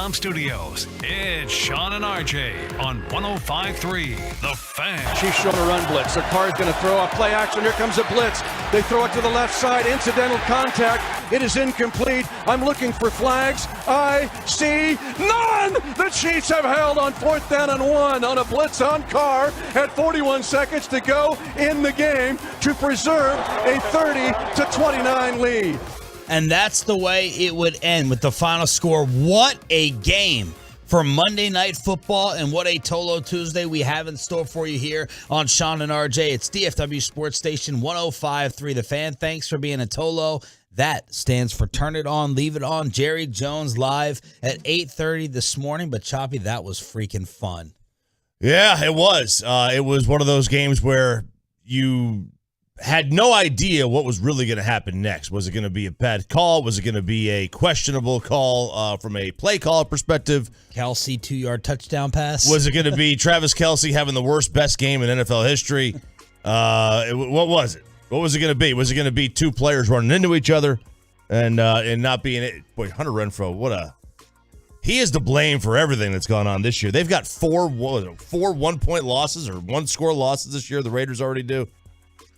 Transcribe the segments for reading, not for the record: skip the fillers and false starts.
Sports.com studios, it's Sean and RJ on 105.3 The Fan. She's shown a run blitz. Their car's going to throw a play action. Here comes a blitz. They throw it to the left side. Incidental contact. It is incomplete. I'm looking for flags. I see none. The Chiefs have held on 4th down and 1 on a blitz on Carr at 41 seconds to go in the game to preserve a 30-29 lead. And that's the way it would end with the final score. What a game for Monday Night Football, and what a Tolo Tuesday we have in store for you here on Sean and RJ. It's DFW Sports Station 105.3 The Fan. Thanks for being a Tolo. That stands for Turn It On, Leave It On. Jerry Jones live at 8:30 this morning. But, Choppy, that was freaking fun. Yeah, it was. It was one of those games where you had no idea what was really going to happen next. Was it going to be a bad call? Was it going to be a questionable call from a play call perspective? Kelce 2-yard touchdown pass. Was it going to be Travis Kelce having the best game in NFL history? What was it? What was it going to be? Was it going to be two players running into each other and not being it? Boy, Hunter Renfrow, he is to blame for everything that's gone on this year. They've got four 1-point losses or 1-score losses this year. The Raiders already do.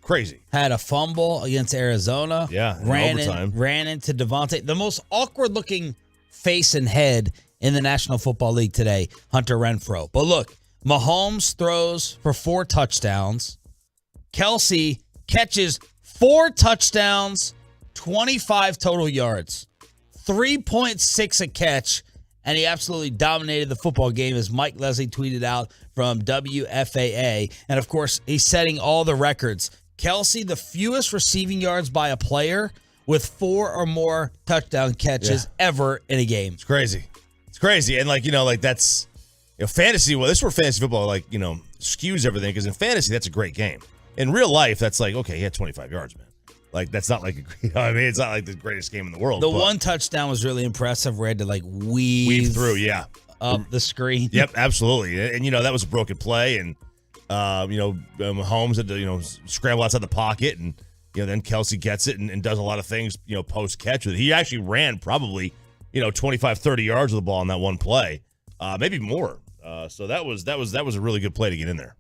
Crazy. Had a fumble against Arizona. Yeah, ran into Devante. The most awkward-looking face and head in the National Football League today, Hunter Renfrow. But look, Mahomes throws for 4 touchdowns. Kelce catches 4 touchdowns, 25 total yards, 3.6 a catch, and he absolutely dominated the football game, as Mike Leslie tweeted out from WFAA. And, of course, he's setting all the records. Kelce, the fewest receiving yards by a player with 4 or more touchdown catches ever in a game. It's crazy. It's crazy. And, that's, fantasy. Well, this is where fantasy football, skews everything, because in fantasy, that's a great game. In real life, that's he had 25 yards, man. That's not it's not like the greatest game in the world. The one touchdown was really impressive where he had to, weave through, up the screen. Yep, absolutely. And, that was a broken play, and Mahomes had to, scramble outside the pocket, and, then Kelce gets it and does a lot of things, post-catch with it. He actually ran probably, 25, 30 yards with the ball on that one play, maybe more. So that was a really good play to get in there.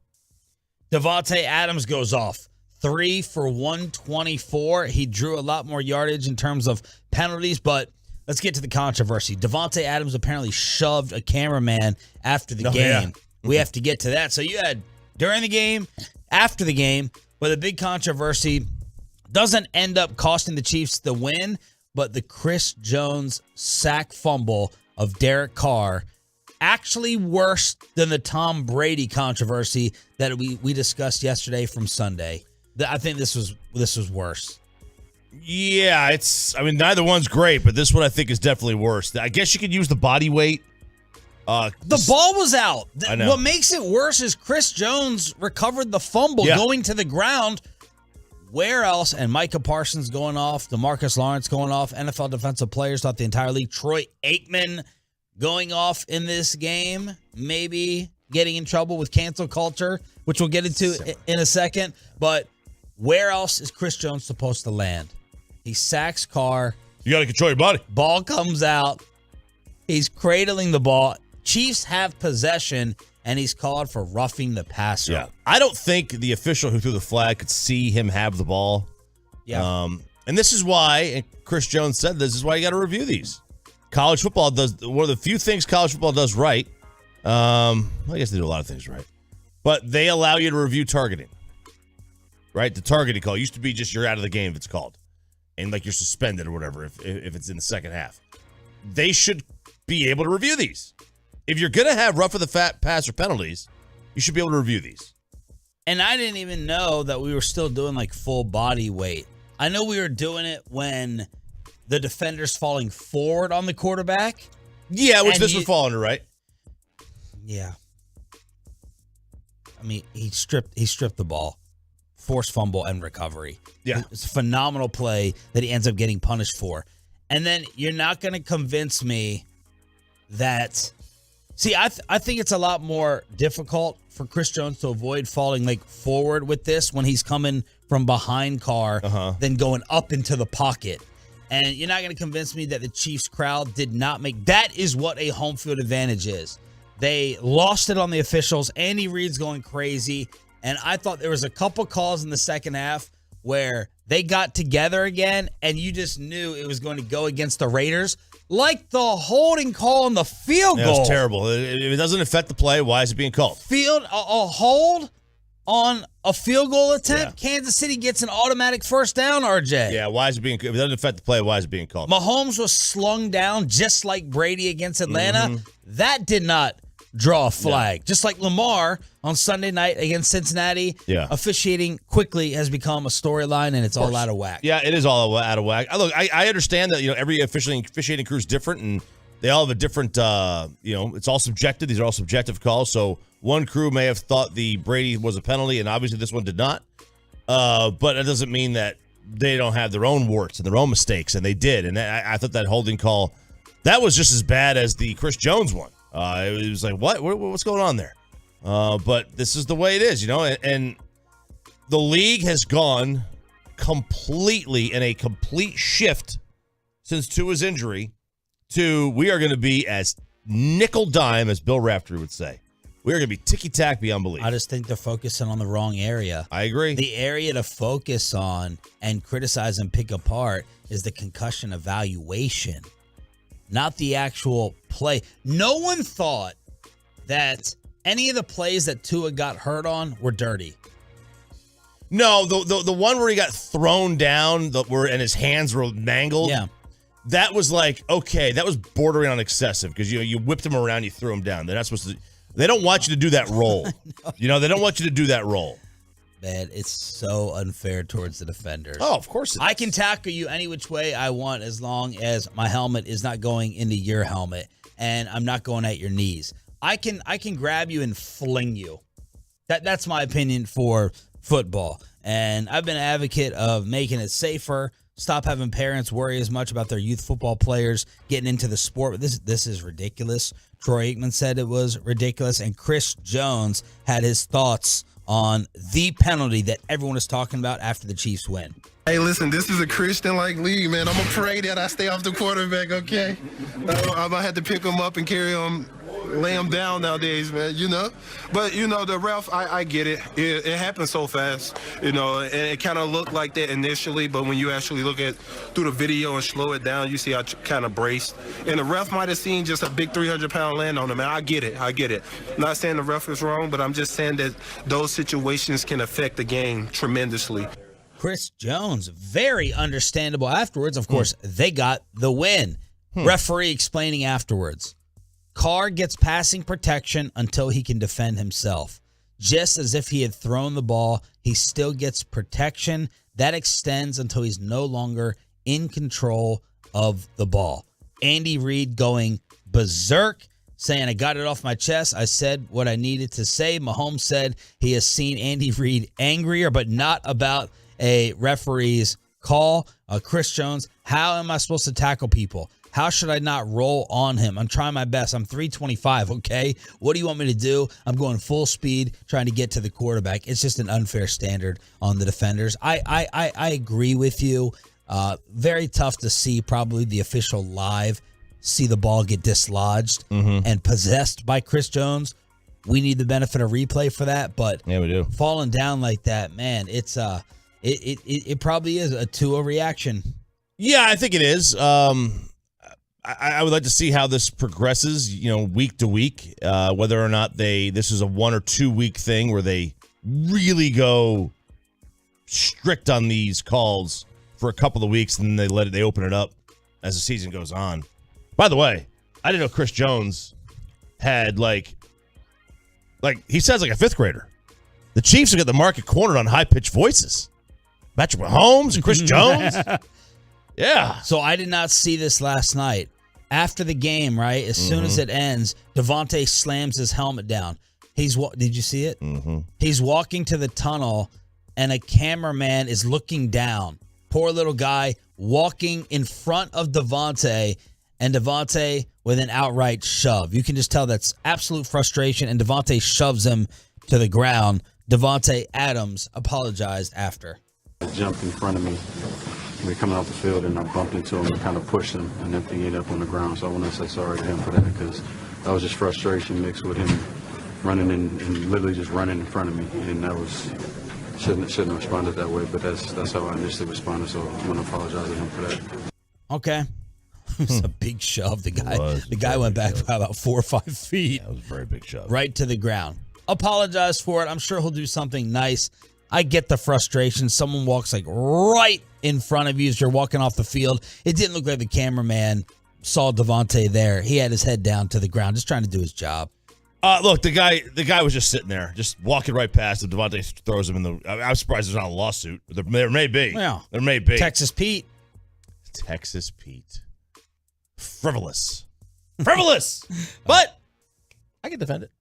Devante Adams goes off 3 for 124. He drew a lot more yardage in terms of penalties, but let's get to the controversy. Devante Adams apparently shoved a cameraman after the game. Yeah. We have to get to that. So you had during the game, after the game, but the big controversy doesn't end up costing the Chiefs the win, but the Chris Jones sack fumble of Derek Carr, actually worse than the Tom Brady controversy that we discussed yesterday from Sunday. I think this was worse. Yeah, neither one's great, but this one I think is definitely worse. I guess you could use the body weight. The ball was out. I know. What makes it worse is Chris Jones recovered the fumble going to the ground. Where else? And Micah Parsons going off, DeMarcus Lawrence going off, NFL defensive players throughout the entire league. Troy Aikman going off in this game, maybe getting in trouble with cancel culture, which we'll get into in a second. But where else is Chris Jones supposed to land? He sacks Carr. You got to control your body. Ball comes out. He's cradling the ball. Chiefs have possession, and he's called for roughing the passer. Yeah. I don't think the official who threw the flag could see him have the ball. Yeah. And this is why, and Chris Jones said this is why you got to review these. College football does one of the few things college football does right. I guess they do a lot of things right, but they allow you to review targeting. Right, the targeting call used to be just you're out of the game if it's called, and you're suspended or whatever if it's in the second half. They should be able to review these. If you're gonna have rough of the fat passer penalties, you should be able to review these. And I didn't even know that we were still doing full body weight. I know we were doing it when the defender's falling forward on the quarterback. Yeah, which this would fall under, right? Yeah. I mean, he stripped the ball. Forced fumble and recovery. Yeah. It's a phenomenal play that he ends up getting punished for. And then you're not going to convince me that... See, I think it's a lot more difficult for Chris Jones to avoid falling forward with this when he's coming from behind Carr than going up into the pocket. And you're not going to convince me that the Chiefs crowd did not make. That is what a home field advantage is. They lost it on the officials. Andy Reid's going crazy. And I thought there was a couple calls in the second half where they got together again, and you just knew it was going to go against the Raiders. Like the holding call on the field goal. It was terrible. If it doesn't affect the play, why is it being called? A hold on a field goal attempt, yeah. Kansas City gets an automatic first down, RJ. Yeah, why is it being? If it doesn't affect the play, why is it being called? Mahomes was slung down just like Brady against Atlanta. Mm-hmm. That did not draw a flag. Yeah. Just like Lamar on Sunday night against Cincinnati. Yeah. Officiating quickly has become a storyline, and it's all out of whack. Yeah, it is all out of whack. Look, I understand that every officiating crew is different, and they all have a different. It's all subjective. These are all subjective calls. So one crew may have thought the Brady was a penalty, and obviously this one did not. But it doesn't mean that they don't have their own warts and their own mistakes, and they did. And I thought that holding call, that was just as bad as the Chris Jones one. It was like, what's going on there? But this is the way it is, and the league has gone completely in a complete shift since Tua's injury to we are going to be as nickel dime, as Bill Raftery would say. We are going to be ticky-tack beyond belief. I just think they're focusing on the wrong area. I agree. The area to focus on and criticize and pick apart is the concussion evaluation, not the actual play. No one thought that any of the plays that Tua got hurt on were dirty. No, the one where he got thrown down and his hands were mangled. Yeah. That was like, okay, that was bordering on excessive because you whipped him around, you threw him down. They're not supposed to. They don't want you to do that roll. They don't want you to do that roll. Man, it's so unfair towards the defenders. Oh, of course it is. I can tackle you any which way I want as long as my helmet is not going into your helmet and I'm not going at your knees. I can grab you and fling you. That's my opinion for football. And I've been an advocate of making it safer. Stop having parents worry as much about their youth football players getting into the sport. This is ridiculous. Troy Aikman said it was ridiculous, and Chris Jones had his thoughts on the penalty that everyone is talking about after the Chiefs win. Hey, listen, this is a Christian-like league, man. I'm going to pray that I stay off the quarterback, okay? I'm going to have to pick him up and carry him, lay him down nowadays, man, But, the ref, I get it. It happened so fast, and it kind of looked like that initially, but when you actually look at through the video and slow it down, you see how kind of braced. And the ref might have seen just a big 300-pound land on him, and I get it. I'm not saying the ref is wrong, but I'm just saying that those situations can affect the game tremendously. Chris Jones, very understandable afterwards. Of course, they got the win. Referee explaining afterwards. Carr gets passing protection until he can defend himself. Just as if he had thrown the ball, he still gets protection. That extends until he's no longer in control of the ball. Andy Reid going berserk, saying, I got it off my chest. I said what I needed to say. Mahomes said he has seen Andy Reid angrier, but not about a referee's call. Chris Jones, how am I supposed to tackle people? How should I not roll on him? I'm trying my best. I'm 325, okay? What do you want me to do? I'm going full speed trying to get to the quarterback. It's just an unfair standard on the defenders. I agree with you. Very tough to see probably the official live see the ball get dislodged and possessed by Chris Jones. We need the benefit of replay for that, but yeah, we do. Falling down like that, man, it's it probably is a Tua reaction. Yeah, I think it is. I would like to see how this progresses, week to week, whether or not this is a 1 or 2 week thing where they really go strict on these calls for a couple of weeks and then they open it up as the season goes on. By the way, I didn't know Chris Jones had like he sounds like a fifth grader. The Chiefs have got the market cornered on high-pitched voices. Patrick Mahomes and Chris Jones. Yeah. So I did not see this last night. After the game, right, as soon as it ends, Devante slams his helmet down. Did you see it? Mm-hmm. He's walking to the tunnel, and a cameraman is looking down. Poor little guy walking in front of Devante, and Devante with an outright shove. You can just tell that's absolute frustration, and Devante shoves him to the ground. Devante Adams apologized after. Jumped in front of me. we were coming off the field, and I bumped into him and kind of pushed him, and then he ended up on the ground. So I want to say sorry to him for that, because that was just frustration mixed with him running and literally just running in front of me, and that was shouldn't have responded that way. But that's how I initially responded. So I want to apologize to him for that. Okay. It was a big shove. The guy went back by about 4 or 5 feet. That was a very big shove. Right to the ground. Apologize for it. I'm sure he'll do something nice. I get the frustration. Someone walks like right in front of you as you're walking off the field. It didn't look like the cameraman saw Devante there. He had his head down to the ground, just trying to do his job. Look, the guy was just sitting there, just walking right past him. Devante throws him in the. I'm surprised there's not a lawsuit. There may be. Yeah. There may be. Texas Pete. Frivolous. But I can defend it.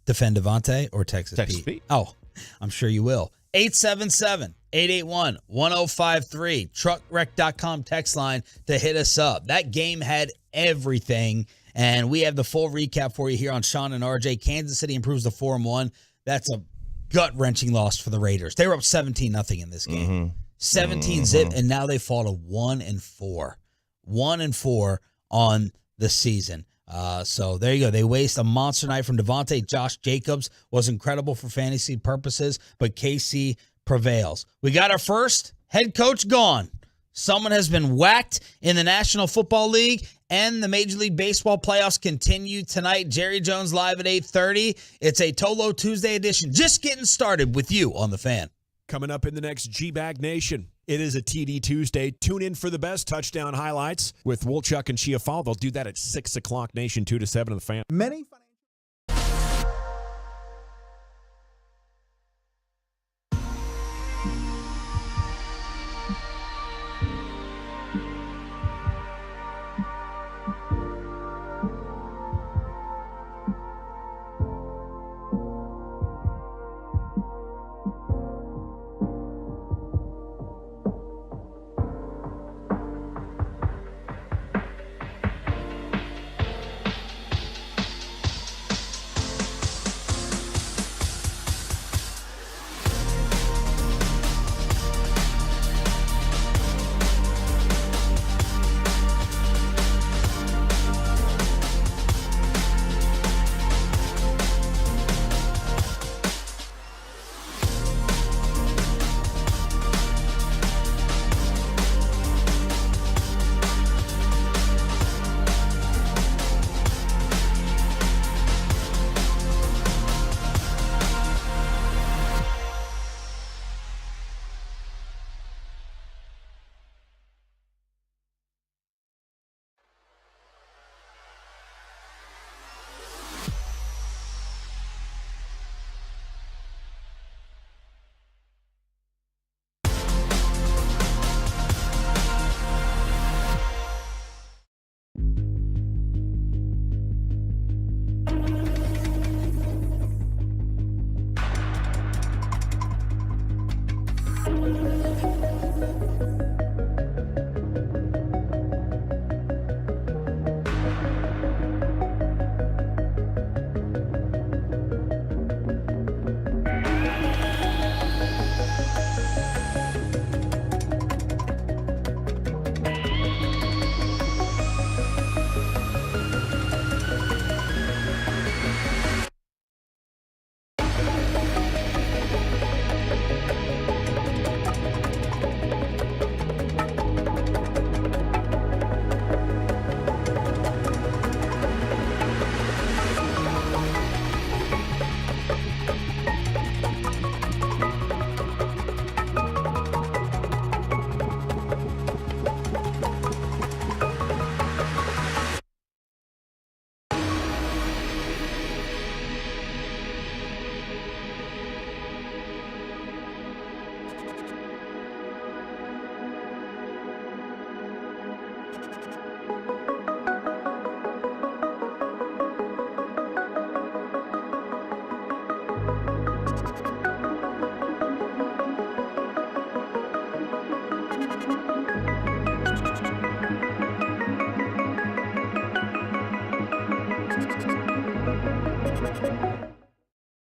Defend Devante or Texas Pete? Oh, I'm sure you will. 877-881-1053. Truckwreck.com text line to hit us up. That game had everything, and we have the full recap for you here on Sean and RJ. Kansas City improves to 4-1. That's a gut-wrenching loss for the Raiders. They were up 17-0 in this game. 17-zip, and now they fall to 1-4. 1-4 on the season. So there you go. They waste a monster night from Devante. Josh Jacobs was incredible for fantasy purposes, but KC prevails. We got our first head coach gone. Someone has been whacked in the National Football League, and the Major League Baseball playoffs continue tonight. Jerry Jones live at 8:30. It's a Tolo Tuesday edition. Just getting started with you on The Fan. Coming up in the next G-Bag Nation, it is a TD Tuesday. Tune in for the best touchdown highlights with Wolchuk and Chiafal. They'll do that at 6 o'clock Nation, 2 to 7 of The Fan.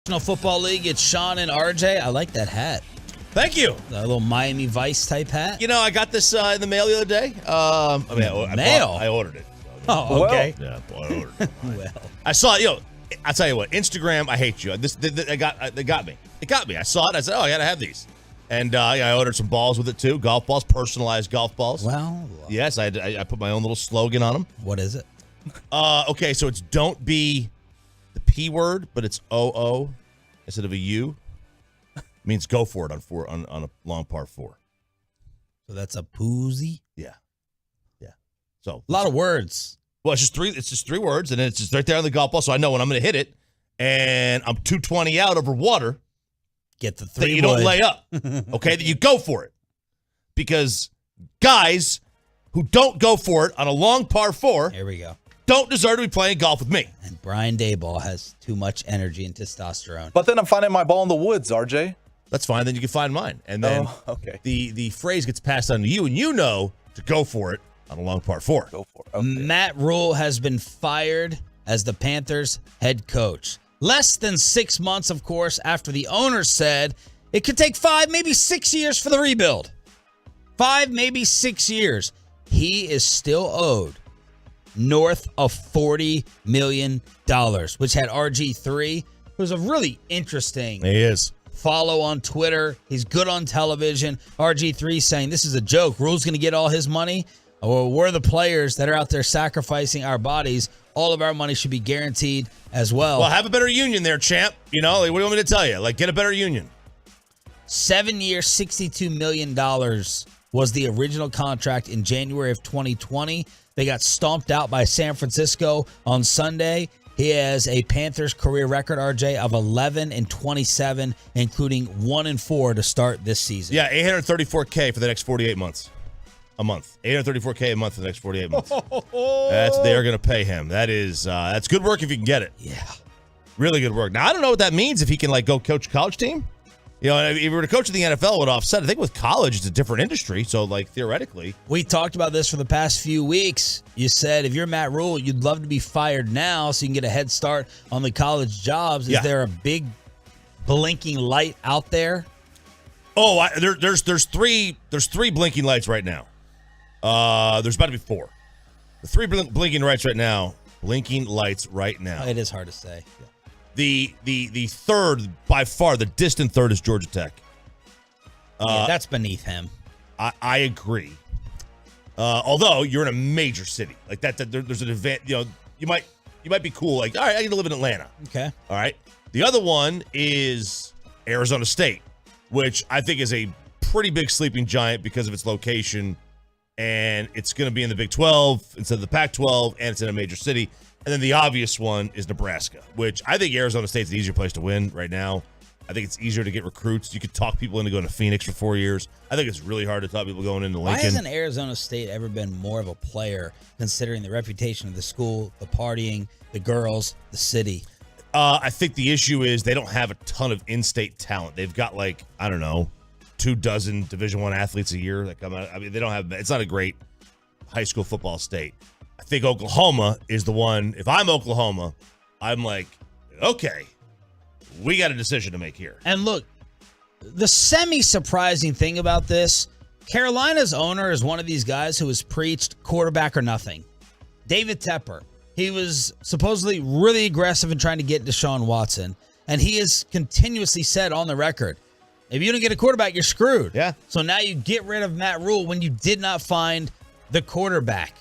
National Football League, it's Sean and RJ. I like that hat. Thank you. A little Miami Vice type hat. You know, I got this in the mail the other day. I ordered it. Oh, okay. Yeah, I ordered it. Well, I saw it. I'll tell you what. Instagram, I hate you. They got me. It got me. I saw it. I said, I got to have these. And I ordered some balls with it, too. Golf balls, personalized golf balls. well, Yes, I put my own little slogan on them. what is it? Okay, so it's don't be the P word, but it's OO instead of a U. Means go for it on a long par 4. So that's a poozy. Yeah. So A lot of words. well, it's just three words, and it's just right there on the golf ball, so I know when I'm going to hit it, and I'm 220 out over water. Get the That three. you don't lay up, okay? That you go for it, because guys who don't go for it on a long par 4 Here we go. don't deserve to be playing golf with me. And Brian Dayball has too much energy and testosterone. But then I'm finding my ball in the woods, RJ. That's fine. Then you can find mine, and then Okay. the phrase gets passed on to you, and you know to go for it on a long par 4. Go for it. Okay. Matt Rhule has been fired as the Panthers head coach. Less than 6 months, of course, after the owner said it could take 5, maybe 6 years for the rebuild. 5, maybe 6 years. He is still owed north of $40 million, which had RG3, who's a really interesting He is. follow on Twitter. He's good on television. RG3 saying this is a joke. Rhule's going to get all his money. Or we're the players that are out there sacrificing our bodies. All of our money should be guaranteed as well. Well, have a better union there, champ. You know, what do you want me to tell you? Get a better union. 7 years, $62 million was the original contract in January of 2020. They got stomped out by San Francisco on Sunday. He has a Panthers career record, RJ, of 11-27, including 1-4 to start this season. Yeah, $834K for the next 48 months. A month. $834K a month for the next 48 months. That's what they are going to pay him. That's good work if you can get it. Yeah. Really good work. Now, I don't know what that means if he can, go coach a college team. You know, if he were to coach in the NFL, it would offset. I think with college, it's a different industry. So, theoretically. We talked about this for the past few weeks. You said if you're Matt Rhule, you'd love to be fired now so you can get a head start on the college jobs. Is there a big blinking light out there? Oh, there's three blinking lights right now. There's about to be 4. The 3 blinking lights right now. Blinking lights right now. It is hard to say. The third, by far, the distant third is Georgia Tech. That's beneath him. I agree. Although you're in a major city like that, there's an event. You know, you might be cool. All right, I get to live in Atlanta. Okay. All right. The other one is Arizona State, which I think is a pretty big sleeping giant because of its location, and it's going to be in the Big 12 instead of the Pac-12, and it's in a major city. And then the obvious one is Nebraska, which I think Arizona State's the easier place to win right now. I think it's easier to get recruits. You could talk people into going to Phoenix for 4 years. I think it's really hard to talk people going into Lincoln. Why hasn't Arizona State ever been more of a player, considering the reputation of the school, the partying, the girls, the city? I think the issue is they don't have a ton of in-state talent. They've got 24 Division I athletes a year that come out. I mean, they don't have. It's not a great high school football state. I think Oklahoma is the one. If I'm Oklahoma, I'm like, okay, we got a decision to make here. And look, the semi-surprising thing about this, Carolina's owner is one of these guys who has preached quarterback or nothing. David Tepper. He was supposedly really aggressive in trying to get Deshaun Watson, and he has continuously said on the record, if you don't get a quarterback, you're screwed. Yeah. So now you get rid of Matt Rhule when you did not find the quarterback.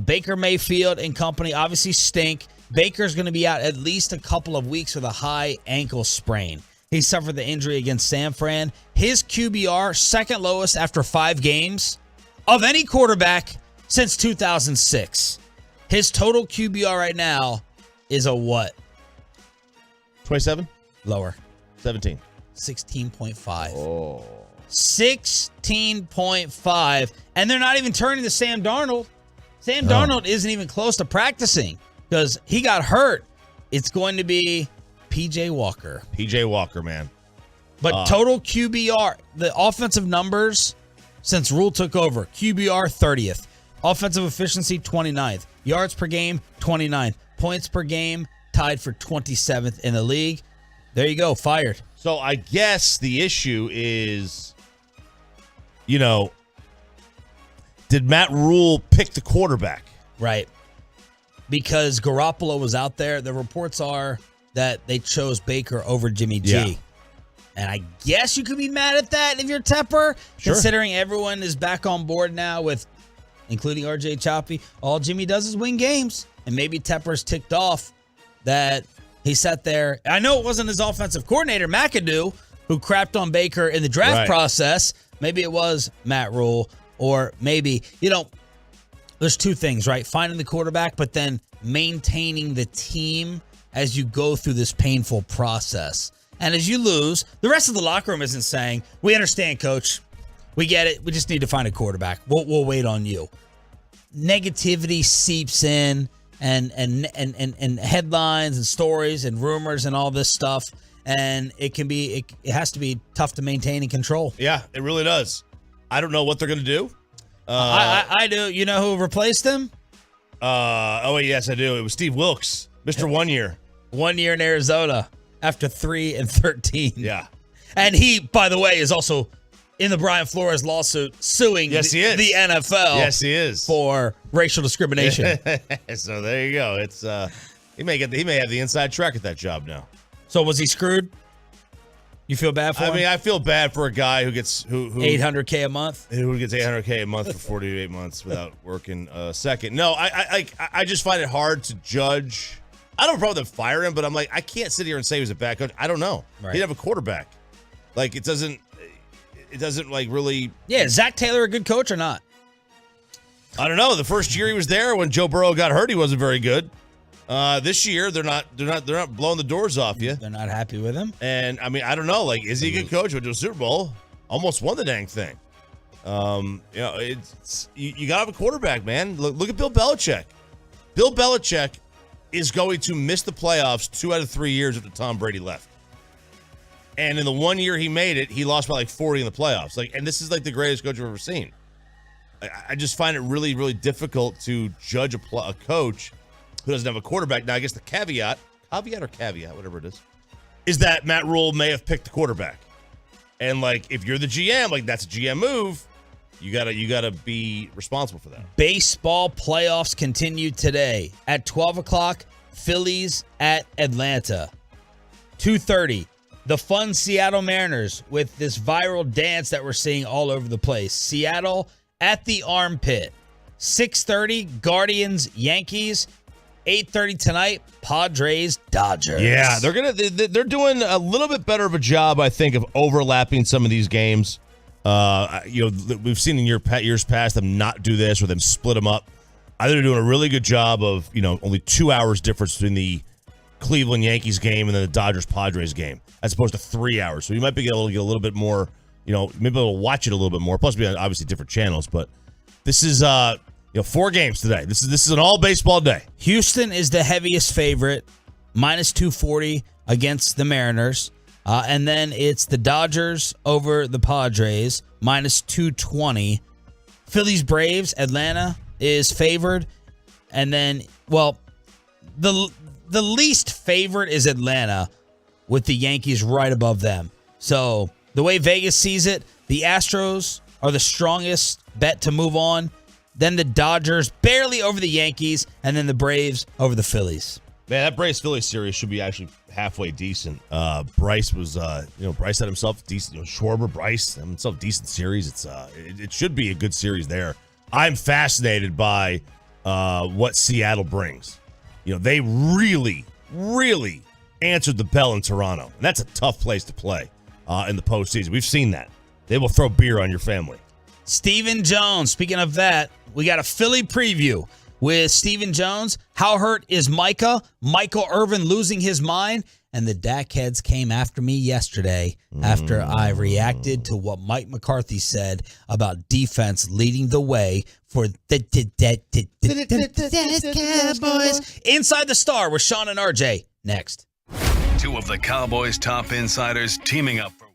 Baker Mayfield and company obviously stink. Baker's going to be out at least a couple of weeks with a high ankle sprain. He suffered the injury against San Fran. His QBR, second lowest after 5 games of any quarterback since 2006. His total QBR right now is a what? 27? Lower. 17. 16.5. Oh. 16.5. And they're not even turning to Sam Darnold. Sam Darnold isn't even close to practicing because he got hurt. It's going to be P.J. Walker. P.J. Walker, man. But total QBR, the offensive numbers since Rhule took over, QBR 30th. Offensive efficiency 29th. Yards per game 29th. Points per game tied for 27th in the league. There you go, fired. So I guess the issue is, did Matt Rhule pick the quarterback? Right. Because Garoppolo was out there. The reports are that they chose Baker over Jimmy G. Yeah. And I guess you could be mad at that if you're Tepper, considering everyone is back on board now with, including RJ Choppy, all Jimmy does is win games. And maybe Tepper's ticked off that he sat there. I know it wasn't his offensive coordinator, McAdoo, who crapped on Baker in the draft process. Maybe it was Matt Rhule, or maybe, there's two things, right? Finding the quarterback, but then maintaining the team as you go through this painful process. And as you lose, the rest of the locker room isn't saying, we understand, coach. We get it. We just need to find a quarterback. We'll wait on you. Negativity seeps in and headlines and stories and rumors and all this stuff. And it has to be tough to maintain and control. Yeah, it really does. I don't know what they're going to do. I do. You know who replaced him? Yes, I do. It was Steve Wilkes, Mr. 1 year. 1 year in Arizona after 3-13. Yeah. And he, by the way, is also in the Brian Flores lawsuit suing he is. the NFL. Yes, he is. For racial discrimination. So there you go. It's he may have the inside track at that job now. So was he screwed? You feel bad for him? I mean, I feel bad for a guy who gets who $800K a month. Who gets $800K a month for 48 months without working a second. No, I just find it hard to judge. I don't have a problem with them firing him, but I'm like, I can't sit here and say he was a bad coach. I don't know. Right. He didn't have a quarterback. Like, it doesn't like really. Yeah, is Zach Taylor a good coach or not? I don't know. The first year he was there when Joe Burrow got hurt, he wasn't very good. This year they're not blowing the doors off you. They're not happy with him. And I mean, I don't know. Like, is he a good coach? Went to a Super Bowl, almost won the dang thing. It's you gotta have a quarterback, man. Look at Bill Belichick. Bill Belichick is going to miss the playoffs 2 out of 3 years after Tom Brady left. And in the 1 year he made it, he lost by like 40 in the playoffs. And this is like the greatest coach I've ever seen. I just find it really, really difficult to judge a coach who doesn't have a quarterback. Now, I guess the caveat, whatever it is that Matt Rhule may have picked the quarterback. And like, if you're the GM, like that's a GM move. You gotta be responsible for that. Baseball playoffs continue today at 12 o'clock. Phillies at Atlanta. 2:30. The fun Seattle Mariners with this viral dance that we're seeing all over the place. Seattle at the armpit. 6:30. Guardians Yankees. 8:30 tonight. Padres Dodgers. Yeah, they're doing a little bit better of a job, I think, of overlapping some of these games. We've seen in years past them not do this or them split them up. I think they're doing a really good job of, only 2 hours difference between the Cleveland Yankees game and then the Dodgers Padres game, as opposed to 3 hours. So you might be able to get a little bit more, maybe able to watch it a little bit more. Plus, we have obviously different channels, but this is 4 games today. This is an all baseball day. Houston is the heaviest favorite, minus 240 against the Mariners. And then it's the Dodgers over the Padres, minus 220. Phillies Braves, Atlanta is favored. And then, the least favorite is Atlanta, with the Yankees right above them. So the way Vegas sees it, the Astros are the strongest bet to move on. Then the Dodgers barely over the Yankees, and then the Braves over the Phillies. Man, that Braves-Phillies series should be actually halfway decent. Bryce was, Bryce had himself decent. Schwarber, Bryce, had himself decent series. It should be a good series there. I'm fascinated by what Seattle brings. They really, really answered the bell in Toronto, and that's a tough place to play in the postseason. We've seen that. They will throw beer on your family. Stephen Jones. Speaking of that, we got a Philly preview with Stephen Jones. How hurt is Micah? Michael Irvin losing his mind. And the Dak heads came after me yesterday after I reacted to what Mike McCarthy said about defense leading the way for the Cowboys. Inside the Star with Sean and RJ. Next. 2 of the Cowboys' top insiders teaming up for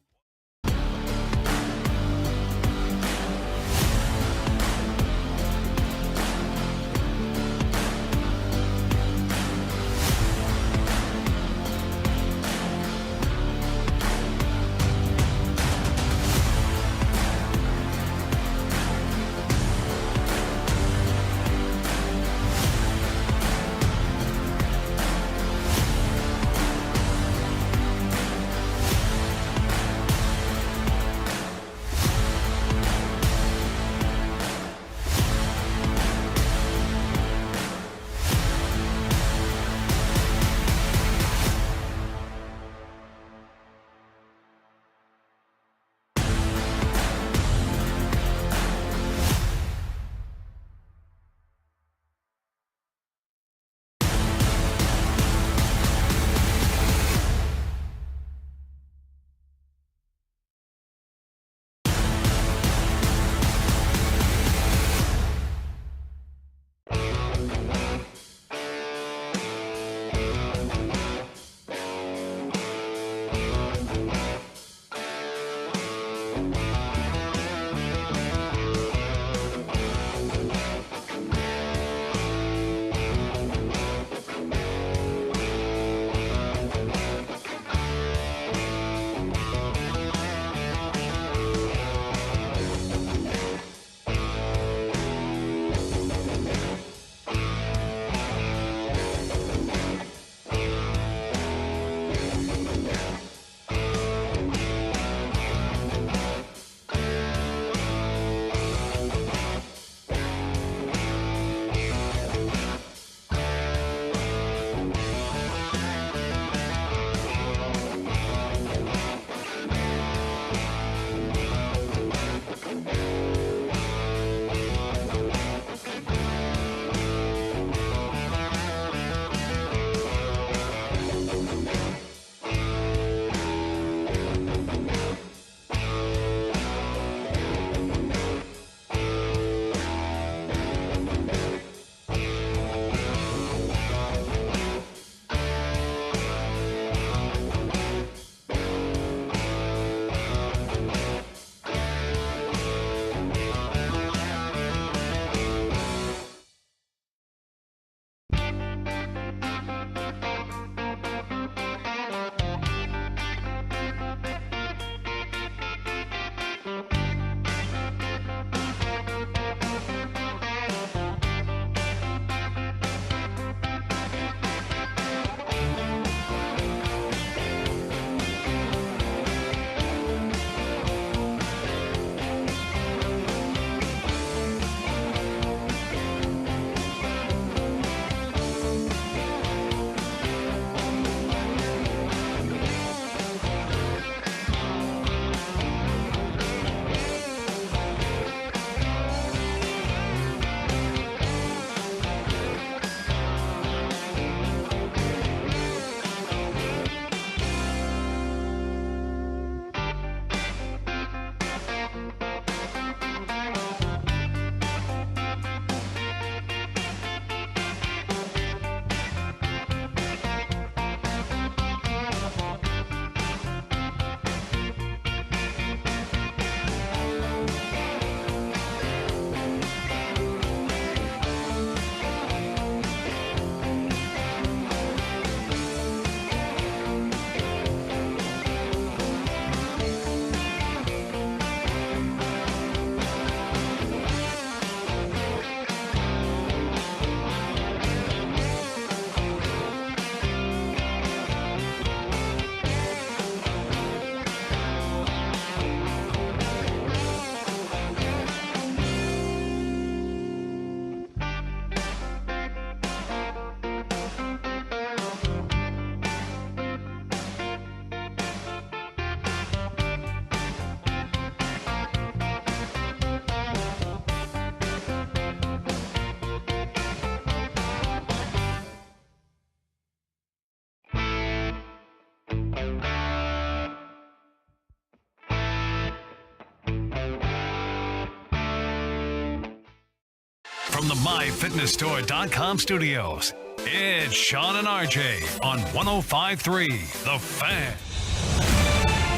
from the MyFitnessStore.com studios, it's Sean and RJ on 105.3 The Fan.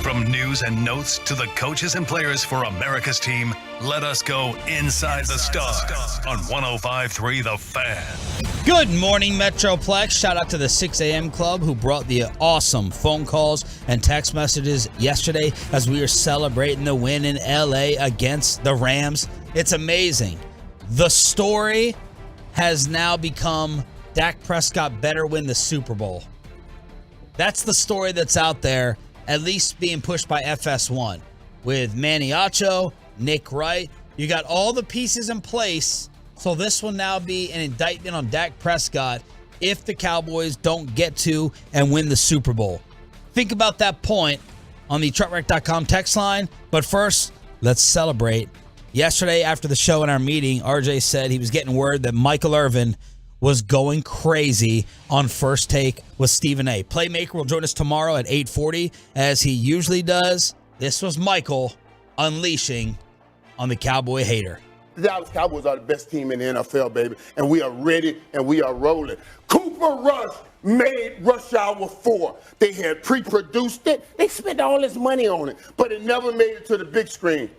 From news and notes to the coaches and players for America's team, let us go inside the stars on 105.3 The Fan. Good morning, Metroplex. Shout out to the 6 a.m. club who brought the awesome phone calls and text messages yesterday as we were celebrating the win in L.A. against the Rams. It's amazing. The story has now become Dak Prescott better win the Super Bowl. That's the story that's out there, at least being pushed by FS1. With Maniacho, Nick Wright, you got all the pieces in place. So this will now be an indictment on Dak Prescott if the Cowboys don't get to and win the Super Bowl. Think about that point on the truckwreck.com text line. But first, let's celebrate. Yesterday after the show in our meeting, RJ said he was getting word that Michael Irvin was going crazy on First Take with Stephen A. Playmaker will join us tomorrow at 8:40, as he usually does. This was Michael unleashing on the Cowboy hater. The Dallas Cowboys are the best team in the NFL, baby, and we are ready and we are rolling. Cooper Rush made Rush Hour 4. They had pre-produced it. They spent all this money on it, but it never made it to the big screen.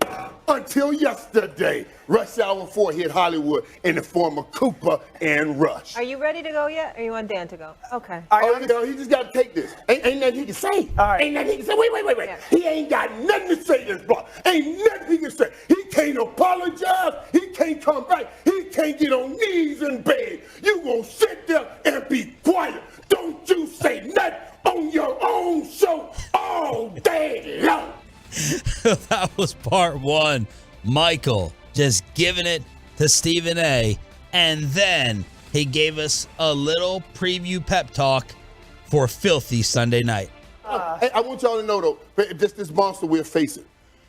Until yesterday, Rush Hour 4 hit Hollywood in the form of Cooper and Rush. Are you ready to go yet, or you want Dan to go? Okay. He just got to take this. Ain't nothing he can say. All right. Ain't nothing he can say. Wait. Yeah. He ain't got nothing to say this block. Ain't nothing he can say. He can't apologize. He can't come back. He can't get on knees and beg. You gonna sit there and be quiet. Don't you say nothing on your own show all day long. That was part one. Michael just giving it to Stephen A. And then he gave us a little preview pep talk for filthy Sunday night. Hey, I want y'all to know, though, this monster we're facing.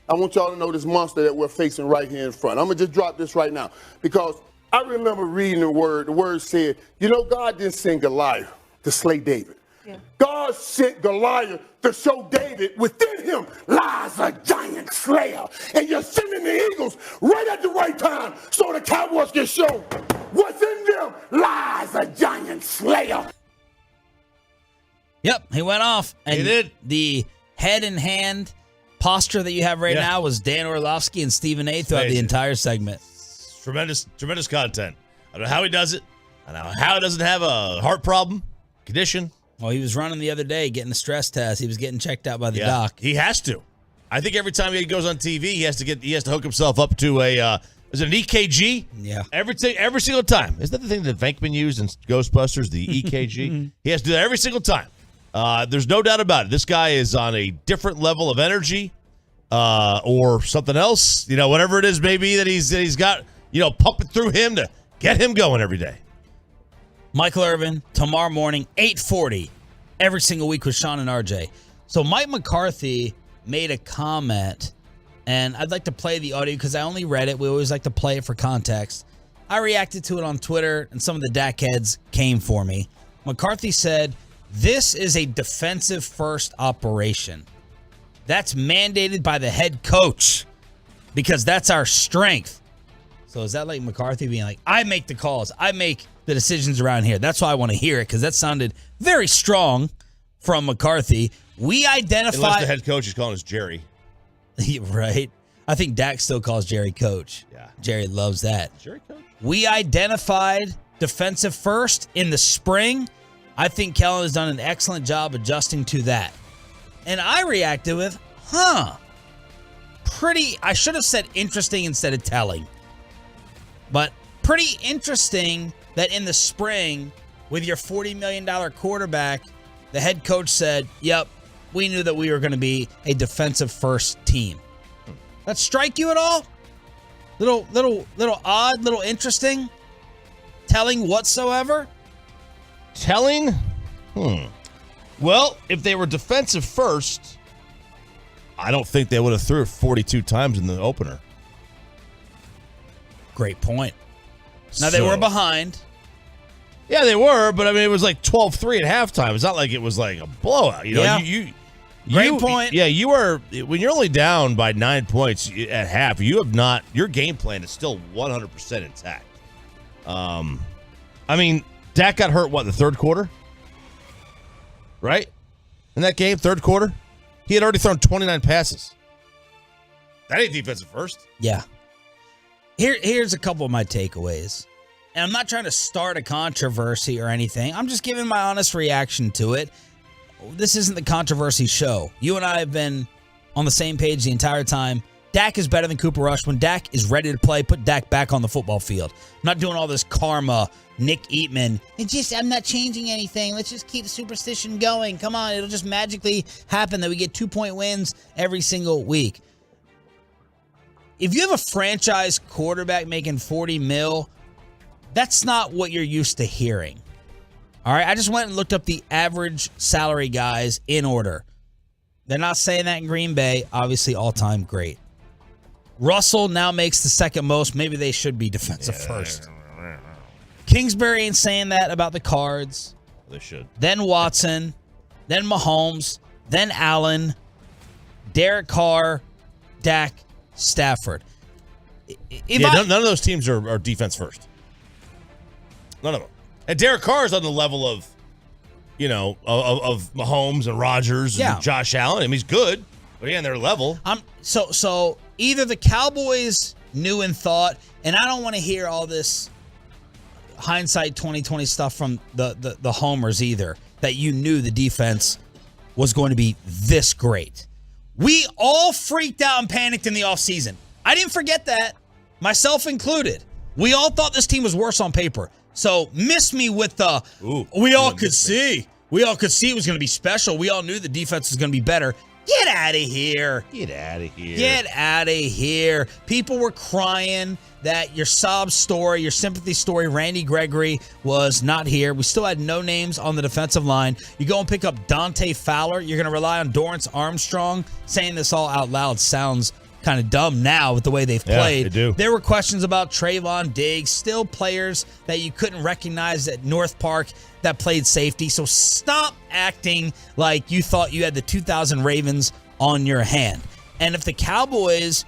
I want y'all to know this monster that we're facing right here in front. I'm going to just drop this right now because I remember reading the word. The word said, God didn't send Goliath to slay David. Yeah. God sent Goliath to show David within him lies a giant slayer. And you're sending the Eagles right at the right time so the Cowboys can show what's in them lies a giant slayer. Yep, he went off. And he did. The head in hand posture that you have right now was Dan Orlovsky and Stephen A. throughout the entire segment. Tremendous content. I don't know how he does it. I don't know how he doesn't have a heart problem, condition. Well, he was running the other day, getting the stress test. He was getting checked out by the doc. He has to. I think every time he goes on TV, he has to hook himself up to is it an EKG? Yeah. Every single time. Isn't that the thing that Venkman used in Ghostbusters, the EKG? He has to do that every single time. There's no doubt about it. This guy is on a different level of energy or something else. Whatever it is maybe that he's got, pumping through him to get him going every day. Michael Irvin, tomorrow morning, 8:40, every single week with Sean and RJ. So Mike McCarthy made a comment, and I'd like to play the audio because I only read it. We always like to play it for context. I reacted to it on Twitter, and some of the Dak heads came for me. McCarthy said, "This is a defensive-first operation. That's mandated by the head coach because that's our strength." So is that like McCarthy being like, I make the calls, I make the decisions around here? That's why I want to hear it, because that sounded very strong from McCarthy. We identified... Unless the head coach is calling us Jerry. Right. I think Dak still calls Jerry coach. Yeah. Jerry loves that. Jerry coach? We identified defensive first in the spring. I think Kellen has done an excellent job adjusting to that. And I reacted with, pretty... I should have said interesting instead of telling. But pretty interesting that in the spring, with your $40 million quarterback, the head coach said, yep, we knew that we were going to be a defensive-first team. That strike you at all? Little odd, little interesting? Telling whatsoever? Telling? Well, if they were defensive first, I don't think they would have threw it 42 times in the opener. Great point. Now, they were behind. Yeah, they were, but I mean, it was like 12-3 at halftime. It's not like it was like a blowout. Great point. Yeah, you are, when you're only down by 9 points at half, you have not, your game plan is still 100% intact. I mean, Dak got hurt, the third quarter? Right? In that game, third quarter? He had already thrown 29 passes. That ain't defensive first. Yeah. Here's a couple of my takeaways. And I'm not trying to start a controversy or anything. I'm just giving my honest reaction to it. This isn't the controversy show. You and I have been on the same page the entire time. Dak is better than Cooper Rush. When Dak is ready to play, put Dak back on the football field. I'm not doing all this karma, Nick Aikman. I'm not changing anything. Let's just keep the superstition going. Come on, it'll just magically happen that we get 2-point wins every single week. If you have a franchise quarterback making $40 million, that's not what you're used to hearing. All right, I just went and looked up the average salary guys in order. They're not saying that in Green Bay. Obviously, all-time great. Russell now makes the second most. Maybe they should be defensive first. Kingsbury ain't saying that about the Cards. They should. Then Watson. Then Mahomes. Then Allen. Derek Carr. Dak. Stafford. None of those teams are defense first. None of them. And Derek Carr is on the level of, of Mahomes and Rodgers and Josh Allen. I mean, he's good, but on their level. So either the Cowboys knew and thought, and I don't want to hear all this hindsight 2020 stuff from the homers either, that you knew the defense was going to be this great. We all freaked out and panicked in the offseason. I didn't forget that, myself included. We all thought this team was worse on paper. So miss me with we all could see it was going to be special. We all knew the defense was going to be better. Get out of here. Get out of here. Get out of here. People were crying that your sob story, your sympathy story, Randy Gregory was not here. We still had no names on the defensive line. You go and pick up Dante Fowler. You're going to rely on Dorrance Armstrong. Saying this all out loud sounds kind of dumb now with the way they've played. They do. There were questions about Trayvon Diggs, still players that you couldn't recognize at North Park that played safety. So stop acting like you thought you had the 2000 Ravens on your hand. And if the Cowboys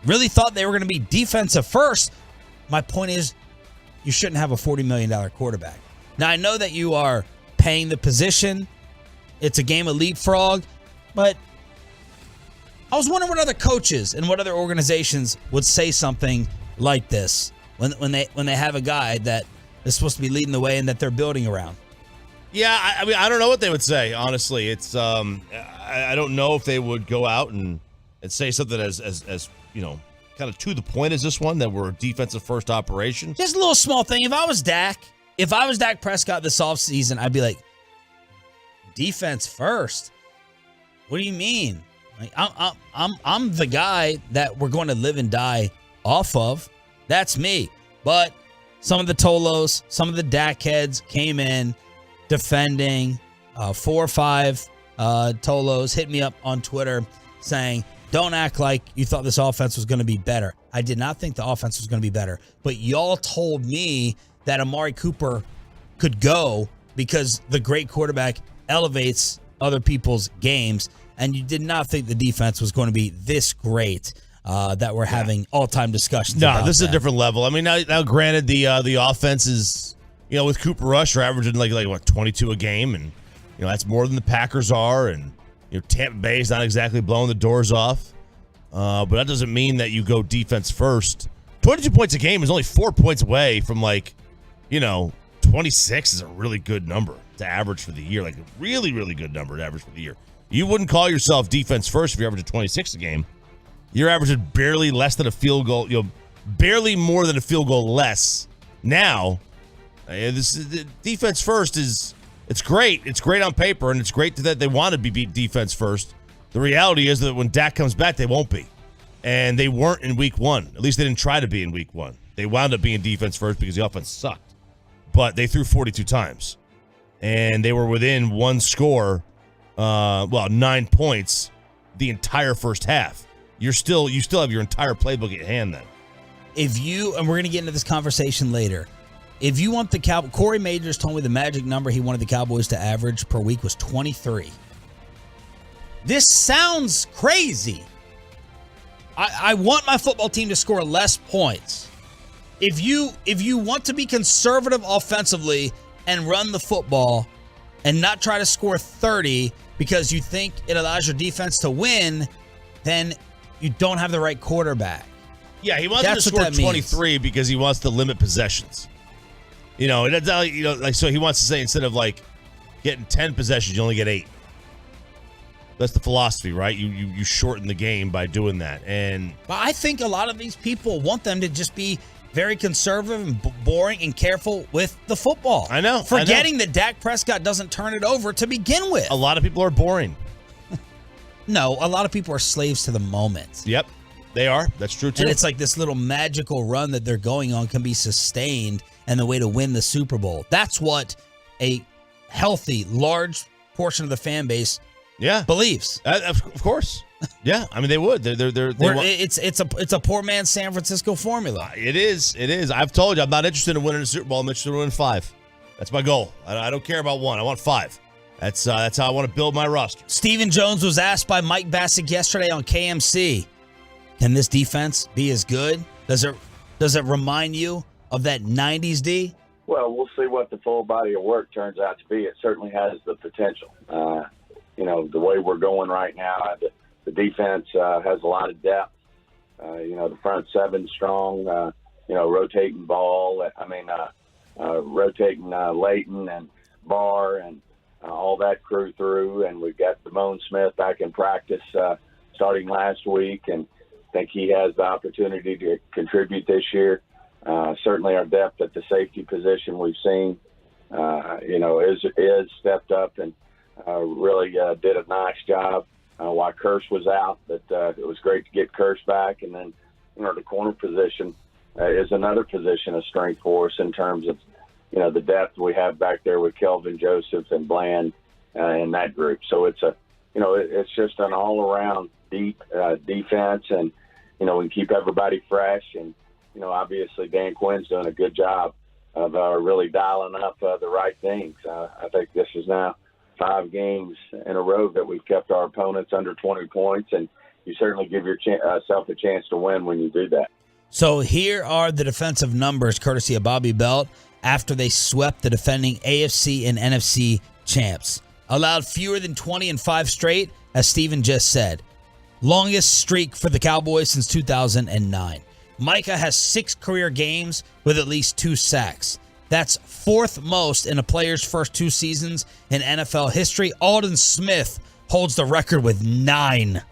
really thought they were going to be defensive first, my point is you shouldn't have a $40 million quarterback. Now, I know that you are paying the position. It's a game of leapfrog, but I was wondering what other coaches and what other organizations would say something like this when they have a guy that is supposed to be leading the way and that they're building around. Yeah, I mean, I don't know what they would say, honestly. It's I don't know if they would go out and say something as kind of to the point as this one, that we're a defensive first operation. Just a little small thing. If I was Dak Prescott this offseason, I'd be like, defense first? What do you mean? Like, I'm the guy that we're going to live and die off of. That's me. But some of the Tolos, some of the Dak heads came in defending. 4 or 5 Tolos hit me up on Twitter saying, don't act like you thought this offense was going to be better. I did not think the offense was going to be better. But y'all told me that Amari Cooper could go because the great quarterback elevates other people's games. And you did not think the defense was going to be this great that we're having all-time discussions about. No, this is a different level. I mean, now granted, the offense is, with Cooper Rush, they're averaging like 22 a game. And, that's more than the Packers are. And, Tampa Bay is not exactly blowing the doors off. But that doesn't mean that you go defense first. 22 points a game is only 4 points away from 26 is a really good number to average for the year. Like a really, really good number to average for the year. You wouldn't call yourself defense first if you average 26 a game. You're averaging barely less than a field goal, barely more than a field goal less. Now, this defense first it's great. It's great on paper, and it's great that they want to be defense first. The reality is that when Dak comes back, they won't be. And they weren't in week 1. At least they didn't try to be in week 1. They wound up being defense first because the offense sucked. But they threw 42 times. And they were within one score, 9 points the entire first half. You still have your entire playbook at hand then. And we're going to get into this conversation later. If you want the Cowboys, Corey Majors told me the magic number he wanted the Cowboys to average per week was 23. This sounds crazy. I want my football team to score less points. If you want to be conservative offensively and run the football and not try to score 30 because you think it allows your defense to win, then you don't have the right quarterback. Yeah, he wants to score 23 because he wants to limit possessions. So he wants to say instead of like getting 10 possessions, you only get 8. That's the philosophy, right? You shorten the game by doing that. But I think a lot of these people want them to just be very conservative and boring and careful with the football. I know. Forgetting that Dak Prescott doesn't turn it over to begin with. A lot of people are boring. No, a lot of people are slaves to the moment. Yep, they are. That's true, too. And it's like this little magical run that they're going on can be sustained, and the way to win the Super Bowl. That's what a healthy, large portion of the fan base believes. Of course. Yeah, I mean they would. It's a poor man's San Francisco formula. It is. I've told you I'm not interested in winning a Super Bowl. I'm interested in winning 5. That's my goal. I don't care about 1. I want 5. That's how I want to build my roster. Stephen Jones was asked by Mike Bassick yesterday on KMC, can this defense be as good? Does it remind you of that 90s D? Well, we'll see what the full body of work turns out to be. It certainly has the potential. The way we're going right now, the defense has a lot of depth. The front seven's strong. Rotating Ball. Rotating Leighton and Barr and all that crew through. And we've got Damone Smith back in practice starting last week, and I think he has the opportunity to contribute this year. Certainly our depth at the safety position we've seen, is stepped up and really did a nice job while Curse was out. But it was great to get Curse back. And then, the corner position is another position of strength for us in terms of, the depth we have back there with Kelvin Joseph and Bland in that group. So it's it's just an all-around deep defense, and, we can keep everybody fresh. And, obviously Dan Quinn's doing a good job of really dialing up the right things. I think this is now 5 games in a row that we've kept our opponents under 20 points, and you certainly give yourself a chance to win when you do that. So here are the defensive numbers courtesy of Bobby Belt after they swept the defending AFC and NFC champs. Allowed fewer than 20 in 5 straight, as Steven just said. Longest streak for the Cowboys since 2009. Micah has 6 career games with at least 2 sacks. That's 4th most in a player's first 2 seasons in NFL history. Aldon Smith holds the record with 9.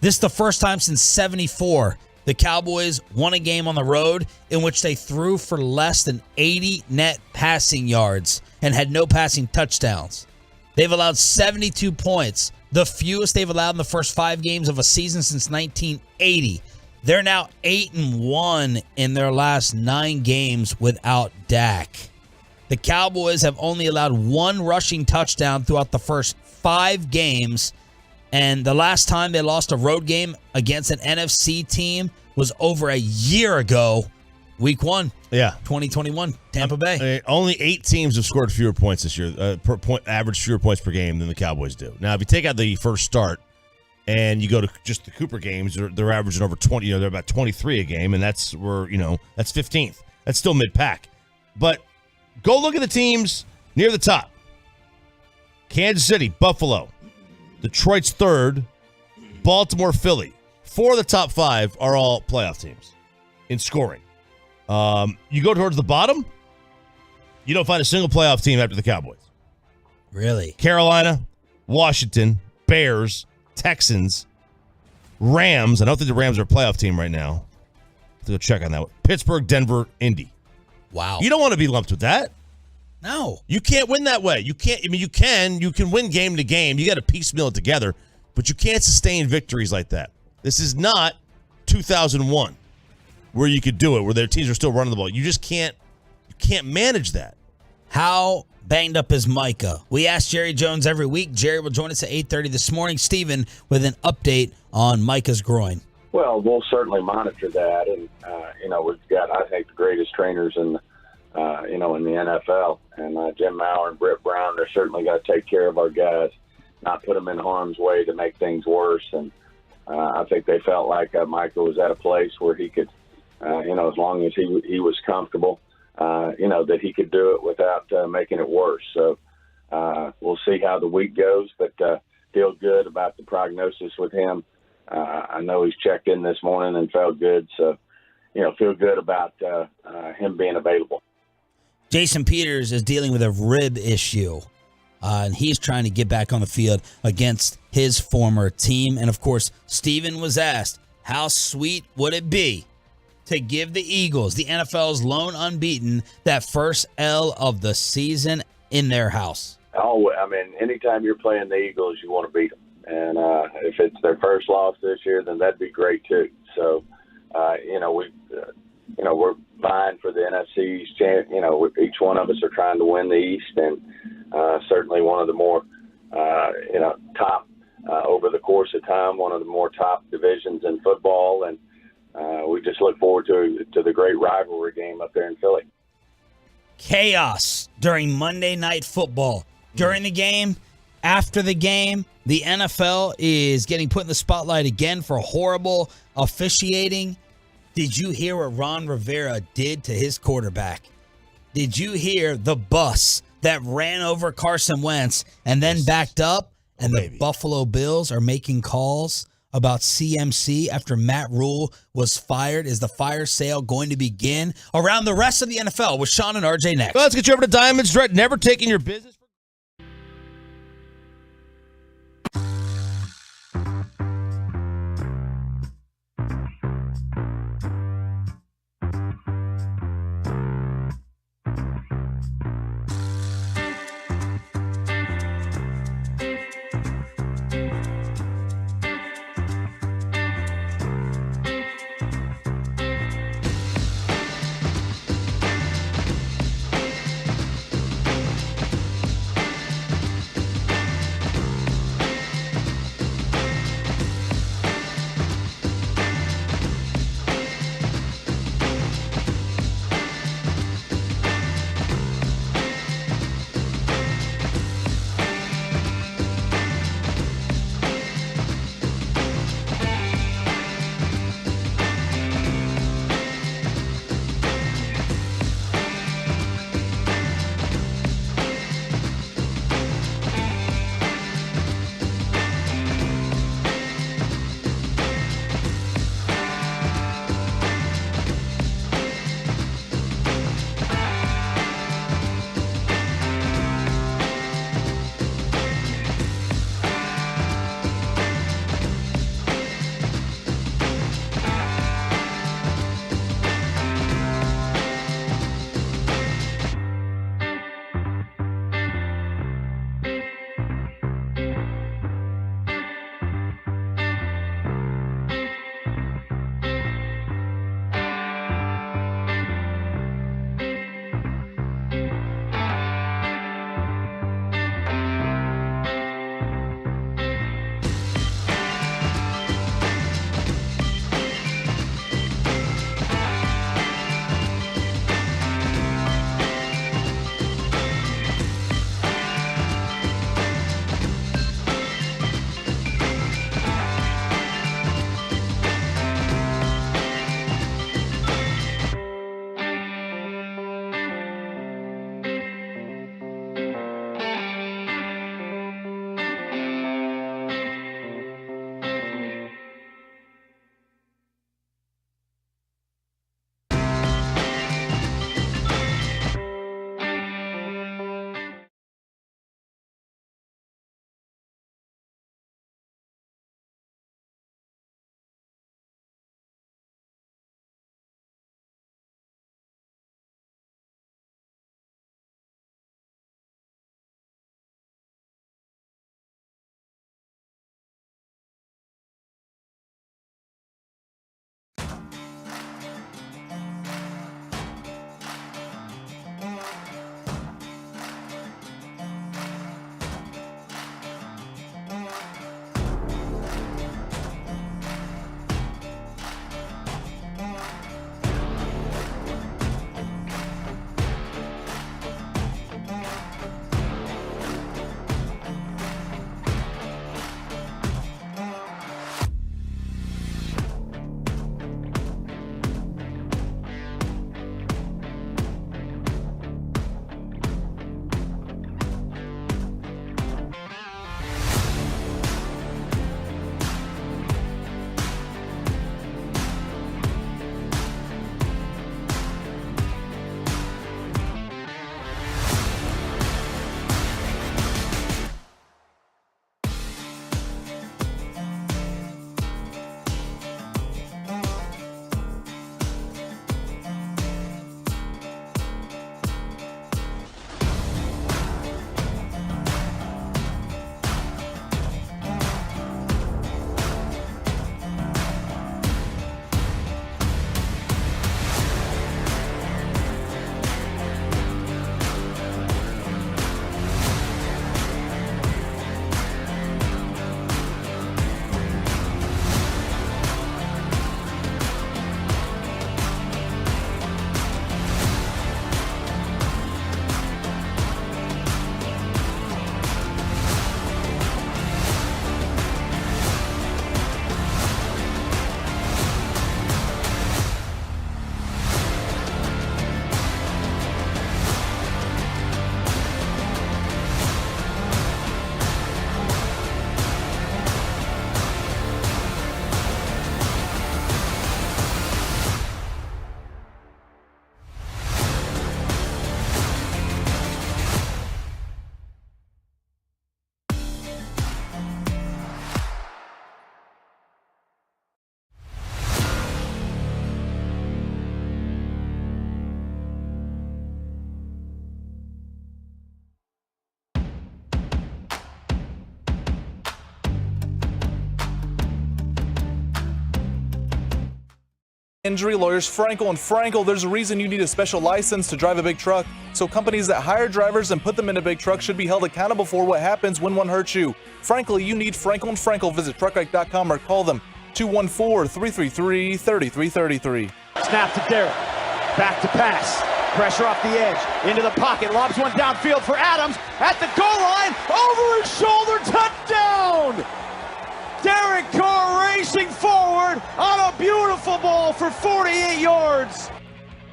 This is the first time since 74 the Cowboys won a game on the road in which they threw for less than 80 net passing yards and had no passing touchdowns. They've allowed 72 points, the fewest they've allowed in the first 5 games of a season since 1980. They're now 8-1 in their last 9 games without Dak. The Cowboys have only allowed 1 rushing touchdown throughout the first 5 games, and the last time they lost a road game against an NFC team was over a year ago, Week 1, 2021, Tampa Bay. Only 8 teams have scored fewer points this year, average fewer points per game than the Cowboys do. Now, if you take out the first start, and you go to just the Cooper games, they're averaging over 20. They're about 23 a game, and that's 15th. That's still mid-pack. But go look at the teams near the top. Kansas City, Buffalo, Detroit's 3rd, Baltimore, Philly. 4 of the top 5 are all playoff teams in scoring. You go towards the bottom, you don't find a single playoff team after the Cowboys. Really? Carolina, Washington, Bears, Texans, Rams. I don't think the Rams are a playoff team right now. I have to go check on that one. Pittsburgh, Denver, Indy. Wow. You don't want to be lumped with that. No. You can't win that way. You can't. I mean, you can win game to game. You got to piecemeal it together, but you can't sustain victories like that. This is not 2001 where you could do it, where their teams are still running the ball. You just can't. You can't manage that. How banged up is Micah? We ask Jerry Jones every week. Jerry will join us at 8:30 this morning. Steven with an update on Micah's groin. Well, we'll certainly monitor that, and we've got, I think, the greatest trainers in the NFL, and Jim Maurer and Britt Brown. They're certainly got to take care of our guys, not put them in harm's way to make things worse. And I think they felt like Micah was at a place where he could, as long as he was comfortable, that he could do it without making it worse. So we'll see how the week goes, but feel good about the prognosis with him. I know he's checked in this morning and felt good, so feel good about him being available. Jason Peters is dealing with a rib issue, and he's trying to get back on the field against his former team. And, of course, Steven was asked, how sweet would it be to give the Eagles, the NFL's lone unbeaten, that first L of the season in their house? Oh, I mean, anytime you're playing the Eagles, you want to beat them. And if it's their first loss this year, then that'd be great too. So, we're vying for the NFC East. Each one of us are trying to win the East, and certainly one of the more, top over the course of time, one of the more top divisions in football, and we just look forward to the great rivalry game up there in Philly. Chaos during Monday Night Football. During the game, after the game, the NFL is getting put in the spotlight again for horrible officiating. Did you hear what Ron Rivera did to his quarterback? Did you hear the bus that ran over Carson Wentz and then backed up? And the Buffalo Bills are making calls about CMC after Matt Rhule was fired. Is the fire sale going to begin around the rest of the NFL with Sean and RJ next? Well, let's get you over to Diamonds Direct. Never taking your business. Injury lawyers Frankel and Frankel. There's a reason you need a special license to drive a big truck. So companies that hire drivers and put them in a big truck should be held accountable for what happens when one hurts you. Frankly, you need Frankel and Frankel. Visit truckwreck.com or call them 214-333-3333. Snap to Derek. Back to pass. Pressure off the edge. Into the pocket. Lobs one downfield for Adams. At the goal line. Over his shoulder. Touchdown! Derek Carr racing forward on a beautiful ball for 48 yards.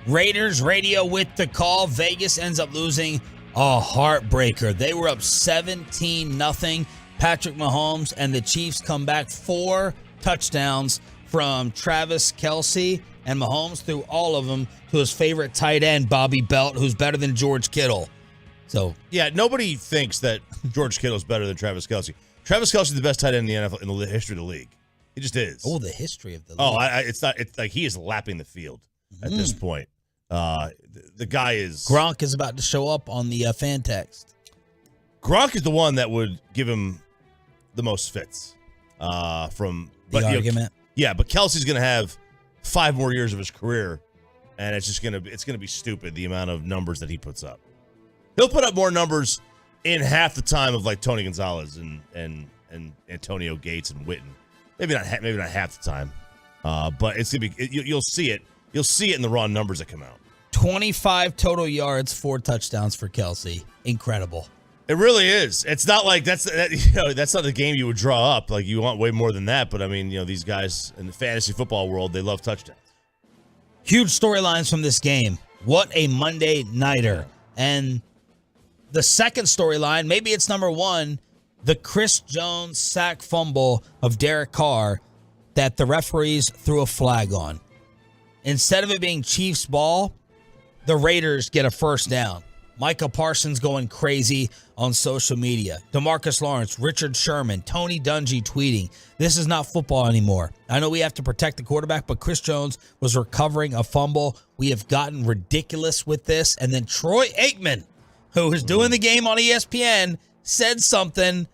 Raiders radio with the call. Vegas ends up losing a heartbreaker. They were up 17-0. Patrick Mahomes and the Chiefs come back 4 touchdowns from Travis Kelce, and Mahomes threw all of them to his favorite tight end, Bobby Belt, who's better than George Kittle. So yeah, nobody thinks that George Kittle is better than Travis Kelce. Travis Kelce is the best tight end in the NFL in the history of the league. He just is. Oh, the history of the league. Oh, it's not. It's like he is lapping the field at this point. The guy is. Gronk is about to show up on the fan text. Gronk is the one that would give him the most fits. From the argument. But Kelce's going to have 5 more years of his career, and it's going to be stupid the amount of numbers that he puts up. He'll put up more numbers in half the time of like Tony Gonzalez and Antonio Gates and Witten. Maybe not half the time. But it's gonna be you'll see it. You'll see it in the raw numbers that come out. 25 total yards, 4 touchdowns for Kelce. Incredible. It really is. It's not like that's not the game you would draw up. Like you want way more than that. But I mean, these guys in the fantasy football world, they love touchdowns. Huge storylines from this game. What a Monday nighter. And the second storyline, maybe it's number 1, the Chris Jones sack fumble of Derek Carr that the referees threw a flag on. Instead of it being Chiefs ball, the Raiders get a first down. Micah Parsons going crazy on social media. DeMarcus Lawrence, Richard Sherman, Tony Dungy tweeting, "This is not football anymore. I know we have to protect the quarterback, but Chris Jones was recovering a fumble. We have gotten ridiculous with this." And then Troy Aikman, who is doing the game on ESPN, said something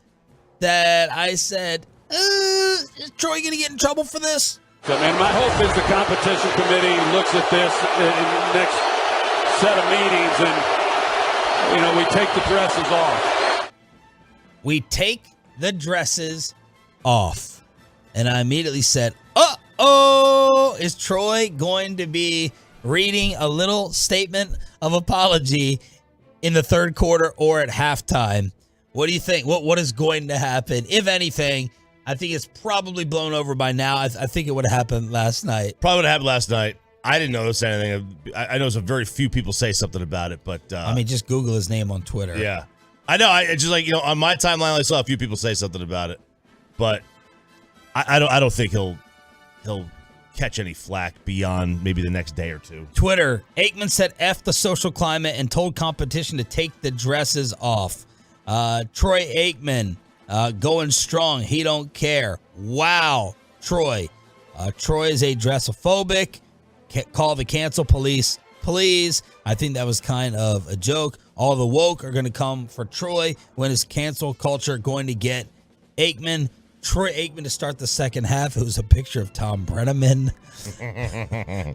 that I said, is Troy going to get in trouble for this? And my hope is the competition committee looks at this in the next set of meetings and, we take the dresses off. We take the dresses off. And I immediately said, uh-oh, is Troy going to be reading a little statement of apology in the third quarter or at halftime? What do you think? What is going to happen? If anything, I think it's probably blown over by now. I think it would have happened last night. Probably would have happened last night. I didn't notice anything. I know some very few people say something about it, but just Google his name on Twitter. Yeah, I know. I just on my timeline, I saw a few people say something about it, but I don't think he'll catch any flack beyond maybe the next day or two. Twitter, Aikman said F the social climate and told competition to take the dresses off. Troy Aikman going strong. He don't care. Wow, Troy. Troy is a dressophobic. Call the cancel police, please. I think that was kind of a joke. All the woke are going to come for Troy. When is cancel culture going to get Aikman? Troy Aikman to start the second half. It was a picture of Tom Brenneman,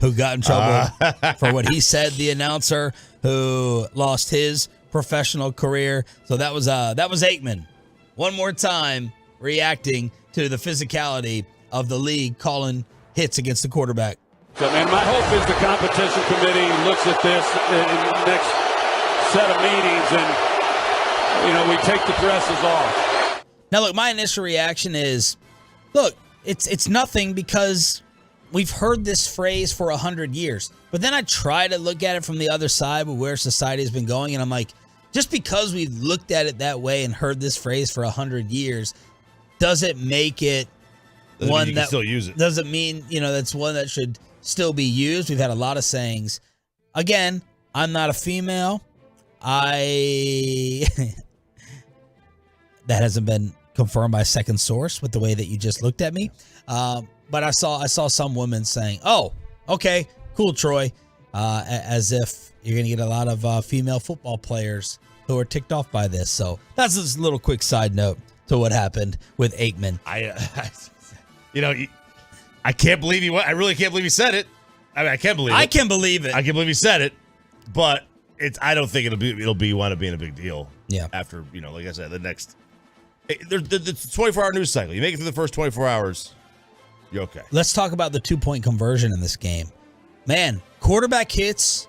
who got in trouble for what he said, the announcer who lost his professional career. So that was Aikman. One more time reacting to the physicality of the league calling hits against the quarterback. And my hope is the competition committee looks at this in the next set of meetings and, we take the dresses off. Now, look, my initial reaction is, look, it's nothing because we've heard this phrase for 100 years. But then I try to look at it from the other side with where society has been going, and I'm like, just because we've looked at it that way and heard this phrase for 100 years, doesn't make it one that still use it. Doesn't mean, that's one that should still be used. We've had a lot of sayings. Again, I'm not a female. That hasn't been confirmed by a second source with the way that you just looked at me. But I saw some women saying, "Oh, okay, cool, Troy," as if you're going to get a lot of female football players who are ticked off by this. So that's just a little quick side note to what happened with Aikman. I can't believe I really can't believe he said it. I mean, I can't believe it. I can believe it. I can't believe he said it, but I don't think it'll wind up being a big deal. Yeah. After, like I said, the next. There's a 24-hour news cycle. You make it through the first 24 hours, you're okay. Let's talk about the 2-point conversion in this game. Man, quarterback hits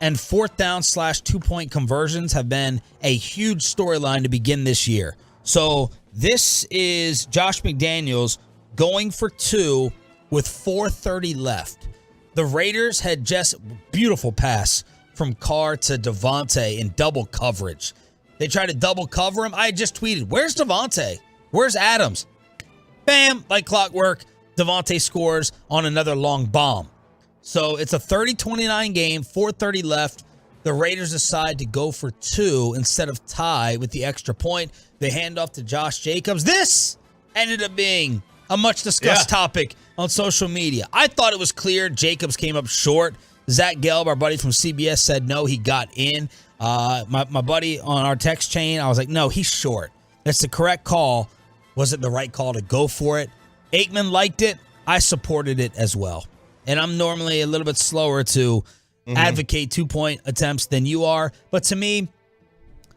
and 4th down / 2-point conversions have been a huge storyline to begin this year. So this is Josh McDaniels going for 2 with 4:30 left. The Raiders had just beautiful pass from Carr to Devante in double coverage. They tried to double cover him. I had just tweeted, where's Devante? Where's Adams? Bam, like clockwork, Devante scores on another long bomb. So it's a 30-29 game, 4:30 left. The Raiders decide to go for 2 instead of tie with the extra point. They hand off to Josh Jacobs. This ended up being a much discussed topic on social media. I thought it was clear Jacobs came up short. Zach Gelb, our buddy from CBS, said no, he got in. My buddy on our text chain, I was like, no, he's short. That's the correct call. Was it the right call to go for it? Aikman liked it. I supported it as well. And I'm normally a little bit slower to advocate 2-point attempts than you are. But to me,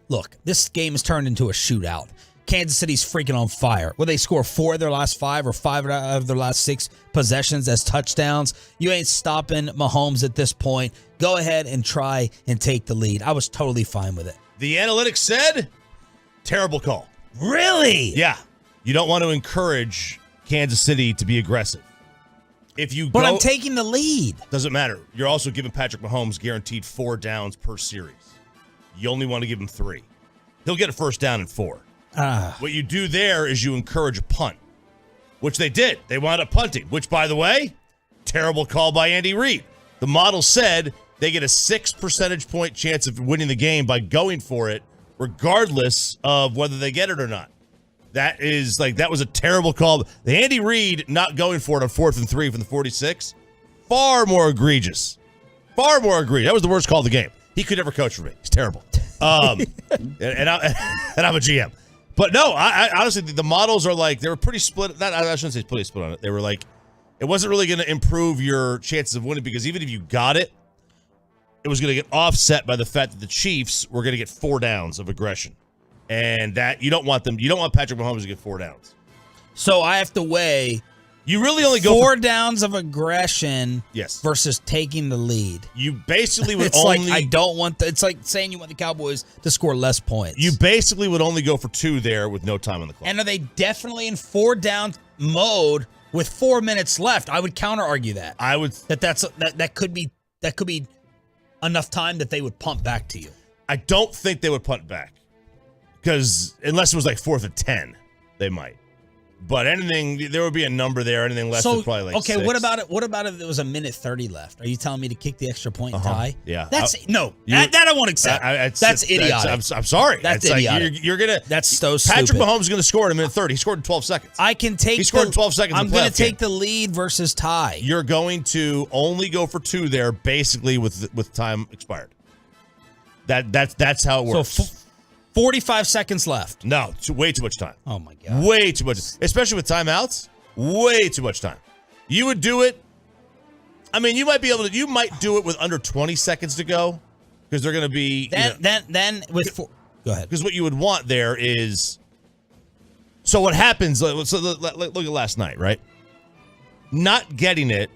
look, this game has turned into a shootout. Kansas City's freaking on fire. Will they score 4 of their last 5 or 5 of their last 6 possessions as touchdowns? You ain't stopping Mahomes at this point. Go ahead and try and take the lead. I was totally fine with it. The analytics said, terrible call. Really? Yeah. You don't want to encourage Kansas City to be aggressive. But I'm taking the lead. Doesn't matter. You're also giving Patrick Mahomes guaranteed 4 downs per series. You only want to give him 3. He'll get a first down in 4. What you do there is you encourage a punt, which they did. They wound up punting, which, by the way, terrible call by Andy Reid. The model said they get a 6 percentage point chance of winning the game by going for it, regardless of whether they get it or not. That was a terrible call. The Andy Reid not going for it on 4th and 3 from the 46, far more egregious. Far more egregious. That was the worst call of the game. He could never coach for me. He's terrible. And I'm a GM. But no, I honestly, the models are they were pretty split. I shouldn't say pretty split on it. They were it wasn't really going to improve your chances of winning because even if you got it, it was going to get offset by the fact that the Chiefs were going to get 4 downs of aggression. And that you don't want Patrick Mahomes to get 4 downs. So I have to weigh. You really only go 4 downs of aggression versus taking the lead. You basically would it's only. I don't want. It's like saying you want the Cowboys to score less points. You basically would only go for 2 there with no time on the clock. And are they definitely in 4 down mode with 4 minutes left? I would counter argue that. I would. That could be enough time that they would punt back to you. I don't think they would punt back because unless it was 4th and 10, they might. But there would be a number there. Anything less than probably okay. 6. What about it? What about if there was a minute 30 left? Are you telling me to kick the extra point and tie? Yeah. That I won't accept. That's idiotic. I'm sorry. That's idiotic. You're gonna. That's so Patrick stupid. Mahomes is gonna score in a minute 30. He scored in 12 seconds. He scored in 12 seconds. I'm going to take the lead versus tie. You're going to only go for 2 there, basically with time expired. That's how it works. So 45 seconds left. No, way too much time. Oh, my God. Way too much. Especially with timeouts. Way too much time. You would do it. I mean, you might do it with under 20 seconds to go because they're going to be. Then with 4. Go ahead. Because what you would want there is. So what happens? So look at last night, right? Not getting it,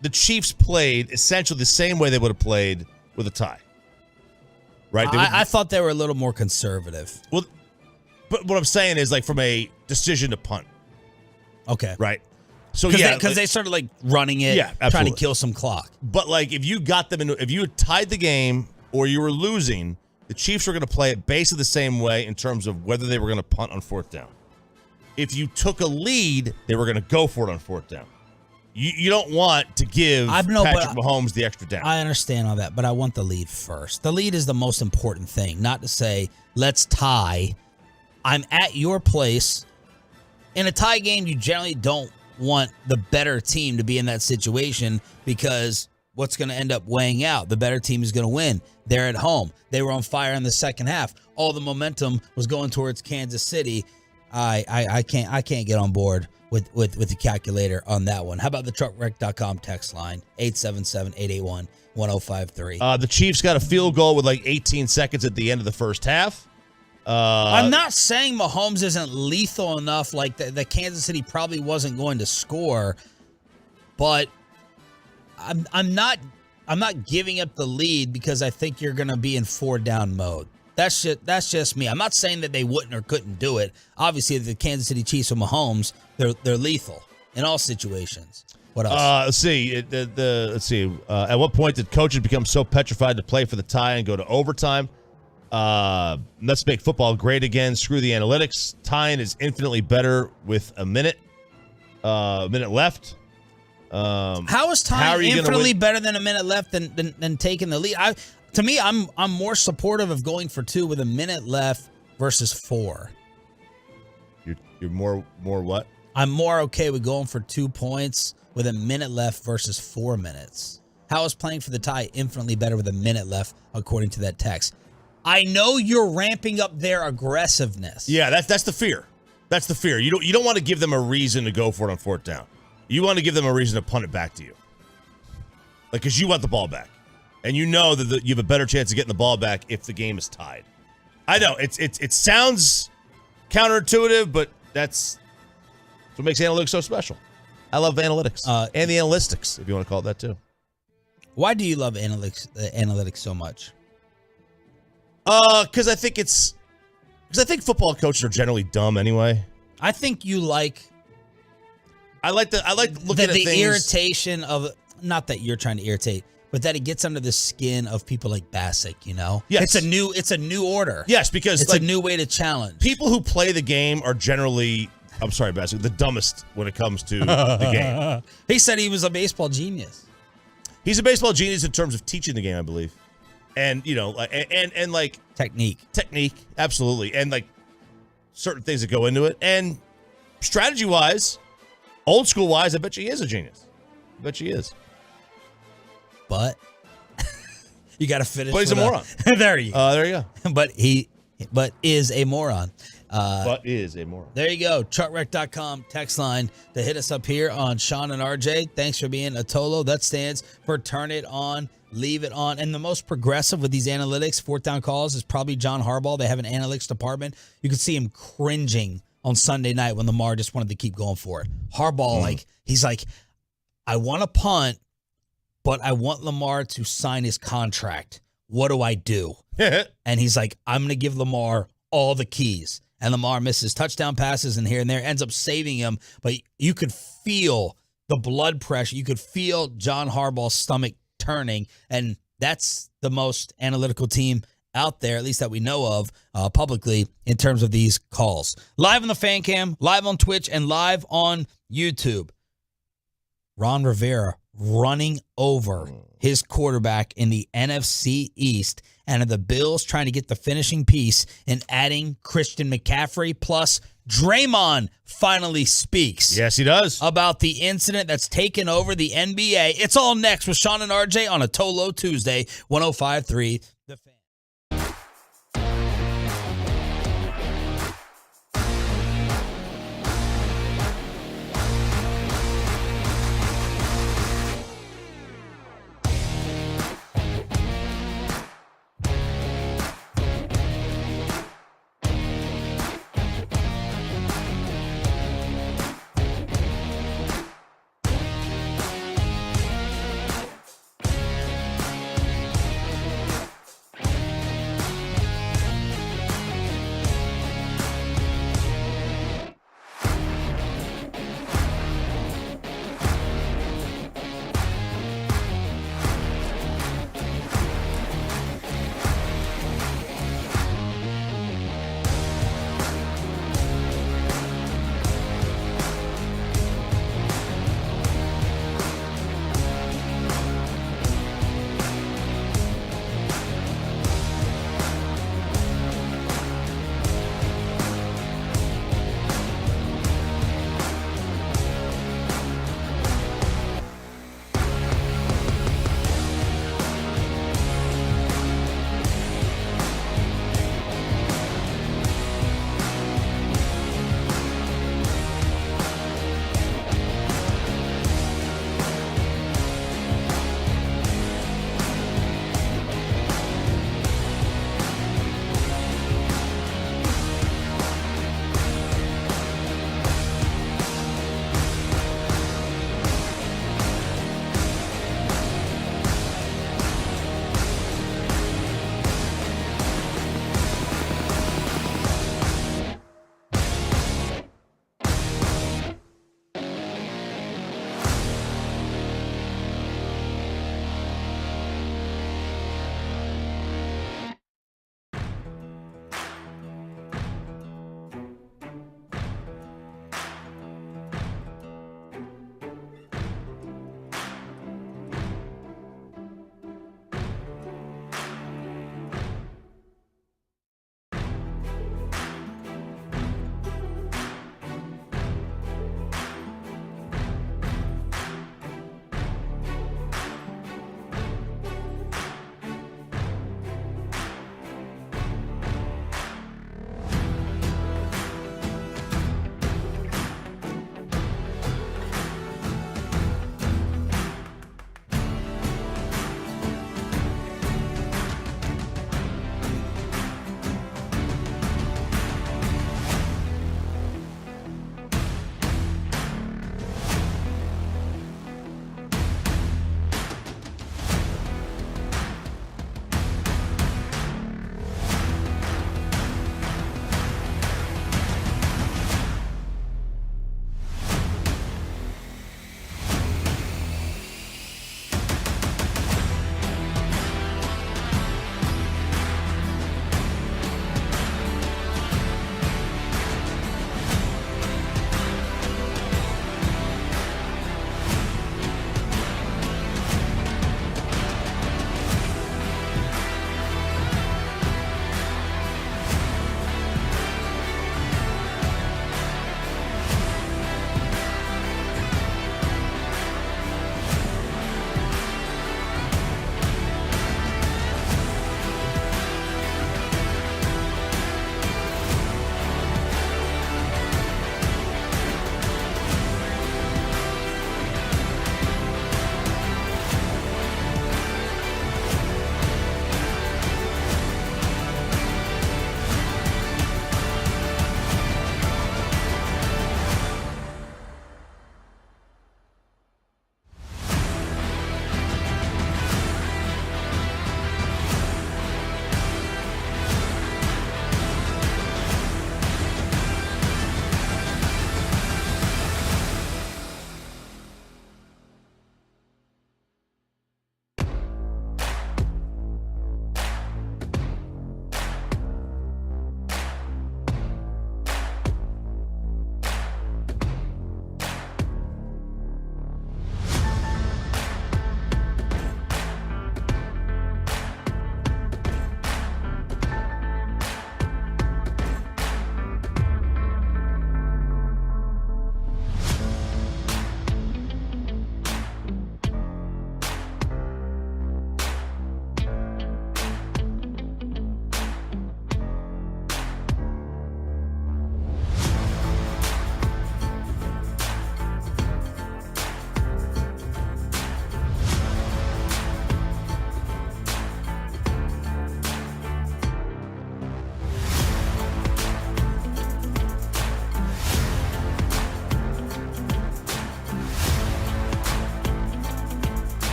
the Chiefs played essentially the same way they would have played with a tie. Right? I thought they were a little more conservative. Well, but what I'm saying is from a decision to punt. Okay. Right? So because they started running it, trying to kill some clock. But if you got them if you had tied the game or you were losing, the Chiefs were going to play it basically the same way in terms of whether they were going to punt on 4th down. If you took a lead, they were going to go for it on 4th down. You don't want to give Patrick Mahomes the extra down. I understand all that, but I want the lead first. The lead is the most important thing, not to say, let's tie. I'm at your place. In a tie game, you generally don't want the better team to be in that situation because what's going to end up weighing out? The better team is going to win. They're at home. They were on fire in the second half. All the momentum was going towards Kansas City. I can't get on board with the calculator on that one. How about the truckwreck.com text line 877-881-1053? The Chiefs got a field goal with like 18 seconds at the end of the first half. I'm not saying Mahomes isn't lethal enough, like the Kansas City probably wasn't going to score, but I'm not giving up the lead because I think you're going to be in 4-down mode. That's just me. I'm not saying that they wouldn't or couldn't do it. Obviously, the Kansas City Chiefs with Mahomes, they're lethal in all situations. What else? Let's see. At what point did coaches become so petrified to play for the tie and go to overtime? Let's make football great again. Screw the analytics. Tying is infinitely better with a minute left. How is tying infinitely better than a minute left than taking the lead? To me, I'm more supportive of going for 2 with a minute left versus 4. You're more what? I'm more okay with going for 2 points with a minute left versus 4 minutes. How is playing for the tie infinitely better with a minute left, according to that text? I know you're ramping up their aggressiveness. Yeah, that's the fear. That's the fear. You don't want to give them a reason to go for it on 4th down. You want to give them a reason to punt it back to you. Like, because you want the ball back. And you know that you have a better chance of getting the ball back if the game is tied. I know, it sounds counterintuitive, but that's what makes analytics so special. I love analytics. And the analytics, if you want to call it that too. Why do you love analytics so much? Because I think football coaches are generally dumb anyway. I think you like. I like looking at the things. Irritation of, not that you're trying to irritate, but that it gets under the skin of people like Bassick. You know, yes, it's a new order. Yes, because it's a new way to challenge. People who play the game are generally, I'm sorry, Bassick, the dumbest when it comes to the game. He said he was a baseball genius. He's a baseball genius in terms of teaching the game, I believe. And, and like technique, absolutely. And like certain things that go into it. And strategy wise, old school wise, I bet you he is a genius. I bet you he is. But you got to finish. But he's a moron. There you go. There you go. But is a moron. But is a moron. There you go. Truckwreck.com text line to hit us up here on Sean and RJ. Thanks for being a Tolo. That stands for turn it on, leave it on. And the most progressive with these analytics, 4th down calls, is probably John Harbaugh. They have an analytics department. You could see him cringing on Sunday night when Lamar just wanted to keep going for it. Harbaugh, he's like, I want to punt, but I want Lamar to sign his contract. What do I do? And he's like, I'm going to give Lamar all the keys. And Lamar misses touchdown passes and here and there, ends up saving him. But you could feel the blood pressure. You could feel John Harbaugh's stomach turning. And that's the most analytical team out there, at least that we know of publicly, in terms of these calls. Live on the Fan Cam, live on Twitch, and live on YouTube. Ron Rivera running over his quarterback in the NFC East, and the Bills trying to get the finishing piece in adding Christian McCaffrey. Plus, Draymond finally speaks. Yes, he does. About the incident that's taken over the NBA. It's all next with Sean and RJ on a Tolo Tuesday, 105.3 The Fan.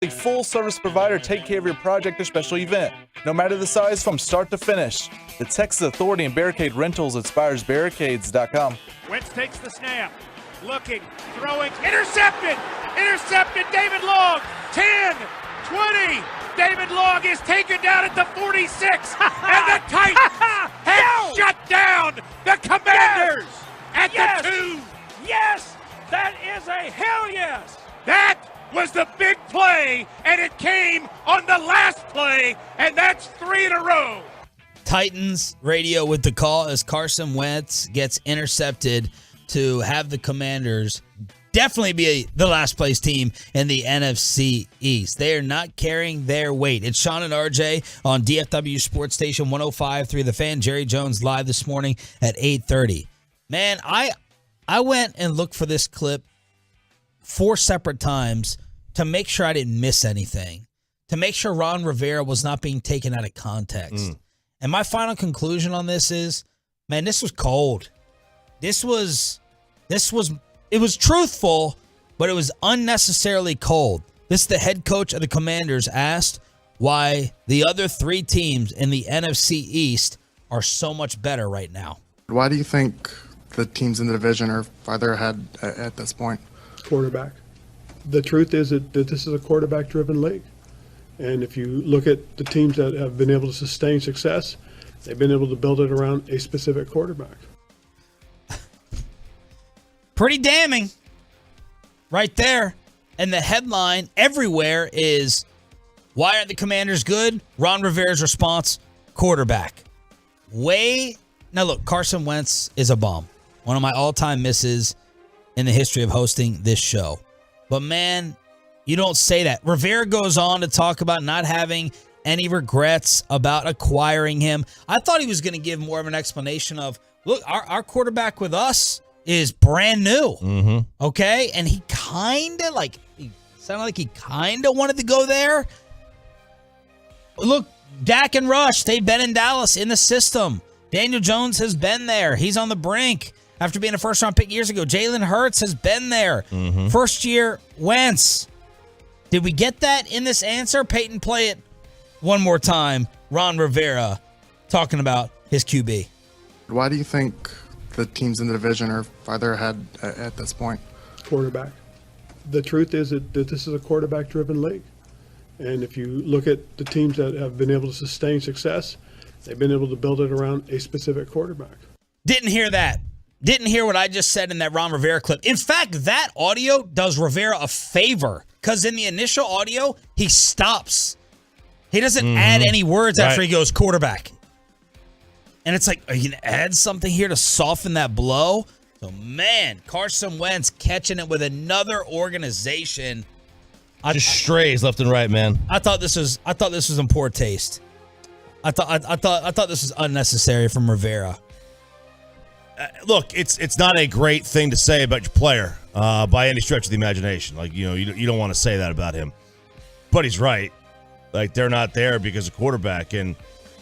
A full-service provider take care of your project or special event, no matter the size, from start to finish. The Texas Authority and Barricade Rentals at SpiresBarricades.com. Wentz takes the snap, looking, throwing, intercepted! Intercepted, David Long, 10, 20, David Long is taken down at the 46, and the Titans have shut down the Commanders at the 2. Yes, that is a hell yes! That was the big play, and it came on the last play, and that's 3 in a row. Titans radio with the call as Carson Wentz gets intercepted to have the Commanders definitely be the last place team in the NFC East. They are not carrying their weight. It's Sean and RJ on DFW Sports Station 105.3 The Fan. Jerry Jones live this morning at 8:30. Man, I went and looked for this clip 4 separate times to make sure I didn't miss anything, to make sure Ron Rivera was not being taken out of context. And my final conclusion on this is, man, this was cold. It was truthful, but it was unnecessarily cold. This is the head coach of the Commanders asked why the other 3 teams in the NFC East are so much better right now. Why do you think the teams in the division are farther ahead at this point? Quarterback. The truth is that this is a quarterback-driven league. And if you look at the teams that have been able to sustain success, they've been able to build it around a specific quarterback. Pretty damning right there. And the headline everywhere is, why aren't the Commanders good? Ron Rivera's response, quarterback. Now look, Carson Wentz is a bum. One of my all-time misses in the history of hosting this show. But man, you don't say that. Rivera goes on to talk about not having any regrets about acquiring him. I thought he was going to give more of an explanation of, look, our quarterback with us is brand new. Okay? And he sounded like he kind of wanted to go there. Look, Dak and Rush, they've been in Dallas in the system. Daniel Jones has been there. He's on the brink after being a first-round pick years ago. Jalen Hurts has been there. First year, Wentz. Did we get that in this answer? Peyton, play it one more time. Ron Rivera talking about his QB. Why do you think the teams in the division are farther ahead at this point? Quarterback. The truth is that this is a quarterback-driven league. And if you look at the teams that have been able to sustain success, they've been able to build it around a specific quarterback. Didn't hear that. Didn't hear what I just said in that Ron Rivera clip. In fact, that audio does Rivera a favor because in the initial audio, he stops. He doesn't add any words after he goes quarterback. And it's like, are you going to add something here to soften that blow? So, man, Carson Wentz catching it with another organization. Just strays left and right, man. I thought this was in poor taste. I thought this was unnecessary from Rivera. Look, it's not a great thing to say about your player by any stretch of the imagination. Like, you don't want to say that about him. But he's right. Like, they're not there because of quarterback. And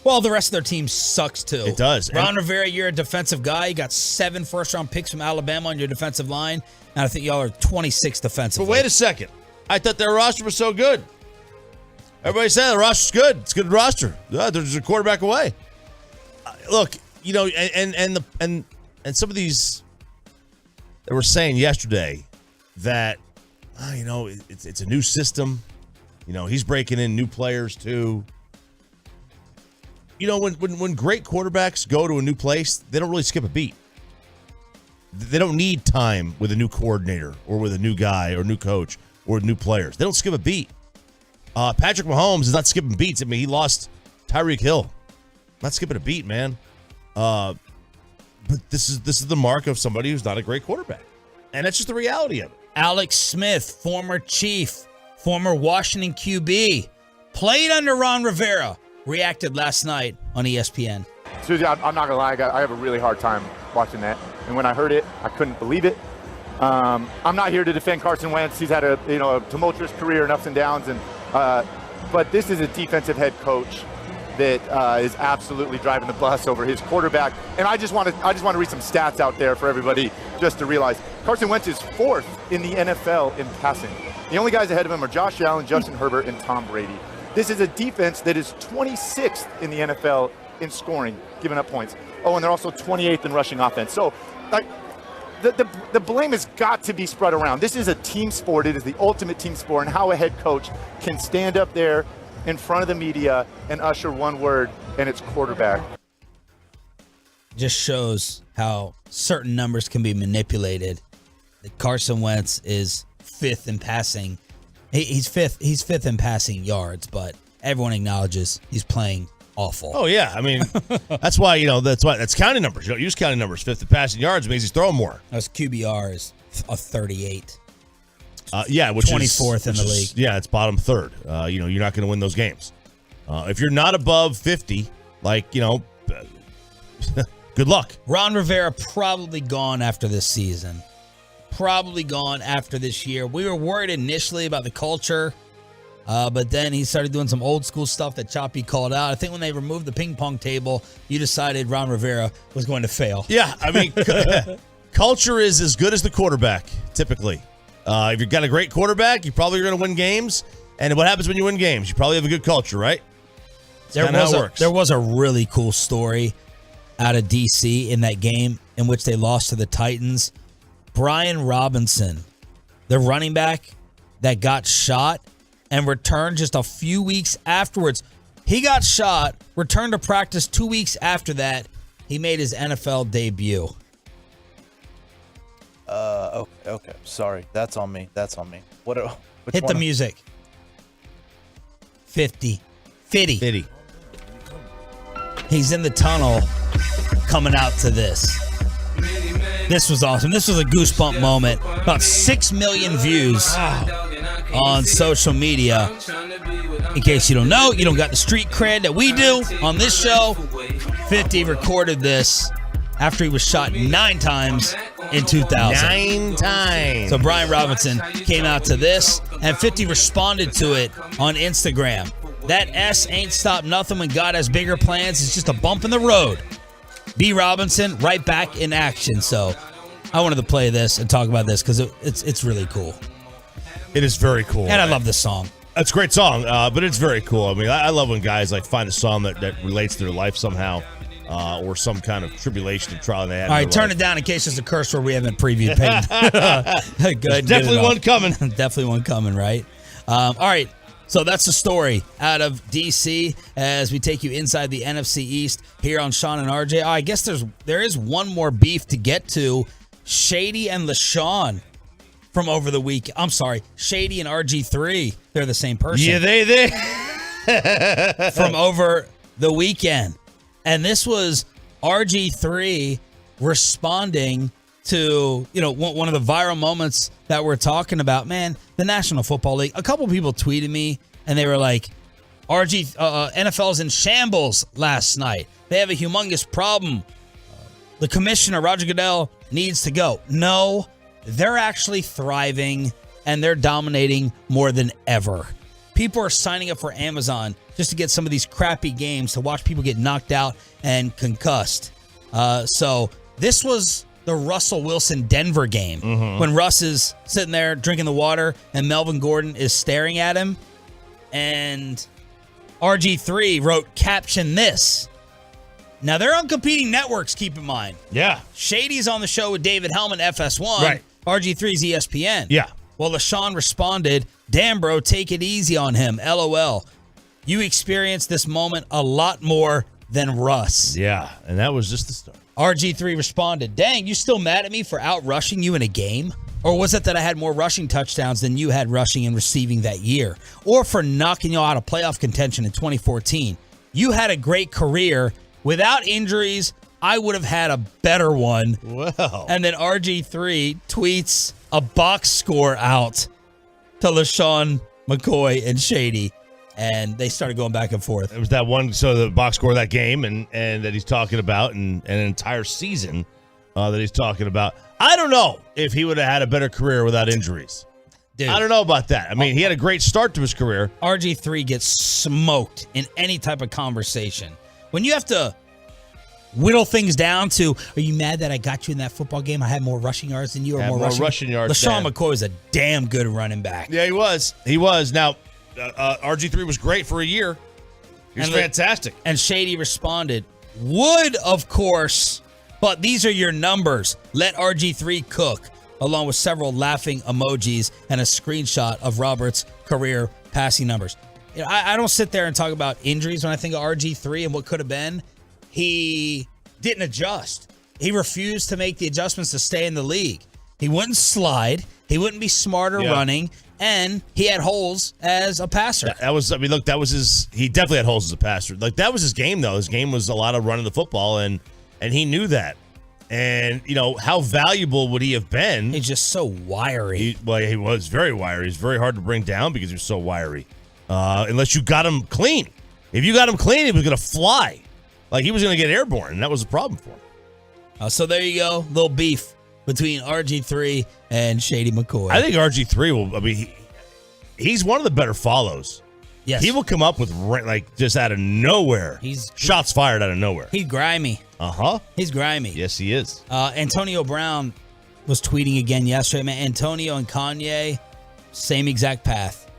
well, the rest of their team sucks too. It does. Ron Rivera, you're a defensive guy. You got 7 first-round picks from Alabama on your defensive line. And I think y'all are 26 defensively. But wait a second. I thought their roster was so good. Everybody said the roster's good. It's a good roster. They're just a quarterback away. Look, and some of these that were saying yesterday that, it's a new system. He's breaking in new players too. When great quarterbacks go to a new place, they don't really skip a beat. They don't need time with a new coordinator or with a new guy or new coach or new players. They don't skip a beat. Patrick Mahomes is not skipping beats. I mean, he lost Tyreek Hill. Not skipping a beat, man. But this is the mark of somebody who's not a great quarterback. And that's just the reality of it. Alex Smith, former Chief, former Washington QB, played under Ron Rivera, reacted last night on ESPN. Susie, I'm not going to lie. I have a really hard time watching that. And when I heard it, I couldn't believe it. I'm not here to defend Carson Wentz. He's had a tumultuous career and ups and downs. But this is a defensive head coach that is absolutely driving the bus over his quarterback. And I just want to read some stats out there for everybody just to realize Carson Wentz is 4th in the NFL in passing. The only guys ahead of him are Josh Allen, Justin Herbert, and Tom Brady. This is a defense that is 26th in the NFL in scoring, giving up points. Oh, and they're also 28th in rushing offense. So, like, the blame has got to be spread around. This is a team sport. It is the ultimate team sport, and how a head coach can stand up there in front of the media and usher one word, and it's quarterback. Just shows how certain numbers can be manipulated. Carson Wentz is fifth in passing. He's fifth in passing yards, but everyone acknowledges he's playing awful. Oh yeah, I mean that's why that's counting numbers. You don't use counting numbers. Fifth in passing yards means he's throwing more. His QBR is a 38. Which 24th in the league. Yeah, it's bottom third. You're not going to win those games if you're not above 50. Good luck. Ron Rivera probably gone after this season. Probably gone after this year. We were worried initially about the culture, but then he started doing some old school stuff that Choppy called out. I think when they removed the ping pong table, you decided Ron Rivera was going to fail. Yeah, I mean, culture is as good as the quarterback, typically. If you've got a great quarterback, you're probably going to win games. And what happens when you win games? You probably have a good culture, right? That's how it works. There was a really cool story out of D.C. in that game in which they lost to the Titans. Brian Robinson, the running back that got shot and returned just a few weeks afterwards. He got shot, returned to practice 2 weeks after that. He made his NFL debut. Okay. Sorry. That's on me. Hit the music. 50. He's in the tunnel coming out to this. This was awesome. This was a goosebump moment. About 6 million views on social media. In case you don't know, you don't got the street cred that we do on this show. 50 recorded this after he was shot 9 times in 2000. 9 times. So Brian Robinson came out to this, and 50 responded to it on Instagram. That S ain't stopped nothing when God has bigger plans. It's just a bump in the road. B. Robinson right back in action. So I wanted to play this and talk about this because it's really cool. It is very cool. And I love this song. It's a great song, but it's very cool. I mean, I love when guys find a song that relates to their life somehow, or some kind of tribulation and trial they had. All right, turn it down in case there's a curse word we haven't previewed. Good. Definitely one coming. Definitely one coming, right? All right. So that's the story out of D.C. as we take you inside the NFC East here on Sean and RJ. Oh, I guess there is one more beef to get to. Shady and LaShawn from over the week. I'm sorry, Shady and RG3. They're the same person. Yeah, they. From over the weekend. And this was RG3 responding to, one of the viral moments that we're talking about. Man, the National Football League. A couple people tweeted me, and they were like, NFL's in shambles last night. They have a humongous problem. The commissioner, Roger Goodell, needs to go. No, they're actually thriving, and they're dominating more than ever. People are signing up for Amazon just to get some of these crappy games to watch people get knocked out and concussed. So this was the Russell Wilson Denver game when Russ is sitting there drinking the water and Melvin Gordon is staring at him. And RG3 wrote, "Caption this." Now, they're on competing networks, keep in mind. Yeah. Shady's on the show with David Hellman, FS1. Right. RG3's ESPN. Yeah. Well, LaShawn responded, "Damn, bro, take it easy on him. LOL. You experienced this moment a lot more than Russ." Yeah, and that was just the start. RG3 responded, "Dang, you still mad at me for out-rushing you in a game? Or was it that I had more rushing touchdowns than you had rushing and receiving that year? Or for knocking you out of playoff contention in 2014? You had a great career. Without injuries, I would have had a better one." Wow. And then RG3 tweets a box score out to LaShawn McCoy and Shady. And they started going back and forth. It was that one, so the box score of that game and that he's talking about, and an entire season that he's talking about. I don't know if he would have had a better career without injuries. Dude, I don't know about that. I mean, he had a great start to his career. RG3 gets smoked in any type of conversation. When you have to whittle things down to, are you mad that I got you in that football game? I had more rushing yards than you, or Had more rushing yards. LaShawn than- McCoy was a damn good running back. Yeah, he was. He was. Now, RG3 was great for a year. He was fantastic. And Shady responded, would, of course, but these are your numbers. Let RG3 cook, along with several laughing emojis and a screenshot of Robert's career passing numbers. You know, I don't sit there and talk about injuries when I think of RG3 and what could have been. He didn't adjust. He refused to make the adjustments to stay in the league. He wouldn't slide. He wouldn't be smarter running. And he had holes as a passer. That was his. He definitely had holes as a passer. Like, that was his game, though. His game was a lot of running the football, and he knew that. And, you know, how valuable would he have been? He's just so wiry. He was very wiry. He's very hard to bring down because he was so wiry. Unless you got him clean. If you got him clean, he was going to fly. Like, he was going to get airborne, and that was a problem for him. So there you go. Little beef between RG3 and Shady McCoy. I think RG3 will. I mean, he's one of the better follows. Yes. He will come up with, like, just out of nowhere. Shots fired out of nowhere. He's grimy. Uh-huh. He's grimy. Yes, he is. Antonio Brown was tweeting again yesterday. Man, Antonio and Kanye, same exact path.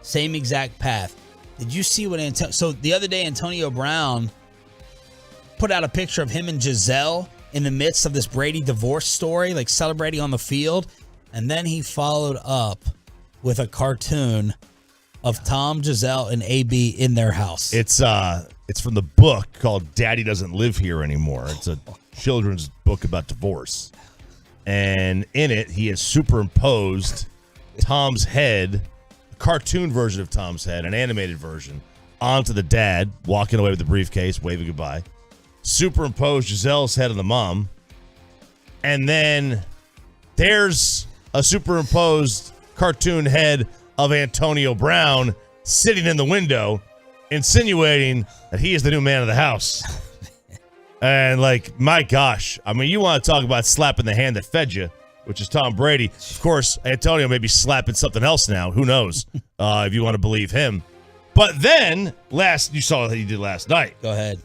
Same exact path. Did you see what So the other day, Antonio Brown put out a picture of him and Giselle in the midst of this Brady divorce story, like celebrating on the field. And then he followed up with a cartoon of Tom, Giselle, and AB in their house. It's from the book called Daddy Doesn't Live Here Anymore. It's a children's book about divorce. And in it, he has superimposed Tom's head, a cartoon version of Tom's head, an animated version, onto the dad, walking away with the briefcase, waving goodbye. Superimposed Giselle's head on the mom. And then there's a superimposed cartoon head of Antonio Brown sitting in the window, insinuating that he is the new man of the house. And, like, my gosh. I mean, you want to talk about slapping the hand that fed you, which is Tom Brady. Of course, Antonio may be slapping something else now. Who knows, if you want to believe him. But then, you saw what he did last night. Go ahead.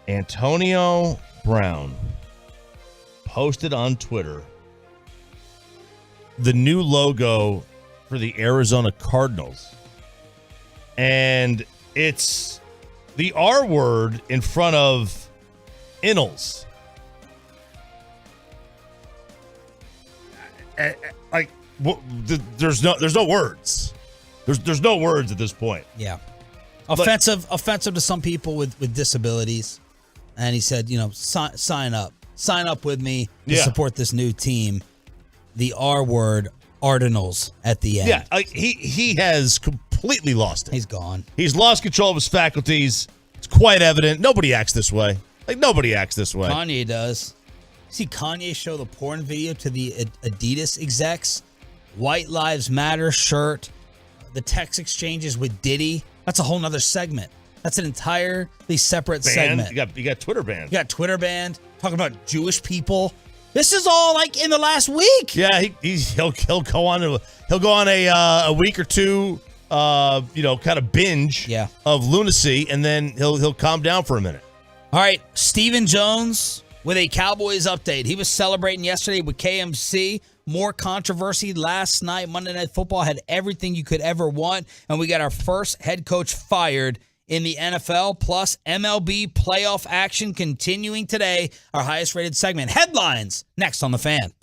Antonio Brown posted on Twitter the new logo for the Arizona Cardinals. And it's the R word in front of Innels. Like, there's no words. There's no words at this point. Yeah. Offensive to some people with disabilities. And he said, sign up with me to support this new team. The R word, Cardinals at the end. Yeah, he has completely lost it. He's gone. He's lost control of his faculties. It's quite evident. Nobody acts this way. Nobody acts this way. Kanye does. See Kanye show the porn video to the Adidas execs. White Lives Matter shirt. The text exchanges with Diddy. That's a whole nother segment. That's an entirely separate segment. You got Twitter banned. You got Twitter banned. Talking about Jewish people. This is all like in the last week. Yeah, he'll go on a week or two, kind of binge of lunacy, and then he'll calm down for a minute. All right, Stephen Jones with a Cowboys update. He was celebrating yesterday with KMC. More controversy last night. Monday Night Football had everything you could ever want, and we got our first head coach fired in the NFL, plus MLB playoff action continuing today. Our highest rated segment, Headlines, next on The Fan.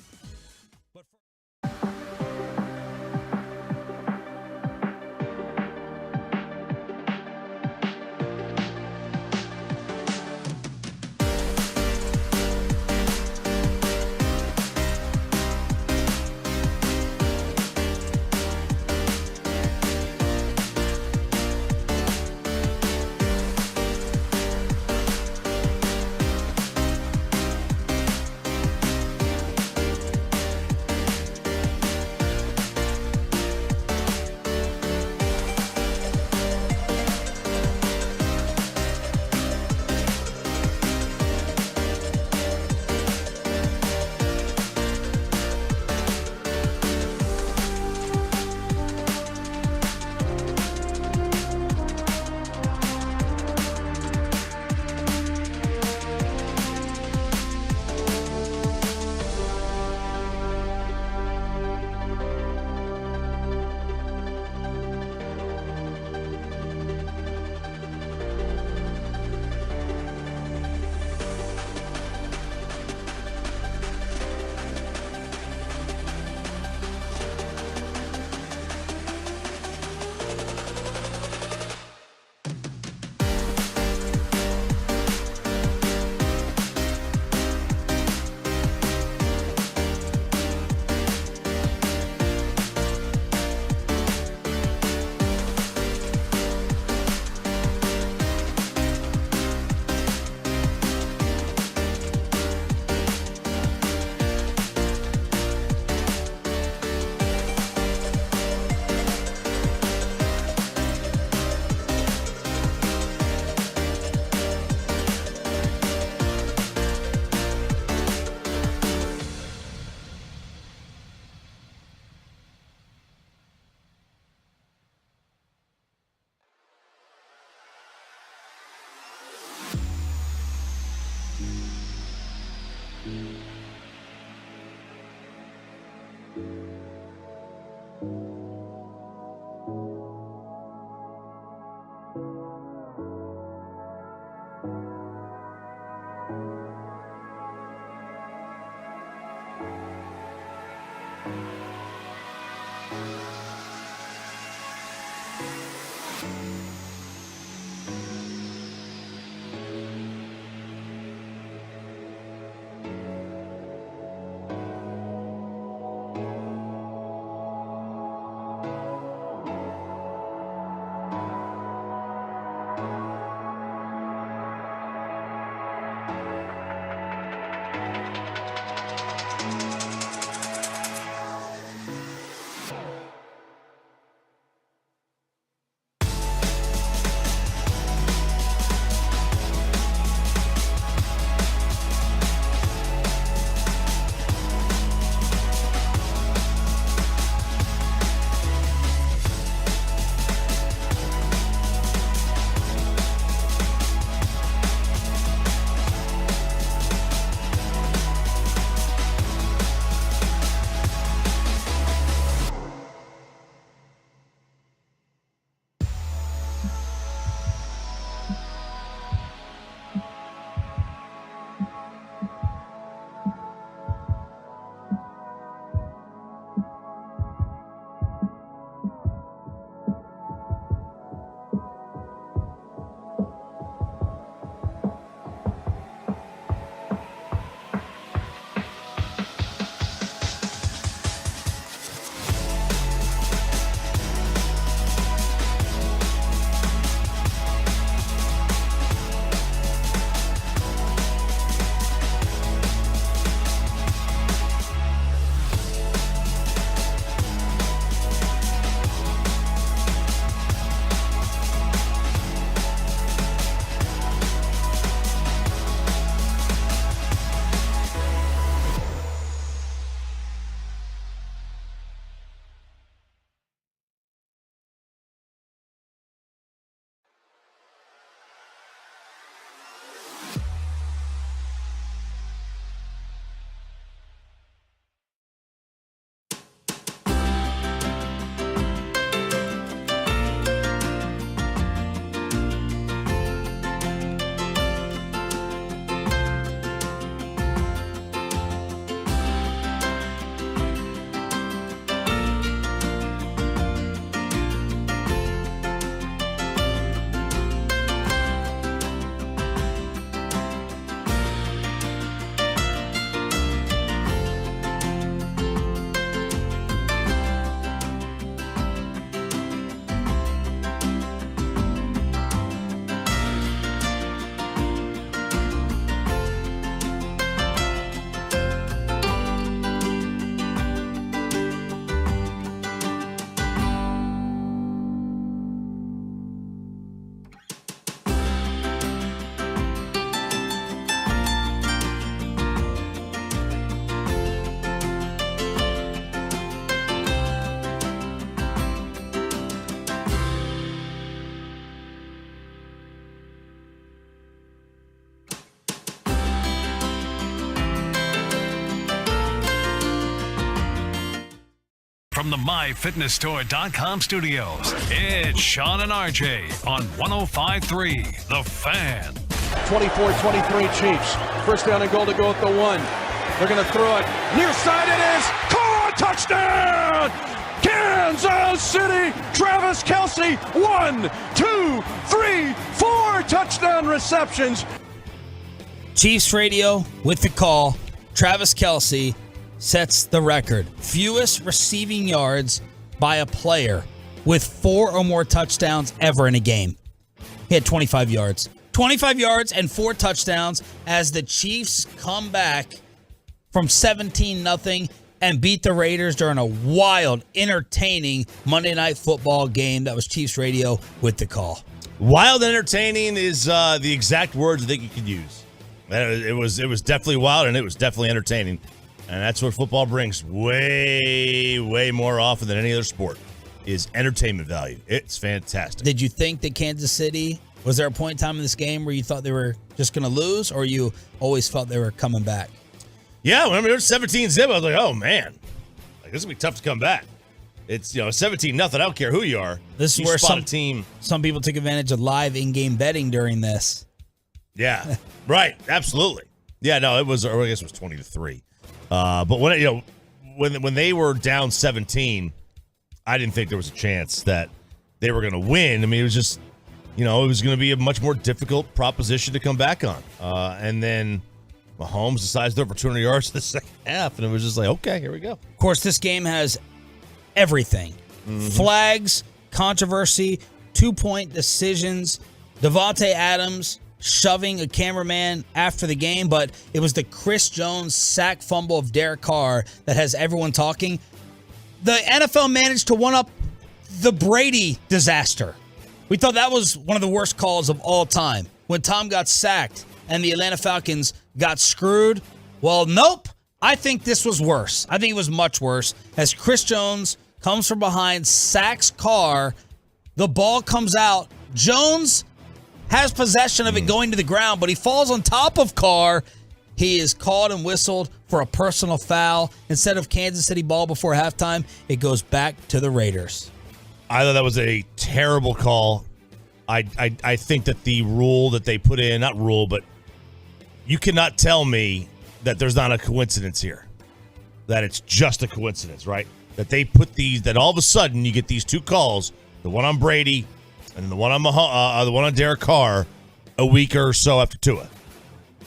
From the MyFitnessStore.com studios, it's Sean and RJ on 105.3 The Fan. 24-23 Chiefs. First down and goal to go at the 1. They're going to throw it. Near side it is. Caught! Touchdown! Kansas City! Travis Kelce. 1, 2, 3, 4 touchdown receptions. Chiefs radio with the call. Travis Kelce sets the record. Fewest receiving yards by a player with 4 or more touchdowns ever in a game. He had 25 yards. 25 yards and 4 touchdowns as the Chiefs come back from 17-0 and beat the Raiders during a wild, entertaining Monday Night Football game. That was Chiefs radio with the call. Wild entertaining is the exact words I think you could use. It was definitely wild, and it was definitely entertaining. And that's what football brings way, way more often than any other sport, is entertainment value. It's fantastic. Did you think that Kansas City, was there a point in time in this game where you thought they were just going to lose, or you always felt they were coming back? Yeah, when it was 17-0, I was like, oh, man. Like, this is going to be tough to come back. It's, 17-0. I don't care who you are. This is where some people took advantage of live in-game betting during this. Yeah, right. Absolutely. Yeah, no, it was, or I guess it was 20-3. But when they were down 17, I didn't think there was a chance that they were going to win. I mean, it was just, it was going to be a much more difficult proposition to come back on. And then Mahomes decides to throw for 200 yards in the second half, and it was just like, okay, here we go. Of course, this game has everything. Mm-hmm. Flags, controversy, 2-point decisions, Devante Adams shoving a cameraman after the game, but it was the Chris Jones sack fumble of Derek Carr that has everyone talking. The NFL managed to one-up the Brady disaster. We thought that was one of the worst calls of all time. When Tom got sacked and the Atlanta Falcons got screwed, well, nope. I think this was worse. I think it was much worse. As Chris Jones comes from behind, sacks Carr, the ball comes out. Jones has possession of it going to the ground, but he falls on top of Carr. He is called and whistled for a personal foul. Instead of Kansas City ball before halftime, it goes back to the Raiders. I thought that was a terrible call. I think that the rule that they put in, not rule, but you cannot tell me that there's not a coincidence here. That it's just a coincidence, right? That they put these, that all of a sudden you get these 2 calls, the one on Brady and the one on Derek Carr, a week or so after Tua.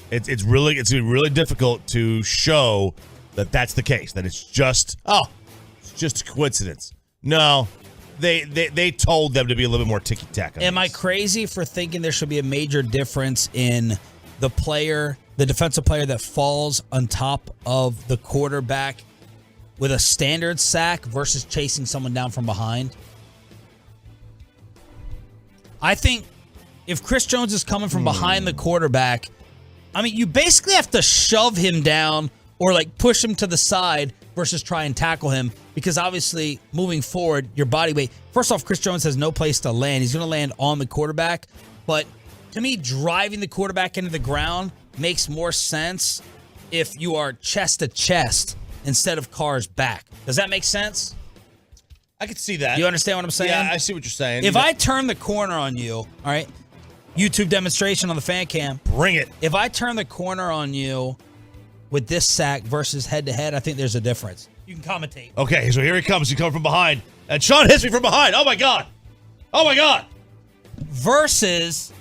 It's really difficult to show that that's the case. That it's just a coincidence. No, they told them to be a little bit more ticky tack. Am I crazy for thinking there should be a major difference in the defensive player that falls on top of the quarterback with a standard sack versus chasing someone down from behind? I think if Chris Jones is coming from behind the quarterback, I mean, you basically have to shove him down or push him to the side versus try and tackle him, because obviously moving forward, your body weight. First off, Chris Jones has no place to land. He's going to land on the quarterback. But to me, driving the quarterback into the ground makes more sense if you are chest to chest instead of Carr's back. Does that make sense? I can see that. You understand what I'm saying? Yeah, I see what you're saying. If I turn the corner on you, all right, YouTube demonstration on the fan cam. Bring it. If I turn the corner on you with this sack versus head-to-head, I think there's a difference. You can commentate. Okay, so here he comes. He comes from behind. And Sean hits me from behind. Oh, my God. Oh, my God. Versus...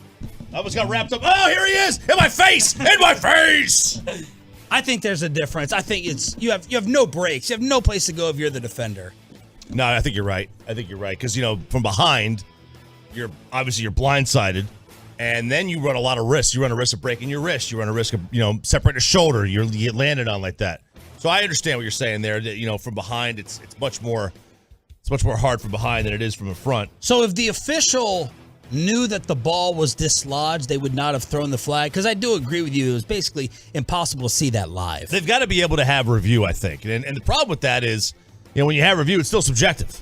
I almost got wrapped up. Oh, here he is. In my face. In my face. I think there's a difference. I think it's you have no breaks. You have no place to go if you're the defender. No, I think you're right. Because, from behind, you're blindsided. And then you run a lot of risks. You run a risk of breaking your wrist. You run a risk of, separating a shoulder. You get landed on like that. So I understand what you're saying there. That, from behind, it's much more hard from behind than it is from the front. So if the official knew that the ball was dislodged, they would not have thrown the flag? Because I do agree with you. It was basically impossible to see that live. They've got to be able to have review, I think. And the problem with that is, when you have review, it's still subjective.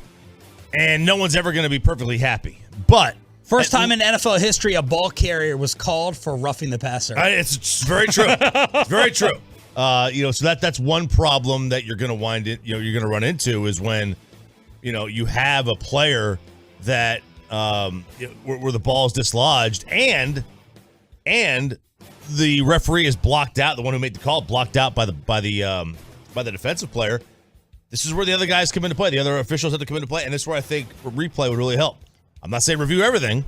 And no one's ever going to be perfectly happy. But first time in NFL history, a ball carrier was called for roughing the passer. It's very true. It's very true. So that's one problem that you're going to you're going to run into is when you have a player that where the ball is dislodged and the referee is blocked out, the one who made the call blocked out by the defensive player. This is where the other guys come into play. The other officials have to come into play, and this is where I think a replay would really help. I'm not saying review everything,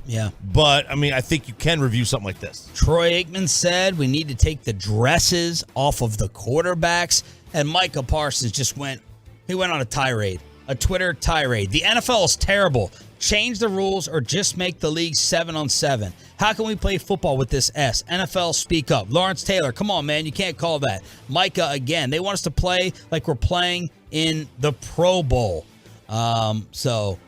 but I think you can review something like this. Troy Aikman said we need to take the dresses off of the quarterbacks, and Micah Parsons just went on a tirade, a Twitter tirade. The NFL is terrible. Change the rules or just make the league 7-on-7. How can we play football with this S? NFL, speak up. Lawrence Taylor, come on, man. You can't call that. Micah, again. They want us to play like we're playing in the Pro Bowl. So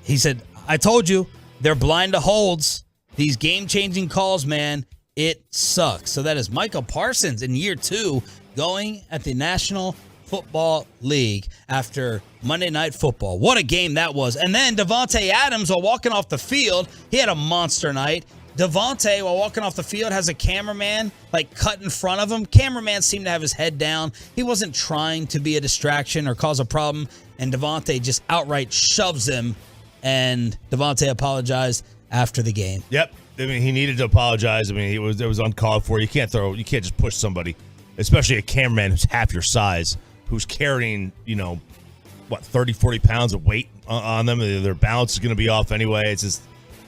he said, I told you, they're blind to holds. These game-changing calls, man, it sucks. So that is Micah Parsons in year 2 going at the National Football League after Monday Night Football. What a game that was. And then Devante Adams, while walking off the field, he had a monster night. Devante, while walking off the field, has a cameraman cut in front of him. Cameraman seemed to have his head down. He wasn't trying to be a distraction or cause a problem. And Devante just outright shoves him. And Devante apologized after the game. Yep. He needed to apologize. It was uncalled for. You can't just push somebody, especially a cameraman who's half your size, who's carrying, 30, 40 pounds of weight on them. Their balance is going to be off anyway. It's just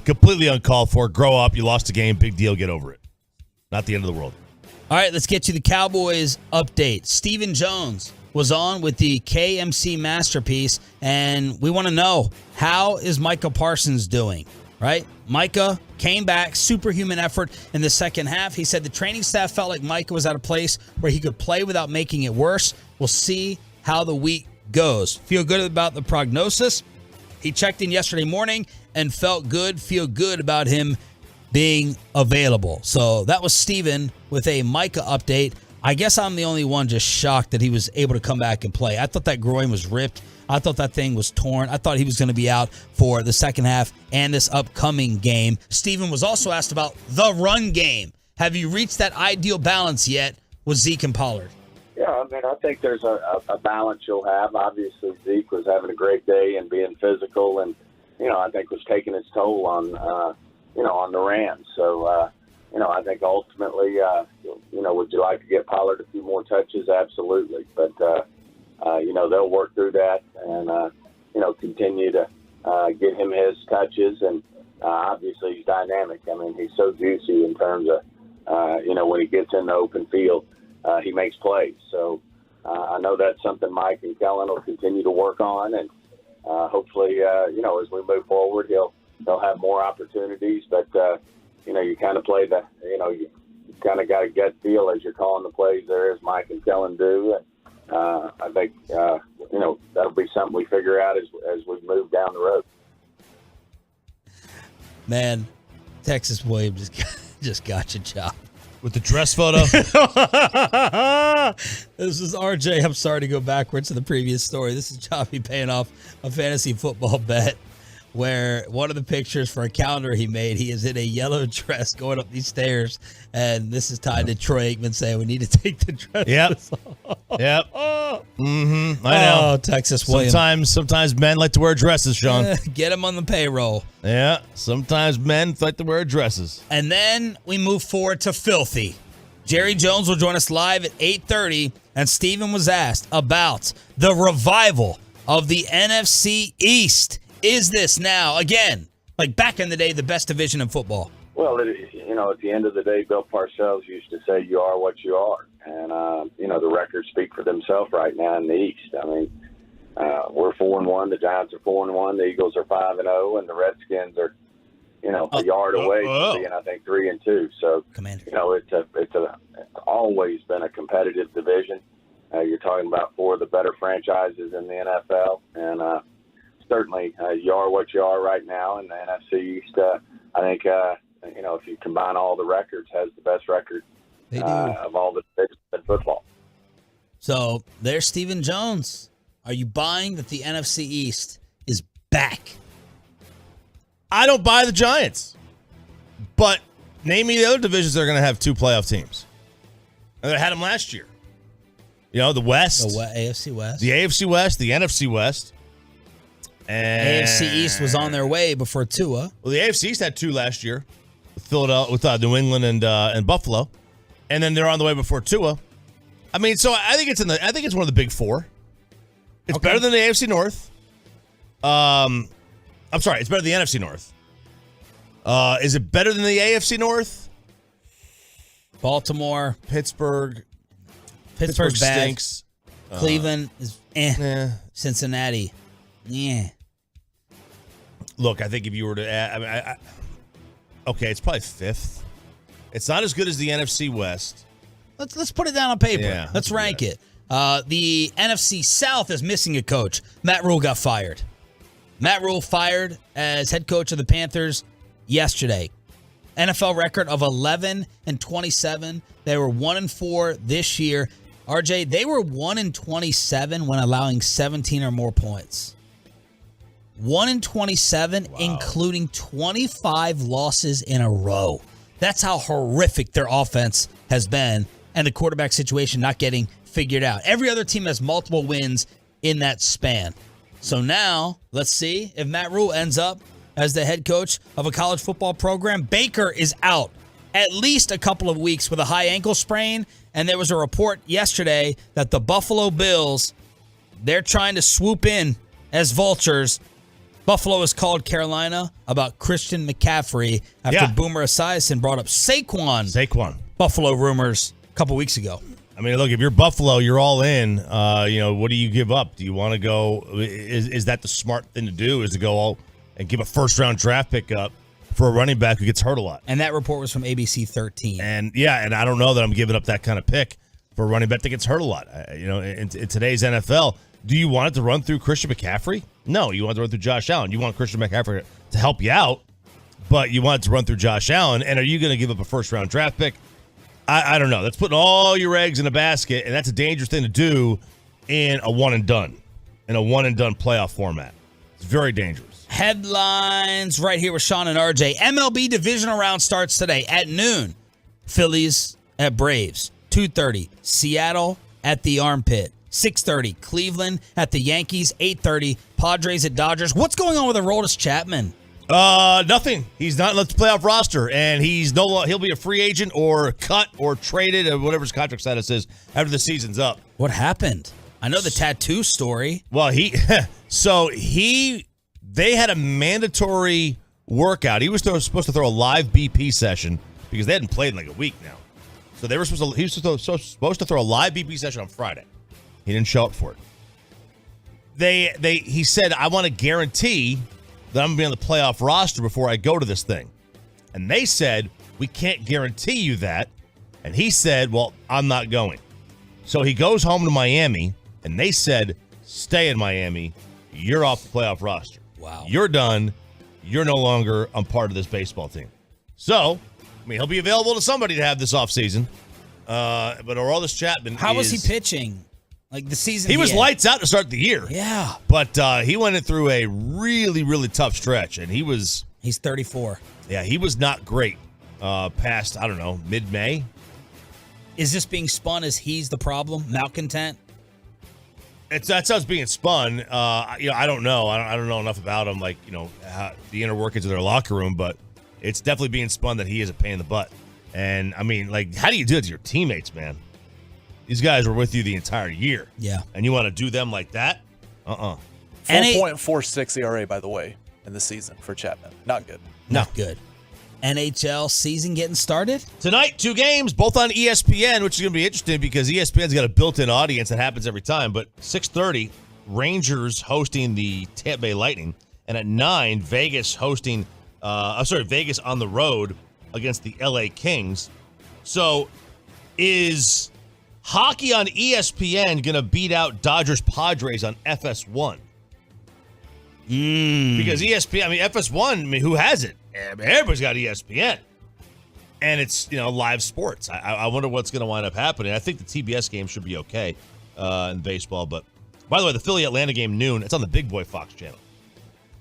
completely uncalled for. Grow up. You lost a game. Big deal. Get over it. Not the end of the world. All right, let's get to the Cowboys update. Stephen Jones was on with the KMC Masterpiece, and we want to know, how is Micah Parsons doing, right? Micah came back, superhuman effort in the second half. He said the training staff felt like Micah was at a place where he could play without making it worse. We'll see how the week goes. Feel good about the prognosis. He checked in yesterday morning and felt good, feel good about him being available. So that was Steven with a Micah update. I guess I'm the only one just shocked that he was able to come back and play. I thought that groin was ripped. I thought that thing was torn. I thought he was going to be out for the second half and this upcoming game. Steven was also asked about the run game. Have you reached that ideal balance yet with Zeke and Pollard? Yeah, I think there's a balance you'll have. Obviously, Zeke was having a great day and being physical, and I think was taking its toll on on the Rams. So I think ultimately, would you like to get Pollard a few more touches? Absolutely, but they'll work through that and continue to get him his touches, and obviously he's dynamic. He's so juicy in terms of when he gets in the open field. He makes plays. So I know that's something Mike and Kellen will continue to work on. And hopefully, as we move forward, they'll have more opportunities. But, you kind of play you kind of got a gut feel as you're calling the plays there, as Mike and Kellen do. And I think, that'll be something we figure out as we move down the road. Man, Texas William just got your job. With the dress photo? This is RJ. I'm sorry to go backwards to the previous story. This is Choppy paying off a fantasy football bet where one of the pictures for a calendar he made, he is in a yellow dress going up these stairs. And this is tied to Troy Aikman saying we need to take the dress off. Yep. Mm-hmm. I know. Oh, Texas William. Sometimes men like to wear dresses, Sean. Get him on the payroll. Yeah. Sometimes men like to wear dresses. And then we move forward to Filthy. Jerry Jones will join us live at 8:30, and Steven was asked about the revival of the NFC East. Is this now, again, like back in the day, the best division in football? Well, at the end of the day, Bill Parcells used to say, you are what you are. And, the records speak for themselves right now in the East. We're 4-1. The Giants are 4-1. The Eagles are 5-0. And the Redskins are, a yard away from being, I think, 3-2. So, it's always been a competitive division. You're talking about 4 of the better franchises in the NFL. And certainly you are what you are right now. And the NFC East, I think, if you combine all the records, has the best record of all the divisions in football. So there's Stephen Jones. Are you buying that the NFC East is back? I don't buy the Giants. But name me the other divisions that are going to have 2 playoff teams. And they had them last year. The West. The AFC West. The AFC West, the NFC West. And AFC East was on their way before Tua. Well, the AFC East had 2 last year with Philadelphia, with New England and Buffalo, and then they're on the way before Tua. I mean, so I think it's one of the big 4. It's better than the AFC North. I'm sorry, it's better than the NFC North. Is it better than the AFC North? Baltimore, Pittsburgh's bad. stinks. Cleveland is Cincinnati, yeah. Look, I think if you were to add, okay, it's probably 5th. It's not as good as the NFC West. Let's put it down on paper. Yeah, let's rank it. The NFC South is missing a coach. Matt Rhule got fired. Matt Rhule fired as head coach of the Panthers yesterday. NFL record of 11-27. They were 1-4 this year. RJ, they were 1-27 when allowing 17 or more points. 1-27, including 25 losses in a row. That's how horrific their offense has been, and the quarterback situation not getting figured out. Every other team has multiple wins in that span. So now, let's see if Matt Rhule ends up as the head coach of a college football program. Baker is out at least a couple of weeks with a high ankle sprain, and there was a report yesterday that the Buffalo Bills, they're trying to swoop in as vultures. Buffalo has called Carolina about Christian McCaffrey after Boomer Esiason brought up Saquon. Buffalo rumors a couple weeks ago. I mean, look, if you're Buffalo, you're all in. What do you give up? Do you want to go? Is that the smart thing to do? Is to go all and give a first-round draft pick up for a running back who gets hurt a lot? And that report was from ABC 13. And I don't know that I'm giving up that kind of pick for a running back that gets hurt a lot. In today's NFL, do you want it to run through Christian McCaffrey? No, you want it to run through Josh Allen. You want Christian McCaffrey to help you out, but you want it to run through Josh Allen. And are you going to give up a first-round draft pick? I don't know. That's putting all your eggs in a basket, and that's a dangerous thing to do in a one-and-done playoff format. It's very dangerous. Headlines right here with Sean and RJ. MLB divisional round starts today at noon. Phillies at Braves. 2:30, Seattle at the Armpit. 6:30, Cleveland at the Yankees. 8:30, Padres at Dodgers. What's going on with Aroldis Chapman? Nothing. He's not in the playoff roster, and he'll be a free agent or cut or traded or whatever his contract status is after the season's up. What happened? I know the tattoo story. Well, they had a mandatory workout. He was supposed to throw a live BP session because they hadn't played in like a week now. So he was supposed to throw a live BP session on Friday. He didn't show up for it. He said, I want to guarantee that I'm going to be on the playoff roster before I go to this thing. And they said, we can't guarantee you that. And he said, well, I'm not going. So he goes home to Miami, and they said, stay in Miami. You're off the playoff roster. Wow. You're done. You're no longer a part of this baseball team. So, he'll be available to somebody to have this offseason. But Aroldis Chapman How was he pitching? Like the season he was lights out to start the year. Yeah. But he went through a really, really tough stretch, and he's 34. Yeah, he was not great past, I don't know, mid-May. Is this being spun as he's the problem? Malcontent? That's how it's being spun. I don't know. I don't know enough about him, how the inner workings of their locker room, but it's definitely being spun that he is a pain in the butt. And, how do you do it to your teammates, man? These guys were with you the entire year. Yeah. And you want to do them like that? 4.46 ERA, by the way, in the season for Chapman. Not good. Not good. NHL season getting started? Tonight, 2 games, both on ESPN, which is going to be interesting because ESPN's got a built-in audience that happens every time. But 6:30, Rangers hosting the Tampa Bay Lightning. And at 9, Vegas hosting, Vegas on the road against the LA Kings. So is hockey on ESPN going to beat out Dodgers Padres on FS1? Because ESPN, FS1, who has it? Everybody's got ESPN. And it's, live sports. I wonder what's going to wind up happening. I think the TBS game should be okay in baseball. But, by the way, the Philly-Atlanta game noon, it's on the Big Boy Fox channel.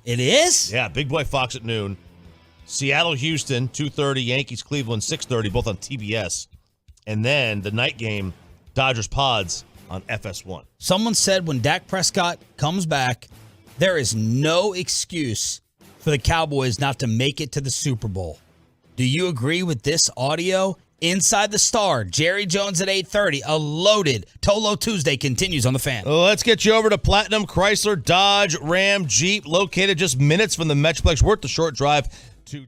It is? Yeah, Big Boy Fox at noon. Seattle-Houston, 2:30. Yankees-Cleveland, 6:30, both on TBS. And then the night game, Dodgers-Pods on FS1. Someone said when Dak Prescott comes back, There is no excuse for the Cowboys not to make it to the Super Bowl. Do you agree with this audio? Inside the Star, Jerry Jones at 8:30. A loaded Tolo Tuesday continues on the Fan. Let's get you over to Platinum Chrysler Dodge Ram Jeep, located just minutes from the Metroplex. Worth the short drive to.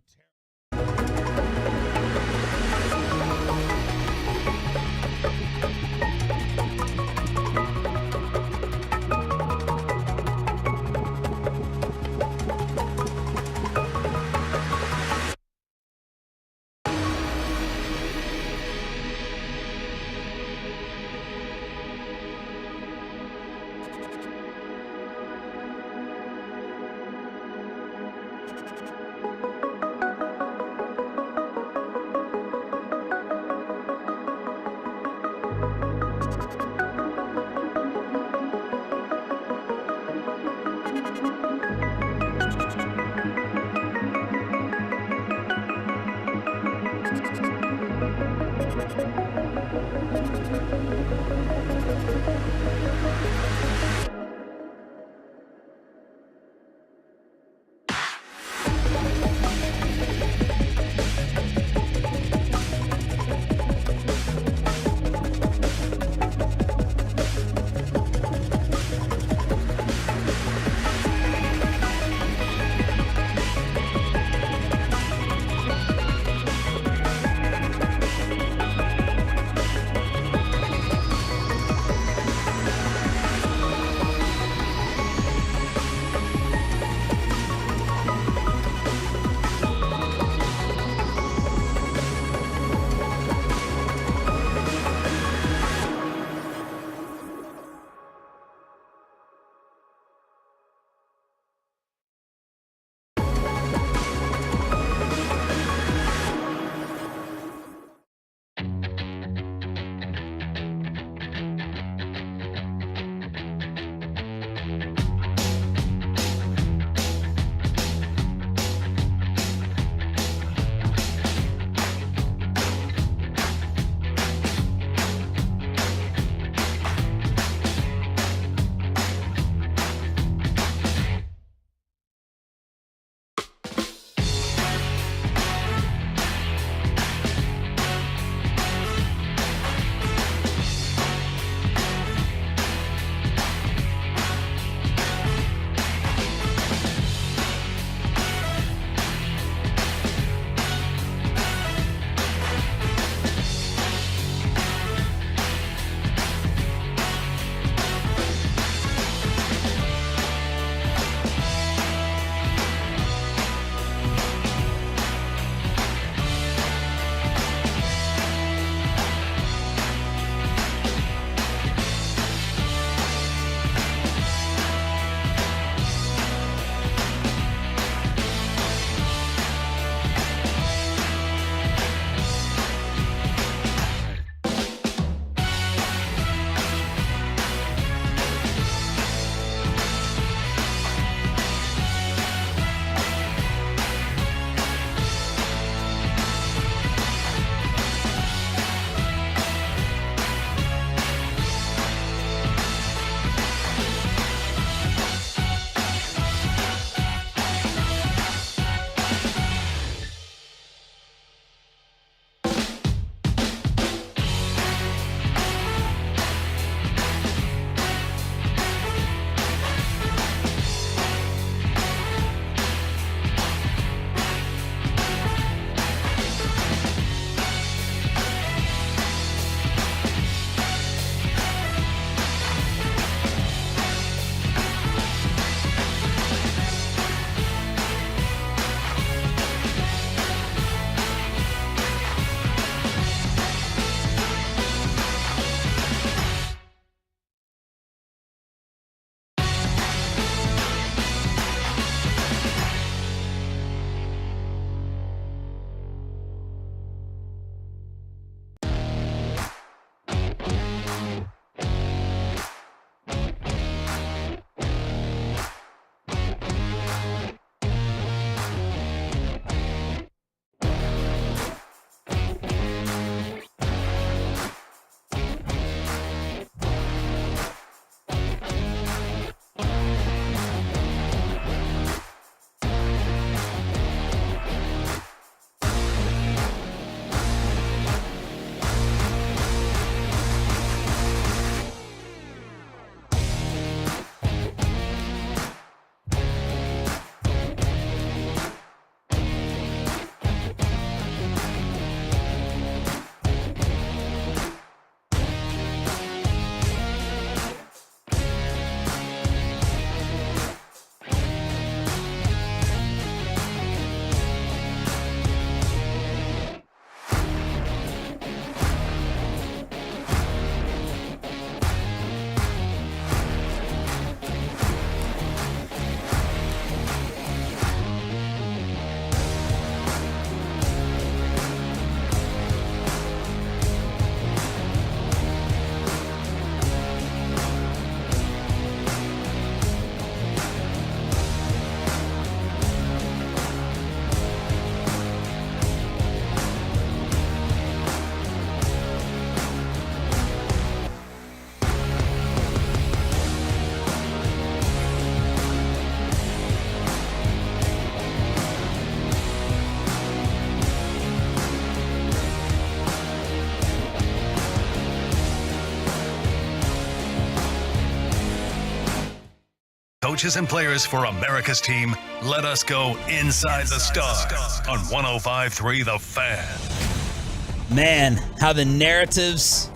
coaches and players for America's team. Let us go inside the stars on 105.3 The Fan. Man, how the narratives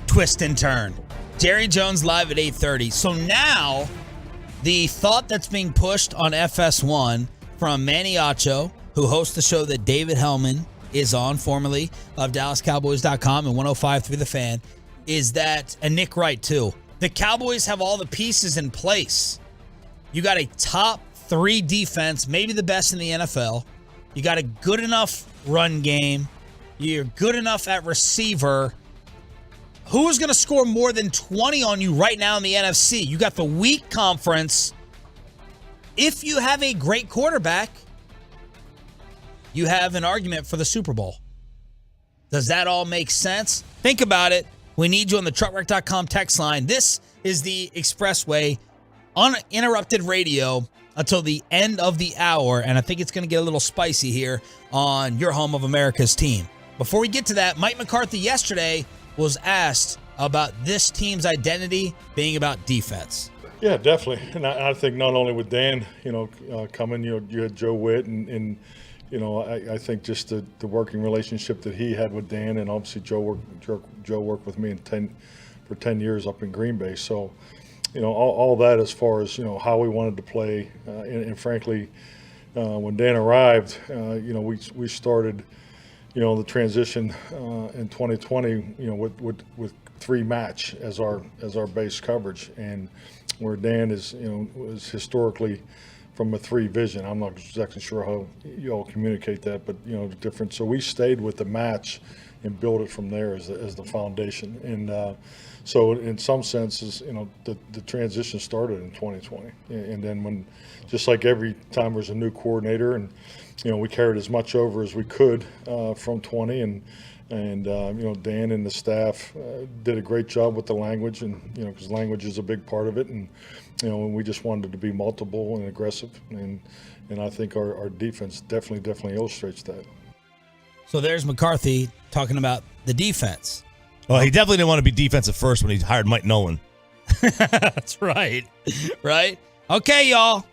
twist and turn. Jerry Jones live at 8:30. So now the thought that's being pushed on FS1 from Manny Acho, who hosts the show that David Hellman is on, formerly of DallasCowboys.com and 105.3 The Fan, is that, and Nick Wright too, the Cowboys have all the pieces in place. You got a top 3 defense, maybe the best in the NFL. You got a good enough run game. You're good enough at receiver. Who's going to score more than 20 on you right now in the NFC? You got the weak conference. If you have a great quarterback, you have an argument for the Super Bowl. Does that all make sense? Think about it. We need you on the truckwreck.com text line. This is the Expressway uninterrupted radio until the end of the hour, and I think it's going to get a little spicy here on your home of America's team. Before we get to that, Mike McCarthy yesterday was asked about this team's identity being about defense. Yeah, definitely. And I think not only with Dan, coming, you had Joe Witt and I think just the working relationship that he had with Dan, and obviously Joe worked with me for 10 years up in Green Bay. So, all that as far as, how we wanted to play. And frankly, when Dan arrived, we started, the transition in 2020, with 3 match as our base coverage, and where Dan is historically from a 3 vision. I'm not exactly sure how you all communicate that, but the difference. So we stayed with the match and built it from there as the foundation. And so in some senses, the transition started in 2020. And then when, just like every time there's a new coordinator, and we carried as much over as we could from 20, and Dan and the staff did a great job with the language, and because language is a big part of it, and we just wanted to be multiple and aggressive, and I think our defense definitely illustrates that. So there's McCarthy talking about the defense. Well, he definitely didn't want to be defensive first when he hired Mike Nolan. That's right. Right? Okay, y'all.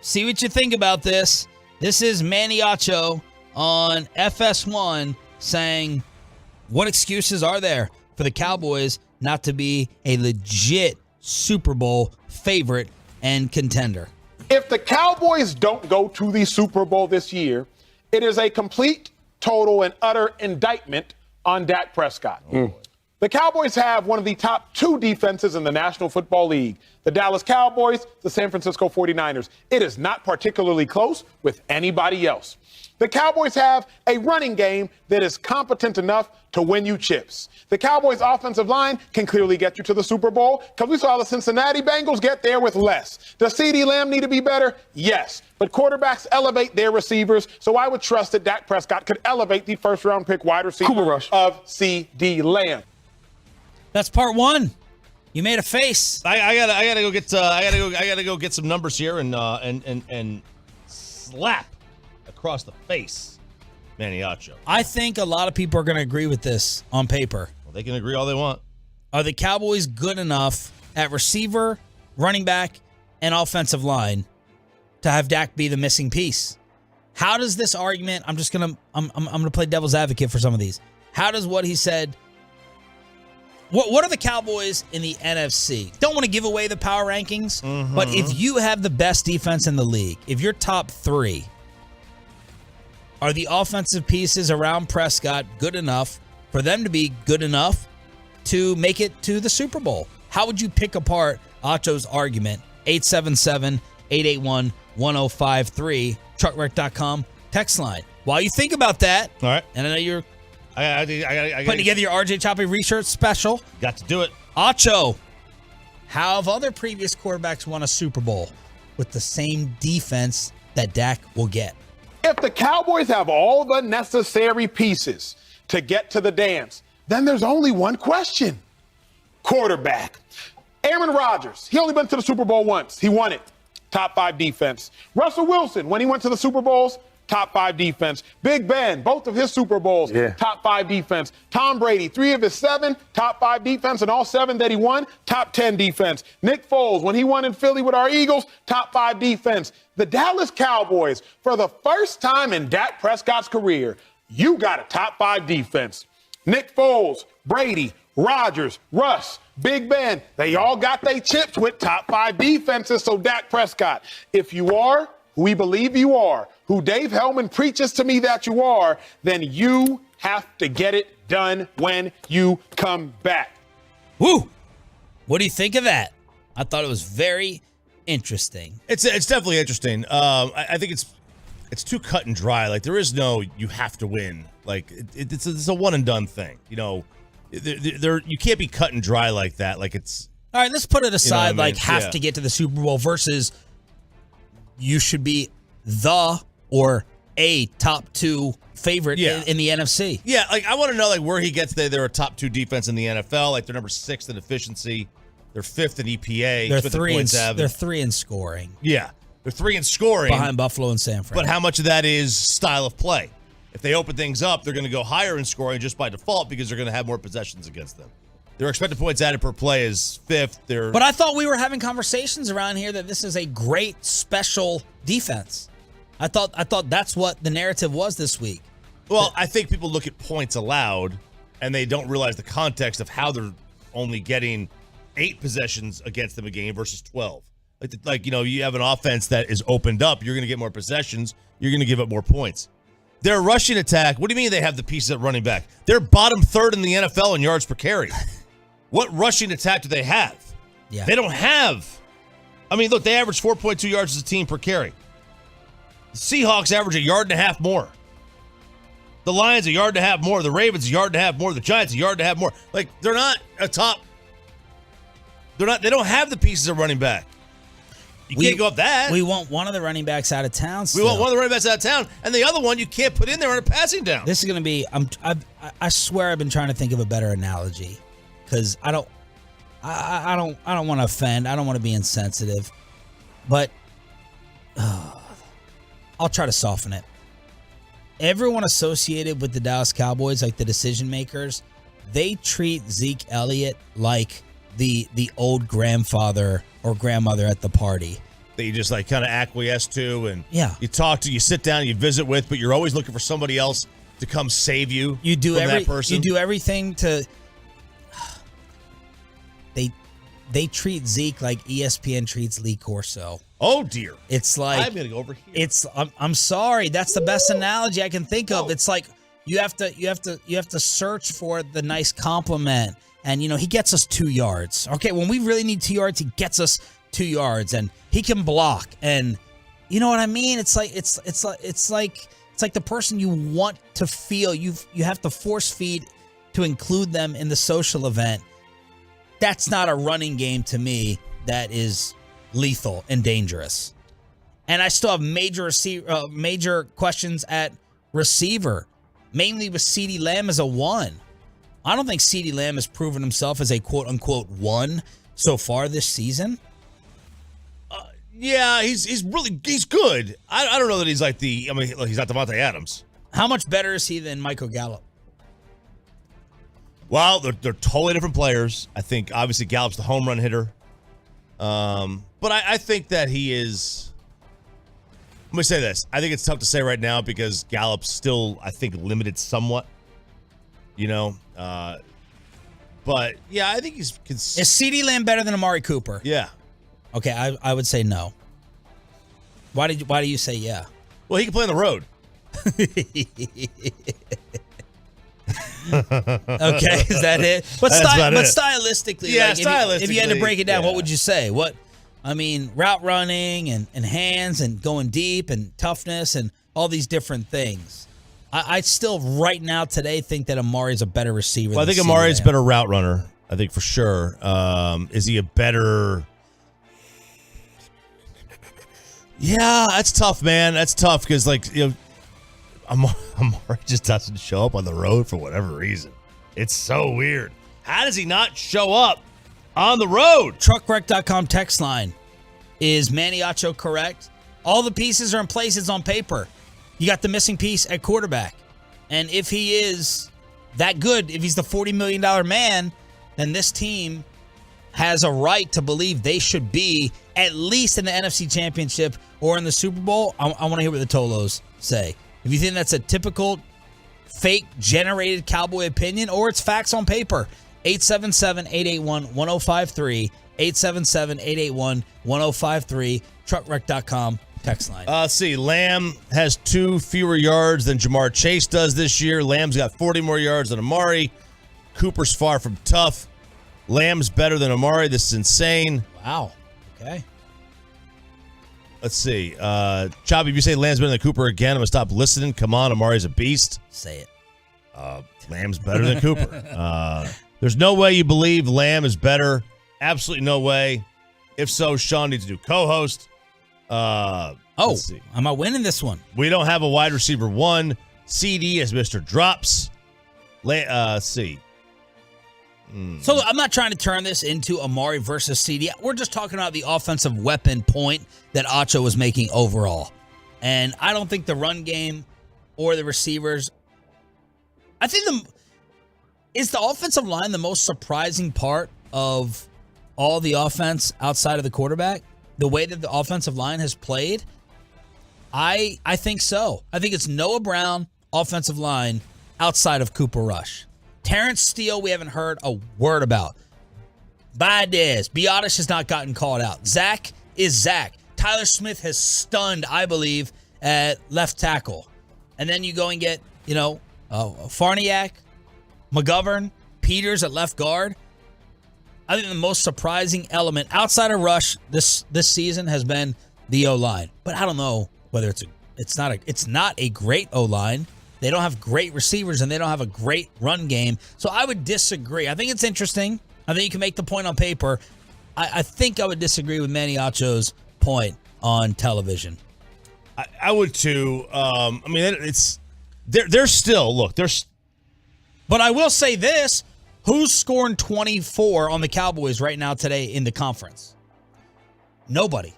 See what you think about this. This is Manny Acho on FS1 saying, what excuses are there for the Cowboys not to be a legit Super Bowl favorite and contender? If the Cowboys don't go to the Super Bowl this year, it is a complete, total, and utter indictment on Dak Prescott. The Cowboys have one of the top 2 defenses in the National Football League, the Dallas Cowboys, the San Francisco 49ers. It is not particularly close with anybody else. The Cowboys have a running game that is competent enough to win you chips. The Cowboys' offensive line can clearly get you to the Super Bowl because we saw the Cincinnati Bengals get there with less. Does CeeDee Lamb need to be better? Yes. But quarterbacks elevate their receivers, so I would trust that Dak Prescott could elevate the first-round pick wide receiver of CeeDee Lamb. That's part 1. You made a face. I gotta go get some numbers here and slap across the face Manny Acho. I think a lot of people are going to agree with this on paper. Well, they can agree all they want. Are the Cowboys good enough at receiver, running back, and offensive line to have Dak be the missing piece? How does this argument, I'm gonna play devil's advocate for some of these. How does what he said, what are the Cowboys in the NFC? Don't want to give away the power rankings, but if you have the best defense in the league, if you're top 3, are the offensive pieces around Prescott good enough for them to be good enough to make it to the Super Bowl? How would you pick apart Acho's argument? 877-881-1053, truckwreck.com text line. While you think about that, all right, and I know you're I putting together your RJ Choppy research special. Got to do it. Acho, how have other previous quarterbacks won a Super Bowl with the same defense that Dak will get? If the Cowboys have all the necessary pieces to get to the dance, then there's only one question. Quarterback. Aaron Rodgers, he only been to the Super Bowl once. He won it. Top 5 defense. Russell Wilson, when he went to the Super Bowls, top 5 defense. Big Ben, both of his Super Bowls, top 5 defense. Tom Brady, 3 of his 7, top 5 defense, and all 7 that he won, top 10 defense. Nick Foles, when he won in Philly with our Eagles, top 5 defense. The Dallas Cowboys, for the first time in Dak Prescott's career, you got a top 5 defense. Nick Foles, Brady, Rodgers, Russ, Big Ben, they all got their chips with top 5 defenses. So Dak Prescott, if you are who we believe you are, who Dave Hellman preaches to me that you are, then you have to get it done when you come back. Woo! What do you think of that? I thought it was very interesting. It's definitely interesting. I think it's too cut and dry. Like, there is no you have to win. Like, it's a one and done thing. You know, you can't be cut and dry like that. Like, it's all right. Let's put it aside. You know what I mean? Like, have to get to the Super Bowl versus you should be the or a top 2 favorite in the NFC. Yeah, like, I want to know, like, where he gets there. They're a top 2 defense in the NFL. Like, they're number 6 in efficiency. They're 5th in EPA. They're 3 in scoring. Yeah, they're 3 in scoring behind Buffalo and San Fran. But how much of that is style of play? If they open things up, they're going to go higher in scoring just by default because they're going to have more possessions against them. Their expected points added per play is 5th. But I thought we were having conversations around here that this is a great special defense. I thought that's what the narrative was this week. Well, I think people look at points allowed and they don't realize the context of how they're only getting 8 possessions against them a game versus 12. Like, you know, you have an offense that is opened up. You're going to get more possessions. You're going to give up more points. Their rushing attack, what do you mean they have the pieces at running back? They're bottom 3rd in the NFL in yards per carry. What rushing attack do they have? Yeah. They don't have. I mean, look, they average 4.2 yards as a team per carry. The Seahawks average 1.5 yards more. The Lions 1.5 yards more. The Ravens 1.5 yards more. The Giants 1.5 yards more. Like, they're not a top. They don't have the pieces of running back. You can't go up that. We want one of the running backs out of town still. We want one of the running backs out of town, and the other one you can't put in there on a passing down. This is going to be. I swear I've been trying to think of a better analogy, because I don't want to offend. I don't want to be insensitive, but I'll try to soften it. Everyone associated with the Dallas Cowboys, like the decision makers, they treat Zeke Elliott like the old grandfather or grandmother at the party that you just like kind of acquiesce to, and you talk to, you sit down, you visit with, but you're always looking for somebody else to come save you. You do from that person. You do everything to. They treat Zeke like ESPN treats Lee Corso. Oh dear! It's like I'm gonna go over here. I'm sorry. That's the best analogy I can think of. It's like you have to search for the nice compliment. And, you know, he gets us 2 yards. Okay, when we really need 2 yards, he gets us 2 yards, and he can block. And you know what I mean? It's like the person you want to feel. You have to force feed to include them in the social event. That's not a running game to me that is lethal and dangerous. And I still have major questions at receiver, mainly with CeeDee Lamb as a 1. I don't think CeeDee Lamb has proven himself as a quote-unquote 1 so far this season. Yeah, he's good. I don't know that he's like he's not Devante Adams. How much better is he than Michael Gallup? Well, they're totally different players. I think obviously Gallup's the home run hitter. But I think that he is. Let me say this. I think it's tough to say right now because Gallup's still, I think, limited somewhat. You know, but yeah, I think is CeeDee Lamb better than Amari Cooper? Yeah. Okay, I would say no. Why do you say yeah? Well, he can play on the road. Okay, is that it? But stylistically, yeah, like, stylistically, if you had to break it down, what would you say? Route running and hands and going deep and toughness and all these different things. I still, right now, today, think that Amari's a better receiver. Well, I think Amari's a better route runner. I think for sure. Is he a better? Yeah, that's tough, man. That's tough because, like, you know, Amari just doesn't show up on the road for whatever reason. It's so weird. How does he not show up on the road? Truckwreck.com text line. Is Maniacho correct? All the pieces are in place. It's on paper. You got the missing piece at quarterback. And if he is that good, if he's the $40 million man, then this team has a right to believe they should be at least in the NFC Championship or in the Super Bowl. I want to hear what the Tolos say. If you think that's a typical fake-generated Cowboy opinion or it's facts on paper, 877-881-1053, 877-881-1053, truckwreck.com. Text line. Let's see. Lamb has 2 fewer yards than Jamar Chase does this year. Lamb's got 40 more yards than Amari. Cooper's far from tough. Lamb's better than Amari. This is insane. Wow. Okay. Let's see. Choppy, if you say Lamb's better than Cooper again, I'm going to stop listening. Come on, Amari's a beast. Say it. Lamb's better than Cooper. There's no way you believe Lamb is better. Absolutely no way. If so, Sean needs to do co-host. Let's see. Am I winning this one? We don't have a wide receiver 1. CD as Mr. Drops. Let's see. So I'm not trying to turn this into Amari versus CD. We're just talking about the offensive weapon point that Acho was making overall. And I don't think the run game or the receivers. I think is the offensive line the most surprising part of all the offense outside of the quarterback? The way that the offensive line has played? I think so. I think it's Noah Brown, offensive line, outside of Cooper Rush. Terrence Steele, we haven't heard a word about. Baez, Biotish has not gotten called out. Zach is Zach. Tyler Smith has stunned, I believe, at left tackle. And then you go and get, Farniak, McGovern, Peters at left guard. I think the most surprising element outside of Rush this season has been the O-line. But I don't know whether it's not a great O-line. They don't have great receivers, and they don't have a great run game. So I would disagree. I think it's interesting. I think you can make the point on paper. I think I would disagree with Manny Acho's point on television. I would too. They're still, But I will say this. Who's scoring 24 on the Cowboys right now today in the conference? Nobody.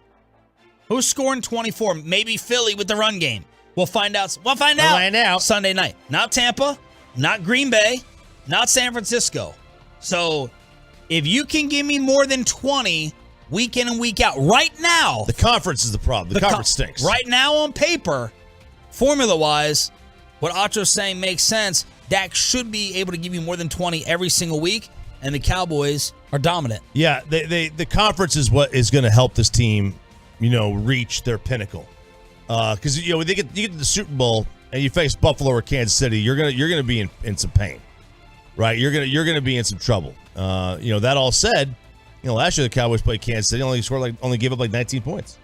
Who's scoring 24? Maybe Philly with the run game. We'll find out. We'll find out Sunday night. Not Tampa, not Green Bay, not San Francisco. So if you can give me more than 20 week in and week out right now. The conference is the problem. The conference stinks. Right now on paper, formula-wise, what Acho's saying makes sense. Dak should be able to give you more than 20 every single week, and the Cowboys are dominant. Yeah, the conference is what is going to help this team, reach their pinnacle. Because when you get to the Super Bowl and you face Buffalo or Kansas City, you're gonna be in some pain, right? You're gonna be in some trouble. That all said, last year the Cowboys played Kansas City, only gave up 19 points.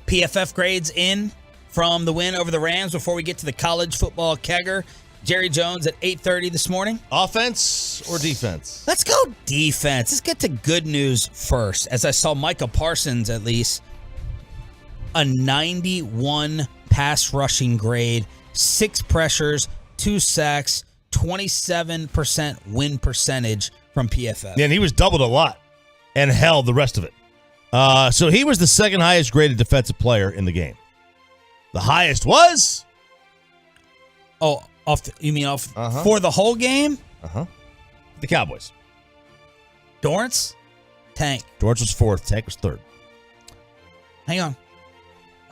PFF grades in from the win over the Rams before we get to the college football kegger. Jerry Jones at 8:30 this morning. Offense or defense? Let's go defense. Let's get to good news first. As I saw Micah Parsons at least. A 91 pass rushing grade, 6 pressures, 2 sacks, 27% win percentage from PFF. Yeah, and he was doubled a lot and held the rest of it. So he was the second highest graded defensive player in the game. The highest was? For the whole game? The Cowboys. Dorrance? Tank. Dorrance was 4th. Tank was 3rd. Hang on.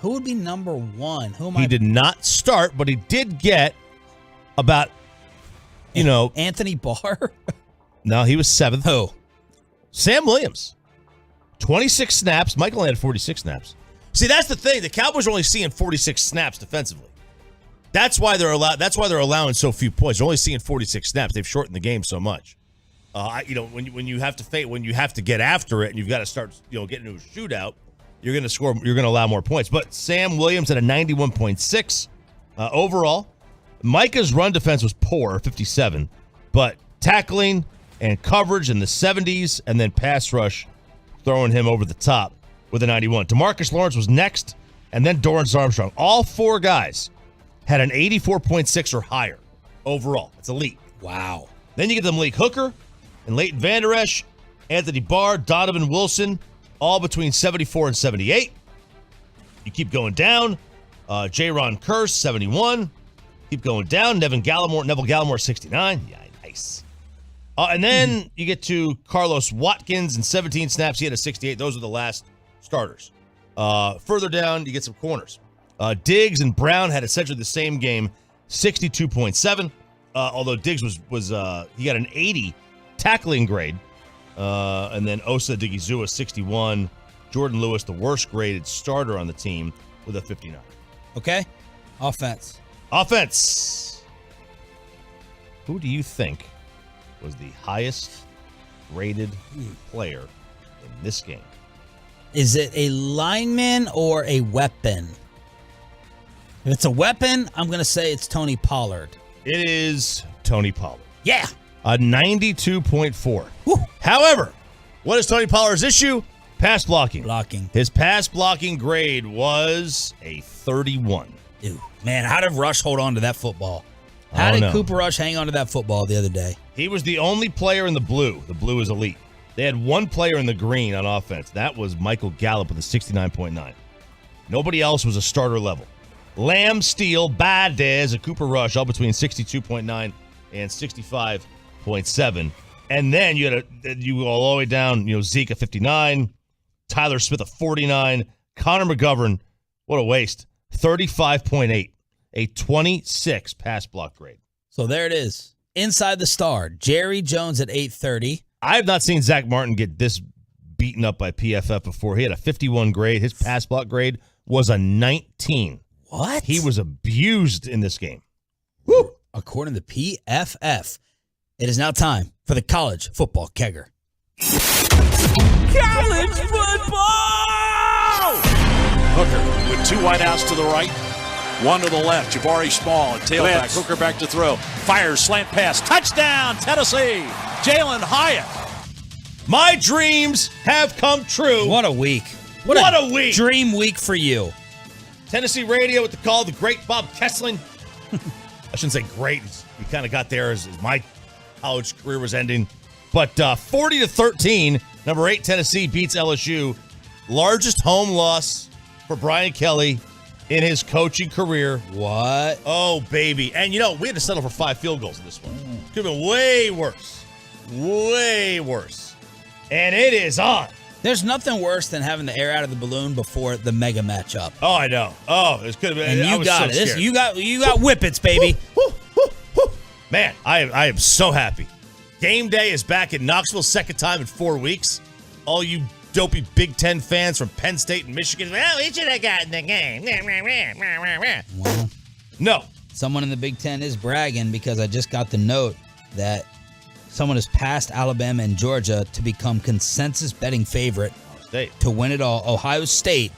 Who would be number 1? He did not start, but he did get about, Anthony Barr? No, he was 7th. Who? Sam Williams. 26 snaps. Michael had 46 snaps. See, that's the thing. The Cowboys are only seeing 46 snaps defensively. That's why they're allowing so few points. They're only seeing 46 snaps. They've shortened the game so much. When you have to get after it and you've got to start, getting into a shootout, you're going to score. You're going to allow more points. But Sam Williams at a 91.6 overall. Micah's run defense was poor, 57, but tackling and coverage in the 70s, and then pass rush throwing him over the top with a 91. DeMarcus Lawrence was next, and then Dorrance Armstrong. All 4 guys had an 84.6 or higher overall. It's elite. Wow. Then you get the Malik Hooker and Leighton Vander Esch, Anthony Barr, Donovan Wilson, all between 74 and 78. You keep going down. J-Ron Kearse, 71. Keep going down. Neville Gallimore, 69. Yeah, nice. And then you get to Carlos Watkins in 17 snaps. He had a 68. Those are the last starters. Further down, you get some corners. Diggs and Brown had essentially the same game, 62.7. Although Diggs was he got an 80 tackling grade. And then Osa Digizua, 61. Jordan Lewis, the worst graded starter on the team, with a 59. Okay. Offense. Who do you think was the highest rated player in this game? Is it a lineman or a weapon? If it's a weapon, I'm going to say it's Tony Pollard. It is Tony Pollard. Yeah. A 92.4. However, what is Tony Pollard's issue? Pass blocking. His pass blocking grade was a 31. Ew. Man, how did Rush hold on to that football? How did Cooper Rush hang on to that football the other day? He was the only player in the blue. The blue is elite. They had one player in the green on offense. That was Michael Gallup with a 69.9. Nobody else was a starter level. Lamb, Steele, Badez, and Cooper Rush all between 62.9 and 65.7. And then you go all the way down, Zeke at 59, Tyler Smith at 49, Connor McGovern, what a waste, 35.8, a 26 pass block grade. So there it is. Inside the star, Jerry Jones at 830. I have not seen Zach Martin get this beaten up by PFF before. He had a 51 grade. His pass block grade was a 19. What? He was abused in this game. Woo! According to PFF, it is now time for the college football kegger. College football! Hooker with two wideouts to the right, one to the left. Jabari Small at tailback. Blitz. Hooker back to throw. Fires, slant pass. Touchdown, Tennessee. Jalen Hyatt. My dreams have come true. What a week. What a week. Dream week for you. Tennessee radio with the call, the great Bob Kessling. I shouldn't say great. He kind of got there as my college career was ending. But 40-13, number 8 Tennessee beats LSU. Largest home loss for Brian Kelly in his coaching career. What? Oh, baby. And, we had to settle for 5 field goals in this one. Could have been way worse. Way worse. And it is on. There's nothing worse than having the air out of the balloon before the mega matchup. Oh, I know. Oh, this could have been. And you got it. You got whippets, baby. Man, I am so happy. Game day is back in Knoxville, second time in 4 weeks. All you dopey Big Ten fans from Penn State and Michigan, well, we should have gotten the game. Well, no. Someone in the Big Ten is bragging because I just got the note that someone has passed Alabama and Georgia to become consensus betting favorite to win it all. Ohio State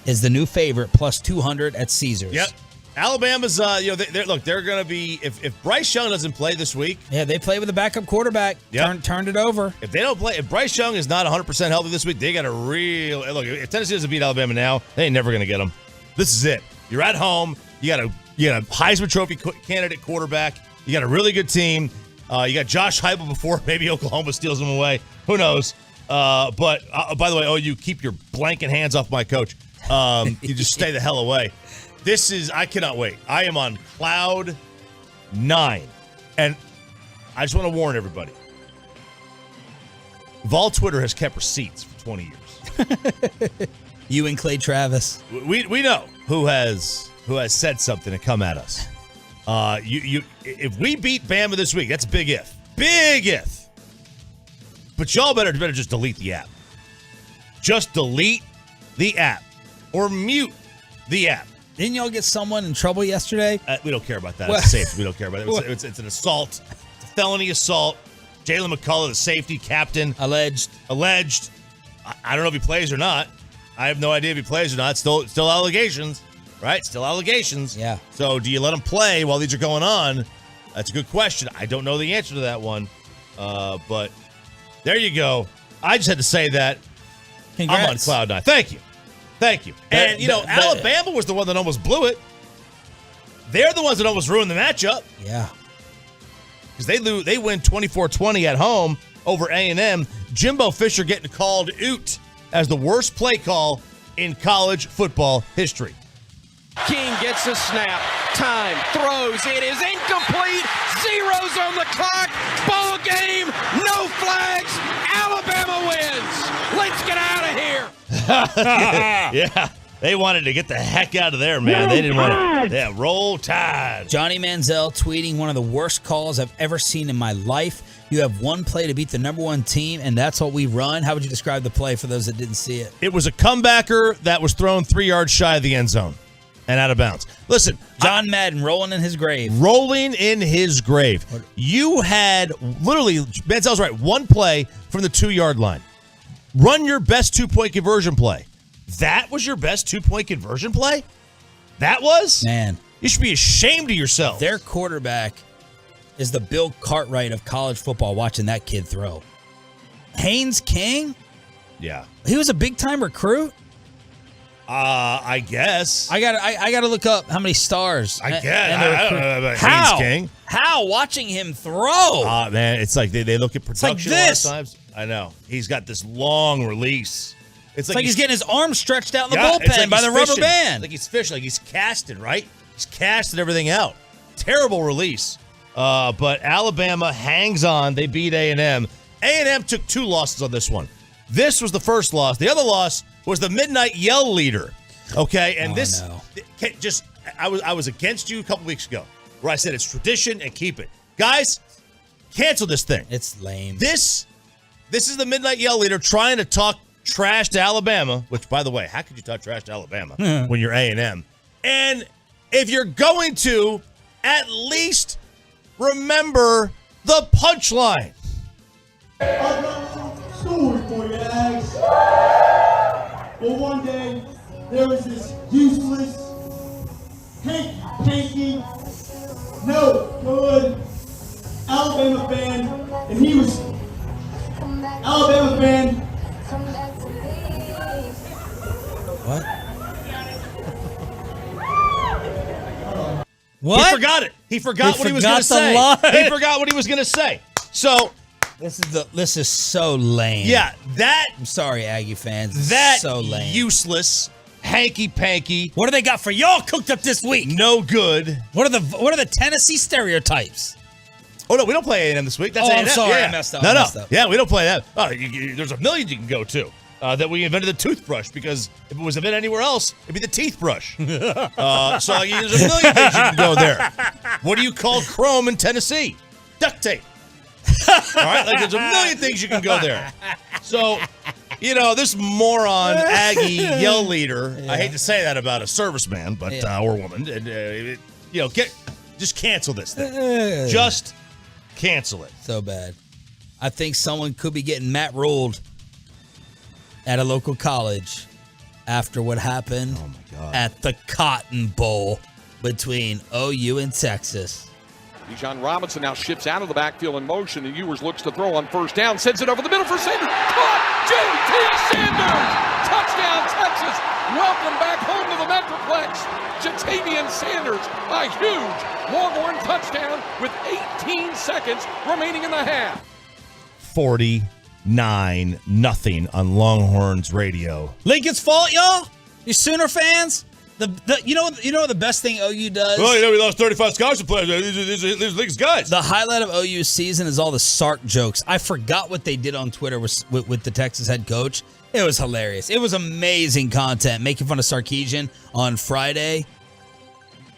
is the new favorite, plus 200 at Caesars. Yep. Alabama's, they're going to be, if Bryce Young doesn't play this week. Yeah, they play with a backup quarterback. Yep. Turned it over. If they don't play, if Bryce Young is not 100% healthy this week, they got a real, look, if Tennessee doesn't beat Alabama now, they ain't never going to get them. This is it. You're at home. You got a Heisman Trophy candidate quarterback. You got a really good team. You got Josh Heupel before maybe Oklahoma steals him away. Who knows? But by the way, you keep your blanket hands off my coach. You just stay the hell away. I cannot wait. I am on cloud 9. And I just want to warn everybody. Vol Twitter has kept receipts for 20 years. You and Clay Travis. We know who has said something to come at us. If we beat Bama this week, that's a big if. Big if. But y'all better just delete the app. Just delete the app. Or mute the app. Didn't y'all get someone in trouble yesterday? We don't care about that. It's safe. We don't care about it. It's an assault. It's a felony assault. Jalen McCullough, the safety captain. Alleged. I don't know if he plays or not. I have no idea if he plays or not. Still allegations. Right? Still allegations. Yeah. So do you let him play while these are going on? That's a good question. I don't know the answer to that one. But there you go. I just had to say that. Congrats. I'm on cloud 9. Thank you. And, Alabama was the one that almost blew it. They're the ones that almost ruined the matchup. Yeah. Because they win 24-20 at home over A&M. Jimbo Fisher getting called out as the worst play call in college football history. King gets a snap. Time. Throws. It is incomplete. Zeros on the clock. Ball game. No flags. Alabama wins. Let's get out of here. Yeah. They wanted to get the heck out of there, man. They didn't want to. Yeah, roll tide. Johnny Manziel tweeting one of the worst calls I've ever seen in my life. You have one play to beat the number one team, and that's what we run. How would you describe the play for those that didn't see it? It was a comebacker that was thrown 3 yards shy of the end zone and out of bounds. Listen, John Madden rolling in his grave. Rolling in his grave. You had literally, Manziel's right, one play from the 2-yard line. Run your best 2-point conversion play. That was your best 2-point conversion play? That was? Man. You should be ashamed of yourself. Their quarterback is the Bill Cartwright of college football, watching that kid throw. Haynes King? Yeah. He was a big-time recruit? I guess. I got to look up how many stars. I guess. I don't know about How? Haynes King. How? Watching him throw. Man, it's like they look at production like this. a lot of times. I know. He's got this long release. It's like he's getting his arms stretched out in the it's bullpen like by the rubber fishing. band. Like he's fishing. Like he's casting, right? He's casting everything out. Terrible release. But Alabama hangs on. They beat A&M. A&M took 2 losses on this one. This was the first loss. The other loss was the midnight yell leader. Okay, and I was against you a couple weeks ago, where I said it's tradition and keep it. Guys, cancel this thing. It's lame. This is the midnight yell leader trying to talk trash to Alabama, which, by the way, how could you talk trash to Alabama when you're A&M? And if you're going to, at least remember the punchline. I've got a story for you, guys. Well, one day, there was this useless, hanky, no good Alabama fan, and he was Alabama fan. What? What? He forgot it. He forgot what he was going to say. He forgot what he was going to say. So this is so lame. Yeah, I'm sorry, Aggie fans. That so lame. Useless, hanky-panky. What do they got for y'all cooked up this week? No good. What are the Tennessee stereotypes? Oh, no, we don't play A&M this week. That's I'm A&M. sorry. Yeah. I messed up. No. Yeah, we don't play that. Oh, there's a million you can go to. That we invented the toothbrush, because if it was invented anywhere else, it'd be the teeth brush. So there's a million things you can go there. What do you call chrome in Tennessee? Duct tape. All right, there's a million things you can go there. So, this moron Aggie yell leader. I hate to say that about a serviceman, but or woman. Just cancel this thing. Just cancel it. So bad. I think someone could be getting Matt Ruled at a local college after what happened at the Cotton Bowl between OU and Texas. Bijan Robinson now shifts out of the backfield in motion, and Ewers looks to throw on first down, sends it over the middle for Sanders. Caught! J.T. Sanders! Touchdown, Texas! Welcome back home to the Metroplex. Jatavian Sanders, a huge Longhorn touchdown with 18 seconds remaining in the half. 49-0 on Longhorns radio. Lincoln's fault, y'all? You Sooner fans? You know the best thing OU does? Well, we lost 35 scholarship players. These league's guys. The highlight of OU's season is all the Sark jokes. I forgot what they did on Twitter with the Texas head coach. It was hilarious. It was amazing content, making fun of Sarkisian on Friday.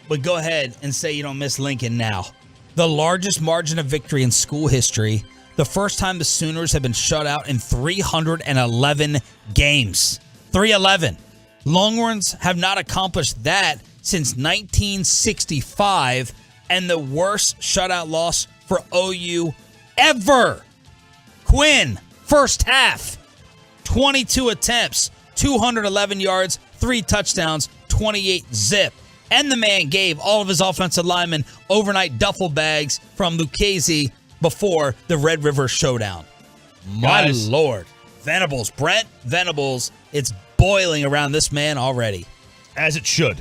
But go ahead and say you don't miss Lincoln now. The largest margin of victory in school history. The first time the Sooners have been shut out in 311 games. 311. Longhorns have not accomplished that since 1965, and the worst shutout loss for OU ever. Quinn, first half, 22 attempts, 211 yards, 3 touchdowns, 28 zip. And the man gave all of his offensive linemen overnight duffel bags from Lucchese before the Red River Showdown. My Lord. Venables, Brent Venables, it's boiling around this man already. As it should.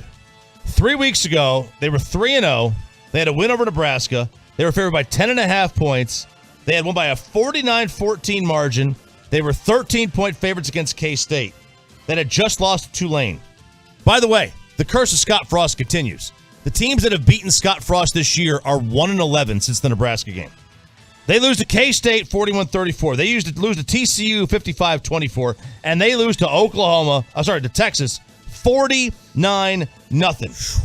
3 weeks ago, they were 3-0. They had a win over Nebraska. They were favored by 10.5 points. They had won by a 49-14 margin. They were 13-point favorites against K-State. That had just lost to Tulane. By the way, the curse of Scott Frost continues. The teams that have beaten Scott Frost this year are 1-11 since the Nebraska game. They lose to K-State 41-34. They used to lose to TCU 55-24, and they lose to to Texas 49-0.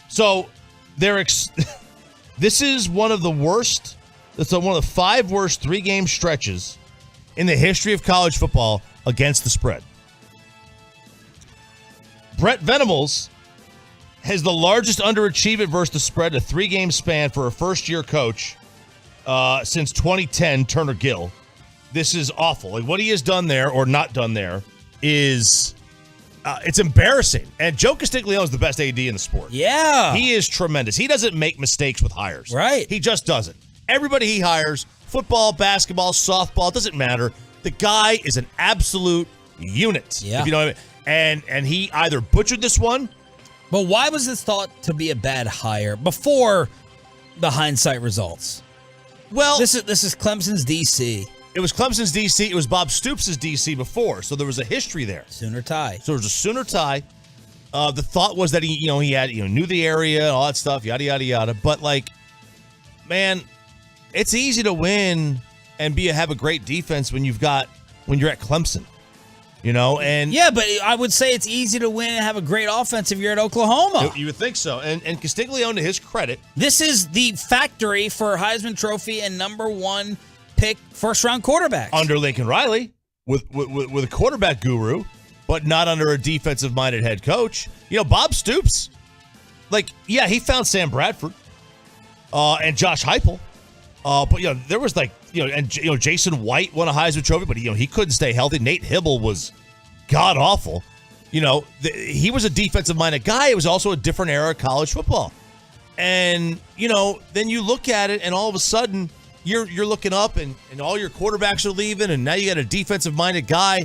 So this is one of the worst. It's one of the 5 worst 3-game stretches in the history of college football against the spread. Brett Venables has the largest underachievement versus the spread, a 3-game span for a first-year coach since 2010, Turner Gill. This is awful. Like, what he has done there or not done there is it's embarrassing. And Joe Castiglione is the best AD in the sport. Yeah. He is tremendous. He doesn't make mistakes with hires. Right. He just doesn't. Everybody he hires, football, basketball, softball, it doesn't matter. The guy is an absolute unit. Yeah. If you know what I mean. And he either butchered this one. But why was this thought to be a bad hire before the hindsight results? Well, this is Clemson's DC. It was Clemson's DC. It was Bob Stoops' DC before, so there was a history there. Sooner tie. So there was a Sooner tie. The thought was that he knew the area and all that stuff, yada yada yada. But man, it's easy to win and have a great defense when you're at Clemson. And yeah, but I would say it's easy to win and have a great offense if you're at Oklahoma. You would think so. And Castiglione, to his credit, this is the factory for Heisman Trophy and number 1 pick first-round quarterbacks under Lincoln Riley with a quarterback guru, but not under a defensive-minded head coach. Bob Stoops, he found Sam Bradford and Josh Heupel, but there was Jason White won a Heisman Trophy, but he couldn't stay healthy. Nate Hibble was god awful. He was a defensive-minded guy. It was also a different era of college football, and then you look at it, and all of a sudden you're looking up, and all your quarterbacks are leaving, and now you got a defensive-minded guy.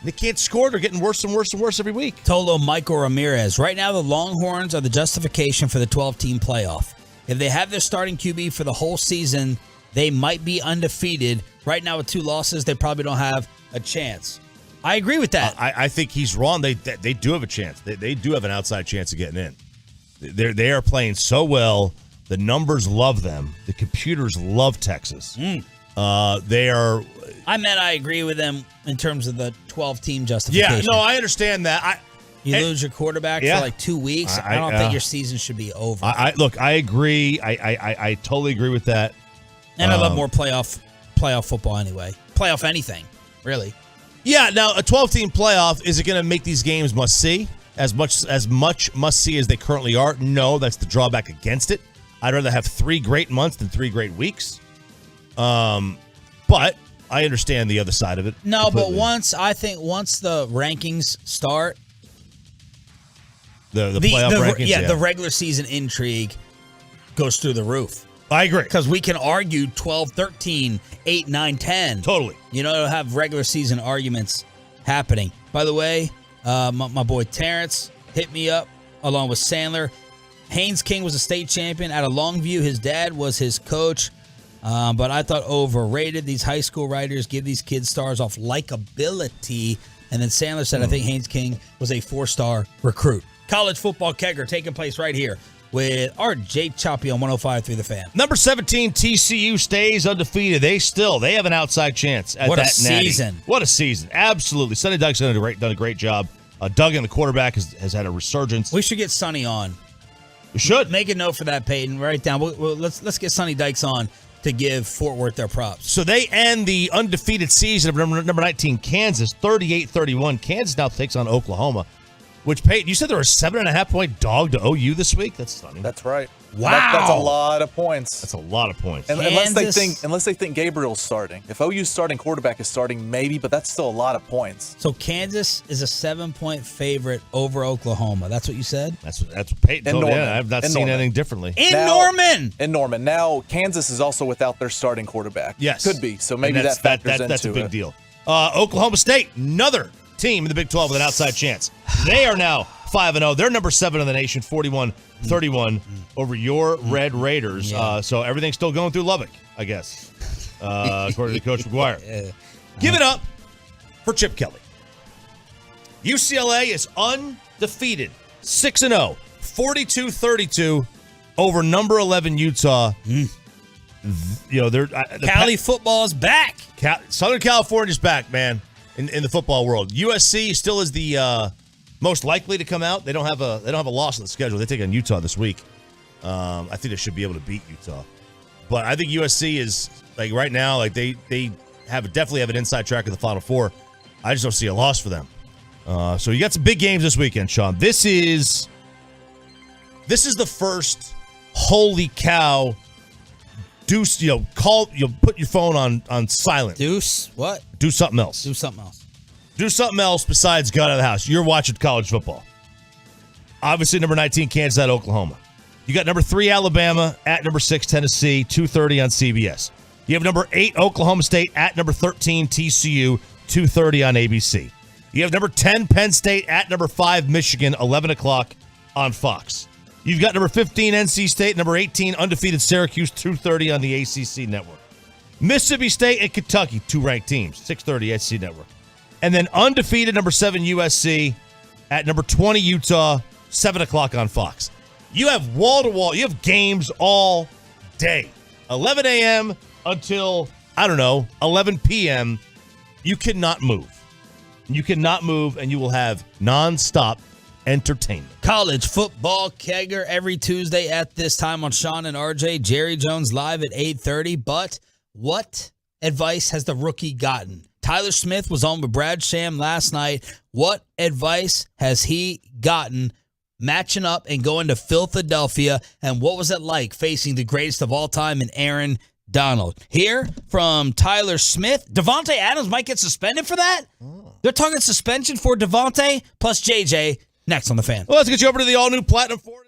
They can't score. They're getting worse and worse and worse every week. Tolo Michael Ramirez. Right now, the Longhorns are the justification for the 12-team playoff. If they have their starting QB for the whole season, they might be undefeated. Right now, with 2 losses, they probably don't have a chance. I agree with that. I think he's wrong. They do have a chance. They do have an outside chance of getting in. They are playing so well. The numbers love them. The computers love Texas. They are. I agree with them in terms of the 12-team justification. Yeah, no, I understand that. You lose your quarterback for 2 weeks. I don't think your season should be over. Look, I agree. I totally agree with that. And I love more playoff football anyway. Playoff anything, really. Yeah, now a 12-team playoff, is it going to make these games must-see? As much must-see as they currently are? No, that's the drawback against it. I'd rather have 3 great months than 3 great weeks. But I understand the other side of it. No, completely. but once the rankings start, the playoff rankings, the regular season intrigue goes through the roof. I agree. Because we can argue 12, 13, 8, 9, 10. Totally. Have regular season arguments happening. By the way, my boy Terrence hit me up along with Sandler. Haynes King was a state champion out of Longview. His dad was his coach. But I thought overrated. These high school writers give these kids stars off likability. And then Sandler said, I think Haynes King was a 4-star recruit. College football kegger taking place right here with RJ Choppy on 105.3 The Fan. Number 17, TCU stays undefeated. They have an outside chance at what that a season. Natty. What a season. Absolutely. Sonny Dykes done a great job. Duggan, the quarterback, has had a resurgence. We should get Sonny on. We should. Make a note for that, Peyton. Write down. Let's get Sonny Dykes on to give Fort Worth their props. So they end the undefeated season of number 19, Kansas, 38-31. Kansas now takes on Oklahoma, which, Peyton, you said they were a 7.5-point dog to OU this week? That's stunning. That's right. Wow. That's a lot of points. That's a lot of points. And unless they think Gabriel's starting. If OU's starting quarterback is starting, maybe, but that's still a lot of points. So Kansas is a 7-point favorite over Oklahoma. That's what you said? That's what Peyton told me. Yeah, I've not seen anything differently. In Norman. Now, Kansas is also without their starting quarterback. Yes. Could be. So maybe that factors into it. That's a big deal. Oklahoma State, another team in the Big 12 with an outside chance. They are now 5-0. They're number 7 in the nation, 41-31 over your Red Raiders. Yeah. So everything's still going through Lubbock, I guess, according to Coach McGuire. Give it up for Chip Kelly. UCLA is undefeated 6-0, 42-32 over number 11 Utah. You know, Cali football is back. Southern California's back, man, in the football world. USC still is the most likely to come out. They don't have a loss on the schedule. They take on Utah this week. I think they should be able to beat Utah. But I think USC is, like, right now, like, they definitely have an inside track in the Final Four. I just don't see a loss for them. So you got some big games this weekend, Sean. This is the first holy cow deuce, put your phone on silent. Deuce what? Do something else. Do something else. Do something else besides get out of the house. You're watching college football. Obviously, number 19, Kansas at Oklahoma. You got number 3, Alabama, at number 6, Tennessee, 2:30 on CBS. You have number 8, Oklahoma State, at number 13, TCU, 2:30 on ABC. You have number 10, Penn State, at number 5, Michigan, 11 o'clock on Fox. You've got number 15, NC State, number 18, undefeated Syracuse, 2:30 on the ACC network. Mississippi State and Kentucky, 2 ranked teams, 6:30 SEC network. And then undefeated number 7, USC, at number 20, Utah, 7 o'clock on Fox. You have wall-to-wall. You have games all day. 11 a.m. until, 11 p.m. You cannot move. You cannot move, and you will have nonstop entertainment. College football kegger every Tuesday at this time on Sean and RJ. Jerry Jones live at 8:30. But what advice has the rookie gotten? Tyler Smith was on with Brad Sham last night. What advice has he gotten matching up and going to Philadelphia? And what was it like facing the greatest of all time in Aaron Donald? Here from Tyler Smith. Devante Adams might get suspended for that? They're talking suspension for Devante plus JJ next on The Fan. Well, let's get you over to the all-new Platinum 4.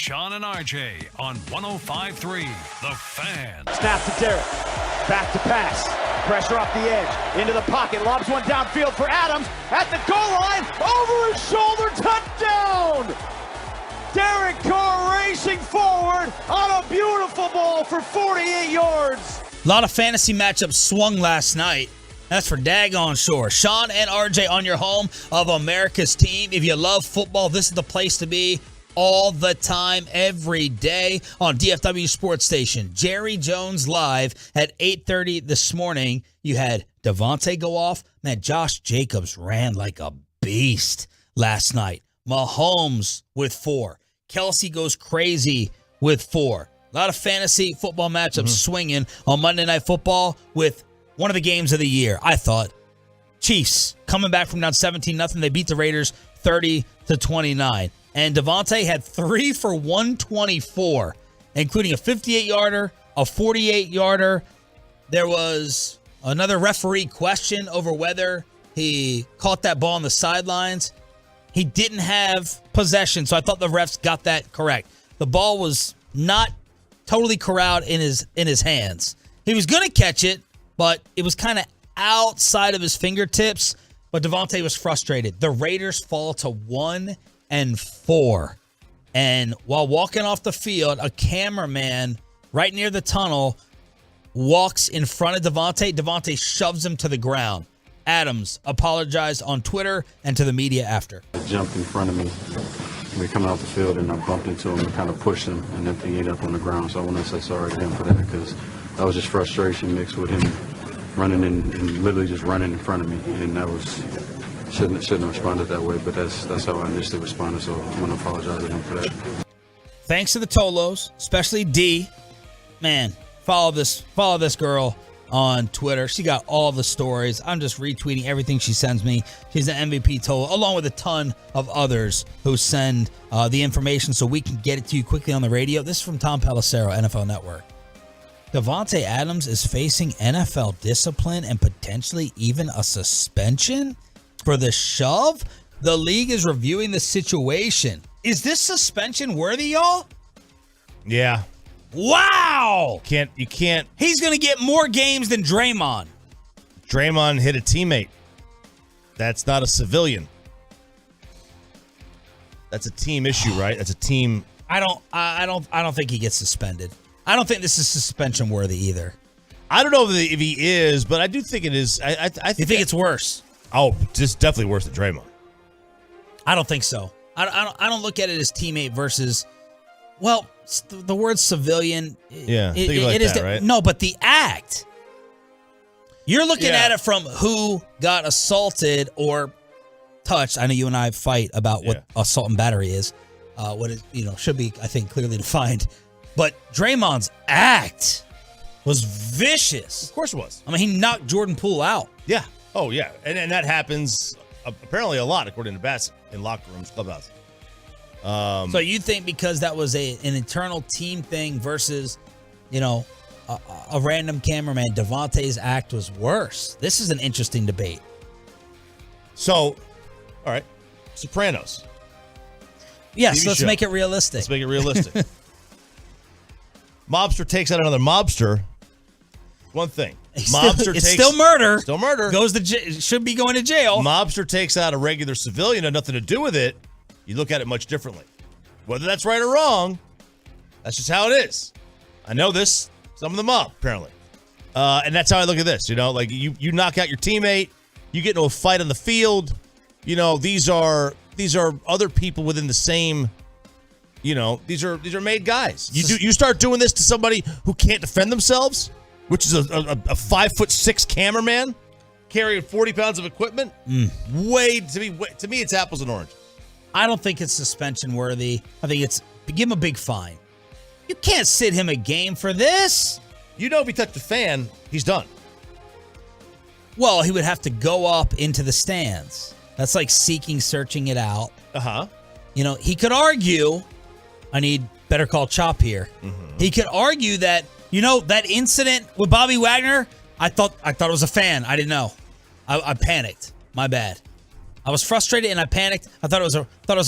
Sean and RJ on 105.3 The Fan. Snap to Derek. Back to pass. Pressure off the edge. Into the pocket. Lobs one downfield for Adams. At the goal line. Over his shoulder. Touchdown! Derek Carr racing forward on a beautiful ball for 48 yards. A lot of fantasy matchups swung last night. That's for daggone sure. Sean and RJ on your home of America's team. If you love football, this is the place to be all the time, every day on DFW Sports Station. Jerry Jones live at 8:30 this morning. You had Devante go off. Man, Josh Jacobs ran like a beast last night. Mahomes with 4. Kelce goes crazy with 4. A lot of fantasy football matchups swinging on Monday Night Football with one of the games of the year, I thought. Chiefs coming back from down 17-0. They beat the Raiders 30-29. And Devante had 3 for 124, including a 58-yarder, a 48-yarder. There was another referee question over whether he caught that ball on the sidelines. He didn't have possession, so I thought the refs got that correct. The ball was not totally corralled in his hands. He was going to catch it, but it was kind of outside of his fingertips. But Devante was frustrated. The Raiders fall to 1-4. And while walking off the field, a cameraman right near the tunnel walks in front of Devante. Devante shoves him to the ground. Adams apologized on Twitter and to the media after. He jumped in front of me. We coming off the field, and I bumped into him and kind of pushed him, and then he ended up on the ground. So I want to say sorry to him for that, because that was just frustration mixed with him running and literally just running in front of me, and that was shouldn't have responded that way. But that's how I initially responded. So I want to apologize to him for that. Thanks to the Tolos, especially D. Man, follow this girl on Twitter. She got all the stories. I'm just retweeting everything she sends me. She's an MVP Tolo, along with a ton of others who send the information so we can get it to you quickly on the radio. This is from Tom Pelissero, NFL Network. Devante Adams is facing NFL discipline and potentially even a suspension for the shove. The league is reviewing the situation. Is this suspension worthy, y'all? Yeah. Wow. You can't. He's going to get more games than Draymond. Draymond hit a teammate. That's not a civilian. That's a team issue, right? That's a team. I don't think he gets suspended. I don't think this is suspension worthy either. I don't know if he is, but I do think it is. I think it's worse. Oh, just definitely worse than Draymond. I don't think so. I don't look at it as teammate versus. Well, the word civilian. Yeah, it is right? No, but the act. You're looking at it from who got assaulted or touched. I know you and I fight about what assault and battery is. What it should be, I think, clearly defined. But Draymond's act was vicious. Of course it was. I mean, he knocked Jordan Poole out. Yeah. Oh, yeah. And that happens apparently a lot, according to Bassett, in locker rooms, clubhouse. So you think because that was an internal team thing versus, a random cameraman, Devante's act was worse? This is an interesting debate. So, all right, Sopranos. Yes, TV let's show. make it realistic. Let's make it realistic. Mobster takes out another mobster. One thing. It's still murder. Still murder. Should be going to jail. Mobster takes out a regular civilian, had nothing to do with it. You look at it much differently. Whether that's right or wrong, that's just how it is. I know this. Some of the mob, apparently. And that's how I look at this. Like you knock out your teammate, you get into a fight on the field. These are other people within the same. These are made guys. You start doing this to somebody who can't defend themselves, which is a 5'6" cameraman carrying 40 pounds of equipment. To me, it's apples and oranges. I don't think it's suspension worthy. I think it's give him a big fine. You can't sit him a game for this. If he touched a fan, he's done. Well, he would have to go up into the stands. That's like searching it out. Uh-huh. He could argue, I need Better Call Chop here. Mm-hmm. He could argue that, that incident with Bobby Wagner, I thought it was a fan. I didn't know. I panicked. My bad. I was frustrated and I panicked. I thought it was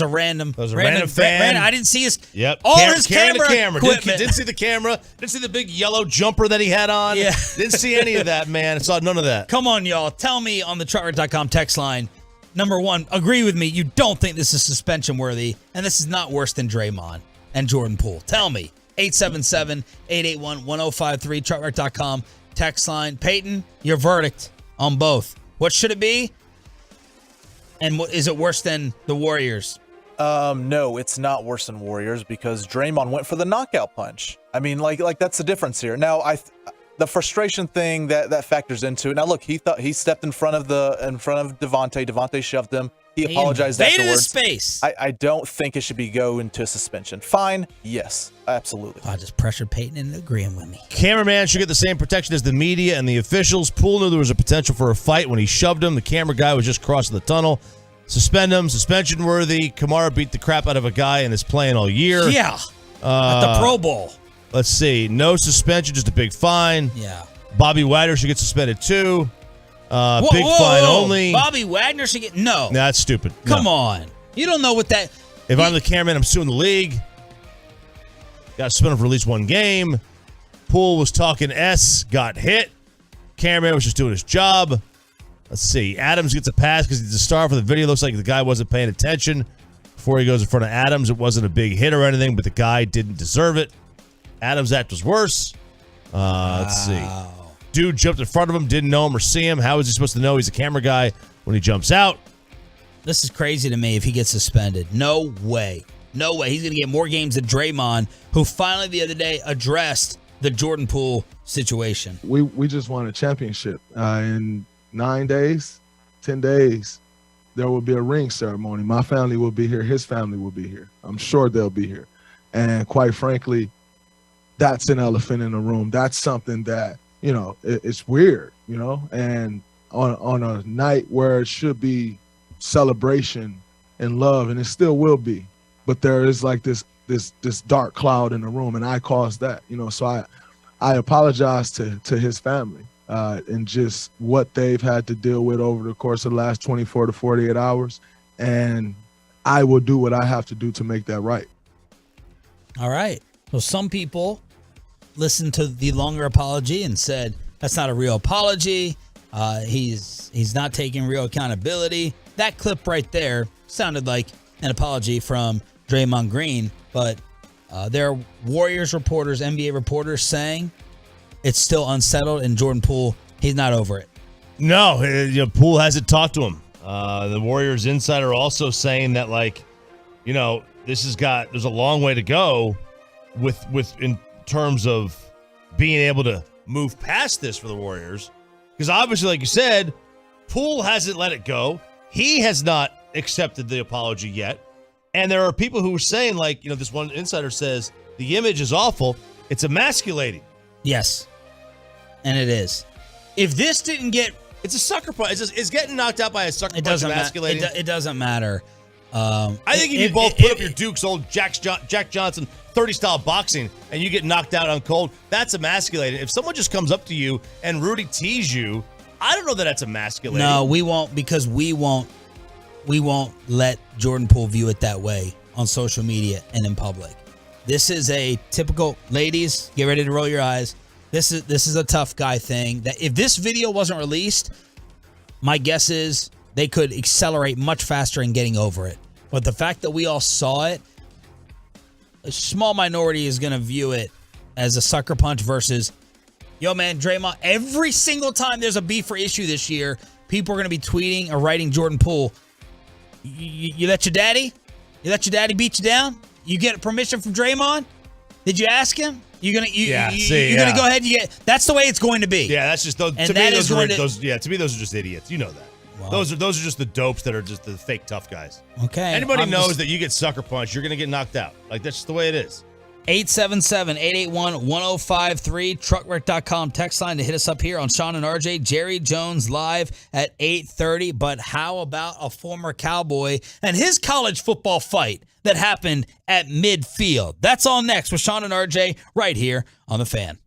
a random. It was a random fan. I didn't see his. Yep. All his camera equipment. Didn't see the camera. Didn't see the big yellow jumper that he had on. Yeah. Didn't see any of that, man. I saw none of that. Come on, y'all. Tell me on the truckert.com text line. Number one, agree with me. You don't think this is suspension worthy, and this is not worse than Draymond and Jordan Poole. Tell me. 877-881-1053, truckert.com text line. Peyton, your verdict on both. What should it be? And what, is it worse than the Warriors? No, it's not worse than Warriors because Draymond went for the knockout punch. I mean, like that's the difference here. Now, the frustration thing that factors into it. Now, look, he stepped in front of Devante. Devante shoved him. He apologized afterwards. His space. I don't think it should be going to suspension. Fine, yes, absolutely. I just pressured Peyton into agreeing with me. Cameraman should get the same protection as the media and the officials. Poole knew there was a potential for a fight when he shoved him. The camera guy was just crossing the tunnel. Suspend him. Suspension worthy. Kamara beat the crap out of a guy and is playing all year. Yeah. At the Pro Bowl. Let's see. No suspension, just a big fine. Yeah. Bobby Wagner should get suspended too. Whoa, Big fine only. Bobby Wagner should get no. That's stupid. Come on. You don't know what that. If I'm the cameraman, I'm suing the league. Got to suspend him for at least one game. Poole was talking got hit. Cameraman was just doing his job. Let's see. Adams gets a pass because he's the star for the video. Looks like the guy wasn't paying attention before he goes in front of Adams. It wasn't a big hit or anything, but the guy didn't deserve it. Adams' act was worse. Let's see. Dude jumped in front of him, didn't know him or see him. How is he supposed to know he's a camera guy when he jumps out? This is crazy to me if he gets suspended. No way. No way. He's going to get more games than Draymond, who finally the other day addressed the Jordan Poole situation. We just won a championship. In 9 days, 10 days, there will be a ring ceremony. My family will be here. His family will be here. I'm sure they'll be here. And quite frankly, that's an elephant in the room. That's something that, it's weird, and on a night where it should be celebration and love, and it still will be, but there is like this dark cloud in the room, and I caused that, so I apologize to his family and just what they've had to deal with over the course of the last 24 to 48 hours, and I will do what I have to do to make that right. All right. So some people listened to the longer apology and said that's not a real apology. He's not taking real accountability. That clip right there sounded like an apology from Draymond Green, but there are Warriors reporters, NBA reporters saying it's still unsettled, and Jordan Poole, he's not over it. No, Poole hasn't talked to him. The Warriors insider also saying that, there's a long way to go with in terms of being able to move past this for the Warriors. Because obviously, like you said, Poole hasn't let it go. He has not accepted the apology yet. And there are people who are saying, this one insider says, the image is awful. It's emasculating. Yes. And it is. If this didn't get... It's a sucker punch. Is getting knocked out by a sucker punch emasculating? It doesn't matter. I think if you both put up your Dukes, old Jack Johnson 30-style boxing, and you get knocked out on cold, that's emasculating. If someone just comes up to you and Rudy tees you, I don't know that that's emasculating. No, we won't, because we won't let Jordan Poole view it that way on social media and in public. This is a typical, ladies, get ready to roll your eyes. This is a tough guy thing. That if this video wasn't released, my guess is they could accelerate much faster in getting over it. But the fact that we all saw it, a small minority is going to view it as a sucker punch versus, yo, man, Draymond, every single time there's a beef or issue this year, people are going to be tweeting or writing Jordan Poole, you let your daddy beat you down? You get permission from Draymond? Did you ask him? You're gonna go ahead and that's the way it's going to be. Yeah, that's just those. To me, those are just idiots. You know that. Wow. Those are just the dopes that are just the fake tough guys. Okay. Anybody knows that you get sucker punched, you're gonna get knocked out. That's just the way it is. 877-881-1053, truckwork.com text line to hit us up here on Sean and RJ. Jerry Jones live at 8:30. But how about a former Cowboy and his college football fight that happened at midfield? That's all next with Sean and RJ right here on The Fan.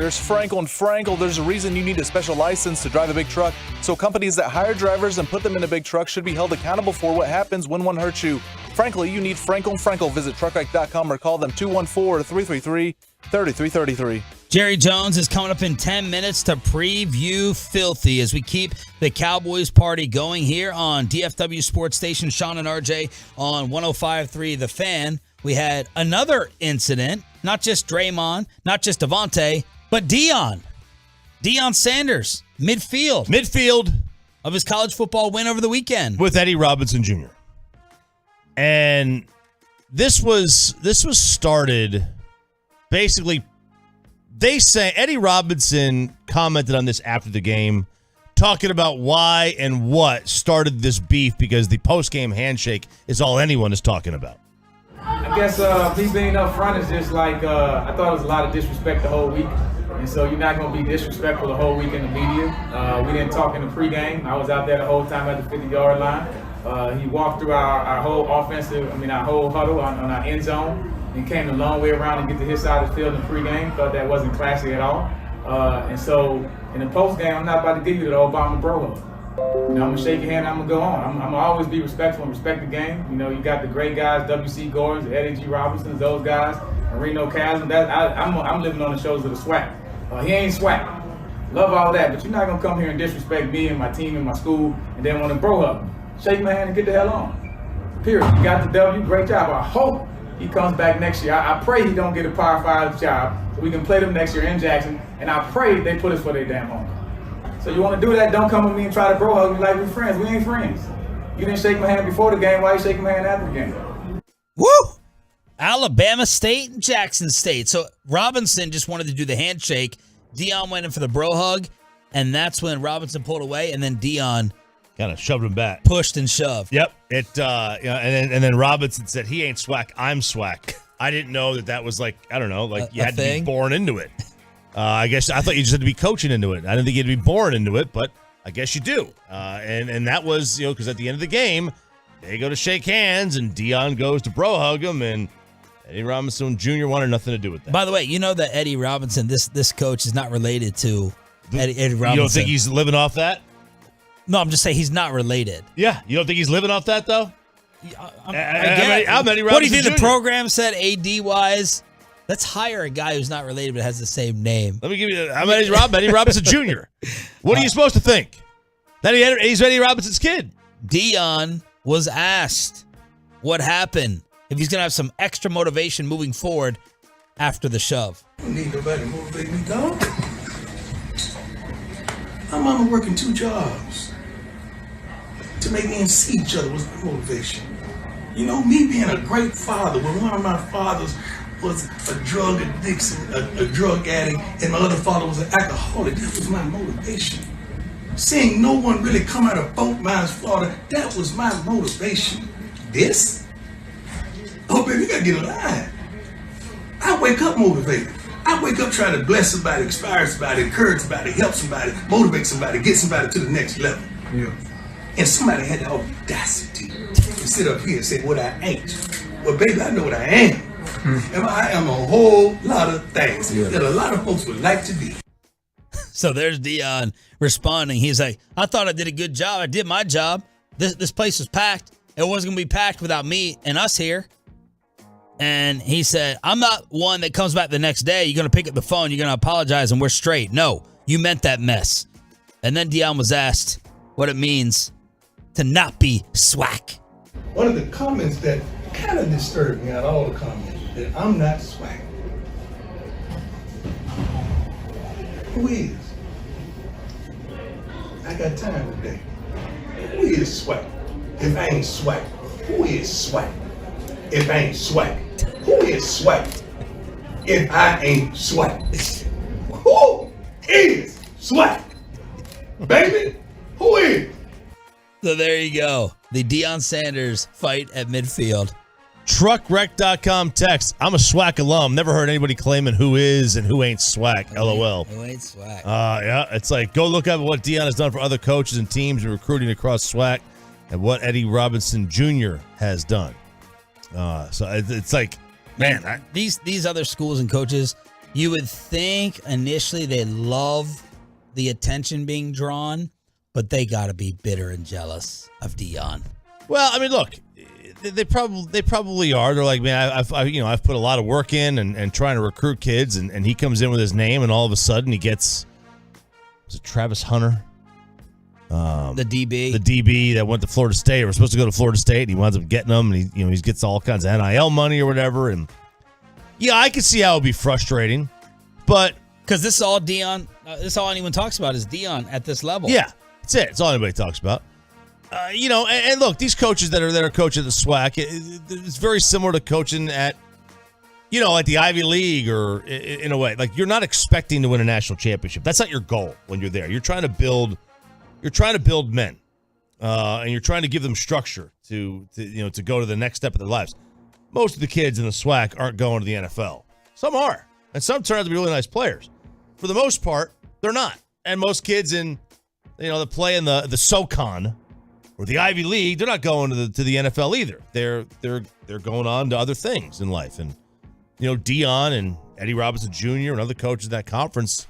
There's Frankel and Frankel. There's a reason you need a special license to drive a big truck. So companies that hire drivers and put them in a big truck should be held accountable for what happens when one hurts you. Frankly, you need Frankel and Frankel. Visit truckwreck.com or call them 214-333-3333. Jerry Jones is coming up in 10 minutes to preview Filthy as we keep the Cowboys party going here on DFW Sports Station. Sean and RJ on 105.3 The Fan. We had another incident, not just Draymond, not just Devante, but Dion Sanders, midfield of his college football win over the weekend with Eddie Robinson Jr. And this was started basically. They say Eddie Robinson commented on this after the game, talking about why and what started this beef because the post-game handshake is all anyone is talking about. I guess me being up front is just like I thought it was a lot of disrespect the whole week. And so you're not going to be disrespectful the whole week in the media. We didn't talk in the pregame. I was out there the whole time at the 50-yard line. He walked through our whole our whole huddle on our end zone. And came a long way around and get to his side of the field in the pregame. Thought that wasn't classy at all. And so in the postgame, I'm not about to give you the Obama bro hug. I'm going to shake your hand, I'm going to go on. I'm going to always be respectful and respect the game. You got the great guys, W.C. Gordon, Eddie G. Robinsons, those guys, Marino Chasm. I'm living on the shoulders of the swag. He ain't swag. Love all that, but you're not going to come here and disrespect me and my team and my school and then want to bro hug. Shake my hand and get the hell on. Period. You got the W, great job. I hope he comes back next year. I pray he don't get a Power 5 job so we can play them next year in Jackson. And I pray they put us for their damn home. So you want to do that, don't come with me and try to bro hug me like we're friends. We ain't friends. You didn't shake my hand before the game. Why you shaking my hand after the game? Woo! Alabama State and Jackson State. So Robinson just wanted to do the handshake. Dion went in for the bro hug. And that's when Robinson pulled away. And then Dion kind of shoved him back. Pushed and shoved. Yep. And then Robinson said, he ain't swag, I'm swag. I didn't know that was like, I don't know, like you had to be born into it. I guess I thought you just had to be coaching into it. I didn't think you had to be born into it, but I guess you do. And that was, because at the end of the game, they go to shake hands and Dion goes to bro hug him and Eddie Robinson Jr. wanted nothing to do with that. By the way, you know that Eddie Robinson, this coach is not related to Eddie Robinson. You don't think he's living off that? No, I'm just saying he's not related. Yeah, you don't think he's living off that though? I'm Eddie Robinson. What do you think Jr. the program said? AD wise, let's hire a guy who's not related but has the same name. Let me give you. I'm Eddie Robinson Jr. What are you supposed to think? That he's Eddie Robinson's kid. Dion was asked what happened if he's going to have some extra motivation moving forward after the shove. I don't need nobody to motivate me, dog. My mama working 2 jobs to make ends see each other was my motivation. Me being a great father, when one of my fathers was a drug addiction, a drug addict, and my other father was an alcoholic, that was my motivation. Seeing no one really come out of Fort Myers, Florida, that was my motivation. This? Oh, baby, you gotta get a line. I wake up motivated. I wake up trying to bless somebody, inspire somebody, encourage somebody, help somebody, motivate somebody, get somebody to the next level. Yeah. And somebody had the audacity to sit up here and say what I ain't. Well, baby, I know what I am. And I am a whole lot of things that a lot of folks would like to be. So there's Dion responding. He's like, I thought I did a good job. I did my job. This place was packed. It wasn't going to be packed without me and us here. And he said, I'm not one that comes back the next day. You're going to pick up the phone. You're going to apologize and we're straight. No, you meant that mess. And then Dion was asked what it means to not be SWAC. One of the comments that kind of disturbed me out of all the comments is that I'm not SWAC. Who is? I got time today. Who is SWAC? If I ain't SWAC, who is SWAC? If I ain't SWAC, who is SWAC? If I ain't SWAC, who is SWAC? Baby, who is? So there you go. The Dion Sanders fight at midfield. Truckwreck.com text. I'm a SWAC alum. Never heard anybody claiming who is and who ain't SWAC. LOL. Who ain't SWAC? Yeah, it's like go look up what Dion has done for other coaches and teams and recruiting across SWAC and what Eddie Robinson Jr. has done. So it's like, man, these other schools and coaches, You would think initially they love the attention being drawn, but they got to be bitter and jealous of Dion. Well, I mean, look, they probably are. They're like, man, I've put a lot of work in and trying to recruit kids, and he comes in with his name, and all of a sudden he gets, was it Travis Hunter? The DB. The DB that went to Florida State, or was supposed to go to Florida State, and he winds up getting them, and he gets all kinds of NIL money or whatever, and yeah, I can see how it would be frustrating, but because this is all Dion, this is all anyone talks about is Dion at this level. Yeah, that's it. It's all anybody talks about. And look, these coaches that are coaching at the SWAC, it's very similar to coaching at, like the Ivy League, or in a way, like you're not expecting to win a national championship. That's not your goal when you're there. You're trying to build men, and you're trying to give them structure to go to the next step of their lives. Most of the kids in the SWAC aren't going to the NFL. Some are, and some turn out to be really nice players. For the most part, they're not. And most kids in, that play in the SoCon or the Ivy League, they're not going to the NFL either. They're going on to other things in life. And Dion and Eddie Robinson Jr. and other coaches in that conference,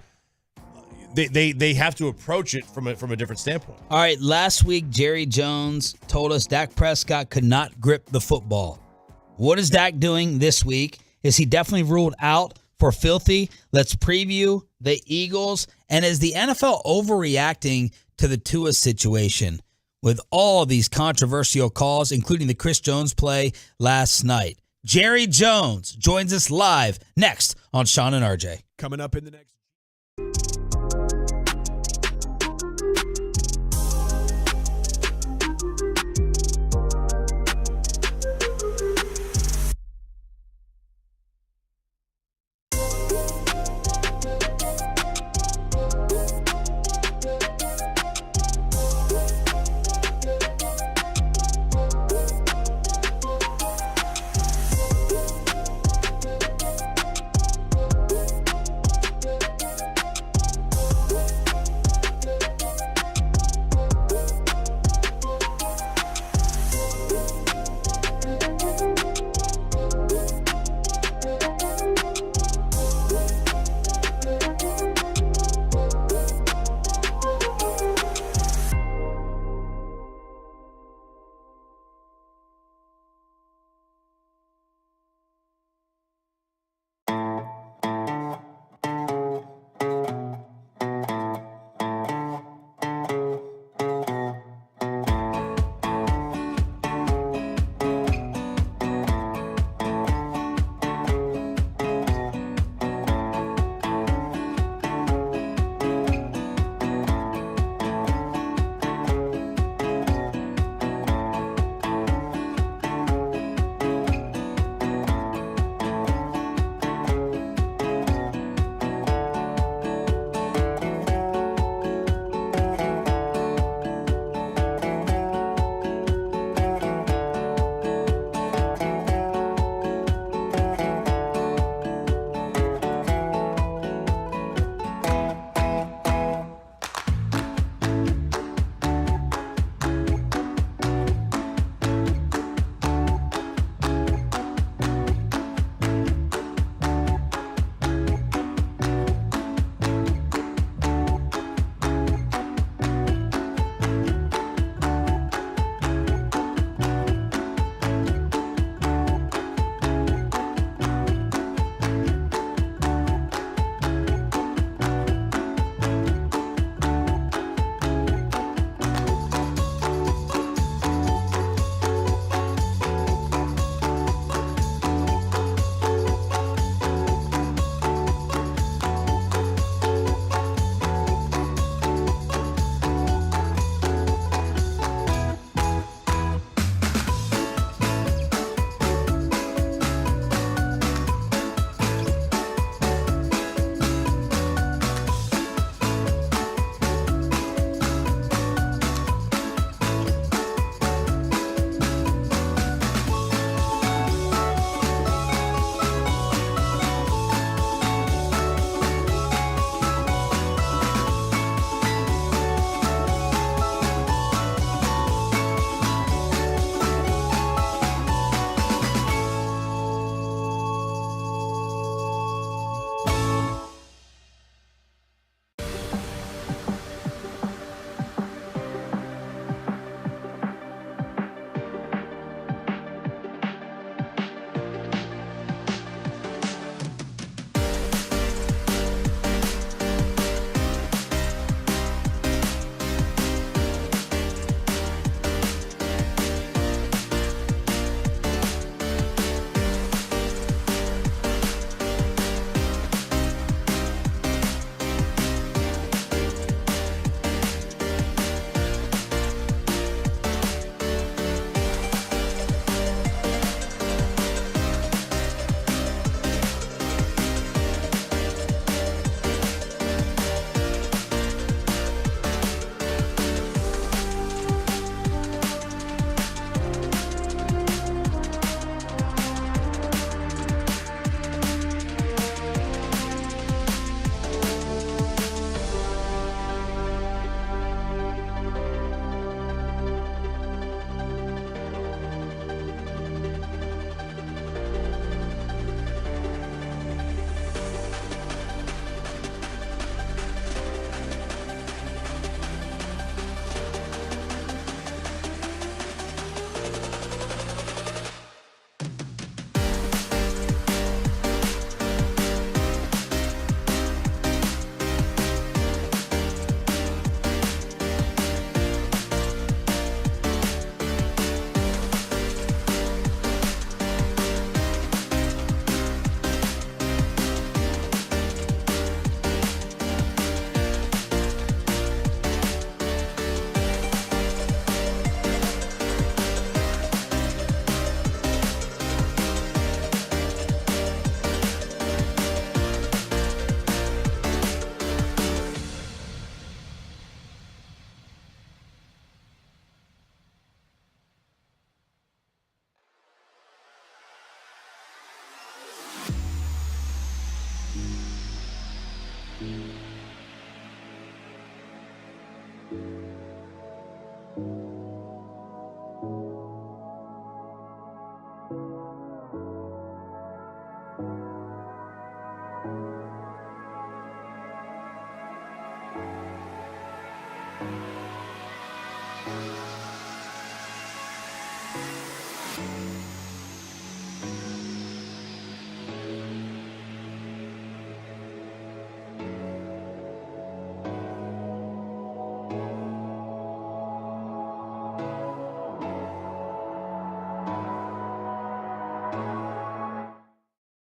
they have to approach it from a different standpoint. All right, last week Jerry Jones told us Dak Prescott could not grip the football. What is Dak doing this week? Is he definitely ruled out for filthy? Let's preview the Eagles. And is the NFL overreacting to the Tua situation with all these controversial calls, including the Chris Jones play last night? Jerry Jones joins us live next on Sean and RJ. Coming up in the next.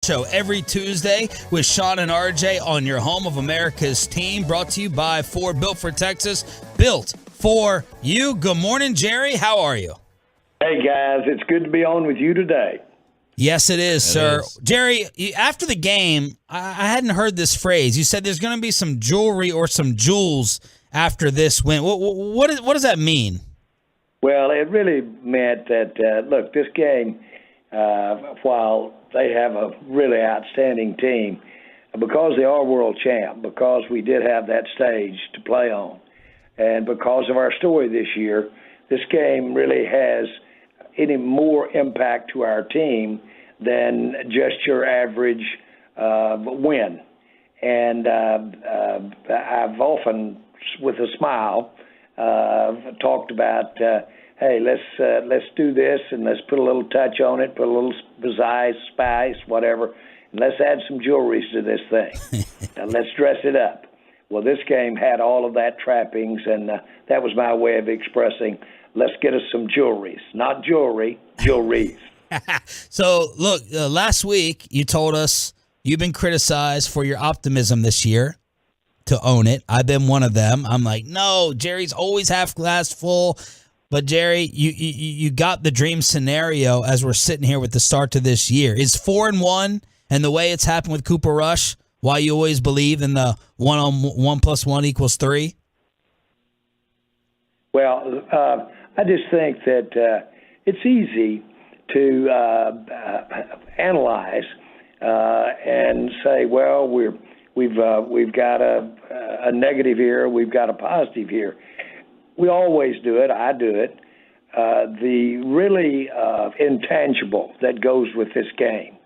Show every Tuesday with Sean and RJ on your home of America's team, brought to you by Ford, built for Texas, built for you. Good morning, Jerry. How are you? Hey, guys. It's good to be on with you today. Yes, it is, sir. Jerry, after the game, I hadn't heard this phrase. You said there's going to be some jewelry or some jewels after this win. What does that mean? Well, it really meant that, look, this game, while they have a really outstanding team, because they are world champ, because we did have that stage to play on, and because of our story this year, this game really has any more impact to our team than just your average win. And I've often, with a smile, talked about, hey, let's do this and let's put a little touch on it, put a little spice, whatever, and let's add some jewelry to this thing. And let's dress it up. Well, this game had all of that trappings, and that was my way of expressing, let's get us some jewelries. Not jewelry, jewelries. So, look, last week you told us you've been criticized for your optimism this year. To own it. I've been one of them. I'm like, no, Jerry's always half glass full. But, Jerry, you got the dream scenario as we're sitting here with the start to this year. Is 4-1 and the way it's happened with Cooper Rush why you always believe in the 1 + 1 = 3? Well, I just think that it's easy to analyze and say, well, we've got a negative here, we've got a positive here. We always do it. I do it. The really intangible that goes with this game.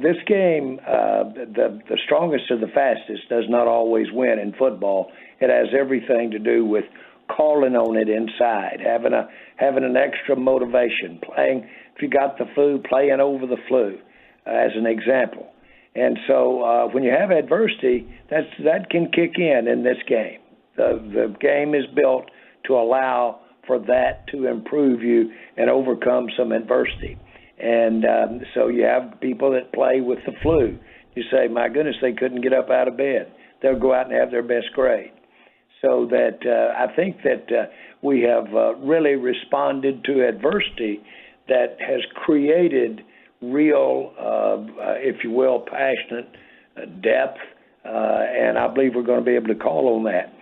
This game, the strongest or the fastest does not always win in football. It has everything to do with calling on it inside, having an extra motivation, playing. If you got the flu, playing over the flu, as an example. And so when you have adversity, that can kick in this game. The game is built to allow for that to improve you and overcome some adversity. And so you have people that play with the flu. You say, my goodness, they couldn't get up out of bed. They'll go out and have their best grade. So that I think that we have really responded to adversity that has created real, if you will, passionate depth, and I believe we're going to be able to call on that.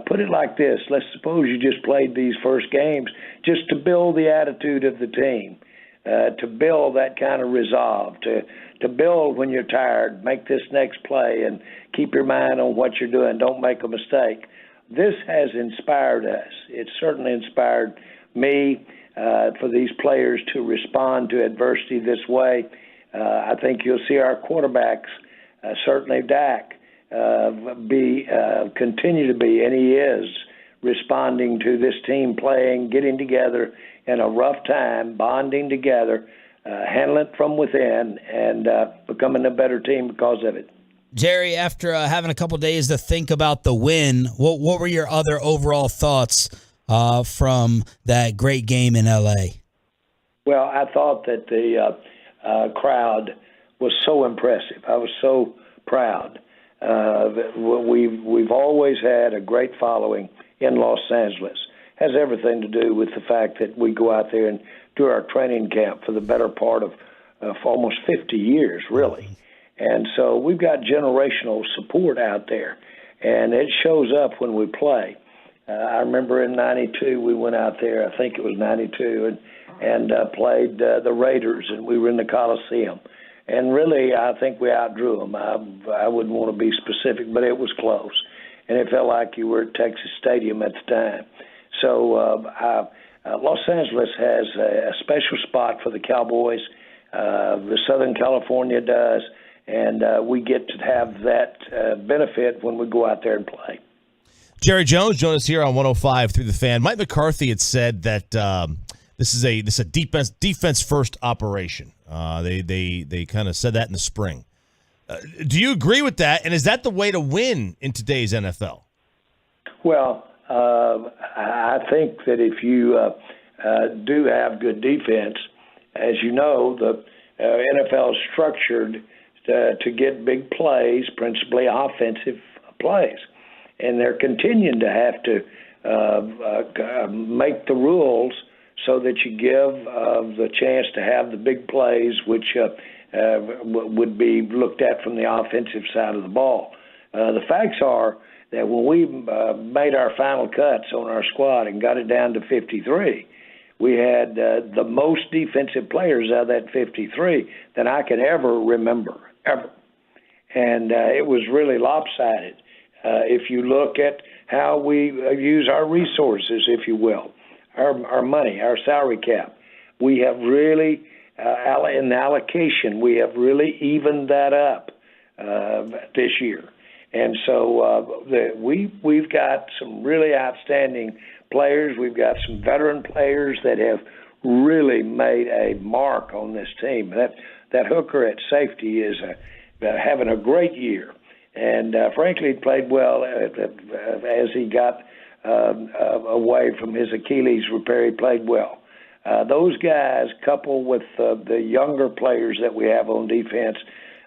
Put it like this. Let's suppose you just played these first games just to build the attitude of the team, to build that kind of resolve, to build when you're tired, make this next play and keep your mind on what you're doing. Don't make a mistake. This has inspired us. It's certainly inspired me for these players to respond to adversity this way. I think you'll see our quarterbacks, certainly Dak, continue to be, and he is, responding to this team playing, getting together in a rough time, bonding together, handling it from within, and becoming a better team because of it. Jerry, after having a couple days to think about the win, what were your other overall thoughts from that great game in L.A.? Well, I thought that the crowd was so impressive. I was so proud. We've always had a great following in Los Angeles. Has everything to do with the fact that we go out there and do our training camp for the better part of almost 50 years, really. And so we've got generational support out there, and it shows up when we play. I remember in 92 we went out there, I think it was 92, and played the Raiders, and we were in the Coliseum. And really, I think we outdrew them. I wouldn't want to be specific, but it was close. And it felt like you were at Texas Stadium at the time. So Los Angeles has a special spot for the Cowboys. The Southern California does. And we get to have that benefit when we go out there and play. Jerry Jones joined us here on 105 through the Fan. Mike McCarthy had said that this is a defense first operation. They kind of said that in the spring. Do you agree with that? And is that the way to win in today's NFL? Well, I think that if you do have good defense, as you know, NFL is structured to get big plays, principally offensive plays. And they're continuing to have to make the rules so that you give the chance to have the big plays, which would be looked at from the offensive side of the ball. The facts are that when we made our final cuts on our squad and got it down to 53, we had the most defensive players out of that 53 that I can ever remember, ever. And it was really lopsided. If you look at how we use our resources, if you will, our money, our salary cap, we have really, in the allocation, we have really evened that up this year. And so we've got some really outstanding players. We've got some veteran players that have really made a mark on this team. That hooker at safety is having a great year. And frankly, he played well as he got away from his Achilles repair. He played well. Those guys, coupled with the younger players that we have on defense,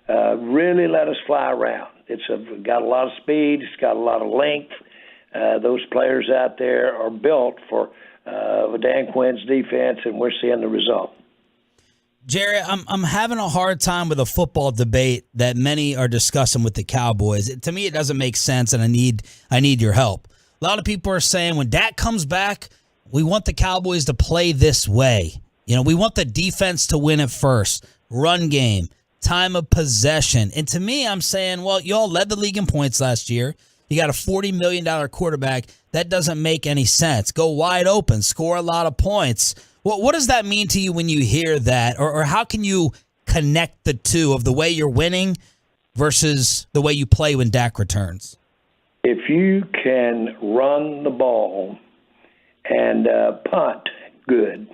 really let us fly around. It's got a lot of speed. It's got a lot of length. Those players out there are built for Dan Quinn's defense, and we're seeing the result. Jerry, I'm having a hard time with a football debate that many are discussing with the Cowboys. To me, it doesn't make sense, and I need your help. A lot of people are saying when Dak comes back, we want the Cowboys to play this way. You know, we want the defense to win it first. Run game, time of possession. And to me, I'm saying, well, y'all led the league in points last year. You got a $40 million quarterback. That doesn't make any sense. Go wide open, score a lot of points. What does that mean to you when you hear that? Or how can you connect the two of the way you're winning versus the way you play when Dak returns? If you can run the ball and punt good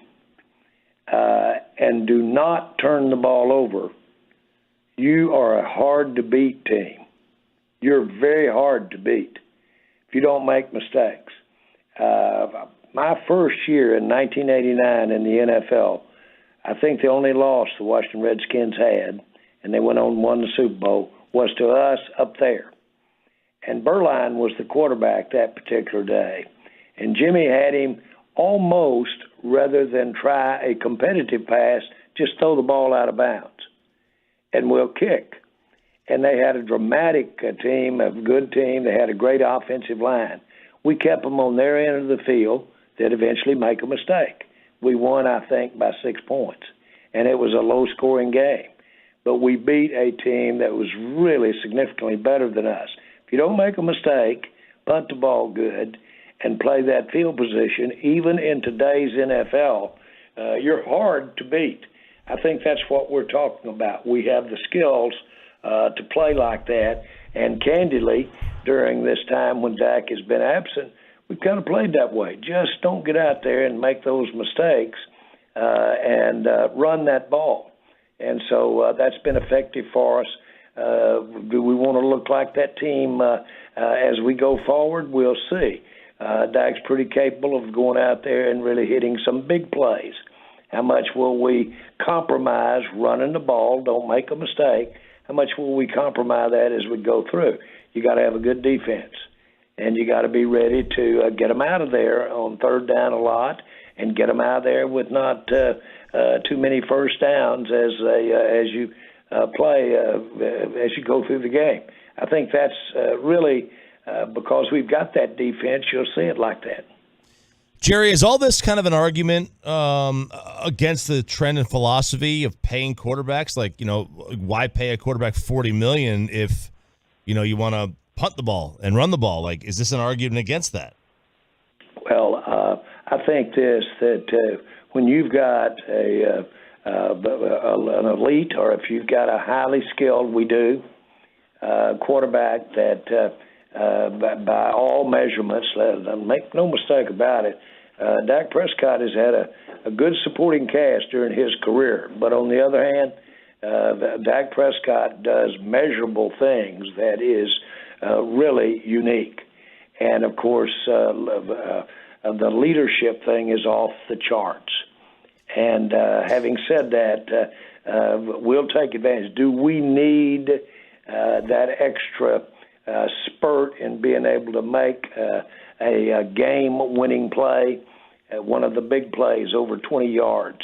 and do not turn the ball over, you are a hard-to-beat team. You're very hard to beat if you don't make mistakes. My first year in 1989 in the NFL, I think the only loss the Washington Redskins had, and they went on and won the Super Bowl, was to us up there. And Berline was the quarterback that particular day. And Jimmy had him almost, rather than try a competitive pass, just throw the ball out of bounds. And we'll kick. And they had a dramatic team, a good team. They had a great offensive line. We kept them on their end of the field. They'd eventually make a mistake. We won, I think, by 6 points. And it was a low-scoring game. But we beat a team that was really significantly better than us. If you don't make a mistake, punt the ball good, and play that field position, even in today's NFL, you're hard to beat. I think that's what we're talking about. We have the skills to play like that. And candidly, during this time when Dak has been absent, we've kind of played that way. Just don't get out there and make those mistakes and run that ball. And so that's been effective for us. Do we want to look like that team as we go forward? We'll see. Dak's pretty capable of going out there and really hitting some big plays. How much will we compromise running the ball? Don't make a mistake. How much will we compromise that as we go through? You got to have a good defense, and you got to be ready to get them out of there on third down a lot, and get them out of there with not too many first downs as you play as you go through the game. I think that's really because we've got that defense. You'll see it like that. Jerry, is all this kind of an argument against the trend and philosophy of paying quarterbacks? Like, you know, why pay a quarterback $40 million if, you know, you want to punt the ball and run the ball? Like, is this an argument against that? Well, I think that when you've got an elite, or if you've got a highly skilled, quarterback that by all measurements, make no mistake about it, Dak Prescott has had a good supporting cast during his career. But on the other hand, Dak Prescott does measurable things that is really unique. And, of course, the leadership thing is off the charts. And having said that, we'll take advantage. Do we need that extra spurt in being able to make a game-winning play, one of the big plays over 20 yards?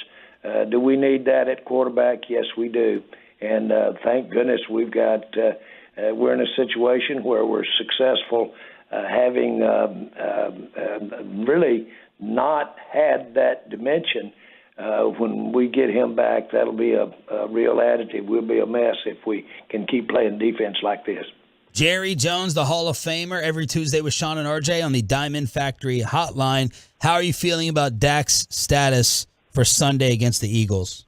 Do we need that at quarterback? Yes, we do. And thank goodness we've got we're in a situation where we're successful having really not had that dimension. When we get him back, that'll be a real additive. We'll be a mess if we can keep playing defense like this. Jerry Jones, the Hall of Famer, every Tuesday with Sean and RJ on the Diamond Factory Hotline. How are you feeling about Dak's status for Sunday against the Eagles?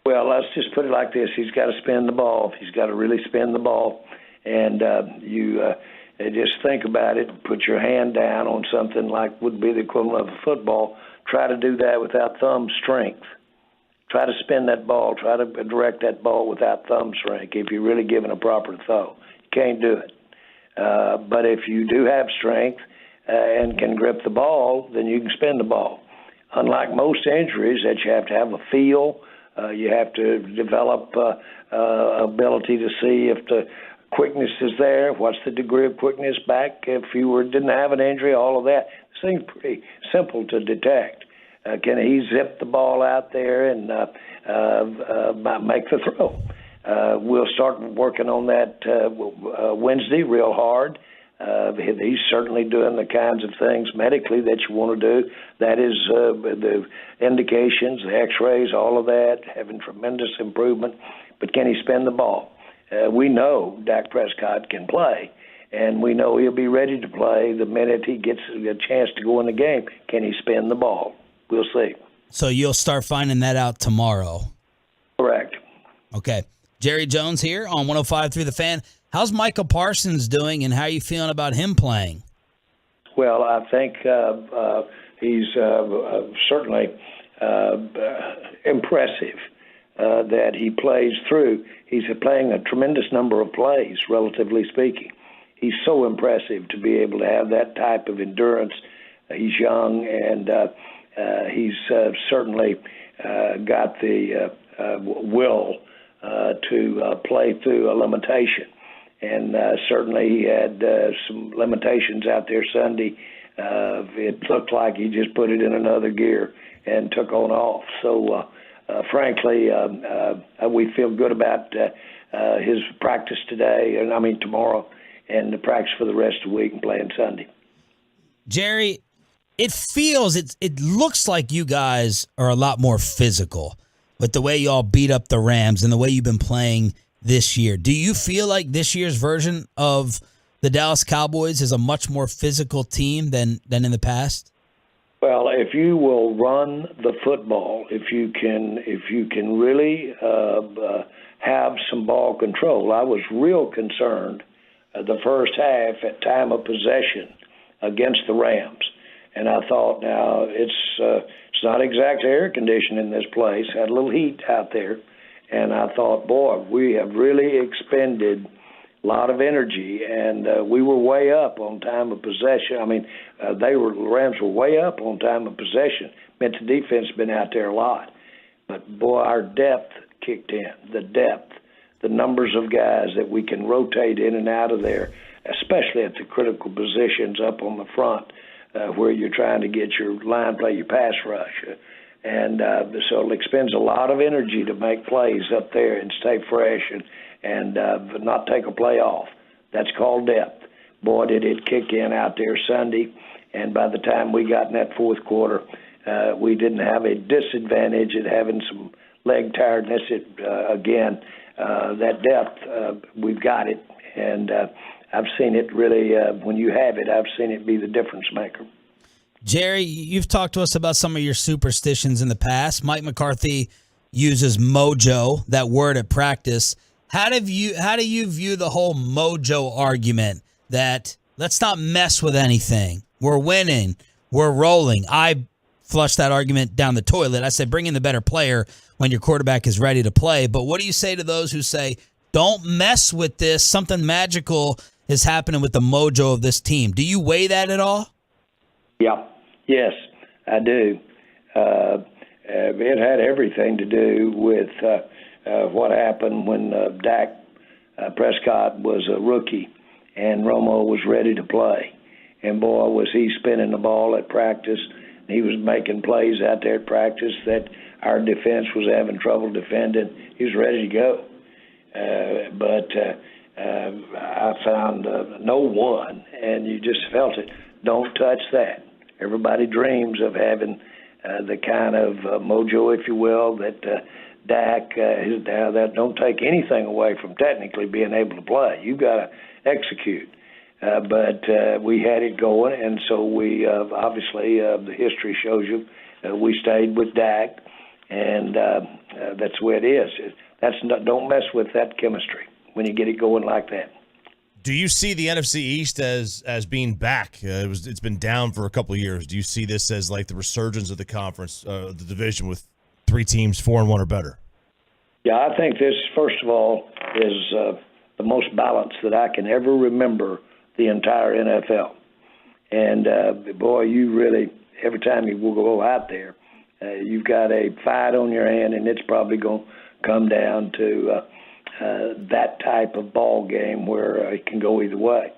Well, let's just put it like this. He's got to spin the ball. He's got to really spin the ball. And you just think about it. Put your hand down on something like would be the equivalent of a football. Try to do that without thumb strength. Try to spin that ball. Try to direct that ball without thumb strength if you're really giving a proper throw. You can't do it. But if you do have strength and can grip the ball, then you can spin the ball. Unlike most injuries that you have to have a feel, you have to develop ability to see if the quickness is there, what's the degree of quickness back if you didn't have an injury, all of that. This thing's pretty simple to detect. Can he zip the ball out there and make the throw? We'll start working on that Wednesday real hard. He's certainly doing the kinds of things medically that you want to do. That is the indications, the x-rays, all of that, having tremendous improvement. But can he spin the ball? We know Dak Prescott can play, and we know he'll be ready to play the minute he gets a chance to go in the game. Can he spin the ball? We'll see. So you'll start finding that out tomorrow. Correct. Okay. Jerry Jones here on 105.3 The Fan. How's Micah Parsons doing, and how are you feeling about him playing? Well, I think he's certainly impressive that he plays through. He's playing a tremendous number of plays, relatively speaking. He's so impressive to be able to have that type of endurance. He's young, and he's certainly got the will to play through a limitation. And certainly he had some limitations out there Sunday. It looked like he just put it in another gear and took on off. So, frankly, we feel good about his practice today, tomorrow, and the practice for the rest of the week and playing Sunday. Jerry, it looks like you guys are a lot more physical with the way y'all beat up the Rams and the way you've been playing this year. Do you feel like this year's version of the Dallas Cowboys is a much more physical team than in the past? Well, if you will run the football, if you can really have some ball control. I was real concerned the first half at time of possession against the Rams, and I thought, now it's not exactly air conditioned in this place. Had a little heat out there. And I thought, boy, we have really expended a lot of energy, and we were way up on time of possession. The Rams were way up on time of possession. Meant the defense has been out there a lot. But, boy, our depth kicked in, the numbers of guys that we can rotate in and out of there, especially at the critical positions up on the front where you're trying to get your line play, your pass rush. And so it expends a lot of energy to make plays up there and stay fresh and not take a play off. That's called depth. Boy, did it kick in out there Sunday. And by the time we got in that fourth quarter, we didn't have a disadvantage at having some leg tiredness. Again, that depth, we've got it. And I've seen it really, when you have it, I've seen it be the difference maker. Jerry, you've talked to us about some of your superstitions in the past. Mike McCarthy uses mojo, that word at practice. How do you view the whole mojo argument that let's not mess with anything? We're winning. We're rolling. I flushed that argument down the toilet. I said bring in the better player when your quarterback is ready to play. But what do you say to those who say don't mess with this? Something magical is happening with the mojo of this team. Do you weigh that at all? Yeah. Yes, I do. It had everything to do with what happened when Dak Prescott was a rookie and Romo was ready to play. And, boy, was he spinning the ball at practice. He was making plays out there at practice that our defense was having trouble defending. He was ready to go. But I found no one, and you just felt it. Don't touch that. Everybody dreams of having the kind of mojo, if you will, that Dak is now. That don't take anything away from technically being able to play. You've got to execute. But we had it going, and so we obviously the history shows you we stayed with Dak, and that's the way it is. Don't mess with that chemistry when you get it going like that. Do you see the NFC East as being back? It's been down for a couple of years. Do you see this as like the resurgence of the conference, the division with 3 teams, 4-1 or better? Yeah, I think this, first of all, is the most balanced that I can ever remember the entire NFL. And, boy, you really, every time you will go out there, you've got a fight on your hand, and it's probably going to come down to that type of ball game where it can go either way.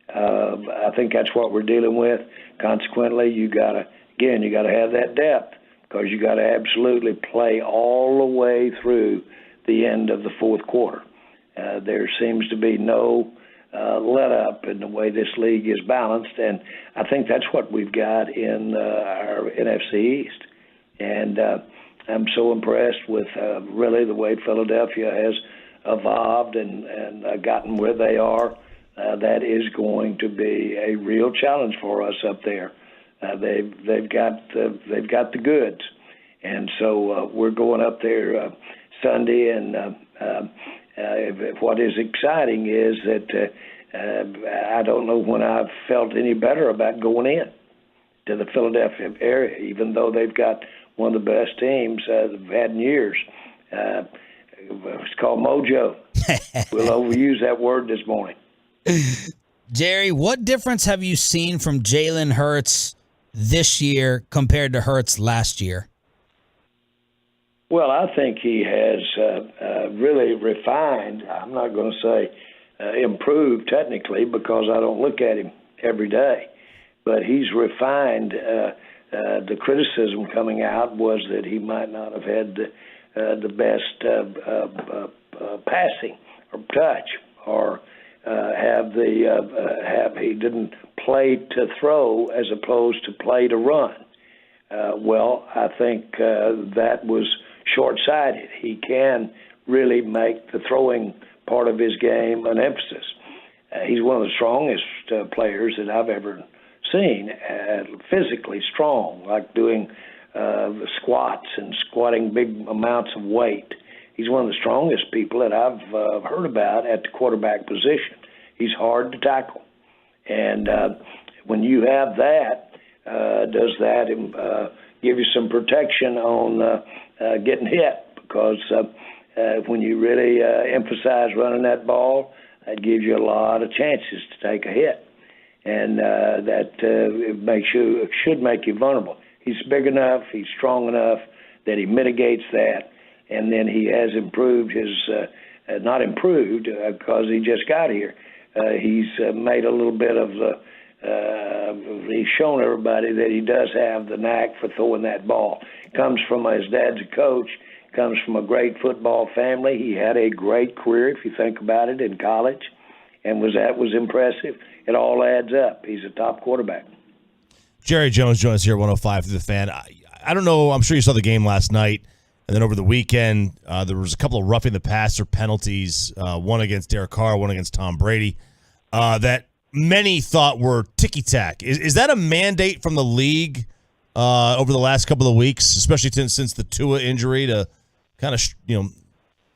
I think that's what we're dealing with. Consequently, you got to have that depth because you got to absolutely play all the way through the end of the fourth quarter. There seems to be no let up in the way this league is balanced, and I think that's what we've got in our NFC East. And I'm so impressed with really the way Philadelphia has evolved and gotten where they are. That is going to be a real challenge for us up there. They've got the goods, and so we're going up there Sunday. And what is exciting is that I don't know when I've felt any better about going in to the Philadelphia area, even though they've got one of the best teams they've had in years. It's called mojo. We'll overuse that word this morning. Jerry, what difference have you seen from Jalen Hurts this year compared to Hurts last year? Well, I think he has really refined. I'm not going to say improved technically because I don't look at him every day, but he's refined. The criticism coming out was that he might not have had the best passing or touch, or he didn't play to throw as opposed to play to run. Well, I think that was short-sighted. He can really make the throwing part of his game an emphasis. He's one of the strongest players that I've ever seen, physically strong, like doing the squats and squatting big amounts of weight. He's one of the strongest people that I've heard about at the quarterback position. He's hard to tackle. And when you have that, does that give you some protection on getting hit? Because when you really emphasize running that ball, that gives you a lot of chances to take a hit. And that should make you vulnerable. He's big enough, he's strong enough that he mitigates that, and then he has improved his, not improved because he just got here. He's made a little bit of he's shown everybody that he does have the knack for throwing that ball. Comes from his dad's a coach, comes from a great football family. He had a great career, if you think about it, in college, and that was impressive. It all adds up. He's a top quarterback. Jerry Jones joins us here at 105 through the Fan. I don't know. I'm sure you saw the game last night. And then over the weekend, there was a couple of roughing the passer penalties, one against Derek Carr, one against Tom Brady, that many thought were ticky-tack. Is that a mandate from the league over the last couple of weeks, especially since the Tua injury, to kind of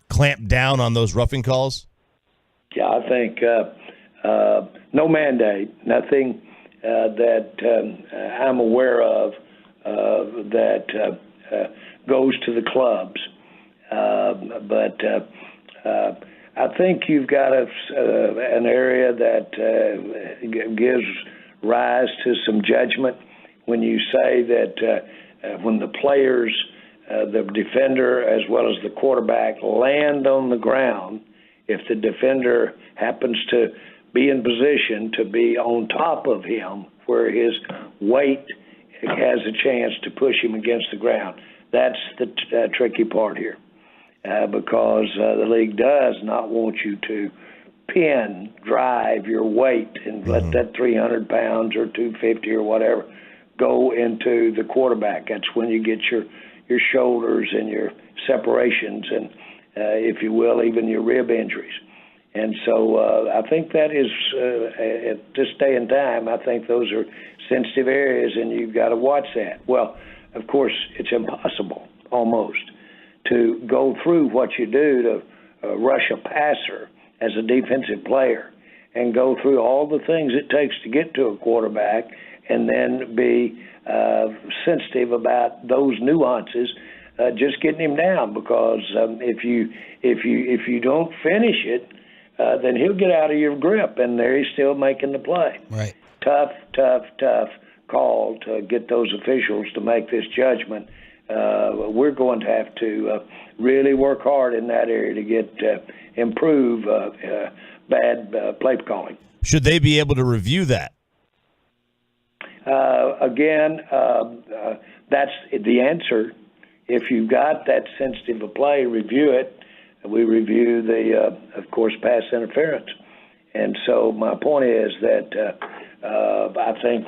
clamp down on those roughing calls? Yeah, I think no mandate, nothing that I'm aware of that goes to the clubs. But I think you've got an area that gives rise to some judgment when you say that when the players the defender as well as the quarterback land on the ground, if the defender happens to be in position to be on top of him where his weight has a chance to push him against the ground. That's the tricky part here, because the league does not want you to drive your weight and let that 300 pounds or 250 or whatever go into the quarterback. That's when you get your shoulders and your separations and, if you will, even your rib injuries. And so I think that is, at this day and time, I think those are sensitive areas, and you've got to watch that. Well, of course, it's impossible, almost, to go through what you do to rush a passer as a defensive player and go through all the things it takes to get to a quarterback and then be sensitive about those nuances, just getting him down, because if you don't finish it, then he'll get out of your grip, and there he's still making the play. Right. Tough call to get those officials to make this judgment. We're going to have to really work hard in that area to improve bad play calling. Should they be able to review that? Again, that's the answer. If you've got that sensitive a play, review it. We review the, of course, pass interference. And so my point is that I think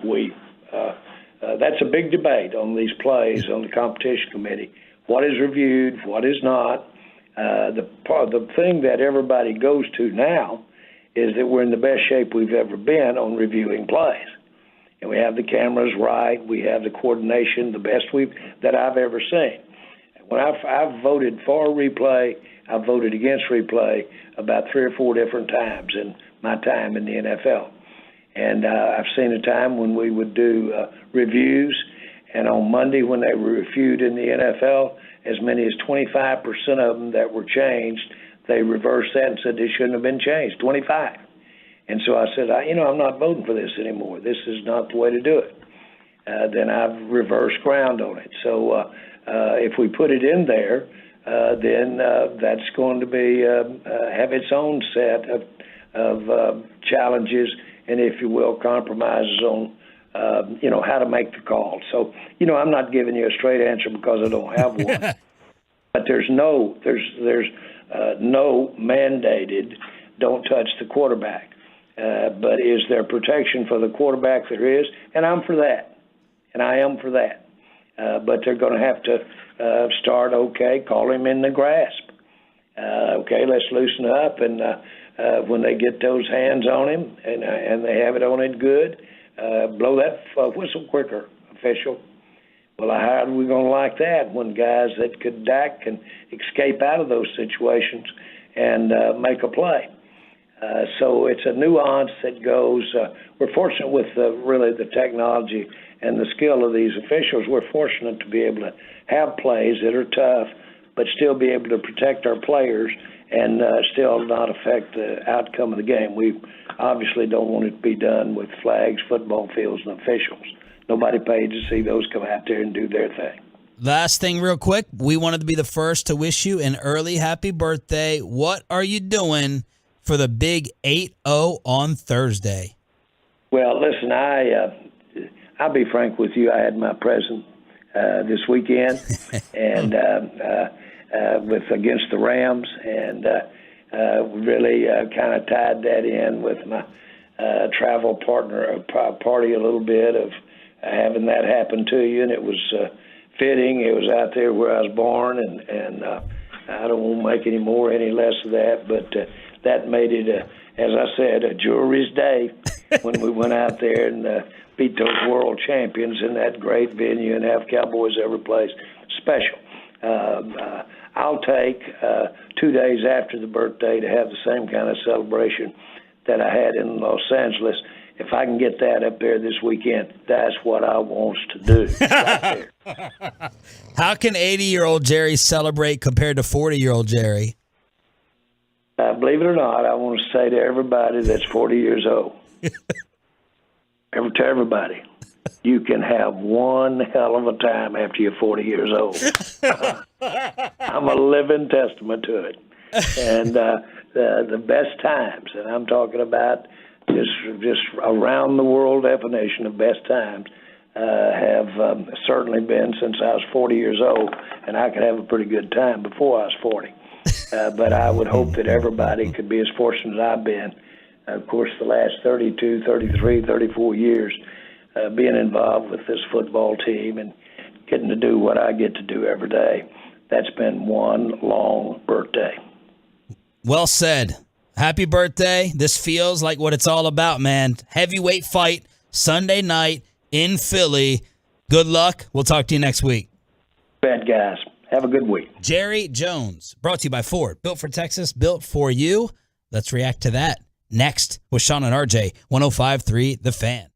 that's a big debate on these plays on the competition committee. What is reviewed, what is not. The thing that everybody goes to now is that we're in the best shape we've ever been on reviewing plays. And we have the cameras right, we have the coordination, the best that I've ever seen. When I've voted for replay, I've voted against replay about 3 or 4 different times in my time in the NFL. And I've seen a time when we would do reviews, and on Monday when they were reviewed in the NFL, as many as 25% of them that were changed, they reversed that and said they shouldn't have been changed, 25. And so I said, I'm not voting for this anymore. This is not the way to do it. Then I've reversed ground on it. So if we put it in there, then that's going to be have its own set of challenges and, if you will, compromises on how to make the call. So I'm not giving you a straight answer because I don't have one. But there's no mandated don't touch the quarterback. But is there protection for the quarterback? There is, and I'm for that, and I am for that. But they're going to have to start, call him in the grasp. Let's loosen up, and when they get those hands on him and they have it on it good, blow that whistle quicker, official. Well, how are we going to like that when guys that could Dak can escape out of those situations and make a play? So it's a nuance that goes. We're fortunate with really the technology and the skill of these officials. We're fortunate to be able to have plays that are tough, but still be able to protect our players and still not affect the outcome of the game. We obviously don't want it to be done with flags, football fields, and officials. Nobody paid to see those come out there and do their thing. Last thing real quick, we wanted to be the first to wish you an early happy birthday. What are you doing for the big 8-0 on Thursday? Well, listen, I'll be frank with you. I had my present this weekend and with against the Rams, and really kind of tied that in with my travel partner party a little bit of having that happen to you, and it was fitting. It was out there where I was born, and I don't want to make any less of that, but that made it, as I said, a jury's day when we went out there and beat those world champions in that great venue and have Cowboys every place special. I'll take 2 days after the birthday to have the same kind of celebration that I had in Los Angeles. If I can get that up there this weekend, that's what I want to do. Right there. How can 80-year-old Jerry celebrate compared to 40-year-old Jerry? Believe it or not, I want to say to everybody that's 40 years old, to everybody, you can have one hell of a time after you're 40 years old. I'm a living testament to it. And the best times, and I'm talking about just around the world definition of best times, have certainly been since I was 40 years old, and I could have a pretty good time before I was 40. But I would hope that everybody could be as fortunate as I've been. Of course, the last 32, 33, 34 years being involved with this football team and getting to do what I get to do every day, that's been one long birthday. Well said. Happy birthday. This feels like what it's all about, man. Heavyweight fight Sunday night in Philly. Good luck. We'll talk to you next week. Bad guys. Have a good week. Jerry Jones, brought to you by Ford. Built for Texas, built for you. Let's react to that next with Sean and RJ, 105.3 The Fan.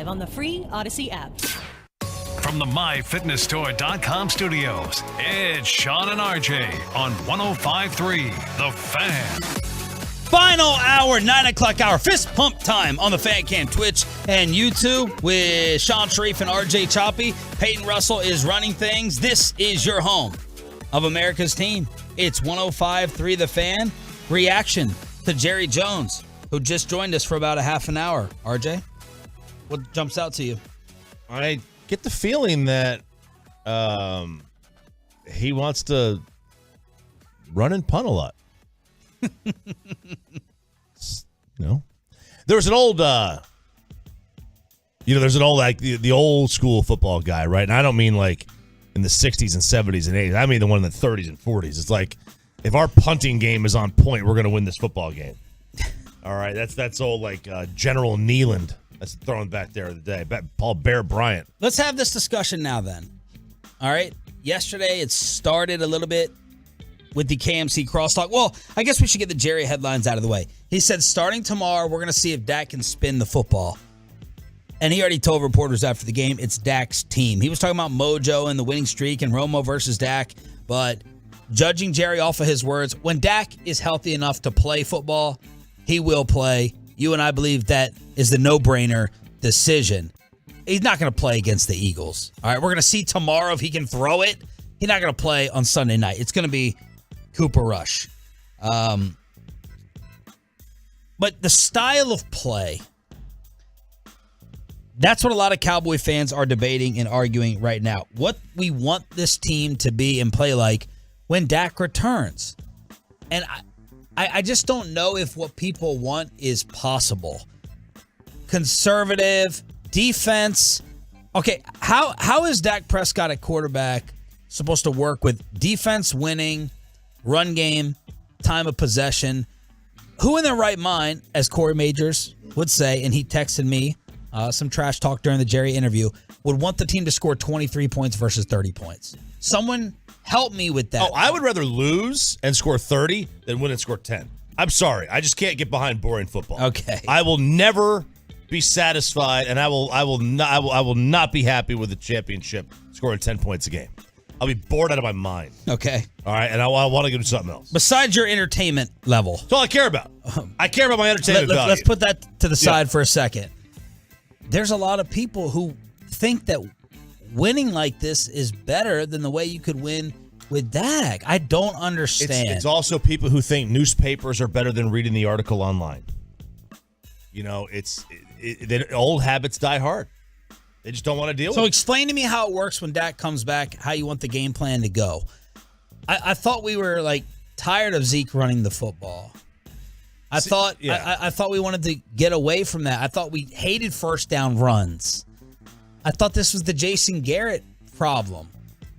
On the free Odyssey app. From the MyFitnessStore.com studios, it's Sean and RJ on 105.3 The Fan. Final hour, 9 o'clock hour, fist pump time on the Fan Cam Twitch and YouTube with Sean Sharif and RJ Choppy. Peyton Russell is running things. This is your home of America's team. It's 105.3 The Fan. Reaction to Jerry Jones, who just joined us for about a half an hour. RJ? What jumps out to you? I get the feeling that he wants to run and punt a lot. There's an old, there's an old, like the old school football guy, right? And I don't mean like in the 60s and 70s and 80s. I mean the one in the 30s and 40s. It's like, if our punting game is on point, we're going to win this football game. All right, that's old like General Neeland. That's throwing back there of the day. Paul Bear Bryant. Let's have this discussion now then. All right. Yesterday it started a little bit with the KMC crosstalk. Well, I guess we should get the Jerry headlines out of the way. He said starting tomorrow, we're going to see if Dak can spin the football. And he already told reporters after the game it's Dak's team. He was talking about mojo and the winning streak and Romo versus Dak. But judging Jerry off of his words, when Dak is healthy enough to play football, he will play. You and I believe that is the no-brainer decision. He's not going to play against the Eagles. All right, we're going to see tomorrow if he can throw it. He's not going to play on Sunday night. It's going to be Cooper Rush. But the style of play, that's what a lot of Cowboy fans are debating and arguing right now. What we want this team to be and play like when Dak returns. And I just don't know if what people want is possible. Conservative defense. Okay, how is Dak Prescott at quarterback supposed to work with defense winning, run game, time of possession? Who in their right mind, as Corey Majors would say, and he texted me some trash talk during the Jerry interview, would want the team to score 23 points versus 30 points? Someone help me with that. Oh, I would rather lose and score 30 than win and score 10. I'm sorry. I just can't get behind boring football. Okay. I will never be satisfied, and I will not be happy with the championship scoring 10 points a game. I'll be bored out of my mind. Okay. All right, and I want to go do something else. Besides your entertainment level. That's all I care about. I care about my entertainment value. Let's put that to the side for a second. There's a lot of people who think that winning like this is better than the way you could win with Dak. I don't understand. It's also people who think newspapers are better than reading the article online. Old habits die hard. They just don't want to deal with it. So explain to me how it works when Dak comes back, how you want the game plan to go. I thought we were like tired of Zeke running the football. I thought we wanted to get away from that. I thought we hated first down runs. I thought this was the Jason Garrett problem.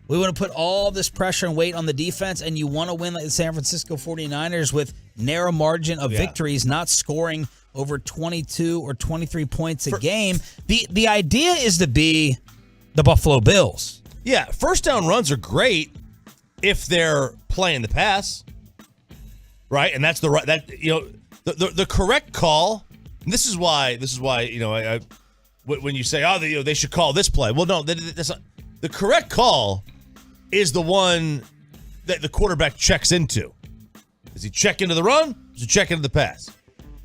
We want to put all this pressure and weight on the defense, and you want to win like the San Francisco 49ers with narrow margin of victories, not scoring over 22 or 23 points a game. The idea is to be the Buffalo Bills. Yeah, first down runs are great if they're playing the pass, right? And that's the correct call. And this is why when you say they should call this play. Well, no, that's not, the correct call is the one that the quarterback checks into. Does he check into the run? Does he check into the pass?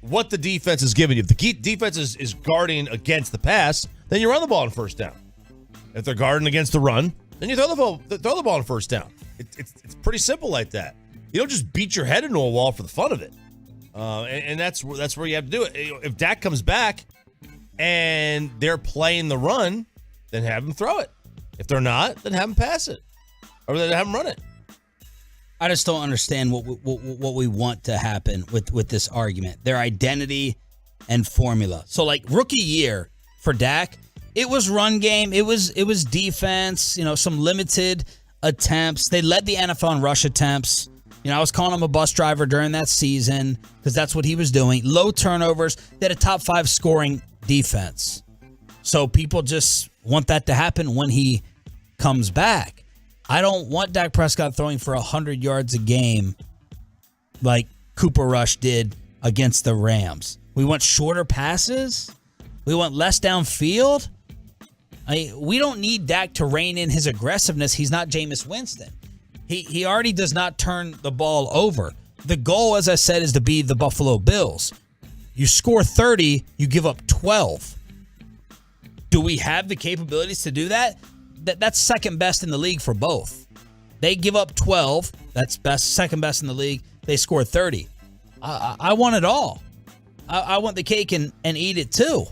What the defense is giving you. If the defense is guarding against the pass, then you run the ball on first down. If they're guarding against the run, then you throw the ball on first down. It's pretty simple like that. You don't just beat your head into a wall for the fun of it. And that's where you have to do it. If Dak comes back and they're playing the run, then have him throw it. If they're not, then have him pass it. Or then have him run it. I just don't understand what we want to happen with this argument. Their identity and formula. So, like, rookie year for Dak, it was run game. It was defense, some limited attempts. They led the NFL in rush attempts. I was calling him a bus driver during that season because that's what he was doing. Low turnovers. They had a top 5 scoring defense. So people just want that to happen when he comes back. I don't want Dak Prescott throwing for 100 yards a game like Cooper Rush did against the Rams. We want shorter passes. We want less downfield. We don't need Dak to rein in his aggressiveness. He's not Jameis Winston. He already does not turn the ball over. The goal, as I said, is to be the Buffalo Bills. You score 30, you give up 12. Do we have the capabilities to do that? That's second best in the league for both. They give up 12. That's second best in the league. They score 30. I want it all. I want the cake and eat it too.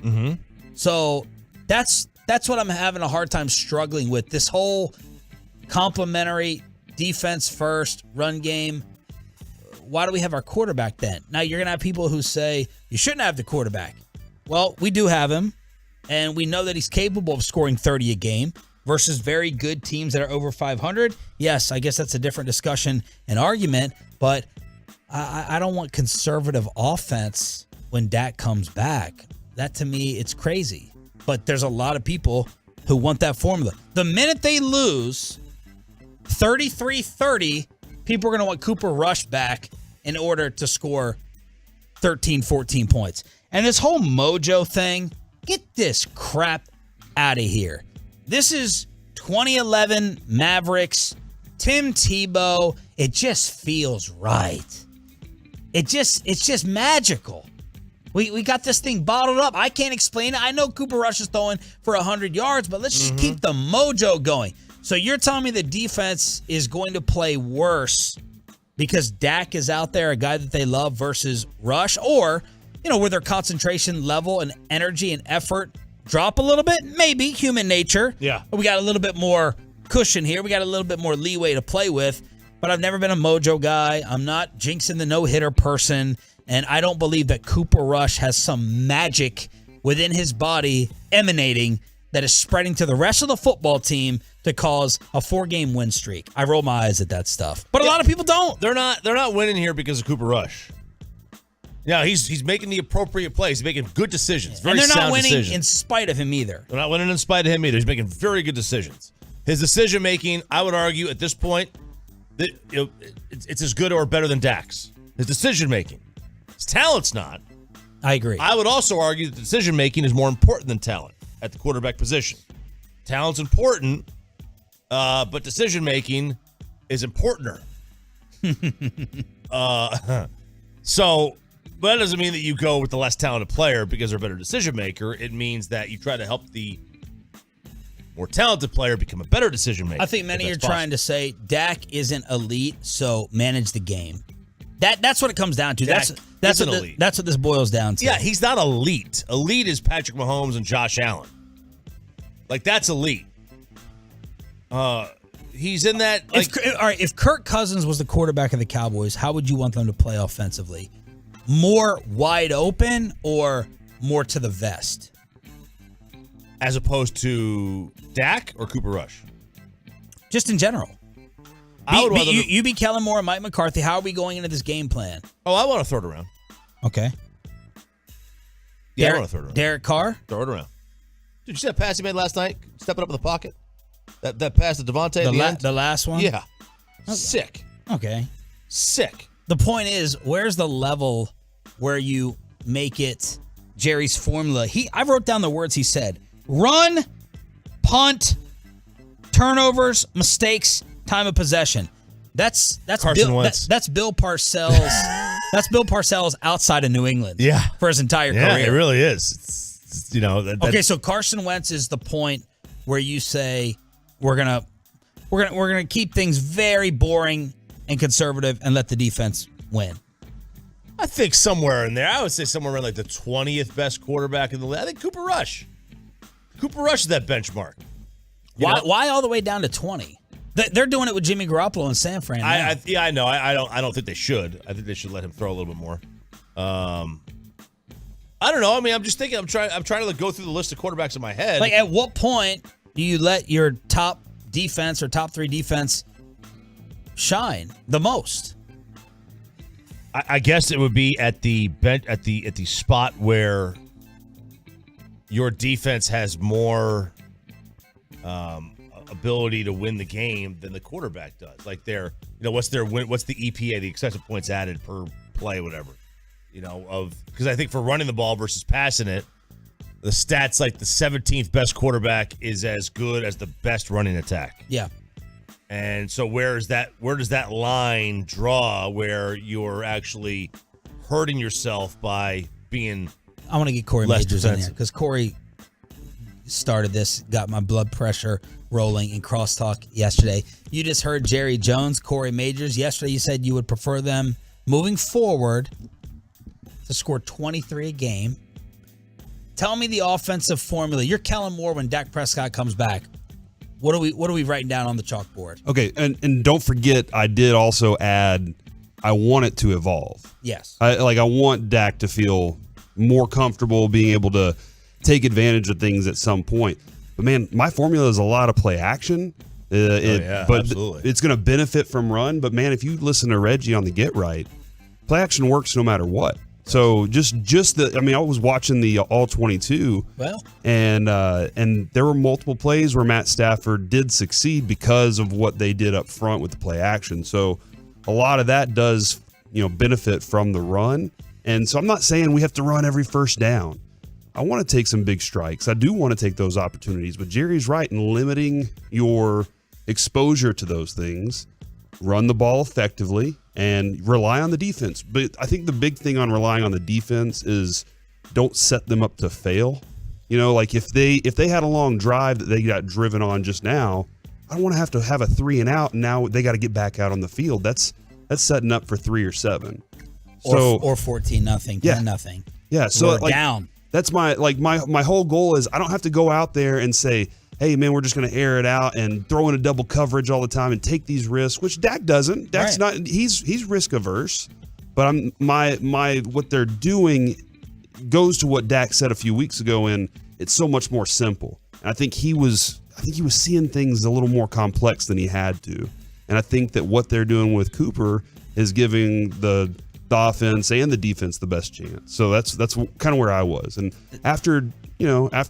Mm-hmm. So that's what I'm having a hard time struggling with. This whole complimentary defense first run game. Why do we have our quarterback then? Now you're going to have people who say you shouldn't have the quarterback. Well, we do have him, and we know that he's capable of scoring 30 a game versus very good teams that are over 500. Yes, I guess that's a different discussion and argument, but I don't want conservative offense when Dak comes back. That, to me, it's crazy. But there's a lot of people who want that formula. The minute they lose 33-30, people are going to want Cooper Rush back in order to score 13, 14 points. And this whole mojo thing, get this crap out of here. This is 2011 Mavericks, Tim Tebow. It just feels right. It's just magical. We got this thing bottled up. I can't explain it. I know Cooper Rush is throwing for 100 yards, but let's just keep the mojo going. So you're telling me the defense is going to play worse because Dak is out there, a guy that they love, versus Rush? Or, where their concentration level and energy and effort drop a little bit? Maybe, human nature. Yeah. We got a little bit more cushion here. We got a little bit more leeway to play with. But I've never been a mojo guy. I'm not jinxing the no-hitter person. And I don't believe that Cooper Rush has some magic within his body emanating that is spreading to the rest of the football team to cause a 4-game win streak. I roll my eyes at that stuff. But a lot of people don't. They're not winning here because of Cooper Rush. Yeah, he's making the appropriate plays. He's making good decisions. Very and they're not sound winning decisions. in spite of him either. They're not winning in spite of him either. He's making very good decisions. His decision-making, I would argue at this point, that it's as good or better than Dak's. His decision-making. His talent's not. I agree. I would also argue that decision-making is more important than talent at the quarterback position. Talent's important, but decision-making is importanter. So, but that doesn't mean that you go with the less talented player because they're a better decision-maker. It means that you try to help the more talented player become a better decision-maker. I think many are trying to say Dak isn't elite, so manage the game. That's what it comes down to. Dak That's elite. That's what this boils down to. Yeah, he's not elite. Elite is Patrick Mahomes and Josh Allen. Like, that's elite. He's in that. If Kirk Cousins was the quarterback of the Cowboys, how would you want them to play offensively? More wide open or more to the vest? As opposed to Dak or Cooper Rush? Just in general. You be Kellen Moore and Mike McCarthy. How are we going into this game plan? Oh, I want to throw it around. Okay. Yeah, I want to throw it around. Derek Carr? Throw it around. Did you see that pass he made last night? Stepping up in the pocket? That pass to Devante at the end? The last one? Yeah. Sick. Okay. Sick. The point is, where's the level where you make it Jerry's formula? I wrote down the words he said. Run, punt, turnovers, mistakes, time of possession. That's Carson Wentz. That's Bill Parcells. That's Bill Parcells outside of New England. Yeah. For his entire career. Yeah, it really is. It's Okay, so Carson Wentz is the point where you say we're gonna keep things very boring and conservative and let the defense win. I think somewhere in there. I would say somewhere around like the 20th best quarterback in the league. I think Cooper Rush. Cooper Rush is that benchmark. Why all the way down to 20? They're doing it with Jimmy Garoppolo and San Fran. I know. I don't think they should. I think they should let him throw a little bit more. I don't know. I mean, I'm just thinking. I'm trying to go through the list of quarterbacks in my head. Like, at what point do you let your top defense or top three defense shine the most? I guess it would be at the spot where your defense has more ability to win the game than the quarterback does. Like what's the EPA, the excessive points added per play, whatever. Because I think for running the ball versus passing it, the stats like the 17th best quarterback is as good as the best running attack. Yeah. And so where does that line draw where you're actually hurting yourself by being I want to get Corey less Majors in defensive? there because Corey started this, got my blood pressure rolling in crosstalk yesterday. You just heard Jerry Jones, Corey Majors. Yesterday you said you would prefer them moving forward to score 23 a game. Tell me the offensive formula. You're Kellen Moore when Dak Prescott comes back. What are we writing down on the chalkboard? Okay, and don't forget, I did also add, I want it to evolve. Yes. I want Dak to feel more comfortable being able to take advantage of things at some point. But man, my formula is a lot of play action. But absolutely. It's going to benefit from run. But man, if you listen to Reggie on the Get Right, play action works no matter what. So I was watching the all 22. Well, and there were multiple plays where Matt Stafford did succeed because of what they did up front with the play action. So a lot of that does, benefit from the run. And so I'm not saying we have to run every first down. I want to take some big strikes. I do want to take those opportunities, but Jerry's right in limiting your exposure to those things. Run the ball effectively and rely on the defense. But I think the big thing on relying on the defense is don't set them up to fail. Like if they had a long drive that they got driven on just now, I don't want to have a 3 and out, and now they got to get back out on the field. That's setting up for 3 or 7. Or 14-0, 10-0. Yeah, so we're down. That's my whole goal is I don't have to go out there and say, hey, man, we're just going to air it out and throw in a double coverage all the time and take these risks, which Dak doesn't. Dak's not. He's risk averse. But what they're doing goes to what Dak said a few weeks ago, and it's so much more simple. And I think he was seeing things a little more complex than he had to. And I think that what they're doing with Cooper is giving the offense and the defense the best chance. So that's kind of where I was. And after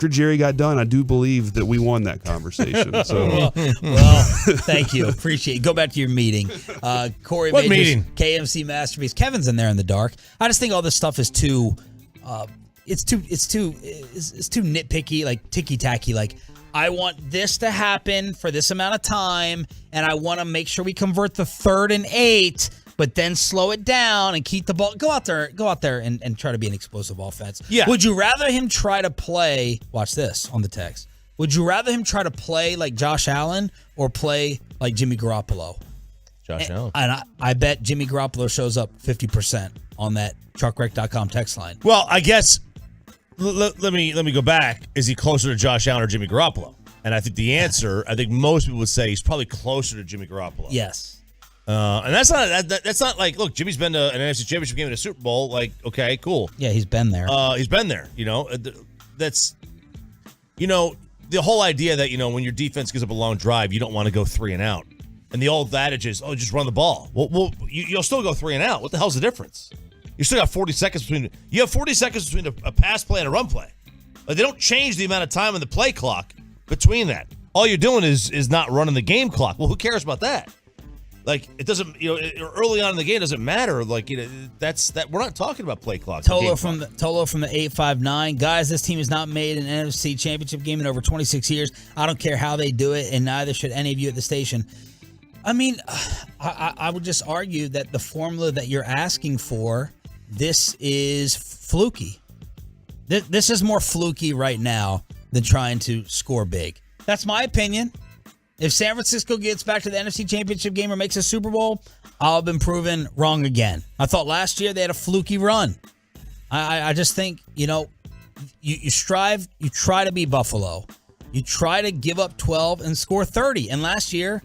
Jerry got done, I do believe that we won that conversation. So well, thank you. Appreciate it. Go back to your meeting. Corey What Majors, meeting? KMC Masterpiece. Kevin's in there in the dark. I just think all this stuff is too nitpicky, like ticky-tacky. Like, I want this to happen for this amount of time, and I want to make sure we convert the 3rd and 8, but then slow it down and keep the ball. Go out there and try to be an explosive offense. Yeah. Would you rather him try to play, watch this on the text, would you rather him try to play like Josh Allen or play like Jimmy Garoppolo? Josh Allen. And I bet Jimmy Garoppolo shows up 50% on that truckwreck.com text line. Well, I guess let me go back. Is he closer to Josh Allen or Jimmy Garoppolo? And I think the answer, I think most people would say he's probably closer to Jimmy Garoppolo. Yes. And that's not like, look, Jimmy's been to an NFC Championship game and a Super Bowl. Like, okay, cool. Yeah, he's been there. He's been there. That's, the whole idea that, when your defense gives up a long drive, you don't want to go 3 and out. And the old adage is, just run the ball. Well, you'll still go 3 and out. What the hell's the difference? You still got 40 seconds between. You have 40 seconds between a pass play and a run play. Like, they don't change the amount of time in the play clock between that. All you're doing is not running the game clock. Well, who cares about that? Like, it doesn't, early on in the game doesn't matter. Like, that's that. We're not talking about play clock. Tolo from the 859. Guys, this team has not made an NFC Championship game in over 26 years. I don't care how they do it, and neither should any of you at the station. I mean, I would just argue that the formula that you're asking for, this is fluky. This is more fluky right now than trying to score big. That's my opinion. If San Francisco gets back to the NFC Championship game or makes a Super Bowl, I'll have been proven wrong again. I thought last year they had a fluky run. I just think, you strive, you try to be Buffalo. You try to give up 12 and score 30. And last year,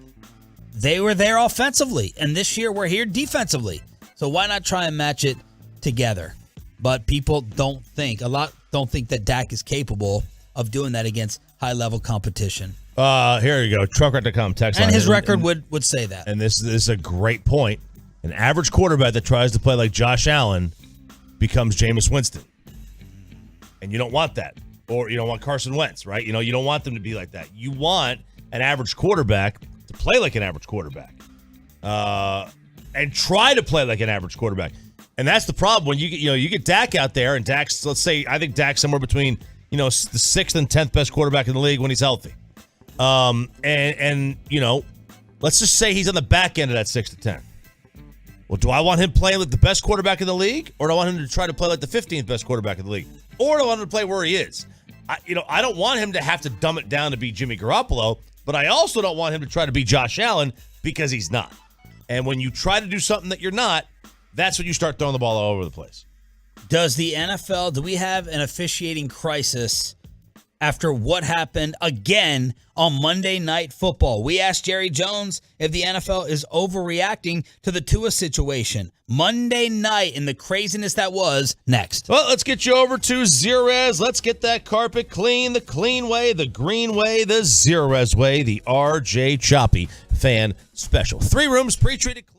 they were there offensively. And this year, we're here defensively. So why not try and match it together? But people don't think that Dak is capable of doing that against high-level competition. Here you go. Trucker.com text line. And his record would say that. And this is a great point. An average quarterback that tries to play like Josh Allen becomes Jameis Winston. And you don't want that. Or you don't want Carson Wentz, right? You don't want them to be like that. You want an average quarterback to play like an average quarterback. And try to play like an average quarterback. And that's the problem when you get Dak out there, and Dak's, let's say, I think Dak's somewhere between, the 6th and 10th best quarterback in the league when he's healthy. Let's just say he's on the back end of that 6 to 10. Well, do I want him playing like the best quarterback in the league, or do I want him to try to play like the 15th best quarterback in the league, or do I want him to play where he is? I don't want him to have to dumb it down to be Jimmy Garoppolo, but I also don't want him to try to be Josh Allen because he's not. And when you try to do something that you're not, that's when you start throwing the ball all over the place. Do we have an officiating crisis after what happened again on Monday Night Football? We asked Jerry Jones if the NFL is overreacting to the Tua situation. Monday night and the craziness that was next. Well, let's get you over to Zerez. Let's get that carpet clean, the clean way, the green way, the Zerez way, the RJ Choppy fan special. 3 rooms, pre-treated clean.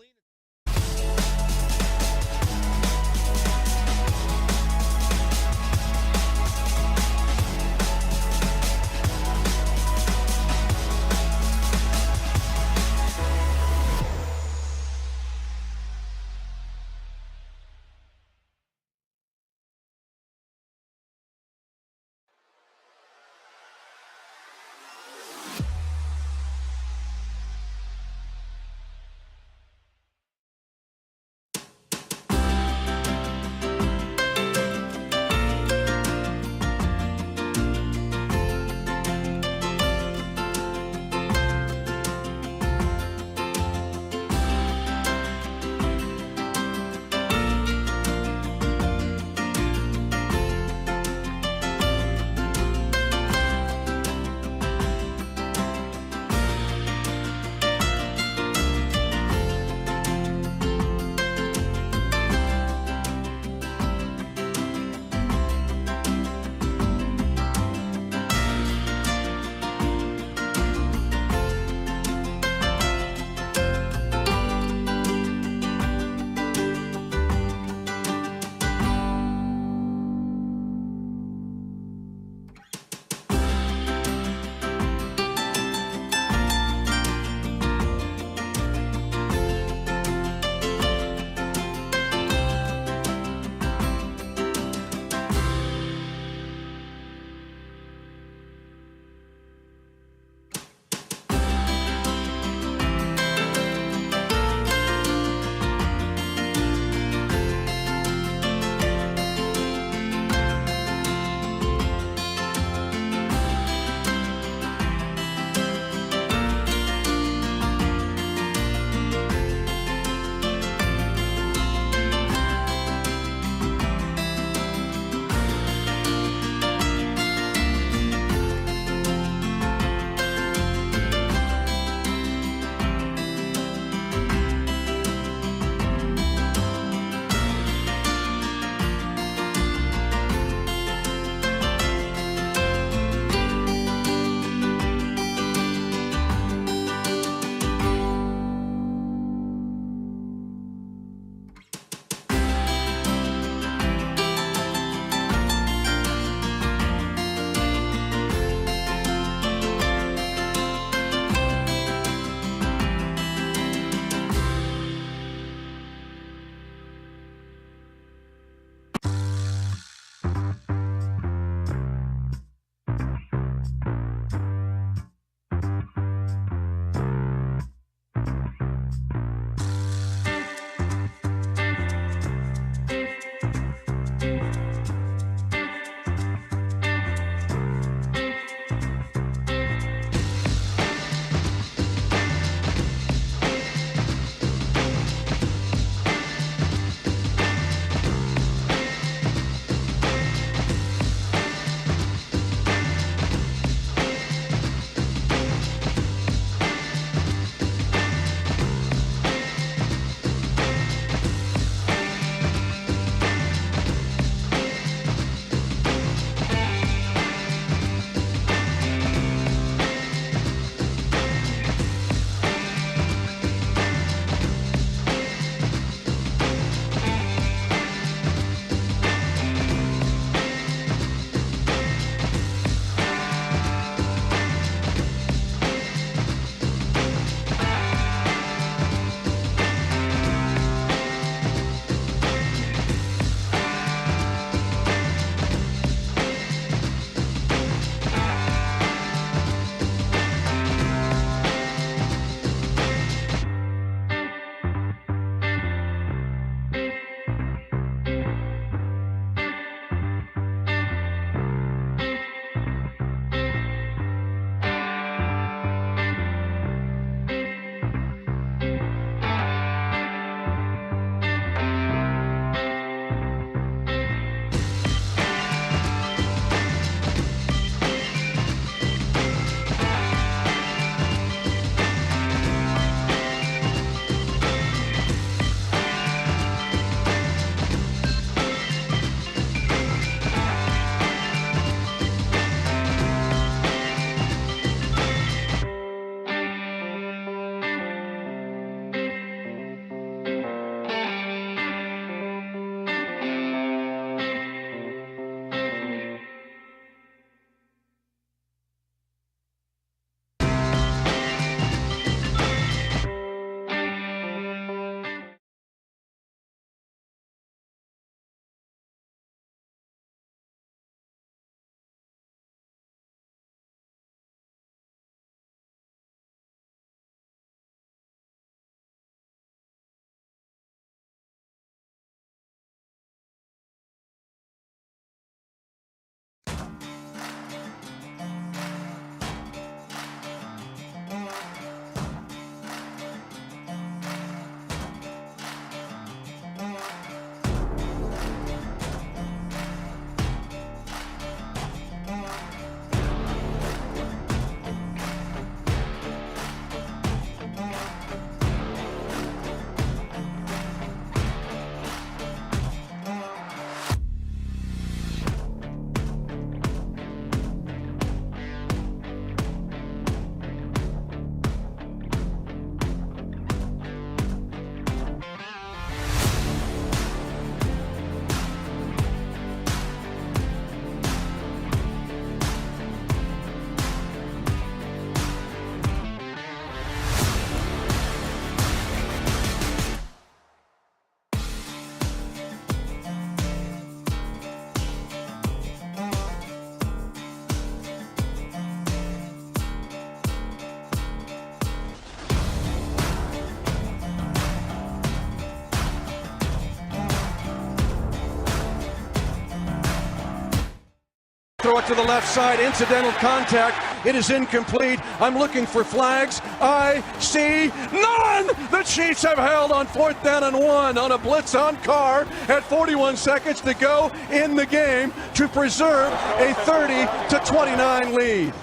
throw it to the left side, incidental contact. It is incomplete. I'm looking for flags. I see none. The Chiefs have held on 4th down and 1 on a blitz on Carr at 41 seconds to go in the game to preserve a 30-29 lead.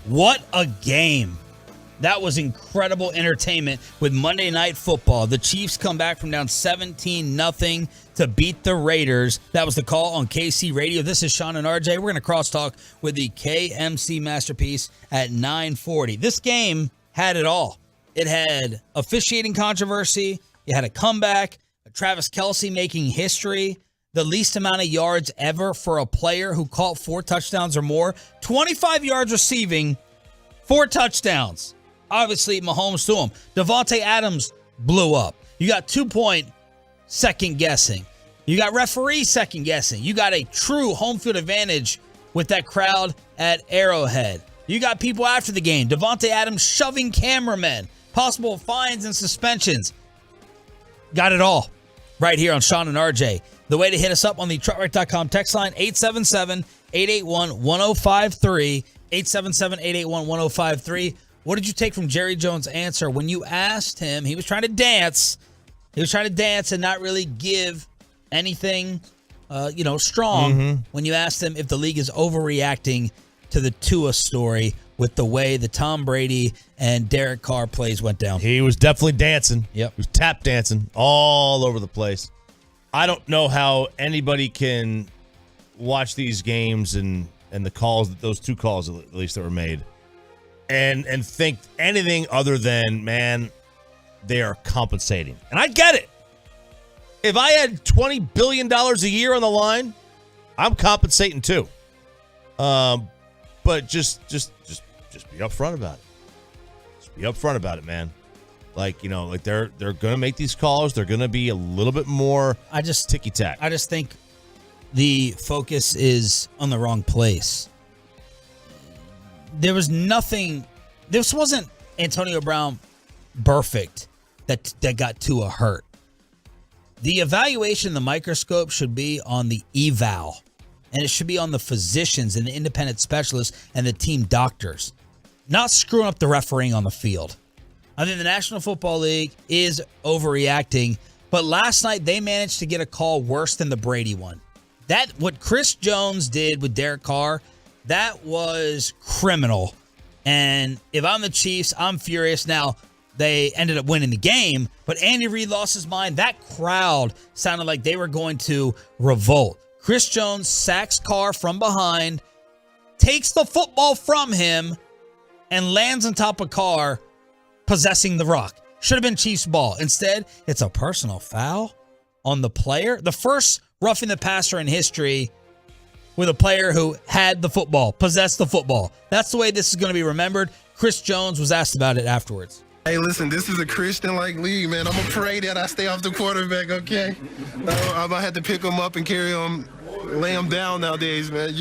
What a game. That was incredible entertainment with Monday Night Football. The Chiefs come back from down 17-0 to beat the Raiders. That was the call on KC Radio. This is Sean and RJ. We're going to crosstalk with the KMC Masterpiece at 9:40. This game had it all. It had officiating controversy. You had a comeback, Travis Kelce making history, the least amount of yards ever for a player who caught 4 touchdowns or more, 25 yards receiving, 4 touchdowns. Obviously, Mahomes to him. Devante Adams blew up. You got 2-point second guessing. You got referee second guessing. You got a true home field advantage with that crowd at Arrowhead. You got people after the game. Devante Adams shoving cameramen. Possible fines and suspensions. Got it all right here on Sean and RJ. The way to hit us up on the truckwreck.com text line, 877-881-1053. 877-881-1053. What did you take from Jerry Jones' answer when you asked him? He was trying to dance. He was trying to dance and not really give anything, strong when you asked him if the league is overreacting to the Tua story with the way the Tom Brady and Derek Carr plays went down. He was definitely dancing. Yep. He was tap dancing all over the place. I don't know how anybody can watch these games and the calls, those 2 calls at least that were made, and think anything other than, man, they are compensating. And I get it. If I had $20 billion a year on the line, I'm compensating too. But just be upfront about it. Just be upfront about it, man. Like they're gonna make these calls. They're gonna be a little bit more ticky tack. I just think the focus is on the wrong place. There was nothing. This wasn't Antonio Brown perfect that got Tua hurt. The evaluation, the microscope should be on the eval, and it should be on the physicians and the independent specialists and the team doctors, not screwing up the refereeing on the field. I think the National Football League is overreacting, but last night they managed to get a call worse than the Brady one. What Chris Jones did with Derek Carr, that was criminal. And if I'm the Chiefs, I'm furious. Now, they ended up winning the game, but Andy Reid lost his mind. That crowd sounded like they were going to revolt. Chris Jones sacks Carr from behind, takes the football from him, and lands on top of Carr, possessing the rock. Should have been Chiefs ball. Instead, it's a personal foul on the player. The first roughing the passer in history with a player who had the football, possessed the football. That's the way this is going to be remembered. Chris Jones was asked about it afterwards. Hey, listen, this is a Christian-like league, man. I'm going to pray that I stay off the quarterback, okay? I'm going to have to pick him up and carry him, lay him down nowadays, man,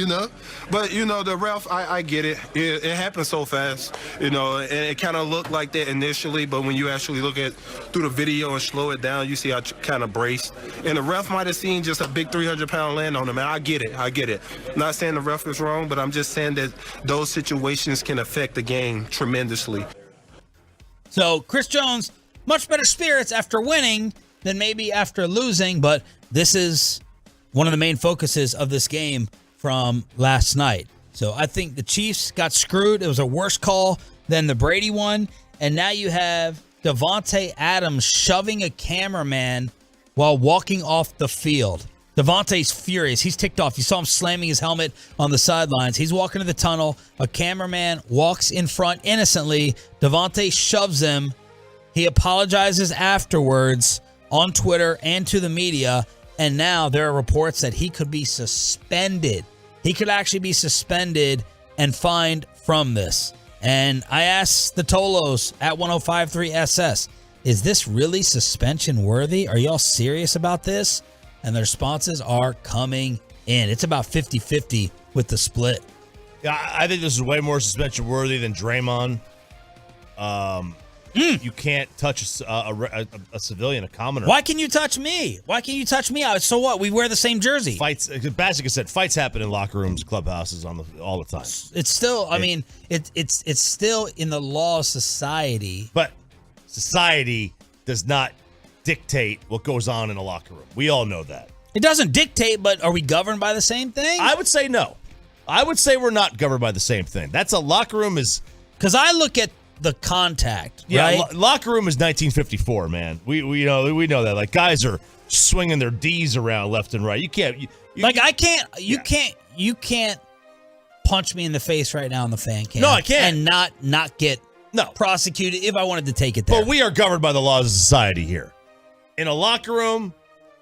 But, the ref, I get it. It happened so fast, and it kind of looked like that initially, but when you actually look at through the video and slow it down, you see how kind of braced. And the ref might have seen just a big 300-pound land on him, man. I get it. Not saying the ref is wrong, but I'm just saying that those situations can affect the game tremendously. So Chris Jones, much better spirits after winning than maybe after losing, but this is one of the main focuses of this game from last night. So I think the Chiefs got screwed. It was a worse call than the Brady one. And now you have Devante Adams shoving a cameraman while walking off the field. Devante's furious. He's ticked off. You saw him slamming his helmet on the sidelines. He's walking to the tunnel. A cameraman walks in front innocently. Devante shoves him. He apologizes afterwards on Twitter and to the media. And now there are reports that he could be suspended. He could actually be suspended and fined from this. And I asked the Tolos at 105.3 SS, is this really suspension worthy? Are y'all serious about this? And the responses are coming in. It's about 50-50 with the split. Yeah, I think this is way more suspension worthy than Draymond. You can't touch a civilian, a commoner. Why can you touch me? Why can you touch me? So what? We wear the same jersey. Fights. Basic said fights happen in locker rooms, clubhouses all the time. It's still. It's still in the law of society. But society does not dictate what goes on in a locker room. We all know that. It doesn't dictate, but are we governed by the same thing? I would say no. I would say we're not governed by the same thing. That's a locker room is because I look at the contact. Yeah, right? Locker room is 1954, man. We know that. Like guys are swinging their D's around left and right. You can't. You can't punch me in the face right now in the fan cam. No, I can't. And not get prosecuted if I wanted to take it there. But we are governed by the laws of society here. In a locker room,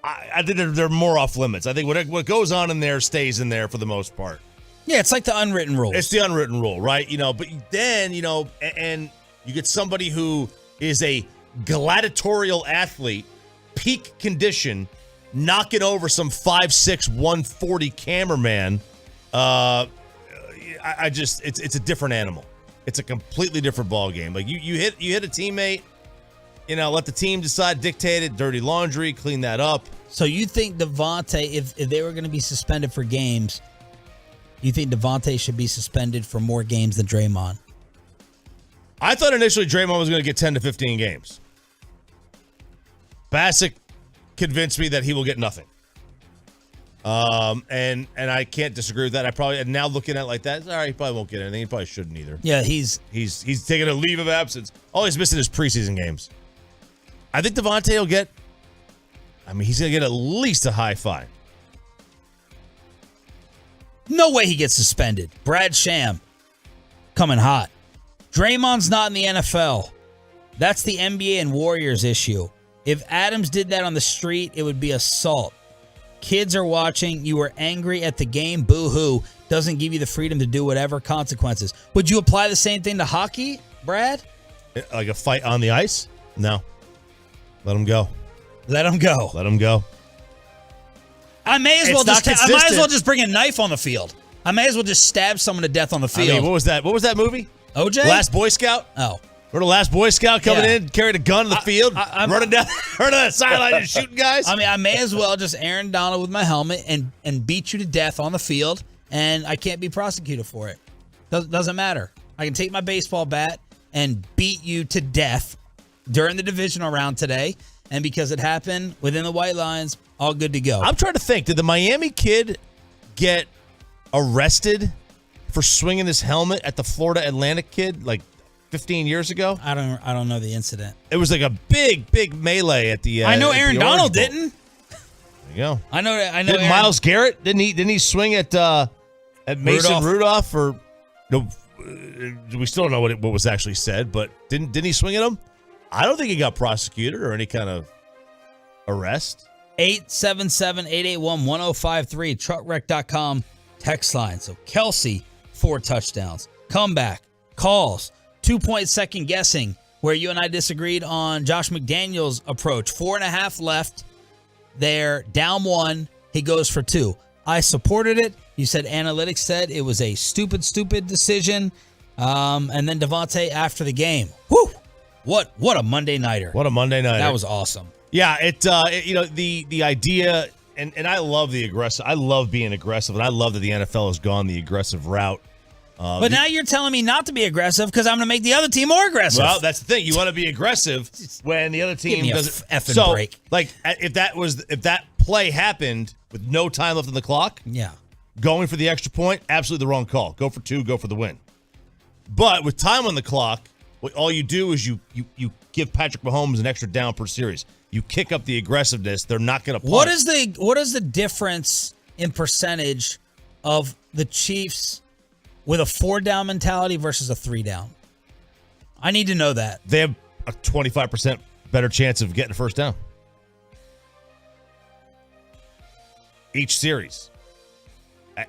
I think they're more off limits. I think what goes on in there stays in there for the most part. Yeah, it's like the unwritten rules. It's the unwritten rule, right? But then, and you get somebody who is a gladiatorial athlete, peak condition, knocking over some 5'6", 140 cameraman. It's a different animal. It's a completely different ball game. Like you hit a teammate, let the team decide, dictate it, dirty laundry, clean that up. So you think Devante, if they were going to be suspended for games, you think Devante should be suspended for more games than Draymond? I thought initially Draymond was going to get 10 to 15 games. Bassick convinced me that he will get nothing. And I can't disagree with that. I probably now looking at it like that, all right, he probably won't get anything. He probably shouldn't either. Yeah, he's taking a leave of absence. All he's missing is preseason games. I think Devante will get. He's going to get at least a high fine. No way he gets suspended. Brad Sham coming hot. Draymond's not in the NFL. That's the NBA and Warriors issue. If Adams did that on the street, it would be assault. Kids are watching. You were angry at the game. Boo-hoo. Doesn't give you the freedom to do whatever consequences. Would you apply the same thing to hockey, Brad? Like a fight on the ice? No. Let him go. Let him go. Let him go. I may as well just bring a knife on the field. I may as well just stab someone to death on the field. What was that? What was that movie? OJ? Last Boy Scout? Oh. Remember the Last Boy Scout coming in, carried a gun to the field, running down the sideline and shooting guys? I may as well just Aaron Donald with my helmet and beat you to death on the field, and I can't be prosecuted for it. Doesn't matter. I can take my baseball bat and beat you to death during the divisional round today, and because it happened within the white lines, all good to go. I'm trying to think. Did the Miami kid get arrested for swinging his helmet at the Florida Atlantic kid like 15 years ago? I don't know the incident. It was like a big melee at the. I know Aaron Donald didn't. There you go. I know. Didn't Myles Garrett? Didn't he swing at Mason Rudolph? Or no? We still don't know what was actually said, but didn't he swing at him? I don't think he got prosecuted or any kind of arrest. 877-881-1053, truckwreck.com text line. So Kelce, 4 touchdowns. Comeback, calls, 2-point second guessing, where you and I disagreed on Josh McDaniels' approach. 4.5 left. They're down 1. He goes for 2. I supported it. You said analytics said it was a stupid decision. And then Devante after the game. Whew! What a Monday nighter. What a Monday nighter. That was awesome. Yeah, the idea, and I love the aggressive. I love being aggressive, and I love that the NFL has gone the aggressive route. But now you're telling me not to be aggressive because I'm going to make the other team more aggressive. Well, that's the thing. You want to be aggressive when the other team doesn't. Effing break. Like if that play happened with no time left on the clock, yeah, going for the extra point, absolutely the wrong call. Go for 2, go for the win. But with time on the clock, all you do is you give Patrick Mahomes an extra down per series. You kick up the aggressiveness. They're not going to punt. What is the difference in percentage of the Chiefs with a 4-down mentality versus a 3-down? I need to know that. They have a 25% better chance of getting a first down each series.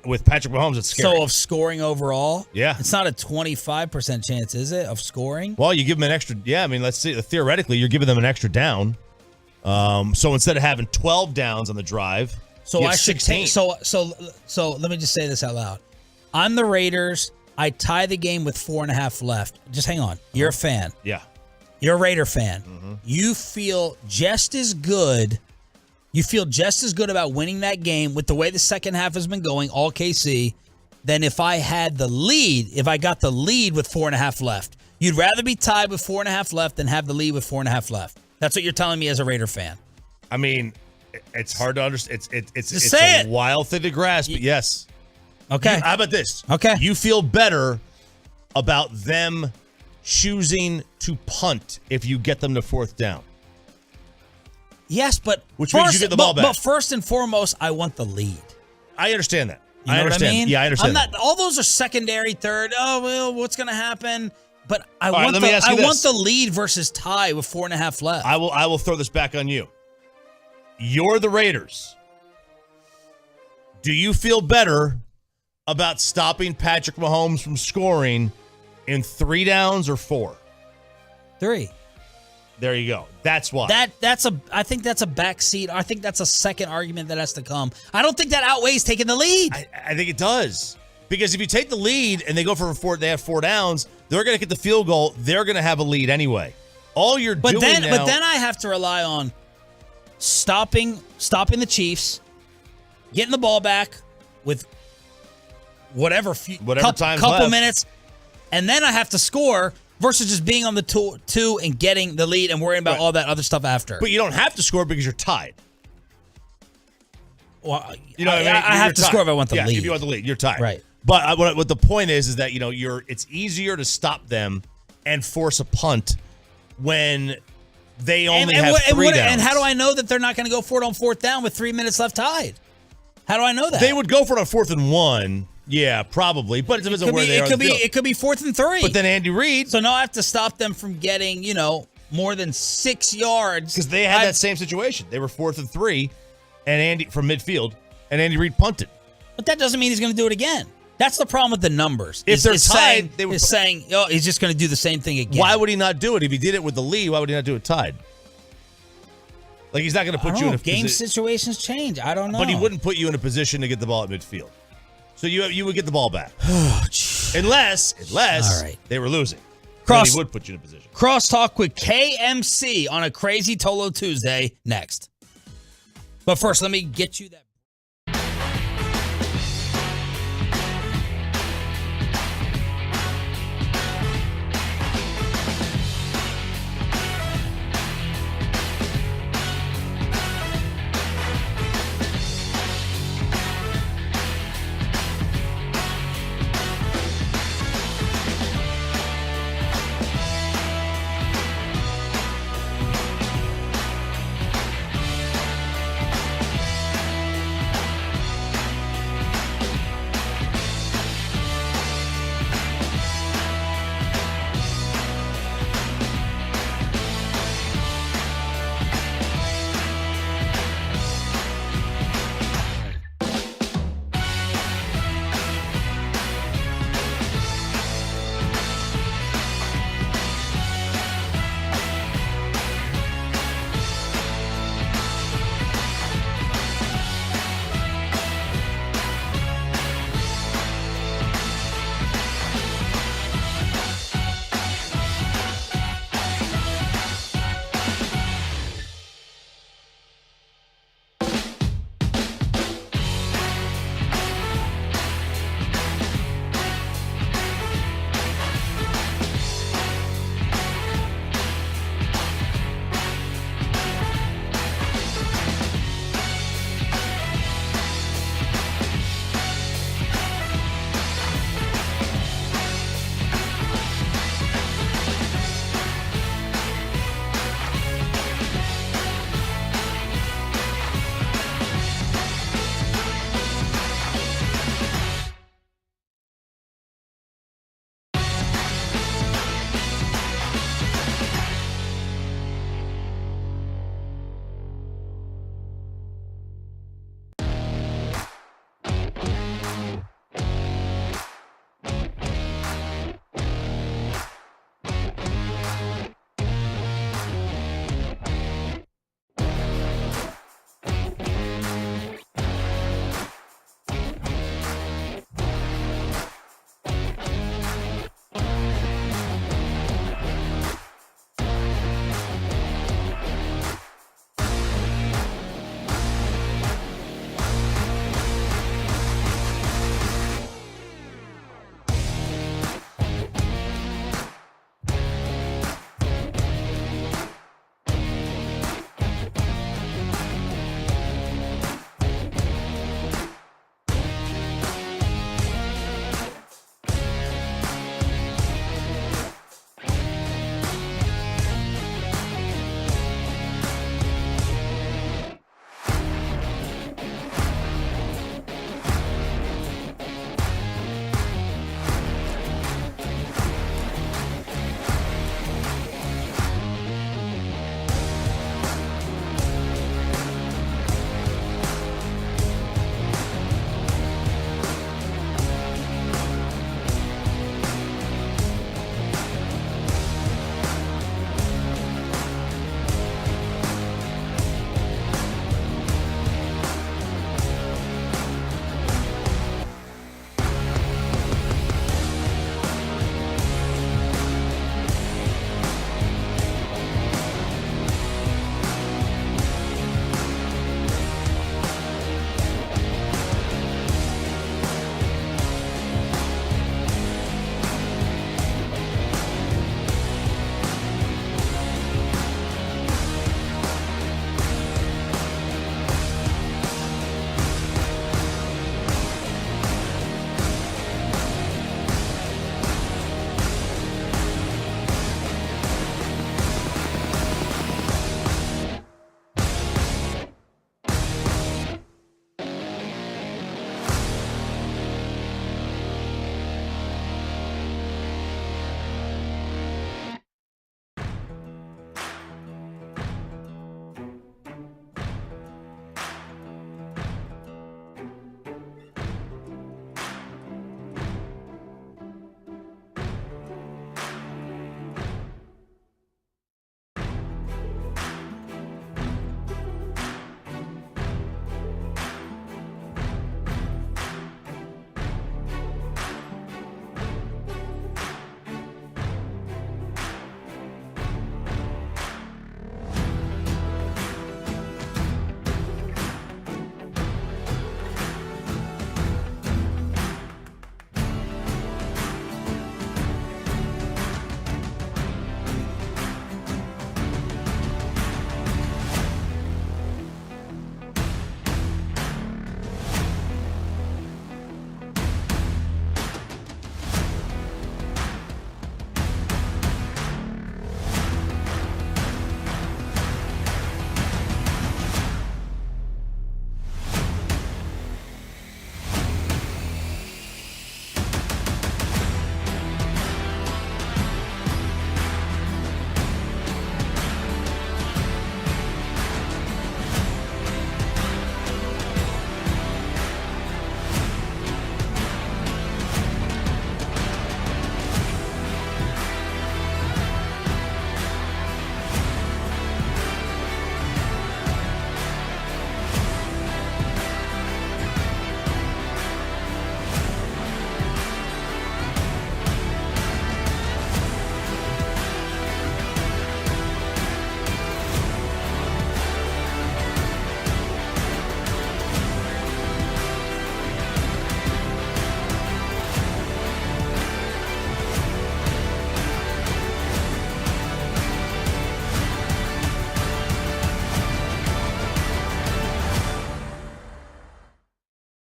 With Patrick Mahomes, it's scary. So of scoring overall? Yeah. It's not a 25% chance, is it, of scoring? Well, you give them an extra. Yeah, let's see. Theoretically, you're giving them an extra down. So instead of having 12 downs on the drive, so you have I should 16. take. So let me just say this out loud. I'm the Raiders. I tie the game with 4.5 left. Just hang on. You're a fan. Yeah. You're a Raider fan. Mm-hmm. You feel just as good. You feel just as good about winning that game with the way the second half has been going, all KC, than if I had the lead, if I got the lead with 4.5 left. You'd rather be tied with 4.5 left than have the lead with 4.5 left. That's what you're telling me as a Raider fan. I mean, it's hard to understand. It's say a wild thing to grasp, but yes. Okay. How about this? Okay. You feel better about them choosing to punt if you get them to 4th down. Yes, but which means you get the ball back. But first and foremost, I want the lead. I understand that. You know what I mean? Yeah, I understand. All those are secondary, third. Oh, well, what's going to happen? But I want the lead versus tie with 4.5 left. I will throw this back on you. You're the Raiders. Do you feel better about stopping Patrick Mahomes from scoring in 3 downs or 4? 3. There you go. That's why. I think that's a backseat. I think that's a second argument that has to come. I don't think that outweighs taking the lead. I think it does. Because if you take the lead and they go for 4, they have 4 downs, they're going to get the field goal. They're going to have a lead anyway. All you're doing now. But then I have to rely on stopping the Chiefs, getting the ball back with whatever time's couple left. minutes, and then I have to score versus just being on the 2 and getting the lead and worrying about all that other stuff after. But you don't have to score because you're tied. Well, you know, I have to score if I want the lead. If you want the lead, you're tied. Right. But what the point is that it's easier to stop them and force a punt when they only have 3 downs. And how do I know that they're not going to go for it on 4th down with 3 minutes left tied? How do I know that? They would go for it on 4th and 1. Yeah, probably. But it depends on where they are. It could be 4th and 3. But then Andy Reid. So now I have to stop them from getting, more than 6 yards. Because they had that same situation. They were 4th and 3 from midfield, and Andy Reid punted. But that doesn't mean he's going to do it again. That's the problem with the numbers. If they're tied, saying, he's just going to do the same thing again. Why would he not do it? If he did it with the lead, why would he not do it tied? Like, he's not going to put you in a game situations change. I don't know. But he wouldn't put you in a position to get the ball at midfield. So you would get the ball back. Unless they were losing. Then he would put you in a position. Crosstalk with KMC on a Crazy Tolo Tuesday next. But first, let me get you that.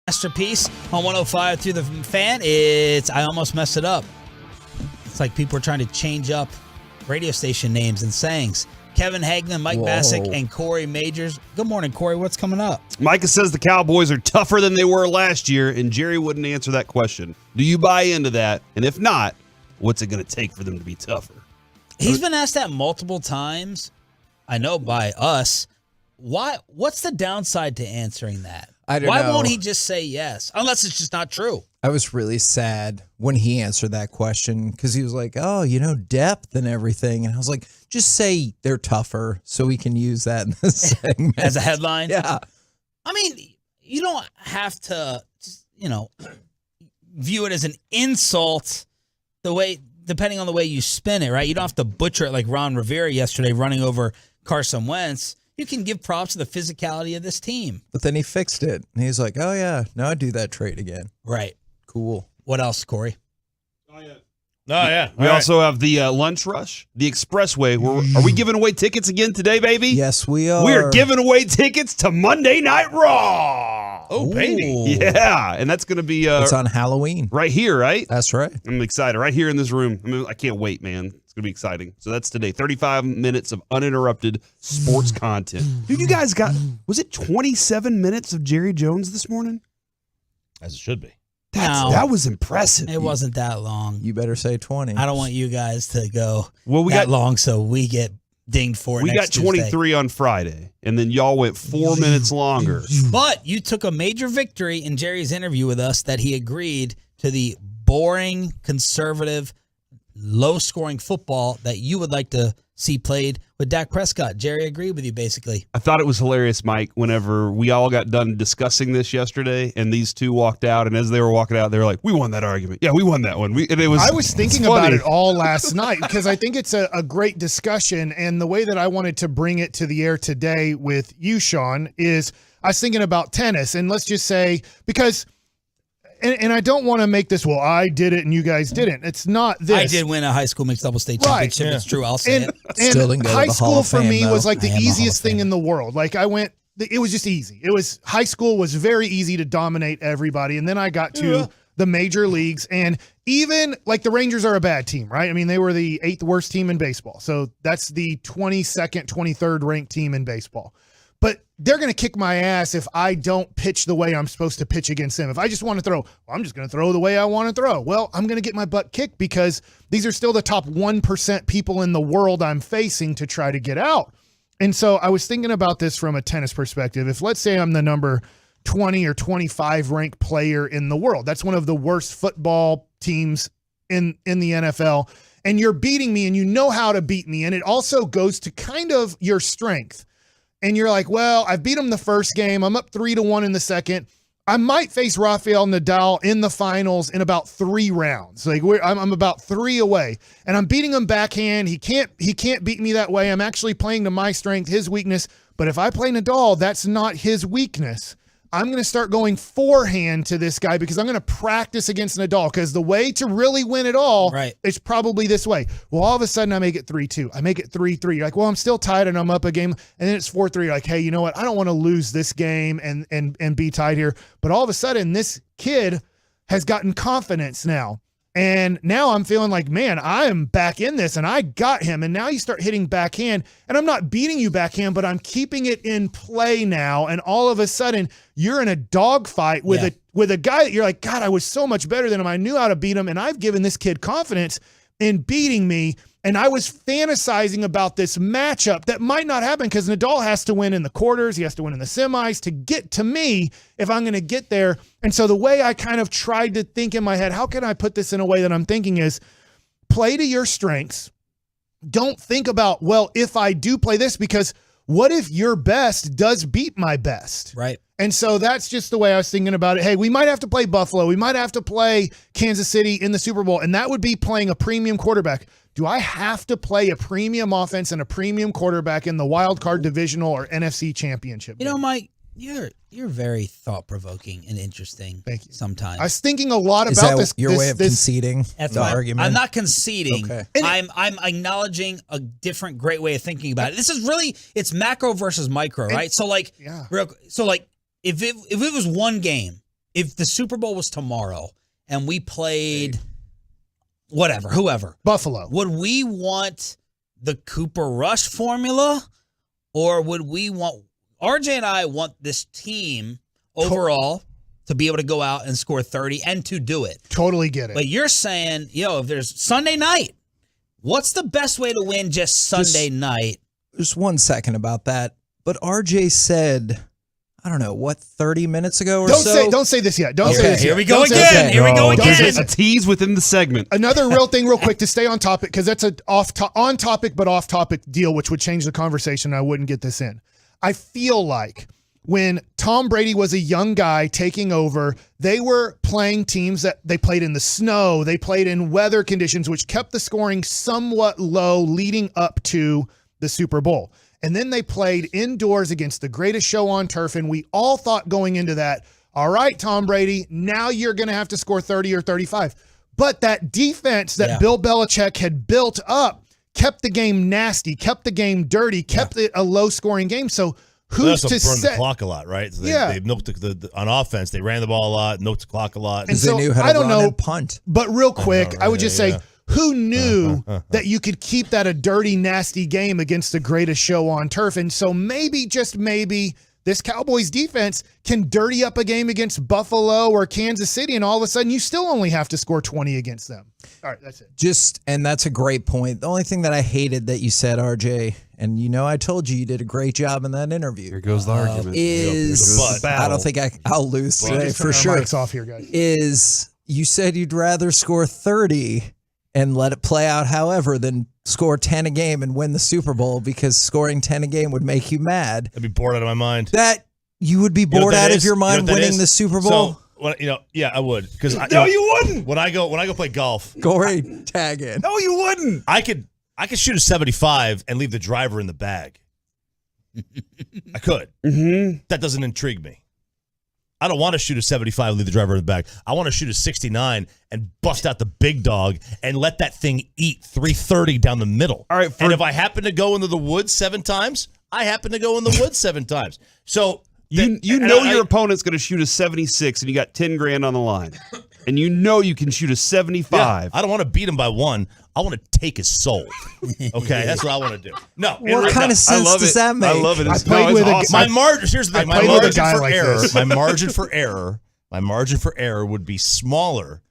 Masterpiece on 105 through the Fan. It's I almost messed it up. It's like people are trying to change up radio station names and sayings. Kevin Hagman, Mike Bassick, and Corey Majors. Good morning, Corey. What's coming up? Micah says the Cowboys are tougher than they were last year, and Jerry wouldn't answer that question. Do you buy into that? And if not, what's it going to take for them to be tougher? He's been asked that multiple times. I know by us. Why? What's the downside to answering that? I don't Why know. won't he just say yes? Unless it's just not true. I was really sad when he answered that question because he was like, oh, depth and everything. And I was like, just say they're tougher so we can use that in the segment. As a headline? Yeah. I mean, you don't have to, view it as an insult depending on the way you spin it, right? You don't have to butcher it like Ron Rivera yesterday running over Carson Wentz. You can give props to the physicality of this team. But then he fixed it. And he's like, oh, yeah, now I do that trade again. Right. Cool. What else, Corey? We also have the lunch rush, the expressway. Are we giving away tickets again today, baby? Yes, we are. We are giving away tickets to Monday Night Raw. Oh, baby. Yeah, and that's going to be it's on Halloween. Right here, right? That's right. I'm excited. Right here in this room. I can't wait, man. It's going to be exciting. So that's today. 35 minutes of uninterrupted sports content. Dude, you guys was it 27 minutes of Jerry Jones this morning? As it should be. That was impressive. It wasn't that long. You better say 20. I don't want you guys to go we that got long so we get dinged for it. We got next 23 Tuesday. on Friday, and then y'all went 4 minutes longer. But you took a major victory in Jerry's interview with us that he agreed to the boring, conservative, low-scoring football that you would like to see played with Dak Prescott. Jerry agreed with you, basically. I thought it was hilarious, Mike, whenever we all got done discussing this yesterday, and these two walked out, and as they were walking out, they were like, we won that argument. Yeah, we won that one. I was thinking about it all last night because I think it's a great discussion, and the way that I wanted to bring it to the air today with you, Sean, is I was thinking about tennis, and let's just say, because and I don't want to make this, well, I did it and you guys didn't. It's not this. I did win a high school mixed double state championship. It's true. I'll say it. And high school for me was like the easiest thing in the world. Like it was just easy. High school was very easy to dominate everybody. And then I got to the major leagues, and even like the Rangers are a bad team, right? I mean, they were the 8th worst team in baseball. So that's the 22nd, 23rd ranked team in baseball. But they're going to kick my ass if I don't pitch the way I'm supposed to pitch against them. If I just want to throw, well, I'm just going to throw the way I want to throw. Well, I'm going to get my butt kicked because these are still the top 1% people in the world I'm facing to try to get out. And so I was thinking about this from a tennis perspective. If let's say I'm the number 20 or 25 ranked player in the world, that's one of the worst football teams in the NFL, and you're beating me and you know how to beat me. And it also goes to kind of your strength. And you're like, well, I beat him the first game. I'm up 3-1 in the second. I might face Rafael Nadal in the finals in about 3 rounds. Like I'm about 3 away, and I'm beating him backhand. He can't beat me that way. I'm actually playing to my strength, his weakness. But if I play Nadal, that's not his weakness. I'm going to start going forehand to this guy because I'm going to practice against Nadal, because the way to really win it all is probably this way. Well, all of a sudden I make it 3-2. I make it 3-3. You're like, well, I'm still tied and I'm up a game. And then it's 4-3. You're like, hey, you know what? I don't want to lose this game and be tied here. But all of a sudden this kid has gotten confidence now. And now I'm feeling like, man, I am back in this and I got him. And now you start hitting backhand, and I'm not beating you backhand, but I'm keeping it in play now. And all of a sudden you're in a dogfight with a guy that you're like, God, I was so much better than him. I knew how to beat him. And I've given this kid confidence in beating me. And I was fantasizing about this matchup that might not happen because Nadal has to win in the quarters. He has to win in the semis to get to me if I'm going to get there. And so the way I kind of tried to think in my head, how can I put this in a way that I'm thinking is play to your strengths. Don't think about, well, if I do play this, because what if your best does beat my best? Right. And so that's just the way I was thinking about it. Hey, we might have to play Buffalo. We might have to play Kansas City in the Super Bowl, and that would be playing a premium quarterback. Do I have to play a premium offense and a premium quarterback in the wild card divisional or NFC championship? You know, Mike, you're very thought-provoking and interesting. Thank you. Sometimes I was thinking a lot Is about that this. your way of conceding That's the fine. argument? I'm not conceding. Okay. I'm acknowledging a different, great way of thinking about it. This is really, it's macro versus micro, right? So like, if it was one game if the Super Bowl was tomorrow and we played whoever, Buffalo, would we want the Cooper Rush formula, or would we want RJ and I want this team overall to be able to go out and score 30 and to do it? Totally get it. But you're saying, if there's Sunday night, what's the best way to win just Sunday night? Just 1 second about that. But RJ said, I don't know, 30 minutes ago or so? Don't say this yet. Don't say this yet. Here we go again. Here we go again. A tease within the segment. Another real thing real quick to stay on topic, because that's an on-topic but off-topic deal, which would change the conversation. I wouldn't get this in. I feel like when Tom Brady was a young guy taking over, they were playing teams that they played in the snow. They played in weather conditions, which kept the scoring somewhat low leading up to the Super Bowl. And then they played indoors against the greatest show on turf, and we all thought going into that, all right, Tom Brady, now you're going to have to score 30 or 35. But that defense that Bill Belichick had built up kept the game nasty, kept the game dirty, kept it a low-scoring game. So who's to say? say? The clock a lot, right? So they milked the on offense. They ran the ball a lot, milked the clock a lot. And so they knew how to run and punt. But real quick, I would just say, who knew that you could keep that a dirty, nasty game against the greatest show on turf? And so maybe, just maybe, this Cowboys defense can dirty up a game against Buffalo or Kansas City, and all of a sudden you still only have to score 20 against them. All right, that's it. And that's a great point. The only thing that I hated that you said, RJ, and I told you did a great job in that interview. Here goes the argument. I don't think I'll lose today for sure. Mics off here, guys. Is you said you'd rather score 30 and let it play out however than score 10 a game and win the Super Bowl, because scoring 10 a game would make you mad. I'd be bored out of my mind. That you would be bored out of your mind winning the Super Bowl? So, yeah, I would. Because No, you wouldn't. When I go play golf. Corey, tag in. No, you wouldn't. I could shoot a 75 and leave the driver in the bag. I could. Mm-hmm. That doesn't intrigue me. I don't want to shoot a 75 and leave the driver in the bag. I want to shoot a 69 and bust out the big dog and let that thing eat 330 down the middle. All right. And if I happen to go into the woods 7 times, I happen to go in the woods 7 times. So your opponent's going to shoot a 76 and you got 10 grand on the line. And you can shoot a 75. Yeah, I don't want to beat him by 1. I want to take his soul. Okay, that's what I want to do. No, what kind of sense does that make? I love it. I played with awesome. My margin. Here's the thing. My margin for error. This. My margin for error. My margin for error would be smaller,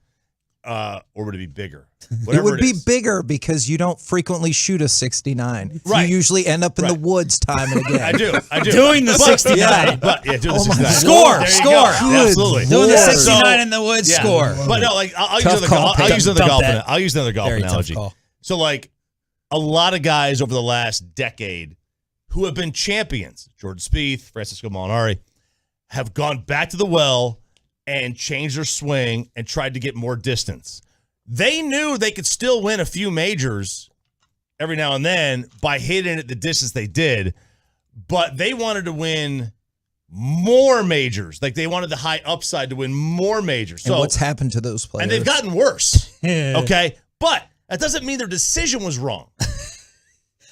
or would it be bigger? It would be bigger because you don't frequently shoot a 69. Right. You usually end up in the woods time and again. I do. Doing the 69. Doing the 69. Score. Absolutely. Doing the 69 in the woods, score. But no, I'll use another golf analogy. So, a lot of guys over the last decade who have been champions, Jordan Spieth, Francisco Molinari, have gone back to the well and changed their swing and tried to get more distance. They knew they could still win a few majors every now and then by hitting it the distance they did, but they wanted to win more majors. They wanted the high upside to win more majors. And what's happened to those players? And they've gotten worse. Okay? But that doesn't mean their decision was wrong.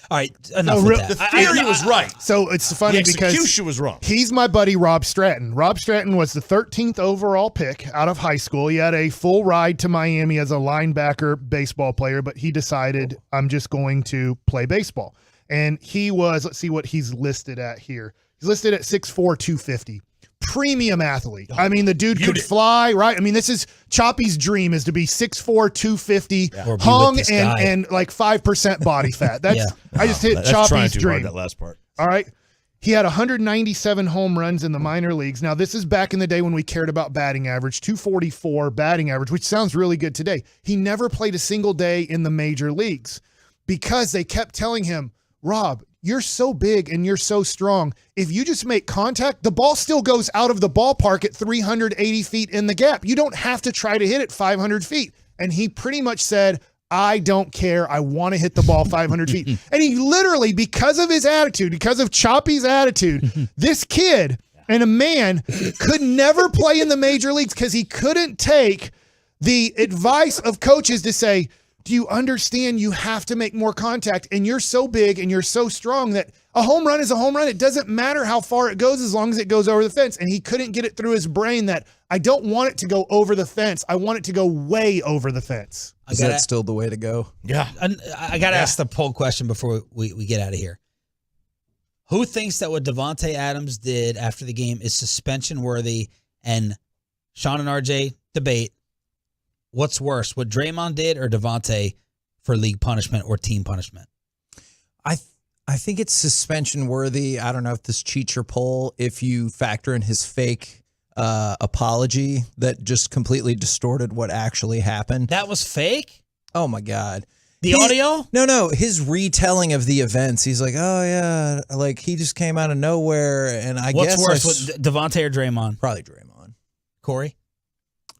All right, enough with that. The theory was right. So it's funny the because execution was wrong. He's my buddy Rob Stratton. Rob Stratton was the 13th overall pick out of high school. He had a full ride to Miami as a linebacker baseball player, but he decided, I'm just going to play baseball. And he was, let's see what he's listed at here. He's listed at 6'4", 250. Premium athlete. I mean, the dude could fly, right? I mean, this is Choppy's dream, is to be 6'4", 250, hung and like 5% body fat. That's I just hit Choppy's dream. That last part. All right. He had 197 home runs in the minor leagues. Now, this is back in the day when we cared about batting average, 244 batting average, which sounds really good today. He never played a single day in the major leagues because they kept telling him, Rob, you're so big and you're so strong. If you just make contact, the ball still goes out of the ballpark at 380 feet in the gap. You don't have to try to hit it 500 feet. And he pretty much said, I don't care. I want to hit the ball 500 feet. And he literally, because of his attitude, because of Choppy's attitude, this kid and a man could never play in the major leagues because he couldn't take the advice of coaches to say, do you understand you have to make more contact? And you're so big and you're so strong that a home run is a home run. It doesn't matter how far it goes as long as it goes over the fence. And he couldn't get it through his brain that I don't want it to go over the fence. I want it to go way over the fence. Is that still the way to go? Yeah. I got to ask the poll question before we get out of here. Who thinks that what Devante Adams did after the game is suspension worthy? And Sean and RJ debate. What's worse, what Draymond did or Devante for league punishment or team punishment? I think it's suspension worthy. I don't know if this cheats your poll if you factor in his fake apology that just completely distorted what actually happened. That was fake? Oh, my God. The audio? No. His retelling of the events. He's like, oh, yeah, like he just came out of nowhere. And What's worse, Devante or Draymond? Probably Draymond. Corey?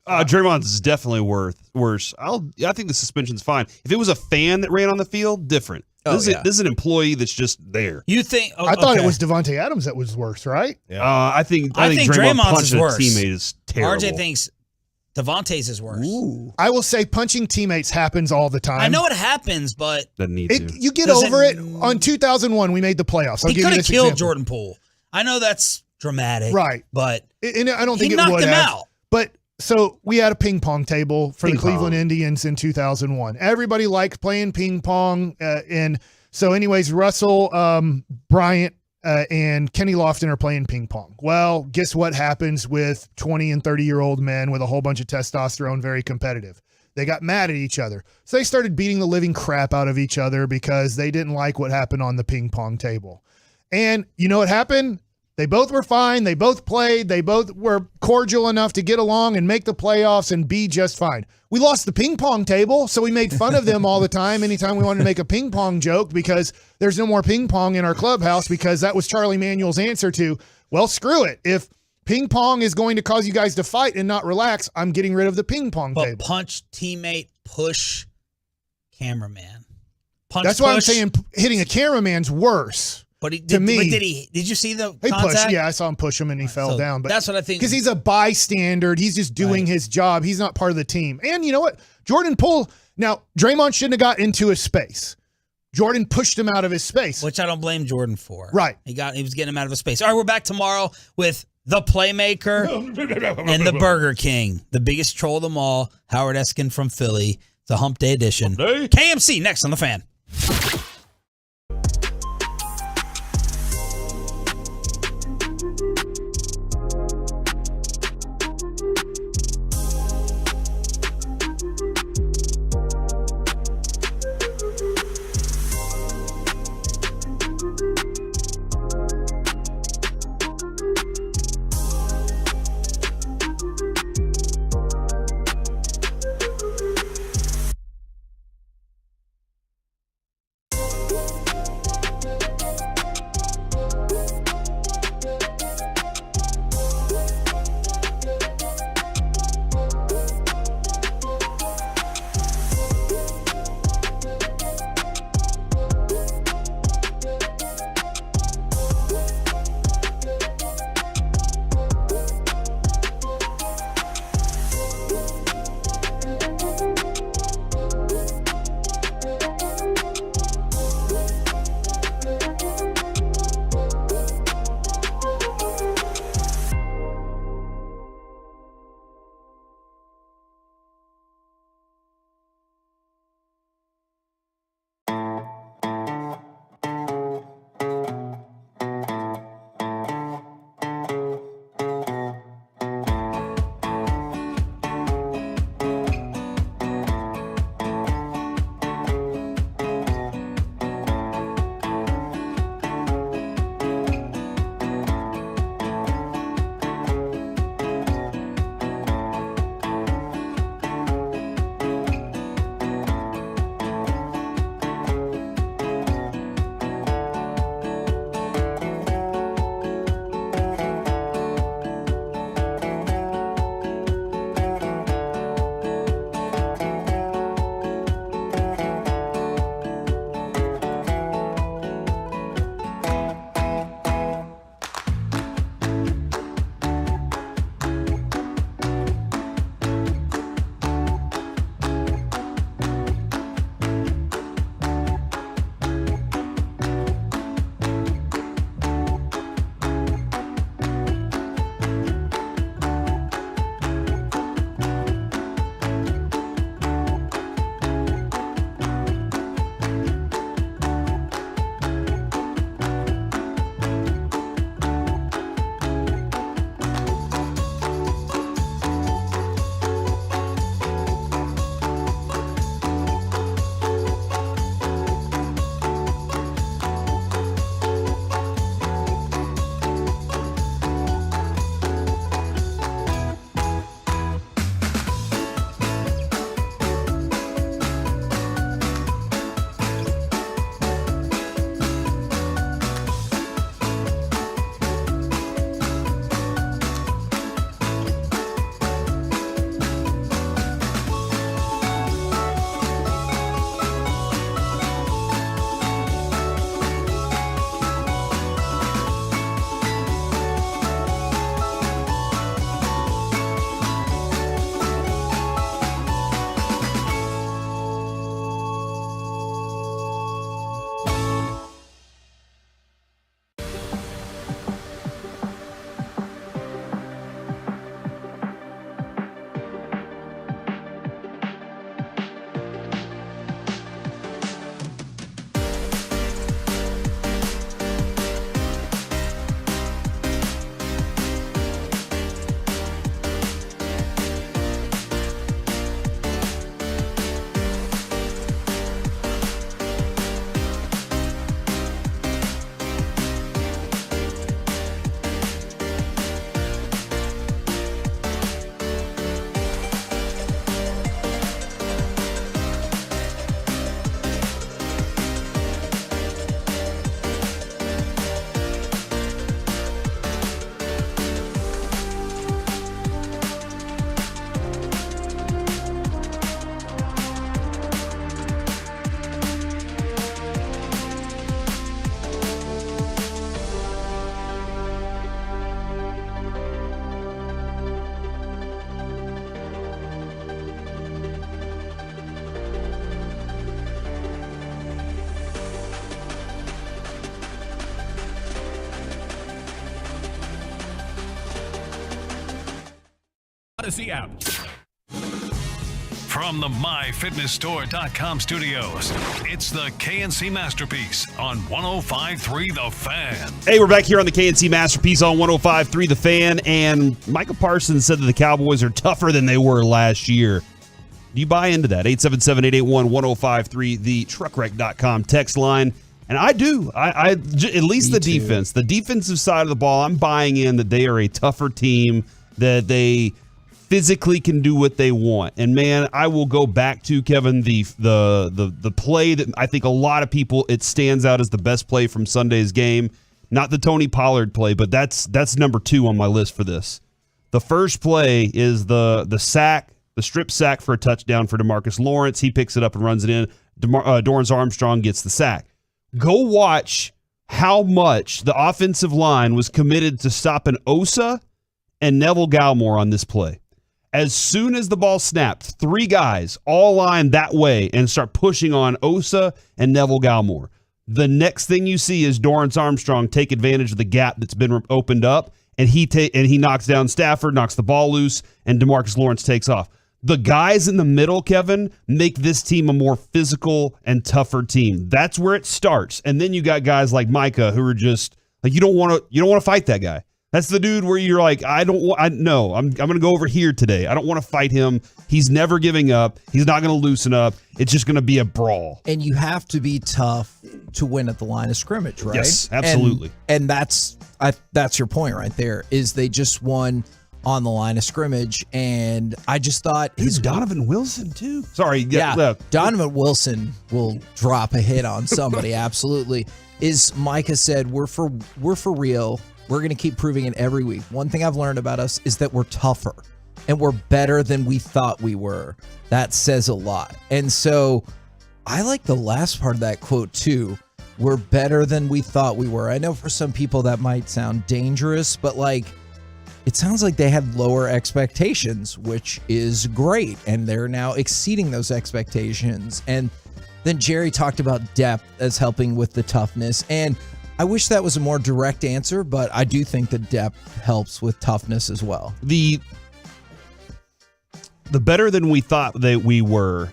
Draymond is definitely worse. I think the suspension's fine. If it was a fan that ran on the field, different. This is an employee that's just there. You think? I thought it was Devante Adams that was worse, right? Yeah. I think Draymond punching a teammate is terrible. RJ thinks Devante's is worse. Ooh. I will say punching teammates happens all the time. I know it happens, but doesn't need to. You get over it. On 2001, we made the playoffs. He could have killed Jordan Poole. I know that's dramatic, right? But and I don't think he it would knocked him have. out. But so we had a ping pong table for the Cleveland Indians in 2001. Everybody liked playing ping pong, and so anyways, Russell Bryant and Kenny Lofton are playing ping pong. Well, guess what happens with 20 and 30-year-old men with a whole bunch of testosterone, very competitive? They got mad at each other. So they started beating the living crap out of each other because they didn't like what happened on the ping pong table. And you know what happened? They both were fine. They both played. They both were cordial enough to get along and make the playoffs and be just fine. We lost the ping pong table, so we made fun of them all the time anytime we wanted to make a ping pong joke because there's no more ping pong in our clubhouse because that was Charlie Manuel's answer to, well, screw it. If ping pong is going to cause you guys to fight and not relax, I'm getting rid of the ping pong table. Punch, teammate, push, cameraman. That's why I'm saying hitting a cameraman's worse. But to me, did you see the he contact? pushed? Yeah, I saw him push him and he fell down. But that's what I think. Because he's a bystander. He's just doing his job. He's not part of the team. And you know what? Jordan Poole, now Draymond shouldn't have got into his space. Jordan pushed him out of his space. Which I don't blame Jordan for. Right. He was getting him out of his space. All right, we're back tomorrow with the Playmaker and the Burger King. The biggest troll of them all, Howard Eskin from Philly. It's a Hump Day edition. KMC next on The Fan. Odyssey app. From the MyFitnessStore.com studios, it's the KNC Masterpiece on 105.3 The Fan. Hey, we're back here on the KNC Masterpiece on 105.3 The Fan, and Micah Parsons said that the Cowboys are tougher than they were last year. Do you buy into that? 877-881-1053, the truckwreck.com text line. And I do. I at least the defense. The defensive side of the ball, I'm buying in that they are a tougher team, that they physically can do what they want. And man, I will go back to, Kevin, the play that I think a lot of people, it stands out as the best play from Sunday's game. Not the Tony Pollard play, but that's number 2 on my list for this. The first play is the sack, the strip sack for a touchdown for DeMarcus Lawrence. He picks it up and runs it in. Dorrance Armstrong gets the sack. Go watch how much the offensive line was committed to stopping Osa and Neville Gallimore on this play. As soon as the ball snapped, 3 guys all lined that way and start pushing on Osa and Neville Gallimore. The next thing you see is Dorrance Armstrong take advantage of the gap that's been opened up, and he knocks down Stafford, knocks the ball loose, and DeMarcus Lawrence takes off. The guys in the middle, Kevin, make this team a more physical and tougher team. That's where it starts. And then you got guys like Micah who are just like, you don't want to fight that guy. That's the dude where you're like, I'm going to go over here today. I don't want to fight him. He's never giving up. He's not going to loosen up. It's just going to be a brawl. And you have to be tough to win at the line of scrimmage, right? Yes, absolutely. And that's your point right there, is they just won on the line of scrimmage. And I just thought he's Donovan Wilson too. Sorry. Yeah. Donovan Wilson will drop a hit on somebody. Absolutely. As Micah said, we're for real. We're going to keep proving it every week. One thing I've learned about us is that we're tougher and we're better than we thought we were. That says a lot. And so I like the last part of that quote too. We're better than we thought we were. I know for some people that might sound dangerous, but it sounds like they had lower expectations, which is great. And they're now exceeding those expectations. And then Jerry talked about depth as helping with the toughness. And I wish that was a more direct answer, but I do think the depth helps with toughness as well. The better than we thought that we were.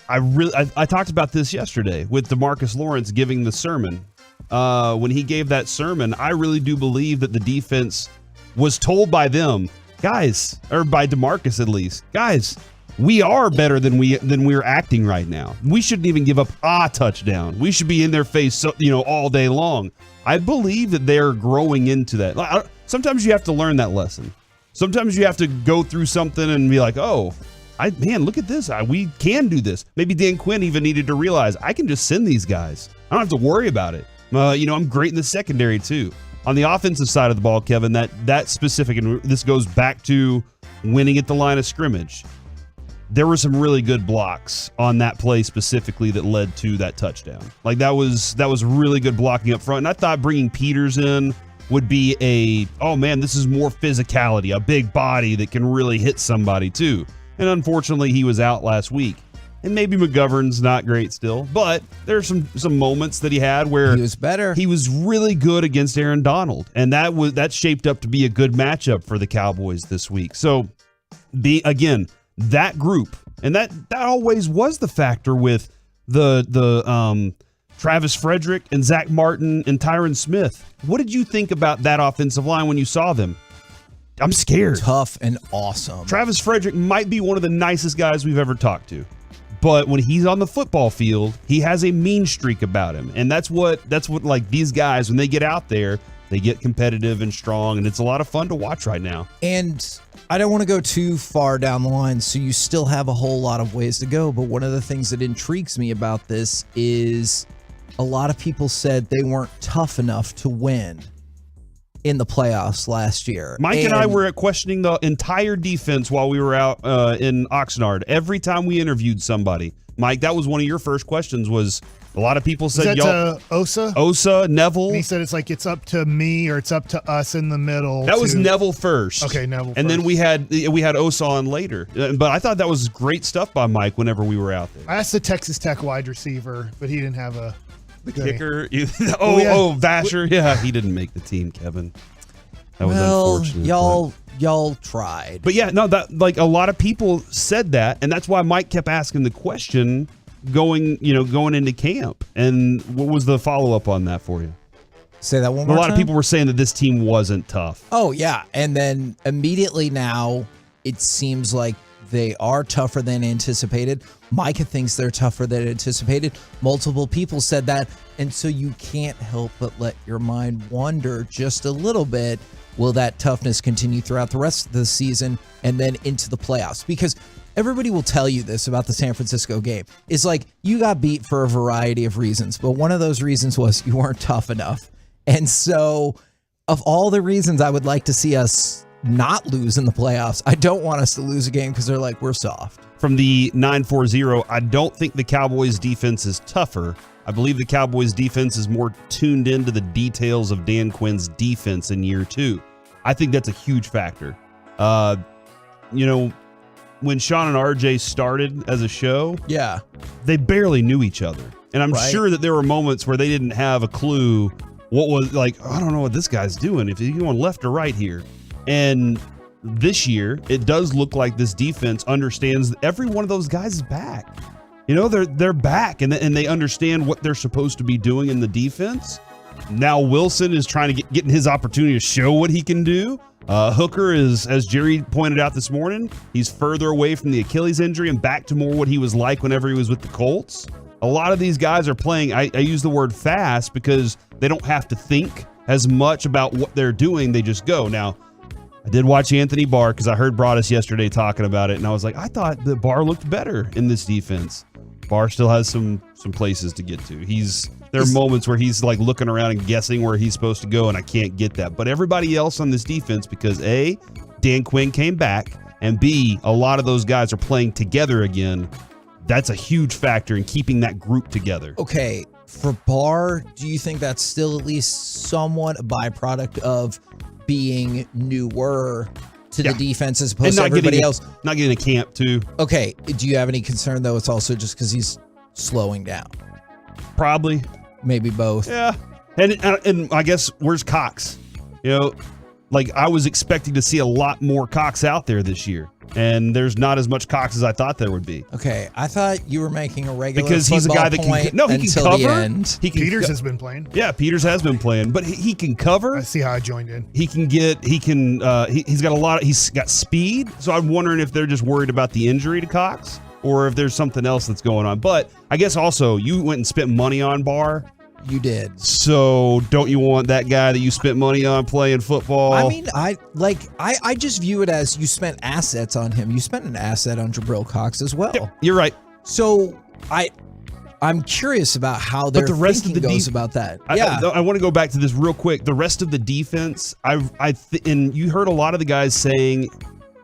I talked about this yesterday with DeMarcus Lawrence giving the sermon. When he gave that sermon, I really do believe that the defense was told by them, guys, or by DeMarcus at least, guys, we are better than we're acting right now. We shouldn't even give up a touchdown. We should be in their face, all day long. I believe that they're growing into that. Sometimes you have to learn that lesson. Sometimes you have to go through something and be like, look at this. We can do this. Maybe Dan Quinn even needed to realize I can just send these guys. I don't have to worry about it. I'm great in the secondary too. On the offensive side of the ball, Kevin, that specific, and this goes back to winning at the line of scrimmage. There were some really good blocks on that play specifically that led to that touchdown. That was really good blocking up front. And I thought bringing Peters in would be this is more physicality, a big body that can really hit somebody too. And unfortunately, he was out last week. And maybe McGovern's not great still, but there's some moments that he had where he was better. He was really good against Aaron Donald, and that shaped up to be a good matchup for the Cowboys this week. So, that group, and that always was the factor with the Travis Frederick and Zach Martin and Tyron Smith. What did you think about that offensive line when you saw them? I'm scared. Tough and awesome. Travis Frederick might be one of the nicest guys we've ever talked to. But when he's on the football field, he has a mean streak about him. And that's what these guys, when they get out there, they get competitive and strong, and it's a lot of fun to watch right now. And I don't want to go too far down the line, so you still have a whole lot of ways to go. But one of the things that intrigues me about this is a lot of people said they weren't tough enough to win in the playoffs last year. Mike and I were questioning the entire defense while we were out in Oxnard. Every time we interviewed somebody, Mike, that was one of your first questions. Was a lot of people said y'all Osa, Neville. And he said it's up to me or it's up to us in the middle. That was Neville first. Okay, Neville. And then we had Osa on later. But I thought that was great stuff by Mike whenever we were out there. I asked the Texas Tech wide receiver, but he didn't have the kicker. Vasher. Yeah, he didn't make the team, Kevin. That was unfortunate. y'all tried. But yeah, no, that like a lot of people said that, and that's why Mike kept asking the question going into camp. And what was the follow-up on that for you? Say that one more time. A lot of people were saying that this team wasn't tough. Oh, yeah. And then immediately now it seems like they are tougher than anticipated. Micah thinks they're tougher than anticipated. Multiple people said that. And so you can't help but let your mind wander just a little bit. Will that toughness continue throughout the rest of the season and then into the playoffs? Because everybody will tell you this about the San Francisco game. It's like you got beat for a variety of reasons, but one of those reasons was you weren't tough enough. And so of all the reasons I would like to see us not lose in the playoffs, I don't want us to lose a game because they're like, we're soft. From the 940, I don't think the Cowboys defense is tougher. I believe the Cowboys defense is more tuned into the details of Dan Quinn's defense in year 2. I think that's a huge factor. When Sean and RJ started as a show, they barely knew each other. And I'm sure that there were moments where they didn't have a clue what was like, I don't know what this guy's doing, if he's going left or right here. And this year, it does look like this defense understands that every one of those guys is back. They're back, and they understand what they're supposed to be doing in the defense. Now Wilson is trying to getting his opportunity to show what he can do. Hooker is, as Jerry pointed out this morning, he's further away from the Achilles injury and back to more what he was like whenever he was with the Colts. A lot of these guys are playing, I use the word fast because they don't have to think as much about what they're doing. They just go. Now, I did watch Anthony Barr because I heard Broadus yesterday talking about it, and I was like, I thought that Barr looked better in this defense. Barr still has some places to get to. There are moments where he's like looking around and guessing where he's supposed to go, and I can't get that. But everybody else on this defense, because A, Dan Quinn came back, and B, a lot of those guys are playing together again. That's a huge factor in keeping that group together. Okay, for Barr, do you think that's still at least somewhat a byproduct of being newer to the defense as opposed to everybody else? Not getting a camp, too. Okay, do you have any concern, though, it's also just because he's slowing down? Probably. Maybe both. Yeah. And I guess, where's Cox? I was expecting to see a lot more Cox out there this year, and there's not as much Cox as I thought there would be. Okay, I thought you were making a regular because he's a guy that can cover. The end. Peters has been playing. Yeah, Peters has been playing, but he can cover. I see how I joined in. He's got speed. So I'm wondering if they're just worried about the injury to Cox or if there's something else that's going on. But I guess also you went and spent money on Barr. You did. So don't you want that guy that you spent money on playing football? I mean, I just view it as you spent assets on him. You spent an asset on Jabril Cox as well. Yep, you're right. So I'm curious about how their thinking goes about that. I want to go back to this real quick. The rest of the defense, and you heard a lot of the guys saying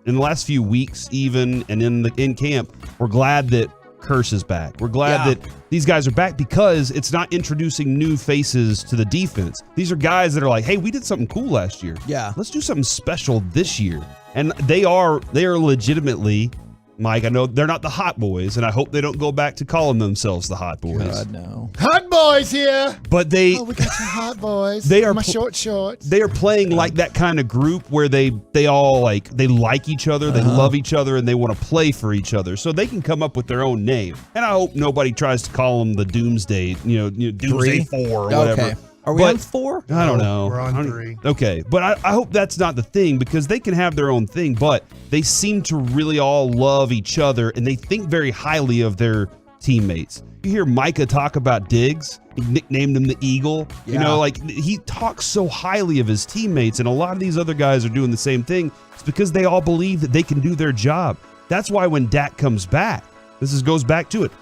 in the last few weeks, even and in camp, we're glad that Curse is back. We're glad that these guys are back because it's not introducing new faces to the defense. These are guys that are like, hey, we did something cool last year. Yeah. Let's do something special this year. And they are legitimately, Mike, I know they're not the Hot Boys, and I hope they don't go back to calling themselves the Hot Boys. God, no. Hot Boys here. But we got some Hot Boys. They are my short shorts. They are playing like that kind of group where they all like each other, they love each other, and they want to play for each other. So they can come up with their own name. And I hope nobody tries to call them the Doomsday, Doomsday 4 or whatever. Okay. Are we on 4? I don't know. We're on 3. Okay, but I hope that's not the thing because they can have their own thing, but they seem to really all love each other and they think very highly of their teammates. You hear Micah talk about Diggs. He nicknamed him the Eagle. Yeah. He talks so highly of his teammates, and a lot of these other guys are doing the same thing. It's because they all believe that they can do their job. That's why when Dak comes back, goes back to it.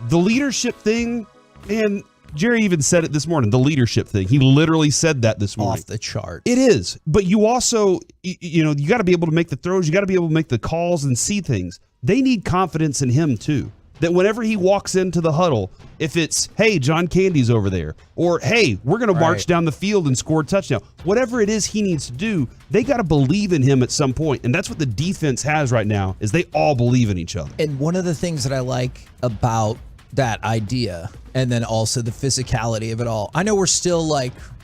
The leadership thing, and Jerry even said it this morning, the leadership thing. He literally said that this morning. Off the chart. It is. But you also, you got to be able to make the throws. You got to be able to make the calls and see things. They need confidence in him, too. That whenever he walks into the huddle, if it's, hey, John Candy's over there, or, hey, we're going to march down the field and score a touchdown, whatever it is he needs to do, they got to believe in him at some point. And that's what the defense has right now, is they all believe in each other. And one of the things that I like about that idea, and then also the physicality of it all. I know we're still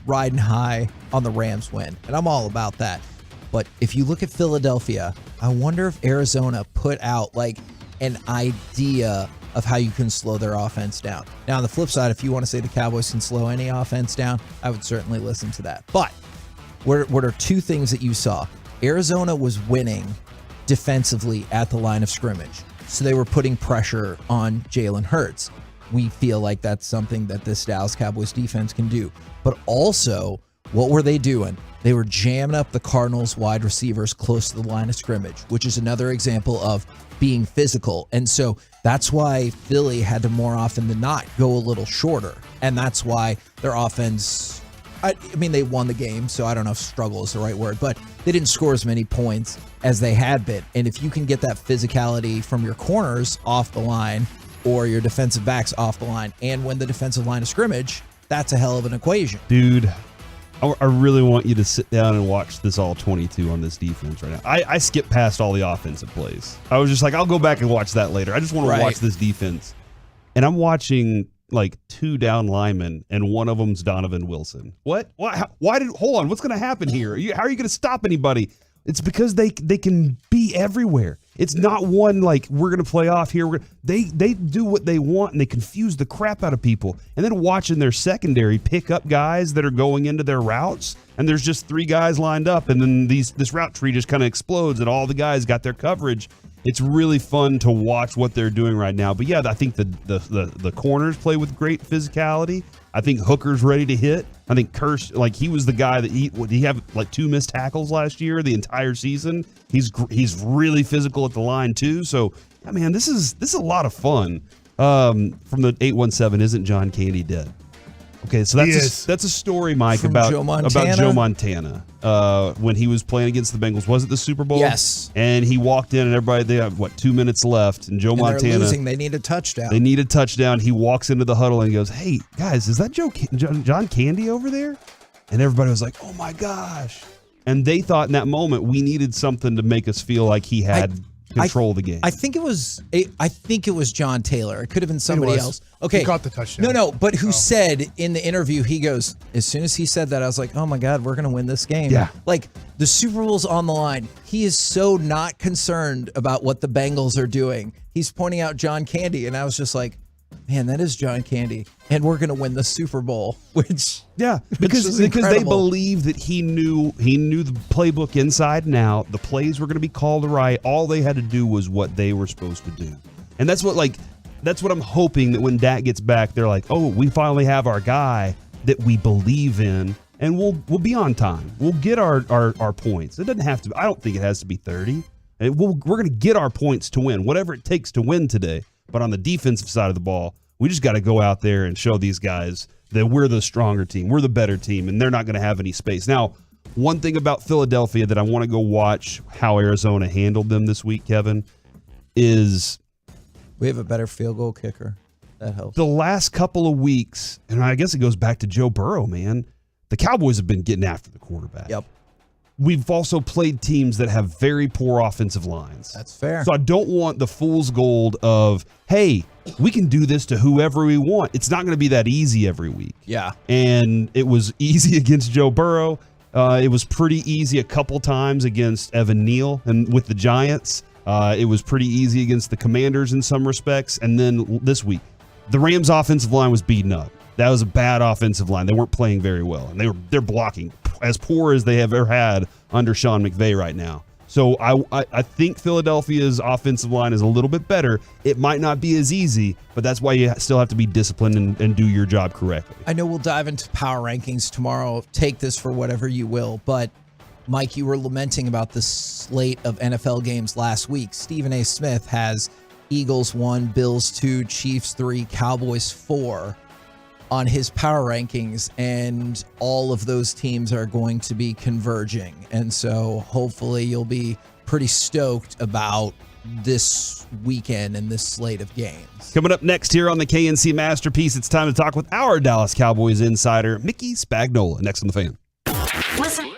riding high on the Rams win, and I'm all about that. But if you look at Philadelphia, I wonder if Arizona put out like an idea of how you can slow their offense down. Now, on the flip side, if you want to say the Cowboys can slow any offense down, I would certainly listen to that. But what are two things that you saw? Arizona was winning defensively at the line of scrimmage. So they were putting pressure on Jalen Hurts. We feel like that's something that this Dallas Cowboys defense can do. But also, what were they doing? They were jamming up the Cardinals wide receivers close to the line of scrimmage, which is another example of being physical. And so that's why Philly had to more often than not go a little shorter. And that's why their offense, I mean, they won the game, so I don't know if struggle is the right word, but they didn't score as many points as they had been. And if you can get that physicality from your corners off the line or your defensive backs off the line and win the defensive line of scrimmage, that's a hell of an equation. Dude, I really want you to sit down and watch this all 22 on this defense right now. I skipped past all the offensive plays. I was just like, I'll go back and watch that later. I just want to watch this defense. And I'm watching like 2 down linemen, and one of them's Donovan Wilson. What? Hold on, what's going to happen here? How are you going to stop anybody? It's because they can be everywhere. It's not one like we're going to play off here. They do what they want, and they confuse the crap out of people. And then watching their secondary pick up guys that are going into their routes, and there's just 3 guys lined up, and then this route tree just kind of explodes, and all the guys got their coverage. It's really fun to watch what they're doing right now. But yeah, I think the corners play with great physicality. I think Hooker's ready to hit. I think Kirsch, like he was the guy that he had like 2 missed tackles last year, the entire season. He's really physical at the line too. So, yeah, man, this is a lot of fun. From the 817, isn't John Candy dead? Okay, so that's a story, Mike, about Joe Montana when he was playing against the Bengals. Was it the Super Bowl? Yes. And he walked in, and everybody, they have 2 minutes left, and Montana, they're losing. They need a touchdown. They need a touchdown. He walks into the huddle and he goes, "Hey guys, is that John Candy over there?" And everybody was like, "Oh my gosh!" And they thought in that moment we needed something to make us feel like he had control of the game. I think it was John Taylor. It could have been somebody else. Okay, he caught the touchdown. No, but who said in the interview? He goes, as soon as he said that, I was like, oh my God, we're gonna win this game. Yeah, like the Super Bowl's on the line. He is so not concerned about what the Bengals are doing. He's pointing out John Candy, and I was just like, man, that is John Candy, and we're gonna win the Super Bowl. Because they believe that he knew the playbook inside and out. The plays were gonna be called right. All they had to do was what they were supposed to do, and that's what I'm hoping that when Dak gets back, they're like, oh, we finally have our guy that we believe in, and we'll be on time. We'll get our points. It doesn't have to. I don't think it has to be 30. We're gonna get our points to win, whatever it takes to win today. But on the defensive side of the ball, we just got to go out there and show these guys that we're the stronger team. We're the better team, and they're not going to have any space. Now, one thing about Philadelphia that I want to go watch how Arizona handled them this week, Kevin, is we have a better field goal kicker. That helps. The last couple of weeks, and I guess it goes back to Joe Burrow, man, the Cowboys have been getting after the quarterback. Yep. We've also played teams that have very poor offensive lines. That's fair. So I don't want the fool's gold of, hey, we can do this to whoever we want. It's not going to be that easy every week. Yeah. And it was easy against Joe Burrow. It was pretty easy a couple times against Evan Neal and with the Giants. It was pretty easy against the Commanders in some respects. And then this week, the Rams' offensive line was beaten up. That was a bad offensive line. They weren't playing very well, and they're blocking as poor as they have ever had under Sean McVay right now. So I think Philadelphia's offensive line is a little bit better. It might not be as easy, but that's why you still have to be disciplined and do your job correctly. I know we'll dive into power rankings tomorrow. Take this for whatever you will, but Mike, you were lamenting about the slate of NFL games last week. Stephen A. Smith has Eagles 1, Bills 2, Chiefs 3, Cowboys 4 on his power rankings, and all of those teams are going to be converging. And so hopefully you'll be pretty stoked about this weekend and this slate of games. Coming up next here on the KNC Masterpiece, it's time to talk with our Dallas Cowboys insider, Mickey Spagnola, next on The Fan. Listen.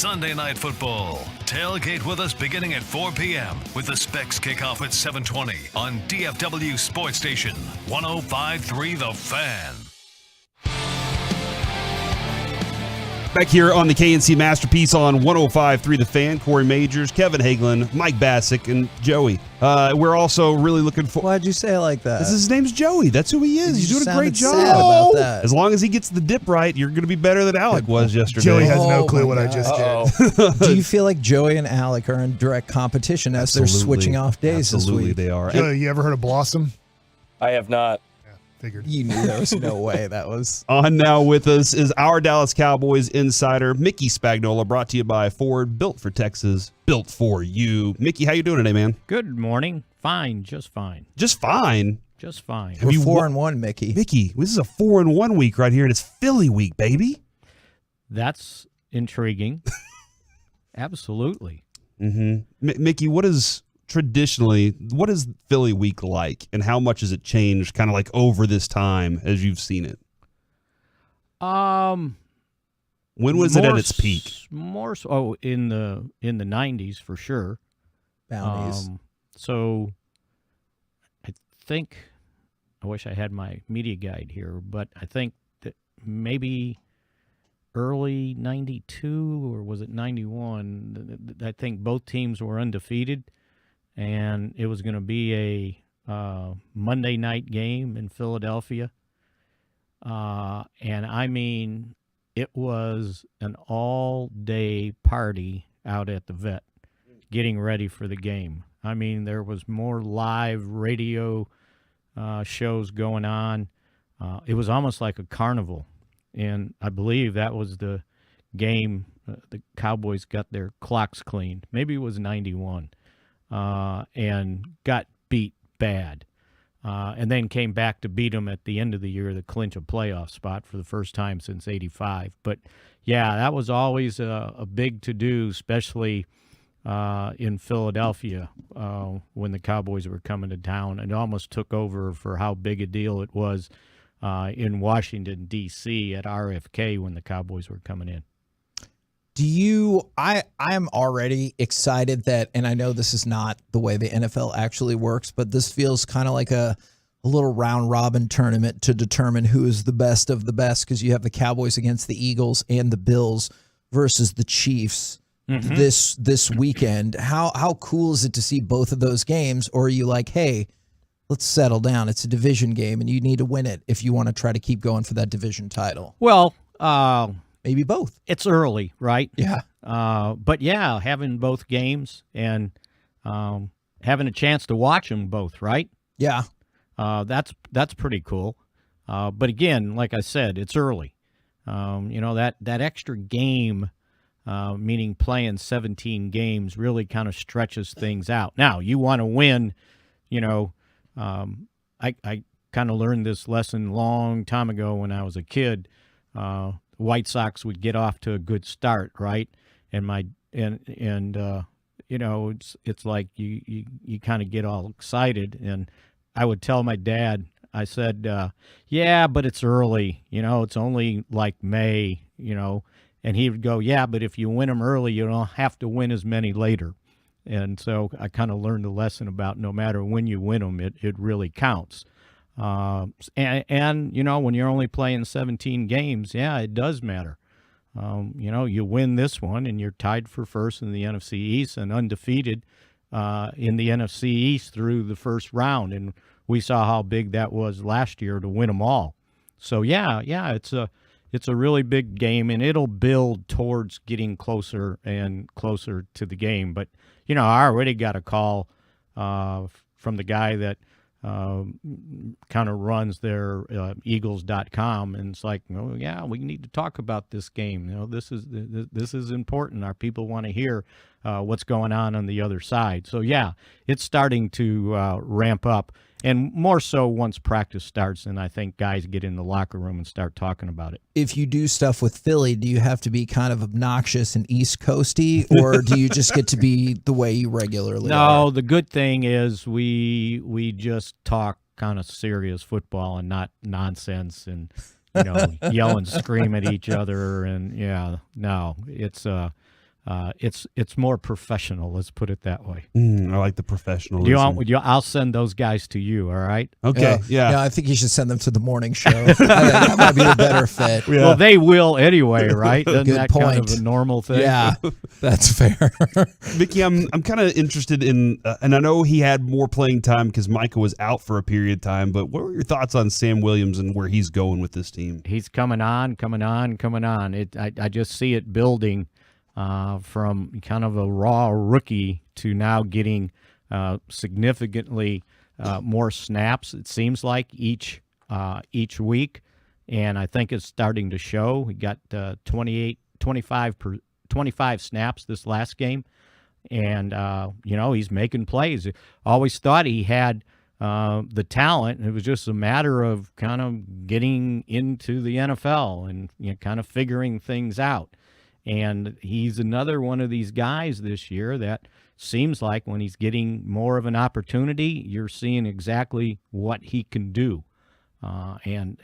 Sunday Night Football. Tailgate with us beginning at 4 p.m. with the Specs kickoff at 7:20 on DFW Sports Station 105.3 The Fan. Back here on the KNC Masterpiece on 105.3 The Fan, Corey Majors, Kevin Hagelin, Mike Bassick, and Joey. We're also really looking for... Why'd you say it like that? His name's Joey. That's who he is. He's doing a great job. Sad about that. As long as he gets the dip right, you're going to be better than Alec was yesterday. Joey has no clue what I just did. Do you feel like Joey and Alec are in direct competition as they're switching off days this week? They are. Joey, you ever heard of Blossom? I have not. Figured. You knew there was no way that was. On now with us is our Dallas Cowboys insider, Mickey Spagnola, brought to you by Ford, built for Texas, built for you. Mickey, how you doing today, man? Good morning. Fine, just fine. Just fine? Just fine. We're 4-1, Mickey. Mickey, this is a 4-1 week right here, and it's Philly week, baby. That's intriguing. Absolutely. Mm-hmm. Mickey, what is Philly week like, and how much has it changed kind of like over this time as you've seen it? When was it at its peak? More so in the 90s for sure. Bounties. So I think, I wish I had my media guide here, but I think that maybe early 92 or was it 91, I think both teams were undefeated. And it was going to be a Monday night game in Philadelphia. And I mean, it was an all-day party out at the vet getting ready for the game. I mean, there was more live radio shows going on. It was almost like a carnival. And I believe that was the game the Cowboys got their clocks cleaned. Maybe it was 91, and got beat bad. And then came back to beat them at the end of the year to clinch a playoff spot for the first time since '85. But, yeah, that was always a big to-do, especially in Philadelphia when the Cowboys were coming to town. It almost took over for how big a deal it was in Washington, D.C. at RFK when the Cowboys were coming in. I'm already excited that, and I know this is not the way the NFL actually works, but this feels kind of like a little round robin tournament to determine who is the best of the best, because you have the Cowboys against the Eagles and the Bills versus the Chiefs this weekend. How cool is it to see both of those games? Or are you like, hey, let's settle down. It's a division game and you need to win it if you want to try to keep going for that division title? Well, maybe both. It's early, right? Yeah. But yeah, having both games and having a chance to watch them both, right? Yeah. That's pretty cool. But again, like I said, it's early. That extra game, meaning playing 17 games, really kind of stretches things out. Now, you want to win, I kind of learned this lesson a long time ago when I was a kid. White Sox would get off to a good start, right? It's like you kind of get all excited, and I would tell my dad, I said, yeah, but it's early, it's only like May, and he would go, yeah, but if you win them early, you don't have to win as many later. And so I kind of learned the lesson about no matter when you win them, it really counts. And when you're only playing 17 games, yeah, it does matter. You win this one and you're tied for first in the NFC East and undefeated in the NFC East through the first round. And we saw how big that was last year to win them all. So yeah, it's a really big game, and it'll build towards getting closer and closer to the game. But, I already got a call from the guy that kind of runs their Eagles.com, and it's like, oh yeah, we need to talk about this game. This is important. Our people want to hear what's going on the other side. So yeah, it's starting to ramp up, and more so once practice starts, and I think guys get in the locker room and start talking about it. If you do stuff with Philly, do you have to be kind of obnoxious and East Coasty, or do you just get to be the way you regularly are? No, the good thing is we just talk kind of serious football and not nonsense and yell and scream at each other, and it's more professional. Let's put it that way. I like the professionalism. I'll send those guys to you. All right. Okay. Yeah. I think you should send them to the morning show. I think that might be a better fit. Yeah. Well, they will anyway, right? Isn't Good that point. kind of a normal thing? Yeah, that's fair. Vicky, I'm kind of interested in, and I know he had more playing time because Micah was out for a period of time. But what were your thoughts on Sam Williams and where he's going with this team? He's coming on. I just see it building. From kind of a raw rookie to now getting significantly more snaps, it seems like, each week, and I think it's starting to show. He got 25 snaps this last game, and he's making plays. Always thought he had the talent. It was just a matter of kind of getting into the NFL and kind of figuring things out. And he's another one of these guys this year that seems like when he's getting more of an opportunity, you're seeing exactly what he can do. And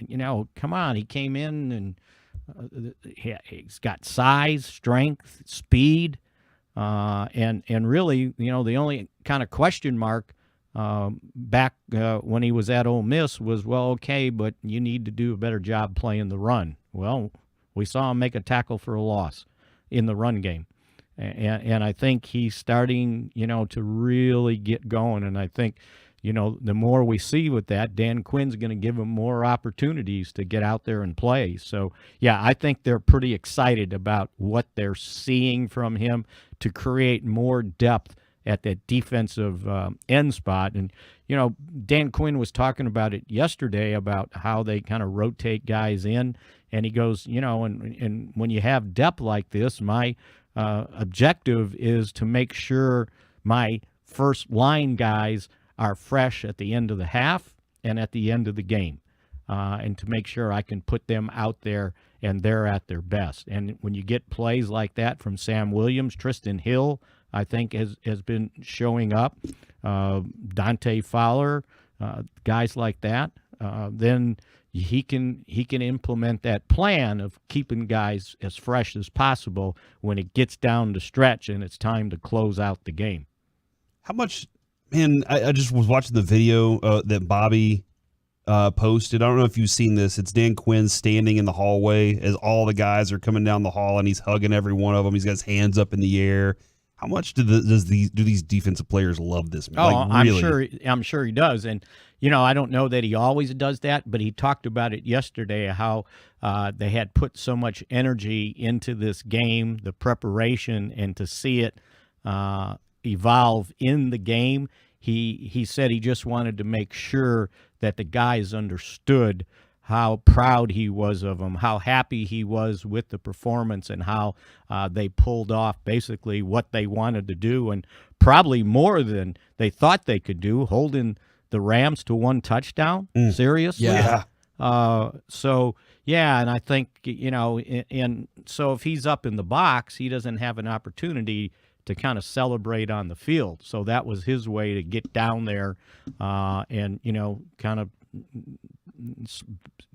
come on, he came in and he's got size, strength, speed, and really, the only kind of question mark back when he was at Ole Miss was, well, okay, but you need to do a better job playing the run. Well, we saw him make a tackle for a loss in the run game. And I think he's starting, to really get going. And I think, the more we see with that, Dan Quinn's going to give him more opportunities to get out there and play. So, yeah, I think they're pretty excited about what they're seeing from him to create more depth at that defensive end spot. And, Dan Quinn was talking about it yesterday about how they kind of rotate guys in. And he goes, and when you have depth like this, my objective is to make sure my first line guys are fresh at the end of the half and at the end of the game, and to make sure I can put them out there and they're at their best. And when you get plays like that from Sam Williams, Tristan Hill, I think has been showing up, Dante Fowler, guys like that, then he can implement that plan of keeping guys as fresh as possible when it gets down the stretch and it's time to close out the game. How much, man, I just was watching the video that Bobby posted. I don't know if you've seen this. It's Dan Quinn standing in the hallway as all the guys are coming down the hall, and he's hugging every one of them. He's got his hands up in the air. How much do these defensive players love this, man? Oh, really? I'm sure he does. And, I don't know that he always does that, but he talked about it yesterday, how they had put so much energy into this game, the preparation, and to see it evolve in the game. He said he just wanted to make sure that the guys understood how proud he was of them, how happy he was with the performance, and how they pulled off basically what they wanted to do, and probably more than they thought they could do, holding the Rams to one touchdown. Seriously? Yeah. So, yeah, and I think, and so if he's up in the box, he doesn't have an opportunity to kind of celebrate on the field. So that was his way to get down there and, kind of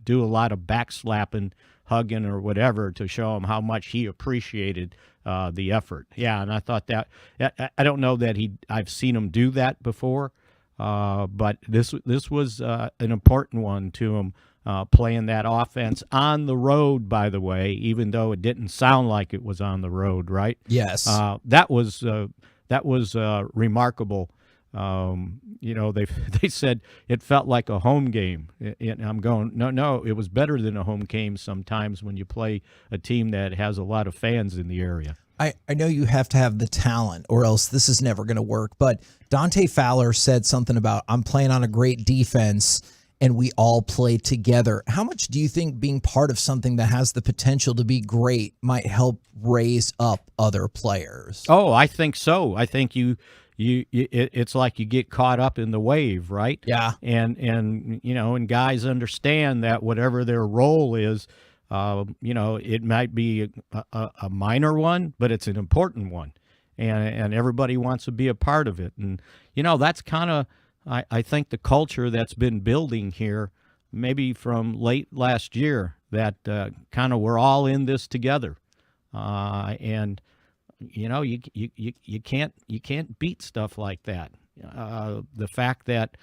do a lot of backslapping, hugging, or whatever to show him how much he appreciated the effort. Yeah, and I thought that I don't know that I've seen him do that before, but this was an important one to him, playing that offense on the road. By the way, even though it didn't sound like it was on the road, right? Yes, that was remarkable. They said it felt like a home game. And I'm going, no, it was better than a home game sometimes when you play a team that has a lot of fans in the area. I know you have to have the talent or else this is never going to work, but Dante Fowler said something about, I'm playing on a great defense and we all play together. How much do you think being part of something that has the potential to be great might help raise up other players? Oh, I think so. I think it's like you get caught up in the wave, right? Yeah. And guys understand that whatever their role is, it might be a minor one, but it's an important one, and everybody wants to be a part of it. And that's kind of, I think, the culture that's been building here, maybe from late last year, that kind of we're all in this together, and you can't beat stuff like that. The fact that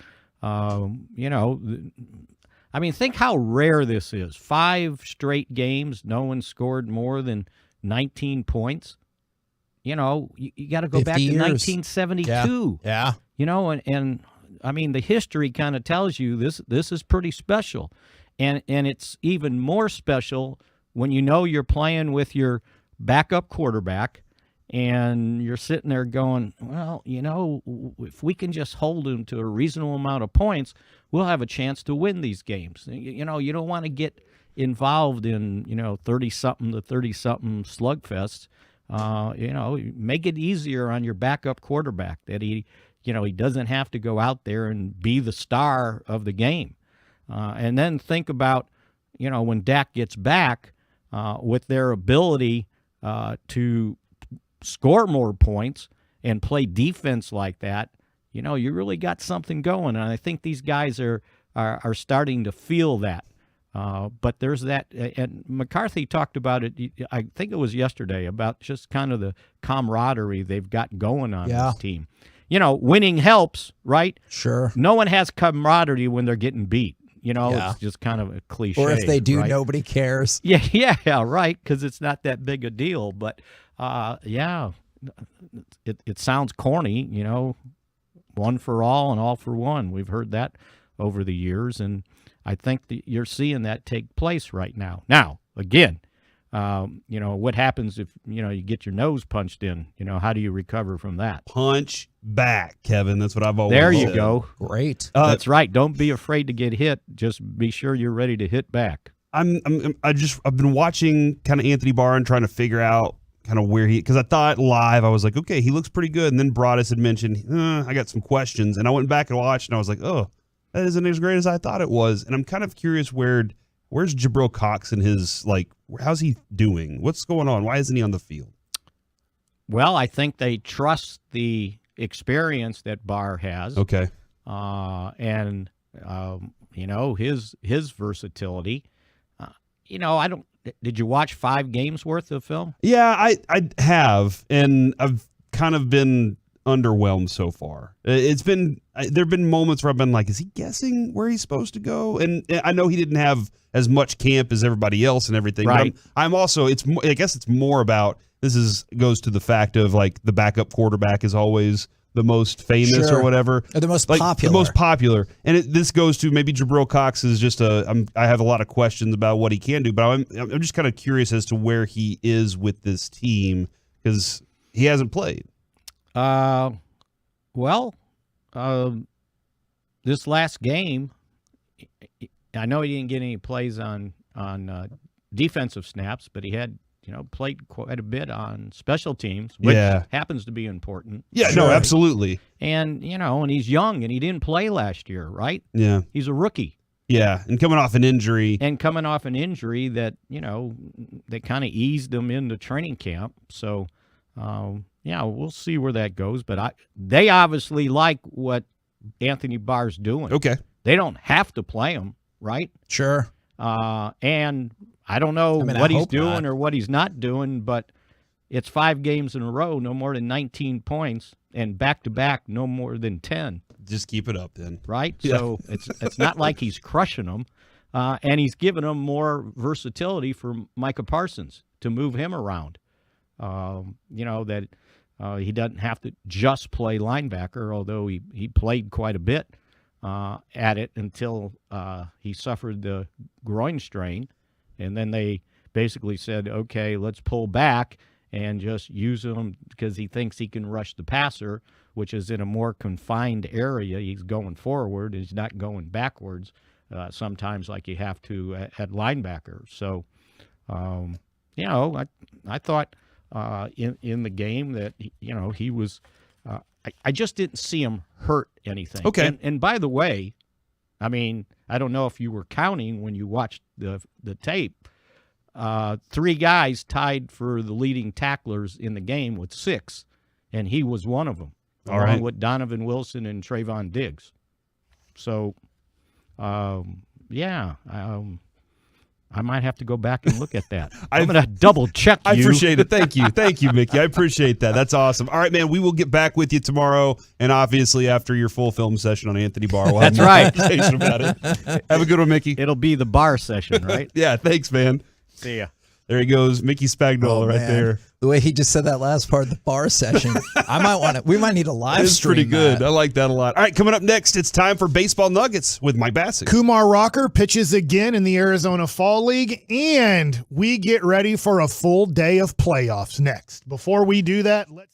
think how rare this is. 5 straight games, no one scored more than 19 points. You got to go back to 1972. Yeah. And the history kind of tells you this is pretty special. And it's even more special when you're playing with your backup quarterback and you're sitting there going, well, if we can just hold them to a reasonable amount of points, we'll have a chance to win these games. You don't want to get involved in, 30-something to 30-something slugfests. Make it easier on your backup quarterback that he doesn't have to go out there and be the star of the game. And then think about, when Dak gets back with their ability to score more points and play defense like that, you really got something going. And I think these guys are starting to feel that. But there's that, and McCarthy talked about it, I think it was yesterday, about just kind of the camaraderie they've got going on this team. Winning helps, right? Sure. No one has camaraderie when they're getting beat. It's just kind of a cliche. Or if they do, right? Nobody cares. Yeah, right, because it's not that big a deal. But, it sounds corny, one for all and all for one. We've heard that over the years, and I think that you're seeing that take place right now. Now, again, what happens if, you get your nose punched in? How do you recover from that? Punch back, Kevin. That's what I've always There said. you go. Great. That's right. Don't be afraid to get hit. Just be sure you're ready to hit back. I've been watching kind of Anthony Barr and trying to figure out kind of where because I thought live, I was like, okay, he looks pretty good. And then Broadus had mentioned, I got some questions. And I went back and watched, and I was like, oh, that isn't as great as I thought it was. And I'm kind of curious where's Jabril Cox and his, how's he doing? What's going on? Why isn't he on the field? Well, I think they trust the experience that Barr has. Okay. And his versatility. I don't. Did you watch 5 games worth of film? Yeah, I have, and I've kind of been underwhelmed so far. It's been there've been moments where I've been like, is he guessing where he's supposed to go? And I know he didn't have as much camp as everybody else and everything. Right. But I'm also I guess it's more about goes to the fact of the backup quarterback is always the most famous or whatever. Or the most popular. The most popular. And this goes to maybe Jabril Cox is just I have a lot of questions about what he can do, but I'm just kind of curious as to where he is with this team because he hasn't played. This last game, I know he didn't get any plays on defensive snaps, but he had played quite a bit on special teams, which happens to be important. Yeah, no, absolutely. And, and he's young, and he didn't play last year, right? Yeah. He's a rookie. Yeah, and coming off an injury. that, they kind of eased him into training camp. So, we'll see where that goes. But they obviously like what Anthony Barr's doing. Okay. They don't have to play him, right? Sure. And I don't know what he's doing or what he's not doing, but it's 5 games in a row, no more than 19 points, and back-to-back, no more than 10. Just keep it up then. Right? Yeah. So it's not like he's crushing them, and he's giving them more versatility for Micah Parsons to move him around. That he doesn't have to just play linebacker, although he played quite a bit at it until he suffered the groin strain. And then they basically said, okay, let's pull back and just use him because he thinks he can rush the passer, which is in a more confined area. He's going forward. He's not going backwards sometimes like you have to at linebacker. So, I thought in the game that, he was I just didn't see him hurt anything. Okay. And by the way, I don't know if you were counting when you watched the tape. 3 guys tied for the leading tacklers in the game with 6, and he was one of them, along with Donovan Wilson and Trayvon Diggs. So, I might have to go back and look at that. I'm going to double check you. I appreciate it. Thank you, Mickey. I appreciate that. That's awesome. All right, man, we will get back with you tomorrow, and obviously after your full film session on Anthony Barr. We'll have That's right. Conversation about it. Have a good one, Mickey. It'll be the Barr session, right? Yeah, thanks, man. See ya. There he goes, Mickey Spagnola right there. The way he just said that last part, the Barr session, we might need a live It's stream. pretty good. that. I like that a lot. All right, coming up next, it's time for Baseball Nuggets with Mike Bassett. Kumar Rocker pitches again in the Arizona Fall League, and we get ready for a full day of playoffs next. Before we do that, let's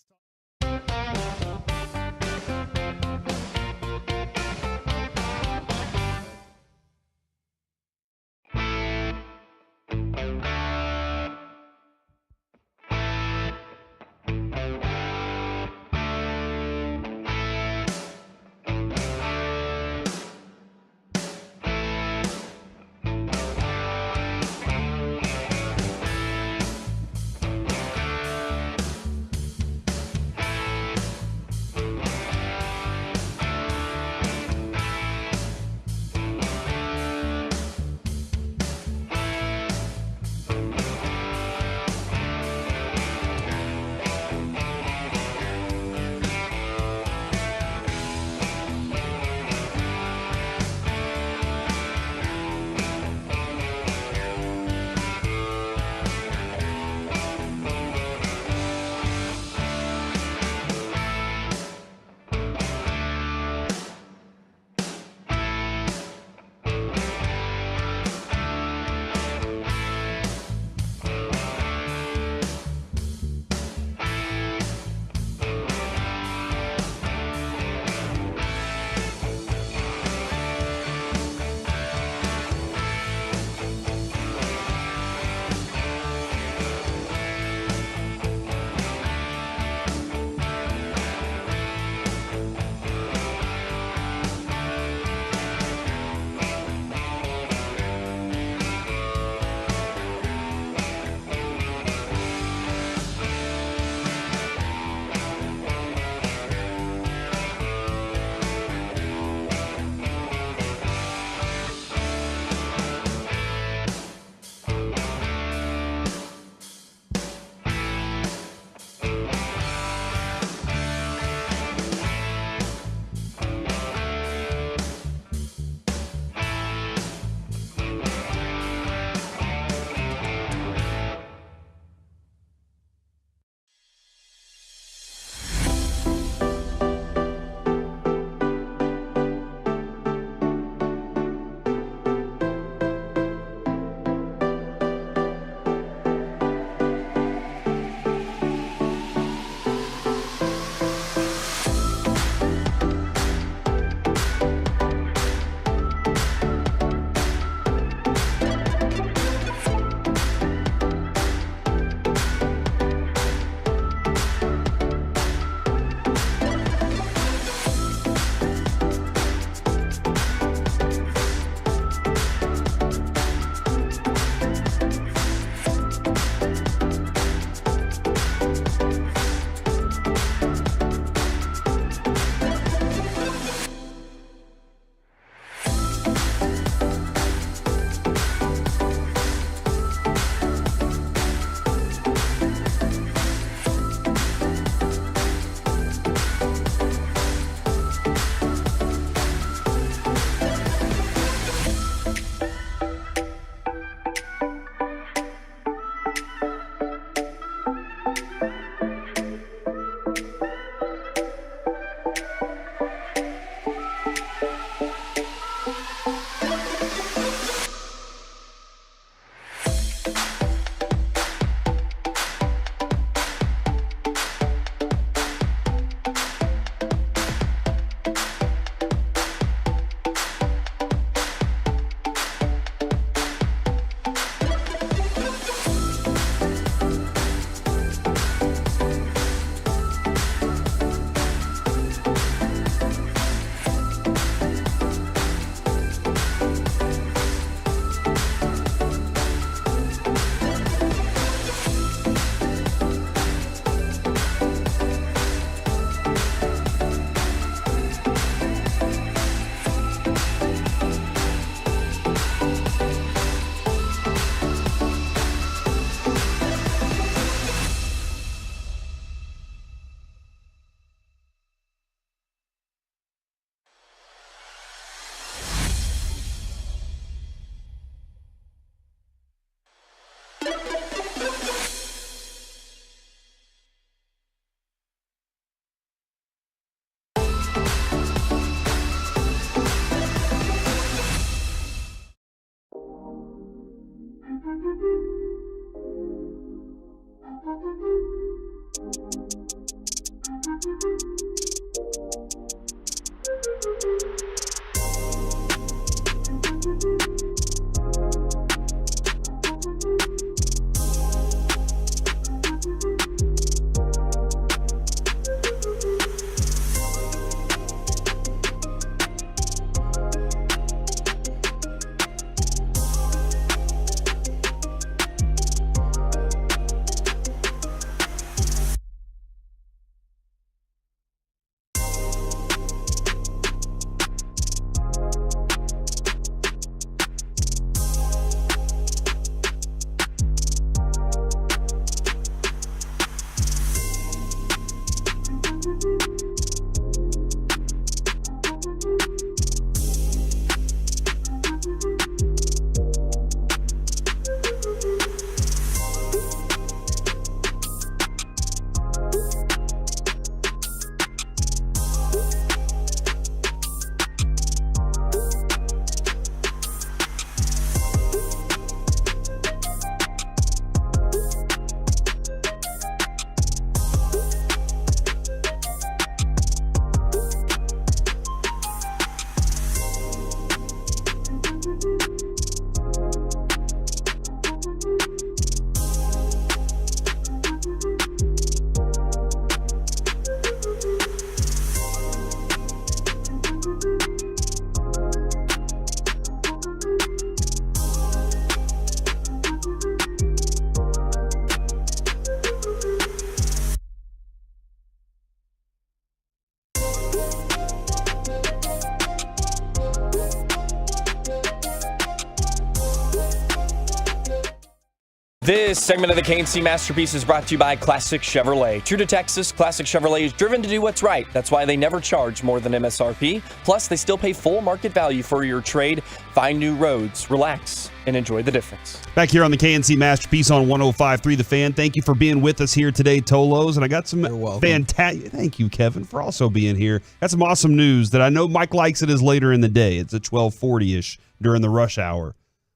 This segment of the KNC Masterpiece is brought to you by Classic Chevrolet. True to Texas, Classic Chevrolet is driven to do what's right. That's why they never charge more than MSRP. Plus, they still pay full market value for your trade. Find new roads, relax, and enjoy the difference. Back here on the KNC Masterpiece on 105.3 The Fan. Thank you for being with us here today, Tolos. And I got some fantastic. Thank you, Kevin, for also being here. Got some awesome news that I know Mike likes it as later in the day. It's at 12:40-ish during the rush hour.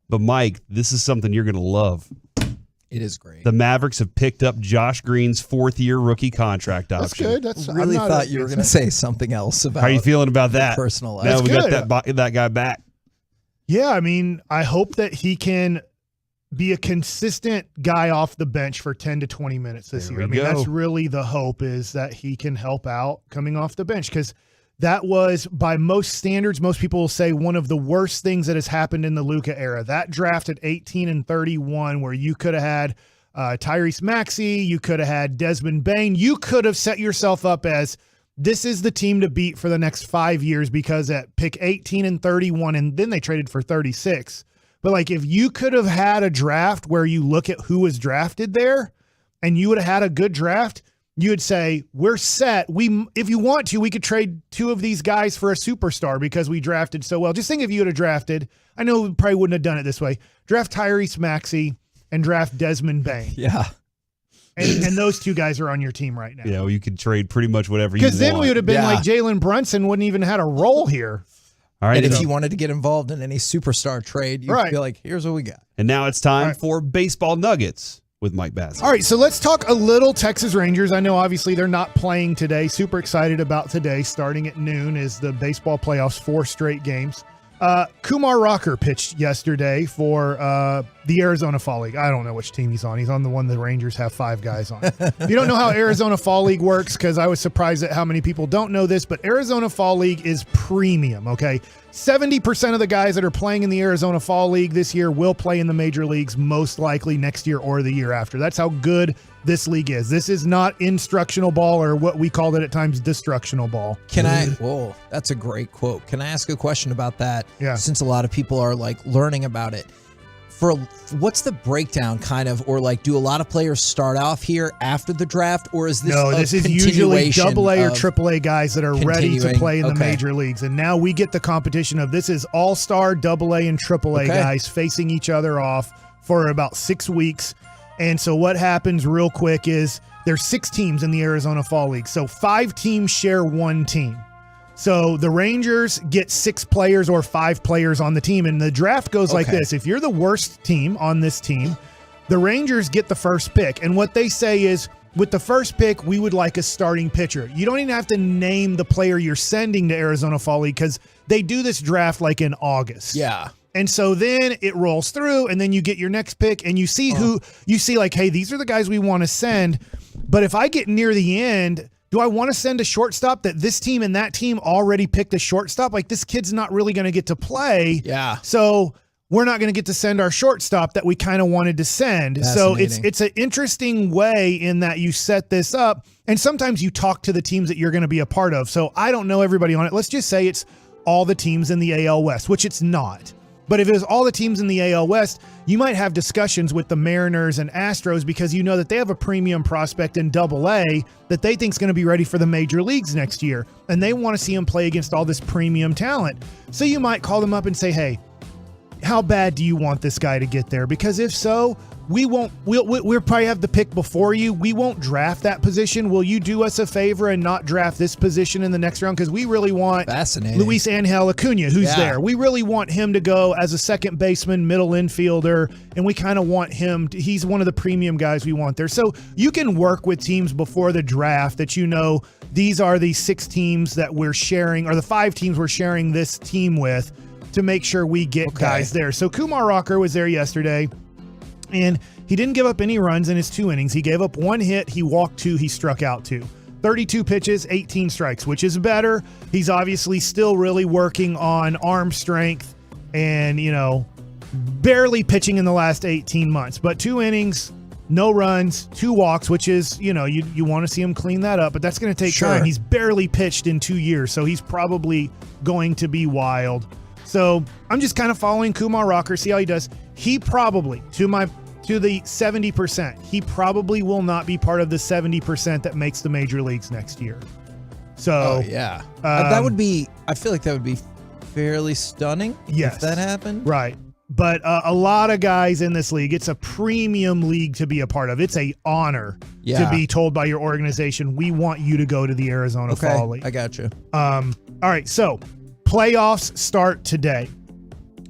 But Mike, this is something you're going to love. It is great. The Mavericks have picked up Josh Green's fourth-year rookie contract option. That's good. I really thought you were going to say something else about. How are you feeling about that? Personal life. Now we got that guy back. Yeah, I mean, I hope that he can be a consistent guy off the bench for 10 to 20 minutes this year. I mean, that's really the hope, is that he can help out coming off the bench, because that was, by most standards, most people will say, one of the worst things that has happened in the Luka era. That draft at 18 and 31, where you could have had Tyrese Maxey, you could have had Desmond Bane, you could have set yourself up as, this is the team to beat for the next 5 years, because at pick 18 and 31, and then they traded for 36. But like, if you could have had a draft where you look at who was drafted there and you would have had a good draft, you would say, we're set. If you want to, we could trade two of these guys for a superstar because we drafted so well. Just think if you would have drafted, I know we probably wouldn't have done it this way, draft Tyrese Maxey and draft Desmond Bane. Yeah. And those two guys are on your team right now. Yeah, well, you could trade pretty much whatever you want. Because then we would have been like Jalen Brunson wouldn't even had a role here. All right. And if you wanted to get involved in any superstar trade, you'd be like, here's what we got. And now it's time for Baseball Nuggets with Mike Bassett. All right, so let's talk a little Texas Rangers. I know obviously they're not playing today. Super excited about today. Starting at noon is the baseball playoffs, 4 straight games. Kumar Rocker pitched yesterday for the Arizona Fall League. I don't know which team he's on. He's on the one the Rangers have 5 guys on. If you don't know how Arizona Fall League works, because I was surprised at how many people don't know this, but Arizona Fall League is premium, okay? 70% of the guys that are playing in the Arizona Fall League this year will play in the major leagues most likely next year or the year after. That's how good this league is. This is not instructional ball, or what we called it at times, destructional ball. Whoa, that's a great quote. Can I ask a question about that? Yeah. Since a lot of people are like learning about it. What's the breakdown kind of, or like, do a lot of players start off here after the draft, or is this this is usually AA or AAA guys that are ready to play in the major leagues. And now we get the competition of, this is all-star AA and AAA guys facing each other off for about 6 weeks. And so what happens real quick is there's 6 teams in the Arizona Fall League. So 5 teams share 1 team. So the Rangers get 6 players or 5 players on the team, and the draft goes like this. If you're the worst team on this team, the Rangers get the first pick. And what they say is, with the first pick, we would like a starting pitcher. You don't even have to name the player you're sending to Arizona Fall League, because they do this draft like in August. Yeah. And so then it rolls through, and then you get your next pick, and you see like, hey, these are the guys we want to send. But if I get near the end, do I want to send a shortstop that this team and that team already picked a shortstop? Like, this kid's not really going to get to play. Yeah. So we're not going to get to send our shortstop that we kind of wanted to send. So it's an interesting way in that you set this up, and sometimes you talk to the teams that you're going to be a part of. So I don't know everybody on it. Let's just say it's all the teams in the AL West, which it's not. But if it was all the teams in the AL West, you might have discussions with the Mariners and Astros, because you know that they have a premium prospect in AA that they think is going to be ready for the major leagues next year, and they want to see him play against all this premium talent. So you might call them up and say, hey, how bad do you want this guy to get there? Because if so, we'll probably have the pick before you. We won't draft that position. Will you do us a favor and not draft this position in the next round? Because we really want Luis Angel Acuna, who's there. We really want him to go as a second baseman, middle infielder, and we kind of want him to, he's one of the premium guys we want there. So you can work with teams before the draft that you know these are the 6 teams that we're sharing, or the 5 teams we're sharing this team with, to make sure we get guys there. So Kumar Rocker was there yesterday, and he didn't give up any runs in his 2 innings. He gave up 1 hit, he walked 2, he struck out 2. 32 pitches, 18 strikes, which is better. He's obviously still really working on arm strength and, barely pitching in the last 18 months. But 2 innings, no runs, 2 walks, which is, you want to see him clean that up, but that's going to take time. He's barely pitched in 2 years, so he's probably going to be wild. So I'm just kind of following Kumar Rocker, see how he does. He probably, to to the 70%. He probably will not be part of the 70% that makes the major leagues next year. So, yeah. That would be, I feel like that would be fairly stunning if that happened. Right. But a lot of guys in this league, it's a premium league to be a part of. It's a honor to be told by your organization, we want you to go to the Arizona Fall League. I got you. All right, so playoffs start today,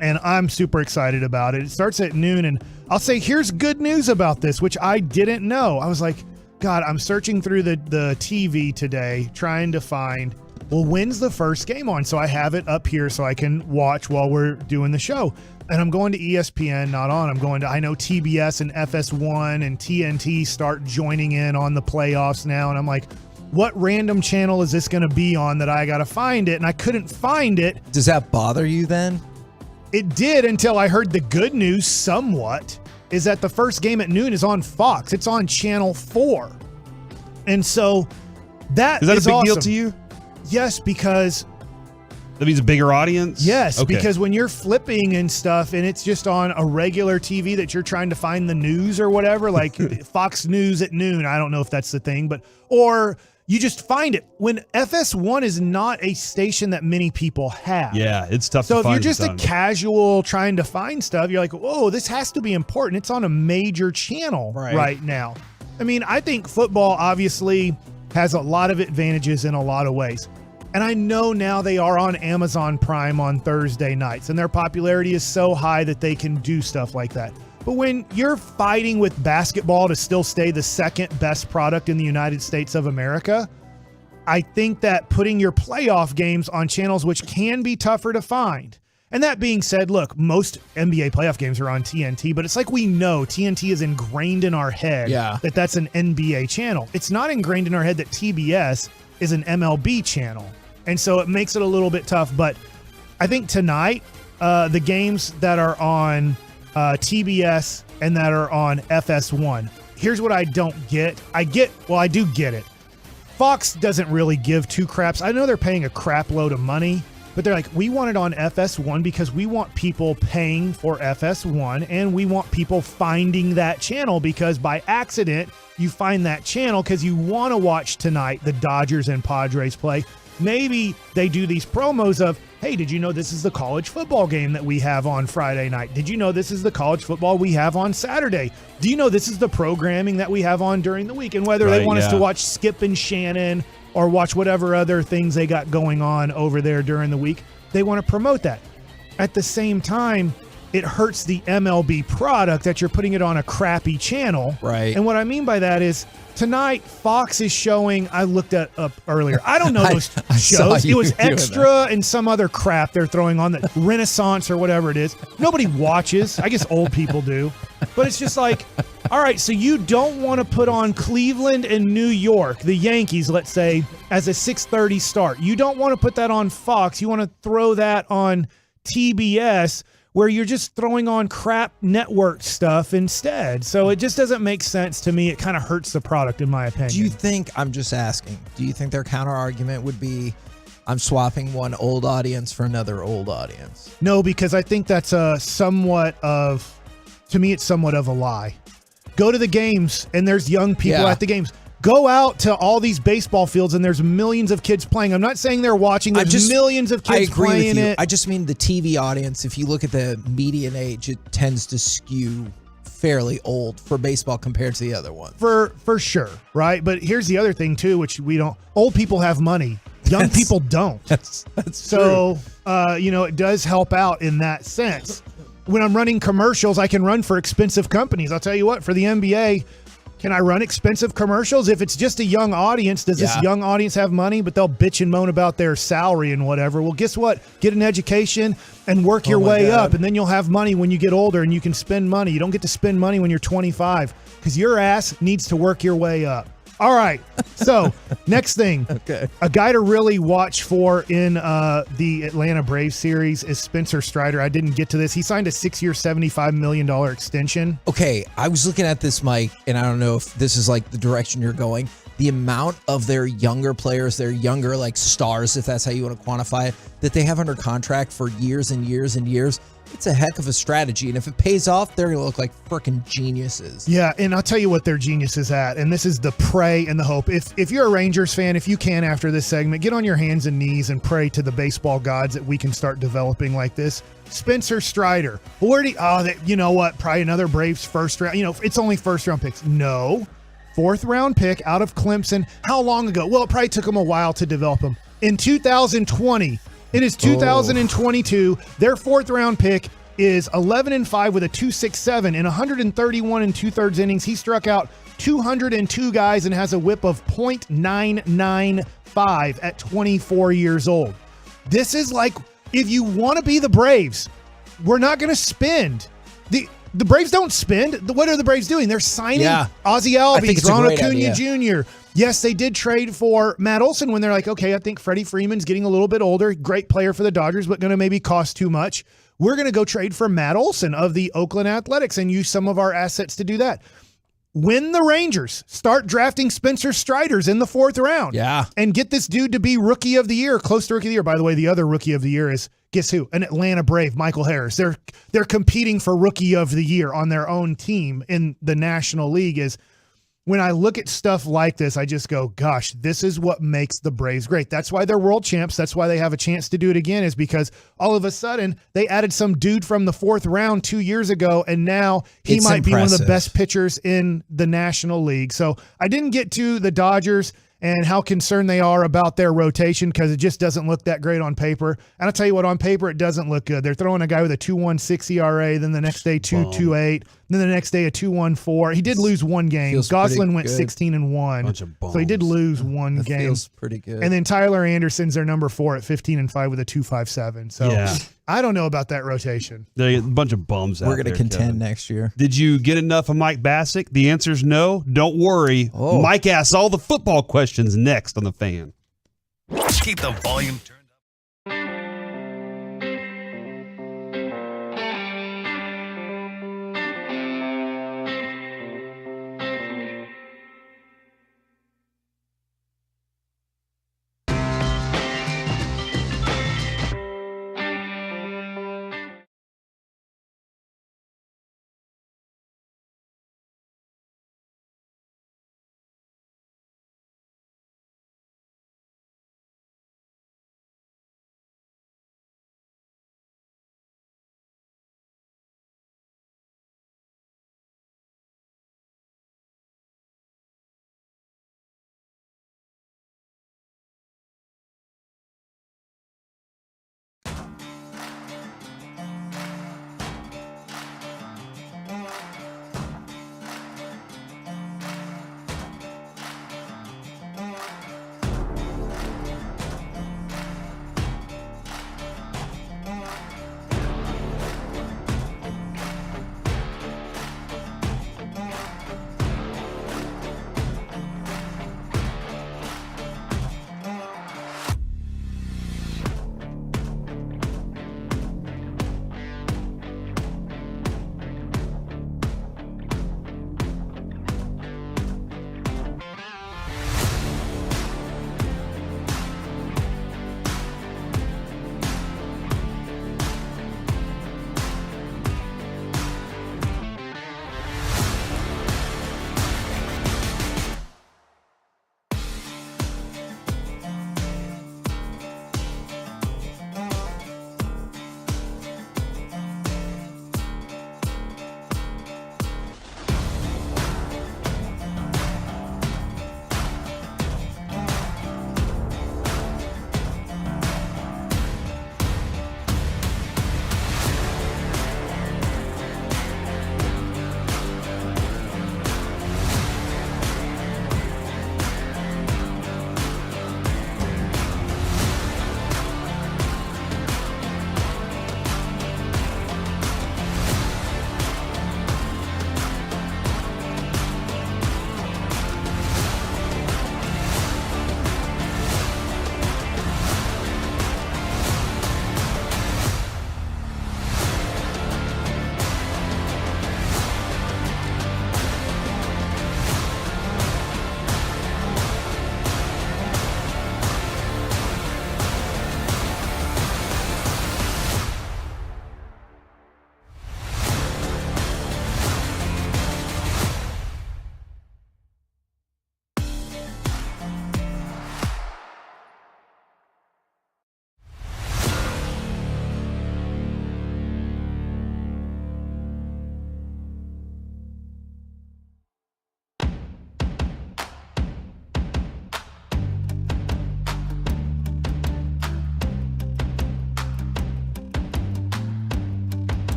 and I'm super excited about it. It starts at noon, and I'll say here's good news about this, which I didn't know. I was like, God, I'm searching through the TV today trying to find, well, when's the first game on? So I have it up here so I can watch while we're doing the show. And I'm going to ESPN, not on. I'm going to, I know TBS and FS1 and TNT start joining in on the playoffs now. And I'm like, what random channel is this going to be on that I got to find it? And I couldn't find it. Does that bother you then? It did until I heard the good news somewhat, is that the first game at noon is on Fox. It's on Channel 4. And so that is a big deal to you? Yes, because that means a bigger audience? Yes, because when you're flipping and stuff and it's just on a regular TV that you're trying to find the news or whatever, like Fox News at noon, I don't know if that's the thing, but or you just find it. When FS1 is not a station that many people have. Yeah, it's tough to find. So if you're just a time. casual trying to find stuff, you're like, whoa, this has to be important. It's on a major channel right now. I mean, I think football obviously has a lot of advantages in a lot of ways. And I know now they are on Amazon Prime on Thursday nights, and their popularity is so high that they can do stuff like that. But when you're fighting with basketball to still stay the second best product in the United States of America, I think that putting your playoff games on channels which can be tougher to find. And that being said, look, most NBA playoff games are on TNT, but it's like we know TNT is ingrained in our head that that's an NBA channel. It's not ingrained in our head that TBS is an MLB channel. And so it makes it a little bit tough. But I think tonight, the games that are on TBS and that are on FS1, here's what I don't get. I do get it. Fox doesn't really give two craps. I know they're paying a crap load of money, but they're like, we want it on FS1 because we want people paying for FS1 and we want people finding that channel because by accident, you find that channel because you want to watch tonight the Dodgers and Padres play. Maybe they do these promos of, hey, did you know this is the college football game that we have on Friday night? Did you know this is the college football we have on Saturday? Do you know this is the programming that we have on during the week? And whether they want us to watch Skip and Shannon or watch whatever other things they got going on over there during the week, they want to promote that. At the same time, it hurts the MLB product that you're putting it on a crappy channel. Right. And what I mean by that is tonight, Fox is showing, I looked that up earlier. I don't know those shows. It was Extra and some other crap they're throwing on, that Renaissance or whatever it is. Nobody watches. I guess old people do. But it's just like, all right, so you don't want to put on Cleveland and New York, the Yankees, let's say, as a 6:30 start. You don't want to put that on Fox. You want to throw that on TBS, where you're just throwing on crap network stuff instead. So it just doesn't make sense to me. It kind of hurts the product, in my opinion. Do you think, I'm just asking, do you think their counter argument would be, I'm swapping one old audience for another old audience? No, because I think that's somewhat of a lie. Go to the games and there's young people at the games. Go out to all these baseball fields and there's millions of kids playing. I'm not saying they're watching. There's millions of kids playing it. I just mean the TV audience. If you look at the median age, it tends to skew fairly old for baseball compared to the other one. For sure, right? But here's the other thing too, which we don't. Old people have money. Young people don't. That's so true. It does help out in that sense. When I'm running commercials, I can run for expensive companies. I'll tell you what, for the NBA, can I run expensive commercials? If it's just a young audience, does this young audience have money, but they'll bitch and moan about their salary and whatever? Well, guess what? Get an education and work your way up, and then you'll have money when you get older and you can spend money. You don't get to spend money when you're 25 because your ass needs to work your way up. All right. So next thing, a guy to really watch for in the Atlanta Braves series is Spencer Strider. I didn't get to this. He signed a 6-year, $75 million extension. Okay. I was looking at this, Mike, and I don't know if this is like the direction you're going. the amount of their younger players, their younger like stars, if that's how you want to quantify it, that they have under contract for years and years and years. It's a heck of a strategy. And if it pays off, they're going to look like freaking geniuses. Yeah, and I'll tell you what their genius is at. And this is the pray and the hope. If you're a Rangers fan, if you can after this segment, get on your hands and knees and pray to the baseball gods that we can start developing like this. Spencer Strider. You know what? Probably another Braves first round. It's only first round picks. No. Fourth round pick out of Clemson. How long ago? Well, it probably took them a while to develop him. In 2020. It is 2022. Their fourth round pick is 11-5 with a 2.67 in 131 and 2/3 innings. He struck out 202 guys and has a whip of .995 at 24 years old. This is like, if you want to be the Braves, we're not going to spend. The Braves don't spend. What are the Braves doing? They're signing Ozzie Albies, Ronald Acuna Jr. Yes, they did trade for Matt Olson when they're like, okay, I think Freddie Freeman's getting a little bit older. Great player for the Dodgers, but going to maybe cost too much. We're going to go trade for Matt Olson of the Oakland Athletics and use some of our assets to do that. When the Rangers start drafting Spencer Striders in the fourth round and get this dude to be Rookie of the Year, close to Rookie of the Year. By the way, the other Rookie of the Year is, guess who? An Atlanta Brave, Michael Harris. They're competing for Rookie of the Year on their own team in the National League. When I look at stuff like this, I just go, gosh, this is what makes the Braves great. That's why they're world champs. That's why they have a chance to do it again, is because all of a sudden they added some dude from the fourth round 2 years ago, and now he might be one of the best pitchers in the National League. So I didn't get to the Dodgers and how concerned they are about their rotation because it just doesn't look that great on paper. And I'll tell you what, on paper, it doesn't look good. They're throwing a guy with a 2.16 ERA, then the next day 2.28, then the next day a 2.14. He did lose one game. Goslin went 16-1. So he did lose one game. Feels pretty good. And then Tyler Anderson's their number 4 at 15-5 with a 2.57. So I don't know about that rotation. They're a bunch of bums out We're going to contend next year. Did you get enough of Mike Bassick? The answer is no. Don't worry. Mike asks all the football questions next on The Fan. Keep the volume turned.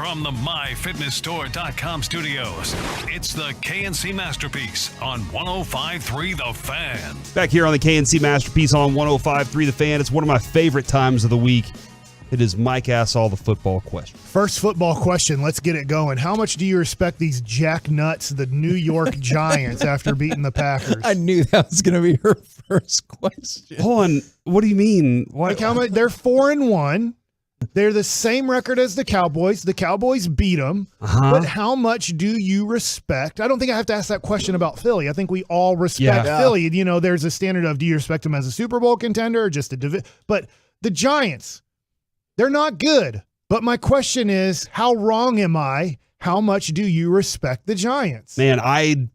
From the MyFitnessStore.com studios, it's the KNC Masterpiece on 105.3 The Fan. Back here on the KNC Masterpiece on 105.3 The Fan. It's one of my favorite times of the week. It is Mike Asks All the Football Questions. First football question. Let's get it going. How much do you respect these jacknuts, the New York Giants, after beating the Packers? I knew that was going to be her first question. Hold on. What do you mean? What? Like how much? They're 4-1. They're the same record as the Cowboys. The Cowboys beat them. But how much do you respect? I don't think I have to ask that question about Philly. I think we all respect Philly. You know, there's a standard of, do you respect them as a Super Bowl contender or just a division? But the Giants, they're not good. But my question is, how wrong am I? How much do you respect the Giants? Man, I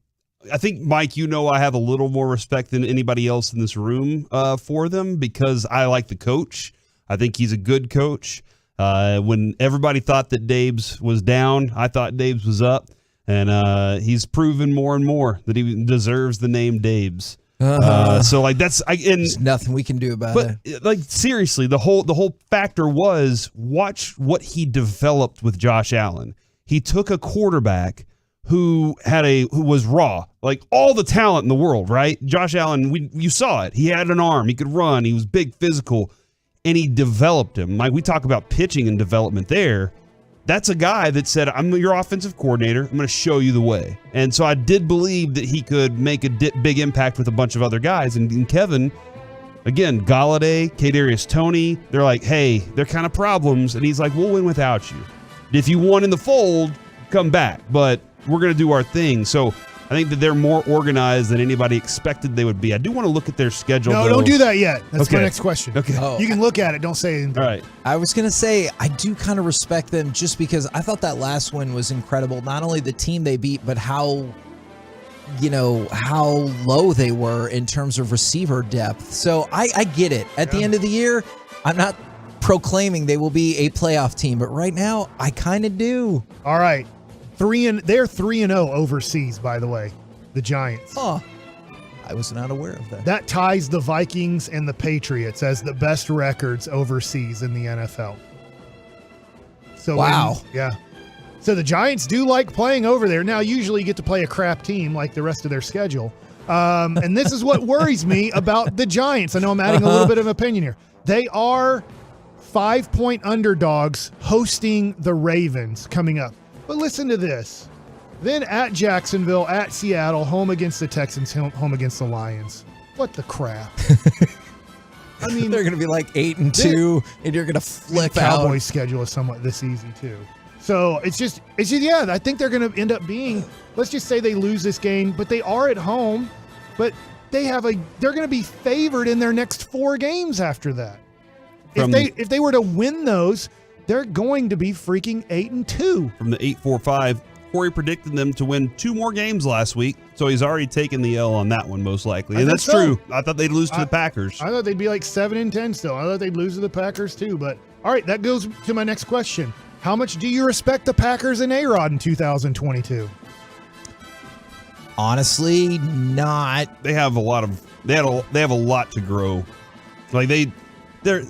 think, Mike, you know I have a little more respect than anybody else in this room for them because I like the coach. I think he's a good coach. When everybody thought that Dabes was down, I thought Dabes was up. And he's proven more and more that he deserves the name Dabes. So like there's nothing we can do about it. But like seriously, the whole factor was watch what he developed with Josh Allen. He took a quarterback who was raw, like all the talent in the world, right? Josh Allen, you saw it. He had an arm, he could run, he was big, physical, and he developed him. Like we talk about pitching and development there. That's a guy that said, I'm your offensive coordinator. I'm going to show you the way. And so I did believe that he could make a big impact with a bunch of other guys. And Kevin, again, Galladay, Kadarius Toney, they're like, hey, they're kind of problems. And he's like, we'll win without you. If you want in the fold, come back. But we're going to do our thing. So I think that they're more organized than anybody expected they would be. I do want to look at their schedule. No, don't do that yet. That's my next question. Okay. You can look at it. Don't say anything. All right. I was going to say, I do kind of respect them just because I thought that last win was incredible. Not only the team they beat, but how low they were in terms of receiver depth. So I get it. At the end of the year, I'm not proclaiming they will be a playoff team, but right now, I kind of do. All right. They're 3-0 overseas, by the way, the Giants. Oh, I was not aware of that. That ties the Vikings and the Patriots as the best records overseas in the NFL. So wow. So the Giants do like playing over there. Now, usually you get to play a crap team like the rest of their schedule. And this is what worries me about the Giants. I know I'm adding a little bit of opinion here. They are 5-point underdogs hosting the Ravens coming up. But listen to this. Then at Jacksonville, at Seattle, home against the Texans, home against the Lions. What the crap? I mean, they're going to be like 8-2, and you're going to flip out. The Cowboys' schedule is somewhat this easy too. So it's just I think they're going to end up being, let's just say they lose this game, but they are at home, but they're going to be favored in their next 4 games after that. If they were to win those, they're going to be freaking 8-2. From the 8-4-5, Corey predicted them to win 2 more games last week, so he's already taken the L on that one most likely. And that's true. I thought they'd lose to the Packers. I thought they'd be like 7-10 still. I thought they'd lose to the Packers too. But all right, that goes to my next question. How much do you respect the Packers and A-Rod in 2022? Honestly, not. They have a lot to grow. Like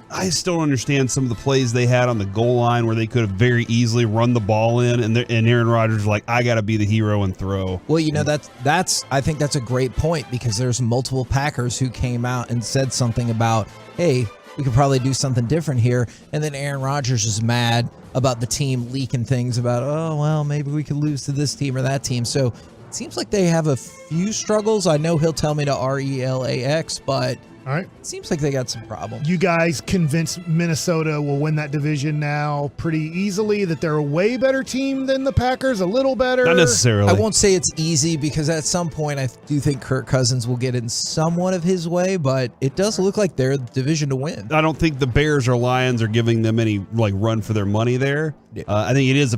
I still don't understand some of the plays they had on the goal line where they could have very easily run the ball in, and Aaron Rodgers was like, I got to be the hero and throw. Well, I think that's a great point because there's multiple Packers who came out and said something about, hey, we could probably do something different here, and then Aaron Rodgers is mad about the team leaking things about, oh, well, maybe we could lose to this team or that team. So it seems like they have a few struggles. I know he'll tell me to RELAX, but all right. It seems like they got some problems. You guys convinced Minnesota will win that division now pretty easily, that they're a way better team than the Packers, a little better? Not necessarily. I won't say it's easy because at some point I do think Kirk Cousins will get in somewhat of his way, but it does look like they're the division to win. I don't think the Bears or Lions are giving them any run for their money there. Yeah. I think it's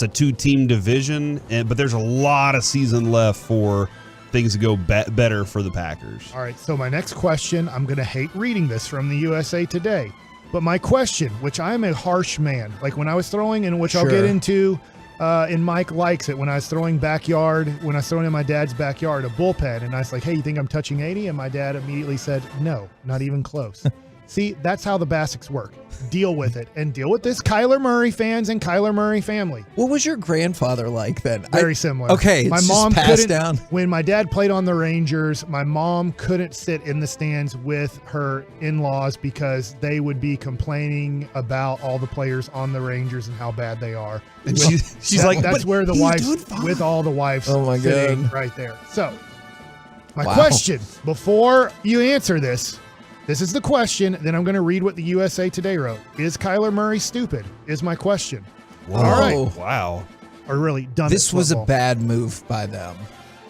a 2-team division, but there's a lot of season left for things to go better for the Packers. All right, so my next question, I'm going to hate reading this from the USA Today, but my question, which I'm a harsh man, like when I was throwing, and which I'll get into, and Mike likes it, when I was throwing in my dad's backyard, a bullpen, and I was like, hey, you think I'm touching 80? And my dad immediately said, no, not even close. See, that's how the basics work. Deal with it, and deal with this, Kyler Murray fans and Kyler Murray family. What was your grandfather like then? Very similar. Okay, my it's mom just passed couldn't. down. When my dad played on the Rangers, my mom couldn't sit in the stands with her in-laws because they would be complaining about all the players on the Rangers and how bad they are. And she's like, that's where the wives, with all the wives, Oh my sitting God. right there. So, my Wow. question before you answer this. This is the question. Then I'm going to read what the USA Today wrote. Is Kyler Murray stupid? Is my question. Whoa. All right. Wow. Or really done. This at was a football. bad move by them.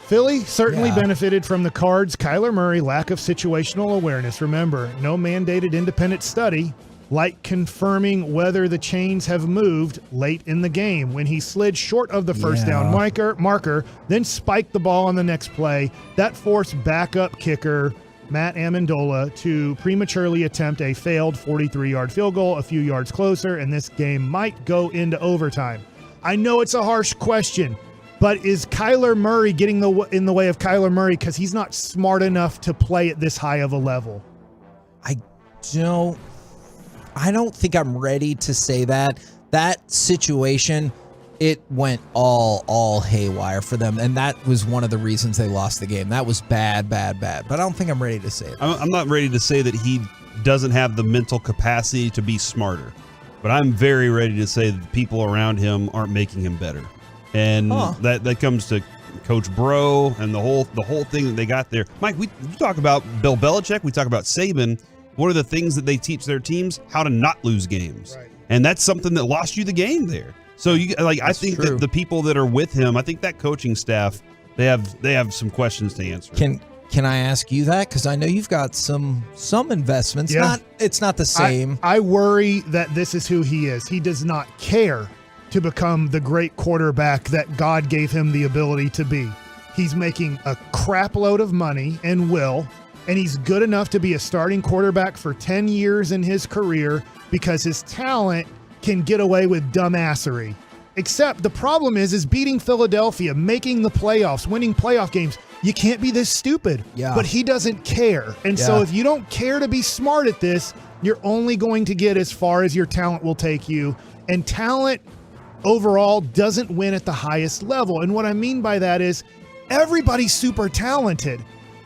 Philly certainly Yeah. benefited from the Cards' Kyler Murray lack of situational awareness. Remember, no mandated independent study, like confirming whether the chains have moved late in the game when he slid short of the first down marker, then spiked the ball on the next play. That forced backup kicker Matt Amendola to prematurely attempt a failed 43-yard field goal a few yards closer, and this game might go into overtime. I know it's a harsh question, but is Kyler Murray getting in the way of Kyler Murray because he's not smart enough to play at this high of a level? I don't think I'm ready to say that. That situation, it went all haywire for them, and that was one of the reasons they lost the game. That was bad. But I don't think I'm ready to say that. I'm not ready to say that he doesn't have the mental capacity to be smarter, but I'm very ready to say that the people around him aren't making him better, and that comes to Coach Bro and the whole thing that they got there. Mike, we talk about Bill Belichick, we talk about Saban. What are the things that they teach their teams? How to not lose games, right. And that's something that lost you the game there. So I think true. that the people that are with him, I think that coaching staff, they have some questions to answer. Can I ask you that? Because I know you've got some investments. Yeah. It's not the same. I worry that this is who he is. He does not care to become the great quarterback that God gave him the ability to be. He's making a crap load of money and he's good enough to be a starting quarterback for 10 years in his career because his talent can get away with dumbassery. Except the problem is beating Philadelphia, making the playoffs, winning playoff games. You can't be this stupid. Yeah. But he doesn't care. And so if you don't care to be smart at this, you're only going to get as far as your talent will take you. And talent overall doesn't win at the highest level. And what I mean by that is everybody's super talented.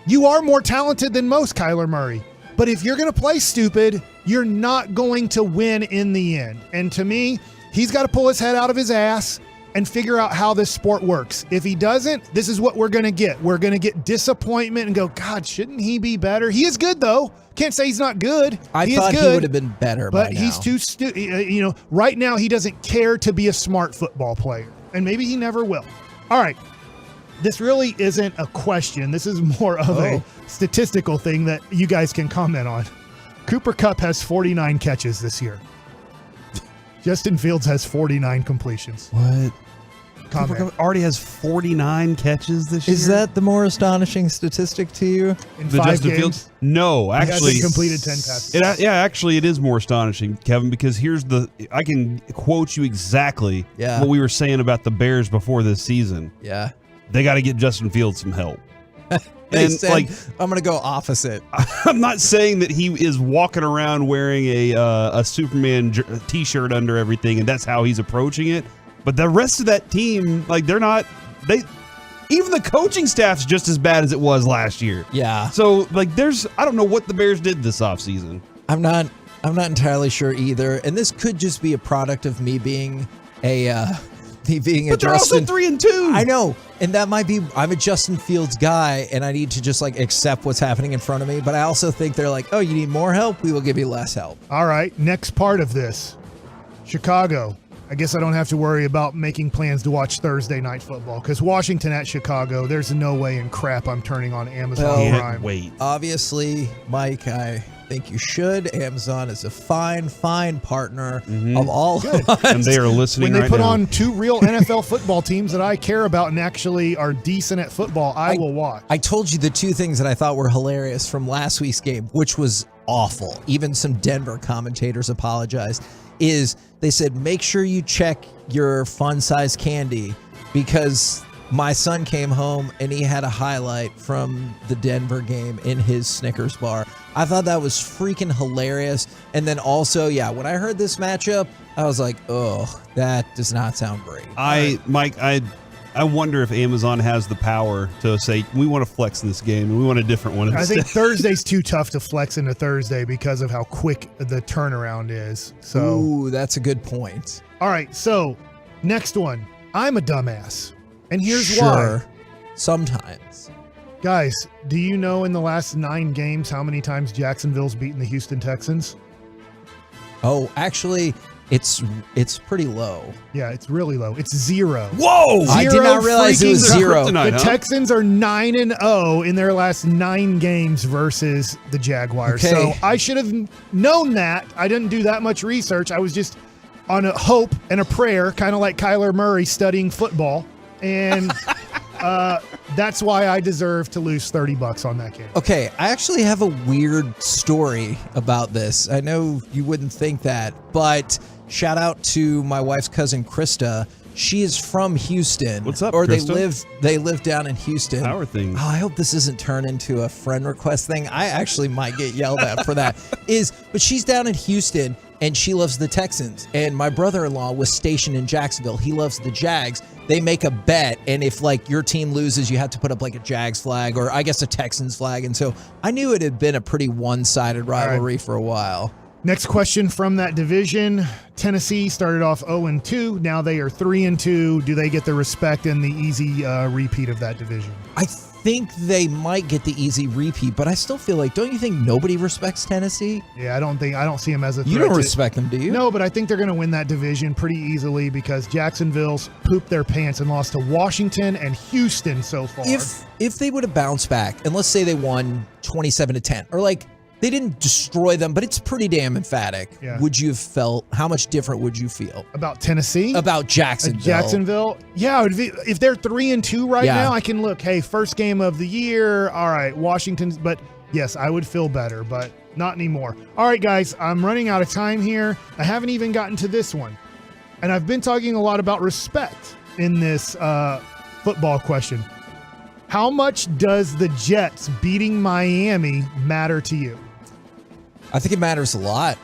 You are more talented than most, Kyler Murray. But if you're going to play stupid, you're not going to win in the end. And to me, he's got to pull his head out of his ass and figure out how this sport works. If he doesn't, this is what we're going to get. We're going to get disappointment and go, God, shouldn't he be better? He is good, though. Can't say he's not good. I thought he would have been better by but he's now. too stupid. Right now he doesn't care to be a smart football player. And maybe he never will. All right. This really isn't a question. This is more of a statistical thing that you guys can comment on. Cooper Kupp has 49 catches this year. Justin Fields has 49 completions. What? Comment. Cooper Kupp already has 49 catches this year. Is that the more astonishing statistic to you? In the 5 Justin games, Fields? No, he actually, hasn't completed 10 passes. Actually, it is more astonishing, Kevin, because I can quote you exactly what we were saying about the Bears before this season. Yeah. They got to get Justin Fields some help. They said, I'm going to go opposite. I'm not saying that he is walking around wearing a Superman t-shirt under everything, and that's how he's approaching it. But the rest of that team, even the coaching staff's just as bad as it was last year. Yeah. So I don't know what the Bears did this offseason. I'm not entirely sure either. And this could just be a product of me being But they're also 3-2. I know. And that might be, I'm a Justin Fields guy and I need to just accept what's happening in front of me. But I also think they're like, oh, you need more help? We will give you less help. All right. Next part of this. Chicago. I guess I don't have to worry about making plans to watch Thursday night football because Washington at Chicago, there's no way in crap I'm turning on Amazon Prime. Wait. Obviously, Mike, I think you should. Amazon is a fine partner of all of us. And they are listening When they right put now. on 2 real NFL football teams that I care about and actually are decent at football, I will watch. I told you the 2 things that I thought were hilarious from last week's game, which was awful. Even some Denver commentators apologized. Is they said, make sure you check your fun size candy because my son came home and he had a highlight from the Denver game in his Snickers bar. I thought that was freaking hilarious. And then also, when I heard this matchup, I was like, oh, that does not sound great. Mike, I wonder if Amazon has the power to say, we want to flex in this game and we want a different one instead. I think Thursday's too tough to flex into Thursday because of how quick the turnaround is. So, ooh, that's a good point. All right, so next one. I'm a dumbass. And here's why. why. Sometimes. Guys, do you know in the last 9 games how many times Jacksonville's beaten the Houston Texans? Oh, actually, it's pretty low. Yeah, it's really low. It's 0. Whoa! I did not realize it was 0. The Texans are 9-0 in their last 9 games versus the Jaguars. Okay. So I should have known that. I didn't do that much research. I was just on a hope and a prayer, kind of like Kyler Murray studying football. And that's why I deserve to lose $30 on that game. Okay, I actually have a weird story about this. I know you wouldn't think that, but shout out to my wife's cousin Krista. She is from Houston. What's up, Or Krista? they live down in Houston. How are things? Oh, I hope this isn't turned into a friend request thing. I actually might get yelled at for that. But she's down in Houston and she loves the Texans. And my brother-in-law was stationed in Jacksonville. He loves the Jags. They make a bet, and if your team loses, you have to put up a Jags flag or I guess a Texans flag. And so I knew it had been a pretty one-sided rivalry for a while. Next question from that division. Tennessee started off 0-2. Now they are 3-2. Do they get the respect and the easy repeat of that division? I think they might get the easy repeat, but I still feel don't you think nobody respects Tennessee? Yeah, I don't see them as a threat. You don't respect them, do you? No, but I think they're going to win that division pretty easily because Jacksonville's pooped their pants and lost to Washington and Houston so far. If they would have bounced back, and let's say they won 27-10, or they didn't destroy them, but it's pretty damn emphatic. Yeah. Would you have felt, how much different would you feel? About Tennessee? About Jacksonville. Jacksonville? Yeah, if they're 3-2 right now, I can look, hey, first game of the year, all right, Washington's, but yes, I would feel better, but not anymore. All right, guys, I'm running out of time here. I haven't even gotten to this one. And I've been talking a lot about respect in this football question. How much does the Jets beating Miami matter to you? I think it matters a lot.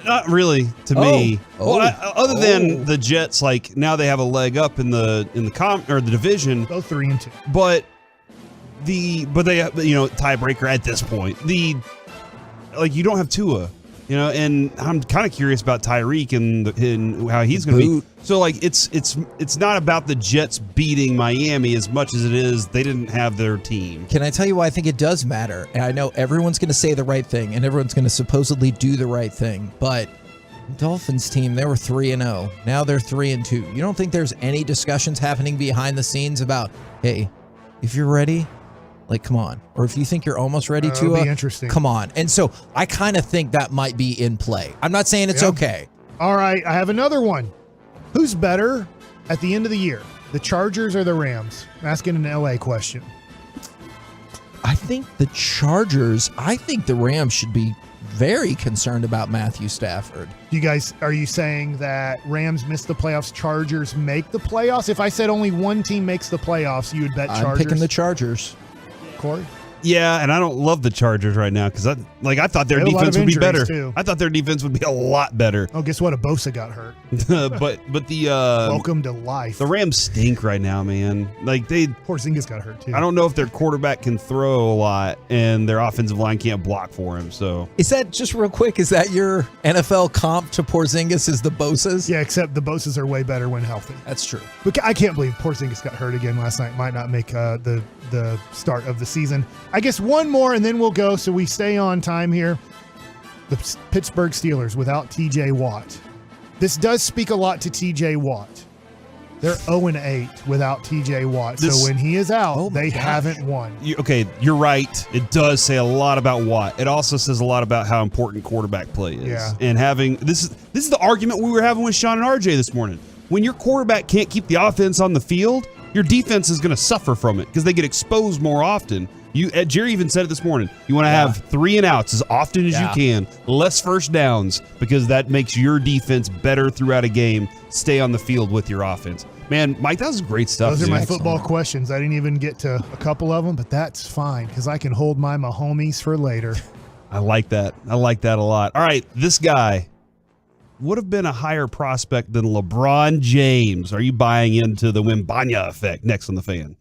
Not really to me. Other than the Jets, now they have a leg up in the division. Both 3-2. But they tiebreaker at this point. You don't have Tua, and I'm kind of curious about Tyreek and how he's going to be. So it's not about the Jets beating Miami as much as it is they didn't have their team. Can I tell you why I think it does matter? And I know everyone's going to say the right thing and everyone's going to supposedly do the right thing, but Dolphins team, they were 3-0. Now they're 3-2. You don't think there's any discussions happening behind the scenes about, hey, if you're ready, come on. Or if you think you're almost ready to, be interesting. Come on. And so I kind of think that might be in play. I'm not saying it's okay. All right, I have another one. Who's better at the end of the year, the Chargers or the Rams? I'm asking an LA question. I think the Chargers, I think the Rams should be very concerned about Matthew Stafford. Are you saying that Rams miss the playoffs, Chargers make the playoffs? If I said only one team makes the playoffs, you would bet Chargers? I'm picking the Chargers. Corey? Yeah, and I don't love the Chargers right now because I thought their defense would be better. Too. I thought their defense would be a lot better. Oh, guess what? Bosa got hurt. but the welcome to life. The Rams stink right now, man. Porzingis got hurt too. I don't know if their quarterback can throw a lot and their offensive line can't block for him. So is that just real quick? Is that your NFL comp to Porzingis? Is the Bosas? Yeah, except the Bosas are way better when healthy. That's true. But I can't believe Porzingis got hurt again last night. Might not make the start of the season. I guess one more and then we'll go so we stay on time here. The Pittsburgh Steelers without TJ Watt. This does speak a lot to TJ Watt. They're 0-8 without TJ Watt. So when he is out, they haven't won. You're right. It does say a lot about Watt. It also says a lot about how important quarterback play is. Yeah. And having this is the argument we were having with Sean and RJ this morning. When your quarterback can't keep the offense on the field, your defense is going to suffer from it because they get exposed more often. Jerry even said it this morning. You want to have 3 and outs as often as you can, less first downs, because that makes your defense better throughout a game. Stay on the field with your offense. Man, Mike, that was great stuff. Those are dude. my football questions. I didn't even get to a couple of them, but that's fine because I can hold my Mahomies for later. I like that. I like that a lot. All right, this guy would have been a higher prospect than LeBron James. Are you buying into the Wembanyama effect? Next on The Fan.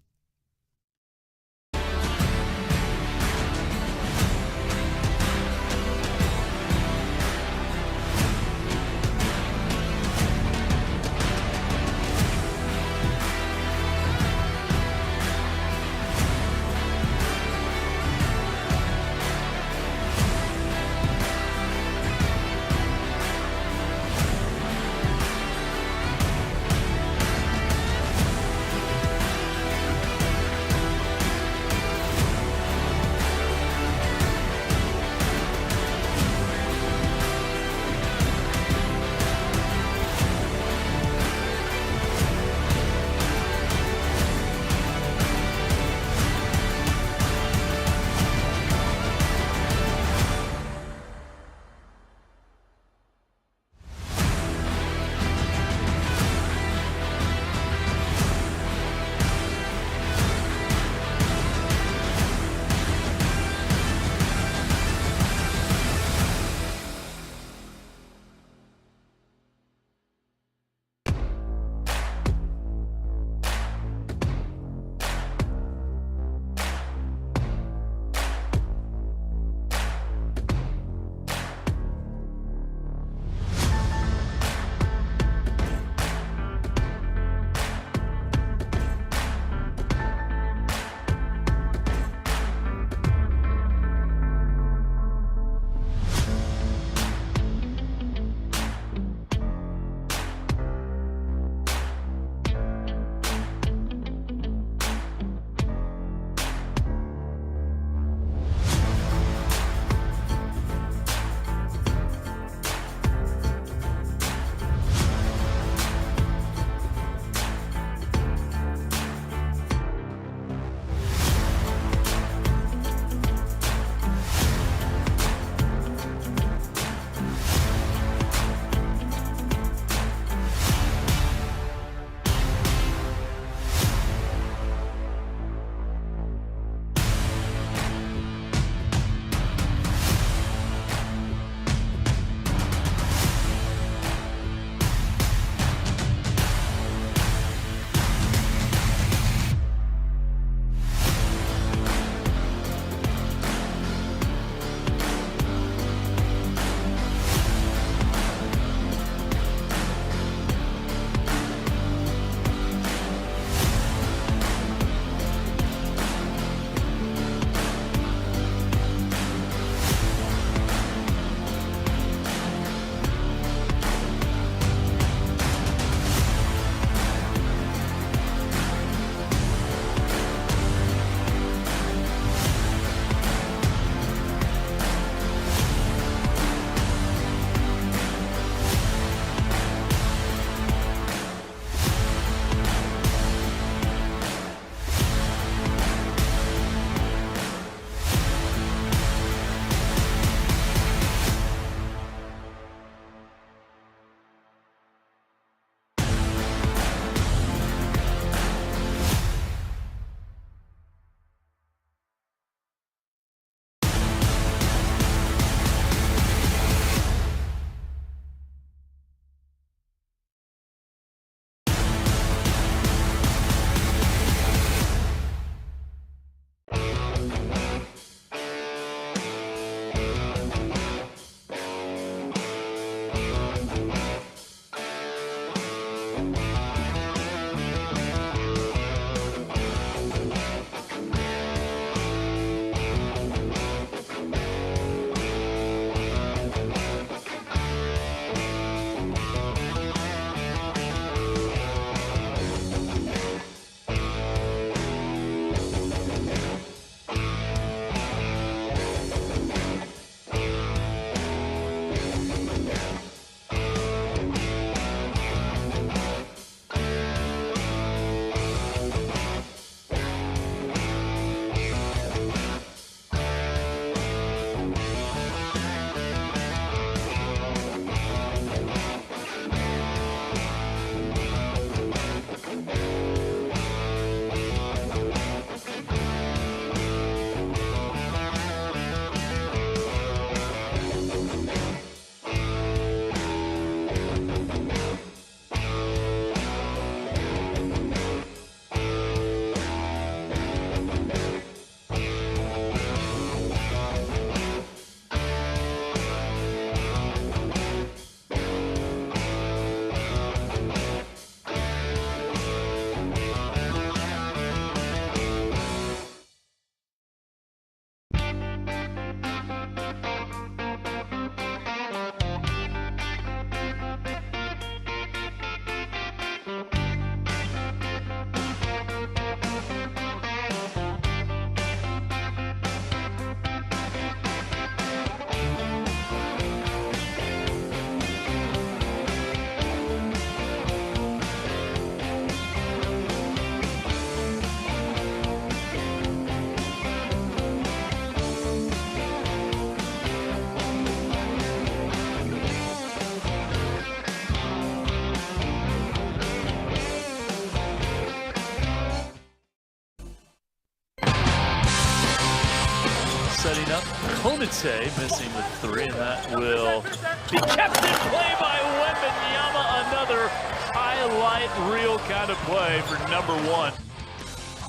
setting up. Konate missing with 3, and that will be kept in play by Wembanyama. Another highlight reel kind of play for number 1.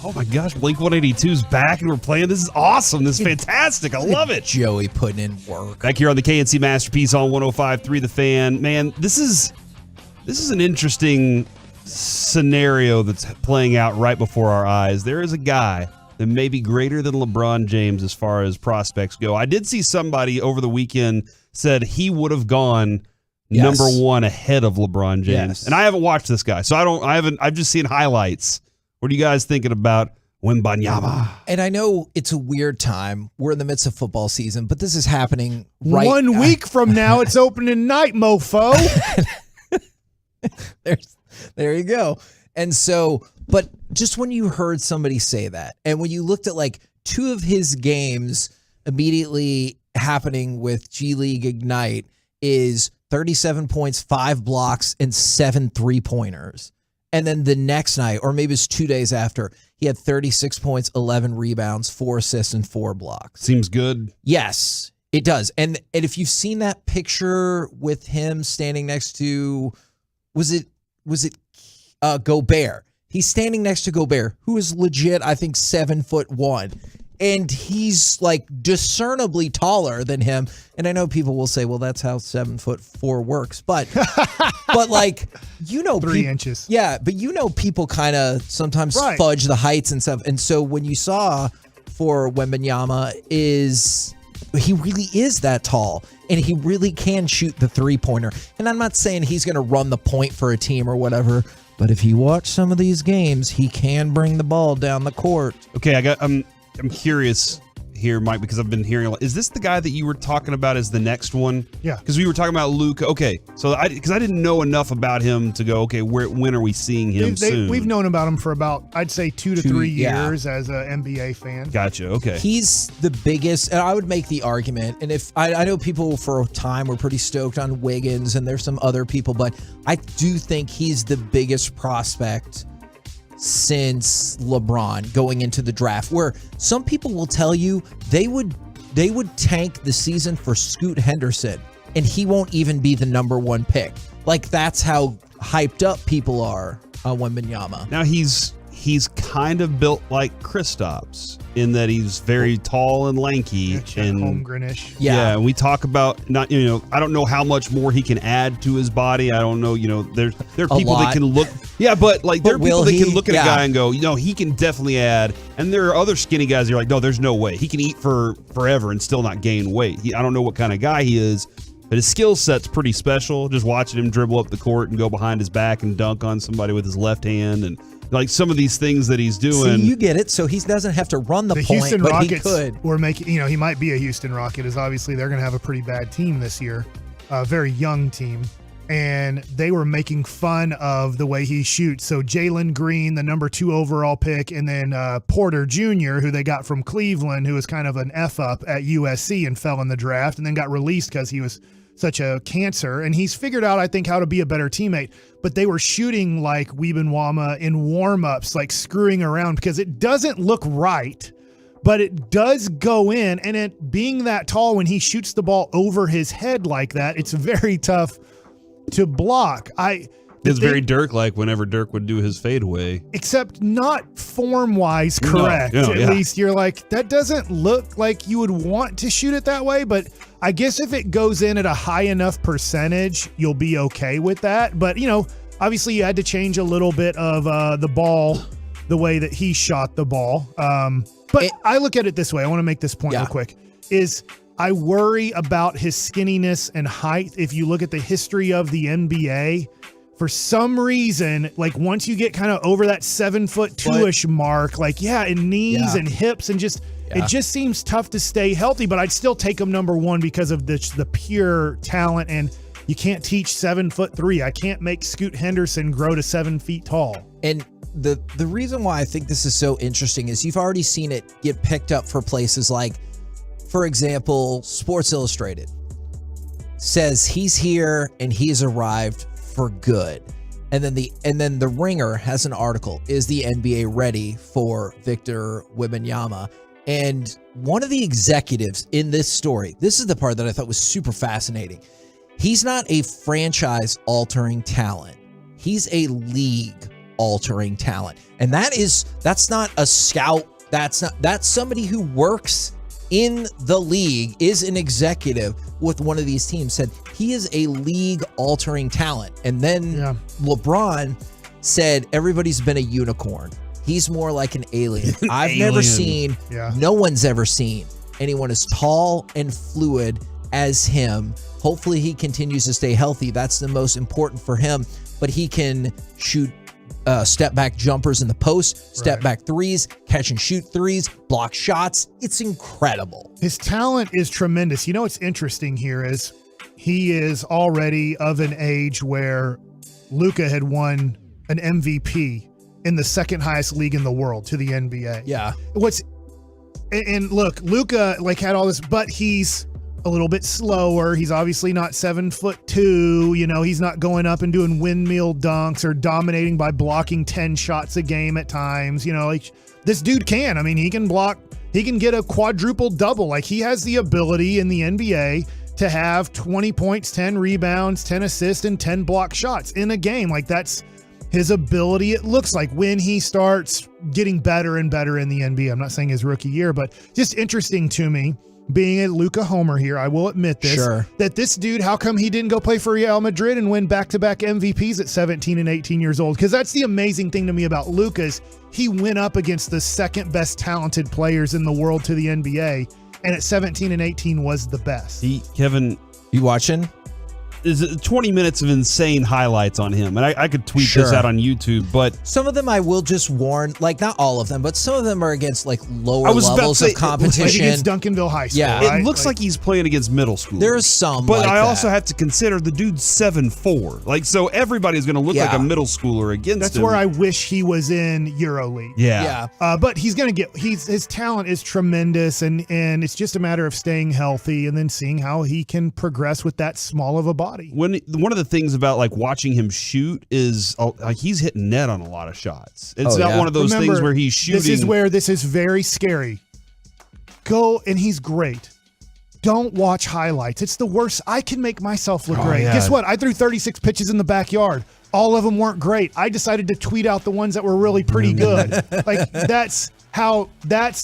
Oh my gosh, Blink 182's back and we're playing. This is awesome. This is fantastic. I love it. Joey putting in work. Back here on the KNC Masterpiece on 105.3 The Fan. Man, this is an interesting scenario that's playing out right before our eyes. There is a guy that may be greater than LeBron James as far as prospects go. I did see somebody over the weekend said he would have gone number 1 ahead of LeBron James. Yes. And I haven't watched this guy, so I've just seen highlights. What are you guys thinking about Wembanyama? And I know it's a weird time. We're in the midst of football season, but this is happening right 1 week from now. It's opening night, mofo. There you go. And so, but just when you heard somebody say that, and when you looked at like 2 of his games immediately happening with G League Ignite is 37 points, 5 blocks, and 7 3-pointers. And then the next night, or maybe it's 2 days after, he had 36 points, 11 rebounds, 4 assists, and 4 blocks. Seems good. Yes, it does. And if you've seen that picture with him standing next to, was it Gobert? He's standing next to Gobert, who is legit, I think, 7'1", and he's like discernibly taller than him. And I know people will say, well, that's how 7'4" works, but like, 3 inches. Yeah, but people kind of sometimes fudge the heights and stuff. And so when you saw for Wembanyama he really is that tall, and he really can shoot the 3-pointer. And I'm not saying he's going to run the point for a team or whatever, but if you watch some of these games, he can bring the ball down the court. Okay, I'm curious here, Mike, because I've been hearing a lot. Is this the guy that you were talking about as the next one? Yeah. Because we were talking about Luka. Okay, so because I didn't know enough about him to go, okay, when are we seeing him soon? We've known about him for about, I'd say, 2 to 3 years as an NBA fan. Gotcha, okay. He's the biggest, and I would make the argument, and if I know people for a time were pretty stoked on Wiggins, and there's some other people, but I do think he's the biggest prospect since LeBron going into the draft, where some people will tell you they would tank the season for Scoot Henderson and he won't even be the number 1 pick. Like, that's how hyped up people are on Wembanyama. Now he's kind of built like Kristaps in that he's very tall and lanky and Holmgren-ish. Yeah, and we talk about I don't know how much more he can add to his body. I don't know, there are people that can look. Yeah, but like there are people that can look at a guy and go, he can definitely add. And there are other skinny guys that are like, no, there's no way. He can eat for forever and still not gain weight. I don't know what kind of guy he is, but his skill set's pretty special. Just watching him dribble up the court and go behind his back and dunk on somebody with his left hand, and like some of these things that he's doing. See, you get it. So he doesn't have to run the point, Houston but Rockets he could. Were making, he might be a Houston Rocket, as obviously they're going to have a pretty bad team this year, a very young team. And they were making fun of the way he shoots. So Jalen Green, the number 2 overall pick, and then Porter Jr., who they got from Cleveland, who was kind of an F-up at USC and fell in the draft and then got released because he was such a cancer. And he's figured out, I think, how to be a better teammate. But they were shooting like Wembanyama in warm-ups, like screwing around, because it doesn't look right, but it does go in. And it being that tall, when he shoots the ball over his head like that, it's very tough to block. It's very Dirk-like whenever Dirk would do his fadeaway. Except not form-wise correct. No, At least you're like, that doesn't look like you would want to shoot it that way, but I guess if it goes in at a high enough percentage, you'll be okay with that. But, obviously you had to change a little bit of the ball, the way that he shot the ball. But I look at it this way. I want to make this point real quick, is I worry about his skinniness and height. If you look at the history of the NBA, for some reason, like once you get kind of over that 7'2" mark, and knees and hips and just, it just seems tough to stay healthy, but I'd still take him number 1 because of the pure talent. And you can't teach 7'3". I can't make Scoot Henderson grow to 7 feet tall. And the reason why I think this is so interesting is you've already seen it get picked up for places like, for example, Sports Illustrated says he's here and he's arrived for good. And then the Ringer has an article, is the NBA ready for Victor Wembanyama? And one of the executives in this story, this is the part that I thought was super fascinating. He's not a franchise-altering talent. He's a league-altering talent. And that's not a scout. That's somebody who works in the league, is an executive with one of these teams, said he is a league-altering talent. And then LeBron said everybody's been a unicorn. He's more like an alien. I've never seen, no one's ever seen anyone as tall and fluid as him. Hopefully he continues to stay healthy. That's the most important for him. But he can shoot step back jumpers in the post, step back threes, catch and shoot threes, block shots. It's incredible. His talent is tremendous. You know what's interesting here is he is already of an age where Luka had won an MVP in the second highest league in the world to the NBA. Yeah. And look, Luka had all this, but he's a little bit slower. He's obviously not 7'2". You know, he's not going up and doing windmill dunks or dominating by blocking 10 shots a game at times. You know, this dude can. I mean, he can block. He can get a quadruple double. He has the ability in the NBA to have 20 points, 10 rebounds, 10 assists, and 10 block shots in a game. That's his ability, it looks like, when he starts getting better and better in the NBA. I'm not saying his rookie year, but just interesting to me, being a Luka homer here, I will admit this, that this dude, how come he didn't go play for Real Madrid and win back-to-back MVPs at 17 and 18 years old? Because that's the amazing thing to me about Luka's. He went up against the second best talented players in the world to the NBA, and at 17 and 18 was the best. Kevin, you watching? Is 20 minutes of insane highlights on him, and I could tweet this out on YouTube, but some of them I will just warn, not all of them, but some of them are against lower levels of competition. Against Duncanville High School. Yeah, right? It looks like he's playing against middle school. There's some, but I also have to consider the dude's 7'4". So everybody's going to look like a middle schooler against him. That's where I wish he was in EuroLeague. Yeah. But he's going to get. His talent is tremendous, and it's just a matter of staying healthy and then seeing how he can progress with that small of a body. One of the things about watching him shoot is he's hitting net on a lot of shots. It's not one of those things where he's shooting. This is where this is very scary. Go, and he's great. Don't watch highlights. It's the worst. I can make myself look great. Yeah. Guess what? I threw 36 pitches in the backyard. All of them weren't great. I decided to tweet out the ones that were really pretty good. That's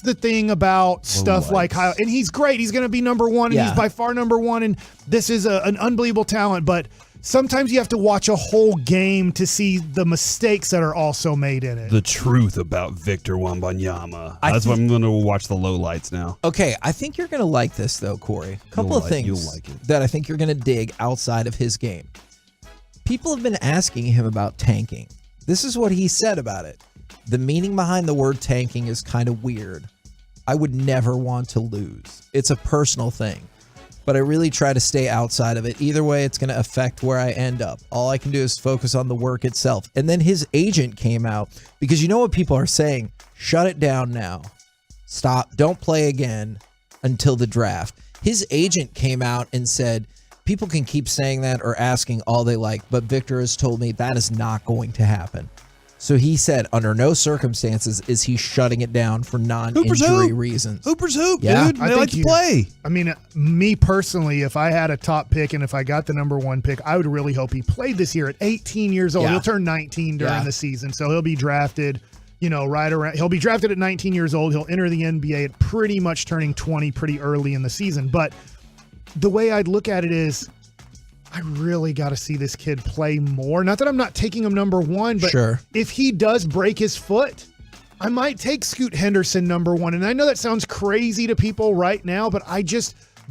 the thing about stuff like highlight. And he's great. He's going to be number one, and he's by far number one. And this is an unbelievable talent. But sometimes you have to watch a whole game to see the mistakes that are also made in it. The truth about Victor Wembanyama. That's why I'm going to watch the lowlights now. Okay, I think you're going to like this, though, Corey. A couple of things that I think you're going to dig outside of his game. People have been asking him about tanking. This is what he said about it. The meaning behind the word tanking is kind of weird. I would never want to lose. It's a personal thing, but I really try to stay outside of it. Either way, it's going to affect where I end up. All I can do is focus on the work itself. And then his agent came out, because you know what people are saying? Shut it down now. Stop. Don't play again until the draft. His agent came out and said, people can keep saying that or asking all they like, but Victor has told me that is not going to happen. So he said, under no circumstances is he shutting it down for non-injury reasons. Hooper's hoop, Yeah. dude. I like to play. I mean, me personally, if I had a top pick and if I got the number one pick, I would really hope he played this year at 18 years old. Yeah. He'll turn 19 during the season, so he'll be drafted, right around. He'll be drafted at 19 years old. He'll enter the NBA at pretty much turning 20 pretty early in the season. But the way I'd look at it is, I really got to see this kid play more. Not that I'm not taking him number one, but if he does break his foot, I might take Scoot Henderson number one. And I know that sounds crazy to people right now, but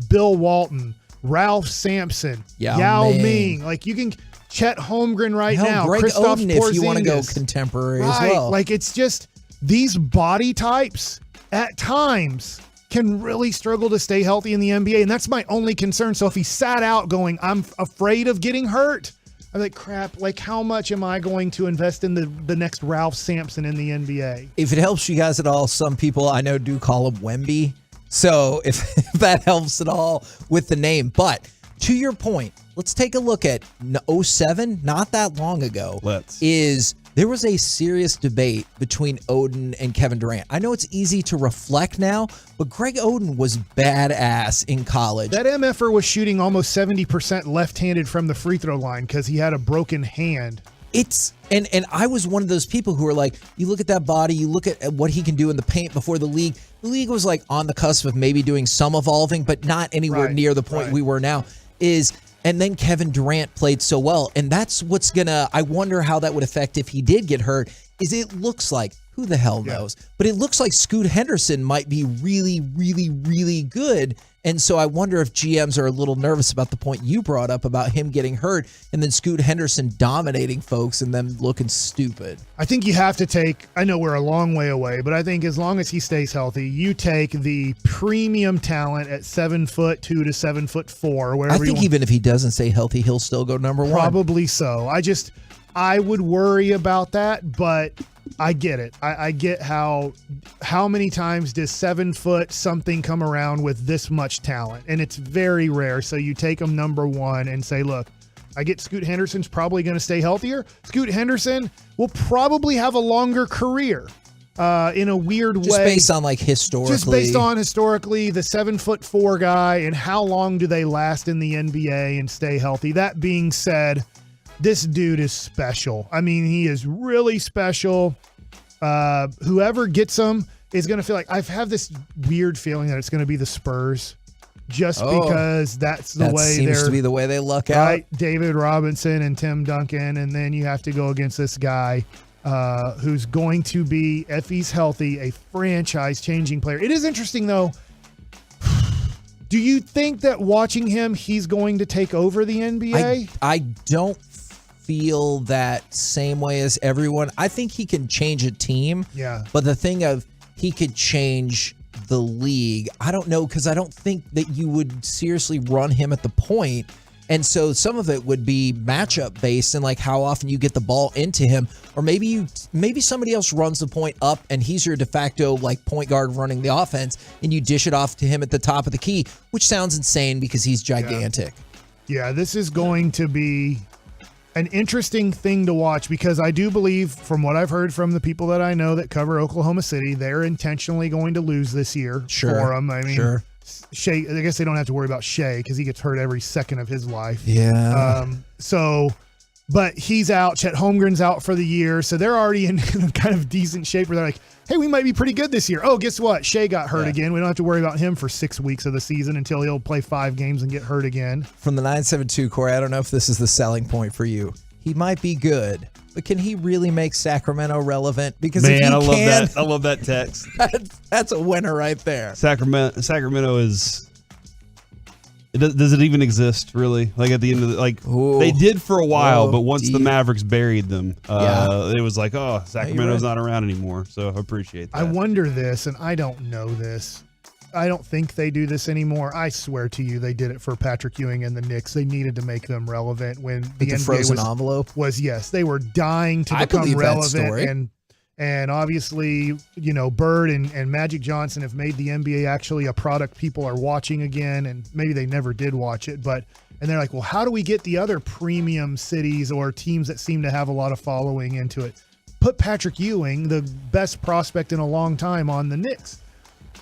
Bill Walton, Ralph Sampson, Yao Ming. You can Chet Holmgren now. Greg Kristaps Oden, Porzingis. if you want to go contemporary as well. It's just these body types at times can really struggle to stay healthy in the NBA, and that's my only concern. So if he sat out going, I'm afraid of getting hurt, I'm like, crap, how much am I going to invest in the next Ralph Sampson in the NBA? If it helps you guys at all, some people I know do call him Wemby. So if that helps at all with the name. But to your point, let's take a look at 07, not that long ago, is There was a serious debate between Oden and Kevin Durant. I know it's easy to reflect now, but Greg Oden was badass in college. That MFer was shooting almost 70% left-handed from the free throw line because he had a broken hand. It's and I was one of those people who were like, you look at that body, you look at what he can do in the paint before the league. The league was like on the cusp of maybe doing some evolving, but not anywhere near the point we were now. And then Kevin Durant played so well. And that's what's I wonder how that would affect if he did get hurt, is it looks like, who the hell knows? But it looks like Scoot Henderson might be really, really, really good. And so I wonder if GMs are a little nervous about the point you brought up about him getting hurt and then Scoot Henderson dominating folks and them looking stupid. I think you have to take, I know we're a long way away, but I think as long as he stays healthy, you take the premium talent at 7'2" to 7'4", wherever. I think even if he doesn't stay healthy, he'll still go number one. Probably so. I would worry about that, but I get it. I get how many times does 7 foot something come around with this much talent? And it's very rare. So you take him number one and say, look, I get Scoot Henderson's probably going to stay healthier. Scoot Henderson will probably have a longer career in a weird way. Just based on historically. Just based on historically, the 7'4" guy and how long do they last in the NBA and stay healthy. That being said, this dude is special. I mean, he is really special. Whoever gets him is going to feel like I have this weird feeling that it's going to be the Spurs, just because that's the way seems to be the way they luck out. David Robinson and Tim Duncan, and then you have to go against this guy who's going to be, if he's healthy, a franchise-changing player. It is interesting though. Do you think that watching him, he's going to take over the NBA? I don't feel that same way as everyone. I think he can change a team. Yeah. But the thing of he could change the league, I don't know, because I don't think that you would seriously run him at the point. And so some of it would be matchup based and how often you get the ball into him, or maybe somebody else runs the point up and he's your de facto point guard running the offense, and you dish it off to him at the top of the key, which sounds insane because he's gigantic. Yeah, this is going to be an interesting thing to watch because I do believe, from what I've heard from the people that I know that cover Oklahoma City, they're intentionally going to lose this year for him. I mean, Shea, I guess they don't have to worry about Shea because he gets hurt every second of his life. Yeah. But he's out. Chet Holmgren's out for the year. So they're already in kind of decent shape where they're like, hey, we might be pretty good this year. Oh, guess what? Shea got hurt again. We don't have to worry about him for 6 weeks of the season until he'll play 5 games and get hurt again. From the 972, Corey, I don't know if this is the selling point for you. He might be good, but can he really make Sacramento relevant? Because if he I love that. I love that text. That's a winner right there. Sacramento is. Does it even exist really? At the end of they did for a while, but once the Mavericks buried them, it was Sacramento's not around anymore. So I appreciate that. I wonder this, and I don't know this. I don't think they do this anymore. I swear to you, they did it for Patrick Ewing and the Knicks. They needed to make them relevant when the NBA frozen envelope was yes, they were dying to become relevant. And obviously, Bird and Magic Johnson have made the NBA actually a product people are watching again, and maybe they never did watch it, and they're like, well, how do we get the other premium cities or teams that seem to have a lot of following into it? Put Patrick Ewing, the best prospect in a long time, on the Knicks.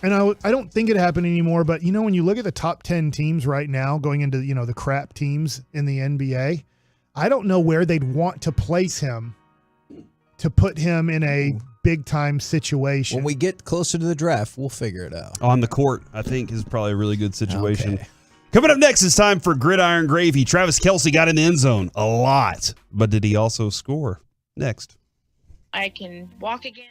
And I don't think it happened anymore, but when you look at the top 10 teams right now going into, the crap teams in the NBA, I don't know where they'd want to place him to put him in a big time situation. When we get closer to the draft, we'll figure it out. On the court, I think, is probably a really good situation. Okay. Coming up next, it's time for Gridiron Gravy. Travis Kelce got in the end zone a lot, but did he also score? Next. I can walk again.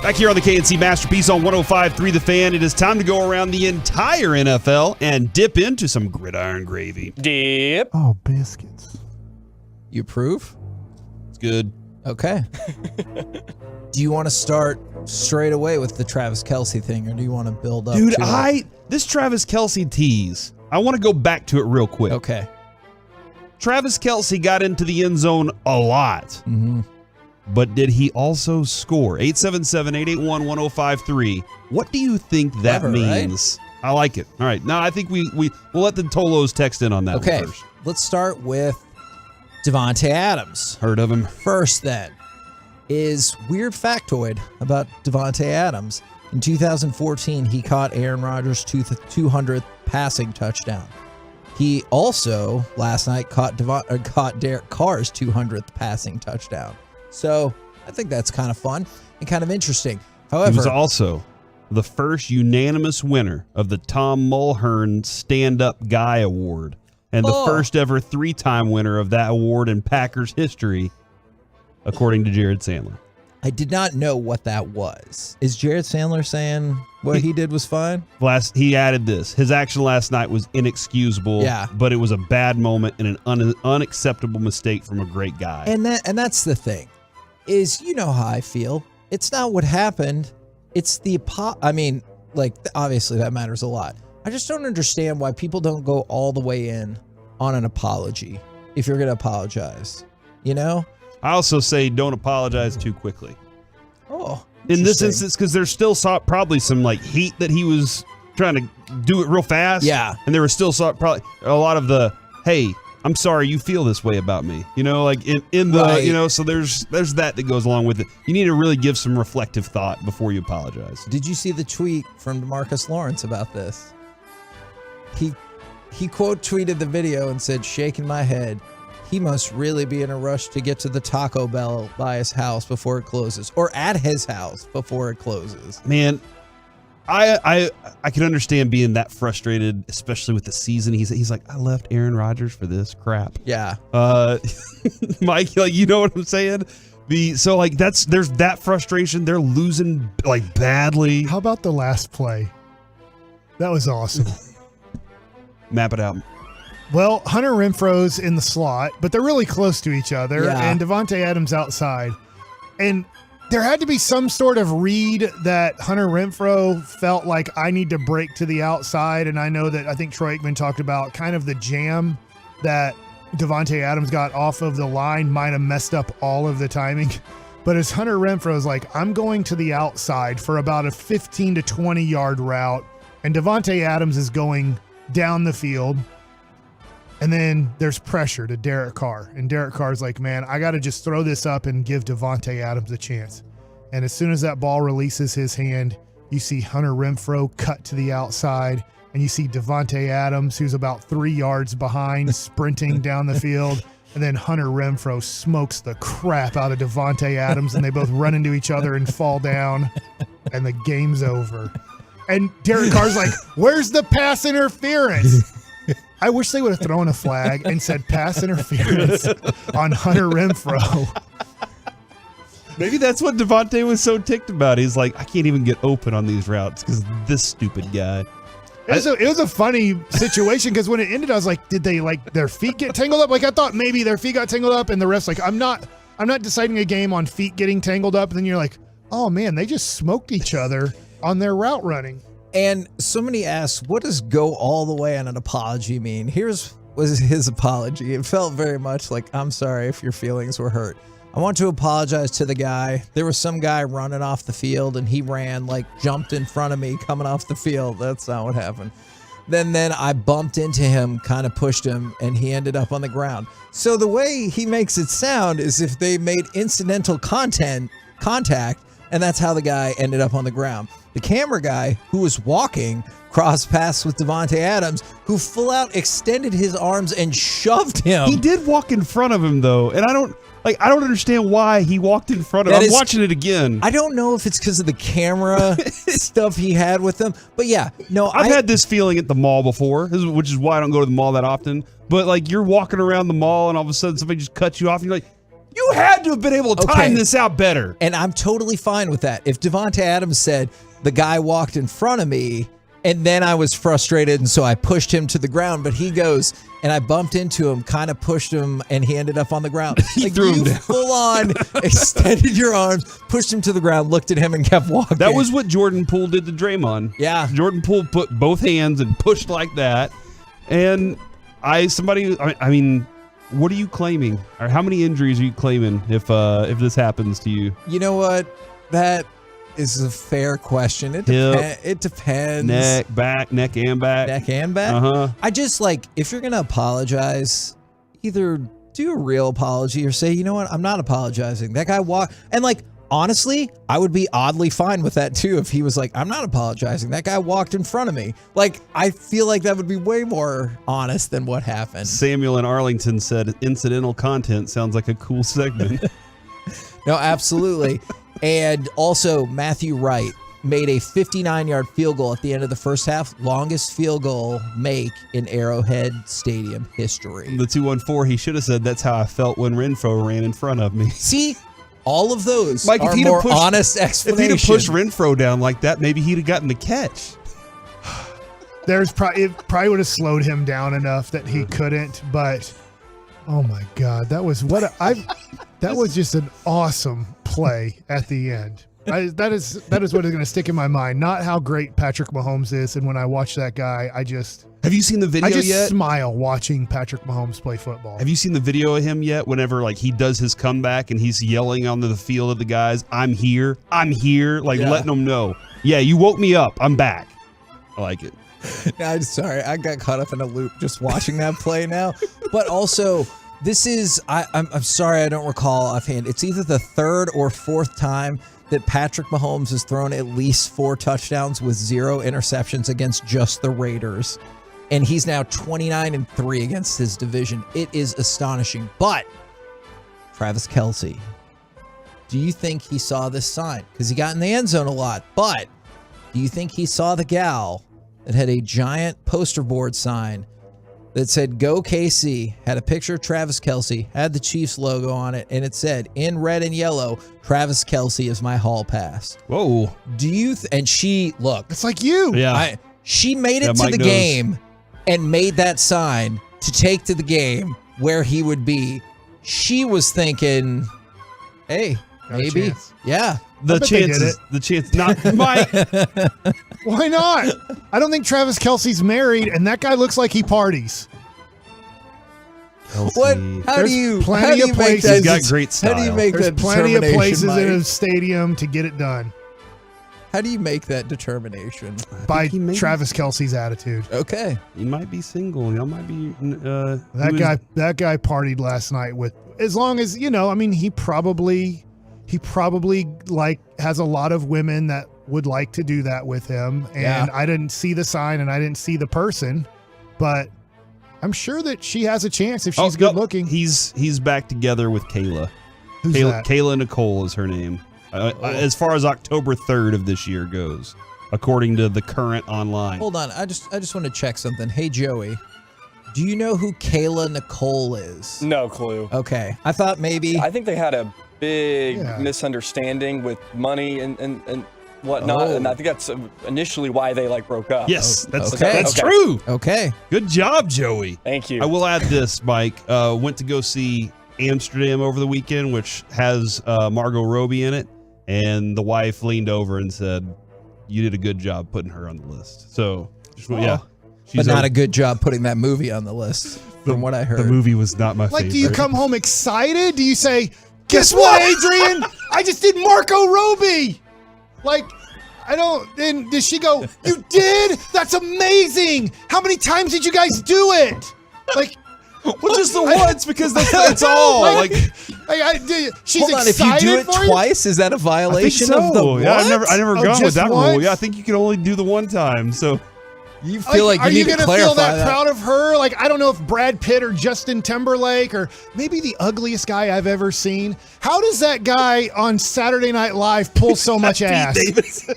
Back here on the KNC Masterpiece on 105.3 The Fan, it is time to go around the entire NFL and dip into some gridiron gravy. Dip. Oh, biscuits. You approve? It's good. Okay. Do you want to start straight away with the Travis Kelce thing, or do you want to build up? Dude, to it? this Travis Kelce tease, I want to go back to it real quick. Okay. Travis Kelce got into the end zone a lot. Mm-hmm. But did he also score? 877-881-1053. What do you think that Clever, means? Right? I like it. All right. Now, I think we'll let the Tolos text in on that one first. Let's start with Devante Adams. Heard of him. First, then, is weird factoid about Devante Adams. In 2014, he caught Aaron Rodgers' 200th passing touchdown. He also, last night, caught Derek Carr's 200th passing touchdown. So I think that's kind of fun and kind of interesting. However, he was also the first unanimous winner of the Tom Mulhern Stand-Up Guy Award and the first ever 3-time winner of that award in Packers history, according to Jared Sandler. I did not know what that was. Is Jared Sandler saying what he did was fine? He added this. His action last night was inexcusable, but it was a bad moment and an unacceptable mistake from a great guy. And that's the thing. Is you know how I feel. It's not what happened. It's the obviously that matters a lot. I just don't understand why people don't go all the way in on an apology if you're going to apologize. You know? I also say don't apologize too quickly. Oh. In this instance, because there's still probably some heat that he was trying to do it real fast. Yeah. And there was still probably a lot of the, hey, I'm sorry you feel this way about me. In the, right. So there's that goes along with it. You need to really give some reflective thought before you apologize. Did you see the tweet from DeMarcus Lawrence about this? He quote tweeted the video and said, shaking my head, he must really be in a rush to get to the Taco Bell by his house before it closes, or at his house before it closes. Man, I can understand being that frustrated, especially with the season. He's like, I left Aaron Rodgers for this crap. Yeah. Mike, you know what I'm saying? There's that frustration. They're losing badly. How about the last play? That was awesome. Map it out. Well, Hunter Renfro's in the slot, but they're really close to each other, Yeah. and Devante Adams outside. And there had to be some sort of read that Hunter Renfro felt like I need to break to the outside, and I think Troy Aikman talked about kind of the jam that Devante Adams got off of the line might have messed up all of the timing. But as Hunter Renfro's like, I'm going to the outside for about a 15 to 20 yard route, and Devante Adams is going down the field. And then there's pressure to Derek Carr. And Derek Carr's like, man, I got to just throw this up and give Devante Adams a chance. And as soon as that ball releases his hand, you see Hunter Renfro cut to the outside. And you see Devante Adams, who's about 3 yards behind, sprinting down the field. And then Hunter Renfro smokes the crap out of Devante Adams. And they both run into each other and fall down. And the game's over. And Derek Carr's like, where's the pass interference? I wish they would have thrown a flag and said pass interference on Hunter Renfro. Maybe that's what Devante was so ticked about. He's like, I can't even get open on these routes because this stupid guy. It was a funny situation because when it ended, I was like, did they their feet get tangled up? I thought maybe their feet got tangled up, and the ref's like, I'm not deciding a game on feet getting tangled up. And then you're like, oh man, they just smoked each other on their route running. And somebody asked, what does go all the way on an apology mean? Was his apology. It felt very much like, I'm sorry if your feelings were hurt. I want to apologize to the guy. There was some guy running off the field and he jumped in front of me coming off the field. That's not what happened. Then I bumped into him, kind of pushed him, and he ended up on the ground. So the way he makes it sound is if they made incidental contact, and that's how the guy ended up on the ground. The camera guy who was walking crossed paths with Devante Adams, who full out extended his arms and shoved him. He did walk in front of him though, and I don't understand why he walked in front of him. I'm watching it again. I don't know if it's because of the camera stuff he had with him, but yeah, no. I've had this feeling at the mall before, which is why I don't go to the mall that often. But you're walking around the mall and all of a sudden somebody just cuts you off and you're like, You had to have been able to time this out better. And I'm totally fine with that. If Devante Adams said the guy walked in front of me and then I was frustrated and so I pushed him to the ground, but he goes and I bumped into him, kind of pushed him, and he ended up on the ground. He threw him down. Full on extended your arms, pushed him to the ground, looked at him, and kept walking. That was what Jordan Poole did to Draymond. Yeah. Jordan Poole put both hands and pushed like that. And I mean, what are you claiming? Or how many injuries are you claiming if this happens to you? You know what? That is a fair question. It depends. Neck and back. Neck and back? Uh-huh. I just if you're going to apologize, either do a real apology or say, you know what? I'm not apologizing. That guy walked. And honestly, I would be oddly fine with that too if he was like, I'm not apologizing. That guy walked in front of me. I feel like that would be way more honest than what happened. Samuel in Arlington said incidental content sounds like a cool segment. No, absolutely. And also, Matthew Wright made a 59-yard field goal at the end of the first half, longest field goal make in Arrowhead Stadium history. The 214, he should have said, that's how I felt when Renfro ran in front of me. See, all of those Mike, are more honest explanations. If he'd have pushed Renfro down like that, maybe he'd have gotten the catch. It probably would have slowed him down enough that he couldn't, but oh my God, that was just an awesome play at the end. That is what is going to stick in my mind. Not how great Patrick Mahomes is, and when I watch that guy, have you seen the video yet? I just smile watching Patrick Mahomes play football. Have you seen the video of him yet? Whenever he does his comeback and he's yelling onto the field at the guys, "I'm here, letting them know, yeah, you woke me up, I'm back." I like it. I'm sorry, I got caught up in a loop just watching that play now. But also, this is I'm sorry, I don't recall offhand. It's either the third or fourth time that Patrick Mahomes has thrown at least 4 touchdowns with 0 interceptions against just the Raiders. And he's now 29-3 against his division. It is astonishing. But Travis Kelce, do you think he saw this sign? Because he got in the end zone a lot. But do you think he saw the gal that had a giant poster board sign that said, "Go KC," had a picture of Travis Kelce, had the Chiefs logo on it, and it said, in red and yellow, "Travis Kelce is my hall pass"? Whoa. Do you and she, look. It's like you. Yeah. She made it to the game and made that sign to take to the game where he would be. She was thinking, hey, maybe. Yeah. The chance, not Mike. Why not? I don't think Travis Kelce's married, and that guy looks like he parties. What? How do you make that? He's got great style. How do you make There's that plenty of places Mike? in a stadium to get it done. How do you make that determination? By Travis Kelce's attitude. Okay. He might be single. Y'all might be. That guy partied last night with, as long as, he probably has a lot of women that would like to do that with him. And I didn't see the sign and I didn't see the person, but I'm sure that she has a chance if she's good looking. He's back together with Kayla. Who's that? Kayla Nicole is her name. As far as October 3rd of this year goes, according to the current online. Hold on. I just want to check something. Hey, Joey, do you know who Kayla Nicole is? No clue. Okay. I thought maybe. I think they had a big misunderstanding with money and whatnot, and I think that's initially why they broke up. Yes, that's true. Okay. Good job, Joey. Thank you. I will add this, Mike. Went to go see Amsterdam over the weekend, which has Margot Robbie in it, and the wife leaned over and said, "You did a good job putting her on the list." So, but not a good job putting that movie on the list, from what I heard. The movie was not my favorite. Do you come home excited? Do you say, "Guess what, Adrian? I just did Margot Robbie"? I don't. Then does she go, "You did? That's amazing. How many times did you guys do it?" Well, just the once, because that's all. She's hold on, excited. if you do it for twice, is that a violation of the what? Yeah, I never gone with that once? rule. Yeah, I think you can only do the one time. So you feel are you going to feel that proud of her? I don't know if Brad Pitt or Justin Timberlake or maybe the ugliest guy I've ever seen. How does that guy on Saturday Night Live pull so much ass?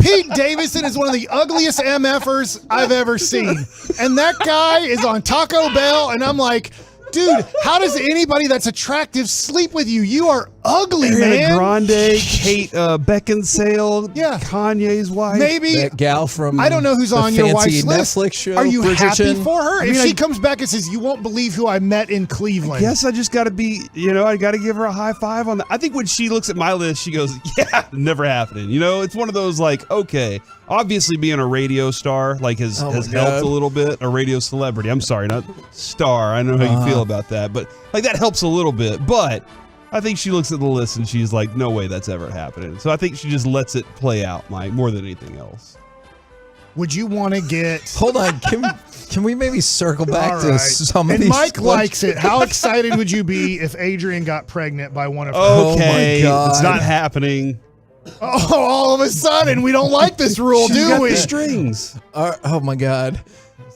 Pete Davidson is one of the ugliest MFers I've ever seen. And that guy is on Taco Bell, and I'm like, Dude, how does anybody that's attractive sleep with you? You are ugly, Ariana man. Grande, Kate Beckinsale, Yeah. Kanye's wife. Maybe That gal from I don't know who's the on your fancy wife's list. Netflix show. Are you happy Bridgerton? for her? I If mean, she I- comes back and says, "You won't believe who I met in Cleveland," Yes, I just got to be, I got to give her a high five on that. I think when she looks at my list, she goes, yeah, never happening. It's one of those like, okay, obviously being a radio star has helped a little bit. A radio celebrity. I'm sorry, not star. I know how you feel about that, but that helps a little bit. But I think she looks at the list and she's like, no way that's ever happening. So I think she just lets it play out, Mike, more than anything else. would you want to get? Hold on. Can we maybe circle back All to right. some of And these? Mike likes it. How excited would you be if Adrian got pregnant by one of her? Okay, Oh my God. it's not happening. Oh, all of a sudden, we don't like this rule, She's do got we? the strings. Oh my God.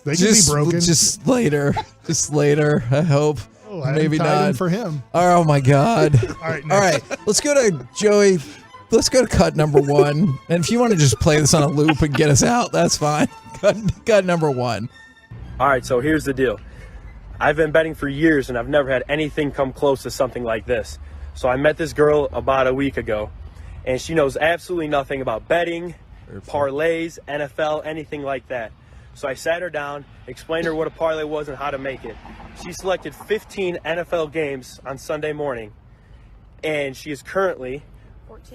They can be broken. Just later. Just later. I hope. Oh, I Maybe tied him not. for him. Oh my God. All right, All right. Let's go to Joey. Let's go to cut number 1. And if you want to just play this on a loop and get us out, that's fine. Cut number 1. All right, so here's the deal. I've been betting for years, and I've never had anything come close to something like this. So I met this girl about a week ago, and she knows absolutely nothing about betting, parlays, NFL, anything like that. So I sat her down, explained to her what a parlay was and how to make it. She selected 15 NFL games on Sunday morning, and she is currently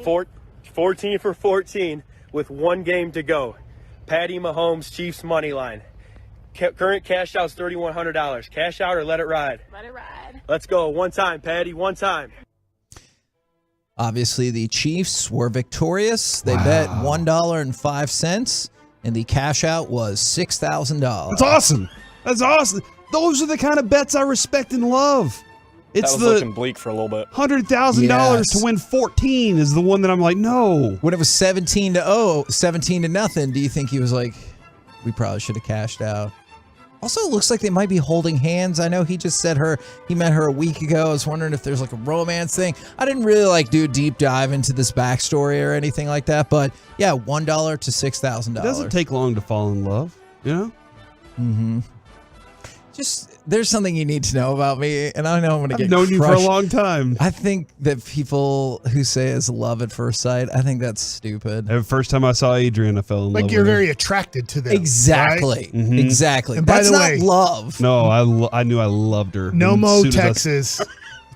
14 for 14 with one game to go. Patty Mahomes, Chiefs money line. Current cash out is $3,100. Cash out or let it ride? Let it ride. Let's go. One time, Patty. One time. Obviously, the Chiefs were victorious. They bet $1.05, and the cash out was $6,000. That's awesome. That's awesome. Those are the kind of bets I respect and love. It's that was the looking bleak for a little bit. $100,000 to win 14 is the one that I'm like, no. When it was 17-0, do you think he was like, we probably should have cashed out? Also, it looks like they might be holding hands. I know he just said he met her a week ago. I was wondering if there's like a romance thing. I didn't really do a deep dive into this backstory or anything like that. But yeah, $1 to $6,000. It doesn't take long to fall in love, Mm-hmm. Just, there's something you need to know about me, and I know I'm going to get I've known you for a crushed. long time. I think that people who say it's love at first sight, I think that's stupid. The first time I saw Adrian, I fell in love Like with you're her. very attracted to them. Exactly. Right? Mhm. Exactly. And by That's the not way, love. No, I knew I loved her. Nomo, As soon as I- Texas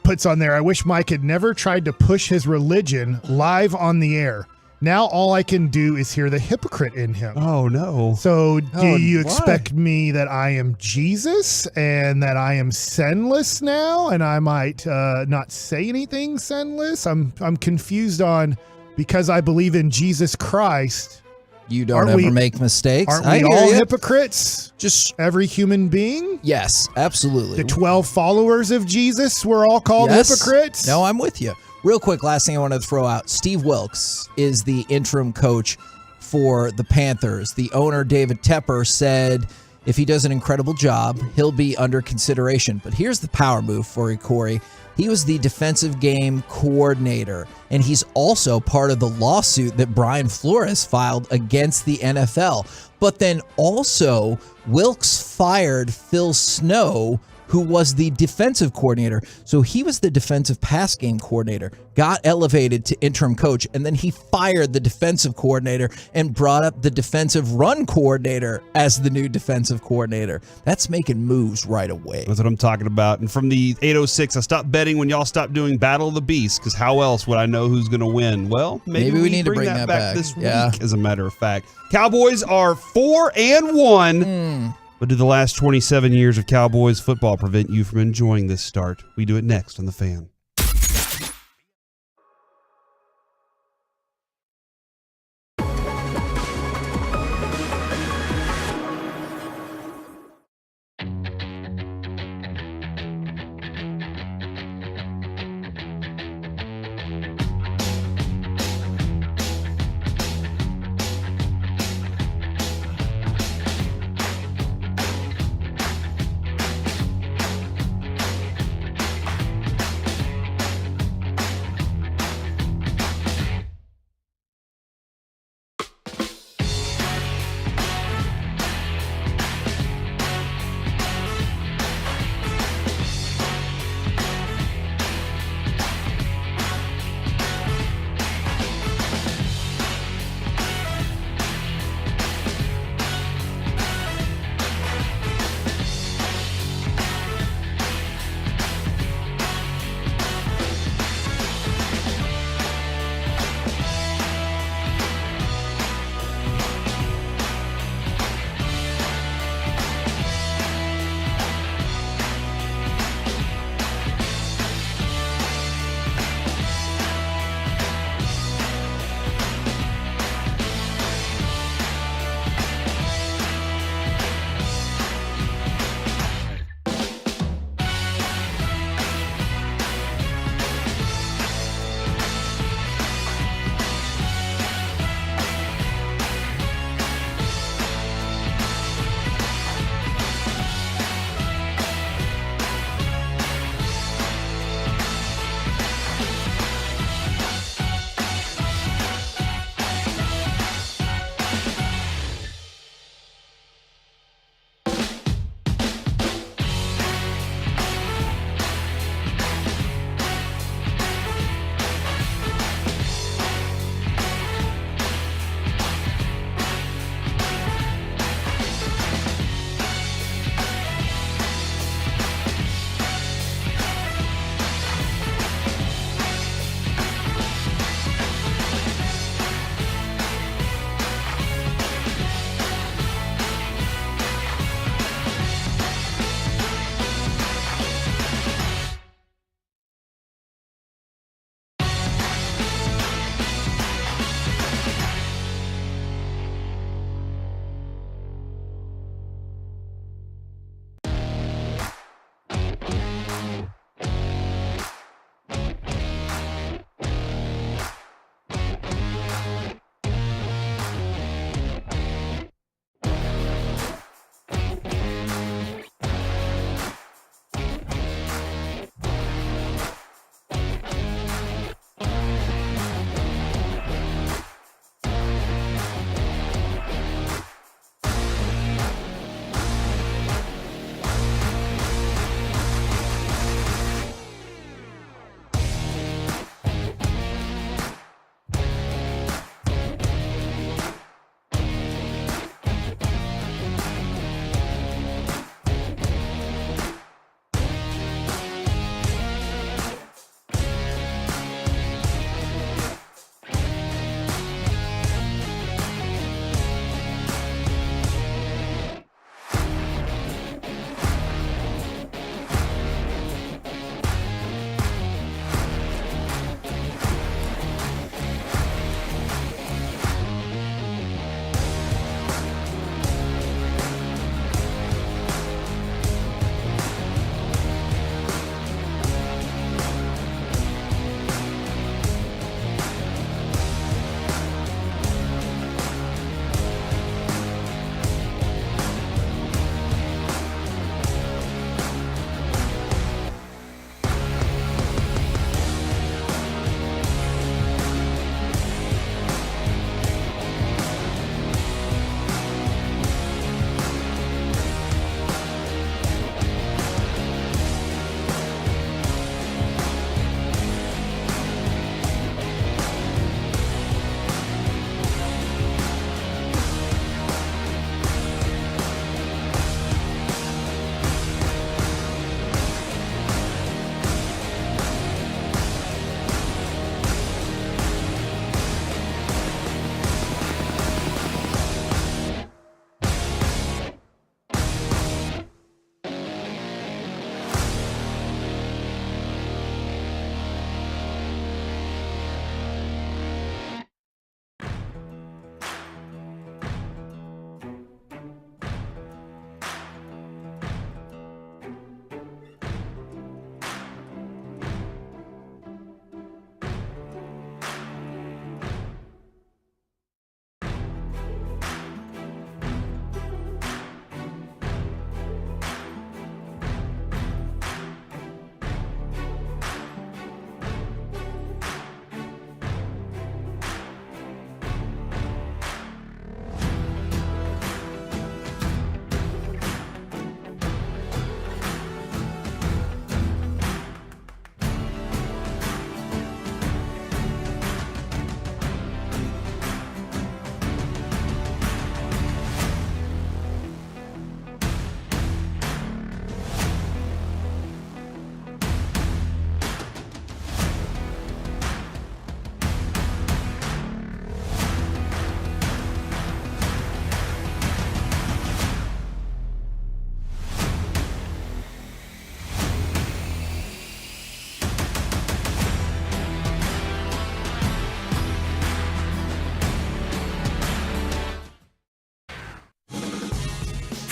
puts on there, I wish Mike had never tried to push his religion live on the air. Now all I can do is hear the hypocrite in him. Oh, no. So do you why? expect me that I am Jesus and that I am sinless now and I might not say anything sinless? I'm confused on, because I believe in Jesus Christ. You don't Aren't ever we- make mistakes. Aren't I we hear all ya. hypocrites? Just every human being? Yes, absolutely. The 12 followers of Jesus were all called Yes. hypocrites? No, I'm with you. Real quick, last thing I wanted to throw out. Steve Wilkes is the interim coach for the Panthers. The owner, David Tepper, said if he does an incredible job, he'll be under consideration. But here's the power move for you, Corey. He was the defensive game coordinator, and he's also part of the lawsuit that Brian Flores filed against the NFL. But then also, Wilkes fired Phil Snow, who was the defensive coordinator. So he was the defensive pass game coordinator, got elevated to interim coach, and then he fired the defensive coordinator and brought up the defensive run coordinator as the new defensive coordinator. That's making moves right away. That's what I'm talking about. And from the 806, I stopped betting when y'all stopped doing Battle of the Beasts, because how else would I know who's going to win? Well, maybe we need to bring that that back back. this Yeah. week, as a matter of fact. Cowboys are 4-1. But do the last 27 years of Cowboys football prevent you from enjoying this start? We do it next on The Fan.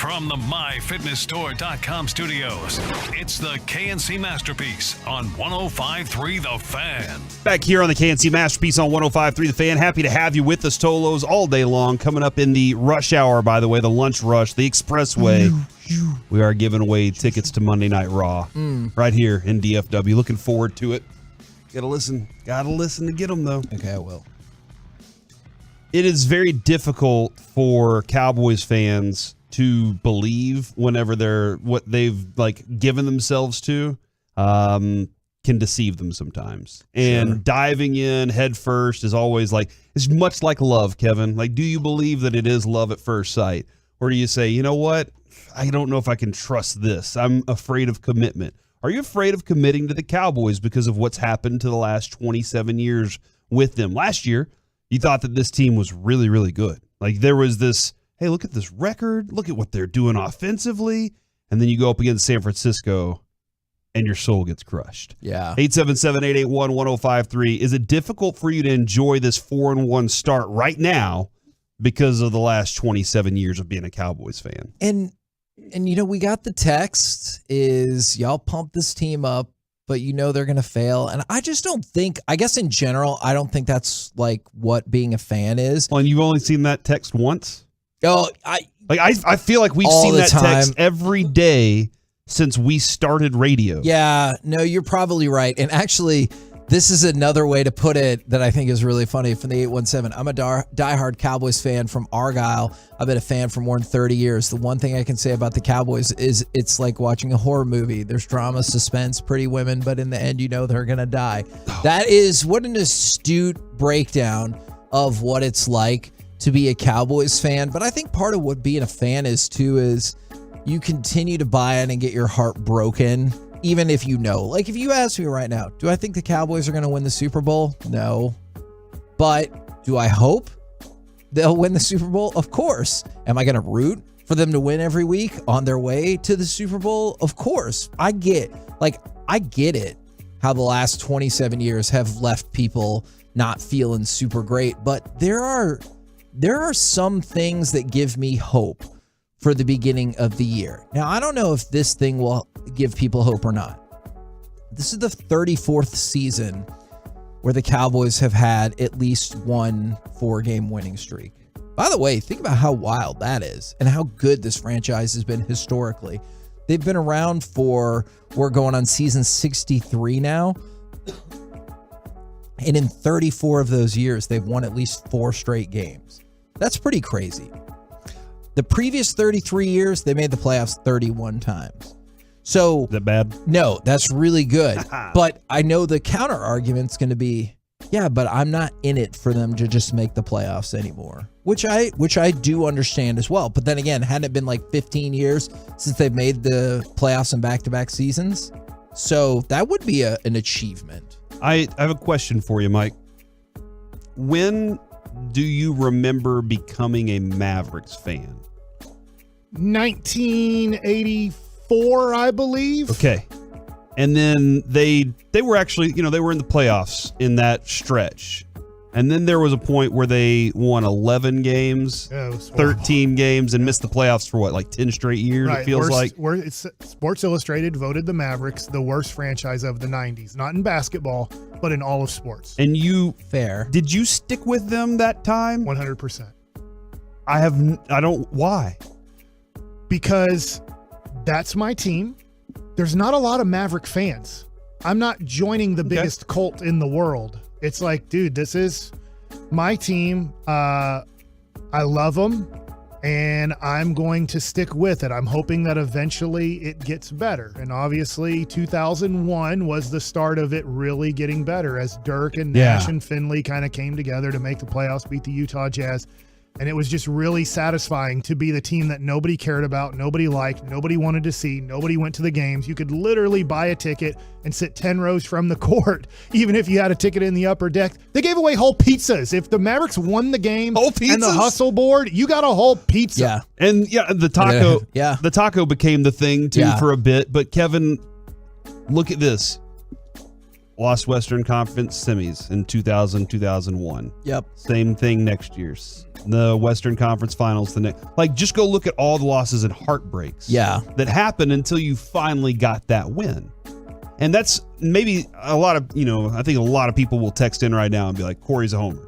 From the MyFitnessStore.com studios, it's the KNC Masterpiece on 105.3 The Fan. Back here on the KNC Masterpiece on 105.3 The Fan. Happy to have you with us, Tolos, all day long. Coming up in the rush hour, by the way, the lunch rush, the expressway. We are giving away tickets to Monday Night Raw right here in DFW. Looking forward to it. Gotta listen to get them, though. Okay, I will. It is very difficult for Cowboys fans to believe whenever what they've given themselves to can deceive them sometimes. And diving in head first is always it's much like love, Kevin. Do you believe that it is love at first sight? Or do you say, you know what? I don't know if I can trust this. I'm afraid of commitment. Are you afraid of committing to the Cowboys because of what's happened to the last 27 years with them? Last year, you thought that this team was really, really good. There was this, hey, look at this record. Look at what they're doing offensively. And then you go up against San Francisco and your soul gets crushed. Yeah. 877-881-1053. Is it difficult for you to enjoy this 4-1 start right now because of the last 27 years of being a Cowboys fan? And we got the text is y'all pump this team up, but they're going to fail. And I just don't think, I guess in general, I don't think that's what being a fan is. Well, and you've only seen that text once? Oh, I feel like we've seen that text every day since we started radio. Yeah, no, you're probably right. And actually, this is another way to put it that I think is really funny from the 817. I'm a diehard Cowboys fan from Argyle. I've been a fan for more than 30 years. The one thing I can say about the Cowboys is it's like watching a horror movie. There's drama, suspense, pretty women, but in the end, they're going to die. That is what an astute breakdown of what it's like to be a Cowboys fan. But I think part of what being a fan is, too, is you continue to buy in and get your heart broken. Even if if you ask me right now, do I think the Cowboys are going to win the Super Bowl? No. But do I hope they'll win the Super Bowl? Of course. Am I going to root for them to win every week on their way to the Super Bowl? Of course. I get it how the last 27 years have left people not feeling super great, but there are some things that give me hope for the beginning of the year. Now, I don't know if this thing will give people hope or not. This is the 34th season where the Cowboys have had at least one 4-game winning streak. By the way, think about how wild that is and how good this franchise has been historically. They've been around we're going on season 63 now. And in 34 of those years, they've won at least 4 straight games. That's pretty crazy. The previous 33 years, they made the playoffs 31 times. So is that bad? No, that's really good. But I know the counter argument's going to be, yeah, but I'm not in it for them to just make the playoffs anymore, which I do understand as well. But then again, hadn't it been 15 years since they've made the playoffs in back-to-back seasons? So that would be an achievement. I have a question for you, Mike. When do you remember becoming a Mavericks fan? 1984, I believe. Okay. And then they were actually, they were in the playoffs in that stretch. And then there was a point where they won 11 games, 13 games, and missed the playoffs for 10 straight years, right. It feels like. Sports Illustrated voted the Mavericks the worst franchise of the 90s. Not in basketball, but in all of sports. And Fair. Did you stick with them that time? 100%. Why? Because that's my team. There's not a lot of Maverick fans. I'm not joining the biggest cult in the world. It's like, dude, this is my team. I love them, and I'm going to stick with it. I'm hoping that eventually it gets better. And obviously, 2001 was the start of it really getting better as Dirk and Nash and Finley kind of came together to make the playoffs, beat the Utah Jazz. And it was just really satisfying to be the team that nobody cared about, nobody liked, nobody wanted to see, nobody went to the games. You could literally buy a ticket and sit 10 rows from the court, even if you had a ticket in the upper deck. They gave away whole pizzas. If the Mavericks won the game and the hustle board, you got a whole pizza. Yeah. And the taco became the thing too for a bit. But Kevin, look at this. lost Western Conference semis in 2000, 2001. Yep. Same thing next year. The Western Conference Finals the next. Like, just go look at all the losses and heartbreaks. Yeah. That happened until you finally got that win. And that's maybe a lot of, I think a lot of people will text in right now and be like, Corey's a homer.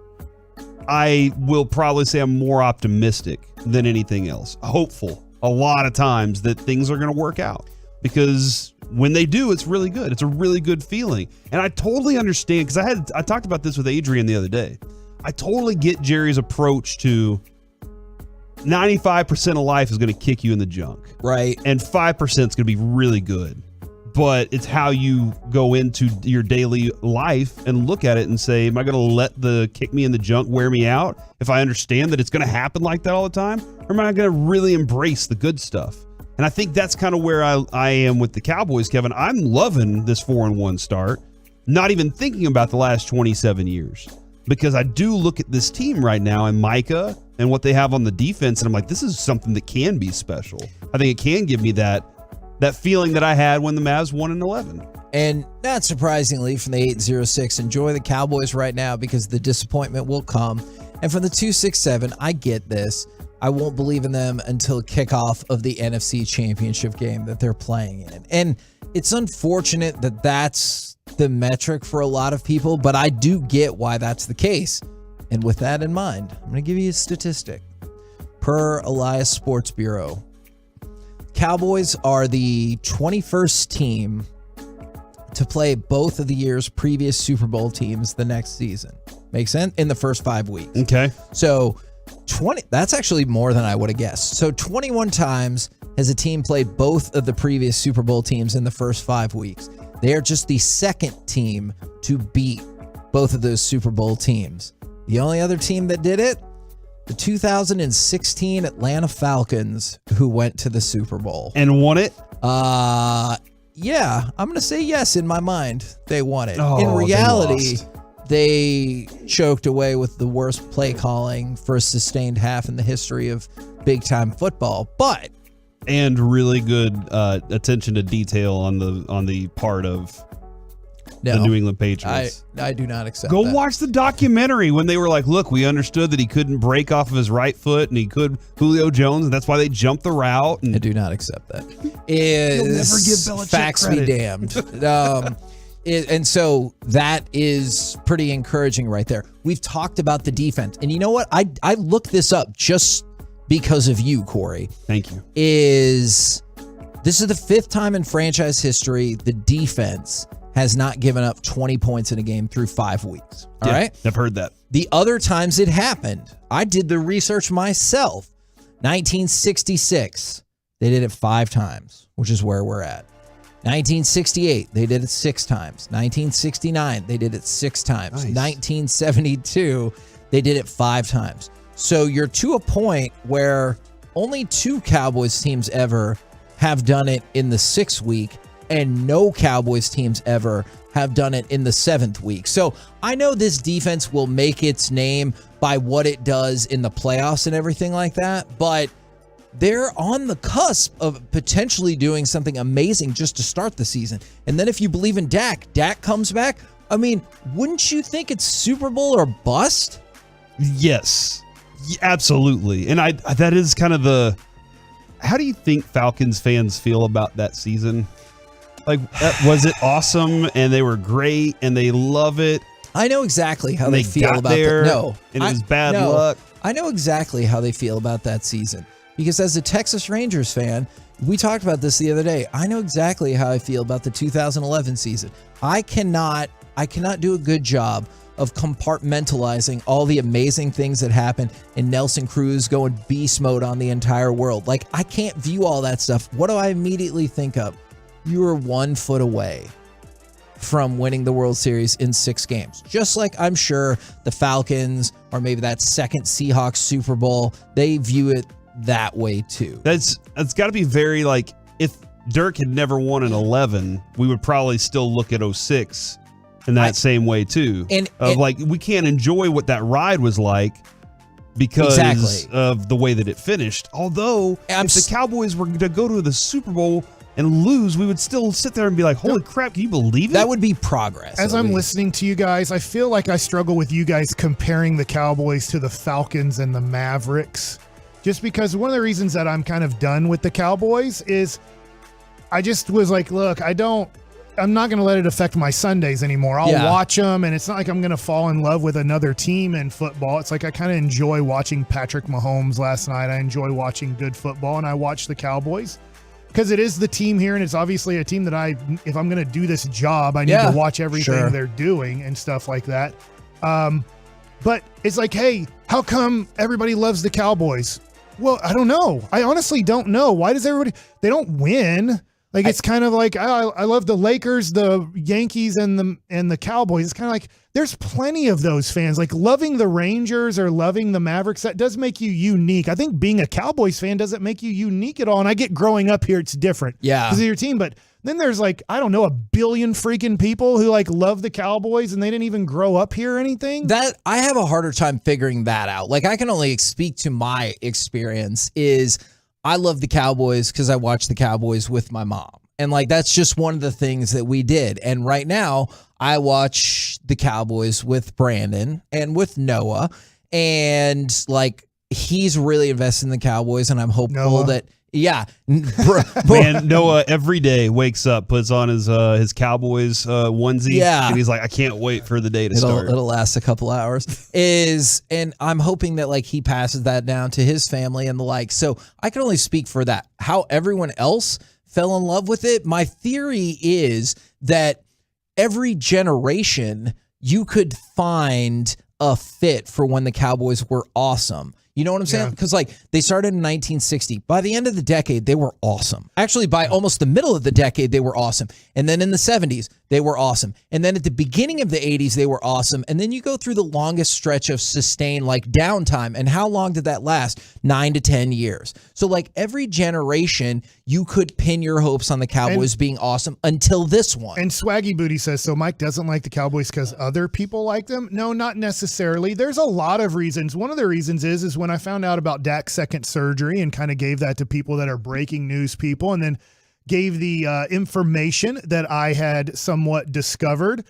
I will probably say I'm more optimistic than anything else. Hopeful a lot of times that things are going to work out, because when they do, it's really good. It's a really good feeling. And I totally understand, because I talked about this with Adrian the other day. I totally get Jerry's approach to 95% of life is going to kick you in the junk. Right. And 5% is going to be really good. But it's how you go into your daily life and look at it and say, am I going to let the kick me in the junk wear me out if I understand that it's going to happen like that all the time? Or am I going to really embrace the good stuff? And I think that's kind of where I am with the Cowboys, Kevin. I'm loving this 4-1 start, not even thinking about the last 27 years, because I do look at this team right now and Micah and what they have on the defense, and I'm like, this is something that can be special. I think it can give me that feeling that I had when the Mavs won in 11. And not surprisingly, from the 806, enjoy the Cowboys right now, because the disappointment will come. And from the 267, I get this. I won't believe in them until kickoff of the NFC Championship game that they're playing in. And it's unfortunate that that's the metric for a lot of people, but I do get why that's the case. And with that in mind, I'm going to give you a statistic. Per Elias Sports Bureau, Cowboys are the 21st team to play both of the year's previous Super Bowl teams the next season. Makes sense? In the first 5 weeks. Okay. So 20, that's actually more than I would have guessed. So 21 times has a team played both of the previous Super Bowl teams in the first 5 weeks. They are just the second team to beat both of those Super Bowl teams. The only other team that did it, the 2016 Atlanta Falcons, who went to the Super Bowl. And won it? Yeah, I'm going to say yes in my mind. They won it. Oh, in reality, they choked away with the worst play calling for a sustained half in the history of big-time football. But and really good attention to detail on the part of the New England Patriots. I do not accept Go that. watch the documentary when they were like, look, we understood that he couldn't break off of his right foot and he could Julio Jones, and that's why they jumped the route. And I do not accept that. You'll never give Belichick Facts credit. be damned. And so that is pretty encouraging right there. We've talked about the defense. And you know what? I looked this up just because of you, Corey. Thank you. This is the fifth time in franchise history the defense has not given up 20 points in a game through 5 weeks. All right? I've heard that. The other times it happened, I did the research myself. 1966, they did it 5 times, which is where we're at. 1968, they did it 6 times. 1969, they did it 6 times. Nice. 1972, they did it 5 times. So you're to a point where only 2 Cowboys teams ever have done it in the 6th week, and no Cowboys teams ever have done it in the 7th week. So I know this defense will make its name by what it does in the playoffs and everything like that, but they're on the cusp of potentially doing something amazing just to start the season. And then if you believe in Dak comes back. I mean, wouldn't you think it's Super Bowl or bust? Yes, absolutely. And that is kind of the, how do you think Falcons fans feel about that season? Like, was it awesome and they were great and they love it? I know exactly how they feel about there, that. No. And it was bad luck. I know exactly how they feel about that season. Because as a Texas Rangers fan, we talked about this the other day. I know exactly how I feel about the 2011 season. I cannot do a good job of compartmentalizing all the amazing things that happened in Nelson Cruz going beast mode on the entire world. Like, I can't view all that stuff. What do I immediately think of? You were 1 foot away from winning the World Series in 6 games. Just like I'm sure the Falcons, or maybe that second Seahawks Super Bowl, they view it that way too. That's got to be very, like, if Dirk had never won an 11, we would probably still look at 06 in that same way too. And like, we can't enjoy what that ride was like because of the way that it finished. Although if the Cowboys were to go to the Super Bowl and lose, we would still sit there and be like, holy crap, can you believe it? That would be progress. As I'm listening to you guys, I feel like I struggle with you guys comparing the Cowboys to the Falcons and the Mavericks. Just because one of the reasons that I'm kind of done with the Cowboys is I just was like, look, I'm not going to let it affect my Sundays anymore. I'll watch them, and it's not like I'm going to fall in love with another team in football. It's like I kind of enjoy watching Patrick Mahomes last night. I enjoy watching good football, and I watch the Cowboys because it is the team here, and it's obviously a team that if I'm going to do this job, I need to watch everything they're doing and stuff like that. But it's like, hey, how come everybody loves the Cowboys? Well, I don't know. I honestly don't know. Why does everybody – they don't win. Like, it's kind of like, I love the Lakers, the Yankees, and the Cowboys. It's kind of like there's plenty of those fans. Like, loving the Rangers or loving the Mavericks, that does make you unique. I think being a Cowboys fan doesn't make you unique at all. And I get growing up here, it's different. Yeah. Because of your team. But then there's like, I don't know, a billion freaking people who like love the Cowboys and they didn't even grow up here or anything. That I have a harder time figuring that out. Like, I can only speak to my experience is I love the Cowboys because I watch the Cowboys with my mom. And like, that's just one of the things that we did. And right now I watch the Cowboys with Brandon and with Noah, and like, he's really invested in the Cowboys, and I'm hopeful that man, Noah every day wakes up, puts on his Cowboys onesie, and he's like, I can't wait for the day to start. It'll last a couple hours. And I'm hoping that like he passes that down to his family and the like. So I can only speak for that. How everyone else fell in love with it. My theory is that every generation you could find a fit for when the Cowboys were awesome. You know what I'm saying? Because like they started in 1960. By the end of the decade, they were awesome. Actually, by almost the middle of the decade, they were awesome. And then in the 70s, they were awesome. And then at the beginning of the 80s, they were awesome. And then you go through the longest stretch of sustained like downtime. And how long did that last? 9 to 10 years. So like every generation, you could pin your hopes on the Cowboys being awesome until this one. And Swaggy Booty says, so Mike doesn't like the Cowboys because other people like them? No, not necessarily. There's a lot of reasons. One of the reasons is when I found out about Dak's second surgery and kind of gave that to people that are breaking news people, and then gave the information that I had somewhat discovered,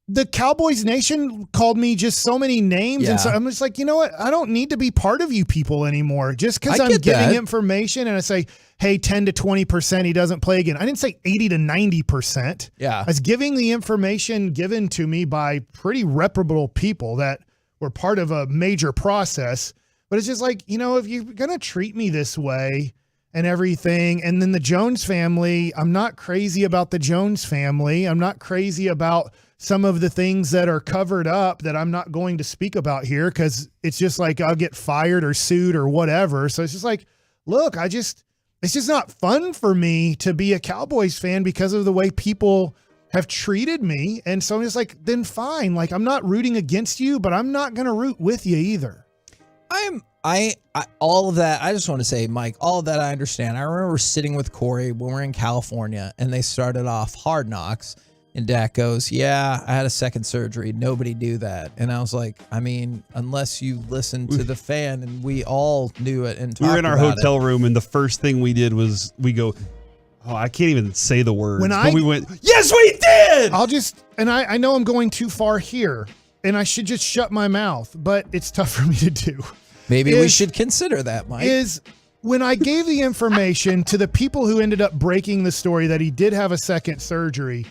the Cowboys Nation called me just so many names. And so I'm just like, you know what? I don't need to be part of you people anymore. Just because I'm giving information and I say, hey, 10 to 20%, he doesn't play again. I didn't say 80 to 90%. Yeah. I was giving the information given to me by pretty reputable people that were part of a major process. But it's just like, you know, if you're going to treat me this way and everything, and then the Jones family, I'm not crazy about the Jones family. I'm not crazy about some of the things that are covered up that I'm not going to speak about here because it's just like I'll get fired or sued or whatever. So it's just like, look, it's just not fun for me to be a Cowboys fan because of the way people have treated me. And so I'm just like, then fine. Like, I'm not rooting against you, but I'm not going to root with you either. I all of that, I just want to say, Mike, all of that I understand. I remember sitting with Corey when we were in California and they started off Hard Knocks and Dak goes, yeah, I had a second surgery. Nobody knew that. And I was like, I mean, unless you listened to the fan, and we all knew it and talked about it. We were in our hotel room and the first thing we did was we go, oh, I can't even say the words. But we went, yes, we did! I know I'm going too far here and I should just shut my mouth, but it's tough for me to do. Maybe we should consider that, Mike. Is when I gave the information to the people who ended up breaking the story that he did have a second surgery,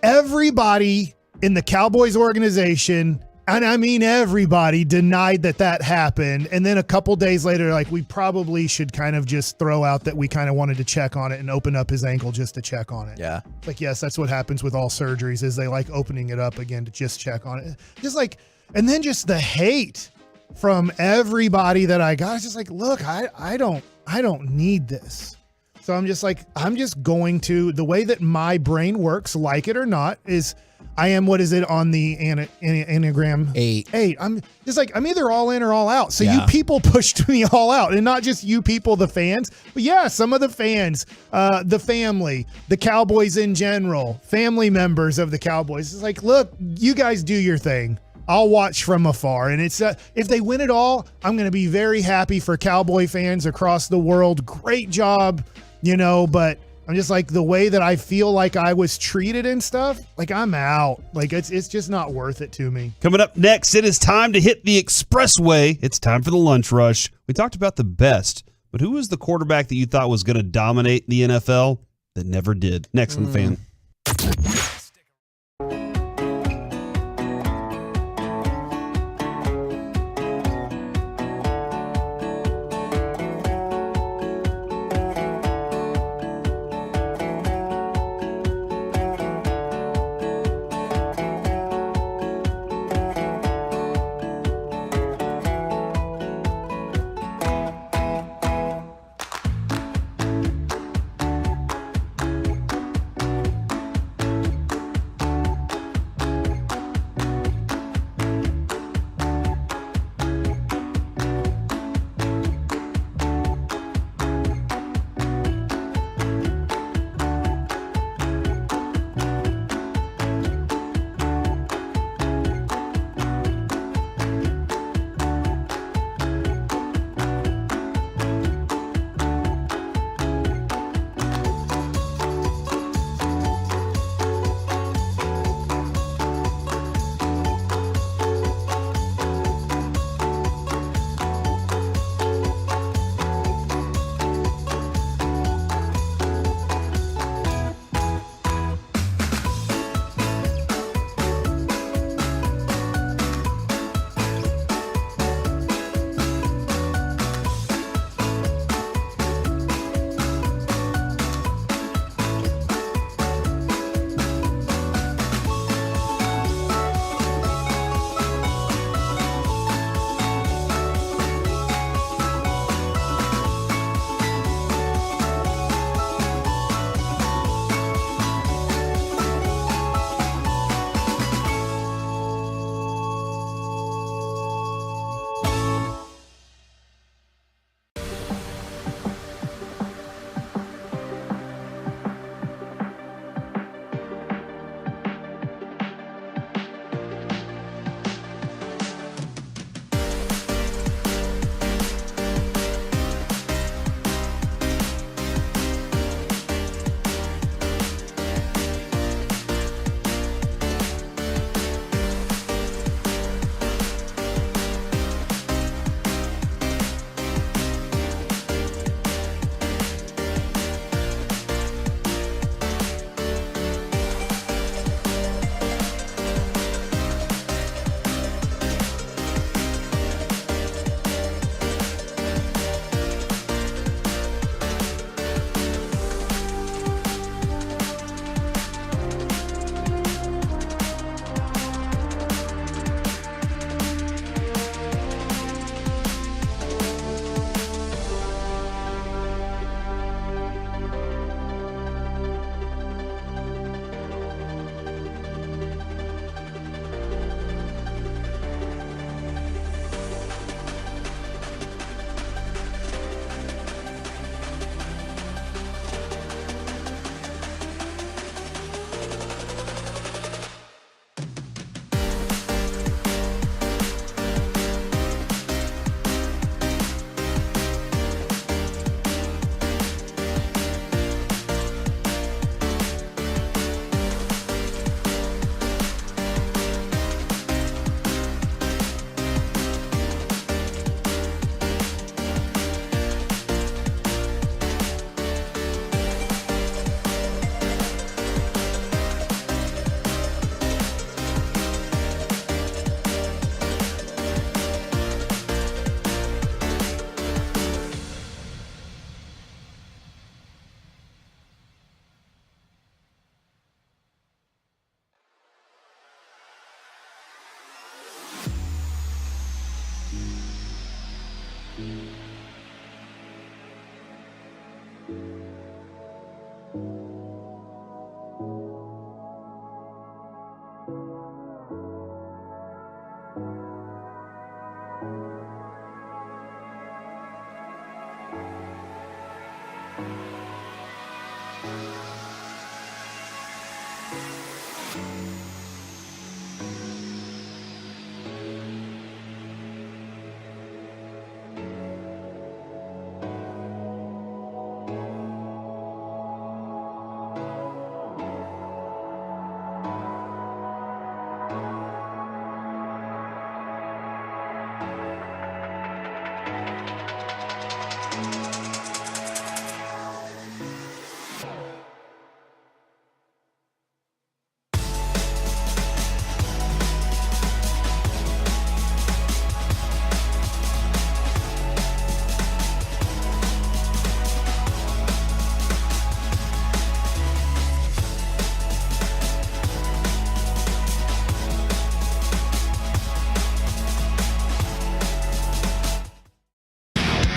everybody in the Cowboys organization, and I mean everybody, denied that happened. And then a couple days later, like, we probably should kind of just throw out that we kind of wanted to check on it and open up his ankle just to check on it. Yeah. Like, yes, that's what happens with all surgeries is they like opening it up again to just check on it. Just like, and then just the hate from everybody that I got. It's just like, look, I don't need this. So I'm just like, I'm just going to, the way that my brain works, like it or not, is I am, what is it on the Enneagram? 8. I'm just like, I'm either all in or all out. So you people pushed me all out, and not just you people, the fans, but yeah, some of the fans, the family, the Cowboys in general, family members of the Cowboys. It's like, look, you guys do your thing. I'll watch from afar. And it's if they win it all, I'm going to be very happy for Cowboy fans across the world. Great job, but I'm just like, the way that I feel like I was treated and stuff, like I'm out. Like it's just not worth it to me. Coming up next, it is time to hit the expressway. It's time for the lunch rush. We talked about the best, but who was the quarterback that you thought was going to dominate the NFL that never did? Next on The Fan.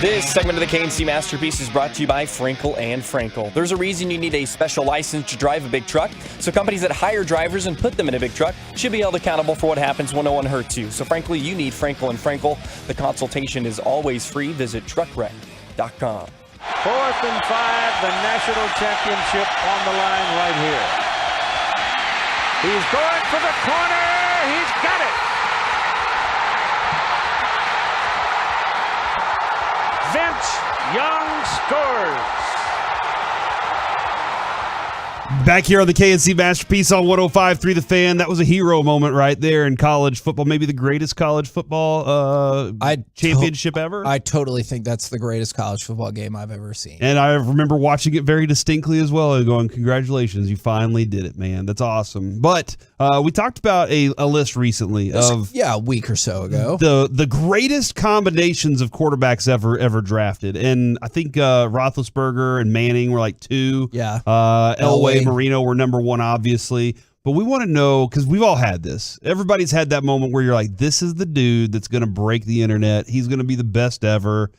This segment of the KNC Masterpiece is brought to you by Frankel and Frankel. There's a reason you need a special license to drive a big truck, so companies that hire drivers and put them in a big truck should be held accountable for what happens when no one hurts you. So frankly, you need Frankel and Frankel. The consultation is always free. Visit truckwreck.com. 4th and 5, the national championship on the line right here. He's going for the corner. He's got it. Vince Young scores. Back here on the KNC Masterpiece on 105.3 The Fan. That was a hero moment right there in college football. Maybe the greatest college football championship ever. I totally think that's the greatest college football game I've ever seen. And I remember watching it very distinctly as well and going, congratulations, you finally did it, man. That's awesome. But we talked about a list recently of a week or so ago. The greatest combinations of quarterbacks ever drafted. And I think Roethlisberger and Manning were like 2. Yeah. Elway, Marino were number 1, obviously. But we want to know, because we've all had this. Everybody's had that moment where you're like, this is the dude that's going to break the internet. He's going to be the best ever.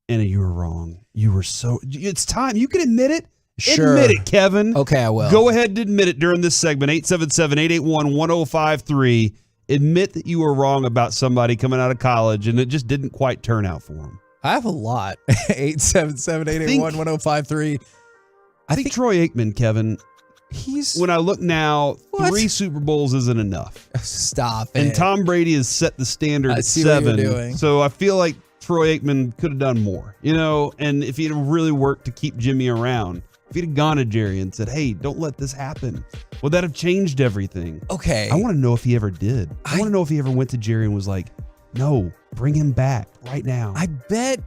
And you were wrong. You were so... It's time. You can admit it. Sure. Admit it, Kevin. Okay, I will. Go ahead and admit it during this segment. 877-881-1053. Admit that you were wrong about somebody coming out of college and it just didn't quite turn out for him. I have a lot. 877-881-1053. I think Troy Aikman, Kevin, when I look now, What? 3 Super Bowls isn't enough. Stop it. And Tom Brady has set the standard I at see what 7. you're doing. So I feel like Troy Aikman could have done more, and if he'd really worked to keep Jimmy around, if he'd have gone to Jerry and said, hey, don't let this happen, would that have changed everything? Okay. I want to know if he ever did. I want to know if he ever went to Jerry and was like, no, bring him back right now. I bet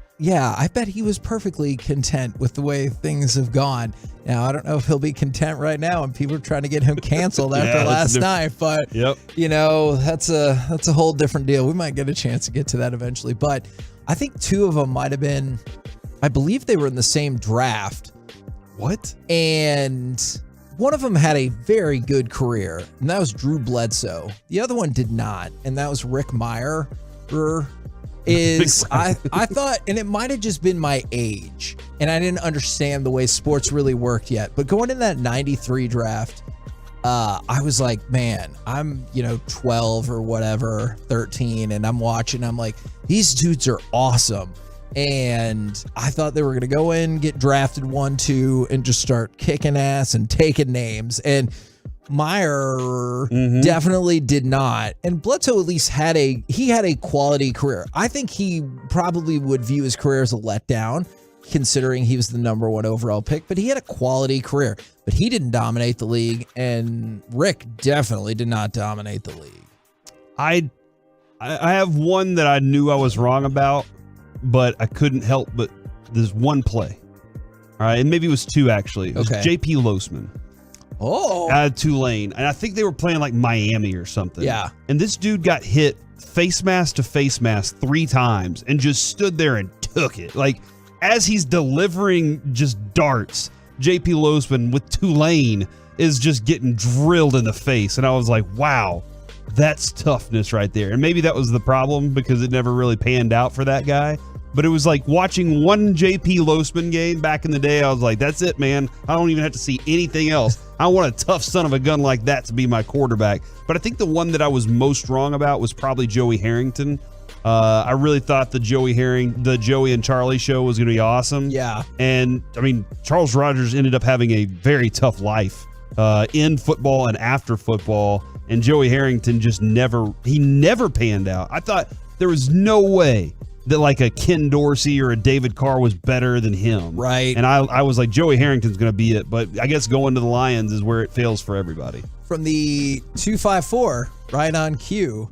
he was perfectly content with the way things have gone. Now, I don't know if he'll be content right now, and people are trying to get him canceled after last night. But that's a whole different deal. We might get a chance to get to that eventually. But I think 2 of them might have been. I believe they were in the same draft. What? And one of them had a very good career, and that was Drew Bledsoe. The other one did not, and that was Rick Meyer. I thought, and it might have just been my age, and I didn't understand the way sports really worked yet. But going in that 93 draft, I was like, man, I'm 12 or whatever, 13, and I'm watching. I'm like, these dudes are awesome. And I thought they were going to go in, get drafted 1, 2, and just start kicking ass and taking names. And Meyer definitely did not. And Bledsoe at least had a quality career. I think he probably would view his career as a letdown, considering he was the number 1 overall pick, but he had a quality career. But he didn't dominate the league, and Rick definitely did not dominate the league. I have one that I knew I was wrong about, but I couldn't help but there's one play. All right, and maybe it was 2 actually. It was J.P. Losman. Out of Tulane. And I think they were playing like Miami or something. Yeah. And this dude got hit face mask to face mask 3 times and just stood there and took it. Like, as he's delivering just darts, J.P. Losman with Tulane is just getting drilled in the face. And I was like, wow, that's toughness right there. And maybe that was the problem because it never really panned out for that guy. But it was like watching one J.P. Losman game back in the day. I was like, that's it, man. I don't even have to see anything else. I want a tough son of a gun like that to be my quarterback. But I think the one that I was most wrong about was probably Joey Harrington. I really thought the Joey and Charlie show was going to be awesome. Yeah. And, I mean, Charles Rogers ended up having a very tough life in football and after football. And Joey Harrington just never panned out. I thought there was no way that like a Ken Dorsey or a David Carr was better than him. Right. And I was like, Joey Harrington's going to be it. But I guess going to the Lions is where it fails for everybody. From the 254, right on cue,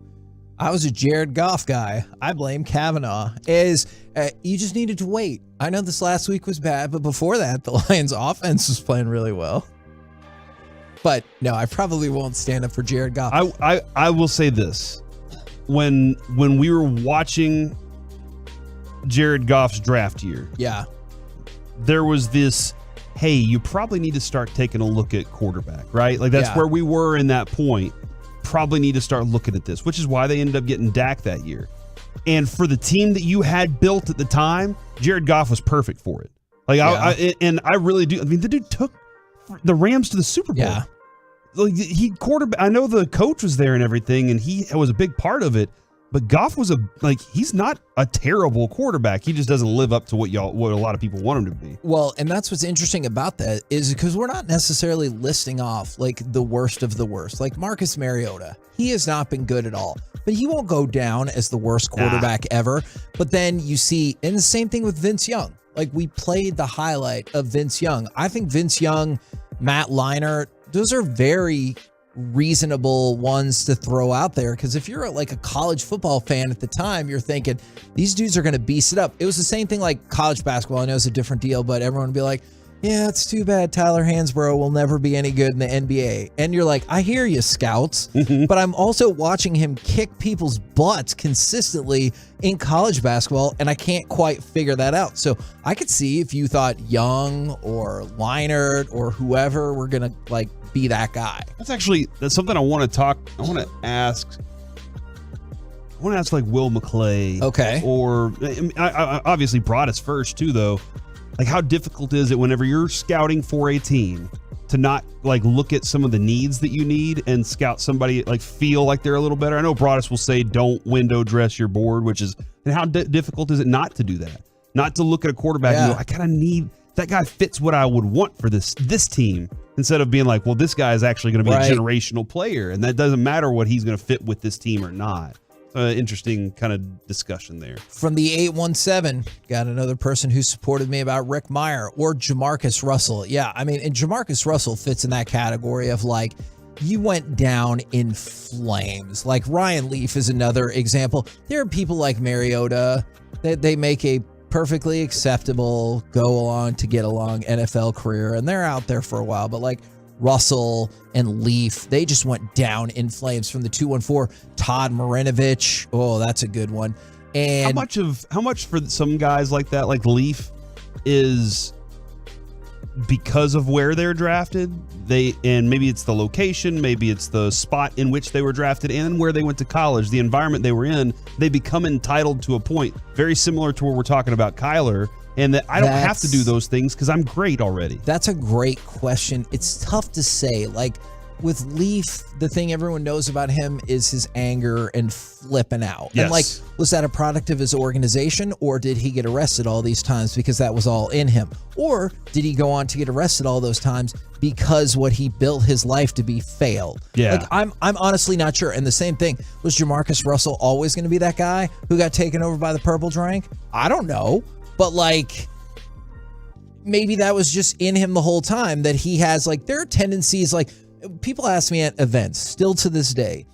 I was a Jared Goff guy. I blame Kavanaugh. You just needed to wait. I know this last week was bad, but before that, the Lions offense was playing really well. But no, I probably won't stand up for Jared Goff. I will say this. When we were watching Jared Goff's draft year, there was this, hey, you probably need to start taking a look at quarterback, right? Like that's where we were in that point. Probably need to start looking at this, which is why they ended up getting Dak that year. And for the team that you had built at the time, Jared Goff was perfect for it. Like, I really do. I mean, the dude took the Rams to the Super Bowl. Yeah. Like, I know the coach was there and everything, and he was a big part of it. But Goff was he's not a terrible quarterback. He just doesn't live up to what a lot of people want him to be. Well, and that's what's interesting about that is because we're not necessarily listing off like the worst of the worst. Like Marcus Mariota, he has not been good at all, but he won't go down as the worst quarterback ever. But then you see, and the same thing with Vince Young. Like we played the highlight of Vince Young. I think Vince Young, Matt Leinart, those are very reasonable ones to throw out there, because if you're like a college football fan at the time, you're thinking these dudes are going to beast it up. It was the same thing like college basketball. I know it's a different deal, but everyone would be like, yeah, it's too bad Tyler Hansbrough will never be any good in the NBA. And you're like, I hear you, scouts, but I'm also watching him kick people's butts consistently in college basketball, and I can't quite figure that out. So I could see if you thought Young or Leinart or whoever were going to like be that guy. That's something I want to ask like Will McClay. Okay. Or I obviously Broadus first too, though. Like, how difficult is it whenever you're scouting for a team to not like look at some of the needs that you need and scout somebody, like feel like they're a little better? I know Broadus will say don't window dress your board, and how difficult is it not to do that? Not to look at a quarterback and go, I kind of need that guy fits what I would want for this team, instead of being like, well, this guy is actually going to be a generational player, and that doesn't matter what he's going to fit with this team or not. Interesting kind of discussion there. From the 817, got another person who supported me about Rick Meyer or Jamarcus Russell. Yeah, I mean, and Jamarcus Russell fits in that category of like, you went down in flames. Like Ryan Leaf is another example. There are people like Mariota that they make a perfectly acceptable go along to get along NFL career, and they're out there for a while, but like Russell and Leaf, they just went down in flames. From the 214, Todd Marinovich. Oh, that's a good one. And how much for some guys like that, like Leaf, is because of where they're drafted? And maybe it's the location, maybe it's the spot in which they were drafted and where they went to college, the environment they were in. They become entitled to a point, very similar to where we're talking about Kyler. And that I don't have to do those things because I'm great already. That's a great question. It's tough to say. Like with Leaf, the thing everyone knows about him is his anger and flipping out. Yes. And like, was that a product of his organization, or did he get arrested all these times because that was all in him? Or did he go on to get arrested all those times because what he built his life to be failed? Yeah. Like I'm honestly not sure. And the same thing, was Jamarcus Russell always going to be that guy who got taken over by the purple drink? I don't know. But like, maybe that was just in him the whole time, that he has like, there are tendencies, like people ask me at events still to this day,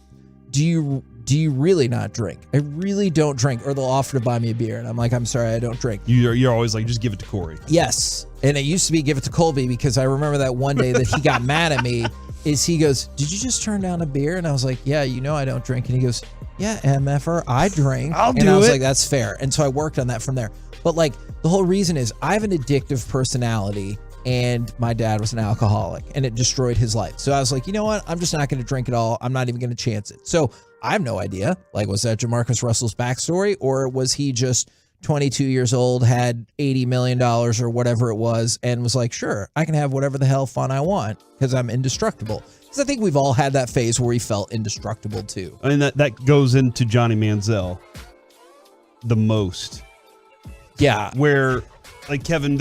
do you really not drink? I really don't drink. Or they'll offer to buy me a beer, and I'm like, I'm sorry, I don't drink. You're always like, just give it to Corey. Yes. And it used to be give it to Colby, because I remember that one day that he got mad at me is he goes, did you just turn down a beer? And I was like, yeah, you know I don't drink. And he goes, yeah, MFer, I drink. And I was like, that's fair. And so I worked on that from there. But like, the whole reason is I have an addictive personality, and my dad was an alcoholic, and it destroyed his life. So I was like, you know what? I'm just not going to drink at all. I'm not even going to chance it. So I have no idea. Like, was that Jamarcus Russell's backstory, or was he just 22 years old, had $80 million or whatever it was, and was like, sure, I can have whatever the hell fun I want because I'm indestructible. Because I think we've all had that phase where we felt indestructible too. I mean, that goes into Johnny Manziel the most. Yeah. Where, like, Kevin,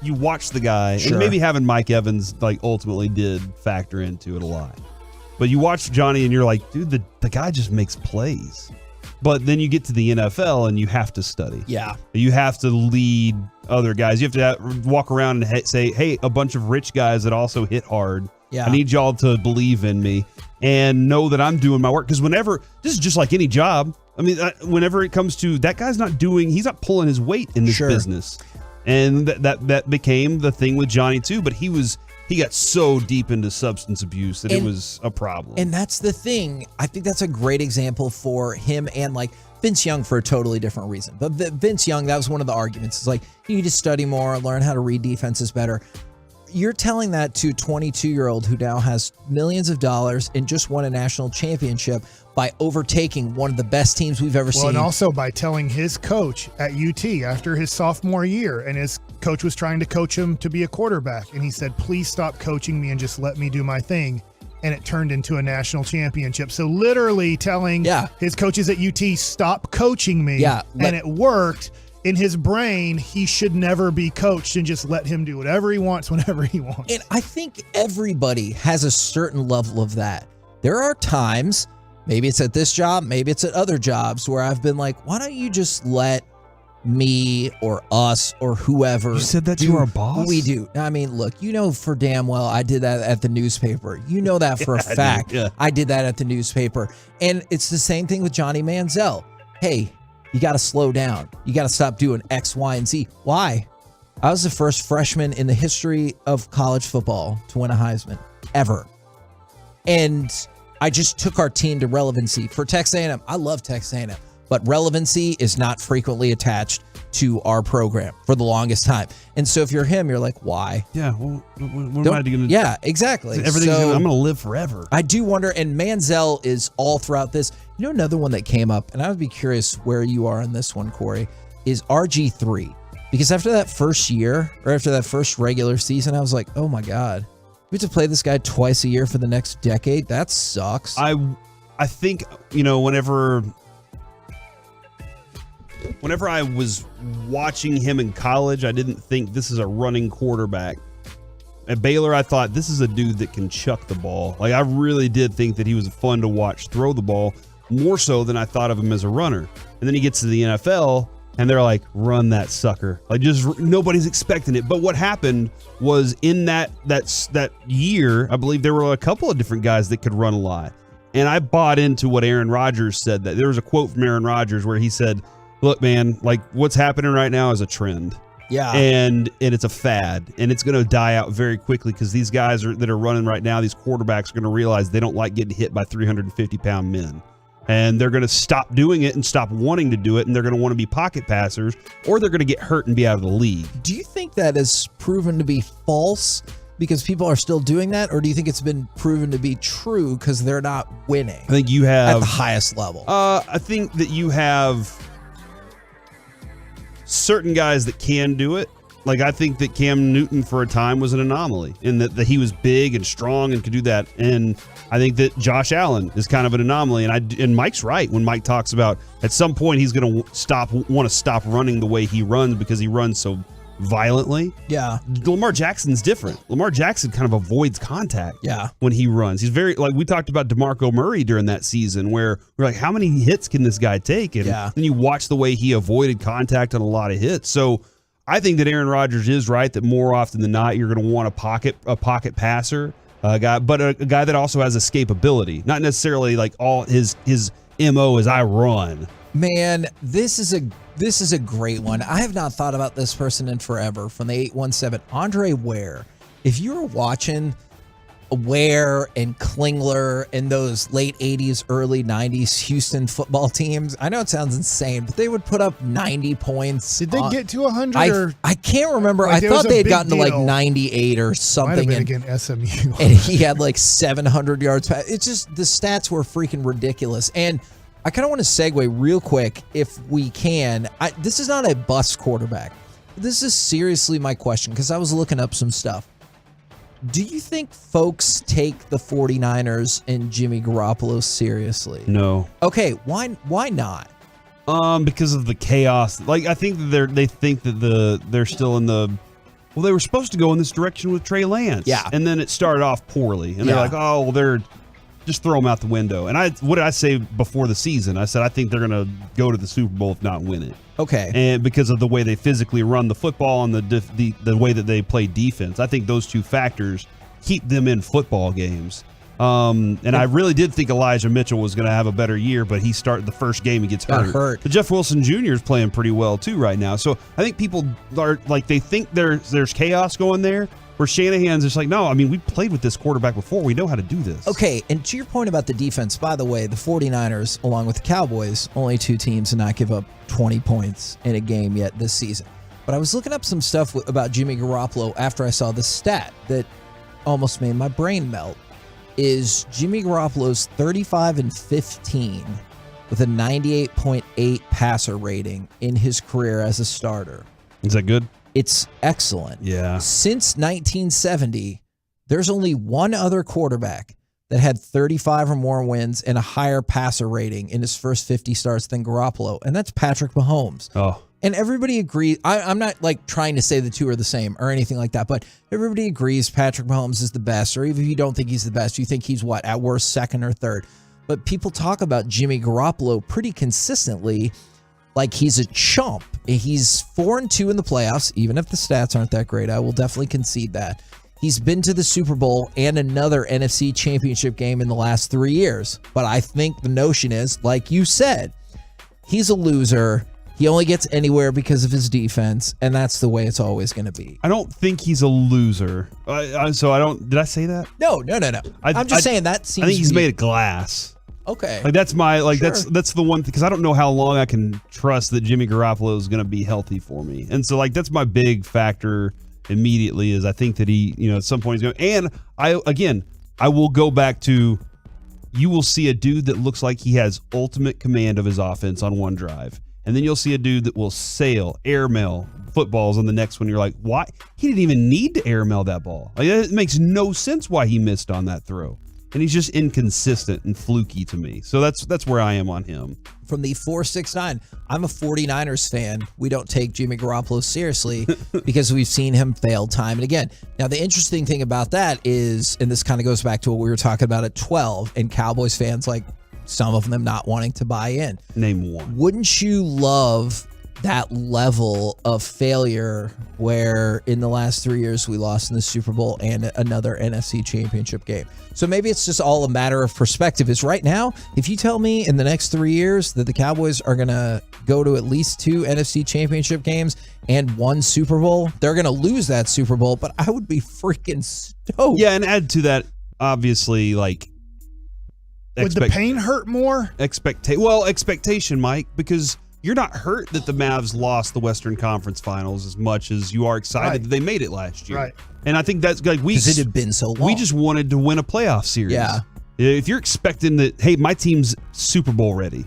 you watch the guy, Sure. and maybe having Mike Evans, like, ultimately did factor into it a lot. But you watch Johnny, and you're like, dude, the guy just makes plays. But then you get to the NFL, and you have to study. Yeah. You have to lead other guys. You have to walk around and say, hey, a bunch of rich guys that also hit hard. Yeah. I need y'all to believe in me and know that I'm doing my work. Because this is just like any job. I mean, whenever it comes to that guy's he's not pulling his weight in this business. And that became the thing with Johnny too. But he got so deep into substance abuse that it was a problem. And that's the thing. I think that's a great example for him, and like Vince Young for a totally different reason. But Vince Young, that was one of the arguments. It's like, you need to study more, learn how to read defenses better. You're telling that to a 22-year-old who now has millions of dollars and just won a national championship by overtaking one of the best teams we've ever seen. And also by telling his coach at UT after his sophomore year, and his coach was trying to coach him to be a quarterback, and he said, please stop coaching me and just let me do my thing. And it turned into a national championship. So literally telling his coaches at UT, stop coaching me. And it worked. In his brain, he should never be coached and just let him do whatever he wants whenever he wants. And I think everybody has a certain level of that. There are times, maybe it's at this job, maybe it's at other jobs, where I've been like, why don't you just let me or us or whoever. You said that to our boss? We do. I mean, look, you know for damn well I did that at the newspaper. You know that for a fact. I did that at the newspaper. And it's the same thing with Johnny Manziel. Hey, you got to slow down. You got to stop doing X, Y, and Z. Why? I was the first freshman in the history of college football to win a Heisman ever. And I just took our team to relevancy. For Texas A&M, I love Texas A&M. But relevancy is not frequently attached to our program for the longest time. And so if you're him, you're like, why? Yeah, well, what am I going to do? Yeah, exactly. I'm going to live forever. I do wonder, and Manziel is all throughout this. You know, another one that came up, and I would be curious where you are on this one, Corey, is RG3. Because after that first year, or after that first regular season, I was like, oh my God, we have to play this guy twice a year for the next decade? That sucks. I think, you know, whenever I was watching him in college, I didn't think this is a running quarterback. At Baylor, I thought this is a dude that can chuck the ball. Like, I really did think that he was fun to watch throw the ball, more so than I thought of him as a runner. And then he gets to the NFL, and they're like, run that sucker. Like, just nobody's expecting it. But what happened was in that year, I believe there were a couple of different guys that could run a lot. And I bought into what Aaron Rodgers said. That there was a quote from Aaron Rodgers where he said, look, man, like what's happening right now is a trend. Yeah. And it's a fad, and it's going to die out very quickly because these guys that are running right now, these quarterbacks are going to realize they don't like getting hit by 350-pound men. And they're going to stop doing it and stop wanting to do it, and they're going to want to be pocket passers, or they're going to get hurt and be out of the league. Do you think that is proven to be false because people are still doing that, or do you think it's been proven to be true because they're not winning? I think you have at the highest level. I think that you have certain guys that can do it. Like, I think that Cam Newton for a time was an anomaly in that he was big and strong and could do that. And I think that Josh Allen is kind of an anomaly. And Mike's right when Mike talks about at some point he's going to want to stop running the way he runs because he runs so violently. Yeah. Lamar Jackson's different. Lamar Jackson kind of avoids contact when he runs. He's very, like we talked about DeMarco Murray during that season where we're like, how many hits can this guy take? And then you watch the way he avoided contact on a lot of hits. So I think that Aaron Rodgers is right that more often than not, you're going to want a pocket passer, guy, but a guy that also has escapability, not necessarily like all his MO is I run. Man, this is a great one. I have not thought about this person in forever. From the 817, Andre Ware. If you were watching Ware and Klingler and those late 80s, early 90s Houston football teams, I know it sounds insane, but they would put up 90 points. Did they get to 100? I can't remember. Like, I thought they had gotten to like 98 or something. Might have been against SMU. And he had like 700 yards. It's just the stats were freaking ridiculous. And I kind of want to segue real quick, if we can. This is not a bust quarterback. This is seriously my question, because I was looking up some stuff. Do you think folks take the 49ers and Jimmy Garoppolo seriously? No. Okay, why not? Because of the chaos. Like, I think that they think that they're still in the. Well, they were supposed to go in this direction with Trey Lance. Yeah. And then it started off poorly. And they're like, oh, well, they're just throw them out the window. And what did I say before the season? I said I think they're going to go to the Super Bowl if not win it. Okay. And because of the way they physically run the football and the way that they play defense, I think those two factors keep them in football games. And I really did think Elijah Mitchell was going to have a better year, but he started the first game, he gets hurt. But Jeff Wilson Jr. is playing pretty well too right now. So I think people are like, they think there's chaos going there. Where Shanahan's just like, no, I mean, we played with this quarterback before. We know how to do this. Okay, and to your point about the defense, by the way, the 49ers, along with the Cowboys, only two teams to not give up 20 points in a game yet this season. But I was looking up some stuff about Jimmy Garoppolo after I saw this stat that almost made my brain melt. is Jimmy Garoppolo's 35-15 with a 98.8 passer rating in his career as a starter. Is that good? It's excellent. Yeah. Since 1970, there's only one other quarterback that had 35 or more wins and a higher passer rating in his first 50 starts than Garoppolo, and that's Patrick Mahomes. Oh. And everybody agrees. I'm not like trying to say the two are the same or anything like that, but everybody agrees Patrick Mahomes is the best, or even if you don't think he's the best, you think he's what, at worst, second or third. But people talk about Jimmy Garoppolo pretty consistently like he's a chump. He's 4-2 in the playoffs, even if the stats aren't that great. I will definitely concede that. He's been to the Super Bowl and another NFC championship game in the last 3 years. But I think the notion is, like you said, he's a loser. He only gets anywhere because of his defense, and that's the way it's always going to be. I don't think he's a loser. So I don't. Did I say that? No. I'm just saying that seems. I think he's made of glass. Okay. Like that's my Sure. that's the one thing, because I don't know how long I can trust that Jimmy Garoppolo is going to be healthy for me, and so like that's my big factor immediately is I think that he, at some point he's going. And I will go back to, you will see a dude that looks like he has ultimate command of his offense on one drive. And then you'll see a dude that will airmail footballs on the next one. You're like, why? He didn't even need to airmail that ball. Like, it makes no sense why he missed on that throw. And he's just inconsistent and fluky to me. So that's where I am on him. From the 469, I'm a 49ers fan. We don't take Jimmy Garoppolo seriously because we've seen him fail time and again. Now, the interesting thing about that is, and this kind of goes back to what we were talking about at 12, and Cowboys fans, like some of them not wanting to buy in. Name one. Wouldn't you love that level of failure where in the last 3 years we lost in the Super Bowl and another NFC championship game? So maybe it's just all a matter of perspective. Is right now, if you tell me in the next 3 years that the Cowboys are going to go to at least 2 NFC championship games and 1 Super Bowl, they're going to lose that Super Bowl, but I would be freaking stoked. Yeah, and add to that, obviously, like, would the pain hurt more? Expectation, Mike, because you're not hurt that the Mavs lost the Western Conference Finals as much as you are excited that they made it last year. Right. And I think that's like because it had been so long. We just wanted to win a playoff series. Yeah. If you're expecting that, hey, my team's Super Bowl ready,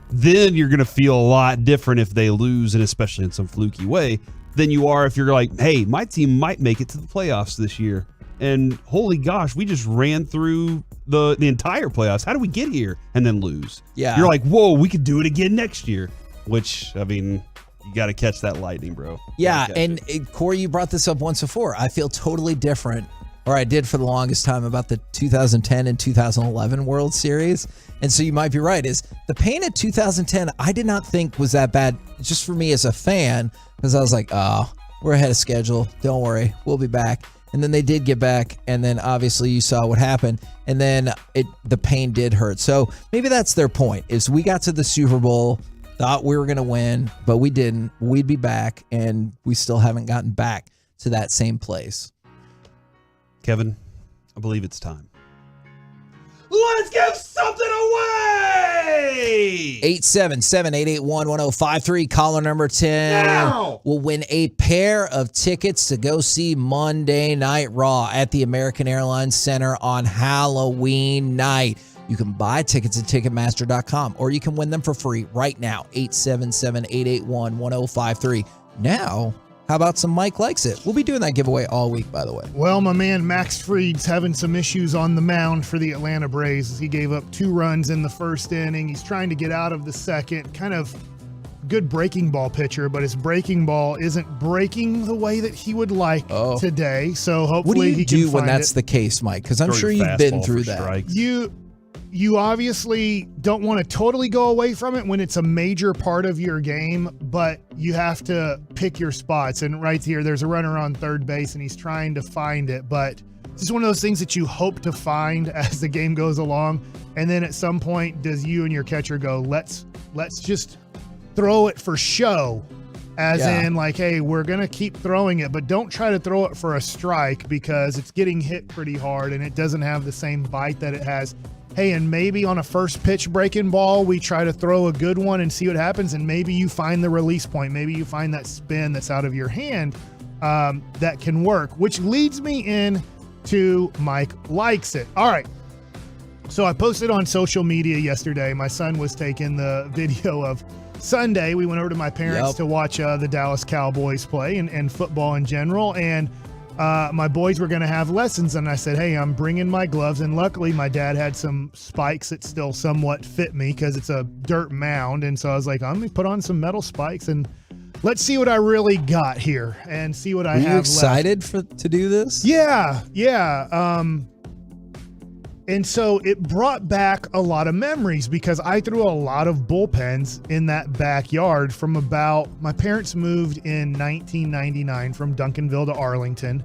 then you're going to feel a lot different if they lose, and especially in some fluky way, than you are if you're like, hey, my team might make it to the playoffs this year. And holy gosh, we just ran through the entire playoffs. How do we get here and then lose? Yeah. You're like, whoa, we could do it again next year. Which, I mean, you got to catch that lightning, bro. Yeah, and Corey, you brought this up once before. I feel totally different, or I did for the longest time, about the 2010 and 2011 World Series. And so you might be right, is the pain at 2010, I did not think was that bad, just for me as a fan, because I was like, oh, we're ahead of schedule. Don't worry, we'll be back. And then they did get back, and then obviously you saw what happened, and then the pain did hurt. So maybe that's their point, is we got to the Super Bowl, thought we were going to win, but we didn't. We'd be back, and we still haven't gotten back to that same place. Kevin, I believe it's time. Let's give something away! 877-881-1053, caller number 10 now will win a pair of tickets to go see Monday Night Raw at the American Airlines Center on Halloween night. You can buy tickets at Ticketmaster.com, or you can win them for free right now. 877-881-1053. Now, how about some Mike Likes It? We'll be doing that giveaway all week, by the way. Well, my man Max Fried's having some issues on the mound for the Atlanta Braves. He gave up 2 runs in the first inning. He's trying to get out of the second. Kind of good breaking ball pitcher, but his breaking ball isn't breaking the way that he would like today. So hopefully he can find it. What do you do when that's the case, Mike? Because I'm sure you've been through that. You obviously don't want to totally go away from it when it's a major part of your game, but you have to pick your spots. And right here, there's a runner on third base, and he's trying to find it. But it's just one of those things that you hope to find as the game goes along. And then at some point, does you and your catcher go, let's just throw it for show, as in like, hey, we're going to keep throwing it, but don't try to throw it for a strike because it's getting hit pretty hard and it doesn't have the same bite that it has. Hey, and maybe on a first pitch breaking ball, we try to throw a good one and see what happens, and maybe you find the release point. Maybe you find that spin that's out of your hand that can work, which leads me in to Mike Likes It. All right, So I posted on social media yesterday. My son was taking the video of Sunday. We went over to my parents to watch the Dallas Cowboys play and football in general. And my boys were going to have lessons. And I said, hey, I'm bringing my gloves. And luckily, my dad had some spikes that still somewhat fit me because it's a dirt mound. And so I was like, I'm going to put on some metal spikes and let's see what I really got here and see what I have left. Were you excited to do this? Yeah. And so it brought back a lot of memories because I threw a lot of bullpens in that backyard my parents moved in 1999 from Duncanville to Arlington.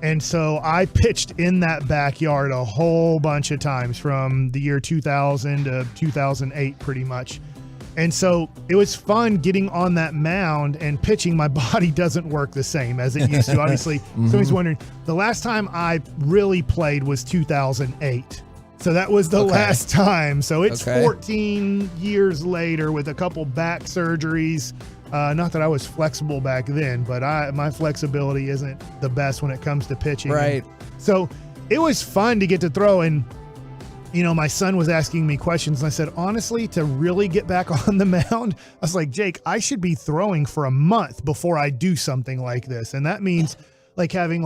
And so I pitched in that backyard a whole bunch of times from the year 2000 to 2008 pretty much. And so it was fun getting on that mound and pitching. My body doesn't work the same as it used to. Obviously, somebody's wondering, the last time I really played was 2008. So that was the last time. So it's 14 years later with a couple back surgeries. Not that I was flexible back then, but my flexibility isn't the best when it comes to pitching. Right. So it was fun to get to throw. And, my son was asking me questions. And I said, honestly, to really get back on the mound, I was like, Jake, I should be throwing for a month before I do something like this. And that means like having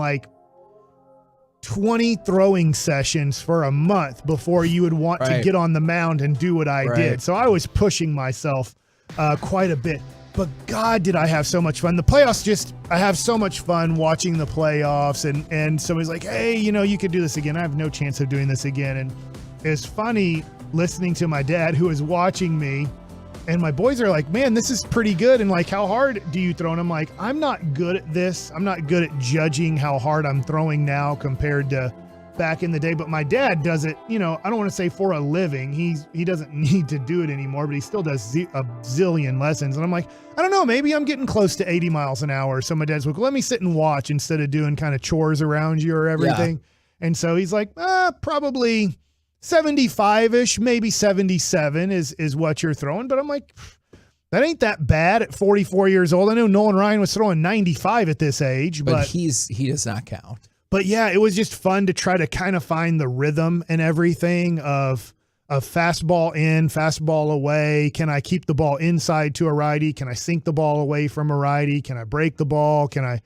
20 throwing sessions for a month before you would want to get on the mound and do what I did. So I was pushing myself quite a bit. But God, did I have so much fun. The playoffs I have so much fun watching the playoffs. And somebody's like, hey, you could do this again. I have no chance of doing this again. And it's funny listening to my dad who is watching me. And my boys are like, man, this is pretty good. And like, how hard do you throw? And I'm like, I'm not good at this. I'm not good at judging how hard I'm throwing now compared to back in the day. But my dad does it, I don't want to say for a living. He doesn't need to do it anymore, but he still does a zillion lessons. And I'm like, I don't know, maybe I'm getting close to 80 miles an hour. So my dad's like, let me sit and watch instead of doing kind of chores around you or everything. Yeah. And so he's like, probably 75-ish, maybe 77 is what you're throwing. But I'm like, that ain't that bad at 44 years old. I know Nolan Ryan was throwing 95 at this age, but he does not count. But yeah, it was just fun to try to kind of find the rhythm and everything of fastball in, fastball away. Can I keep the ball inside to a righty? Can I sink the ball away from a righty? Can I break the ball? Can I,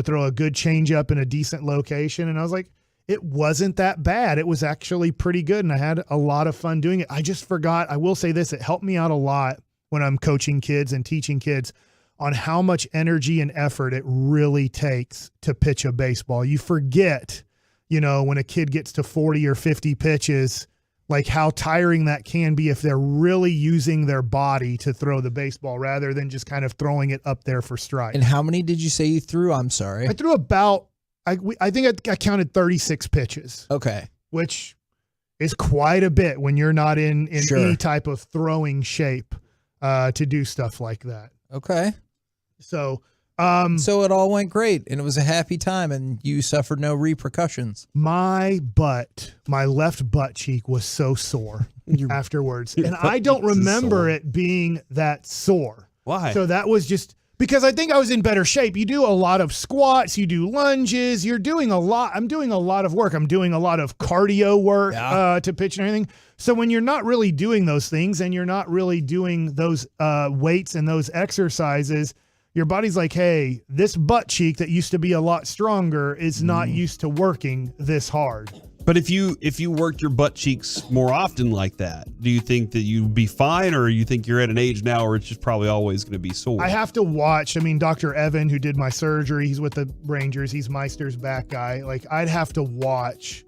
throw a good changeup in a decent location? And I was like, it wasn't that bad. It was actually pretty good, and I had a lot of fun doing it. I just forgot. I will say this. It helped me out a lot when I'm coaching kids and teaching kids on how much energy and effort it really takes to pitch a baseball. You forget, when a kid gets to 40 or 50 pitches, like how tiring that can be if they're really using their body to throw the baseball rather than just kind of throwing it up there for strike. And how many did you say you threw? I'm sorry. I threw about, I think I counted 36 pitches. Okay. Which is quite a bit when you're not in any type of throwing shape to do stuff like that. Okay. So it all went great and it was a happy time and you suffered no repercussions. My left butt cheek was so sore afterwards. And I don't remember it being that sore. Why? So that was just because I think I was in better shape. You do a lot of squats, you do lunges, you're doing a lot. I'm doing a lot of work. I'm doing a lot of cardio work to pitch and everything. So when you're not really doing those things and you're not really doing those weights and those exercises, your body's like, hey, this butt cheek that used to be a lot stronger is not used to working this hard. But if you worked your butt cheeks more often like that, do you think that you'd be fine, or you think you're at an age now where it's just probably always going to be sore? I have to watch. I mean, Dr. Evan, who did my surgery, he's with the Rangers. He's Meister's back guy. Like, I'd have to watch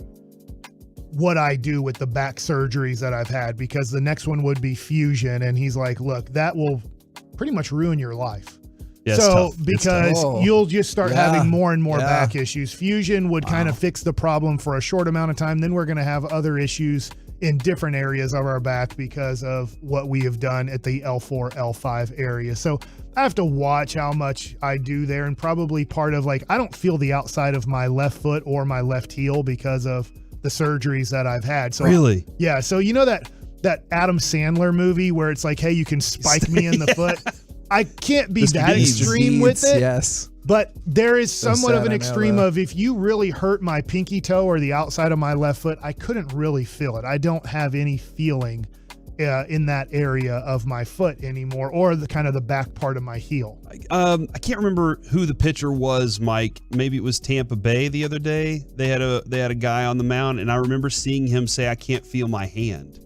what I do with the back surgeries that I've had, because the next one would be fusion. And he's like, look, that will pretty much ruin your life. Yeah, so because you'll just start having more and more back issues. Fusion would kind of fix the problem for a short amount of time. Then we're going to have other issues in different areas of our back because of what we have done at the L4, L5 area. So I have to watch how much I do there, and probably part of, like, I don't feel the outside of my left foot or my left heel because of the surgeries that I've had. So really? Yeah. So you know that Adam Sandler movie where it's like, hey, you can spike me in the foot? I can't be that extreme with it. Yes. But there is somewhat of an sad, I know extreme that. of if you really hurt my pinky toe or the outside of my left foot, I couldn't really feel it. I don't have any feeling in that area of my foot anymore, or the kind of the back part of my heel. I can't remember who the pitcher was, Mike. Maybe it was Tampa Bay the other day. They had a guy on the mound, and I remember seeing him say, "I can't feel my hand."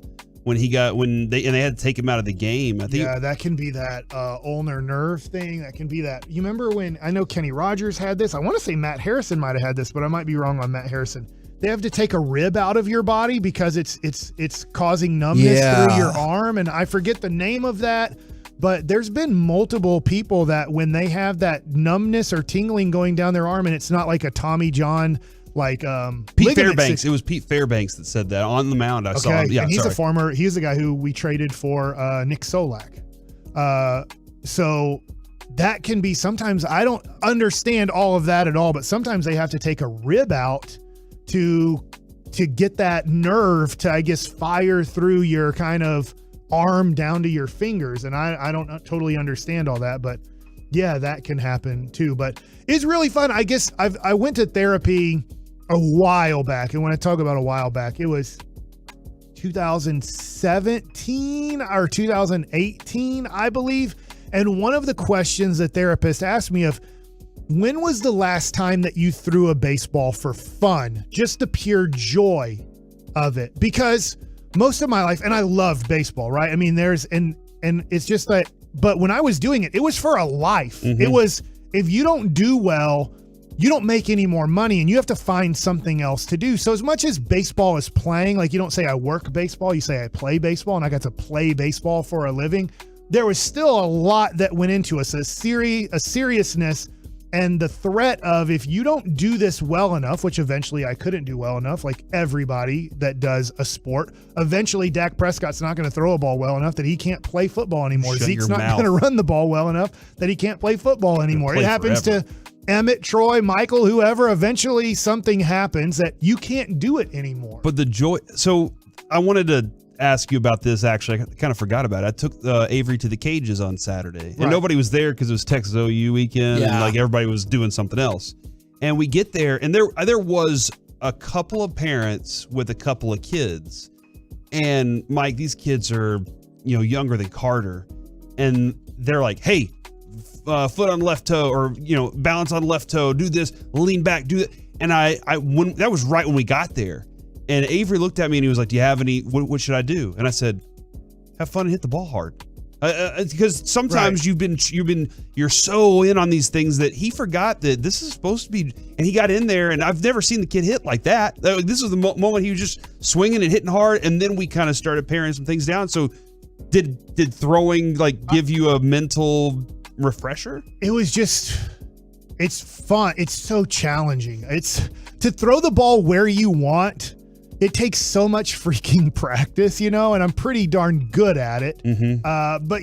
When they had to take him out of the game. I think that can be that ulnar nerve thing. That can be that. You remember when, I know Kenny Rogers had this. I want to say Matt Harrison might have had this, but I might be wrong on Matt Harrison. They have to take a rib out of your body because it's causing numbness through your arm, and I forget the name of that. But there's been multiple people that when they have that numbness or tingling going down their arm, and it's not like a Tommy John. Like Pete Fairbanks. It was Pete Fairbanks that said that on the mound. I saw him. Yeah, and he's sorry. he's the guy who we traded for Nick Solak. So that can be, sometimes I don't understand all of that at all, but sometimes they have to take a rib out to get that nerve to, I guess, fire through your kind of arm down to your fingers. And I don't totally understand all that, but yeah, that can happen too. But it's really fun. I guess I went to therapy a while back. And when I talk about a while back, it was 2017 or 2018, I believe. And one of the questions the therapist asked me of, when was the last time that you threw a baseball for fun? Just the pure joy of it. Because most of my life, and I love baseball, right? I mean, and it's just that, but when I was doing it, it was for a life. Mm-hmm. It was, if you don't do well, you don't make any more money and you have to find something else to do. So as much as baseball is playing, like you don't say I work baseball, you say I play baseball, and I got to play baseball for a living. There was still a lot that went into us, a seriousness, and the threat of, if you don't do this well enough, which eventually I couldn't do well enough, like everybody that does a sport, eventually Dak Prescott's not going to throw a ball well enough that he can't play football anymore. Shut Zeke's your not mouth. going to run the ball well enough that he can't play football anymore. Play It happens forever. to Emmett, Troy, Michael, whoever. Eventually something happens that you can't do it anymore. But the joy. So I wanted to ask you about this. Actually, I kind of forgot about it. I took Avery to the cages on Saturday, and nobody was there because it was Texas OU weekend, and like everybody was doing something else. And we get there, and there was a couple of parents with a couple of kids, and Mike, these kids are younger than Carter, and they're like, "Hey, foot on left toe, or balance on left toe, do this, lean back, do that." And when that was right when we got there. And Avery looked at me and he was like, "Do you have any? What should I do?" And I said, "Have fun and hit the ball hard." Because sometimes you're so in on these things that he forgot that this is supposed to be. And he got in there, and I've never seen the kid hit like that. This was the moment he was just swinging and hitting hard, and then we kind of started paring some things down. So, did throwing give you a mental refresher? It was just, it's fun. It's so challenging. It's to throw the ball where you want. It takes so much freaking practice, and I'm pretty darn good at it. Mm-hmm. But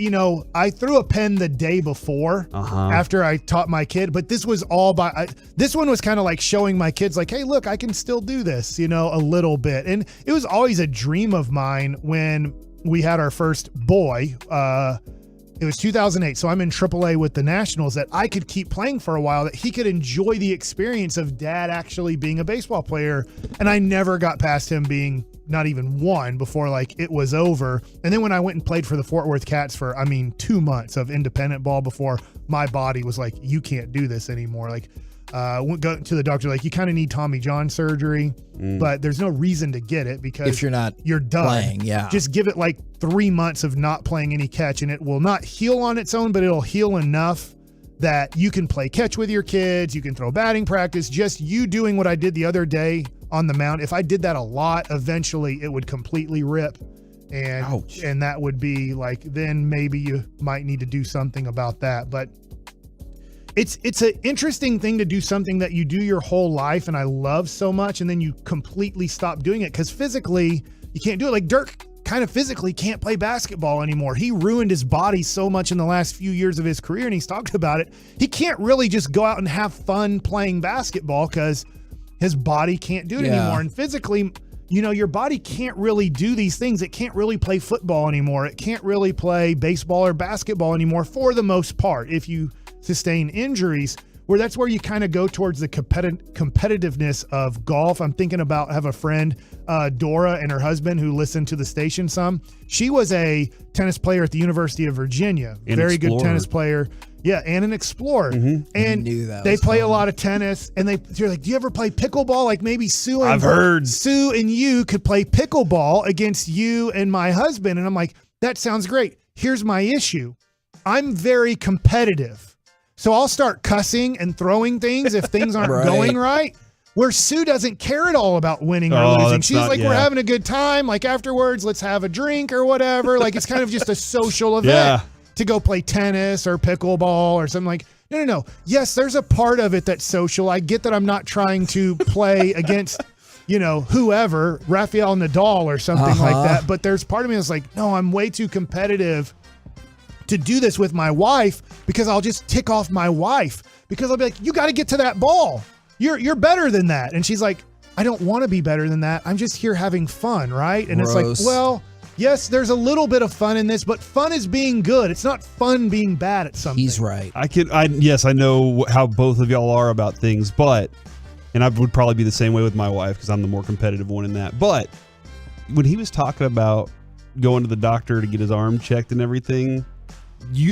I threw a pen the day before after I taught my kid, but this was all this one was kind of like showing my kids like, hey, look, I can still do this, a little bit. And it was always a dream of mine when we had our first boy. It was 2008, so I'm in AAA with the Nationals, that I could keep playing for a while, that he could enjoy the experience of dad actually being a baseball player. And I never got past him being not even one before it was over. And then when I went and played for the Fort Worth Cats for, 2 months of independent ball before my body was like, you can't do this anymore. Go to the doctor, you kind of need Tommy John surgery, but there's no reason to get it because if you're done. playing, yeah. Just give it 3 months of not playing any catch, and it will not heal on its own, but it'll heal enough that you can play catch with your kids. You can throw batting practice. Just you doing what I did the other day on the mound. If I did that a lot, eventually it would completely rip. And, Ouch. And that would be then maybe you might need to do something about that. But it's an interesting thing to do something that you do your whole life and I love so much, and then you completely stop doing it because physically you can't do it. Dirk kind of physically can't play basketball anymore. He ruined his body so much in the last few years of his career, and he's talked about it. He can't really just go out and have fun playing basketball because his body can't do it anymore. And physically, your body can't really do these things. It can't really play football anymore. It can't really play baseball or basketball anymore for the most part if you sustain injuries. where that's where you kind of go towards the competitiveness of golf. I'm thinking about, I have a friend, Dora, and her husband who listen to the station some. She was a tennis player at the University of Virginia. Very good tennis player. Yeah, and an explorer. And they play a lot of tennis, and you're like, do you ever play pickleball? Like maybe Sue and you could play pickleball against you and my husband. And I'm like, that sounds great. Here's my issue. I'm very competitive. So I'll start cussing and throwing things if things aren't going right. Where Sue doesn't care at all about winning or losing. She's like, we're having a good time. Like afterwards, let's have a drink or whatever. Like it's kind of just a social event. To go play tennis or pickleball or something like, no. Yes, there's a part of it that's social. I get that I'm not trying to play against, whoever, Rafael Nadal or something like that. But there's part of me that's like, no, I'm way too competitive to do this with my wife because I'll just tick off my wife because I'll be like, you got to get to that ball. You're better than that. And she's like, I don't want to be better than that. I'm just here having fun. Right. And it's like, well, yes, there's a little bit of fun in this, but fun is being good. It's not fun being bad at something. He's right. I know how both of y'all are about things, and I would probably be the same way with my wife because I'm the more competitive one in that. But when he was talking about going to the doctor to get his arm checked and everything,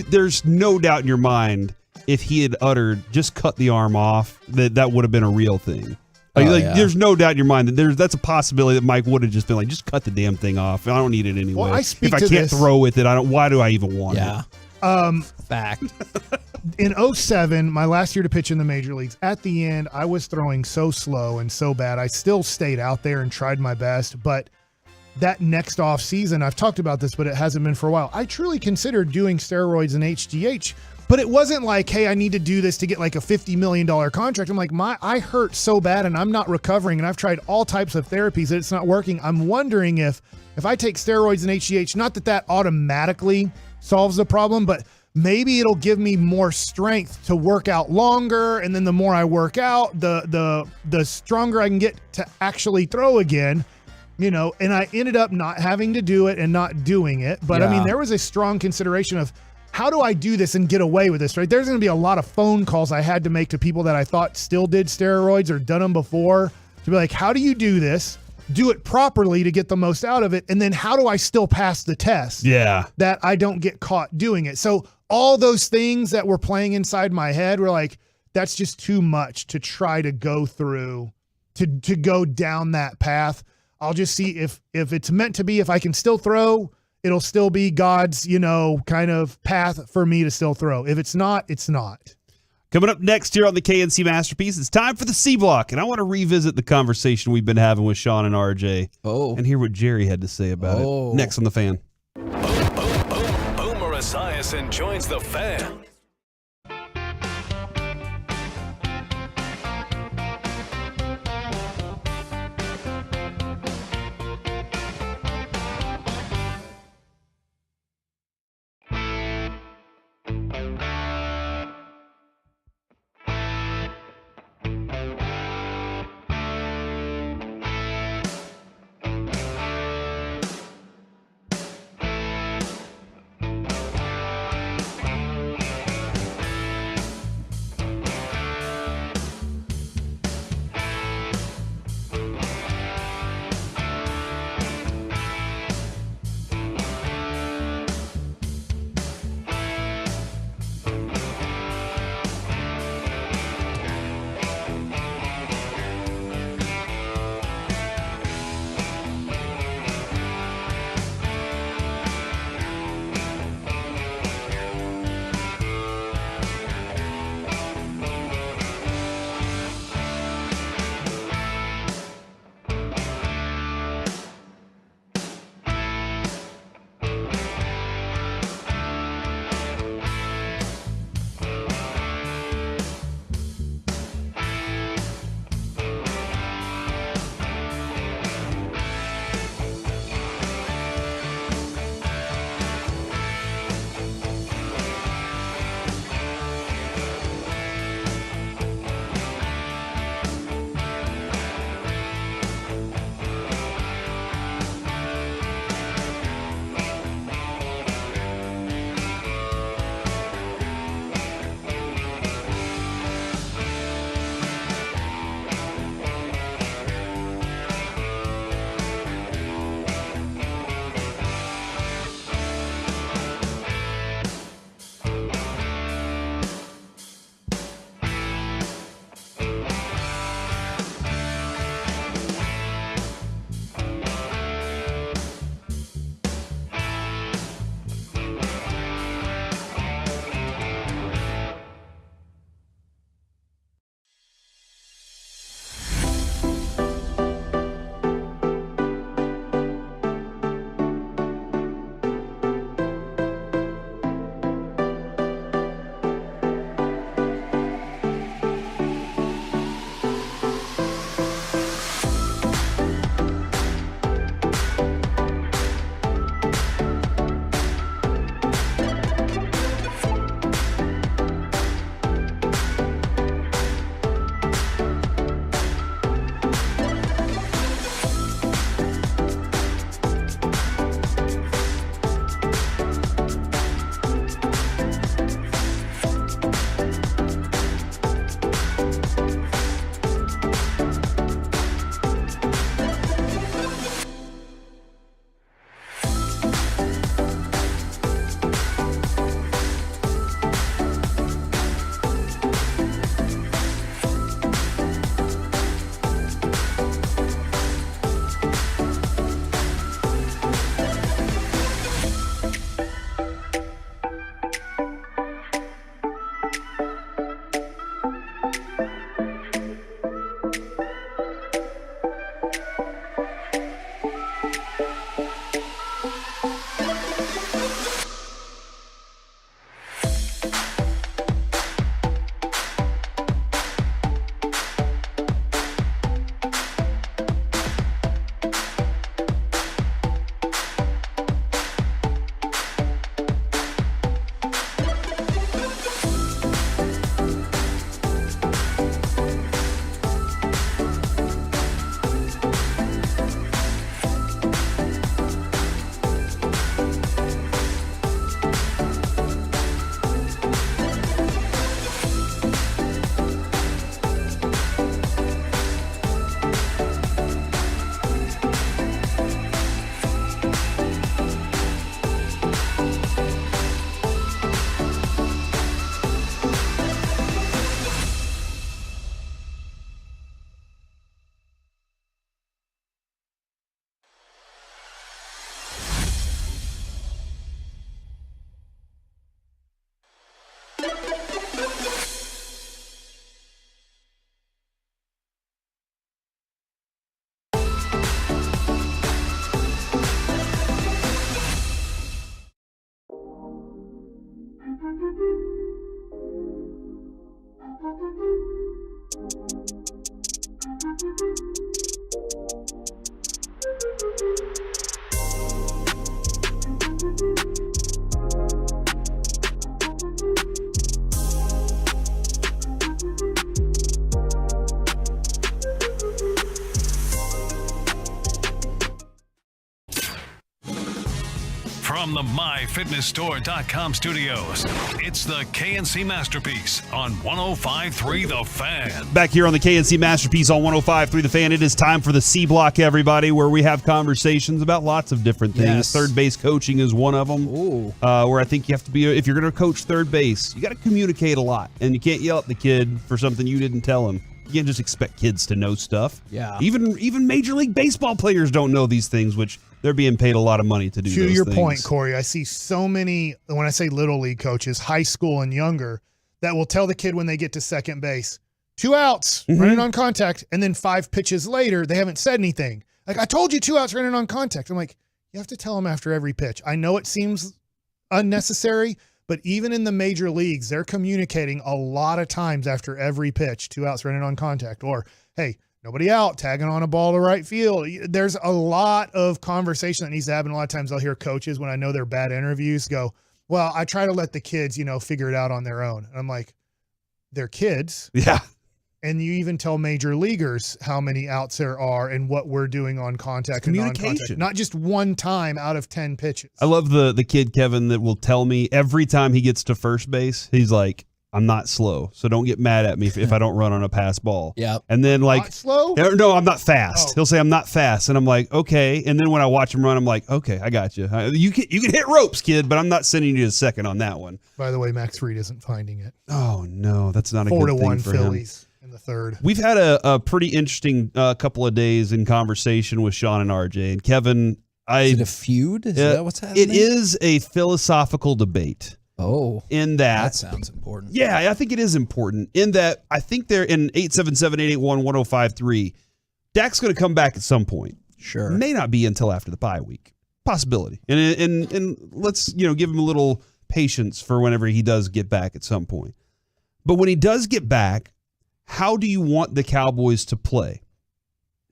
there's no doubt in your mind if he had uttered, just cut the arm off, that would have been a real thing. There's no doubt in your mind that that's a possibility that Mike would have just been like, just cut the damn thing off. I don't need it anyway. Well, if I can't throw with it, why do I even want it? Fact. In 2007, my last year to pitch in the major leagues, at the end, I was throwing so slow and so bad. I still stayed out there and tried my best, but that next off season, I've talked about this, but it hasn't been for a while. I truly considered doing steroids and HGH. But it wasn't like, hey, I need to do this to get like a $50 million contract. I'm like, I hurt so bad and I'm not recovering and I've tried all types of therapies and it's not working. I'm wondering if I take steroids and HGH, not that automatically solves the problem, but maybe it'll give me more strength to work out longer. And then the more I work out, the stronger I can get to actually throw again. And I ended up not having to do it and not doing it. But I mean, there was a strong consideration of, how do I do this and get away with this, right? There's going to be a lot of phone calls I had to make to people that I thought still did steroids or done them before to be like, how do you do this? Do it properly to get the most out of it. And then how do I still pass the test? Yeah. That I don't get caught doing it. So all those things that were playing inside my head were like, that's just too much to try to go through, to go down that path. I'll just see if it's meant to be, if I can still throw, it'll still be God's, kind of path for me to still throw. If it's not, it's not. Coming up next here on the KNC Masterpiece, it's time for the C Block. And I want to revisit the conversation we've been having with Sean and RJ. And hear what Jerry had to say about it. Next on The Fan. Boomer Esiason joins The Fan. the MyFitnessStore.com studios, it's the KNC Masterpiece on 105.3 The Fan. Back here on the KNC Masterpiece on 105.3 The Fan, it is time for the C Block, everybody, where we have conversations about lots of different things. Yes. Third base coaching is one of them. Where I think you have to be, if you're going to coach third base, you got to communicate a lot. And you can't yell at the kid for something you didn't tell him. You can't just expect kids to know stuff. Yeah. Even Major League Baseball players don't know these things, which they're being paid a lot of money to do. To those your things. point, Corey, I see so many, when I say little league coaches, high school and younger, that will tell the kid when they get to second base, 2 outs, running on contact, and then 5 pitches later, they haven't said anything. Like, I told you 2 outs, running on contact. I'm like, you have to tell them after every pitch. I know it seems unnecessary, but even in the major leagues, they're communicating a lot of times after every pitch, 2 outs, running on contact, or, hey, nobody out, tagging on a ball to right field. There's a lot of conversation that needs to happen. A lot of times I'll hear coaches, when I know they're bad interviews, go, well, I try to let the kids, figure it out on their own. And I'm like, they're kids. Yeah. And you even tell major leaguers how many outs there are and what we're doing on contact and non-contact. Not just one time out of 10 pitches. I love the kid, Kevin, that will tell me every time he gets to first base, he's like, I'm not slow, so don't get mad at me if I don't run on a pass ball. Yeah. And then Not slow? No, I'm not fast. He'll say I'm not fast, and I'm like, okay. And then when I watch him run, I'm like, okay, I got you. You can hit ropes, kid, but I'm not sending you to second on that one. By the way, Max Reid isn't finding it. Oh no, that's not a good thing for 4-1 Phillies in the third. We've had a pretty interesting couple of days in conversation with Sean and RJ and Kevin. Is it a feud? Is that what's happening? It is a philosophical debate. Oh, in that sounds important. Yeah, I think it is important. In that, I think they're in 877-881-1053. Dak's going to come back at some point. Sure, may not be until after the bye week. Possibility, and let's give him a little patience for whenever he does get back at some point. But when he does get back, how do you want the Cowboys to play?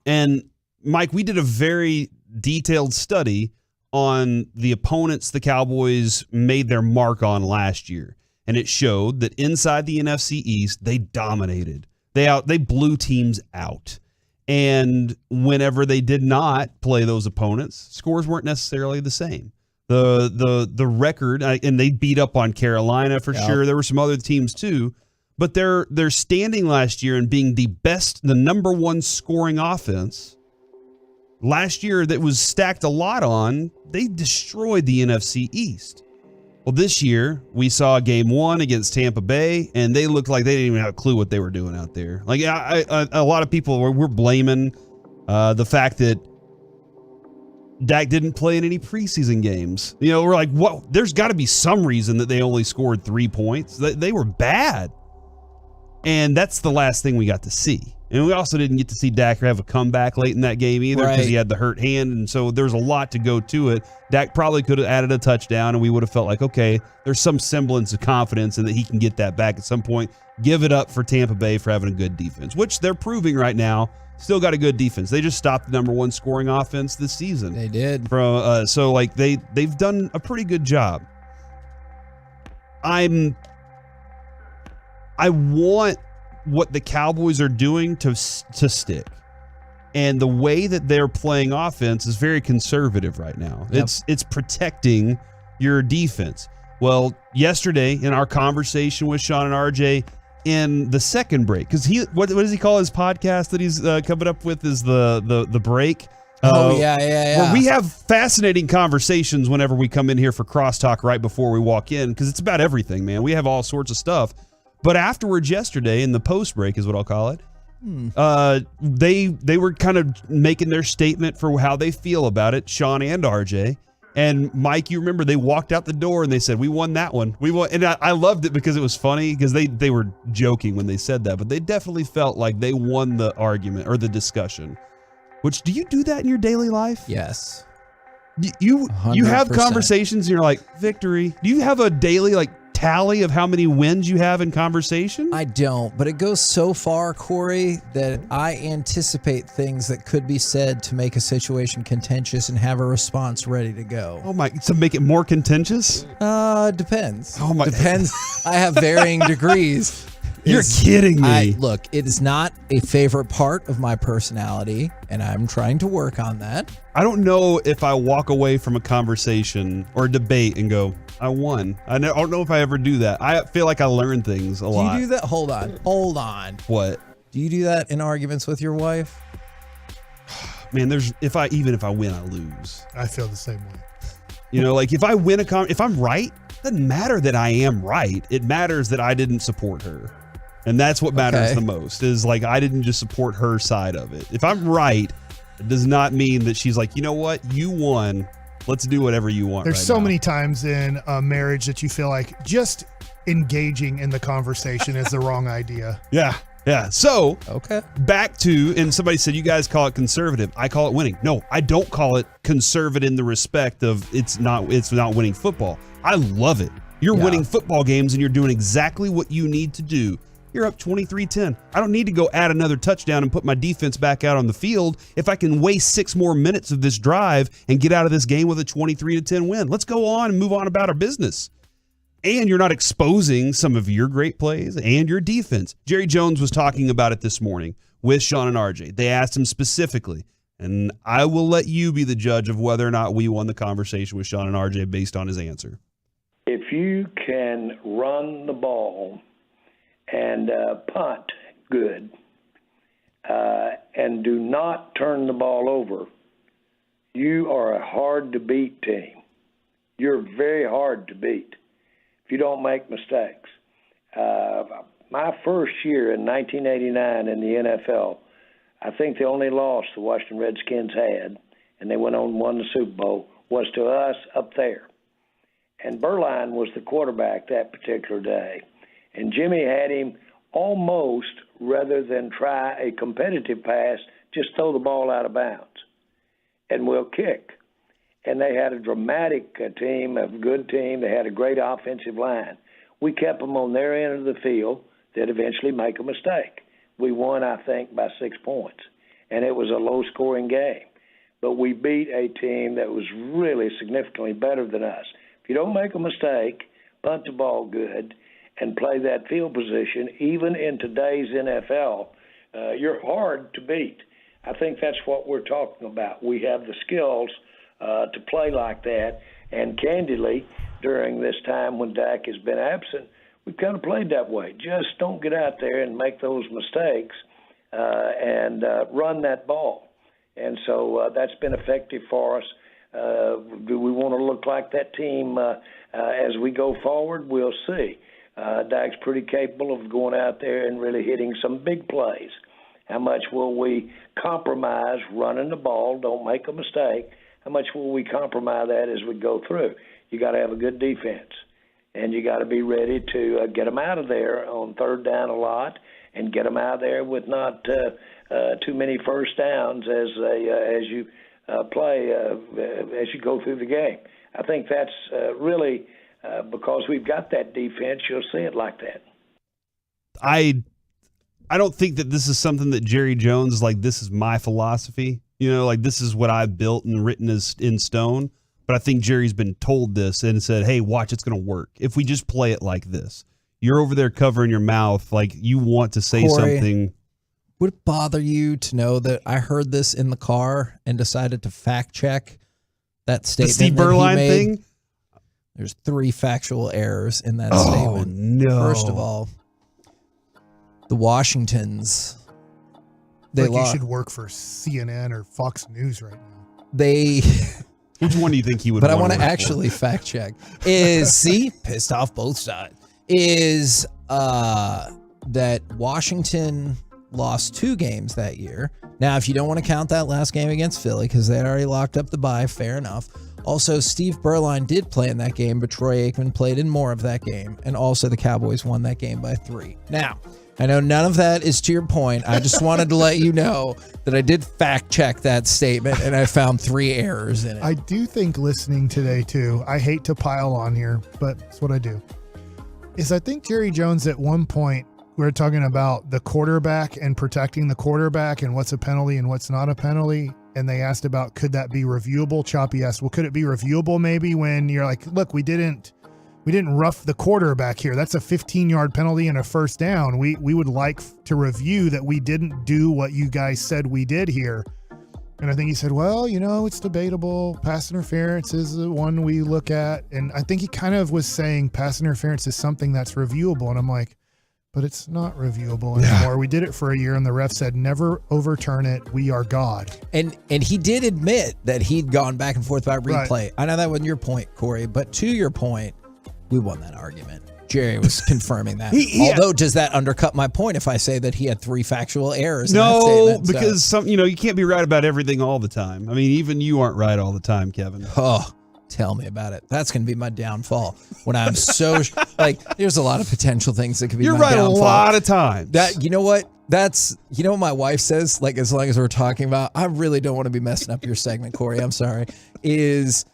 And Mike, we did a very detailed study on the opponents the Cowboys made their mark on last year. And it showed that inside the NFC East, they dominated. They blew teams out. And whenever they did not play those opponents, scores weren't necessarily the same. The record, and they beat up on Carolina for sure. There were some other teams too. But their standing last year and being the number one scoring offense last year that was stacked a lot on, they destroyed the NFC East. Well, this year, we saw game 1 against Tampa Bay, and they looked like they didn't even have a clue what they were doing out there. Like, a lot of people were blaming the fact that Dak didn't play in any preseason games. We're like, what? There's got to be some reason that they only scored 3 points. They were bad. And that's the last thing we got to see. And we also didn't get to see Dak have a comeback late in that game either because he had the hurt hand. And so there's a lot to go to it. Dak probably could have added a touchdown, and we would have felt like, okay, there's some semblance of confidence in that he can get that back at some point. Give it up for Tampa Bay for having a good defense, which they're proving right now. Still got a good defense. They just stopped the number one scoring offense this season. They did. So like they've done a pretty good job. I want what the Cowboys are doing to stick. And the way that they're playing offense is very conservative right now. Yep. It's protecting your defense. Well, yesterday in our conversation with Sean and RJ in the second break, because what does he call his podcast that he's coming up with is the break? Yeah. Where we have fascinating conversations whenever we come in here for crosstalk right before we walk in, because it's about everything, man. We have all sorts of stuff. But afterwards, yesterday, in the post break is what I'll call it, they were kind of making their statement for how they feel about it, Sean and RJ. And Mike, you remember they walked out the door and they said, "We won that one. We won." And I loved it because it was funny because they were joking when they said that, but they definitely felt like they won the argument or the discussion. Which, do you do that in your daily life? Yes. You have 100%. conversations and you're like, victory. Do you have a daily tally of how many wins you have in conversation? I don't, but it goes so far, Corey, that I anticipate things that could be said to make a situation contentious and have a response ready to go. Oh my! To make it more contentious? Depends. Oh my! Depends. I have varying degrees. You're kidding me. Look, it is not a favorite part of my personality, and I'm trying to work on that. I don't know if I walk away from a conversation or a debate and go, I won. I don't know if I ever do that. I feel like I learn things a lot. Do you do that? Hold on. What? Do you do that in arguments with your wife? Man, even if I win, I lose. I feel the same way. You know, like if I win if I'm right, it doesn't matter that I am right. It matters that I didn't support her. And that's what matters the most, is like I didn't just support her side of it. If I'm right, it does not mean that she's like, you know what, you won. Let's do whatever you want. There's so many times in a marriage that you feel like just engaging in the conversation is the wrong idea. Yeah. So, back to, and somebody said, you guys call it conservative. I call it winning. No, I don't call it conservative in the respect of it's not winning football. I love it. You're winning football games and you're doing exactly what you need to do. You're up 23-10. I don't need to go add another touchdown and put my defense back out on the field if I can waste 6 more minutes of this drive and get out of this game with a 23-10 win. Let's go on and move on about our business. And you're not exposing some of your great plays and your defense. Jerry Jones was talking about it this morning with Sean and RJ. They asked him specifically, and I will let you be the judge of whether or not we won the conversation with Sean and RJ based on his answer. If you can run the ball and punt good and do not turn the ball over, you are a hard-to-beat team. You're very hard to beat if you don't make mistakes. My first year in 1989 in the NFL, I think the only loss the Washington Redskins had, and they went on and won the Super Bowl, was to us up there. And Berline was the quarterback that particular day. And Jimmy had him almost, rather than try a competitive pass, just throw the ball out of bounds. And we'll kick. And they had a dramatic team, a good team. They had a great offensive line. We kept them on their end of the field. They'd eventually make a mistake. We won, I think, by 6 points. And it was a low-scoring game. But we beat a team that was really significantly better than us. If you don't make a mistake, punt the ball good, and play that field position, even in today's NFL, you're hard to beat. I think that's what we're talking about. We have the skills to play like that, and candidly, during this time when Dak has been absent, we've kind of played that way. Just don't get out there and make those mistakes and run that ball. And so that's been effective for us. Do we want to look like that team as we go forward? We'll see. Dak's pretty capable of going out there and really hitting some big plays. How much will we compromise running the ball? Don't make a mistake. How much will we compromise that as we go through? You got to have a good defense, and you got to be ready to get them out of there on third down a lot, and get them out of there with not too many first downs as you play as you go through the game. I think that's really because we've got that defense. You'll see it like that. I don't think that this is something that Jerry Jones is like, this is my philosophy. You know, like this is what I've built and written as in stone. But I think Jerry's been told this and said, hey, watch, it's going to work. If we just play it like this, you're over there covering your mouth like you want to say Corey, something. Would it bother you to know that I heard this in the car and decided to fact check that statement? The Steve Berline thing? There's 3 factual errors in that statement. No. First of all, the Washingtons, you should work for CNN or Fox News right now. Which one do you think he would? But I want to actually fact check. Pissed off both sides. Is that Washington lost 2 games that year. Now, if you don't want to count that last game against Philly because they had already locked up the bye, fair enough. Also, Steve Berline did play in that game, but Troy Aikman played in more of that game. And also the Cowboys won that game by 3. Now, I know none of that is to your point. I just wanted to let you know that I did fact check that statement and I found 3 errors in it. I do think listening today too, I hate to pile on here, but it's what I do, is I think Jerry Jones at one point, we were talking about the quarterback and protecting the quarterback and what's a penalty and what's not a penalty. And they asked about, could that be reviewable? Choppy asked, well, could it be reviewable maybe when you're like, look, we didn't rough the quarterback here. That's a 15-yard penalty and a first down. We would like to review that we didn't do what you guys said we did here. And I think he said, well, it's debatable. Pass interference is the one we look at. And I think he kind of was saying pass interference is something that's reviewable. And I'm like, but it's not reviewable anymore. We did it for a year, and the ref said, never overturn it. We are God. And he did admit that he'd gone back and forth about replay. Right. I know that wasn't your point, Corey, but to your point, we won that argument. Jerry was confirming that. Although, does that undercut my point if I say that he had 3 factual errors? No, in that statement? because you can't be right about everything all the time. I mean, even you aren't right all the time, Kevin. Oh, tell me about it. That's going to be my downfall. When I'm so there's a lot of potential things that could be. You're my right downfall. a lot of times. That you know what? That's what my wife says. Like, as long as we're talking about, I really don't want to be messing up your segment, Corey. I'm sorry. It's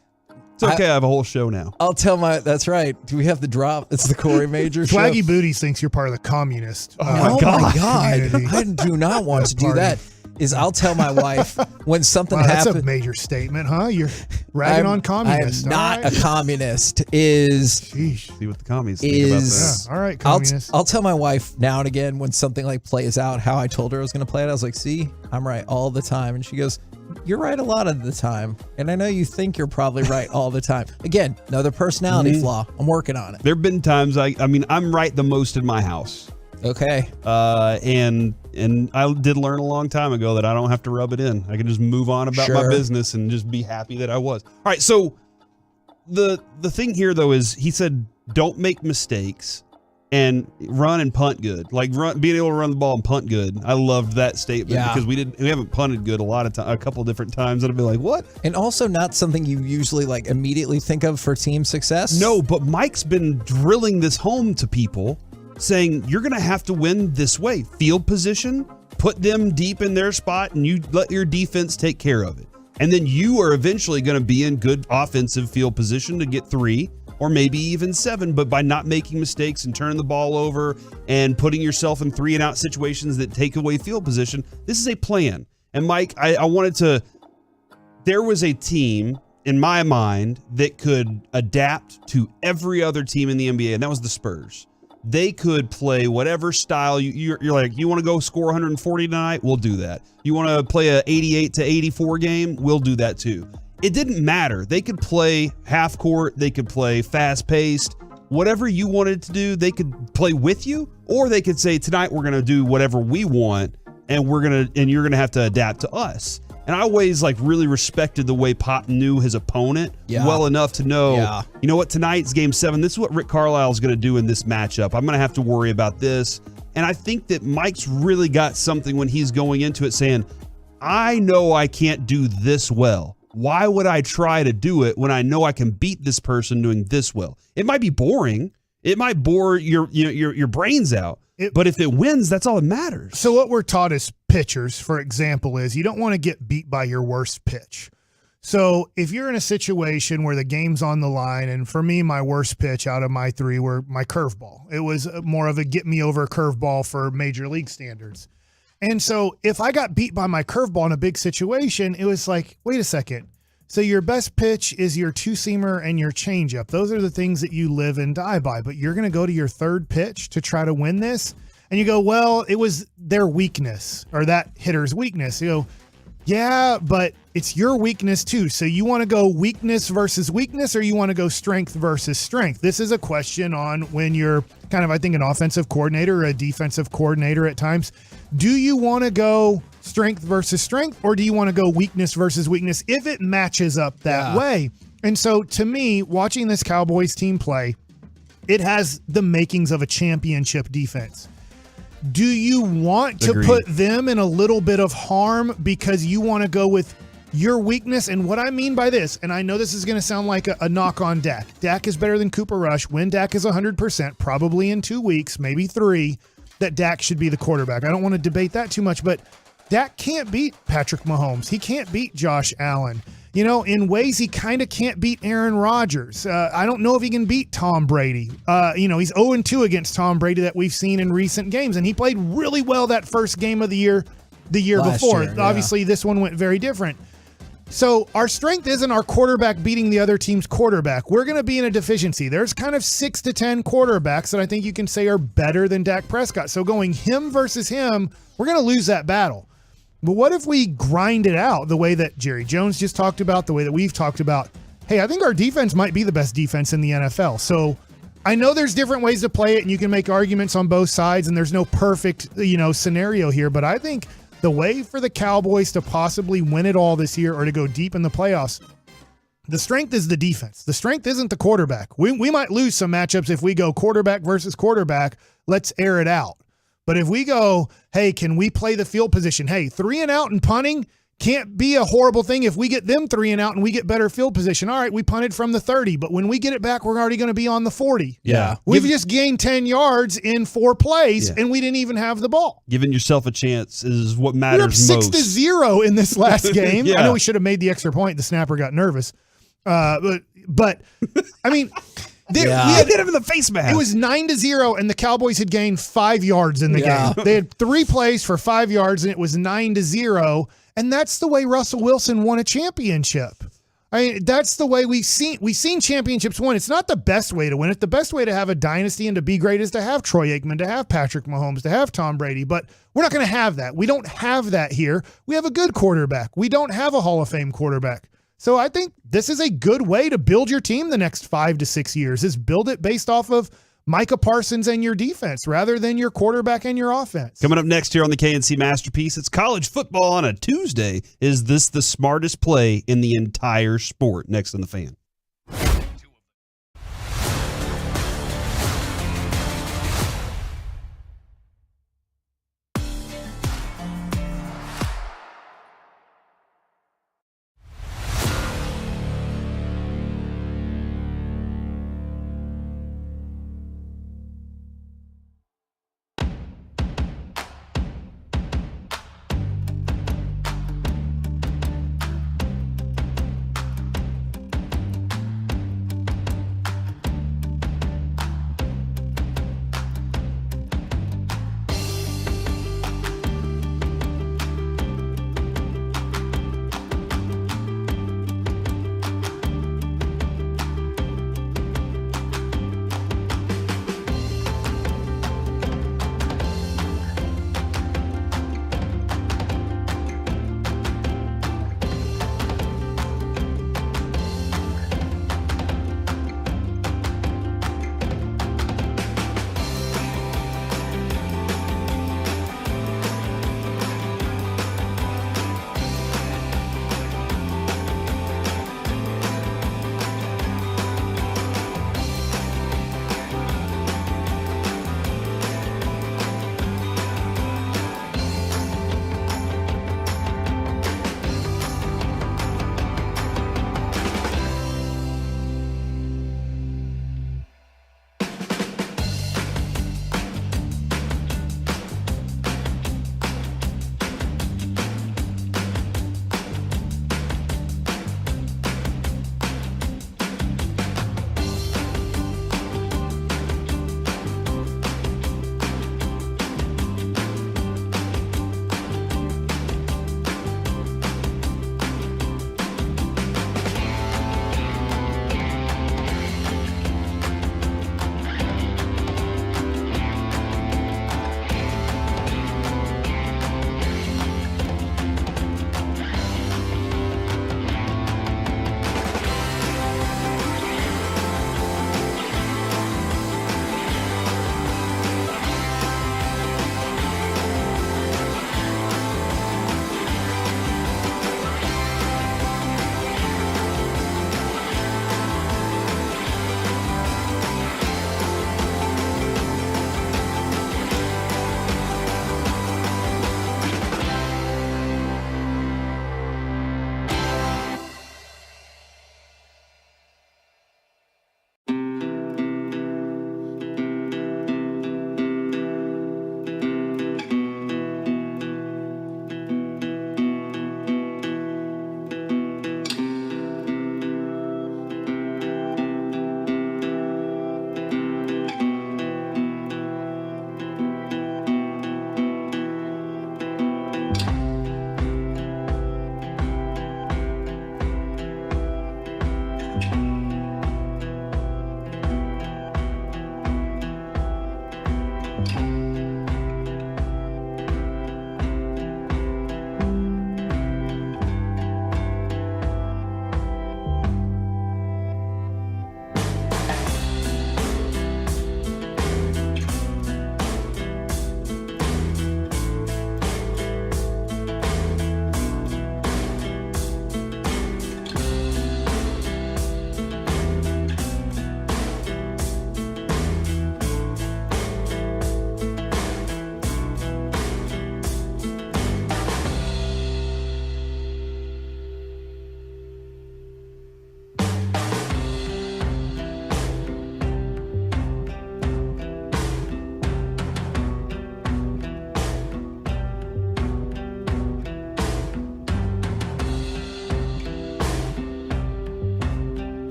okay. I have a whole show now. I'll tell that's right. Do we have the drop? It's the Corey Major show. Swaggy Booties thinks you're part of the communist. Oh my God. I do not want to do that. I'll tell my wife when something happens. That's a major statement, huh? You're ragging on communists. I'm not a communist. See what the communists think about that. Yeah, all right, communists. I'll tell my wife now and again when something like plays out how I told her I was going to play it. I was like, see, I'm right all the time. And she goes, you're right a lot of the time. And I know you think you're probably right all the time. Again, another personality flaw. I'm working on it. There have been times I'm right the most in my house. Okay. And I did learn a long time ago that I don't have to rub it in. I can just move on about my business and just be happy that I was. All right, so the thing here though is he said don't make mistakes and run and punt good. Like being able to run the ball and punt good. I loved that statement because we haven't punted good a couple of different times, and I'd be like, what? And also not something you usually immediately think of for team success. No, but Mike's been drilling this home to people, saying you're going to have to win this way. Field position, put them deep in their spot, and you let your defense take care of it. And then you are eventually going to be in good offensive field position to get 3 or maybe even 7, but by not making mistakes and turning the ball over and putting yourself in 3-and-out situations that take away field position, this is a plan. And Mike, I wanted to, there was a team in my mind that could adapt to every other team in the NBA, and that was the Spurs. They could play whatever style you're like. You want to go score 140 tonight? We'll do that. You want to play a 88-84 game? We'll do that too. It didn't matter. They could play half court. They could play fast paced. Whatever you wanted to do, they could play with you, or they could say tonight we're going to do whatever we want, and you're going to have to adapt to us. And I always really respected the way Pop knew his opponent well enough to know, you know what, tonight's game 7, this is what Rick Carlisle's going to do in this matchup. I'm going to have to worry about this. And I think that Mike's really got something when he's going into it saying, I know I can't do this well. Why would I try to do it when I know I can beat this person doing this well? It might be boring. It might bore your brains out. But if it wins, that's all that matters. So what we're taught as pitchers, for example, is you don't want to get beat by your worst pitch. So if you're in a situation where the game's on the line, and for me, my worst pitch out of my 3 were my curveball. It was more of a get me over curveball for major league standards. And so if I got beat by my curveball in a big situation, it was like, wait a second. So your best pitch is your 2-seamer and your changeup. Those are the things that you live and die by. But you're going to go to your 3rd pitch to try to win this? And you go, well, it was their weakness or that hitter's weakness. You go, yeah, but it's your weakness too. So you want to go weakness versus weakness, or you want to go strength versus strength? This is a question on when you're kind of, I think, an offensive coordinator or a defensive coordinator at times. Do you want to go strength versus strength, or do you want to go weakness versus weakness if it matches up that way? And so to me, watching this Cowboys team play, it has the makings of a championship defense. Do you want to put them in a little bit of harm because you want to go with your weakness? And what I mean by this, and I know this is going to sound like a knock on Dak. Dak is better than Cooper Rush. When Dak is 100%, probably in 2 weeks, maybe 3, that Dak should be the quarterback. I don't want to debate that too much, but Dak can't beat Patrick Mahomes. He can't beat Josh Allen. In ways he kind of can't beat Aaron Rodgers. I don't know if he can beat Tom Brady. He's 0-2 against Tom Brady that we've seen in recent games, and he played really well that first game of the year before. Year, Obviously, this one went very different. So our strength isn't our quarterback beating the other team's quarterback. We're going to be in a deficiency. There's kind of 6 to 10 quarterbacks that I think you can say are better than Dak Prescott. So going him versus him, we're going to lose that battle. But what if we grind it out the way that Jerry Jones just talked about, the way that we've talked about? Hey, I think our defense might be the best defense in the NFL. So I know there's different ways to play it, and you can make arguments on both sides, and there's no perfect, scenario here. But I think the way for the Cowboys to possibly win it all this year or to go deep in the playoffs, the strength is the defense. The strength isn't the quarterback. We might lose some matchups if we go quarterback versus quarterback. Let's air it out. But if we go, hey, can we play the field position? Hey, 3 and out and punting can't be a horrible thing if we get them 3 and out and we get better field position. All right, we punted from the 30, but when we get it back, we're already going to be on the 40. Yeah. We've just gained 10 yards in 4 plays, and we didn't even have the ball. Giving yourself a chance is what matters We're up most. 6-0 in this last game. Yeah. I know we should have made the extra point. The snapper got nervous. But I mean, we hit him in the face mask. It was 9-0, and the Cowboys had gained 5 yards in the game. They had 3 plays for 5 yards, and it was 9-0. And that's the way Russell Wilson won a championship. I mean, that's the way we've seen championships won. It's not the best way to win it. The best way to have a dynasty and to be great is to have Troy Aikman, to have Patrick Mahomes, to have Tom Brady. But we're not going to have that. We don't have that here. We have a good quarterback. We don't have a Hall of Fame quarterback. So I think this is a good way to build your team the next 5 to 6 years, is build it based off of Micah Parsons and your defense rather than your quarterback and your offense. Coming up next here on the KNC Masterpiece, it's college football on a Tuesday. Is this the smartest play in the entire sport? Next on The Fan.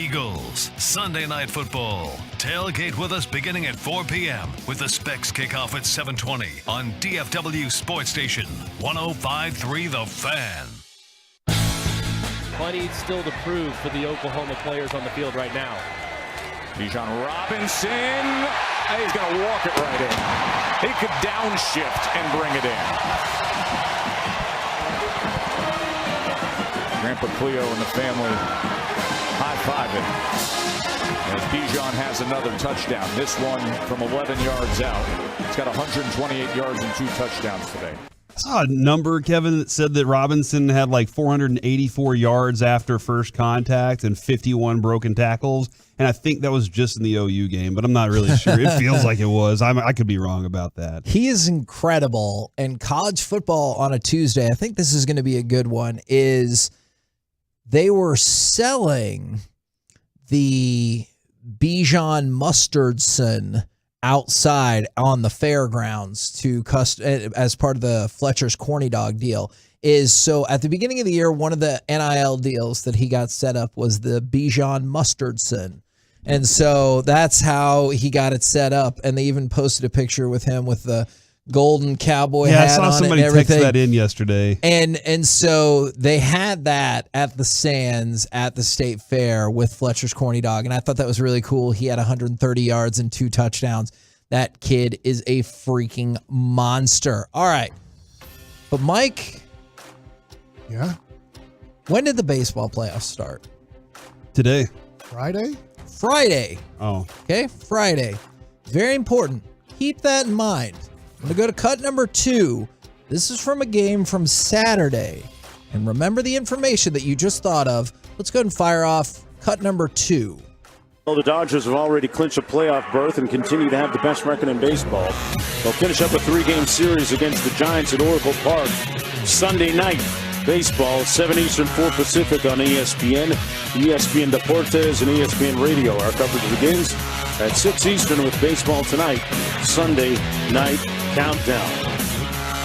Eagles, Sunday Night Football. Tailgate with us beginning at 4 p.m. with the Specs kickoff at 7:20 on DFW Sports Station 105.3 The Fan. Plenty still to prove for the Oklahoma players on the field right now. Bijan Robinson, he's going to walk it right in. He could downshift and bring it in. Grandpa Cleo and the family high-fiving as Bijan has another touchdown. This one from 11 yards out. He's got 128 yards and 2 touchdowns today. I saw a number, Kevin, that said that Robinson had like 484 yards after first contact and 51 broken tackles. And I think that was just in the OU game, but I'm not really sure. It feels like it was. I could be wrong about that. He is incredible. And college football on a Tuesday, I think this is going to be a good one, is they were selling the Bijan Mustardson outside on the fairgrounds to as part of the Fletcher's Corny Dog deal. Is so at the beginning of the year, one of the NIL deals that he got set up was the Bijan Mustardson. And so that's how he got it set up. And they even posted a picture with him with the golden cowboy hat on I saw somebody and everything. text that in yesterday. And so they had that at the stands at the state fair with Fletcher's Corny Dog. And I thought that was really cool. He had 130 yards and 2 touchdowns. That kid is a freaking monster. All right. But Mike. Yeah? When did the baseball playoffs start? Today. Friday. Oh. Okay, Friday. Very important. Keep that in mind. I'm going to go to cut number 2. This is from a game from Saturday. And remember the information that you just thought of. Let's go ahead and fire off cut number 2. Well, the Dodgers have already clinched a playoff berth and continue to have the best record in baseball. They'll finish up a 3-game series against the Giants at Oracle Park Sunday night. Baseball, 7 Eastern, 4 Pacific on ESPN, ESPN Deportes, and ESPN Radio. Our coverage begins at 6 Eastern with Baseball Tonight, Sunday Night Countdown.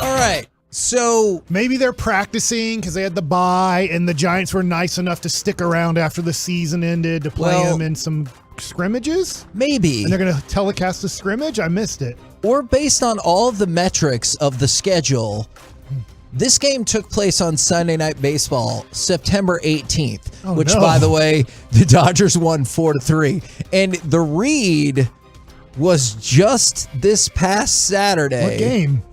All right. So maybe they're practicing because they had the bye, and the Giants were nice enough to stick around after the season ended to play them in some scrimmages? Maybe. And they're going to telecast the scrimmage? I missed it. Or based on all of the metrics of the schedule, this game took place on Sunday Night Baseball, September 18th, which, by the way, the Dodgers won 4-3. And the Reid was just this past Saturday. What game?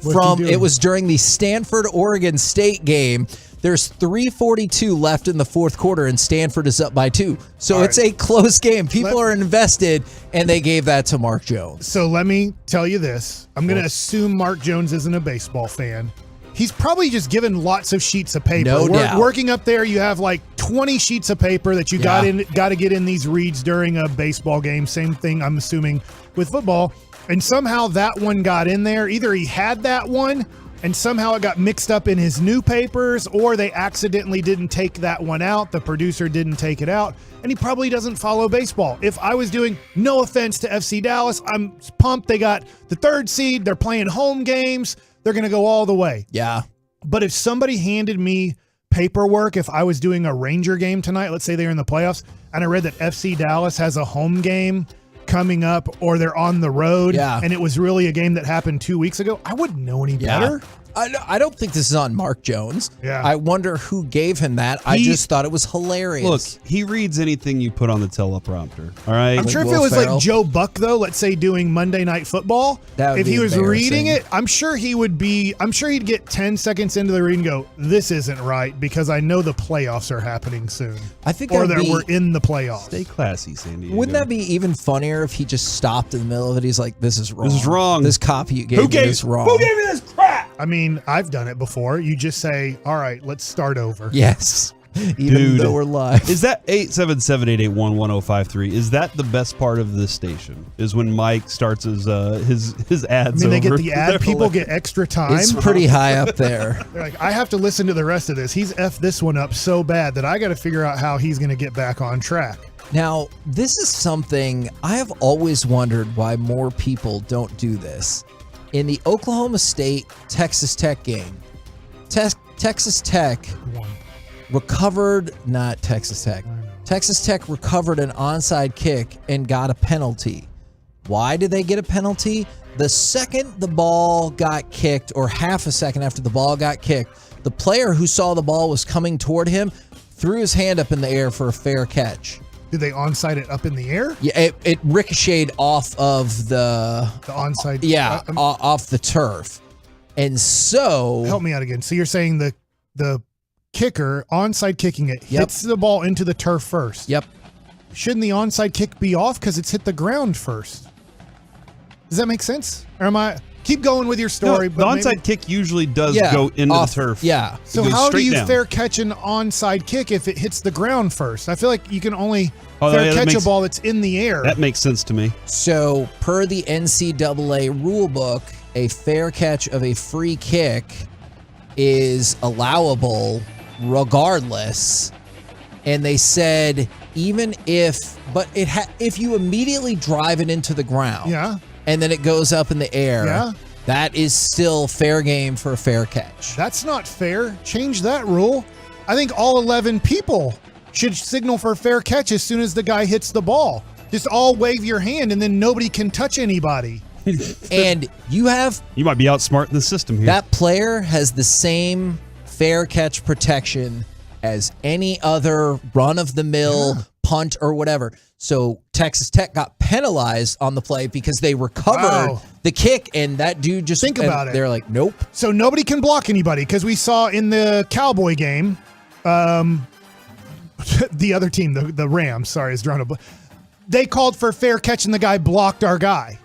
It was during the Stanford-Oregon State game. There's 3:42 left in the fourth quarter, and Stanford is up by 2. So All it's right. a close game. People are invested, and they gave that to Mark Jones. So let me tell you this. I'm going to assume Mark Jones isn't a baseball fan. He's probably just given lots of sheets of paper. No doubt. Working up there, you have like 20 sheets of paper that you got to get in these reads during a baseball game. Same thing, I'm assuming, with football. And somehow that one got in there. Either he had that one and somehow it got mixed up in his new papers, or they accidentally didn't take that one out. The producer didn't take it out, and he probably doesn't follow baseball. If I was doing, no offense to FC Dallas, I'm pumped. They got the 3rd seed. They're playing home games. They're going to go all the way. Yeah. But if somebody handed me paperwork, if I was doing a Ranger game tonight, let's say they're in the playoffs, and I read that FC Dallas has a home game coming up, or they're on the road, and it was really a game that happened 2 weeks ago, I wouldn't know any better. I don't think this is on Mark Jones. Yeah. I wonder who gave him that. I just thought it was hilarious. Look, he reads anything you put on the teleprompter. All right. I'm sure if it was like Joe Buck, though, let's say doing Monday Night Football, if he was reading it, I'm sure he'd get 10 seconds into the read and go, this isn't right because I know the playoffs are happening soon. I think or that we're in the playoffs. Stay classy, San Diego. Wouldn't that be even funnier if he just stopped in the middle of it? He's like, this is wrong. This is wrong. This copy you gave me is wrong. Who gave me this crap? I mean, I've done it before. You just say, all right, let's start over. Yes. Even though we're live. Is that 877-881-1053? Is that the best part of this station? Is when Mike starts his ads? I mean, they get over. the ad. People get extra time. It's pretty high up there. They're like, I have to listen to the rest of this. He's effed this one up so bad that I got to figure out how he's going to get back on track. Now, this is something I have always wondered why more people don't do this. In the Oklahoma State-Texas Tech game, Texas Tech recovered, not Texas Tech. Texas Tech recovered an onside kick and got a penalty. Why did they get a penalty? The second the ball got kicked, or half a second after the ball got kicked, the player who saw the ball was coming toward him threw his hand up in the air for a fair catch. Did they onside it up in the air? Yeah, it ricocheted off of the onside. Yeah, off the turf. And so, help me out again. So you're saying the kicker onside kicking it hits the ball into the turf first. Yep. Shouldn't the onside kick be off because it's hit the ground first? Does that make sense? Or am I keep going with your story? No, the onside kick usually does go into the turf. Yeah. So how do you fair catch an onside kick if it hits the ground first? I feel like you can only fair catch a ball that's in the air. That makes sense to me. So per the NCAA rule book, a fair catch of a free kick is allowable regardless. And they said even if you immediately drive it into the ground, and then it goes up in the air, that is still fair game for a fair catch. That's not fair. Change that rule. I think all 11 people should signal for a fair catch as soon as the guy hits the ball. Just all wave your hand and then nobody can touch anybody. And you might be outsmarting the system here. That player has the same fair catch protection as any other run-of-the-mill punt or whatever. So Texas Tech got penalized on the play because they recovered the kick, and that dude just think about it. They're like, nope. So nobody can block anybody because we saw in the Cowboy game, the other team, the Rams, sorry, is drawing a. They called for fair catch, and the guy blocked our guy.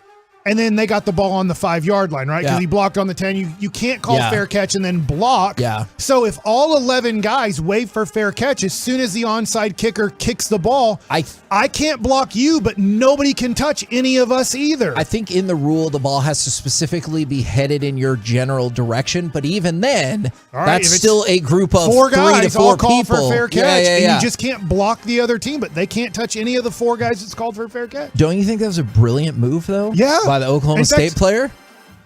And then they got the ball on the 5-yard line, right? Because he blocked on the 10. You can't call fair catch and then block. Yeah. So if all 11 guys wave for fair catch, as soon as the onside kicker kicks the ball, I can't block you, but nobody can touch any of us either. I think in the rule, the ball has to specifically be headed in your general direction. But even then, that's still a group of 4 guys 3 to 4 all call people. for fair catch, Yeah. and you just can't block the other team, but they can't touch any of the 4 guys that's called for a fair catch. Don't you think that was a brilliant move, though? Yeah. By the Oklahoma State player?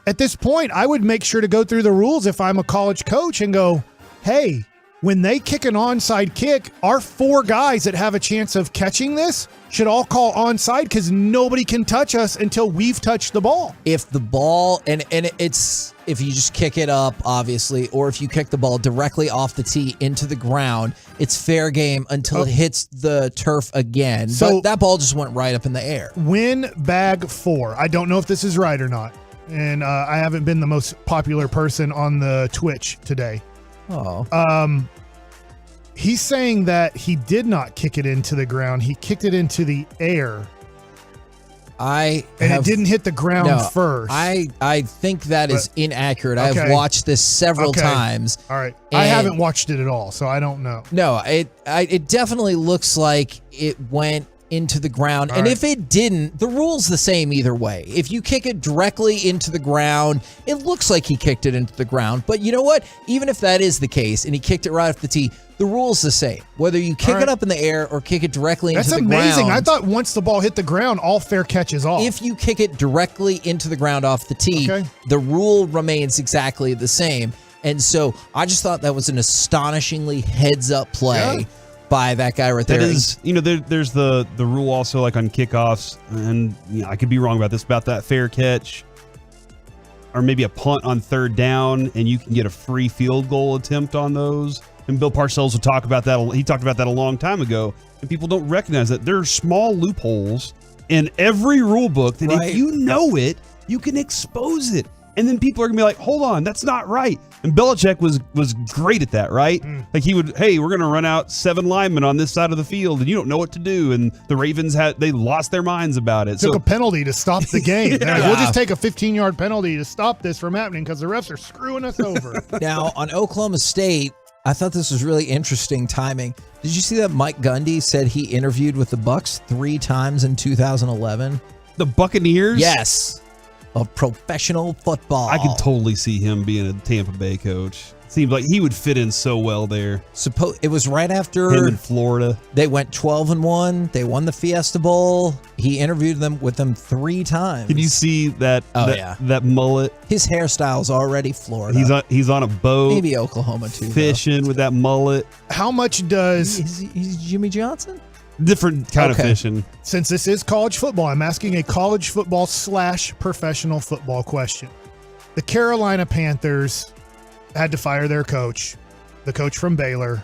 At this point, I would make sure to go through the rules if I'm a college coach and go, hey, when they kick an onside kick, our 4 guys that have a chance of catching this should all call onside because nobody can touch us until we've touched the ball. If the ball, and it's, if you just kick it up, obviously, or if you kick the ball directly off the tee into the ground, it's fair game until it hits the turf again. So but that ball just went right up in the air. Win bag 4. I don't know if this is right or not. And I haven't been the most popular person on the Twitch today. Oh. He's saying that he did not kick it into the ground. He kicked it into the air. It didn't hit the ground first. I think that is inaccurate. Okay. I've watched this several times. All right. I haven't watched it at all, so I don't know. No, it definitely looks like it went into the ground. And if it didn't, the rule's the same either way. If you kick it directly into the ground, it looks like he kicked it into the ground. But you know what? Even if that is the case and he kicked it right off the tee, the rule's the same. Whether you kick it up in the air or kick it directly into the ground. That's amazing. I thought once the ball hit the ground, all fair catch is off. If you kick it directly into the ground off the tee, the rule remains exactly the same. And so I just thought that was an astonishingly heads-up play by that guy right there. That is, there's the rule also like on kickoffs, and I could be wrong about this, about that fair catch or maybe a punt on third down, and you can get a free field goal attempt on those. And Bill Parcells would talk about that. He talked about that a long time ago, and people don't recognize that there are small loopholes in every rule book that if you know it, you can expose it. And then people are going to be like, hold on, that's not right. And Belichick was great at that, right? Like he would, hey, we're going to run out 7 linemen on this side of the field, and you don't know what to do. And the Ravens they lost their minds about it. Took a penalty to stop the game. We'll just take a 15-yard penalty to stop this from happening because the refs are screwing us over. Now, on Oklahoma State, I thought this was really interesting timing. Did you see that Mike Gundy said he interviewed with the Bucs 3 times in 2011? The Buccaneers? Yes. Of professional football. I could totally see him being a Tampa Bay coach. Seems like he would fit in so well there. It was right after him in Florida. They went 12-1. They won the Fiesta Bowl. He interviewed with them 3 times. Can you see that? That mullet. His hairstyle's already Florida. He's on a boat. Maybe Oklahoma too. Fishing with that mullet. How much does he's Jimmy Johnson? Different kind of fishing. Since this is college football, I'm asking a college football / professional football question. The Carolina Panthers had to fire their coach, the coach from Baylor.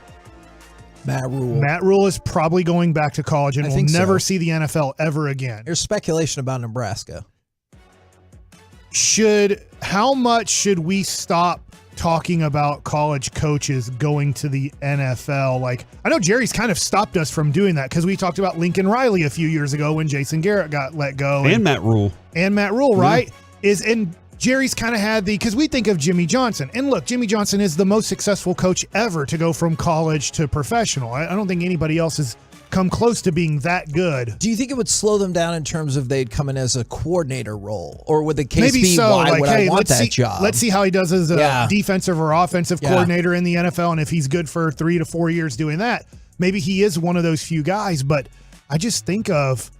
Matt Rhule. Matt Rhule is probably going back to college and will never see the NFL ever again. There's speculation about Nebraska. How much should we stop talking about college coaches going to the NFL? Like, I know Jerry's kind of stopped us from doing that because we talked about Lincoln Riley a few years ago when Jason Garrett got let go. And Matt Rhule. Right? And Jerry's kind of had because we think of Jimmy Johnson. And look, Jimmy Johnson is the most successful coach ever to go from college to professional. I don't think anybody else has come close to being that good. Do you think it would slow them down in terms of they'd come in as a coordinator role? Or would the case Maybe be, so. why would I want that job? Let's see how he does as a defensive or offensive coordinator in the NFL. And if he's good for 3 to 4 years doing that, maybe he is one of those few guys. But I just think of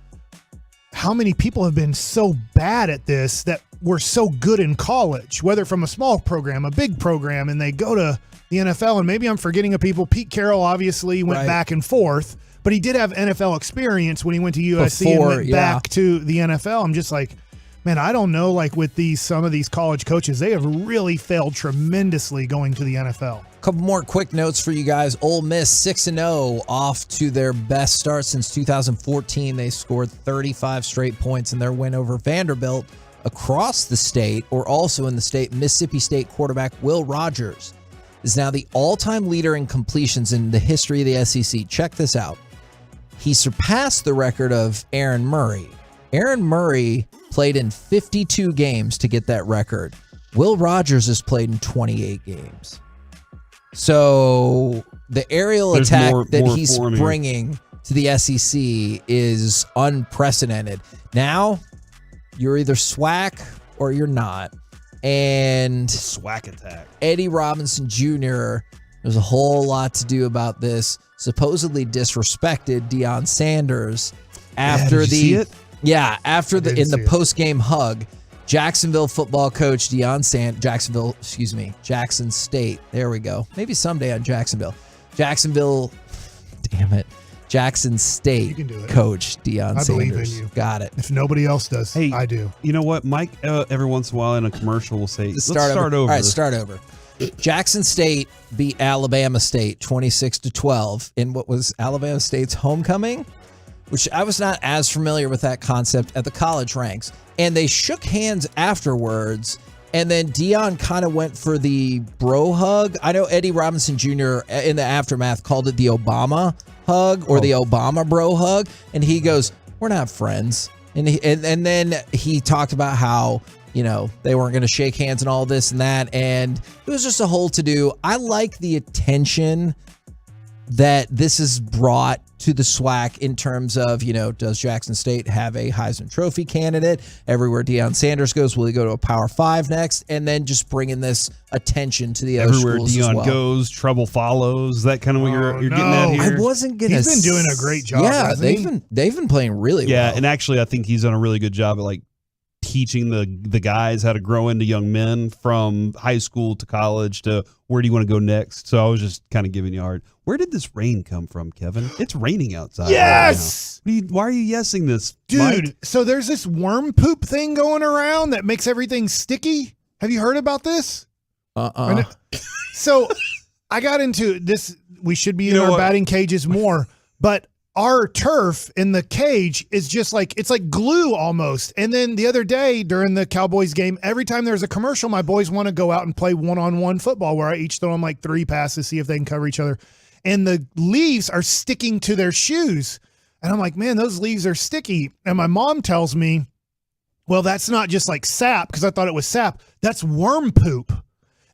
how many people have been so bad at this that were so good in college, whether from a small program, a big program, and they go to the NFL. And maybe I'm forgetting of people. Pete Carroll obviously went back and forth, but he did have NFL experience when he went to USC and went back to the NFL. I'm just like, man, I don't know. Like with some of these college coaches, they have really failed tremendously going to the NFL. Couple more quick notes for you guys. Ole Miss 6-0 off to their best start since 2014. They scored 35 straight points in their win over Vanderbilt. Across the state, or also in the state, Mississippi State quarterback Will Rogers is now the all-time leader in completions in the history of the SEC. Check this out. He surpassed the record of Aaron Murray. Aaron Murray played in 52 games to get that record. Will Rogers has played in 28 games. So the aerial attack that he's bringing to the SEC is unprecedented. Now, you're either SWAC or you're not. And SWAC attack. Eddie Robinson Jr., there's a whole lot to do about this. Supposedly disrespected Dion Sanders after in the post-game hug. Jacksonville football coach Jackson State. There we go. Maybe someday on Jackson State coach Dion Sanders. I believe in you. Got it. If nobody else does, hey, I do. You know what? Mike, every once in a while in a commercial will say, let's start over. All right, start over. Jackson State beat Alabama State 26-12 in what was Alabama State's homecoming, which I was not as familiar with that concept at the college ranks. And they shook hands afterwards, And then Dion kind of went for the bro hug. I know Eddie Robinson Jr. in the aftermath called it the Obama hug or the Obama bro hug. And he goes, we're not friends. And then he talked about how, they weren't going to shake hands and all this and that. And it was just a whole to-do. I like the attention that this has brought to the SWAC in terms of, does Jackson State have a Heisman Trophy candidate? Everywhere Dion Sanders goes, will he go to a Power 5 next? And then just bringing this attention to the other everywhere schools Dion as well. goes, trouble follows. That kind of what you're getting at here. I wasn't gonna. He's been doing a great job. Yeah, hasn't they've been playing really well. Yeah, and actually, I think he's done a really good job at teaching the guys how to grow into young men from high school to college to where do you want to go next. So I was just kind of giving you a hard. Where did this rain come from, Kevin? It's raining outside. Yes. Right now. Why are you yesing this, Dude, Mike? So there's this worm poop thing going around that makes everything sticky. Have you heard about this? So I got into this. We should be in our batting cages more, but our turf in the cage is just it's like glue almost. And then the other day during the Cowboys game, every time there's a commercial, my boys want to go out and play one-on-one football where I each throw them 3 passes, see if they can cover each other. And the leaves are sticking to their shoes. And I'm like, man, those leaves are sticky. And my mom tells me, well, that's not just sap, because I thought it was sap. That's worm poop.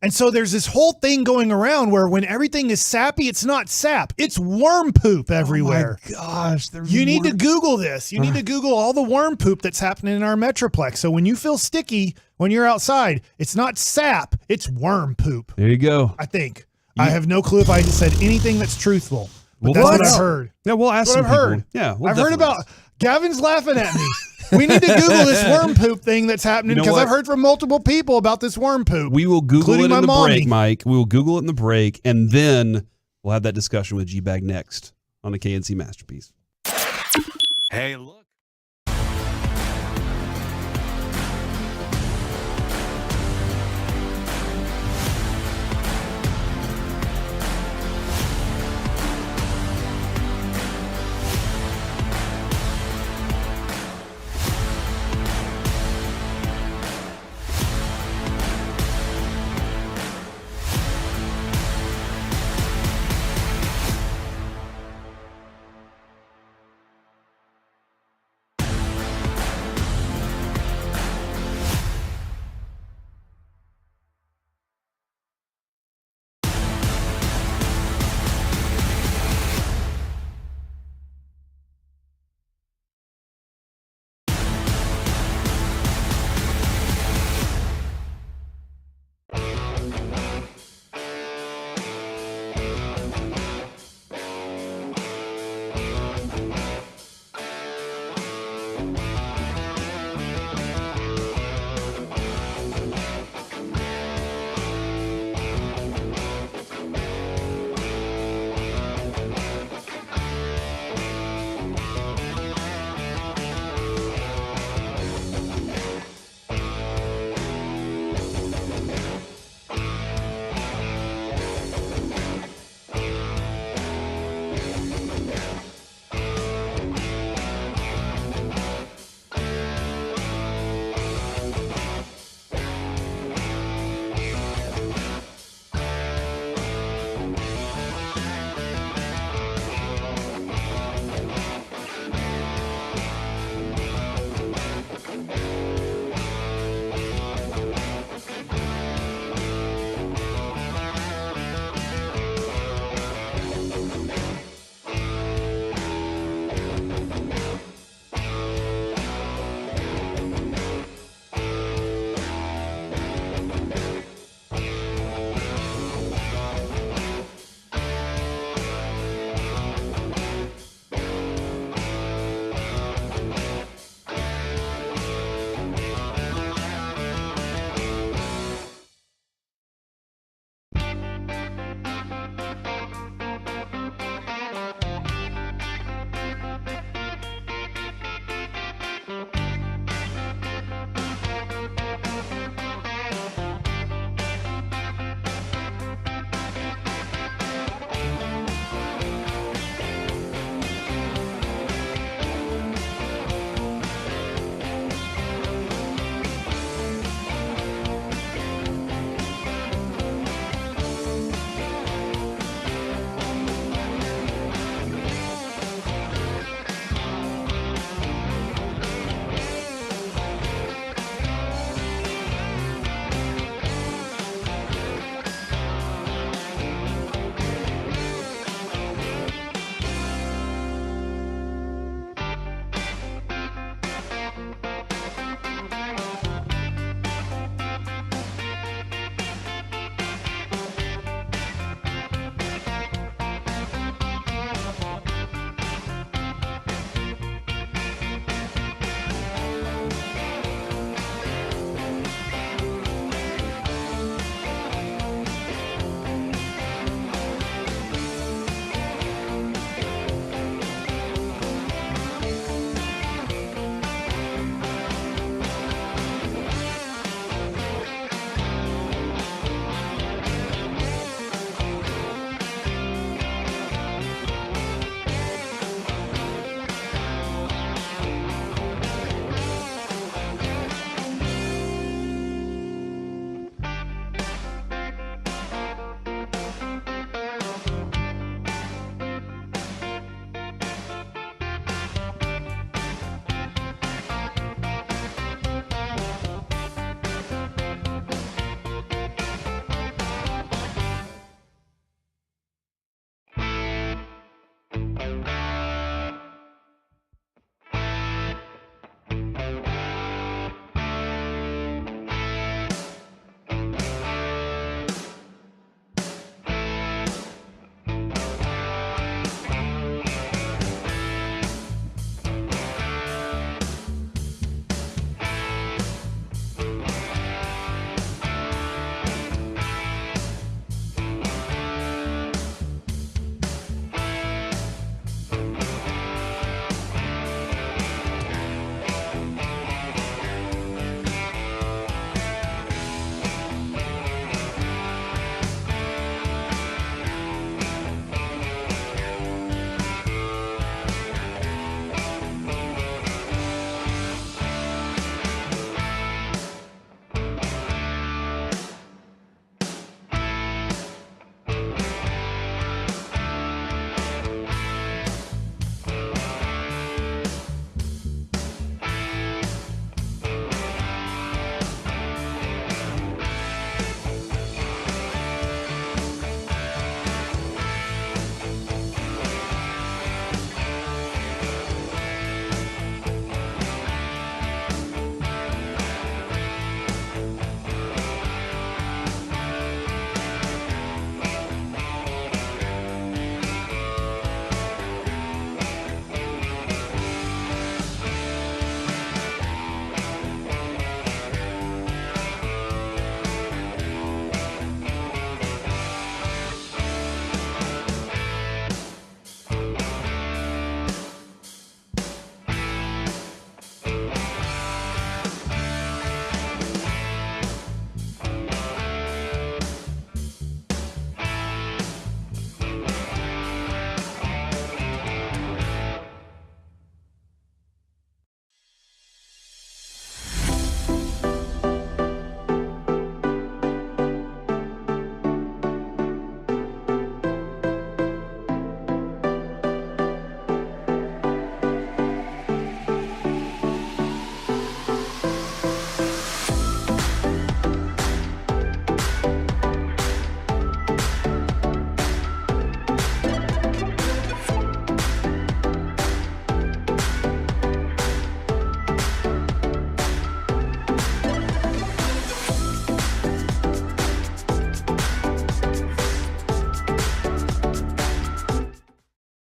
And so there's this whole thing going around where when everything is sappy, it's not sap. It's worm poop everywhere. Oh my gosh. You need to Google this. You need to Google all the worm poop that's happening in our Metroplex. So when you feel sticky when you're outside, it's not sap. It's worm poop. There you go. I think. I have no clue if I just said anything that's truthful. But that's what I've heard. Yeah, we'll ask some I've heard. people. Yeah, I've heard about. Gavin's laughing at me. We need to Google this worm poop thing that's happening because I've heard from multiple people about this worm poop. We will Google it in the mommy. break, Mike. We will Google it in the break, and then we'll have that discussion with G-Bag next on the KNC Masterpiece. Hey, look.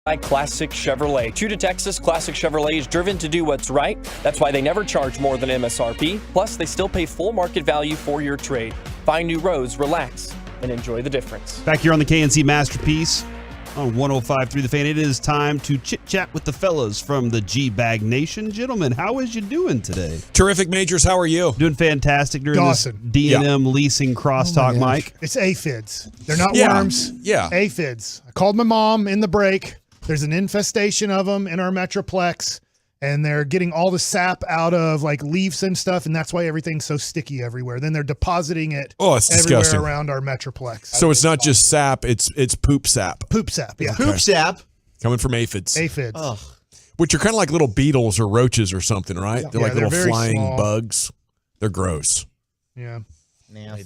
By Classic Chevrolet. True to Texas, Classic Chevrolet is driven to do what's right. That's why they never charge more than MSRP. Plus, they still pay full market value for your trade. Find new roads, relax, and enjoy the difference. Back here on the KNC Masterpiece on 105.3 The Fan, it is time to chit-chat with the fellas from the G-Bag Nation. Gentlemen, how is you doing today? Terrific, Majors. How are you? Doing fantastic during Dawson. this D&M leasing crosstalk, Mike. It's aphids. They're not worms. Yeah. Aphids. I called my mom in the break. There's an infestation of them in our Metroplex, and they're getting all the sap out of like leaves and stuff, and that's why everything's so sticky everywhere. Then they're depositing it it's everywhere disgusting. around our Metroplex. So it's not just sap, it's poop sap. Poop sap, yeah. Poop sap. Coming from aphids. Aphids. Ugh. Which are kind of like little beetles or roaches or something, right? They're like little very flying small. bugs. They're gross. Yeah.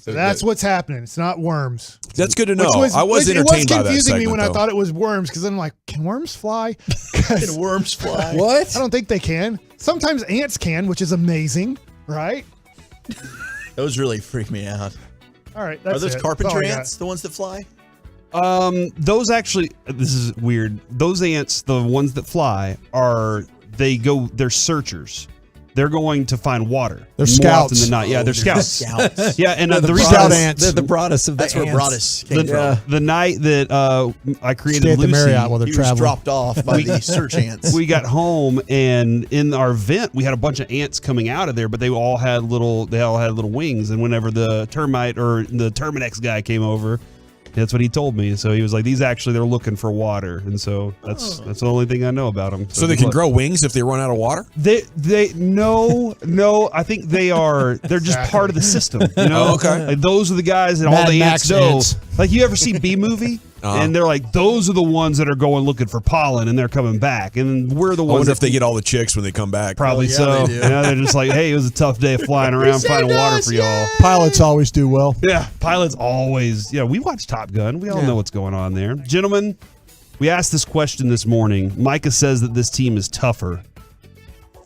So that's what's happening. It's not worms. That's good to know. It was entertained by that It was confusing me segment, when I though. thought it was worms, because then I'm like, can worms fly? Can worms fly? What? I don't think they can. Sometimes ants can, which is amazing, right? Those really freak me out. All right, Are that's those it. carpenter That's all I got. ants the ones that fly? Those actually, this is weird. Those ants, the ones that fly, they're searchers. They're going to find water. They're more scouts. often than not. Yeah, they're scouts. Yeah, and They're the the reason scout ants. They're the broadest of the That's where ants. Broadus came from. the night that I created Stay at the Lucy, Marriott while they're He was traveling. dropped off by the search ants. we got home, and in our vent we had a bunch of ants coming out of there, but they all had little wings. And whenever the termite or the Terminex guy came over, that's what he told me. So he was like, they're looking for water, and so that's the only thing I know about them. So they can grow wings if they run out of water? No, I think they're just part of the system. You know? Oh, okay. Like, those are the guys that all Mad the Max ants know. ants. Like, you ever see B-Movie? And they're like, those are the ones that are going looking for pollen, and they're coming back. And we're the I ones wonder that if they get all the chicks when they come back. probably yeah, so. they do. You know, they're just like, hey, it was a tough day of flying around finding water for y'all. Pilots always do well. Yeah, pilots always. Yeah, we watch Top Gun. We all know what's going on there. Gentlemen, we asked this question this morning. Micah says that this team is tougher.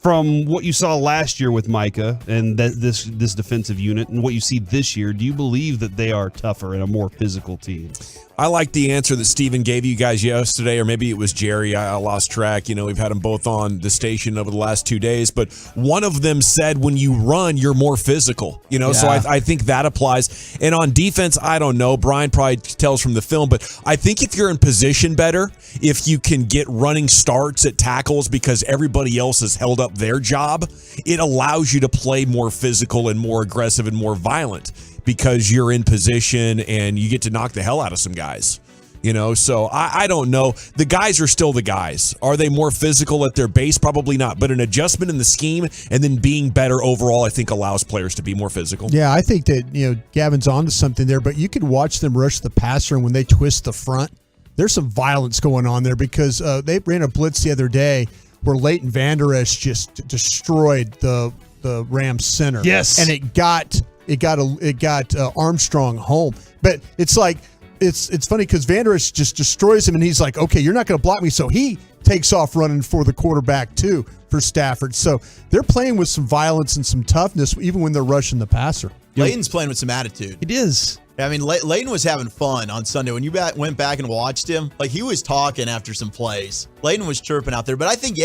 From what you saw last year with Micah and this defensive unit and what you see this year, do you believe that they are tougher and a more physical team? I like the answer that Steven gave you guys yesterday, or maybe it was Jerry. I lost track. You know, we've had them both on the station over the last 2 days, but one of them said when you run, you're more physical. You know, so I think that applies. And on defense, I don't know. Brian probably tells from the film, but I think if you're in position better, if you can get running starts at tackles because everybody else has held up their job, it allows you to play more physical and more aggressive and more violent, because you're in position and you get to knock the hell out of some guys, you know? So I don't know. The guys are still the guys. Are they more physical at their base? Probably not. But an adjustment in the scheme and then being better overall, I think allows players to be more physical. Yeah, I think that, Gavin's onto something there, but you could watch them rush the passer, and when they twist the front, there's some violence going on there, because they ran a blitz the other day where Leighton Vander Esch just destroyed the Rams center. Yes. And it got Armstrong home. But it's like, it's funny because Vander Esch just destroys him, and he's like, okay, you're not going to block me. So he takes off running for the quarterback too for Stafford. So they're playing with some violence and some toughness even when they're rushing the passer. Leighton's playing with some attitude. It is. I mean, Leighton was having fun on Sunday. When you went back and watched him, like, he was talking after some plays. Leighton was chirping out there. But I think,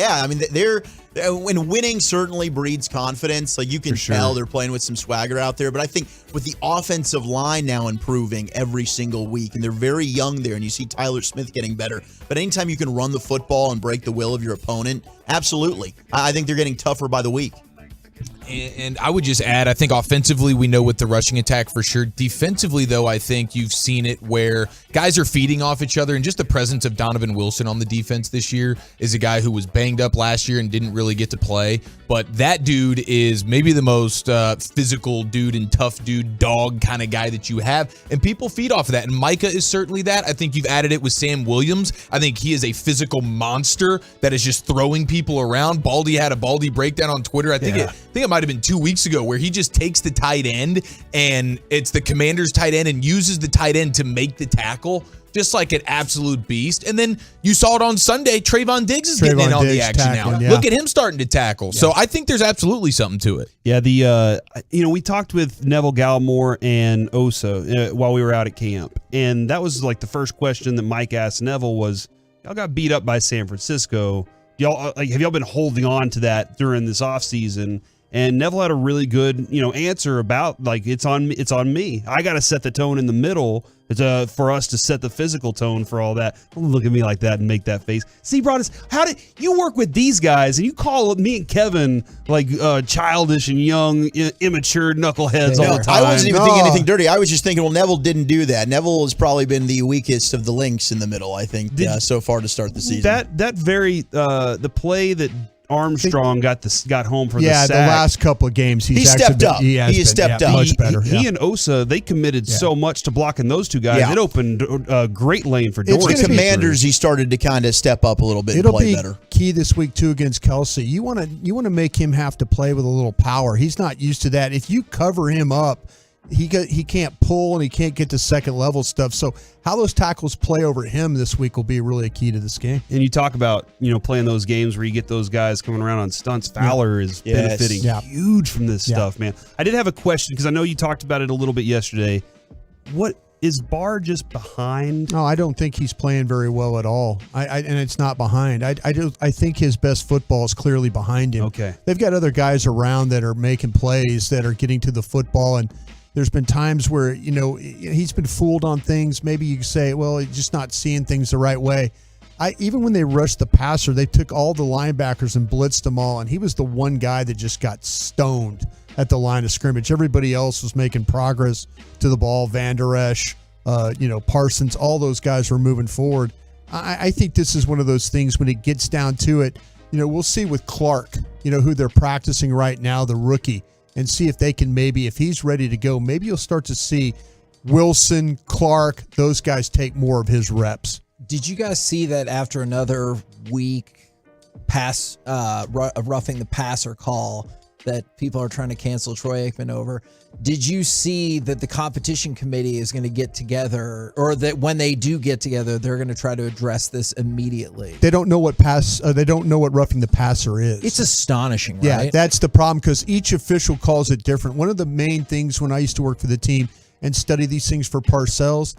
when winning certainly breeds confidence. Like, you can tell they're playing with some swagger out there. But I think with the offensive line now improving every single week, and they're very young there, and you see Tyler Smith getting better. But anytime you can run the football and break the will of your opponent, absolutely. I think they're getting tougher by the week. And I would just add, I think offensively we know with the rushing attack for sure. Defensively, though, I think you've seen it where guys are feeding off each other, and just the presence of Donovan Wilson on the defense this year is a guy who was banged up last year and didn't really get to play. But that dude is maybe the most physical dude and tough dude, dog kind of guy that you have, and people feed off of that. And Micah is certainly that. I think you've added it with Sam Williams. I think he is a physical monster that is just throwing people around. Baldy had a Baldy breakdown on Twitter. I think it might have been 2 weeks ago, where he just takes the tight end, and it's the Commander's tight end, and uses the tight end to make the tackle, just like an absolute beast. And then you saw it on Sunday. Trayvon Diggs is getting in on the action now. Look at him starting to tackle. Yeah. So I think there's absolutely something to it. Yeah, we talked with Neville Gallimore and Osa while we were out at camp, and that was like the first question that Mike asked Neville was, y'all got beat up by San Francisco. Y'all have y'all been holding on to that during this offseason? And Neville had a really good, answer about it's on me. I got to set the tone in the middle for us to set the physical tone for all that. Don't look at me like that and make that face. See, Broadus, how did you work with these guys and you call me and Kevin childish and young, immature knuckleheads all the time? I wasn't even thinking anything dirty. I was just thinking, well, Neville didn't do that. Neville has probably been the weakest of the links in the middle, I think, so far to start the season. The play that Armstrong got home for the sack. The last couple of games he stepped up. He has stepped up. Much better. He and Osa, they committed so much to blocking those two guys. Yeah. It opened a great lane for Dorsey. It's the Commanders. He started to kind of step up a little bit and play better. It'll be key this week too against Kelce. You want to make him have to play with a little power. He's not used to that. If you cover him up, he can't pull and he can't get to second level stuff. So how those tackles play over him this week will be really a key to this game. And you talk about playing those games where you get those guys coming around on stunts. Fowler is benefiting huge from this stuff, man. I did have a question because I know you talked about it a little bit yesterday. What is Barr just behind? No, I don't think he's playing very well at all. And it's not behind. I think his best football is clearly behind him. Okay, they've got other guys around that are making plays, that are getting to the football, and there's been times where, he's been fooled on things. Maybe you say, well, he's just not seeing things the right way. Even when they rushed the passer, they took all the linebackers and blitzed them all, and he was the one guy that just got stoned at the line of scrimmage. Everybody else was making progress to the ball. Van Der Esch, Parsons, all those guys were moving forward. I think this is one of those things when it gets down to it, we'll see with Clark, who they're practicing right now, the rookie, and see if they can if he's ready to go, maybe you'll start to see Wilson, Clark, those guys take more of his reps. Did you guys see that after another week roughing the passer call that people are trying to cancel Troy Aikman over? Did you see that the competition committee is going to get together, or that when they do get together, they're going to try to address this immediately? They don't know what they don't know what roughing the passer is. It's astonishing, right? Yeah, that's the problem because each official calls it different. One of the main things when I used to work for the team and study these things for Parcells,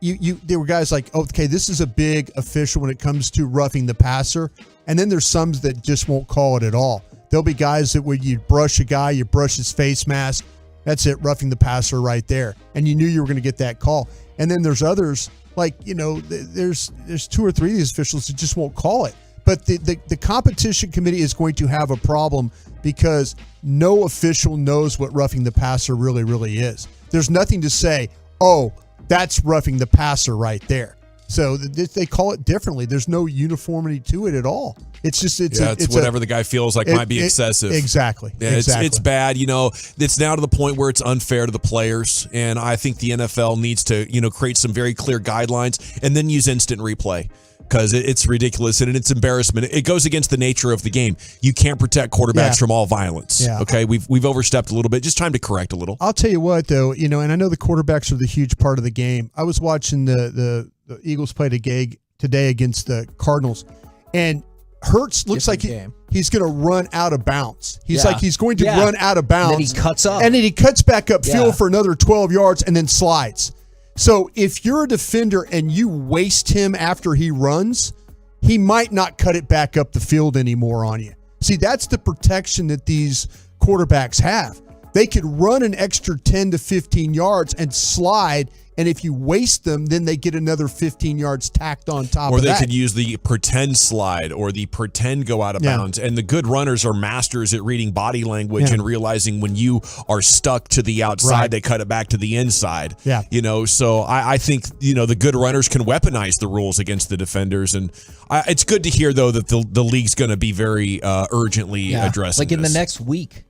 there were guys like, okay, this is a big official when it comes to roughing the passer, and then there's some that just won't call it at all. There'll be guys that when you brush a guy, you brush his face mask. That's it, roughing the passer right there. And you knew you were going to get that call. And then there's others, there's 2 or 3 of these officials that just won't call it. But the competition committee is going to have a problem because no official knows what roughing the passer really, really is. There's nothing to say, oh, that's roughing the passer right there. So they call it differently. There's no uniformity to it at all. It's just it's whatever the guy feels like might be excessive. Exactly. Yeah, it's bad. It's now to the point where it's unfair to the players, and I think the NFL needs to create some very clear guidelines and then use instant replay. Because it's ridiculous and it's embarrassment. It goes against the nature of the game. You can't protect quarterbacks from all violence. Yeah. Okay, we've overstepped a little bit. Just time to correct a little. I'll tell you what, though, and I know the quarterbacks are the huge part of the game. I was watching the Eagles play today against the Cardinals, and Hurts looks like he's going to run out of bounds. He's like he's going to run out of bounds. And then he cuts up. And then he cuts back upfield for another 12 yards and then slides. So if you're a defender and you waste him after he runs, he might not cut it back up the field anymore on you. See, that's the protection that these quarterbacks have. They could run an extra 10 to 15 yards and slide, and if you waste them, then they get another 15 yards tacked on top of that. Or they could use the pretend slide or the pretend go out of bounds. And the good runners are masters at reading body language and realizing when you are stuck to the outside, they cut it back to the inside. Yeah. So I think, the good runners can weaponize the rules against the defenders. And it's good to hear, though, that the league's going to be very urgently addressing in the this. next week.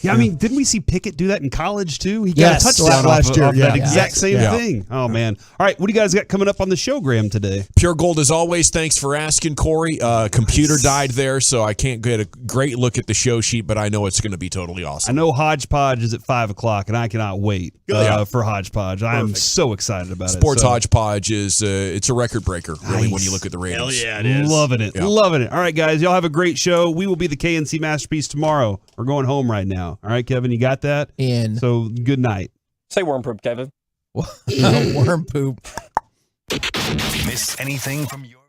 Yeah, I mean, didn't we see Pickett do that in college too? He got a touchdown last year. Off that exact same thing. Oh, man. All right, what do you guys got coming up on the show, Graham, today? Pure Gold, as always. Thanks for asking, Corey. Computer died there, so I can't get a great look at the show sheet, but I know it's going to be totally awesome. I know Hodgepodge is at 5 o'clock, and I cannot wait for Hodgepodge. I am so excited about Sports it. Hodgepodge is it's a record breaker, really, when you look at the ratings. Hell yeah, it is. Loving it. Yeah. Loving it. All right, guys, y'all have a great show. We will be the KNC Masterpiece tomorrow. We're going home right now. All right, Kevin, you got that? So good night. Say worm poop, Kevin. Worm poop. Miss anything from your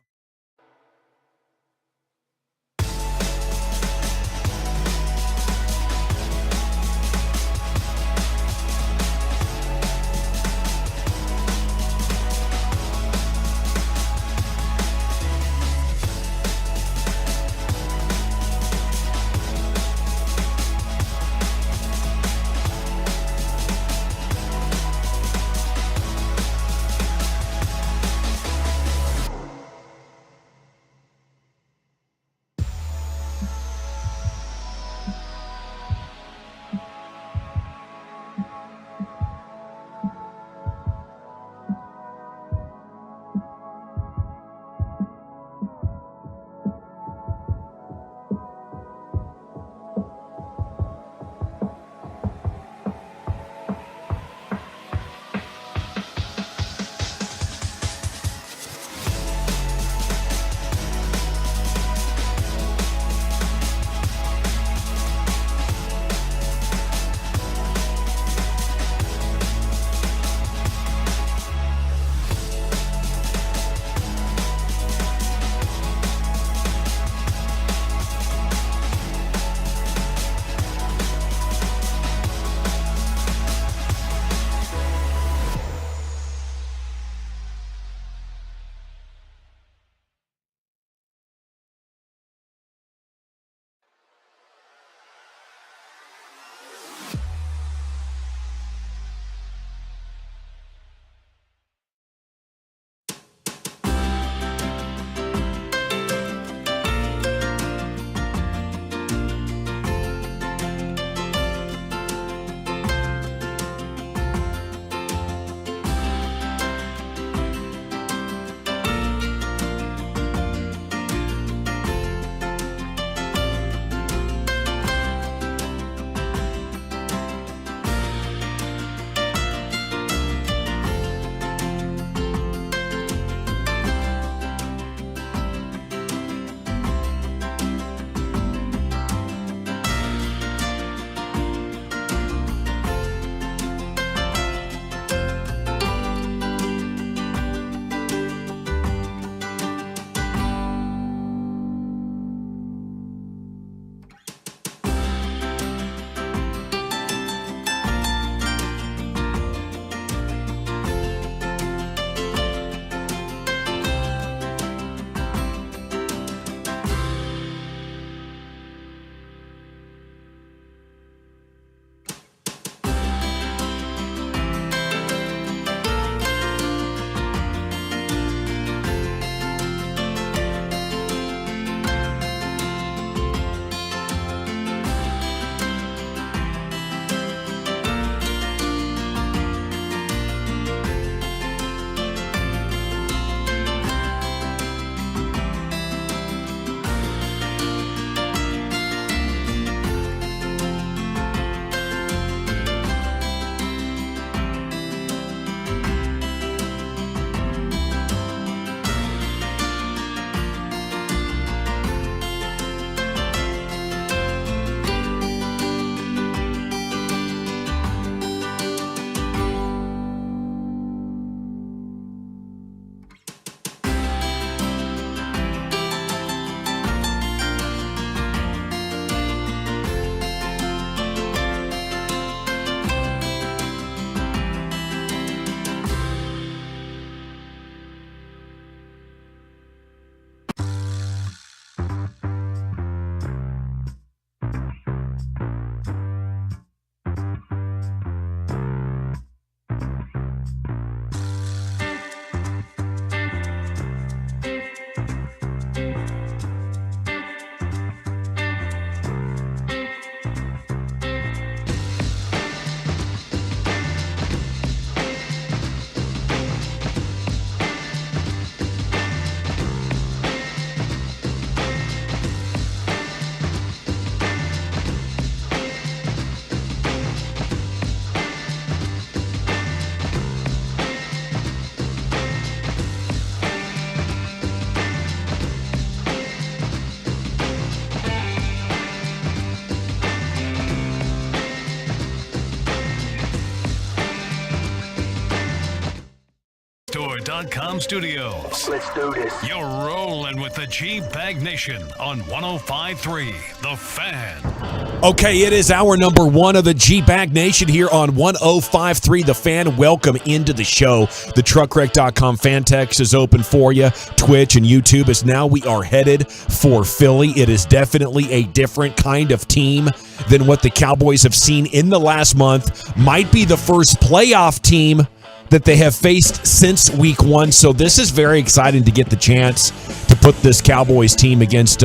Store.com studios. Let's do this. You're rolling with the G-Bag Nation on 105.3 The Fan. Okay, it is hour number one of the G-Bag Nation here on 105.3 The Fan. Welcome into the show. The TruckWreck.com fan text is open for you. Twitch and YouTube is now we are headed for Philly. It is definitely a different kind of team than what the Cowboys have seen in the last month. Might be the first playoff team that they have faced since week one. So this is very exciting to get the chance to put this Cowboys team against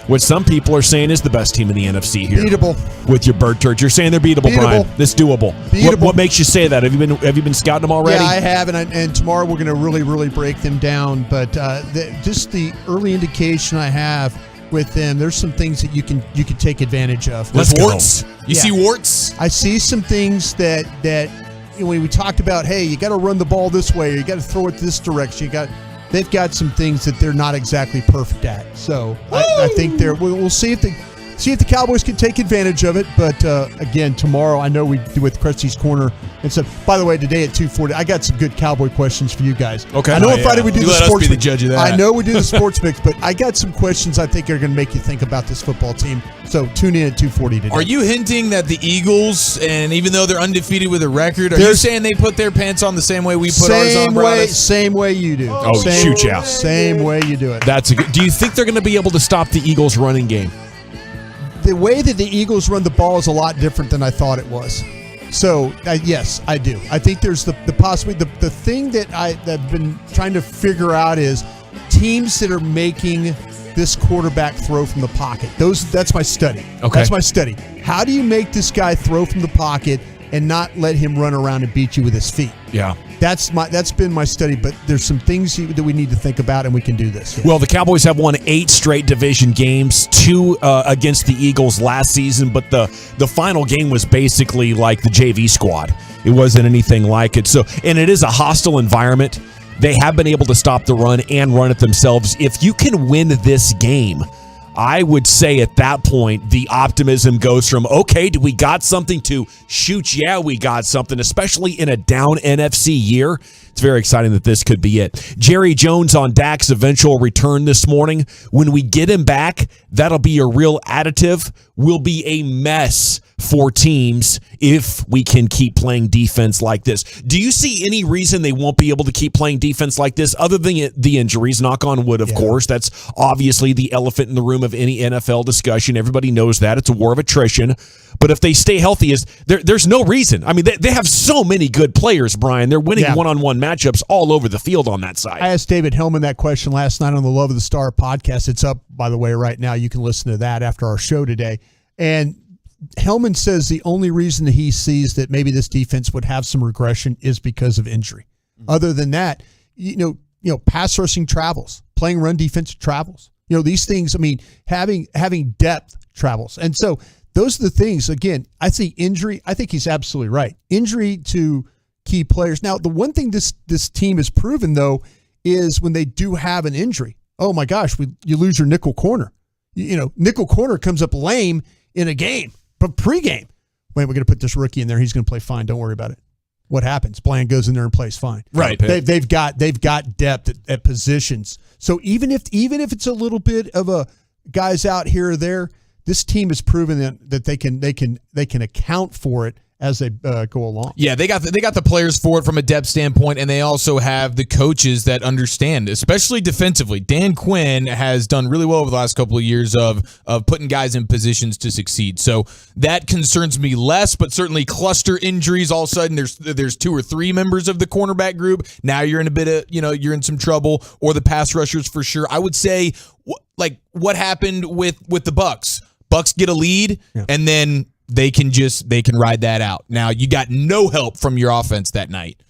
what some people are saying is the best team in the NFC here. Beatable. With your bird church. You're saying they're beatable, Brian. This doable. What makes you say that? Have you been scouting them already? Yeah, I have, and tomorrow we're going to really break them down. But just the early indication I have with them, there's some things that you can take advantage of. Let's warts. You see warts? I see some things that when we talked about, hey, you got to run the ball this way, or you got to throw it this direction. They've got some things that they're not exactly perfect at. So I think we'll see if the Cowboys can take advantage of it. But again, tomorrow I know we do with Krusty's Corner and stuff. By the way, today at 2:40, I got some good Cowboy questions for you guys. Okay. I know on Friday we do the sports mix. Judge of that. I know we do the sports mix, but I got some questions I think are going to make you think about this football team. So tune in at 2:40 today. Are you hinting that the Eagles, and even though they're undefeated with a record, are you saying they put their pants on the same way we put ours on? Same way you do. Shoot ya. Same way you do it. That's a good. Do you think they're going to be able to stop the Eagles' running game? The way that the Eagles run the ball is a lot different than I thought it was. So, yes, I do. I think there's the possibility. The thing that I've been trying to figure out is teams that are making this quarterback throw from the pocket. That's my study. Okay. That's my study. How do you make this guy throw from the pocket and not let him run around and beat you with his feet? Yeah. That's been my study, but there's some things that we need to think about, and we can do this. Well, the Cowboys have won 8 straight division games, 2 against the Eagles last season, but the final game was basically like the JV squad. It wasn't anything like it. So, and it is a hostile environment. They have been able to stop the run and run it themselves. If you can win this game, I would say at that point, the optimism goes from, okay, do we got something to shoot? Yeah, we got something, especially in a down NFC year. It's very exciting that this could be it. Jerry Jones on Dak's eventual return this morning. When we get him back, that'll be a real additive. Will be a mess for teams if we can keep playing defense like this. Do you see any reason they won't be able to keep playing defense like this other than the injuries? Knock on wood, of course. That's obviously the elephant in the room of any NFL discussion. Everybody knows that. It's a war of attrition. But if they stay healthy, there's no reason. I mean, they have so many good players, Brian. They're winning one-on-one matchups all over the field on that side. I asked David Hellman that question last night on the Love of the Star podcast. It's up, by the way, right now. You can listen to that after our show today. And Hellman says the only reason that he sees that maybe this defense would have some regression is because of injury. Other than that, you know, pass rushing travels, playing run defense travels. You know, these things, I mean, having depth travels. And so those are the things. Again, I see injury. I think he's absolutely right. Injury to key players. Now, the one thing this team has proven, though, is when they do have an injury, oh my gosh, you lose your nickel corner. You know, nickel corner comes up lame in a game, but pregame, wait, we're going to put this rookie in there. He's going to play fine. Don't worry about it. What happens? Bland goes in there and plays fine. Right. They've got depth at positions. So even if it's a little bit of a guys out here or there, this team has proven that they can account for it as they go along. Yeah, they got the players for it from a depth standpoint, and they also have the coaches that understand, especially defensively. Dan Quinn has done really well over the last couple of years of putting guys in positions to succeed. So that concerns me less, but certainly cluster injuries. All of a sudden, there's 2 or 3 members of the cornerback group. Now you're in a bit of, you're in some trouble, or the pass rushers for sure. I would say, like what happened with the Bucs. Bucs get a lead, and then they can ride that out. Now, you got no help from your offense that night,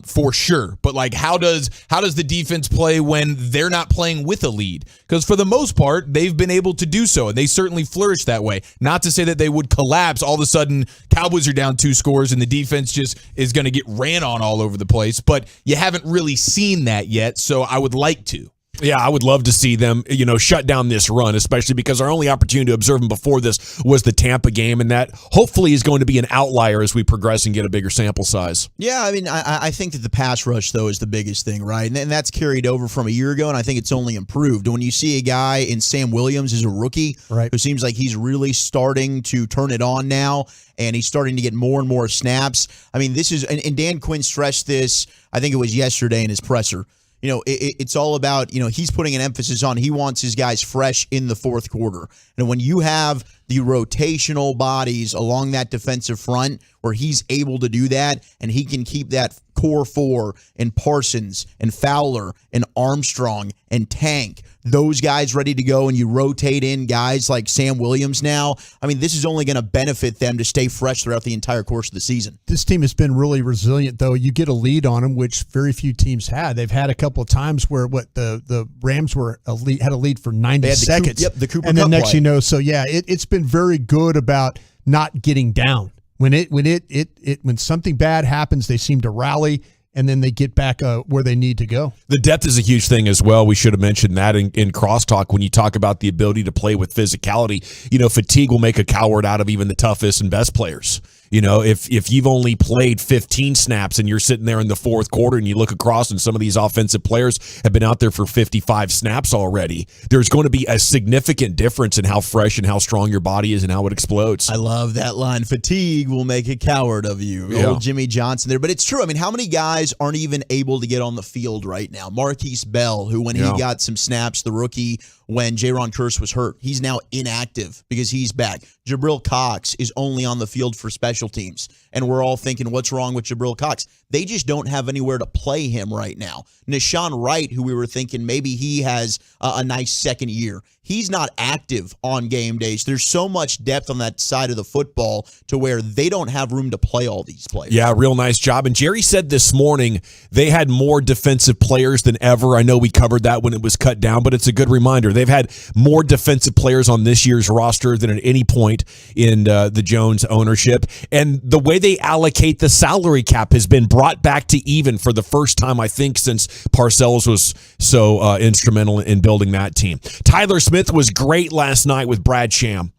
for sure. But like, how does the defense play when they're not playing with a lead? Because for the most part, they've been able to do so, and they certainly flourish that way. Not to say that they would collapse. All of a sudden, Cowboys are down 2 scores, and the defense just is going to get ran on all over the place. But you haven't really seen that yet, so I would like to. Yeah, I would love to see them, shut down this run, especially because our only opportunity to observe them before this was the Tampa game, and that hopefully is going to be an outlier as we progress and get a bigger sample size. Yeah, I mean, I think that the pass rush, though, is the biggest thing, right? And that's carried over from a year ago, and I think it's only improved. When you see a guy in Sam Williams as a rookie, right, who seems like he's really starting to turn it on now, and he's starting to get more and more snaps. I mean, this is, and Dan Quinn stressed this, I think it was yesterday in his presser. It's all about, he's putting an emphasis on he wants his guys fresh in the fourth quarter. And when you have the rotational bodies along that defensive front where he's able to do that and he can keep that core four and Parsons and Fowler and Armstrong and Tank, those guys ready to go, and you rotate in guys like Sam Williams now, I mean, this is only going to benefit them to stay fresh throughout the entire course of the season. This team has been really resilient, though. You get a lead on them, which very few teams had. They've had a couple of times where the Rams had a lead for 90 seconds. The Cooper and then Kupp next play. It's been very good about not getting down. When something bad happens, they seem to rally, and then they get back where they need to go. The depth is a huge thing as well. We should have mentioned that in crosstalk when you talk about the ability to play with physicality. Fatigue will make a coward out of even the toughest and best players. If you've only played 15 snaps and you're sitting there in the fourth quarter and you look across and some of these offensive players have been out there for 55 snaps already, there's going to be a significant difference in how fresh and how strong your body is and how it explodes. I love that line. Fatigue will make a coward of you. Yeah. Old Jimmy Johnson there. But it's true. I mean, how many guys aren't even able to get on the field right now? Marquise Bell, who when he got some snaps, the rookie, when Jaron Kearse was hurt, he's now inactive because he's back. Jabril Cox is only on the field for special teams. And we're all thinking, what's wrong with Jabril Cox? They just don't have anywhere to play him right now. Nashawn Wright, who we were thinking maybe he has a nice second year, he's not active on game days. There's so much depth on that side of the football to where they don't have room to play all these players. Yeah, real nice job. And Jerry said this morning they had more defensive players than ever. I know we covered that when it was cut down, but it's a good reminder. They've had more defensive players on this year's roster than at any point in the Jones ownership. And the way they allocate the salary cap has been brought back to even for the first time, I think, since Parcells was so instrumental in building that team. Tyler Smith was great last night with Brad Sham.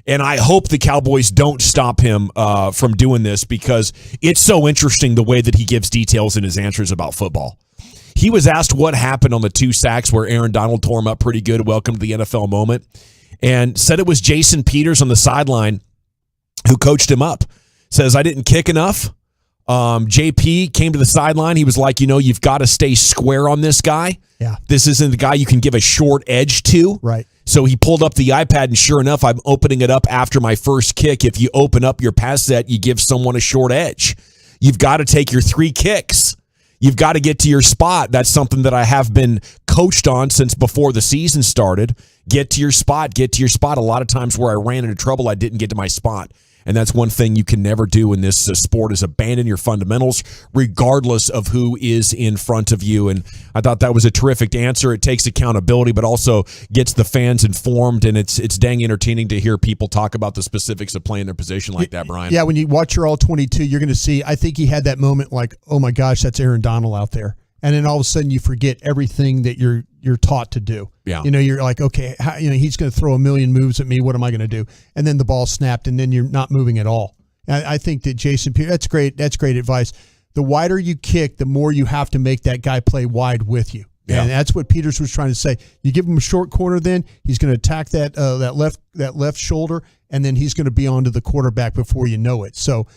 And I hope the Cowboys don't stop him from doing this because it's so interesting the way that he gives details in his answers about football. He was asked what happened on the 2 sacks where Aaron Donald tore him up pretty good. Welcome to the NFL moment. And said it was Jason Peters on the sideline who coached him up. Says, I didn't kick enough. JP came to the sideline. He was like, you've got to stay square on this guy. Yeah. This isn't the guy you can give a short edge to. Right. So he pulled up the iPad, and sure enough, I'm opening it up after my first kick. If you open up your pass set, you give someone a short edge. You've got to take your 3 kicks. You've got to get to your spot. That's something that I have been coached on since before the season started. Get to your spot. Get to your spot. A lot of times where I ran into trouble, I didn't get to my spot. And that's one thing you can never do in this sport is abandon your fundamentals regardless of who is in front of you. And I thought that was a terrific answer. It takes accountability, but also gets the fans informed. And it's dang entertaining to hear people talk about the specifics of playing their position like that, Brian. Yeah, when you watch your All-22, you're going to see, I think he had that moment like, oh my gosh, that's Aaron Donald out there. And then all of a sudden you forget everything that you're taught to do. Yeah. You're like, okay, he's going to throw a million moves at me. What am I going to do? And then the ball snapped, and then you're not moving at all. I think that Jason Peters, that's great. That's great advice. The wider you kick, the more you have to make that guy play wide with you. Yeah. And that's what Peters was trying to say. You give him a short corner, then he's going to attack that left shoulder, and then he's going to be onto the quarterback before you know it. So,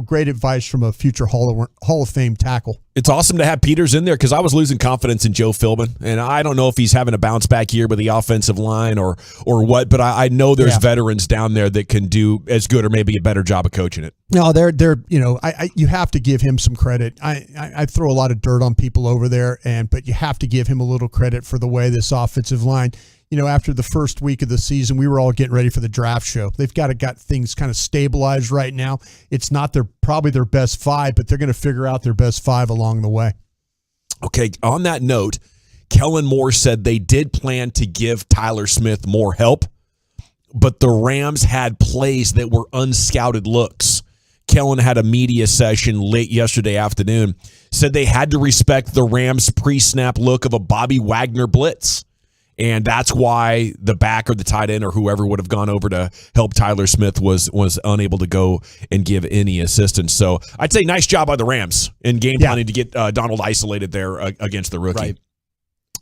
great advice from a future Hall of Fame tackle. It's awesome to have Peters in there because I was losing confidence in Joe Philbin, and I don't know if he's having a bounce back year with the offensive line or what, but I know there's veterans down there that can do as good or maybe a better job of coaching it. No, they're you have to give him some credit. I throw a lot of dirt on people over there, but you have to give him a little credit for the way this offensive line. After the first week of the season, we were all getting ready for the draft show. They've got things kind of stabilized right now. It's not probably their best 5, but they're going to figure out their best 5 along the way. Okay, on that note, Kellen Moore said they did plan to give Tyler Smith more help, but the Rams had plays that were unscouted looks. Kellen had a media session late yesterday afternoon, said they had to respect the Rams' pre-snap look of a Bobby Wagner blitz. And that's why the back or the tight end or whoever would have gone over to help Tyler Smith was unable to go and give any assistance. So I'd say nice job by the Rams in game planning to get Donald isolated there against the rookie. Right.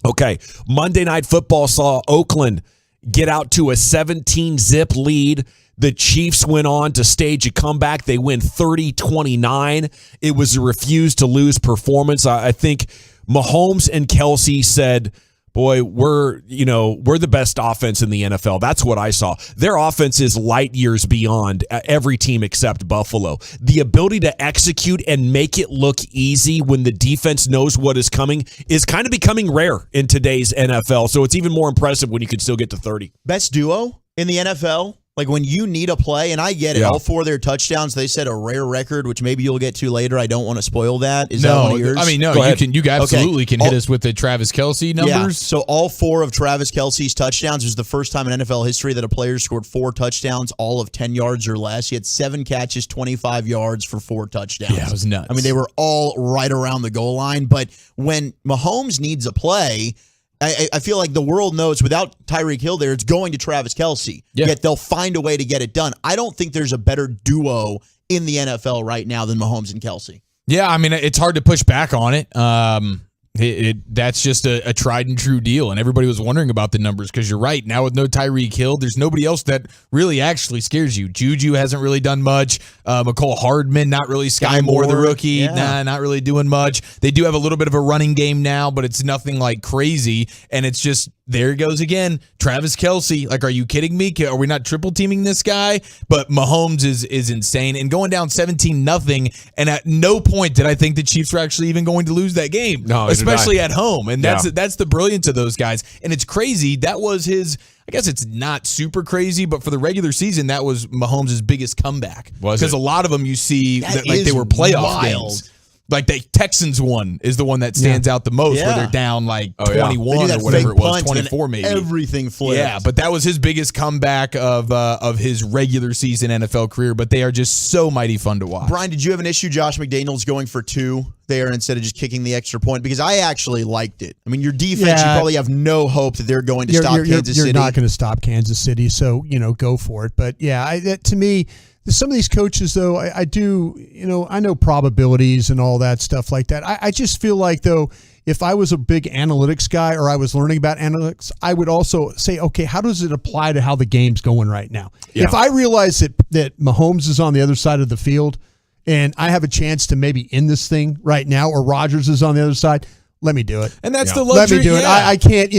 Okay, Monday Night Football saw Oakland get out to a 17-zip lead. The Chiefs went on to stage a comeback. They win 30-29. It was a refuse-to-lose performance. I think Mahomes and Kelce said, boy, we're the best offense in the NFL. That's what I saw. Their offense is light years beyond every team except Buffalo. The ability to execute and make it look easy when the defense knows what is coming is kind of becoming rare in today's NFL. So it's even more impressive when you can still get to 30. Best duo in the NFL? Like when you need a play, and I get it, all 4 of their touchdowns, they set a rare record, which maybe you'll get to later. I don't want to spoil that. Is that one of yours? I mean, no, you absolutely can hit us with the Travis Kelce numbers. Yeah, so all 4 of Travis Kelce's touchdowns was the first time in NFL history that a player scored 4 touchdowns, all of 10 yards or less. He had 7 catches, 25 yards for 4 touchdowns. Yeah, it was nuts. I mean, they were all right around the goal line, but when Mahomes needs a play, I feel like the world knows without Tyreek Hill there, it's going to Travis Kelce. Yeah. Yet they'll find a way to get it done. I don't think there's a better duo in the NFL right now than Mahomes and Kelce. Yeah, I mean, it's hard to push back on it. That's just a tried and true deal, and everybody was wondering about the numbers because you're right. Now with no Tyreek Hill, there's nobody else that really actually scares you. Juju hasn't really done much. McCole Hardman, not really. Sky Moore, the rookie, not really doing much. They do have a little bit of a running game now, but it's nothing like crazy, and it's just there it goes again. Travis Kelce, like, are you kidding me? Are we not triple teaming this guy? But Mahomes is insane and going down 17-0. And at no point did I think the Chiefs were actually even going to lose that game, especially at home. And that's the brilliance of those guys. And it's crazy. That was his. I guess it's not super crazy, but for the regular season, that was Mahomes' biggest comeback. Because a lot of them you see that like they were playoff games. Like the Texans one is the one that stands out the most, where they're down like 21 or whatever it was, 24 maybe. Everything flipped. Yeah, but that was his biggest comeback of his regular season NFL career. But they are just so mighty fun to watch. Brian, did you have an issue Josh McDaniels going for 2 there instead of just kicking the extra point? Because I actually liked it. I mean, your defense, you probably have no hope that they're going to stop Kansas City. You're not going to stop Kansas City, so go for it. But yeah, to me, some of these coaches, though, I do, I know probabilities and all that stuff like that. I just feel like, though, if I was a big analytics guy or I was learning about analytics, I would also say, okay, how does it apply to how the game's going right now? Yeah. If I realize that Mahomes is on the other side of the field and I have a chance to maybe end this thing right now, or Rodgers is on the other side, let me do it. And that's the luxury. Let me do it. I can't,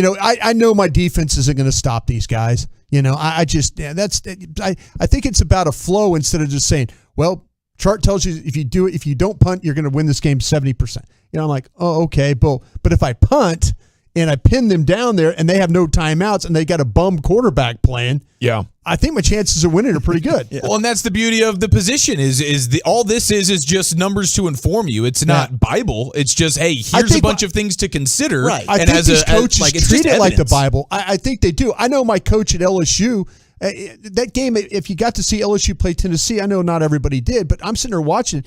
I know my defense isn't going to stop these guys. I think it's about a flow instead of just saying, well, chart tells you if you don't punt, you're going to win this game 70%. I'm like, oh, okay. But if I punt and I pin them down there and they have no timeouts and they got a bum quarterback playing, I think my chances of winning are pretty good. Well, and that's the beauty of the position all this is just numbers to inform you. It's not Bible. It's just, hey, here's a bunch of things to consider. Right. I think these coaches treat it like the Bible. I think they do. I know my coach at LSU, that game, if you got to see LSU play Tennessee, I know not everybody did, but I'm sitting there watching it.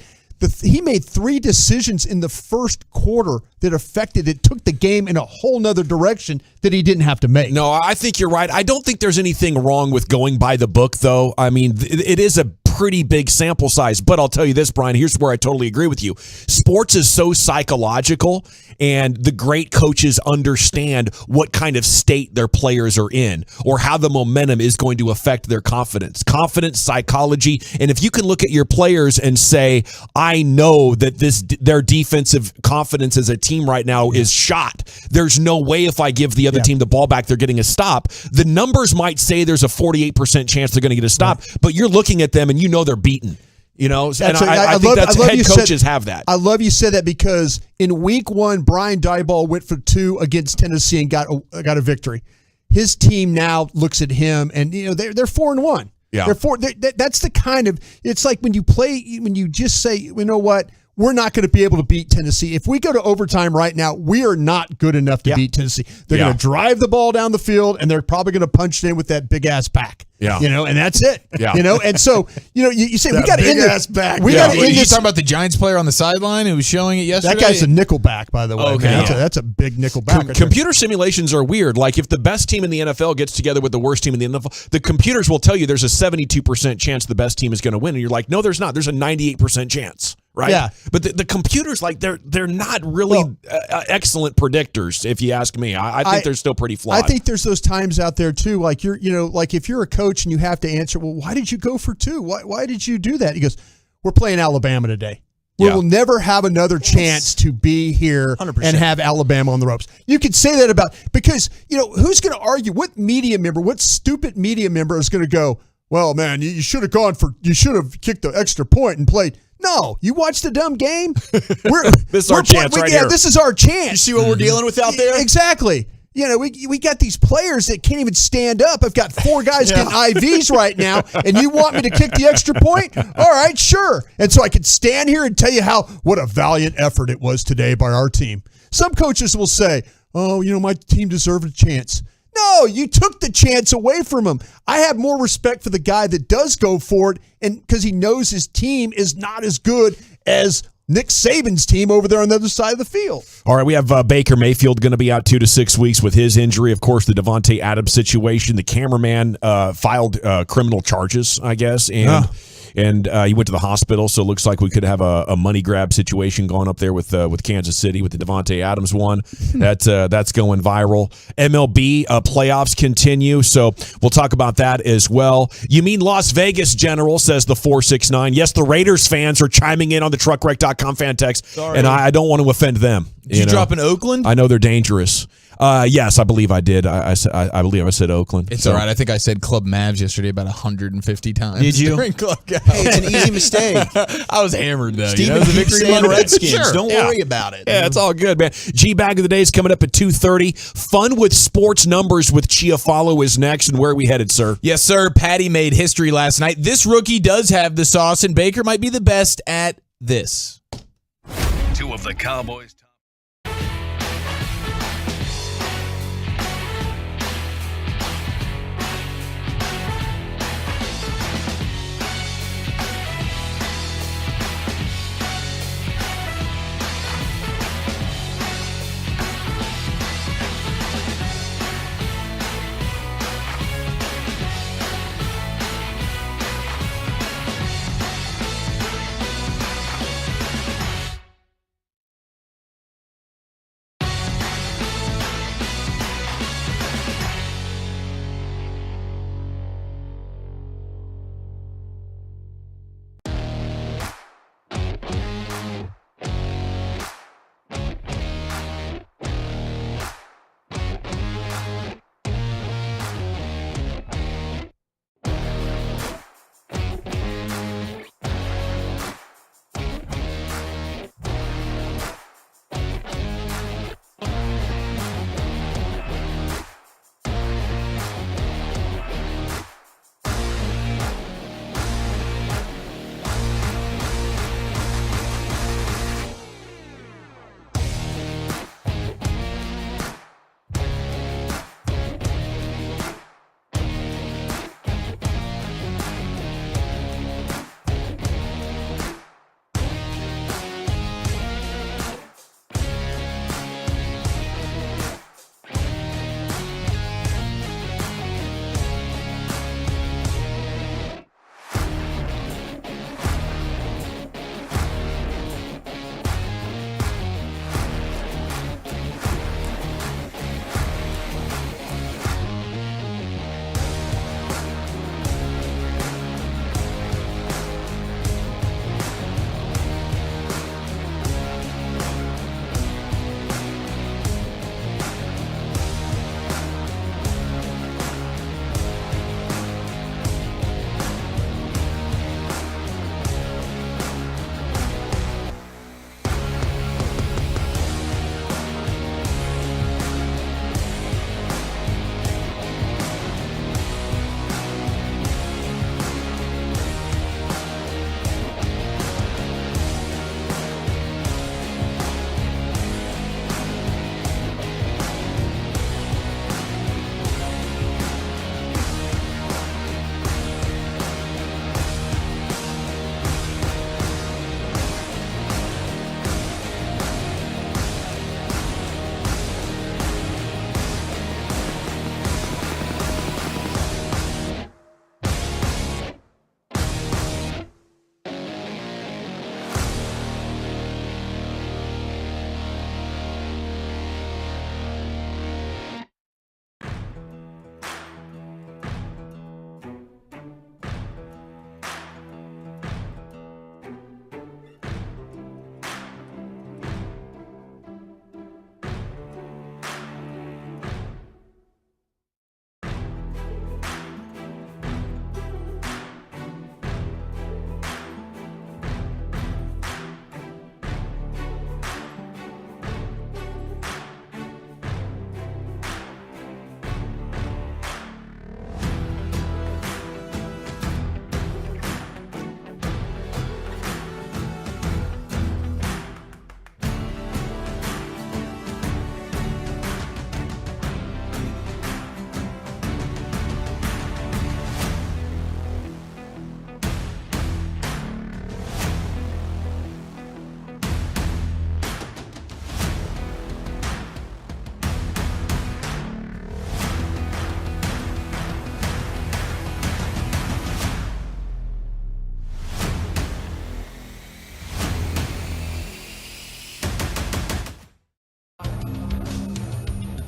He made 3 decisions in the first quarter that took the game in a whole nother direction that he didn't have to make. No, I think you're right. I don't think there's anything wrong with going by the book, though. I mean, it is a pretty big sample size, but I'll tell you this, Brian, here's where I totally agree with you. Sports is so psychological, and the great coaches understand what kind of state their players are in or how the momentum is going to affect their confidence. Confidence, psychology, and if you can look at your players and say, I know that their defensive confidence as a team right now is shot. There's no way if I give the other team the ball back, they're getting a stop. The numbers might say there's a 48% chance they're going to get a stop, but you're looking at them and you know they're beaten. I think head coaches have that. I love you said that because in week 1, Brian Daboll went for 2 against Tennessee and got a victory. His team now looks at him and they're 4-1. Yeah, that's the kind of. It's like when you just say, you know what, we're not going to be able to beat Tennessee. If we go to overtime right now, we are not good enough to beat Tennessee. They're going to drive the ball down the field, and they're probably going to punch it in with that big-ass back. Yeah. And that's it. Yeah. And so, you say, we got to end this. Back. We got to end You this. talking about the Giants player on the sideline who was showing it yesterday? That guy's a nickel back, by the way. Okay. Man. That's a big nickel back. Computer simulations are weird. Like if the best team in the NFL gets together with the worst team in the NFL, the computers will tell you there's a 72% chance the best team is going to win. And you're like, no, there's not. There's a 98% chance. Right. Yeah. But the computers, like they're not really excellent predictors, if you ask me. I think they're still pretty flawed. I think there's those times out there too. Like like if you're a coach and you have to answer, well, why did you go for 2? Why did you do that? He goes, we're playing Alabama today. We will never have another chance to be here 100%. and have Alabama on the ropes. You could say that about, because, who's going to argue? What stupid media member is going to go, well, man, you should have kicked the extra point and played. No, you watched the dumb game. This is our chance right here. This is our chance. You see what we're dealing with out there? Exactly. We got these players that can't even stand up. I've got 4 guys getting IVs right now, and you want me to kick the extra point? All right, sure. And so I could stand here and tell you what a valiant effort it was today by our team. Some coaches will say, oh, my team deserved a chance. No, you took the chance away from him. I have more respect for the guy that does go for it, and because he knows his team is not as good as Nick Saban's team over there on the other side of the field. All right, we have Baker Mayfield going to be out 2 to 6 weeks with his injury. Of course, the Devante Adams situation. The cameraman filed criminal charges, I guess, and he went to the hospital. So it looks like we could have a money grab situation going up there with Kansas City with the Devante Adams one. That's going viral. MLB playoffs continue, so we'll talk about that as well. You mean Las Vegas, General, says the 469. Yes, the Raiders fans are chiming in on the truckwreck.com fan text, and I don't want to offend them. Did you drop in Oakland? I know they're dangerous. Yes, I believe I did. I believe I said Oakland. It's all right. I think I said Club Mavs yesterday about 150 times. Did you? During Club Hey, it's an easy mistake. I was hammered though. Steven the keeps saying Redskins. Sure. Don't worry about it. Yeah, it's all good, man. G-Bag of the Day is coming up at 2:30. Fun with sports numbers with Chiafalo is next. And where are we headed, sir? Yes, sir. Patty made history last night. This rookie does have the sauce, and Baker might be the best at this. 2 of the Cowboys'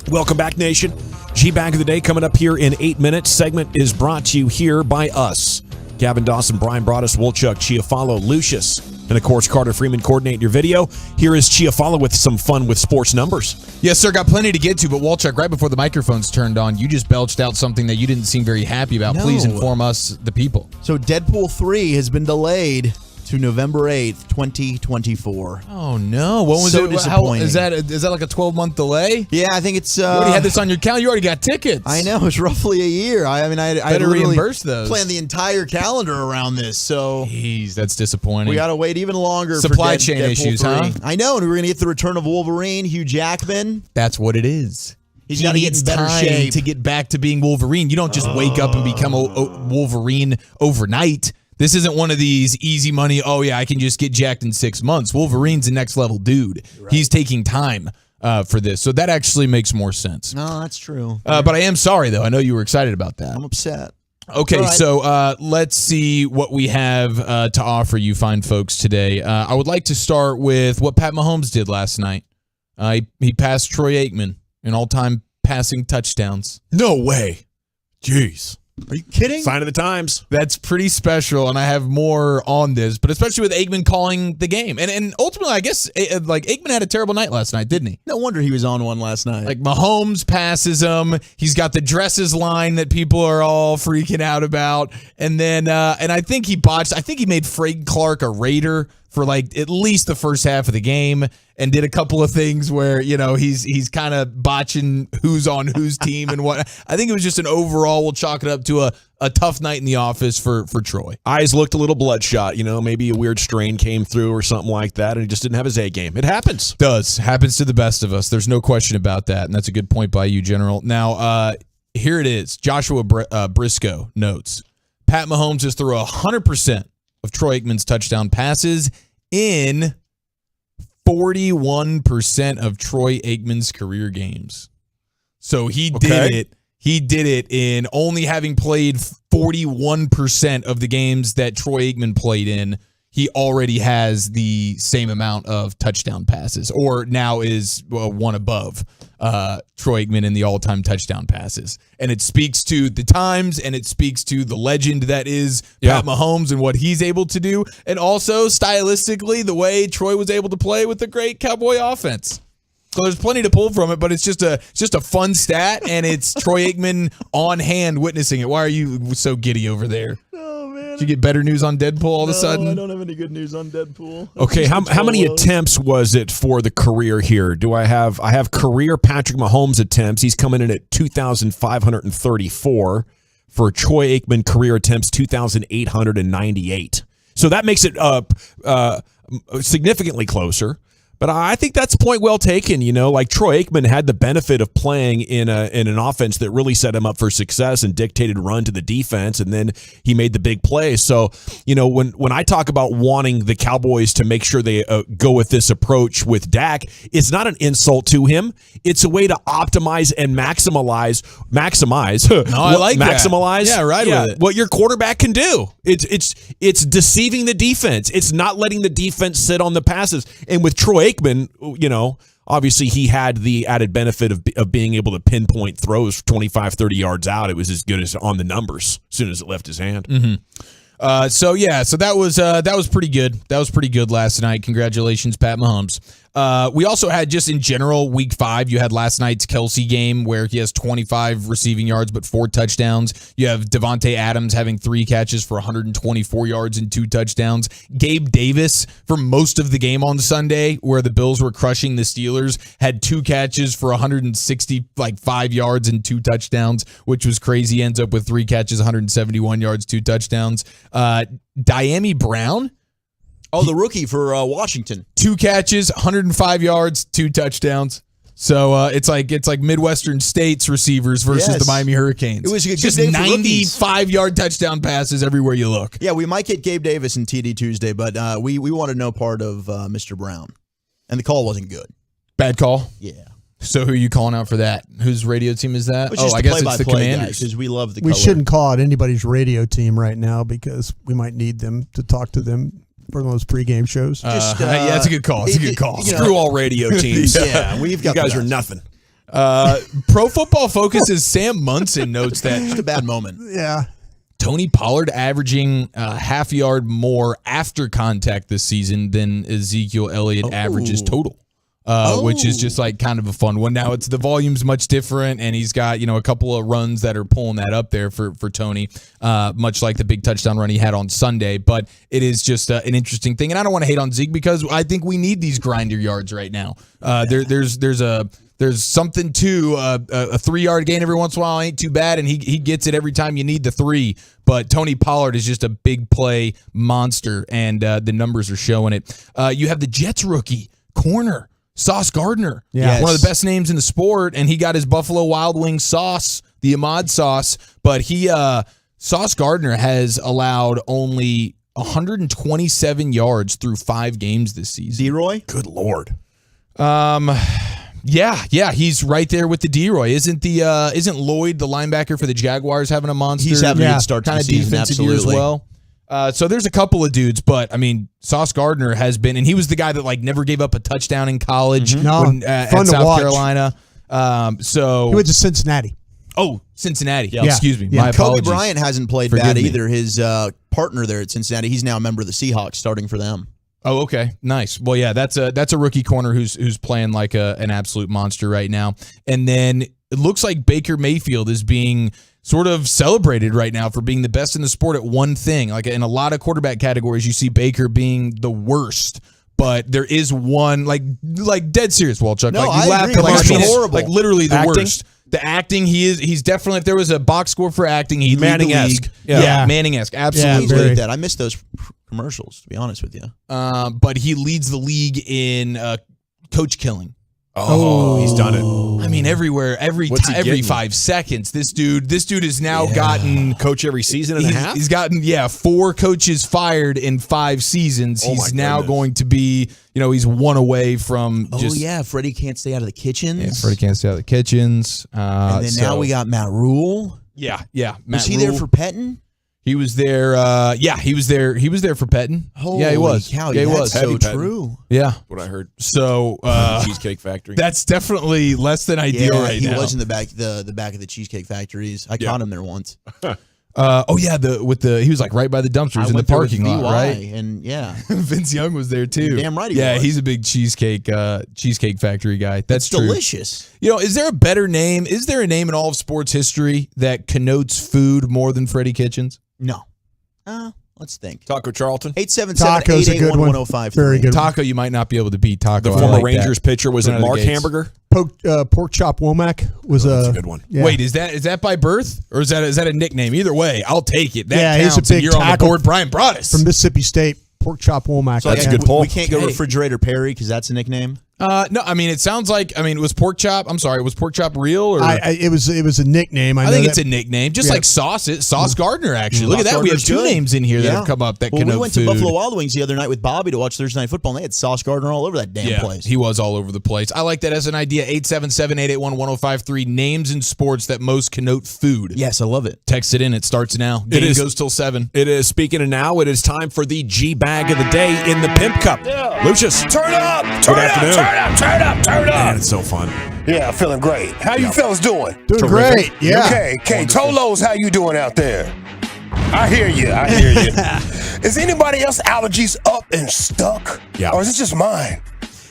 Welcome back, Nation. G-Bag of the Day coming up here in 8 minutes. Segment is brought to you here by us. Gavin Dawson, Brian Broaddus, Wolchuk, Chiafalo, Lucius, and of course Carter Freeman coordinating your video. Here is Chiafalo with some fun with sports numbers. Yes, sir. Got plenty to get to, but Wolchuk, right before the microphones turned on, you just belched out something that you didn't seem very happy about. No. Please inform us, the people. So Deadpool 3 has been delayed to November 8th, 2024. Oh no! What was so it? disappointing. Is that like a 12-month delay? Yeah, I think it's. You already had this on your calendar. You already got tickets. I know, it's roughly a year. I Better reimburse those. Planned the entire calendar around this, so. Jeez, that's disappointing. We got to wait even longer. Supply for chain Deadpool issues, 3. huh? I know, and we're gonna get the return of Wolverine, Hugh Jackman. That's what it is. He's got to get in better shape to get back to being Wolverine. You don't just wake up and become a Wolverine overnight. This isn't one of these easy money, oh yeah, I can just get jacked in 6 months. Wolverine's a next level dude. Right. He's taking time for this. So that actually makes more sense. No, that's true. But I am sorry, though. I know you were excited about that. I'm upset. Okay, right. so let's see what we have to offer you fine folks today. I would like to start with what Pat Mahomes did last night. He passed Troy Aikman in all-time passing touchdowns. No way. Jeez. Are you kidding? Sign of the times. That's pretty special, and I have more on this, but especially with Aikman calling the game. And ultimately, I guess, like, Aikman had a terrible night last night, didn't he? No wonder he was on one last night. Like, Mahomes passes him. He's got the dresses line that people are all freaking out about. And then, and I think he botched. I think he made Frank Clark a Raider for like at least the first half of the game, and did a couple of things where, you know, he's kind of botching who's on whose team and what. I think it was just an overall, we'll chalk it up to a tough night in the office for Troy. Eyes looked a little bloodshot, you know, maybe a weird strain came through or something like that, and he just didn't have his A game. It happens. Happens to the best of us. There's no question about that, and that's a good point by you, General. Now, here it is. Joshua Briscoe notes, Pat Mahomes just threw 100% of Troy Aikman's touchdown passes in 41% of Troy Aikman's career games. So he did it. He did it in only having played 41% of the games that Troy Aikman played in. He already has the same amount of touchdown passes, or now is one above Troy Aikman in the all-time touchdown passes. And it speaks to the times, and it speaks to the legend that is Pat Mahomes and what he's able to do, and also stylistically the way Troy was able to play with the great Cowboy offense. So there's plenty to pull from it, but it's just a fun stat, and it's Troy Aikman on hand witnessing it. Why are you so giddy over there? Oh, man. Did you get better news on Deadpool all of a sudden? I don't have any good news on Deadpool. Okay, how many attempts was it for the career here? I have career Patrick Mahomes attempts. He's coming in at 2,534. For Troy Aikman career attempts, 2,898. So that makes it significantly closer. But I think that's a point well taken. You know, like Troy Aikman had the benefit of playing in an offense that really set him up for success and dictated run to the defense, and then he made the big play. So, you know, when I talk about wanting the Cowboys to make sure they go with this approach with Dak, it's not an insult to him. It's a way to optimize and maximize. No, I like maximize. That. Yeah, right. With it. What your quarterback can do. It's deceiving the defense. It's not letting the defense sit on the passes. And with Troy Aikman, you know, obviously he had the added benefit of being able to pinpoint throws 25, 30 yards out. It was as good as on the numbers as soon as it left his hand. Mm-hmm. So that was pretty good. That was pretty good last night. Congratulations, Pat Mahomes. We also had, just in general, week 5, you had last night's Kelce game where he has 25 receiving yards but 4 touchdowns. You have Devante Adams having 3 catches for 124 yards and 2 touchdowns. Gabe Davis, for most of the game on Sunday, where the Bills were crushing the Steelers, had 2 catches for 165 yards and 2 touchdowns, which was crazy. He ends up with 3 catches, 171 yards, 2 touchdowns. Diami Brown. Oh, the rookie for Washington. 2 catches, 105 yards, 2 touchdowns. So it's like Midwestern States receivers versus the Miami Hurricanes. It was a good just day for 95-yard touchdown passes everywhere you look. Yeah, we might get Gabe Davis in TD Tuesday, but we wanted no part of Mr. Brown. And the call wasn't good. Bad call? Yeah. So who are you calling out for that? Whose radio team is that? I guess it's the Commanders. Because we love the We shouldn't call it anybody's radio team right now because we might need them to talk to them for those pregame shows. Yeah, that's a good call. It's a good call. Screw all radio teams. Yeah, we've got you guys are nothing. Pro Football Focus's Sam Munson notes that Just a bad moment. Yeah. Tony Pollard averaging half yard more after contact this season than Ezekiel Elliott averages total. Which is just like kind of a fun one. Now the volume's much different, and he's got a couple of runs that are pulling that up there for Tony, much like the big touchdown run he had on Sunday. But it is just an interesting thing, and I don't want to hate on Zeke because I think we need these grinder yards right now. There's something to a 3-yard gain every once in a while ain't too bad, and he gets it every time you need the 3. But Tony Pollard is just a big play monster, and the numbers are showing it. You have the Jets rookie corner. Sauce Gardner, one of the best names in the sport, and he got his Buffalo Wild Wings sauce, the Ahmad sauce. But Sauce Gardner has allowed only 127 yards through 5 games this season. D-Roy? Good Lord. Yeah, he's right there with the D-Roy. Isn't Lloyd, the linebacker for the Jaguars, having a monster? He's having a good start to the season, defensive year as well. So there's a couple of dudes, but I mean, Sauce Gardner has been, and he was the guy that never gave up a touchdown in college at South Carolina. So he went to Cincinnati. Oh, Cincinnati. Yeah. Excuse me. Yeah. My apologies. Kobe Bryant hasn't played bad either. His partner there at Cincinnati, he's now a member of the Seahawks, starting for them. Oh, okay, nice. Well, yeah, that's a rookie corner who's playing like an absolute monster right now. And then it looks like Baker Mayfield is being sort of celebrated right now for being the best in the sport at one thing. Like in a lot of quarterback categories, you see Baker being the worst, but there is one like dead serious, Walchuk. No, like you I agree. laugh, Horrible. like literally the Acting? worst. The acting, he's definitely, if there was a box score for acting, he'd lead the Manning-esque. league. Yeah. Manning-esque, He's absolutely. really that. I miss those commercials, to be honest with you. But he leads the league in coach killing. Oh, he's done it. I mean, everywhere, every 5 seconds. This dude has now gotten coach every season and a half. He's gotten 4 coaches fired in 5 seasons. He's now going to be, he's one away from. Freddie can't stay out of the kitchens. Yeah, Freddie can't stay out of the kitchens. And then now we got Matt Rhule. Yeah. Was he there for Pettin? He was there. He was there. He was there for Pettin. Holy he was. Cow, he was. So true. Yeah, what I heard. So Cheesecake Factory. That's definitely less than ideal right now. He was in the back of the Cheesecake Factories. I caught him there once. He was like right by the dumpsters in the parking lot, right? And Vince Young was there too. You're damn right he was. He's a big cheesecake factory guy. That's true. Delicious. Is there a better name? Is there a name in all of sports history that connotes food more than Freddie Kitchens? No. Let's think. Taco Charlton. 877-881-1053. Very good. Taco, you might not be able to beat Taco. The former Rangers pitcher was it Mark Hamburger? Pork Chop Womack was that's a good one. Yeah. Wait, is that by birth or is that a nickname? Either way, I'll take it. That he's counts. a big You're on the tackle board. Brian Broaddus from Mississippi State. Pork Chop Womack. So that's a good pull. We can't go Refrigerator Perry because that's a nickname. No, I mean it sounds like was Pork Chop. I'm sorry, was Pork Chop real or it was a nickname. I think it's a nickname, just like Sauce Gardner. Actually, look at that. We have 2 names in here that have come up that connote we went food. to Buffalo Wild Wings the other night with Bobby to watch Thursday Night Football, and they had Sauce Gardner all over that damn place. He was all over the place. I like that as an idea. 877-881-1053. Names in sports that most connote food. Yes, I love it. Text it in. It starts now. Game goes till 7. It is. Speaking of now, it is time for the G bag of the day in the Pimp Cup. Yeah. Lucius, turn up. Good afternoon. Turn up. Man, it's so fun. Yeah, feeling great. How you fellas doing? Doing great. Yeah. Okay. Tolos, how you doing out there? I hear you. Is anybody else allergies up and stuck? Yeah. Or is it just mine?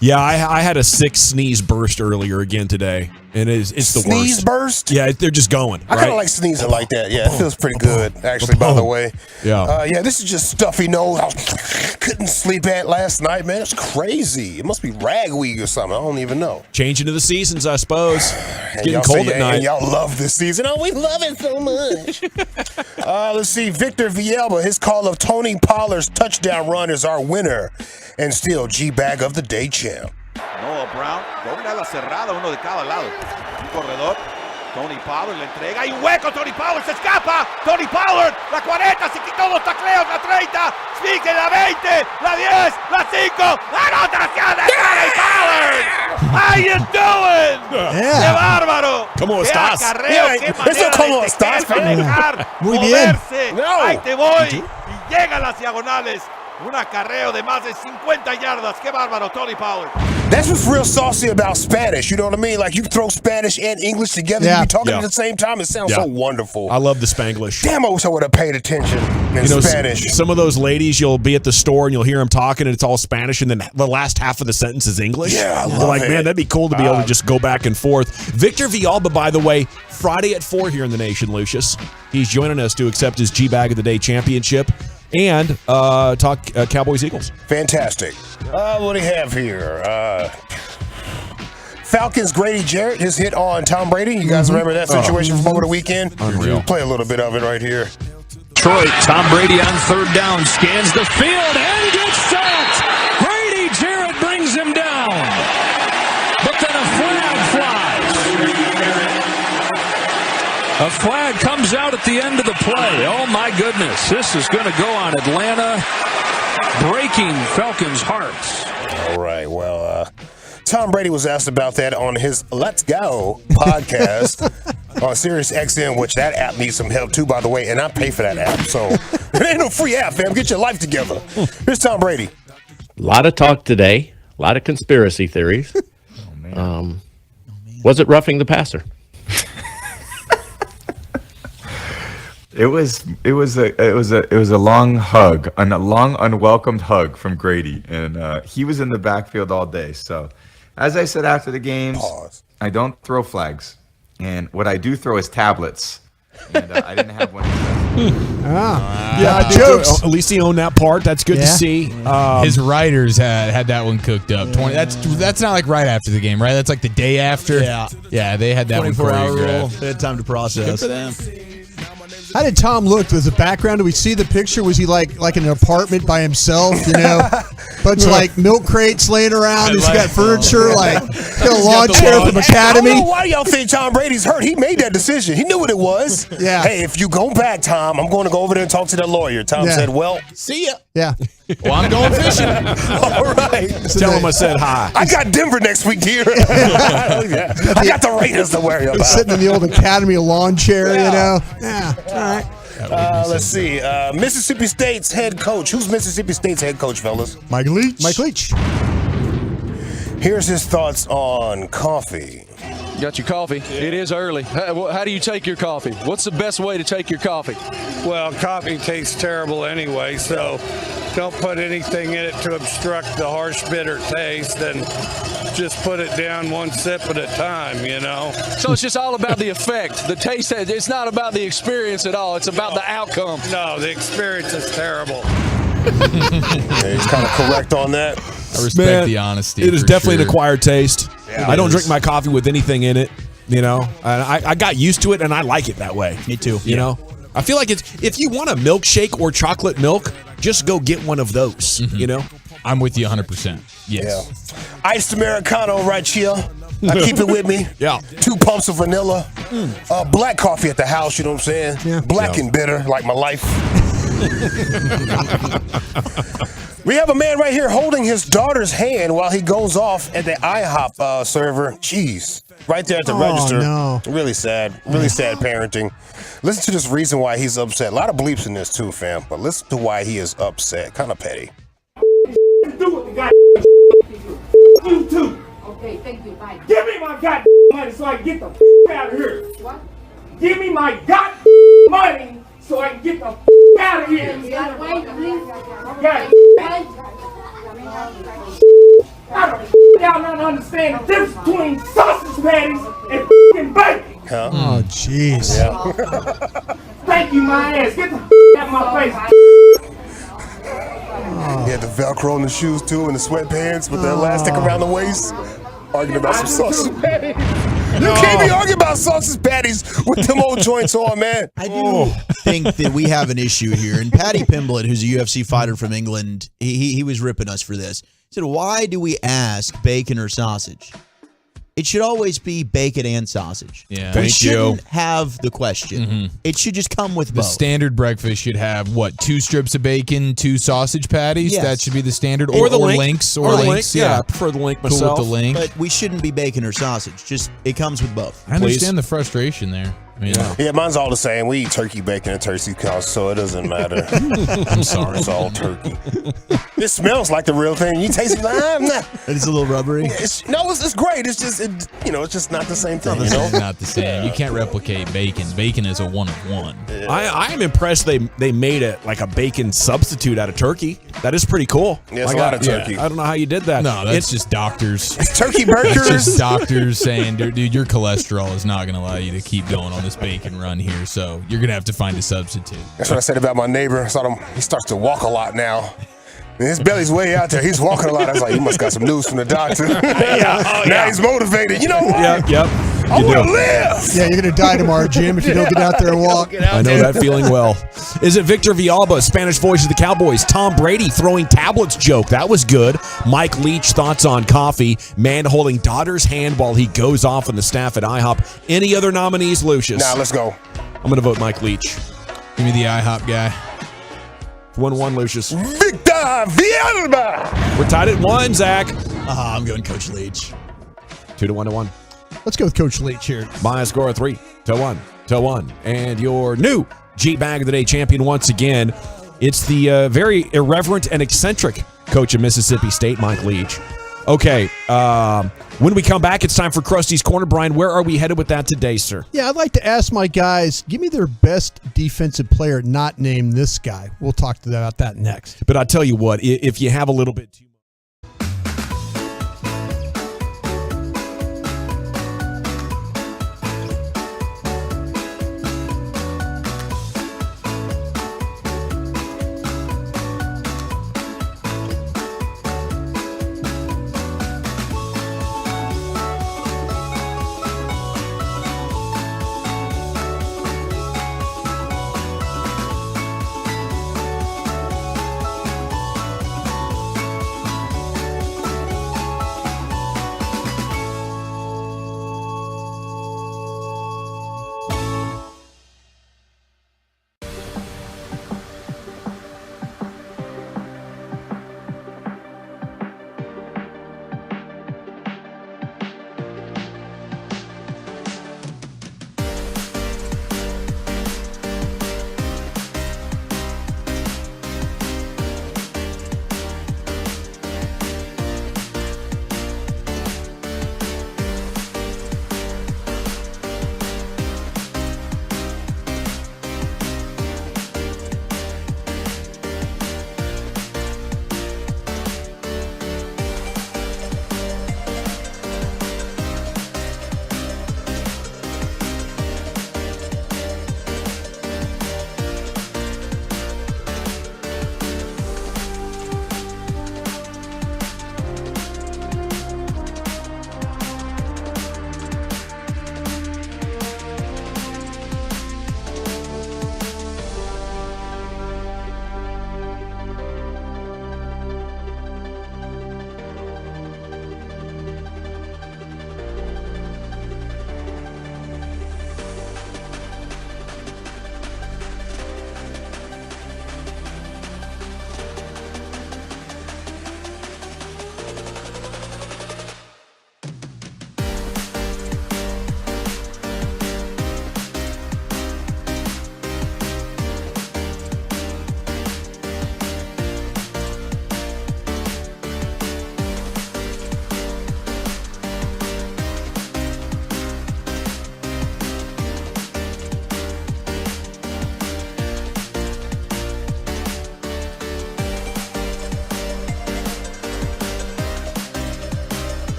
Yeah, I had a 6 sneeze burst earlier again today, and it's the worst. Sneeze burst? Yeah, they're just going. I kind of like sneezing like that. Yeah, it feels pretty good, actually, by the way. Yeah. This is just stuffy nose. I couldn't sleep at last night, man. It's crazy. It must be ragweed or something. I don't even know. Changing to the seasons, I suppose. It's getting y'all cold at night. And y'all love this season. Oh, we love it so much. Let's see. Victor Villalba, his call of Tony Pollard's touchdown run is our winner. And still G-Bag of the Day champ. Noah Brown, dobla la cerrada, uno de cada lado. Un corredor, Tony Pollard le entrega. Hay un hueco, Tony Pollard se escapa. Tony Pollard, la 40, se quitó 2 tacleos, la 30, sigue la 20, la 10, la 5. ¡Anotación de Tony Pollard! How you doing? ¡Qué bárbaro! ¿Cómo estás? ¡Qué acarreo, qué manera ¿Cómo de estás? festejar, Muy bien. moverse! ¡Ahí te voy! Y llegan las diagonales. Un acarreo de más de 50 yardas. Qué bárbaro, Tony Pollard. That's what's real saucy about Spanish. You know what I mean? Like, you throw Spanish and English together, you be talking at the same time. It sounds so wonderful. I love the Spanglish. Damn, I wish I would have paid attention in Spanish. Some of those ladies, you'll be at the store and you'll hear them talking and it's all Spanish, and then the last half of the sentence is English. Yeah, I love They're like, it. man, that'd be cool to be able to just go back and forth. Victor Villalba, by the way, Friday at 4 here in the nation, Lucius. He's joining us to accept his G-Bag of the Day championship and talk Cowboys-Eagles. Fantastic. What do we have here? Falcons' Grady Jarrett, his hit on Tom Brady. You guys remember that situation from over the weekend? Unreal. Play a little bit of it right here. Detroit, Tom Brady on third down, scans the field and gets sacked. Grady Jarrett brings him down. But then a flag flies. A flag comes out at the end of the play. Oh my goodness, this is going to go on Atlanta, breaking Falcons' hearts. All right, well, Tom Brady was asked about that on his Let's Go podcast on Sirius XM, which that app needs some help too, by the way, and I pay for that app. So it ain't no free app, fam. Get your life together. Here's Tom Brady. A lot of talk today, a lot of conspiracy theories. Was it roughing the passer? It was a long hug, a long unwelcomed hug from Grady, and he was in the backfield all day. So, as I said after the games, I don't throw flags, and what I do throw is tablets. And I didn't have one. Jokes. At least he owned that part. That's good to see. His writers had that one cooked up. That's not like right after the game, right? That's like the day after. Yeah, they had that 24-hour one rule. choreographed. They had time to process. Good for them. How did Tom look? Was the background? Do we see the picture? Was he like in an apartment by himself? You know, bunch of like milk crates laying around. He's got furniture, like got a lawn chair from Academy. I don't know why y'all think Tom Brady's hurt. He made that decision. He knew what it was. Yeah. Hey, if you go back, Tom, I'm going to go over there and talk to that lawyer. Tom said, well, see ya. Yeah. Well, I'm going fishing. All right. Tell him I said hi. I got Denver next week, dear. I got the Raiders to worry about. He's sitting in the old Academy lawn chair, you know. Yeah. All right. Let's see. Mississippi State's head coach. Who's Mississippi State's head coach, fellas? Mike Leach. Mike Leach. Here's his thoughts on coffee. Got your coffee. It is early. How do you take your coffee? What's the best way to take your coffee? Well, coffee tastes terrible anyway, so don't put anything in it to obstruct the harsh, bitter taste, and just put it down one sip at a time, you know. So it's just all about the effect, the taste. It's not about the experience at all. It's about the outcome. No, the experience is terrible. He's kind of correct on that. I respect the honesty. It is for definitely sure. an acquired taste. Yeah, I don't it drink is. my coffee with anything in it, you know. And I got used to it, and I like it that way. Me too. You know, I feel like if you want a milkshake or chocolate milk, just go get one of those. You know, I'm with you 100%. Yes. Yeah. Iced Americano right here. I keep it with me. Yeah. 2 pumps of vanilla. Black coffee at the house, you know what I'm saying? Yeah. Black and bitter, like my life. We have a man right here holding his daughter's hand while he goes off at the IHOP server. Jeez. Right there at the register. No. Really sad. Really sad parenting. Listen to this reason why he's upset. A lot of bleeps in this too, fam. But listen to why he is upset. Kind of petty. Do what the guy you too. Okay, thank you. Bye. Give me my goddamn money so I can get the out of here. What? Give me my goddamn money so I can get the out of here. Wait, please. I don't understand the difference between sausage patties and bacon. Huh? Oh, jeez. Yeah. Thank you, my ass. Get the out of my face. He had the Velcro in the shoes too and the sweatpants with the elastic around the waist. Arguing about some sausage patties. You can't be arguing about sausage patties with them old joints on, man. I do think that we have an issue here. And Paddy Pimblett, who's a UFC fighter from England, he was ripping us for this. He said, why do we ask bacon or sausage? It should always be bacon and sausage. Yeah. We shouldn't have the question. It should just come with The both. standard breakfast should have, 2 strips of bacon, 2 sausage patties? Yes. That should be the standard. Or the link. links. Or the link. links. Yeah, I prefer the link Cool myself. with the link. But we shouldn't be bacon or sausage. Just it comes with both. I understand the frustration there. Yeah, mine's all the same. We eat turkey bacon and turkey sauce, so it doesn't matter. I'm sorry, it's all turkey. It smells like the real thing. You taste it, like, nah. It's a little rubbery. It's great. It's just, it's just not the same thing. It's not the same. You can't replicate bacon. Bacon is a one of one. I am impressed they made it like a bacon substitute out of turkey. That is pretty cool. Yeah, it's a lot of turkey. I don't know how you did that. No, that's just doctors. Turkey burgers. It's just doctors saying, dude, your cholesterol is not going to allow you to keep going on this bacon run here, so you're going to have to find a substitute. That's what I said about my neighbor. I saw him. He starts to walk a lot now. And his belly's way out there. He's walking a lot. I was like, you must got some news from the doctor. Now he's motivated. You know what? Yep. I want to live. Yeah, you're going to die tomorrow, Jim, if you don't get out there and walk. I know that feeling well. Is it Victor Villalba, Spanish voice of the Cowboys? Tom Brady throwing tablets joke. That was good. Mike Leach, thoughts on coffee. Man holding daughter's hand while he goes off on the staff at IHOP. Any other nominees, Lucius? Nah, let's go. I'm going to vote Mike Leach. Give me the IHOP guy. 1-1, Lucius. Victor Villalba. We're tied at 1, Zach. I'm going Coach Leach. 2-1. Let's go with Coach Leach here. My score 3-1. And your new G-Bag of the Day champion once again. It's the very irreverent and eccentric coach of Mississippi State, Mike Leach. Okay, when we come back, it's time for Krusty's Corner. Brian, where are we headed with that today, sir? Yeah, I'd like to ask my guys, give me their best defensive player not named this guy. We'll talk to them about that next. But I'll tell you what, if you have a little bit too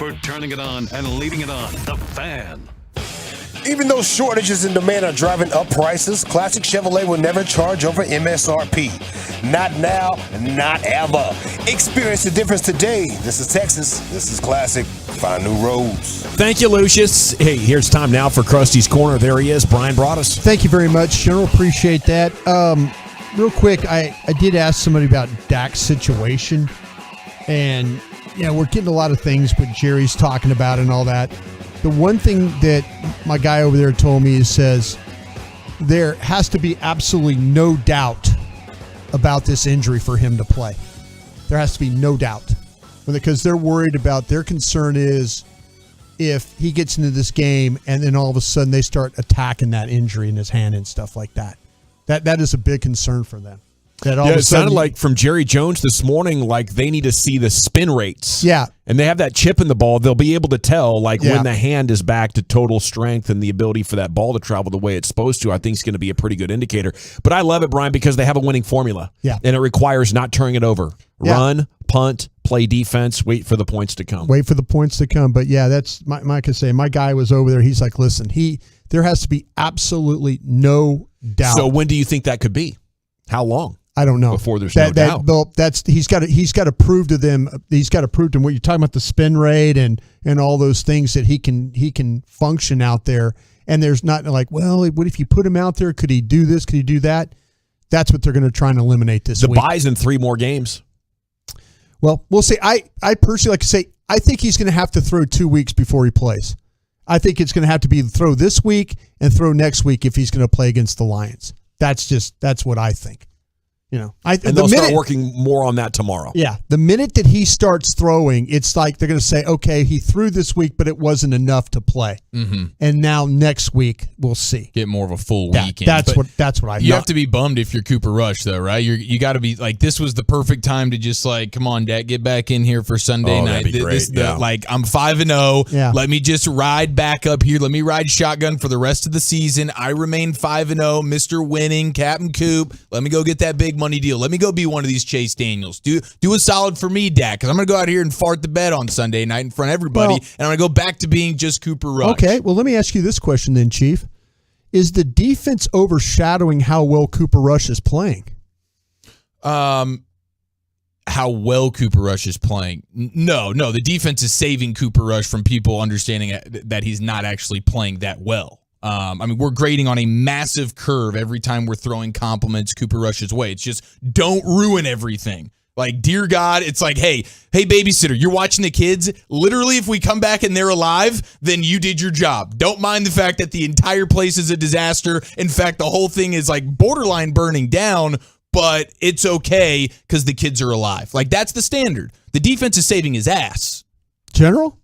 for turning it on and leaving it on. The Fan. Even though shortages in demand are driving up prices, Classic Chevrolet will never charge over MSRP. Not now, not ever. Experience the difference today. This is Texas. This is Classic. Find new roads. Thank you, Lucius. Hey, here's time now for Krusty's Corner. There he is, Brian Broaddus. Thank you very much, General. Appreciate that. Real quick, I did ask somebody about Dak's situation, and we're getting a lot of things what Jerry's talking about and all that. The one thing that my guy over there told me says there has to be absolutely no doubt about this injury for him to play. There has to be no doubt, because they're worried about, their concern is if he gets into this game and then all of a sudden they start attacking that injury in his hand and stuff like that. That is a big concern for them. That all of a it sudden, sounded like from Jerry Jones this morning, like they need to see the spin rates. Yeah. And they have that chip in the ball. They'll be able to tell when the hand is back to total strength and the ability for that ball to travel the way it's supposed to. I think it's going to be a pretty good indicator. But I love it, Brian, because they have a winning formula. Yeah. And it requires not turning it over. Yeah. Run, punt, play defense, wait for the points to come. Wait for the points to come. But yeah, that's Micah saying. My guy was over there. He's like, listen, there has to be absolutely no doubt. So when do you think that could be? How long? I don't know. Before there's no doubt. He's got to prove to them. He's got to prove to them what you're talking about, the spin rate and all those things, that he can function out there. And there's not like, well, what if you put him out there? Could he do this? Could he do that? That's what they're going to try and eliminate this week. The bye's in 3 more games. Well, we'll see. I personally like to say, I think he's going to have to throw 2 weeks before he plays. I think it's going to have to be throw this week and throw next week if he's going to play against the Lions. That's what I think. And they'll start working more on that tomorrow. Yeah. The minute that he starts throwing, it's like they're going to say, okay, he threw this week, but it wasn't enough to play. Mm-hmm. And now next week, we'll see. Get more of a full weekend. That's what I You have to be bummed if you're Cooper Rush, though, right? You got to be like, this was the perfect time to just like, come on, Dak, get back in here for Sunday night. That'd be great. Like, I'm 5-0. Yeah. Let me just ride back up here. Let me ride shotgun for the rest of the season. I remain 5-0, Mr. Winning, Captain Coop. Let me go get that big money deal. Let me go be one of these Chase Daniels. Do a solid for me, Dak, because I'm going to go out here and fart the bed on Sunday night in front of everybody, and I'm going to go back to being just Cooper Rush. Okay, well, let me ask you this question then, Chief. Is the defense overshadowing how well Cooper Rush is playing? How well Cooper Rush is playing? No. The defense is saving Cooper Rush from people understanding that he's not actually playing that well. We're grading on a massive curve every time we're throwing compliments Cooper Rush's way. It's just don't ruin everything. Like, dear God, it's like, hey, babysitter, you're watching the kids. Literally, if we come back and they're alive, then you did your job. Don't mind the fact that the entire place is a disaster. In fact, the whole thing is like borderline burning down, but it's okay because the kids are alive. Like, that's the standard. The defense is saving his ass. General?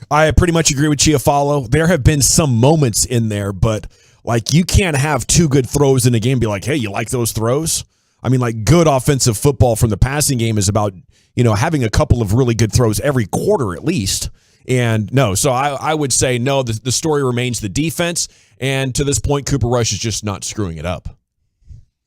I pretty much agree with Chiafalo. There have been some moments in there, but like you can't have 2 good throws in a game and be like, hey, you like those throws? I mean, like good offensive football from the passing game is about, having a couple of really good throws every quarter at least. And no, so I would say no, the story remains the defense. And to this point, Cooper Rush is just not screwing it up.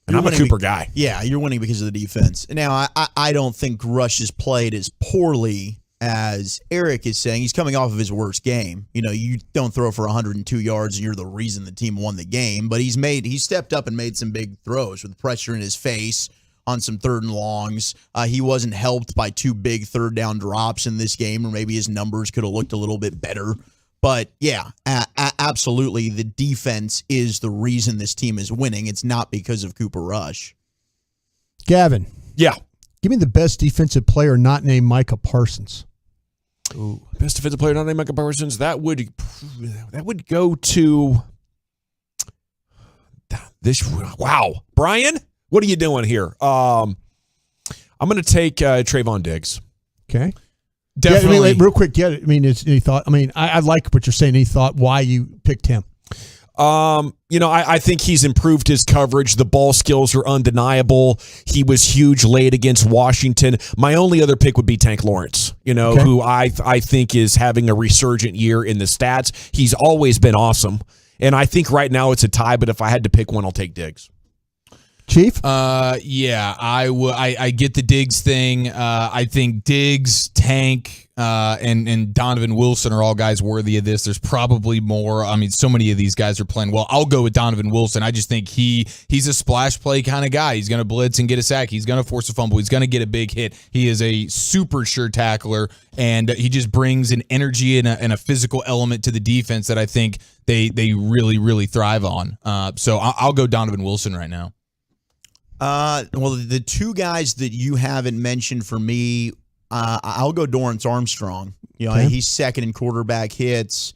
And I'm a Cooper guy. Yeah, you're winning because of the defense. Now, I don't think Rush has played as poorly as Eric is saying. He's coming off of his worst game. You don't throw for 102 yards and you're the reason the team won the game, but he stepped up and made some big throws with pressure in his face on some 3rd and longs. He wasn't helped by 2 big 3rd down drops in this game, or maybe his numbers could have looked a little bit better. But yeah, absolutely, the defense is the reason this team is winning. It's not because of Cooper Rush. Gavin. Yeah. Give me the best defensive player not named Micah Parsons. Ooh, best defensive player not named Micah Parsons. That would go to this. Wow, Brian, what are you doing here? I'm going to take Trayvon Diggs. Okay, definitely. Real quick. Yeah, any thought? I like what you're saying. Any thought why you picked him? I think he's improved his coverage. The ball skills are undeniable. He was huge late against Washington. My only other pick would be Tank Lawrence, who I think is having a resurgent year in the stats. He's always been awesome. And I think right now it's a tie, but if I had to pick one, I'll take Diggs. Chief? Yeah, I get the Diggs thing. I think Diggs, Tank, and Donovan Wilson are all guys worthy of this. There's probably more. I mean, so many of these guys are playing well. I'll go with Donovan Wilson. I just think he's a splash play kind of guy. He's going to blitz and get a sack. He's going to force a fumble. He's going to get a big hit. He is a super sure tackler, and he just brings an energy and a physical element to the defense that I think they really, really thrive on. So I'll go Donovan Wilson right now. Well, the two guys that you haven't mentioned for me, I'll go Dorrance Armstrong. You know, he's second in quarterback hits.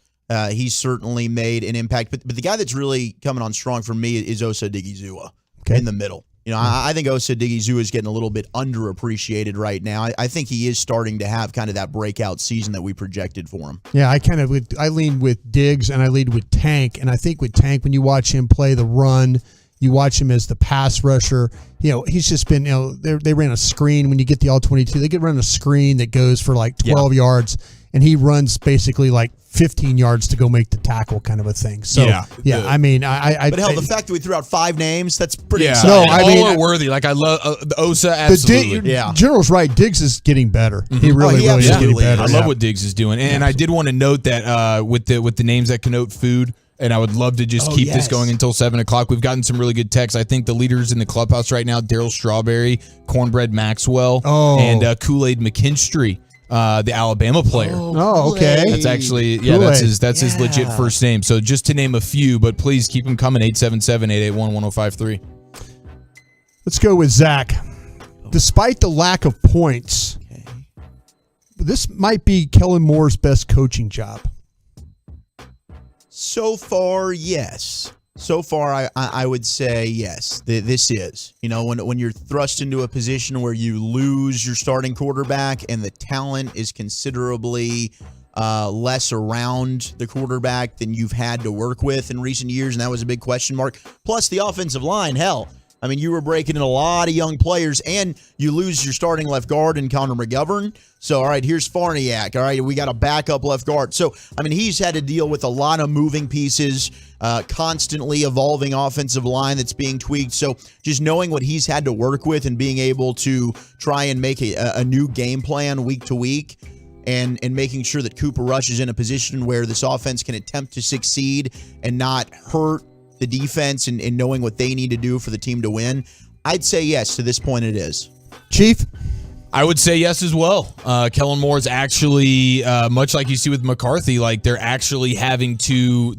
He's certainly made an impact. But the guy that's really coming on strong for me is Osa Digizua in the middle. You know, I think Osa Digizua is getting a little bit underappreciated right now. I think he is starting to have kind of that breakout season that we projected for him. Yeah, I lean with Diggs and I lead with Tank. And I think with Tank, when you watch him play the run, you watch him as the pass rusher. You know, he's just been, they ran a screen when you get the all-22. They get run a screen that goes for like 12 yards, and he runs basically like 15 yards to go make the tackle kind of a thing. So, I mean, But hell, the fact that we threw out 5 names, that's pretty Yeah, exciting. no, I mean, all are worthy. Like, I love the Osa, absolutely. General's right. Diggs is getting better. He really is getting better. I love what Diggs is doing. And I did want to note that with the names that connote food, and I would love to just keep this going until 7 o'clock. We've gotten some really good texts. I think the leaders in the clubhouse right now, Darryl Strawberry, Cornbread Maxwell, and Kool-Aid McKinstry, the Alabama player. Oh, okay. That's actually, that's his legit first name. So just to name a few, but please keep them coming, 877-881-1053. Let's go with Zach. Despite the lack of points, this might be Kellen Moore's best coaching job. So far, yes. So far, I would say yes. This is. You know, when you're thrust into a position where you lose your starting quarterback and the talent is considerably less around the quarterback than you've had to work with in recent years, and that was a big question mark. Plus, the offensive line, hell. I mean, you were breaking in a lot of young players, and you lose your starting left guard in Connor McGovern. So, all right, here's Farniak. All right, we got a backup left guard. So, I mean, he's had to deal with a lot of moving pieces, constantly evolving offensive line that's being tweaked. So, just knowing what he's had to work with and being able to try and make a new game plan week to week and making sure that Cooper Rush is in a position where this offense can attempt to succeed and not hurt the defense and knowing what they need to do for the team to win, I'd say yes. To this point, it is. Chief? I would say yes as well. Kellen Moore's actually, much like you see with McCarthy, like they're actually having to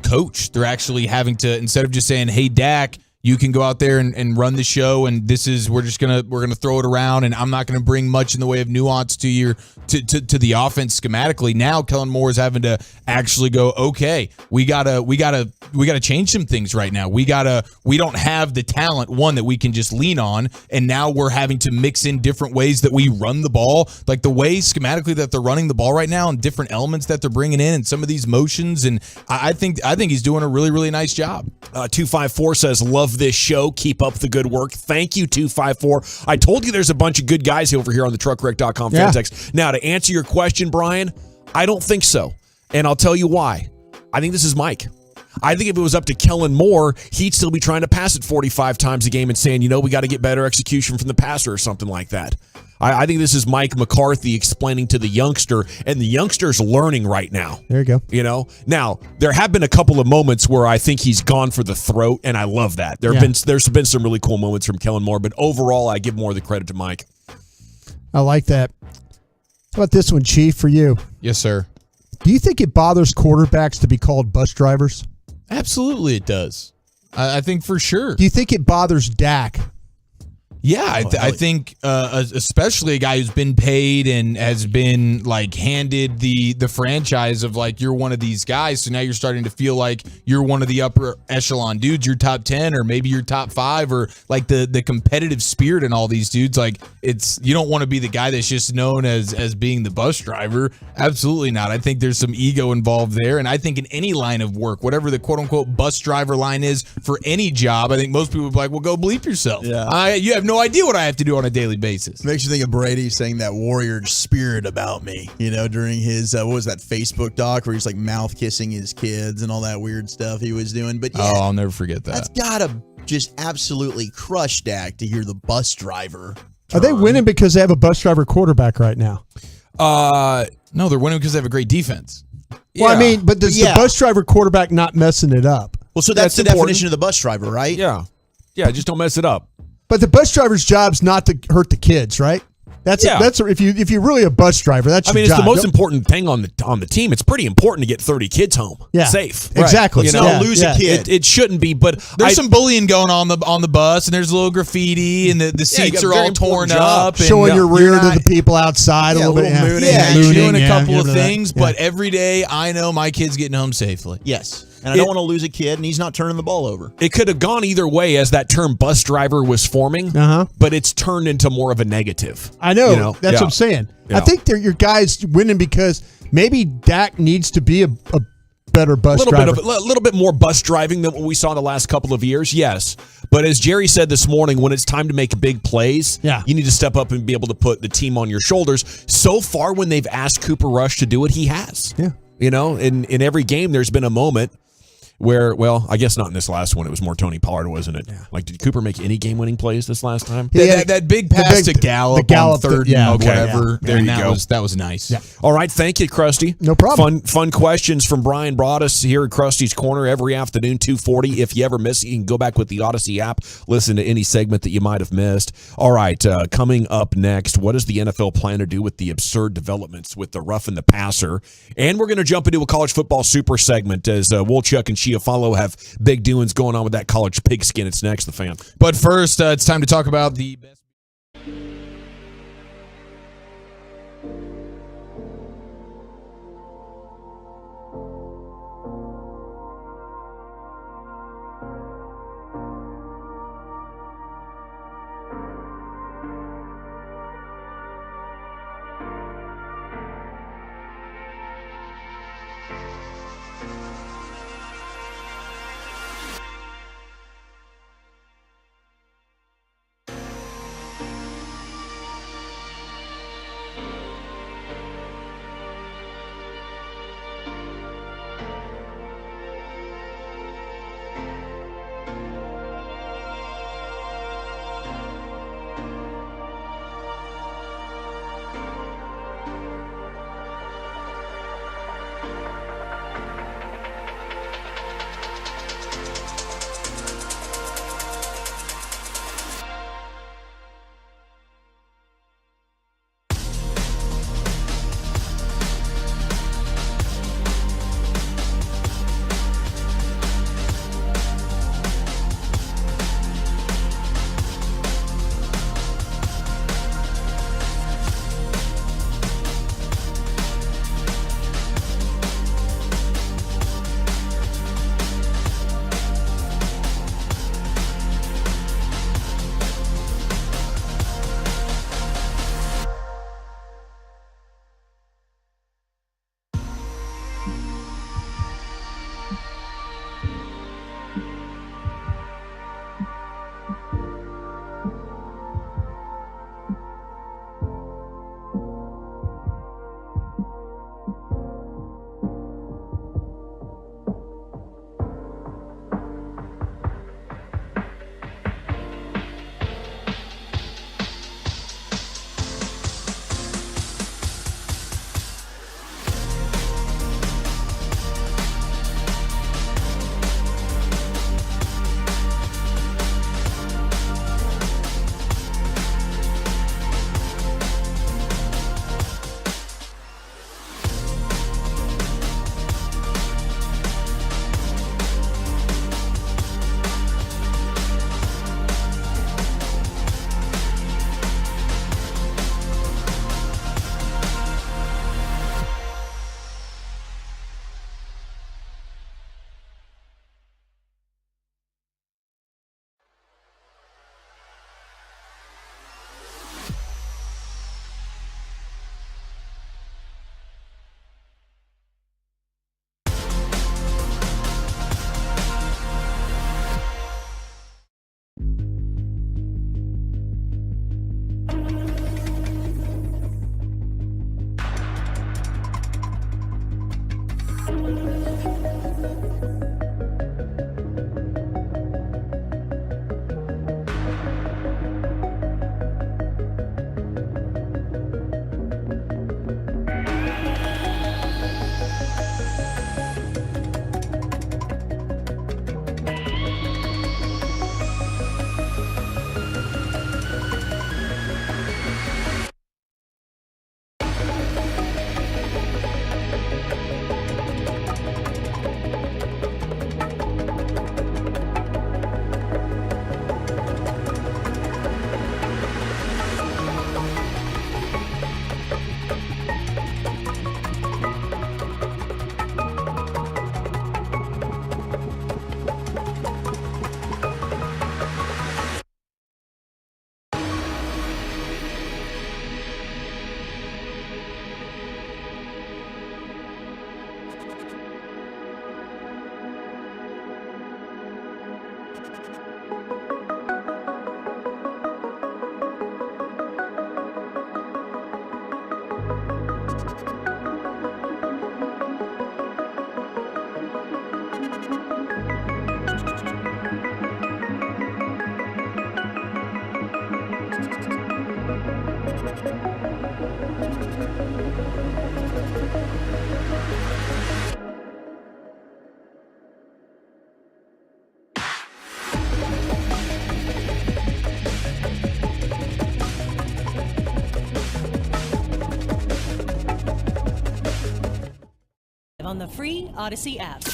coach. They're actually having to, instead of just saying, hey, Dak, you can go out there and run the show, and we're gonna throw it around, and I'm not gonna bring much in the way of nuance to to the offense schematically. Now Kellen Moore is having to actually go, okay, we gotta change some things right now. We don't have the talent, one, that we can just lean on, and now we're having to mix in different ways that we run the ball, like the way schematically that they're running the ball right now, and different elements that they're bringing in, and some of these motions. And I think he's doing a really, really nice job. 254 says, love this show. Keep up the good work. Thank you, 254. I told you there's a bunch of good guys over here on the truckwreck.com fan text. Now, to answer your question, Brian, I don't think so. And I'll tell you why. I think this is Mike. I think if it was up to Kellen Moore, he'd still be trying to pass it 45 times a game and saying, we got to get better execution from the passer or something like that. I think this is Mike McCarthy explaining to the youngster, and the youngster's learning right now. There you go. Now, there have been a couple of moments where I think he's gone for the throat, and I love that. There's been some really cool moments from Kellen Moore, but overall, I give more of the credit to Mike. I like that. How about this one, Chief, for you? Yes, sir. Do you think it bothers quarterbacks to be called bus drivers? Absolutely it does. I think for sure. Do you think it bothers Dak? Yeah, I think especially a guy who's been paid and has been like handed the franchise of like, you're one of these guys. So now you're starting to feel like you're one of the upper echelon dudes. You're top 10 or maybe you're top 5, or like the competitive spirit in all these dudes. Like you don't want to be the guy that's just known as being the bus driver. Absolutely not. I think there's some ego involved there. And I think in any line of work, whatever the quote unquote bus driver line is for any job, I think most people would be like, well, go bleep yourself. Yeah. You have no idea what I have to do on a daily basis. Makes you think of Brady saying that warrior spirit about me, during his, what was that Facebook doc where he's like mouth kissing his kids and all that weird stuff he was doing. But yeah, I'll never forget that. That's gotta just absolutely crush Dak to hear the bus driver. Are they winning because they have a bus driver quarterback right now? No, they're winning because they have a great defense. Well, I mean, but does the bus driver quarterback not messing it up? Well, so that's the definition of the bus driver, right? Yeah. Yeah, just don't mess it up. But the bus driver's job's not to hurt the kids, right? That's if you're really a bus driver, that's your it's job. the most important thing on the team. It's pretty important to get 30 kids home safe. Exactly. You know, Don't lose a kid. It shouldn't be, but there's some bullying going on the bus, and there's a little graffiti, and the seats are all torn up, and showing your rear to the people outside a little bit. Mooning, doing a couple of things, but every day I know my kid's getting home safely. Yes. And I don't want to lose a kid, and he's not turning the ball over. It could have gone either way as that term bus driver was forming, but it's turned into more of a negative. I know. That's what I'm saying. I think your guys winning because maybe Dak needs to be a better bus driver. A little bit more bus driving than what we saw in the last couple of years, yes. But as Jerry said this morning, when it's time to make big plays, you need to step up and be able to put the team on your shoulders. So far, when they've asked Cooper Rush to do it, he has. Yeah. You know, in every game, there's been a moment where, well, I guess not in this last one. It was more Tony Pollard, wasn't it? Yeah. Like, did Cooper make any game-winning plays this last time? That big pass to Gallup on third and whatever. There you go. That was nice. Yeah. All right, thank you, Krusty. No problem. Fun questions from Brian brought us here at Krusty's Corner every afternoon, 2:40. If you ever miss it, you can go back with the Odyssey app, listen to any segment that you might have missed. All right, coming up next, what does the NFL plan to do with the absurd developments with the rough and the passer? And we're going to jump into a college football super segment as Wolchuk and Chiafalo have big doings going on with that college pigskin. It's next, The Fan. But first, it's time to talk about the best. On the free Odyssey app.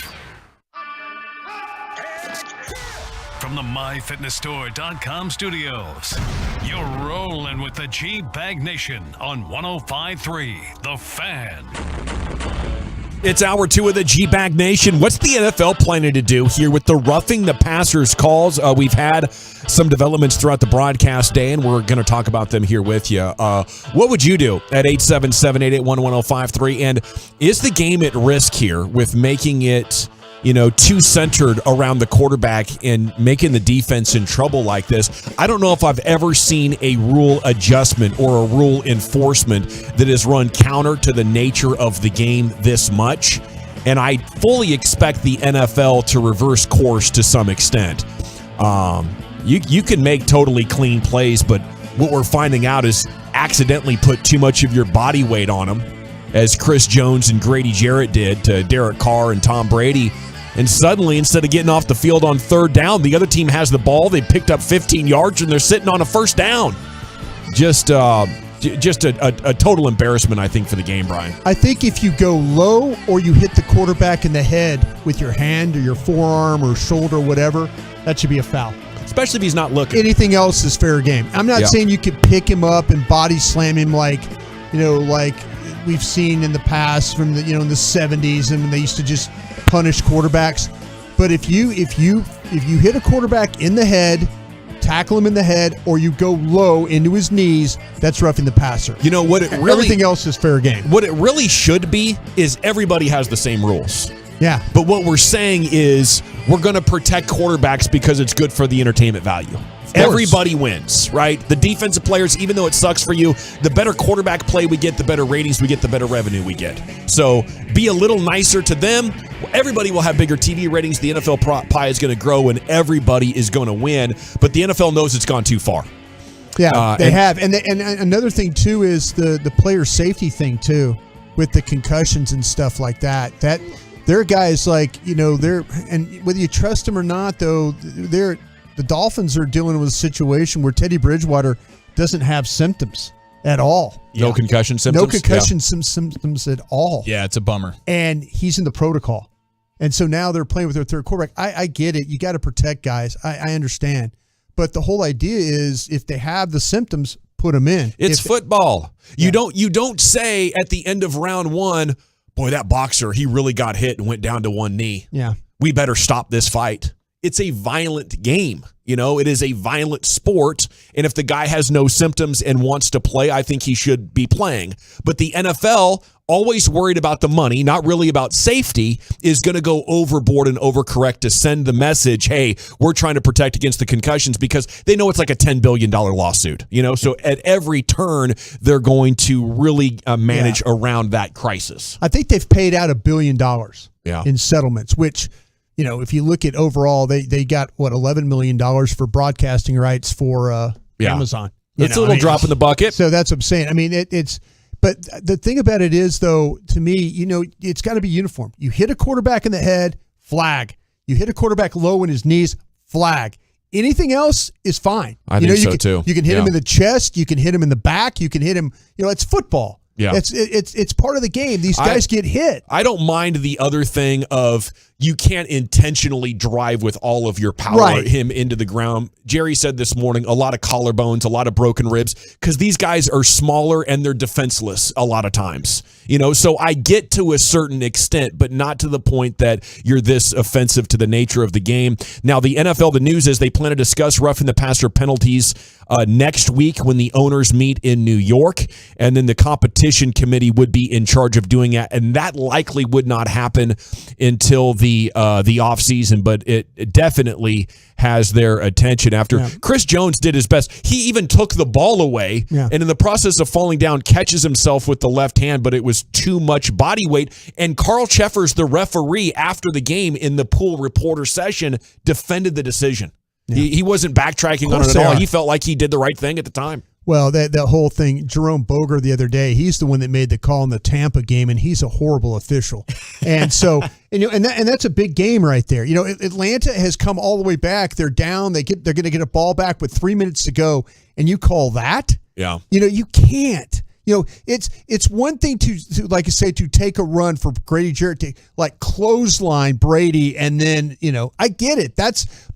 From the MyFitnessStore.com studios, you're rolling with the G-Bag Nation on 105.3 The Fan. It's hour 2 of the G-Bag Nation. What's the NFL planning to do here with the roughing the passers calls? We've had some developments throughout the broadcast day, and we're going to talk about them here with you. What would you do at 877-881-1053? And is the game at risk here with making it, too centered around the quarterback and making the defense in trouble like this? I don't know if I've ever seen a rule adjustment or a rule enforcement that has run counter to the nature of the game this much. And I fully expect the NFL to reverse course to some extent. You can make totally clean plays, but what we're finding out is accidentally put too much of your body weight on them, as Chris Jones and Grady Jarrett did to Derek Carr and Tom Brady. And suddenly, instead of getting off the field on third down, the other team has the ball. They picked up 15 yards, and they're sitting on a first down. Just a total embarrassment, I think, for the game, Brian. I think if you go low or you hit the quarterback in the head with your hand or your forearm or shoulder or whatever, that should be a foul. Especially if he's not looking. Anything else is fair game. I'm not saying you could pick him up and body slam him like we've seen in the past from the in the 70s, and they used to just punish quarterbacks. But if you hit a quarterback in the head, tackle him in the head, or you go low into his knees, that's roughing the passer. Everything else is fair game. What it really should be is everybody has the same rules. Yeah. But what we're saying is we're going to protect quarterbacks because it's good for the entertainment value. Everybody wins, right? The defensive players, even though it sucks for you, the better quarterback play we get, the better ratings we get, the better revenue we get. So be a little nicer to them. Everybody will have bigger TV ratings. The NFL pie is going to grow, and everybody is going to win. But the NFL knows it's gone too far. Yeah, they have. And another thing, too, is the player safety thing, too, with the concussions and stuff like that. There are guys like, and whether you trust them or not, though, the Dolphins are dealing with a situation where Teddy Bridgewater doesn't have symptoms at all. No concussion symptoms? No concussion symptoms at all. Yeah, it's a bummer. And he's in the protocol. And so now they're playing with their third quarterback. I get it. You got to protect guys. I understand. But the whole idea is if they have the symptoms, put them in. It's football. You don't say at the end of round 1, boy, that boxer, he really got hit and went down to one knee. Yeah. We better stop this fight. It's a violent game. It is a violent sport. And if the guy has no symptoms and wants to play, I think he should be playing. But the NFL, always worried about the money, not really about safety, is going to go overboard and overcorrect to send the message, hey, we're trying to protect against the concussions, because they know it's like a $10 billion lawsuit. So at every turn, they're going to really manage around that crisis. I think they've paid out $1 billion in settlements, which – if you look at overall, they got $11 million for broadcasting rights for Amazon. It's a little drop in the bucket. So that's what I'm saying. I mean, but the thing about it is, though, to me, it's got to be uniform. You hit a quarterback in the head, flag. You hit a quarterback low in his knees, flag. Anything else is fine. I think so too. You can hit him in the chest. You can hit him in the back. You can hit him. It's football. Yeah, it's part of the game. These guys get hit. I don't mind the other thing of you can't intentionally drive with all of your power him into the ground. Jerry said this morning, a lot of collarbones, a lot of broken ribs, because these guys are smaller and they're defenseless a lot of times. So I get to a certain extent, but not to the point that you're this offensive to the nature of the game. Now, the NFL, the news is they plan to discuss roughing the passer penalties next week when the owners meet in New York, and then the competition committee would be in charge of doing that, and that likely would not happen until the offseason, but it definitely has their attention after Chris Jones did his best. He even took the ball away, and in the process of falling down, catches himself with the left hand, but it was too much body weight. And Carl Cheffers, the referee, after the game in the pool reporter session, defended the decision. He wasn't backtracking on it at all. He felt like he did the right thing at the time. Well, that whole thing, Jerome Boger the other day, he's the one that made the call in the Tampa game, and he's a horrible official. And so, and that's a big game right there. Atlanta has come all the way back. They're down. They're going to get a ball back with 3 minutes to go, and you call that? Yeah. You can't. It's one thing to like I say, to take a run for Grady Jarrett to like clothesline Brady, and then I get it.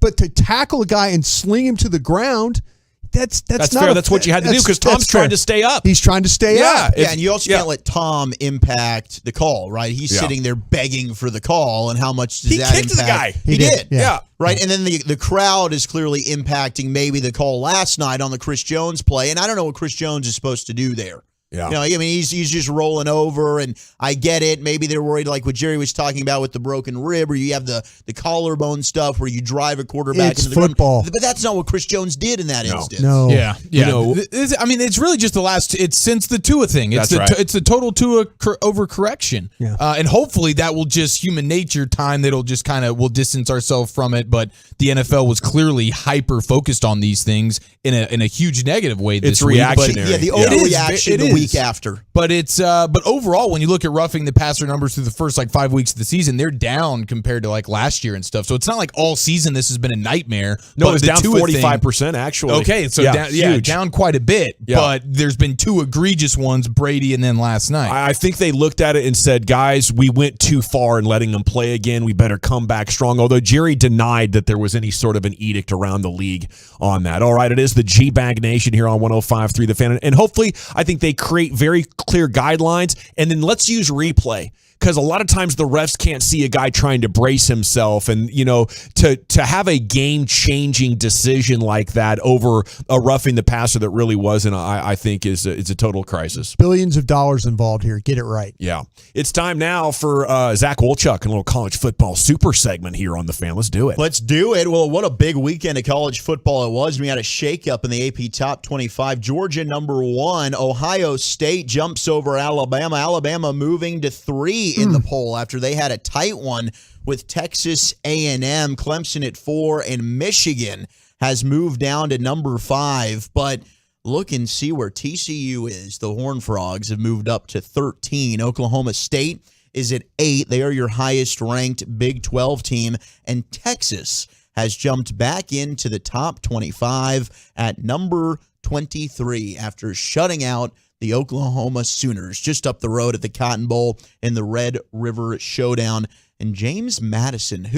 But to tackle a guy and sling him to the ground. That's not fair. That's what you had to do because Tom's trying to stay up. He's trying to stay up. And you also can't let Tom impact the call, right? He's sitting there begging for the call, and how much does that kicked impact? the guy. He did. Yeah. Right, and then the crowd is clearly impacting maybe the call last night on the Chris Jones play, and I don't know what Chris Jones is supposed to do there. Yeah. He's just rolling over, and I get it. Maybe they're worried, like what Jerry was talking about with the broken rib, or you have the collarbone stuff where you drive a quarterback into the football. ground. But that's not what Chris Jones did in that instance. No. Yeah. It's really just the last. It's since the Tua thing. It's it's the total Tua overcorrection. Yeah. And hopefully that will just human nature time. That'll just we'll distance ourselves from it. But the NFL was clearly hyper focused on these things in a huge negative way. This It's reactionary. But, the overreaction the week after. But it's but overall, when you look at roughing the passer numbers through the first 5 weeks of the season, they're down compared to last year and stuff. So it's not like all season this has been a nightmare. No, it's down Tua 45% actually. Okay, so down quite a bit. Yeah. But there's been two egregious ones, Brady and then last night. I think they looked at it and said, guys, we went too far in letting them play again. We better come back strong. Although Jerry denied that there was any sort of an edict around the league on that. All right, it is the G-Bag Nation here on 105.3 The Fan. And hopefully, I think they create very clear guidelines. And then let's use replay. Because a lot of times the refs can't see a guy trying to brace himself, and to have a game-changing decision like that over a roughing the passer that really wasn't, I think is a total crisis. Billions of dollars involved here. Get it right. Yeah, it's time now for Zach Wolchuk and a little college football super segment here on the Fan. Let's do it. Let's do it. Well, what a big weekend of college football it was. We had a shakeup in the AP Top 25. Georgia #1. Ohio State jumps over Alabama. Alabama moving to 3 in the poll after they had a tight one with Texas A&M, Clemson at 4, and Michigan has moved down to 5. But look and see where TCU is. The Horned Frogs have moved up to 13. Oklahoma State is at 8. They are your highest ranked Big 12 team. And Texas has jumped back into the top 25 at number 23 after shutting out the Oklahoma Sooners just up the road at the Cotton Bowl in the Red River Showdown. And James Madison,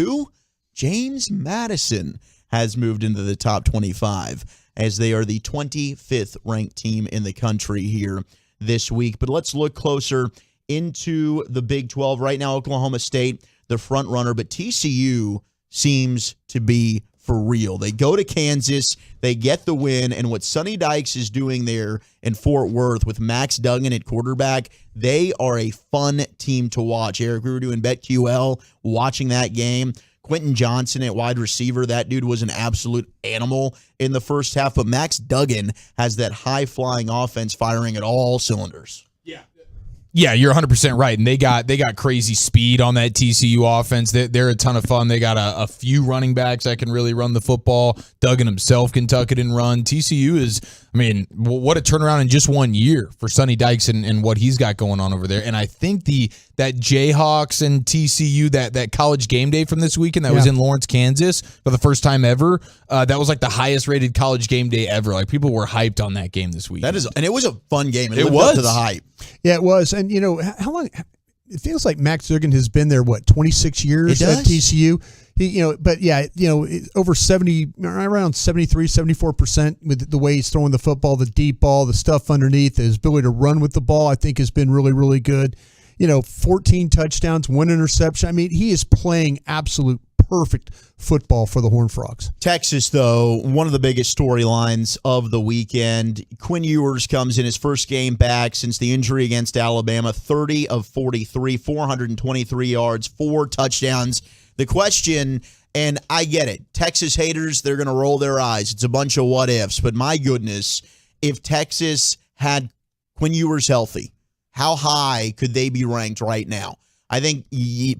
James Madison has moved into the top 25 as they are the 25th ranked team in the country here this week. But let's look closer into the Big 12. Right now, Oklahoma State, the front runner, but TCU seems to be for real. They go to Kansas, they get the win, and what Sonny Dykes is doing there in Fort Worth with Max Duggan at quarterback, they are a fun team to watch. Eric, we were doing BetQL, watching that game. Quentin Johnson at wide receiver, that dude was an absolute animal in the first half, but Max Duggan has that high-flying offense firing at all cylinders. Yeah, you're 100% right. And they got crazy speed on that TCU offense. They're a ton of fun. They got a few running backs that can really run the football. Duggan himself can tuck it and run. TCU is, what a turnaround in just 1 year for Sonny Dykes and what he's got going on over there. And I think that Jayhawks and TCU, that college game day from this weekend that was in Lawrence, Kansas for the first time ever, that was like the highest rated college game day ever. Like people were hyped on that game this week. And it was a fun game. It lived up to the hype. Yeah, it was. And, how long? It feels like Max Duggan has been there, 26 years at TCU? Over 70, around 73, 74% with the way he's throwing the football, the deep ball, the stuff underneath, his ability to run with the ball, I think has been really, really good. 14 touchdowns, 1 interception. He is playing absolute perfect football for the Horned Frogs. Texas, though, one of the biggest storylines of the weekend. Quinn Ewers comes in his first game back since the injury against Alabama, 30 of 43, 423 yards, 4 touchdowns. The question, and I get it, Texas haters, they're going to roll their eyes. It's a bunch of what ifs, but my goodness, if Texas had Quinn Ewers healthy, how high could they be ranked right now? I think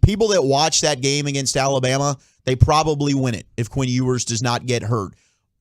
people that watch that game against Alabama, they probably win it if Quinn Ewers does not get hurt.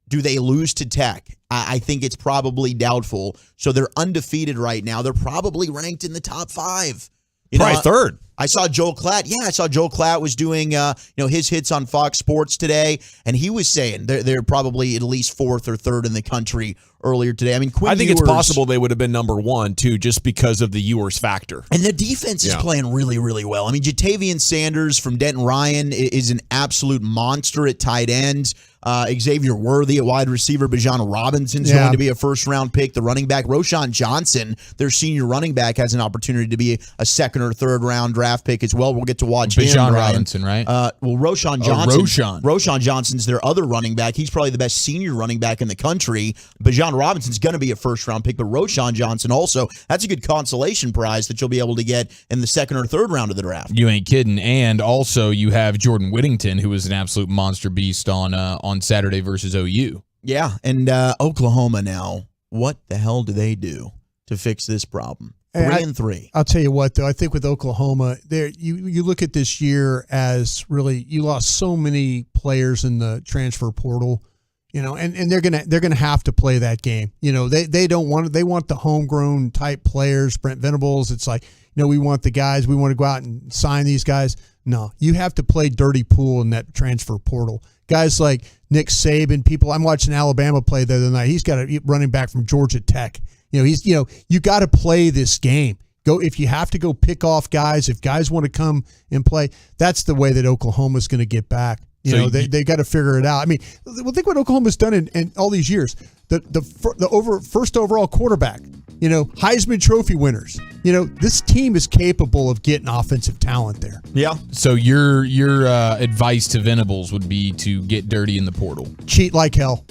Do they lose to Tech? I think it's probably doubtful. So they're undefeated right now. They're probably ranked in the top 5. Probably third. I saw Joel Klatt. Yeah, I saw Joel Klatt was doing his hits on Fox Sports today, and he was saying they're probably at least 4th or 3rd in the country earlier today. I mean, Quinn I think Ewers, it's possible they would have been number 1 too, just because of the Ewers factor. And the defense is playing really, really well. I mean, Jatavian Sanders from Denton Ryan is an absolute monster at tight end. Xavier Worthy at wide receiver. Bijan Robinson's going to be a first-round pick. The running back, Roschon Johnson, their senior running back, has an opportunity to be a second or third-round draft pick as well. We'll get to watch him. Bijan Robinson, right? Roschon Johnson. Roschon Johnson's their other running back. He's probably the best senior running back in the country. Bijan Robinson's going to be a first-round pick, but Roschon Johnson also, that's a good consolation prize that you'll be able to get in the second or third round of the draft. You ain't kidding. And also you have Jordan Whittington, who was an absolute monster beast on Saturday versus OU. Yeah, and Oklahoma now, what the hell do they do to fix this problem? 3-3. I'll tell you what, though. I think with Oklahoma, there you look at this year as really you lost so many players in the transfer portal, and they're gonna have to play that game. They don't want it. They want the homegrown type players. Brent Venables. It's like we want the guys. We want to go out and sign these guys. No, you have to play dirty pool in that transfer portal. Guys like Nick Saban, people. I'm watching Alabama play the other night. He's got a running back from Georgia Tech. You got to play this game. Go if you have to go pick off guys. If guys want to come and play, that's the way that Oklahoma's going to get back. They got to figure it out. I mean, think what Oklahoma's done in all these years. The first overall quarterback. Heisman Trophy winners. This team is capable of getting offensive talent there. Yeah. So your advice to Venables would be to get dirty in the portal. Cheat like hell.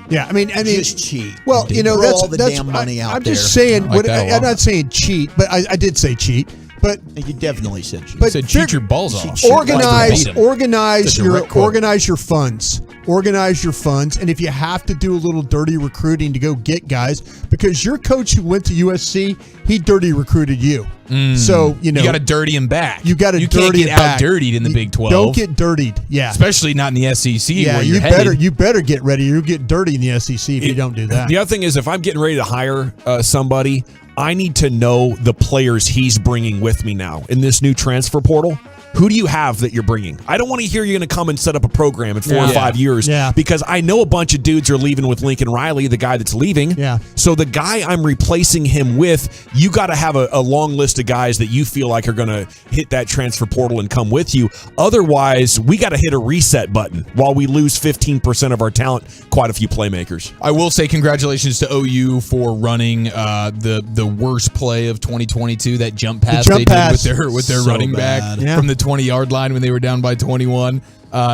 Yeah, I mean, just cheat. Well, that's all the damn money out I'm there. just saying. I'm not saying cheat, but I did say cheat. But you definitely said cheat. You said cheat your balls off. Organize your funds. Organize your funds, and if you have to do a little dirty recruiting to go get guys, because your coach who went to USC, he dirty recruited you. So you got to dirty him back. You got to dirty can't get him back. out-dirtied in the Big 12. Don't get dirtied. Yeah, especially not in the SEC. Yeah, where you better get ready. You'll get dirty in the SEC if you don't do that. The other thing is, if I'm getting ready to hire somebody, I need to know the players he's bringing with me now in this new transfer portal. Who do you have that you're bringing? I don't want to hear you're going to come and set up a program in 4 or 5 years because I know a bunch of dudes are leaving with Lincoln Riley, the guy that's leaving. Yeah. So the guy I'm replacing him with, you got to have a long list of guys that you feel like are going to hit that transfer portal and come with you. Otherwise, we got to hit a reset button while we lose 15% of our talent, quite a few playmakers. I will say congratulations to OU for running the worst play of 2022, that jump pass they did with their running back from the 20-yard line when they were down by 21.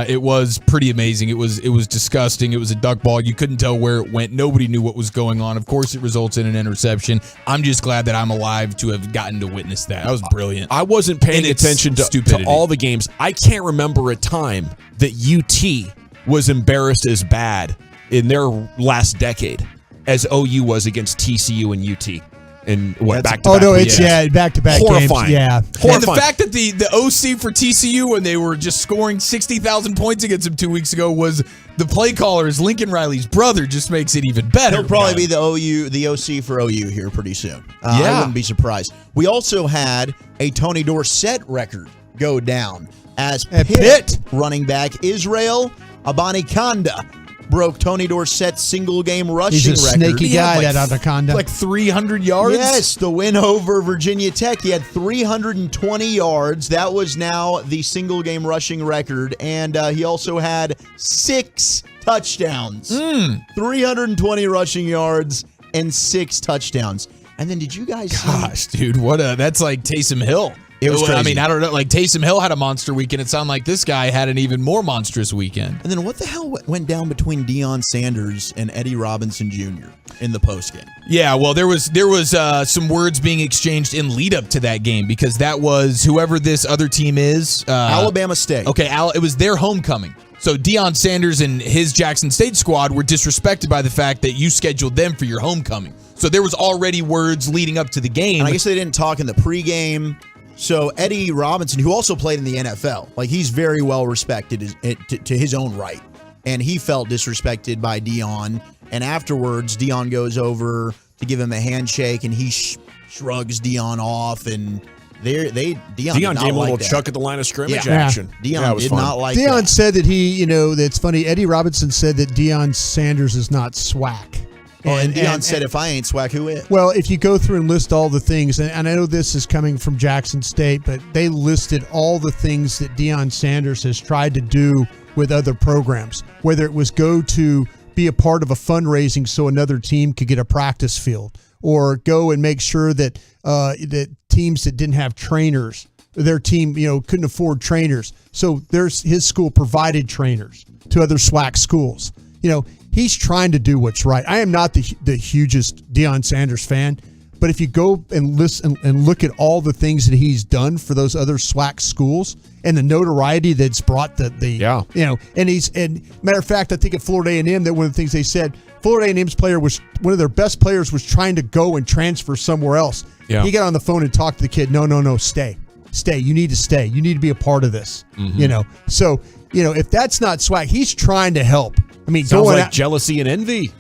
It was pretty amazing. It was disgusting. It was a duck ball. You couldn't tell where it went. Nobody knew what was going on. Of course, it results in an interception. I'm just glad that I'm alive to have gotten to witness that. That was brilliant. I wasn't paying attention to all the games. I can't remember a time that UT was embarrassed as bad in their last decade as OU was against TCU and UT. And back-to-back. Oh no, it's back-to-back horrifying. games. Yeah, and the fact that the OC for TCU when they were just scoring 60,000 points against them 2 weeks ago was the play caller is Lincoln Riley's brother, just makes it even better. He'll probably be the OC for OU here pretty soon. I wouldn't be surprised. We also had a Tony Dorsett record go down as Pitt running back Israel Abanikanda broke Tony Dorsett's single-game rushing record. He's a sneaky guy, that Anaconda. Like 300 yards? Yes, the win over Virginia Tech. He had 320 yards. That was now the single-game rushing record. And he also had 6 touchdowns. 320 rushing yards and 6 touchdowns. And then did you guys see? Dude, that's like Taysom Hill. It was crazy. I mean, I don't know. Like, Taysom Hill had a monster weekend. It sounded like this guy had an even more monstrous weekend. And then what the hell went down between Dion Sanders and Eddie Robinson Jr. in the postgame? Yeah, well, there was some words being exchanged in lead up to that game because that was whoever this other team is. Alabama State. Okay, it was their homecoming. So Dion Sanders and his Jackson State squad were disrespected by the fact that you scheduled them for your homecoming. So there was already words leading up to the game. And I guess they didn't talk in the pregame. So Eddie Robinson, who also played in the NFL, like he's very well respected to his own right, and he felt disrespected by Dion, And afterwards, Dion goes over to give him a handshake, and he shrugs Dion off, and Dion gave him a little chuck at the line of scrimmage action. Dion did not like Dion that. said that that's funny. Eddie Robinson said that Dion Sanders is not swag. And Dion said, if I ain't swag, who is? Well, if you go through and list all the things, and I know this is coming from Jackson State, but they listed all the things that Dion Sanders has tried to do with other programs, whether it was go to be a part of a fundraising so another team could get a practice field, or go and make sure that that teams that didn't have trainers, their team, couldn't afford trainers. So his school provided trainers to other SWAC schools. He's trying to do what's right. I am not the hugest Dion Sanders fan, but if you go and listen and look at all the things that he's done for those other SWAC schools and the notoriety that's brought and matter of fact, I think at Florida A&M that one of the things they said, Florida A&M's player was one of their best players was trying to go and transfer somewhere else. Yeah. He got on the phone and talked to the kid. No, stay. You need to stay. You need to be a part of this. Mm-hmm. So if that's not swag, he's trying to help. I mean, sounds like jealousy and envy.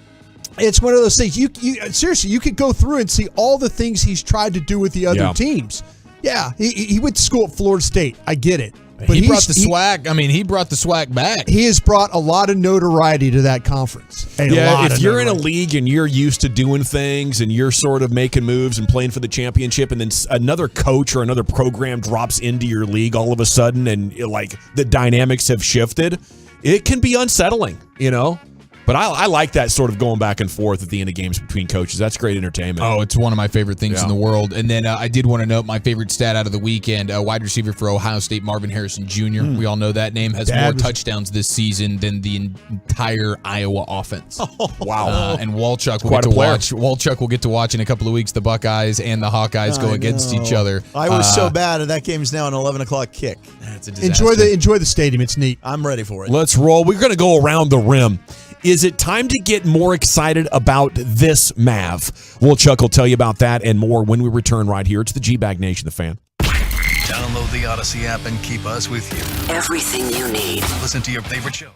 It's one of those things. You seriously, you could go through and see all the things he's tried to do with the other teams. Yeah, he went to school at Florida State. I get it. But he brought the swag. He brought the swag back. He has brought a lot of notoriety to that conference. If you're in a league and you're used to doing things and you're sort of making moves and playing for the championship, and then another coach or another program drops into your league all of a sudden, and the dynamics have shifted, it can be unsettling, But I like that sort of going back and forth at the end of games between coaches. That's great entertainment. Oh, it's one of my favorite things in the world. And then I did want to note my favorite stat out of the weekend. Wide receiver for Ohio State, Marvin Harrison Jr. We all know that name. Has more touchdowns this season than the entire Iowa offense. Wow. And Walchuk will get to watch in a couple of weeks the Buckeyes and the Hawkeyes go against each other. I was so bad, and that game's now an 11 o'clock kick. That's a disaster. Enjoy the stadium. It's neat. I'm ready for it. Let's roll. We're going to go around the rim. Is it time to get more excited about this Mav? Chuck will tell you about that and more when we return right here. It's the G-Bag Nation, the Fan. Download the Odyssey app and keep us with you. Everything you need. Listen to your favorite show.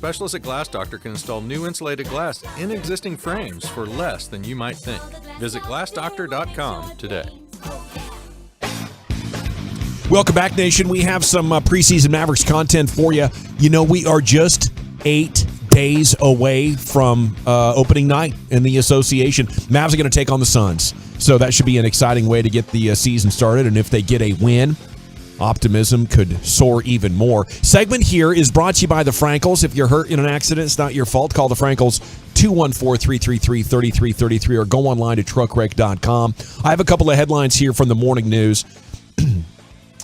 specialists at Glass Doctor can install new insulated glass in existing frames for less than you might think. Visit glassdoctor.com today. Welcome back, Nation. We have some preseason Mavericks content for you. You know, we are just 8 days away from opening night in the association. Mavs are going to take on the Suns, so that should be an exciting way to get the season started. And if they get a win, optimism could soar even more. Segment here is brought to you by the Frankels. If you're hurt in an accident, it's not your fault. Call the Frankels 214-333-3333 or go online to truckwreck.com. I have a couple of headlines here from the morning news.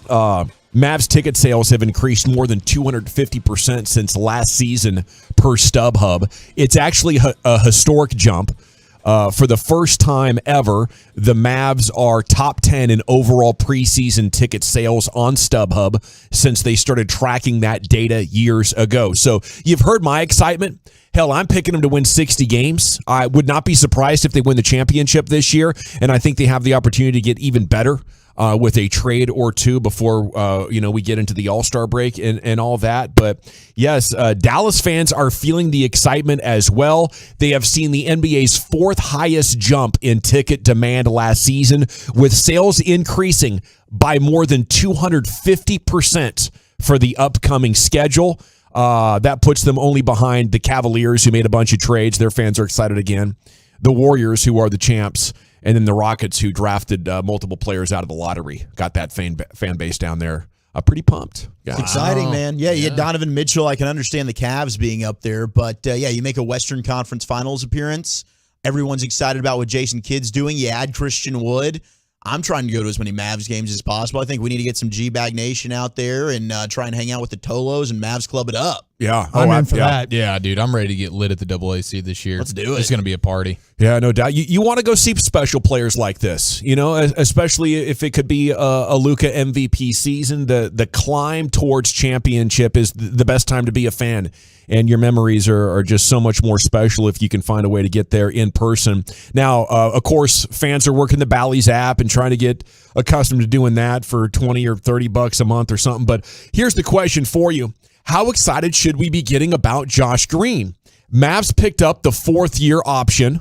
Mavs ticket sales have increased more than 250% since last season per StubHub. It's actually a historic jump. For the first time ever, the Mavs are top 10 in overall preseason ticket sales on StubHub since they started tracking that data years ago. So you've heard my excitement. Hell, I'm picking them to win 60 games. I would not be surprised if they win the championship this year, and I think they have the opportunity to get even better with a trade or two before we get into the All-Star break and all that. But yes, Dallas fans are feeling the excitement as well. They have seen the NBA's 4th highest jump in ticket demand last season, with sales increasing by more than 250% for the upcoming schedule. That puts them only behind the Cavaliers, who made a bunch of trades. Their fans are excited again. The Warriors, who are the champs. And then the Rockets, who drafted multiple players out of the lottery, got that fan base down there pretty pumped. It's exciting, man. Yeah, you get Donovan Mitchell. I can understand the Cavs being up there. But, you make a Western Conference Finals appearance. Everyone's excited about what Jason Kidd's doing. You add Christian Wood. I'm trying to go to as many Mavs games as possible. I think we need to get some G-Bag Nation out there and try and hang out with the Tolos and Mavs club it up. Yeah. I'm in for that. Yeah, dude. I'm ready to get lit at the AAC this year. Let's do it. It's going to be a party. Yeah, no doubt. You want to go see special players like this, especially if it could be a Luka MVP season. The climb towards championship is the best time to be a fan. And your memories are just so much more special if you can find a way to get there in person. Now, of course, fans are working the Bally's app and trying to get accustomed to doing that for $20 or $30 a month or something. But here's the question for you. How excited should we be getting about Josh Green? Mavs picked up the 4th-year option.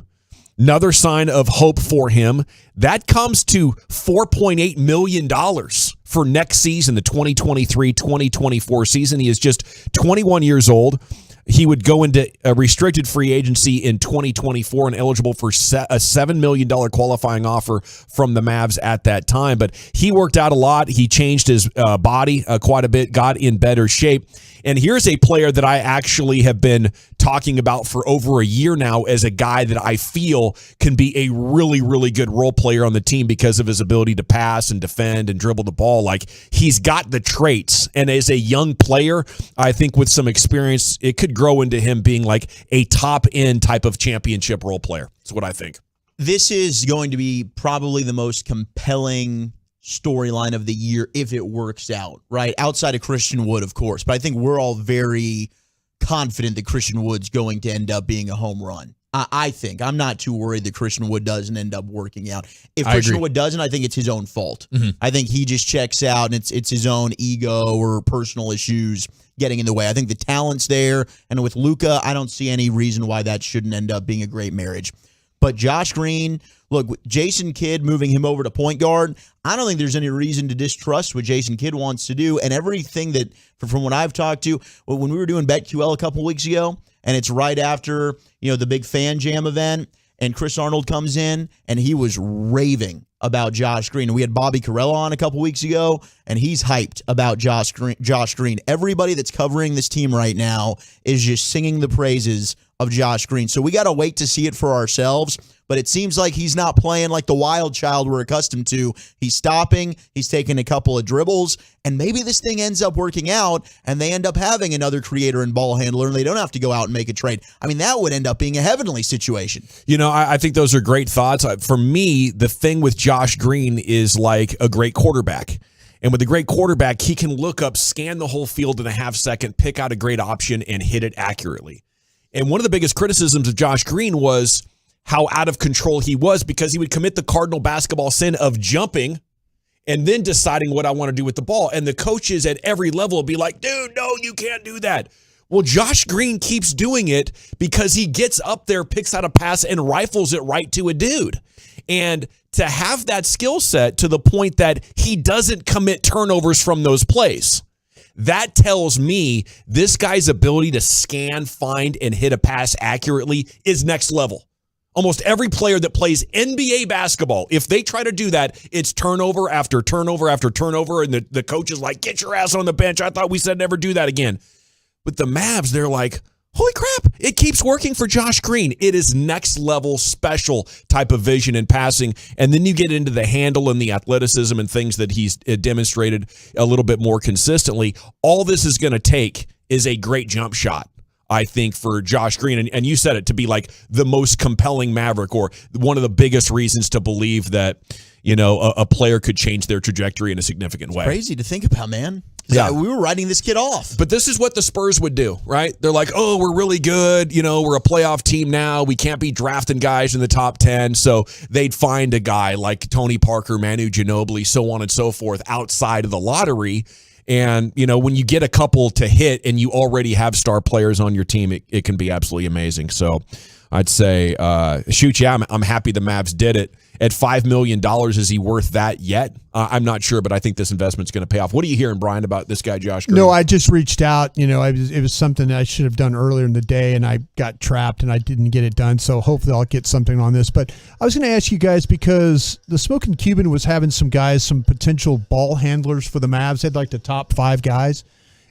Another sign of hope for him. That comes to $4.8 million for next season, the 2023-2024 season. He is just 21 years old. He would go into a restricted free agency in 2024 and eligible for a $7 million qualifying offer from the Mavs at that time. But he worked out a lot. He changed his body quite a bit, got in better shape. And here's a player that I actually have been talking about for over a year now as a guy that I feel can be a really, really good role player on the team because of his ability to pass and defend and dribble the ball. Like, he's got the traits. And as a young player, I think with some experience, it could grow into him being like a top-end type of championship role player. That's what I think. This is going to be probably the most compelling storyline of the year if it works out, right? Outside of Christian Wood, of course. But I think we're all very confident that Christian Wood's going to end up being a home run. I think. I'm not too worried that Christian Wood doesn't end up working out. If Christian Wood doesn't, I think it's his own fault. Mm-hmm. I think he just checks out, and it's his own ego or personal issues getting in the way. I think the talent's there, and with Luka, I don't see any reason why that shouldn't end up being a great marriage. But Josh Green, look, Jason Kidd moving him over to point guard, I don't think there's any reason to distrust what Jason Kidd wants to do. And everything that, from what I've talked to, when we were doing BetQL a couple weeks ago, and it's right after, the big fan jam event, and Chris Arnold comes in, and he was raving about Josh Green. And we had Bobby Carella on a couple weeks ago, and he's hyped about Josh Green. Everybody that's covering this team right now is just singing the praises of Josh Green. So we got to wait to see it for ourselves. But it seems like he's not playing like the wild child we're accustomed to. He's stopping. He's taking a couple of dribbles. And maybe this thing ends up working out, and they end up having another creator and ball handler, and they don't have to go out and make a trade. I mean, that would end up being a heavenly situation. I think those are great thoughts. For me, the thing with Josh Green is like a great quarterback. And with a great quarterback, he can look up, scan the whole field in a half second, pick out a great option, and hit it accurately. And one of the biggest criticisms of Josh Green was how out of control he was, because he would commit the cardinal basketball sin of jumping and then deciding what I want to do with the ball. And the coaches at every level would be like, dude, no, you can't do that. Well, Josh Green keeps doing it because he gets up there, picks out a pass, and rifles it right to a dude. And to have that skill set to the point that he doesn't commit turnovers from those plays, that tells me this guy's ability to scan, find, and hit a pass accurately is next level. Almost every player that plays NBA basketball, if they try to do that, it's turnover after turnover after turnover, and the coach is like, get your ass on the bench. I thought we said never do that again. With the Mavs, they're like, holy crap, it keeps working for Josh Green. It is next level special type of vision and passing. And then you get into the handle and the athleticism and things that he's demonstrated a little bit more consistently. All this is going to take is a great jump shot, I think, for Josh Green. And you said it, to be like the most compelling Maverick, or one of the biggest reasons to believe that, you know, a player could change their trajectory in a significant way. Crazy to think about, man. Yeah, we were writing this kid off. But this is what the Spurs would do, right? They're like, oh, we're really good. You know, we're a playoff team now. We can't be drafting guys in the top 10. So they'd find a guy like Tony Parker, Manu Ginobili, so on and so forth, outside of the lottery. And, you know, when you get a couple to hit and you already have star players on your team, it can be absolutely amazing. So I'd say, shoot, yeah, I'm happy the Mavs did it. At $5 million, is he worth that yet? I'm not sure, but I think this investment's going to pay off. What are you hearing, Brian, about this guy, Josh Green? No, I just reached out. You know, it was something that I should have done earlier in the day, and I got trapped, and I didn't get it done. So hopefully I'll get something on this. But I was going to ask you guys, because the Smoking Cuban was having some potential ball handlers for the Mavs. They had like the top 5 guys.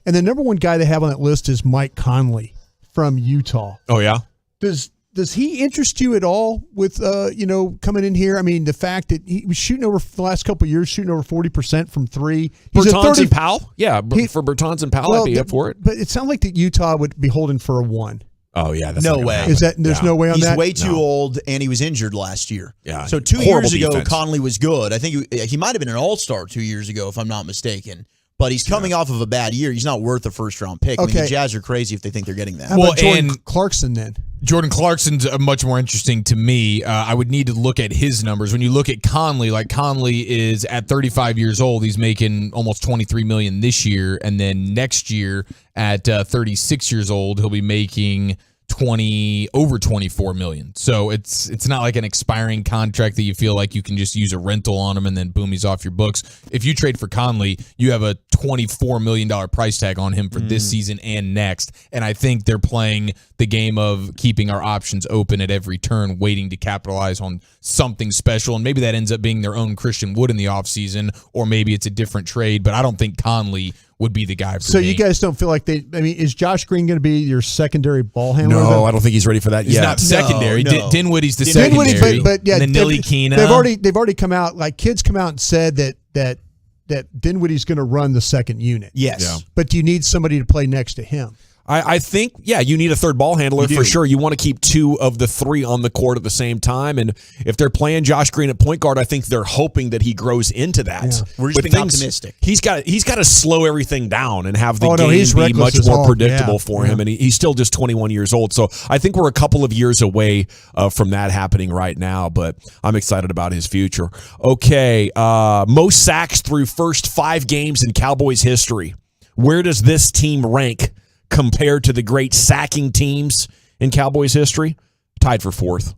And the number one guy they have on that list is Mike Conley from Utah. Oh, yeah? Does he interest you at all with, coming in here? I mean, the fact that he was shooting over the last couple of years, shooting over 40% from 3. He's Bertans and Powell? Yeah, for Bertans and Powell, I'd be up for it. But it sounds like that Utah would be holding for a 1. Oh, yeah. That's no way. Is that there's no way on He's that? He's way too old, and he was injured last year. Yeah. So 2 Horrible years ago, defense. Conley was good. I think he might have been an all-star 2 years ago, if I'm not mistaken. But he's coming off of a bad year. He's not worth a first-round pick. I mean, the Jazz are crazy if they think they're getting that. How about Jordan Clarkson then? Jordan Clarkson's much more interesting to me. I would need to look at his numbers. When you look at Conley, like Conley is at 35 years old. He's making almost $23 million this year. And then next year at 36 years old, he'll be making over $24 million. So it's not like an expiring contract that you feel like you can just use a rental on him and then boom, he's off your books. If you trade for Conley, you have a $24 million price tag on him for this season and next. And I think they're playing the game of keeping our options open at every turn, waiting to capitalize on something special. And maybe that ends up being their own Christian Wood in the offseason, or maybe it's a different trade. But I don't think Conley would be the guy for So me. you guys don't feel like is Josh Green going to be your secondary ball handler? No, I don't think he's ready for that He's yet. not secondary. No. Dinwiddie's the secondary. But yeah, and then Nili Keena. They've already come out, like kids come out and said that Dinwiddie's going to run the second unit. Yes. Yeah. But do you need somebody to play next to him? I think, yeah, you need a third ball handler for sure. You want to keep 2 of the 3 on the court at the same time. And if they're playing Josh Green at point guard, I think they're hoping that he grows into that. Yeah. We're just being optimistic. He's got to slow everything down and have the game be reckless much as more all. predictable for him. And he's still just 21 years old. So I think we're a couple of years away from that happening right now. But I'm excited about his future. Okay, most sacks through first 5 games in Cowboys history. Where does this team rank compared to the great sacking teams in Cowboys history? Tied for 4th.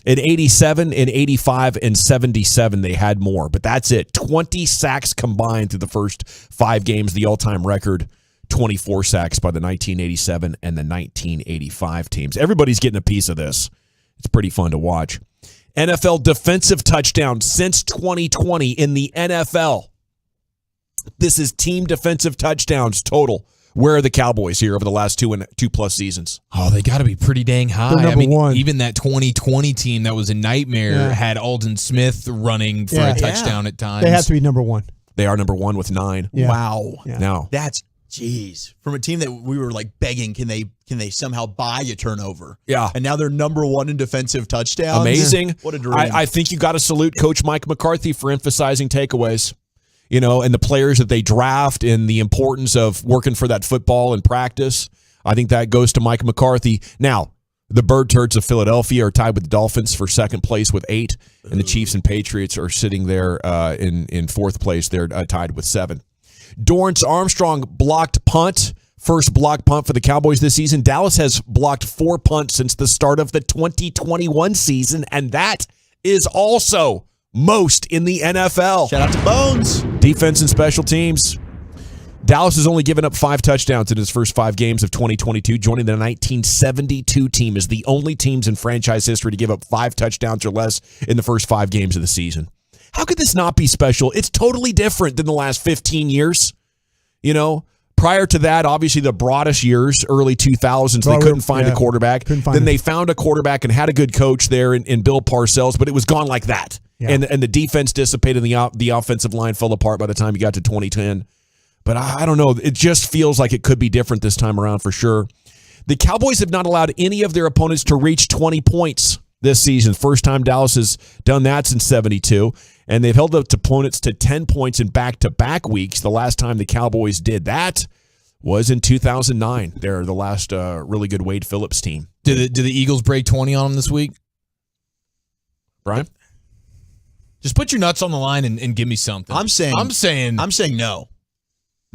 In 87, in 85, and 77, they had more. But that's it. 20 sacks combined through the first 5 games. The all-time record, 24 sacks by the 1987 and the 1985 teams. Everybody's getting a piece of this. It's pretty fun to watch. NFL defensive touchdowns since 2020 in the NFL. This is team defensive touchdowns total. Where are the Cowboys here over the last 2+ seasons? Oh, they got to be pretty dang high. They're number 1. Even that 2020 team that was a nightmare had Aldon Smith running for a touchdown at times. They have to be number 1. They are number 1 with 9. Yeah. Wow. Yeah. Now That's from a team that we were like begging, can they somehow buy a turnover? Yeah. And now they're number 1 in defensive touchdowns. Amazing. What a dream. I think you got to salute Coach Mike McCarthy for emphasizing takeaways. You know, and the players that they draft and the importance of working for that football and practice. I think that goes to Mike McCarthy. Now, the Bird Turds of Philadelphia are tied with the Dolphins for 2nd place with 8, and the Chiefs and Patriots are sitting there in 4th place. They're tied with 7. Dorrance Armstrong blocked punt first block punt for the Cowboys this season. Dallas has blocked 4 punts since the start of the 2021 season, and that is also most in the NFL. Shout out to Bones. Defense and special teams. Dallas has only given up 5 touchdowns in his first 5 games of 2022, joining the 1972 team as the only teams in franchise history to give up 5 touchdowns or less in the first 5 games of the season. How could this not be special? It's totally different than the last 15 years. You know, prior to that, obviously the broadest years, early 2000s, they couldn't find a quarterback. Then they found a quarterback and had a good coach there in Bill Parcells, but it was gone like that. Yeah. And the defense dissipated, the offensive line fell apart by the time you got to 2010. But I don't know. It just feels like it could be different this time around for sure. The Cowboys have not allowed any of their opponents to reach 20 points this season. First time Dallas has done that since 72. And they've held up opponents to 10 points in back-to-back weeks. The last time the Cowboys did that was in 2009. They're the last really good Wade Phillips team. Did the Eagles break 20 on them this week? Brian? Just put your nuts on the line and give me something. I'm saying no.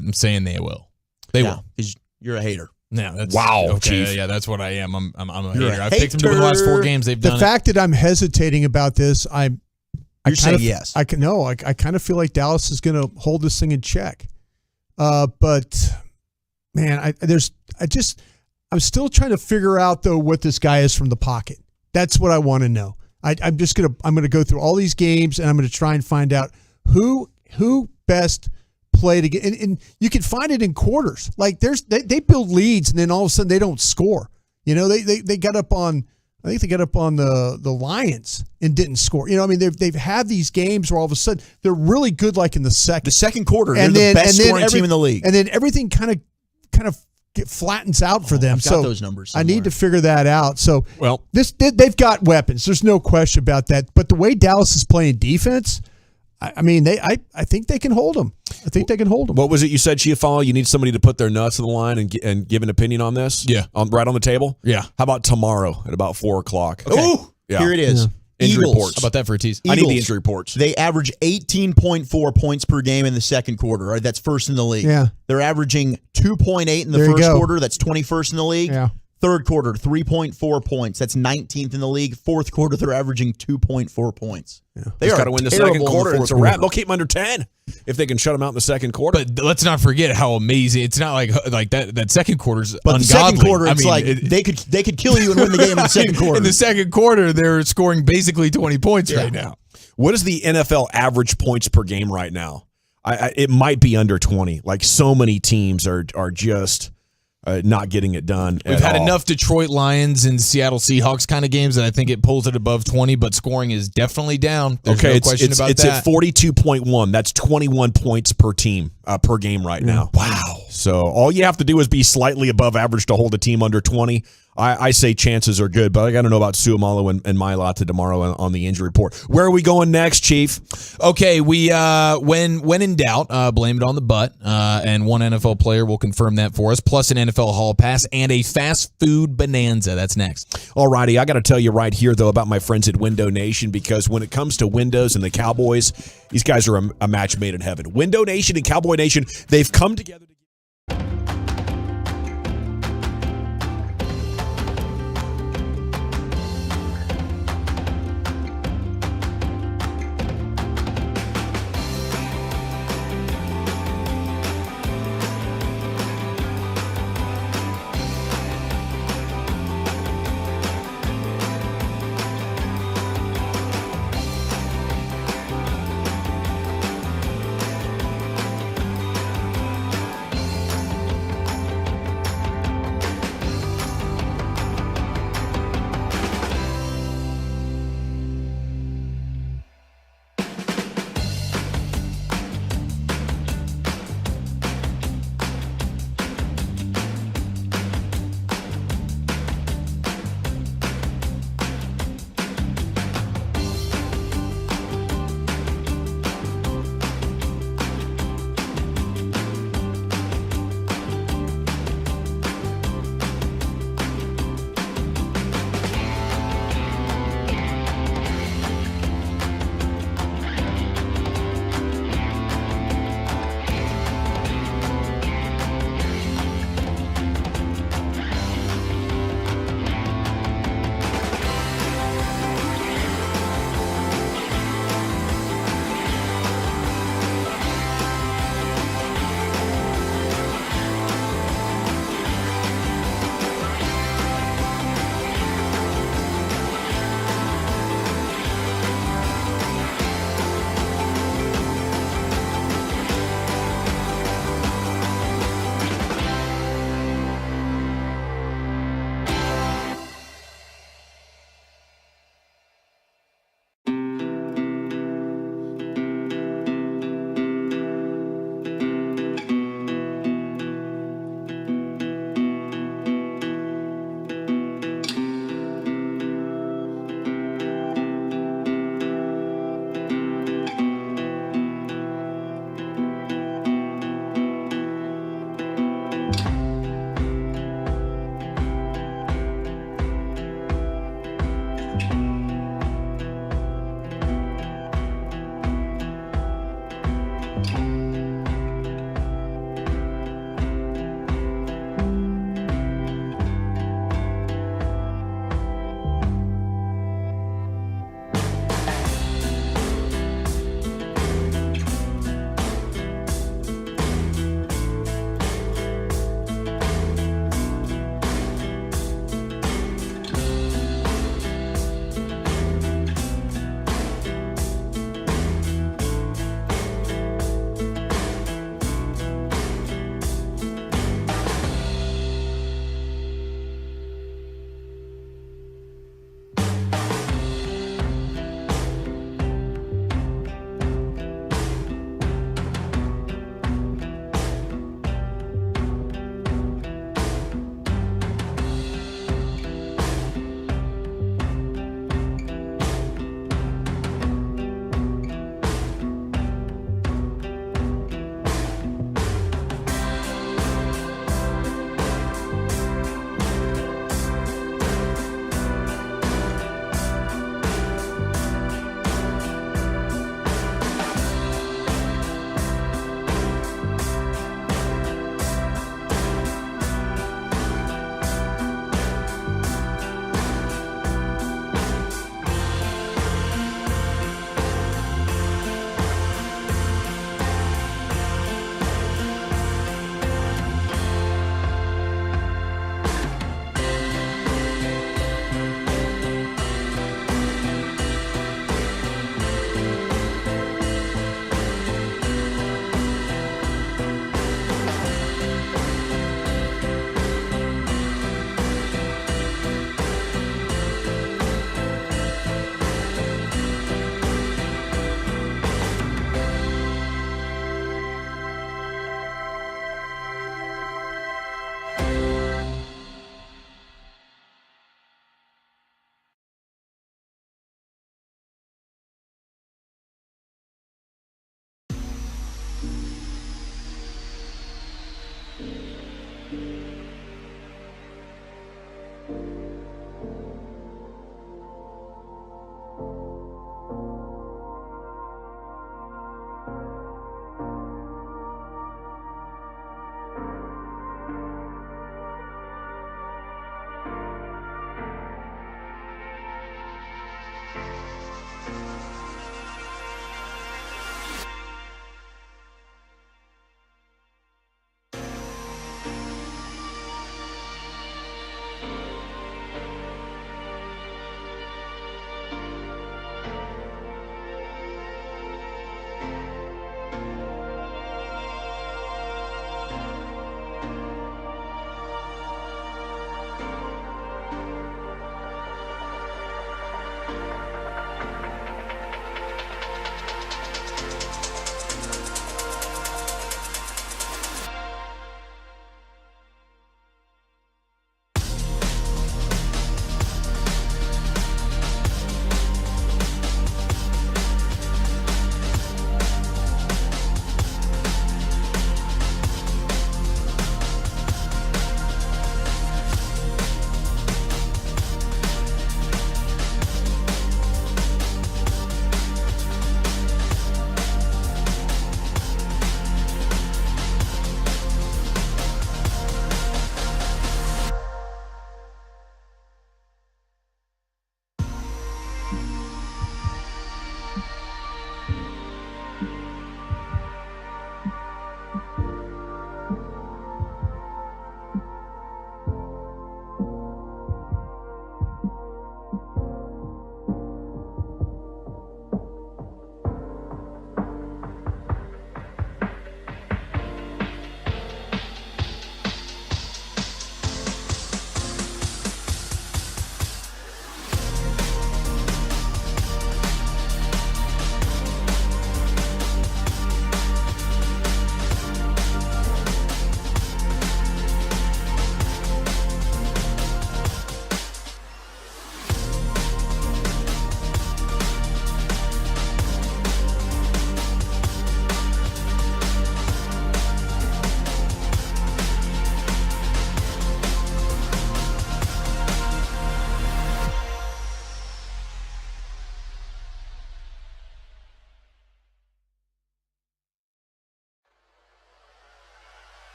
I'm saying they will. They will. Because you're a hater. No, that's wow, okay, Chief. Yeah, that's what I am. I'm a You're hater. a I've picked them to win the last 4 games they've done. The fact that I'm hesitating about this, You're saying yes. I kind of feel like Dallas is going to hold this thing in check. But man, I'm still trying to figure out though what this guy is from the pocket. That's what I want to know. I'm gonna go through all these games and I'm gonna try and find out who best played again. And you can find it in quarters. Like they build leads and then all of a sudden they don't score. You know, they got up on. I think they got up on the Lions and didn't score. You know, I mean, they've had these games where all of a sudden they're really good, like in the second quarter. They're the best scoring team in the league, and then everything kind of flattens out for them. I've got those numbers somewhere. I need to figure that out. So, they've got weapons. There's no question about that. But the way Dallas is playing defense, I mean, I think they can hold them. I think they can hold them. What was it you said, Chiafalo? You need somebody to put their nuts on the line and give an opinion on this? Yeah. Right on the table? Yeah. How about tomorrow at about 4 o'clock? Okay. Ooh! Yeah. Here it is. Yeah. Injury Eagles. reports. How about that for a tease? I need the injury reports. They average 18.4 points per game in the second quarter. Right? That's first in the league. Yeah. They're averaging 2.8 in the first quarter. That's 21st in the league. Yeah. Third quarter, 3.4 points. That's 19th in the league. Fourth quarter, they're averaging 2.4 points. Yeah. They got to win the second quarter. It's a wrap. They'll keep them under 10 if they can shut them out in the second quarter. But let's not forget how amazing. It's not like that second quarter's but ungodly. The second quarter, it's they could kill you and win the game in the second quarter. In the second quarter, they're scoring basically 20 points right now. What is the NFL average points per game right now? It might be under 20. Like so many teams are just not getting it done. We've had enough Detroit Lions and Seattle Seahawks kind of games that I think it pulls it above 20, but scoring is definitely down. There's no question about that. It's at 42.1. That's 21 points per team, per game right now. Wow. So all you have to do is be slightly above average to hold a team under 20. I say chances are good, but I got to know about Suomalo and Mailata tomorrow on the injury report. Where are we going next, Chief? Okay, we when in doubt, blame it on the butt, and one NFL player will confirm that for us, plus an NFL Hall Pass and a fast food bonanza. That's next. All righty, I got to tell you right here, though, about my friends at Window Nation, because when it comes to windows and the Cowboys, these guys are a match made in heaven. Window Nation and Cowboy Nation, they've come together.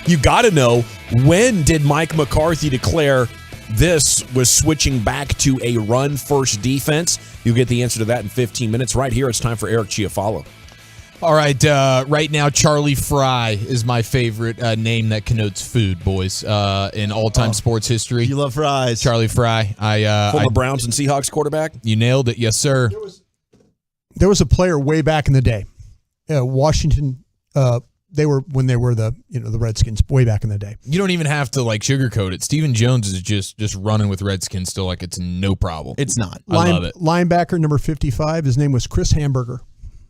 You got to know, when did Mike McCarthy declare this was switching back to a run-first defense? You'll get the answer to that in 15 minutes. Right here, it's time for Eric Chiafalo. All right, right now, Charlie Fry is my favorite name that connotes food, boys, in all-time sports history. You love fries. Charlie Fry. Former Browns and Seahawks quarterback? You nailed it. Yes, sir. There was a player way back in the day, Washington. They were the Redskins way back in the day. You don't even have to sugarcoat it. Stephen Jones is just running with Redskins still like it's no problem. It's not. I love it. Linebacker number 55. His name was Chris Hamburger.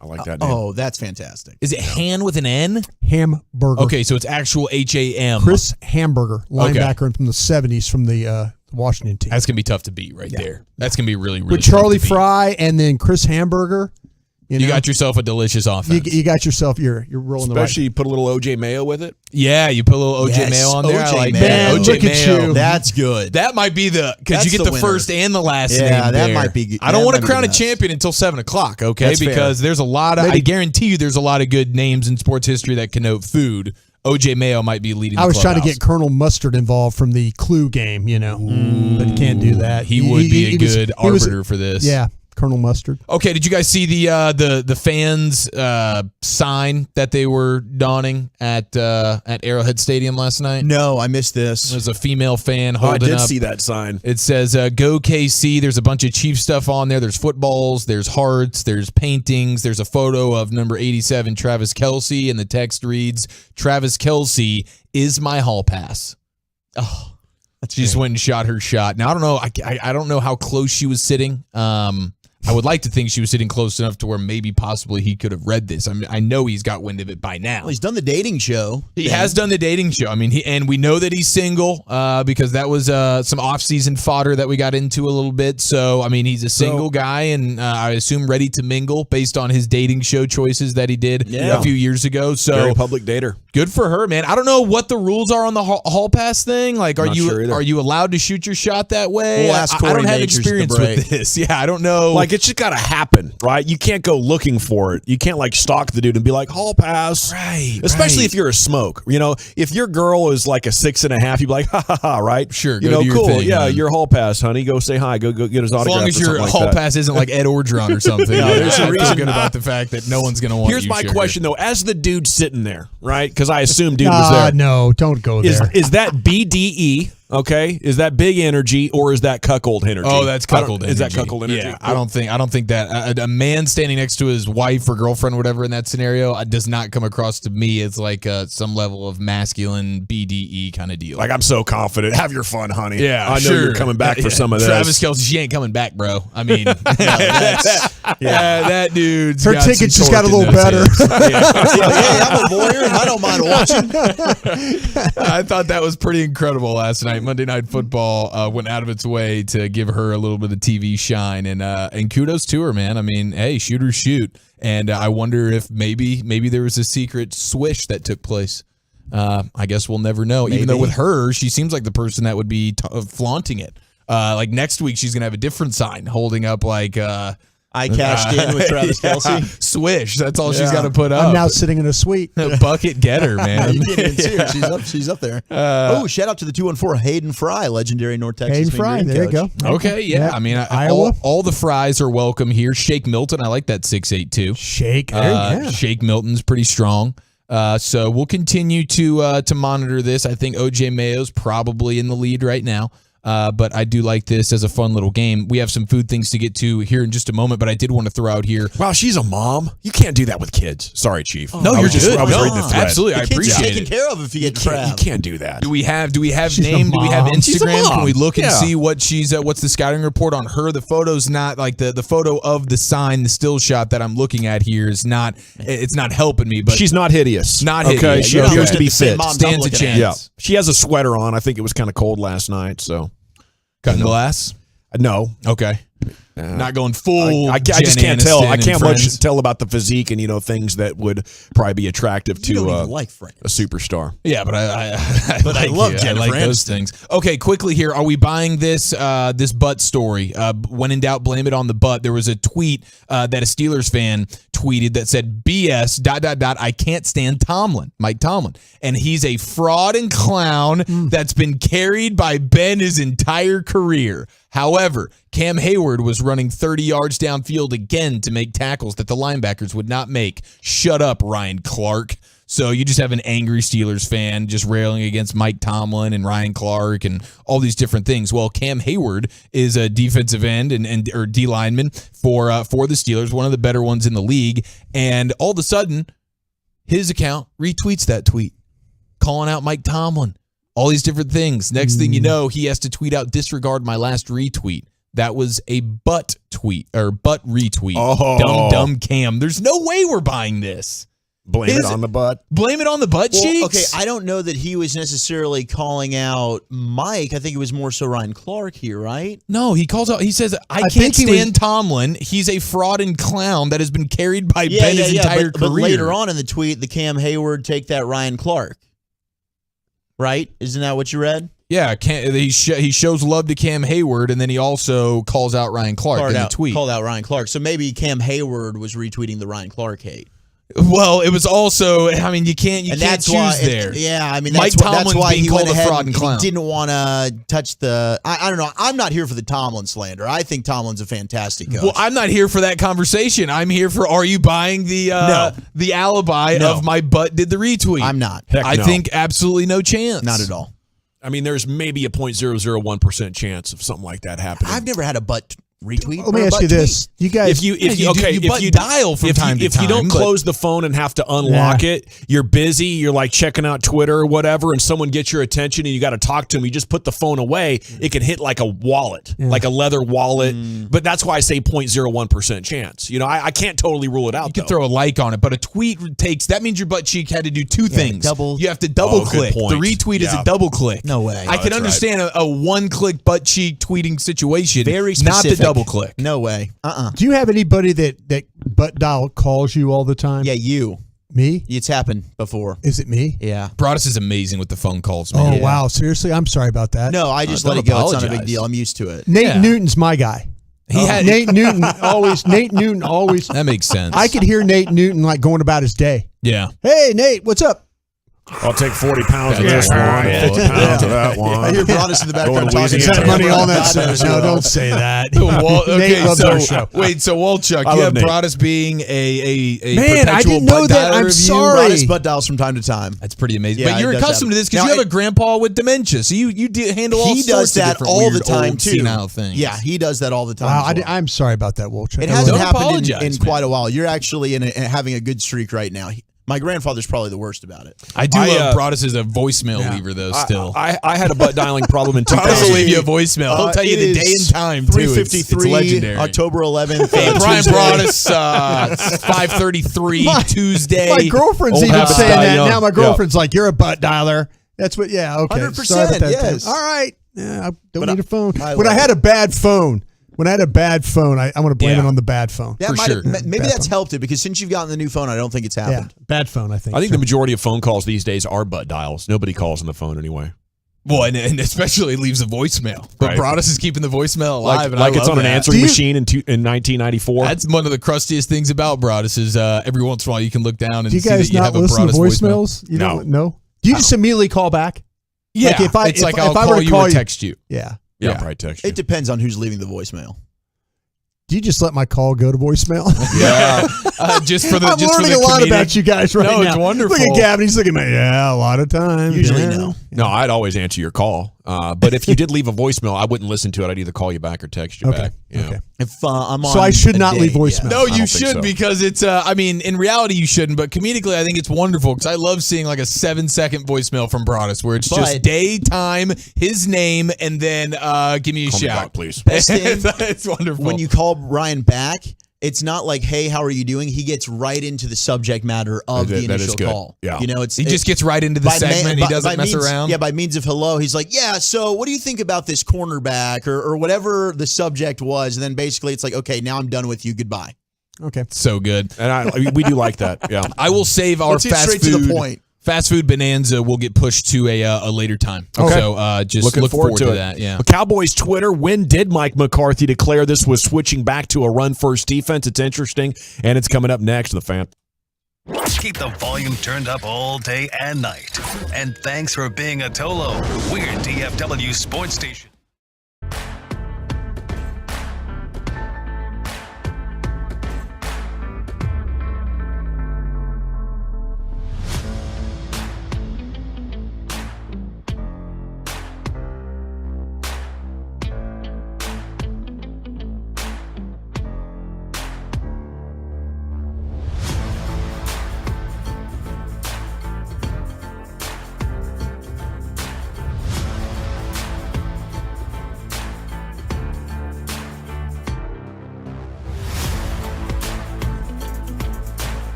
I like that name. Oh, that's fantastic. Is it Han with an N? Hamburger. Okay, so it's actual H-A-M. Chris Hamburger, linebacker from the 70s from the Washington team. That's going to be tough to beat right there. That's going to be really, really with Charlie Fry and then Chris Hamburger. You got yourself a delicious offense. You got yourself, you're rolling the right. Especially you put a little OJ Mayo with it. Yeah, you put a little OJ Mayo on there. OJ I like Mayo. that. OJ Look at Mayo. you. That's good. That might be because you get the winner. first and the last name. Yeah, that there. might be good. I don't That want to might be crown a the best. champion until 7 o'clock, okay? That's Because fair. there's a lot of, I guarantee you there's a lot of good names in sports history that connote food. OJ Mayo might be leading the I was trying to clubhouse. get Colonel Mustard involved from the Clue game, but he can't do that. He would be a good arbiter for this. Yeah, Colonel Mustard. Okay, did you guys see the fans sign that they were donning at Arrowhead Stadium last night? No, I missed this. There's a female fan I holding up. did see that sign. It says, go KC. There's a bunch of Chief stuff on there. There's footballs, there's hearts, there's paintings. There's a photo of number 87, Travis Kelce, and the text reads, Travis Kelce is my hall pass. Oh, she just went and shot her shot. Now, I don't know. I don't know how close she was sitting. I would like to think she was sitting close enough to where maybe possibly he could have read this. I mean, I know he's got wind of it by now. Well, he's done the dating show. He has done the dating show. I mean, and we know that he's single because that was some off-season fodder that we got into a little bit. So, I mean, he's a single guy, and I assume ready to mingle based on his dating show choices that he did a few years ago. So, very public dater. Good for her, man. I don't know what the rules are on the hall pass thing. Like, are you allowed to shoot your shot that way? We'll ask Corey I don't have Nature's experience the break. with this. Yeah, I don't know. Like, it's just got to happen, right? You can't go looking for it. You can't, like, stalk the dude and be like, hall pass. Right. Especially if you're a smoke. You know, if your girl is like a 6.5, you'd be like, ha, ha, ha, right? Sure. You Go know, do your cool. thing, yeah, man. your hall pass, honey. Go say hi. Go get his As autograph. long as or your something like hall that. pass isn't like Ed Orgeron or something. No, there's a I feel reason good about the fact that no one's going to want Here's you, my sugar. question, though. As the dude sitting there, right? Because I assume dude was there. No, don't go there. Is that BDE? Okay, is that big energy or is that cuckold energy? Oh, that's cuckold energy. Is that cuckold energy? Yeah, I don't think that a man standing next to his wife or girlfriend, whatever, in that scenario, does not come across to me as like some level of masculine BDE kind of deal. Like, I'm so confident. Have your fun, honey. Yeah, I know sure. you're coming back for some of this. Travis Kelce, she ain't coming back, bro. I mean, that dude's Her got ticket some just got a torque in little those better. hips. Hey, I'm a voyeur and I don't mind watching. I thought that was pretty incredible last night. Monday Night Football went out of its way to give her a little bit of TV shine, and kudos to her, man. I mean, hey, shooters shoot, and I wonder if maybe there was a secret swish that took place. I guess we'll never know. Even though with her, she seems like the person that would be flaunting it. Like next week, she's gonna have a different sign holding up like. I cashed in with Travis Kelce. Swish. That's all she's got to put up. I'm now sitting in a suite. Bucket getter, man. You get in too. She's up there. Shout out to the 214 Hayden Fry, legendary North Texas. Hayden Fry, there you go. Okay, yeah. I mean, Iowa. all the Fries are welcome here. Shake Milton, I like that 6'8" Shake. Shake Milton's pretty strong. So we'll continue to monitor this. I think OJ Mayo's probably in the lead right now. But I do like this as a fun little game. We have some food things to get to here in just a moment, but I did want to throw out here. Wow, she's a mom. You can't do that with kids. Sorry, Chief. No, you're good. I was No, reading the thread. absolutely. I appreciate it. Taken care of if you get crap. You can't do that. Do we have She's name? a Do we have mom. She's a Instagram? mom. Can we look and Yeah. see what she's what's the scouting report on her? The photo's not like the photo of the sign, the still shot that I'm looking at here is not. It's not helping me. But She's not hideous. Not okay. hideous. She Yeah, appears okay. to be The same fit. mom I'm Stands a looking chance. at. Yeah, she has a sweater on. I think it was kind of cold last night. So, Cutting glass. no. Okay. Not going full. I just Jen can't tell. Aniston I and can't Friends. much tell about the physique and things that would probably be attractive You don't to even like Friends. a superstar. Yeah, but I I love I Jennifer like those Aniston. things. Okay, quickly here. Are we buying this this butt story? When in doubt, blame it on the butt. There was a tweet that a Steelers fan tweeted that said BS ... I can't stand Tomlin, Mike Tomlin, and he's a fraud and clown that's been carried by Ben his entire career. However, Cam Hayward was running 30 yards downfield again to make tackles that the linebackers would not make. Shut up, Ryan Clark. So you just have an angry Steelers fan just railing against Mike Tomlin and Ryan Clark and all these different things. Well, Cam Hayward is a defensive end or D lineman for the Steelers, one of the better ones in the league. And all of a sudden, his account retweets that tweet, calling out Mike Tomlin. All these different things. Next thing you know, he has to tweet out, disregard my last retweet. That was a butt tweet or butt retweet. Oh. Dumb Cam. There's no way we're buying this. Blame it on the butt. Blame it on the butt Well, cheeks? okay, I don't know that he was necessarily calling out Mike. I think it was more so Ryan Clark here, right? No, he calls out. He says, I think can't he stand Tomlin. He's a fraud and clown that has been carried by Ben his entire but career. later on in the tweet, the Cam Hayward take that Ryan Clark. Right? Isn't that what you read? Yeah, he shows love to Cam Hayward, and then he also calls out Ryan Clark in the tweet. Called out Ryan Clark. So maybe Cam Hayward was retweeting the Ryan Clark hate. Well, it was also. I mean, you can't that's choose why, there. I mean, Mike Tomlin's why being he called went a ahead fraud and clown. He didn't want to touch the. I don't know. I'm not here for the Tomlin slander. I think Tomlin's a fantastic coach. Well, I'm not here for that conversation. I'm here for, are you buying the alibi of my butt did the retweet? I'm not. I think absolutely no chance. Not at all. I mean, there's maybe a 0.001% chance of something like that happening. I've never had a butt retweet. Let me ask you this: you guys, if you dial from time to time. If you don't close the phone and have to unlock it, you're busy. You're like checking out Twitter or whatever, and someone gets your attention, and you got to talk to them. You just put the phone away. It can hit like a wallet, like a leather wallet. But that's why I say 0.01% chance. You know, I can't totally rule it out. You can throw a like on it, but a tweet takes. That means your butt cheek had to do two things. You have to double click. The retweet is a double click. No way. I can understand a one-click butt cheek tweeting situation. Very specific. Not the double click. No way. Do you have anybody that butt dial calls you all the time? Yeah, you. Me? It's happened before. Is it me? Yeah. Broadus is amazing with the phone calls, Oh, man. wow. Seriously? I'm sorry about that. No, I just let it go. It's not a big deal. I'm used to it. Nate Newton's my guy. Nate Newton always. That makes sense. I could hear Nate Newton like going about his day. Yeah. Hey, Nate, what's up? I'll take 40 pounds of this one, 50 pounds of that one. I hear Broadus in the background talking. Spend money on that. No, don't say that. Okay, Nate loves our show. so Walchuk, I you love have Nate. Broadus being a Man, I perpetual didn't know butt that. dialer I'm of you. sorry. Broadus butt dials from time to time. That's pretty amazing. Yeah, but you're it does accustomed to happen. this because Now, you have a grandpa with dementia, so you handle all He sorts does of that different all the weird, time old, too. senile things. Yeah, he does that all the time. Wow, as well. I'm sorry about that, Wolchuk. It hasn't Don't happened apologize, in quite a while. You're actually having a good streak right now. My grandfather's probably the worst about it. I do love Broadus as a voicemail leaver, though, still. I had a butt dialing problem in Broadus 2000. will leave you a voicemail. He'll tell you the day and time, too. 3:53, it's legendary. October 11th. Hey, Brian Tuesday. Broadus, 5:33 Tuesday. My girlfriend's Old even house saying that. dial. Now my girlfriend's like, you're a butt dialer. That's what, okay. 100%, Sorry about that. yes. All right. Yeah, I don't But need a phone. I When I love had a bad phone, I want to blame it on the bad phone. That maybe that's helped it because since you've gotten the new phone, I don't think it's happened. Yeah, bad phone, I think. I think the majority of phone calls these days are butt dials. Nobody calls on the phone anyway. Well, and especially leaves a voicemail. But Right. Broadus is keeping the voicemail alive. Like it's on an answering you- machine in 1994. That's one of the crustiest things about Broadus is every once in a while you can look down and Do you see guys that you not have a listen to Broadus voicemails? You No. don't know? Do you just immediately call back? Yeah, Like I'll call you or text you. Yeah. Yeah, I'll probably text you. It depends on who's leaving the voicemail. Do you just let my call go to voicemail? Yeah, just for the. I'm just for learning the a lot comedic- about you guys right now. No, it's wonderful. Look at Gavin. He's looking at me. Yeah, a lot of times. Usually yeah. no. No, I'd always answer your call. But if you did leave a voicemail, I wouldn't listen to it. I'd either call you back or text you back. You know. Okay. If I'm on So I should a not leave date, voicemail. No, I don't you think should so. because it's. I mean, in reality, you shouldn't. But comedically, I think it's wonderful because I love seeing like a 7-second voicemail from Broadus where it's just But- day, time, his name, and then give me a Call me shout, back, please. Best thing, it's wonderful. when you call Ryan back, it's not like, "Hey, how are you doing?" He gets right into the subject matter of the That is initial good. call. Yeah. You know, he just gets right into the segment. He doesn't mess around. Yeah, by means of hello, he's like, "Yeah, so what do you think about this cornerback or whatever the subject was?" And then basically, it's like, "Okay, now I'm done with you. Goodbye." Okay. So good. And we do like that. Yeah. I will save our Let's get fast straight food. to the point. Fast food bonanza will get pushed to a later time. Okay. So just Looking look forward to that. Yeah. Cowboys Twitter, when did Mike McCarthy declare this was switching back to a run-first defense? It's interesting, and it's coming up next. The Fan. Keep the volume turned up all day and night. And thanks for being a Tolo. We're DFW Sports Station.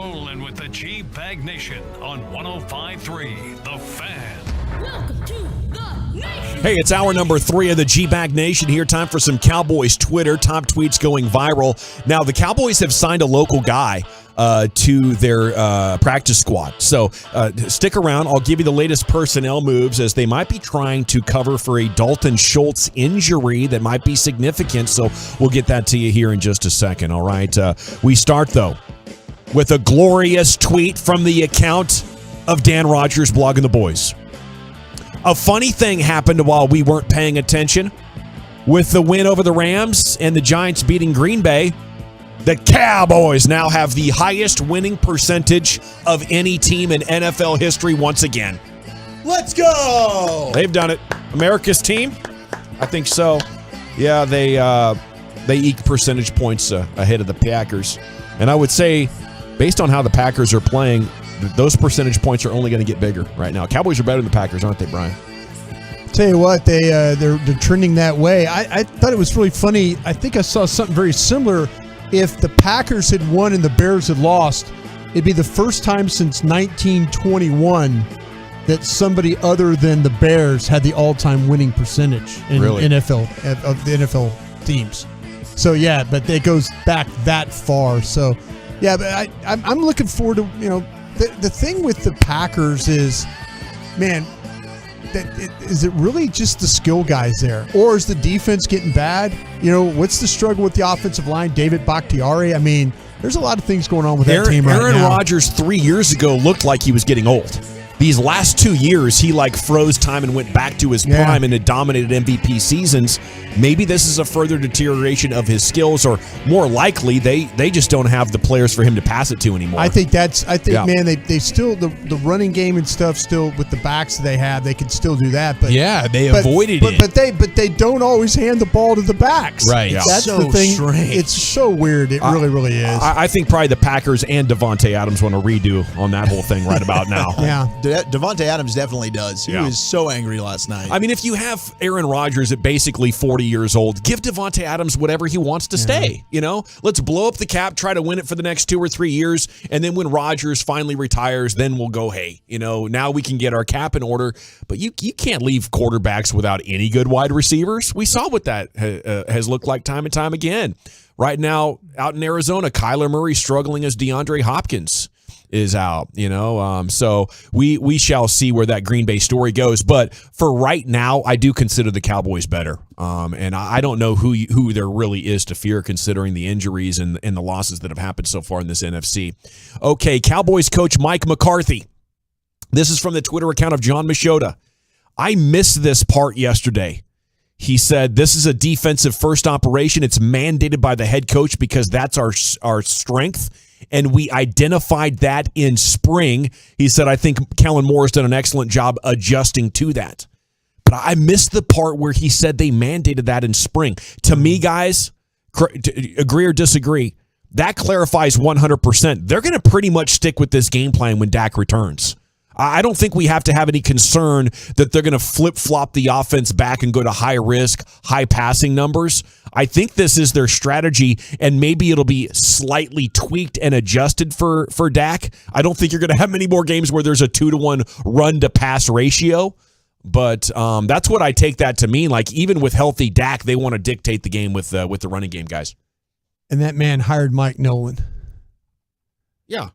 Rolling with the G-Bag Nation on 105.3 The Fan. Welcome to the nation. Hey, it's hour number 3 of the G-Bag Nation here. Time for some Cowboys Twitter. Top tweets going viral. Now, the Cowboys have signed a local guy to their practice squad. So stick around. I'll give you the latest personnel moves as they might be trying to cover for a Dalton Schultz injury that might be significant. So we'll get that to you here in just a second. All right. We start, though, with a glorious tweet from the account of Dan Rogers blogging the boys. A funny thing happened while we weren't paying attention. With the win over the Rams and the Giants beating Green Bay, the Cowboys now have the highest winning percentage of any team in NFL history once again. Let's go! They've done it. America's team? I think so. Yeah, they eke percentage points ahead of the Packers. And I would say, based on how the Packers are playing, those percentage points are only going to get bigger right now. Cowboys are better than the Packers, aren't they, Brian? Tell you what, they're trending that way. I thought it was really funny. I think I saw something very similar. If the Packers had won and the Bears had lost, it'd be the first time since 1921 that somebody other than the Bears had the all-time winning percentage in NFL of the NFL teams. So yeah, but it goes back that far. So yeah, but I'm looking forward to, you know, the thing with the Packers is, man, is it really just the skill guys there, or is the defense getting bad? You know, what's the struggle with the offensive line? David Bakhtiari. I mean, there's a lot of things going on with that team right now. Aaron Rodgers 3 years ago looked like he was getting old. These last 2 years, he froze time and went back to his prime and had dominated MVP seasons. Maybe this is a further deterioration of his skills, or more likely, they just don't have the players for him to pass it to anymore. I think, man, they still, the running game and stuff still, with the backs they have, they can still do that. But yeah, they avoided it. But they don't always hand the ball to the backs. Right. Yeah. That's the thing. Strange. It's so weird. It really is. I think probably the Packers and Devante Adams want to redo on that whole thing right about now. Yeah. Devante Adams definitely does. He was so angry last night. I mean, if you have Aaron Rodgers at basically 40 years old, give Devante Adams whatever he wants to stay. You know, let's blow up the cap, try to win it for the next 2 or 3 years, and then when Rodgers finally retires, then we'll go, hey, you know, now we can get our cap in order. But you can't leave quarterbacks without any good wide receivers. We saw what that has looked like time and time again. Right now, out in Arizona, Kyler Murray struggling as DeAndre Hopkins is out, you know. So we shall see where that Green Bay story goes. But for right now, I do consider the Cowboys better. And I don't know who there really is to fear, considering the injuries and the losses that have happened so far in this NFC. Okay, Cowboys coach Mike McCarthy. This is from the Twitter account of John Machota. I missed this part yesterday. He said, this is a defensive first operation. It's mandated by the head coach because that's our strength. And we identified that in spring. He said, I think Kellen Moore has done an excellent job adjusting to that. But I missed the part where he said they mandated that in spring. To me, guys, agree or disagree, that clarifies 100%. They're going to pretty much stick with this game plan when Dak returns. I don't think we have to have any concern that they're going to flip-flop the offense back and go to high-risk, high-passing numbers. I think this is their strategy, and maybe it'll be slightly tweaked and adjusted for Dak. I don't think you're going to have many more games where there's a 2-to-1 run-to-pass ratio, but that's what I take that to mean. Like, even with healthy Dak, they want to dictate the game with the running game, guys. And that man hired Mike Nolan. Yeah.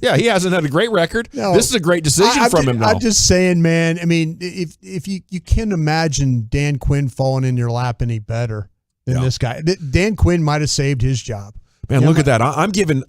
Yeah, he hasn't had a great record. No, this is a great decision from him now. I'm just saying, man, I mean, if you can't imagine Dan Quinn falling in your lap any better than this guy. Dan Quinn might have saved his job. Man, look at that. I'm giving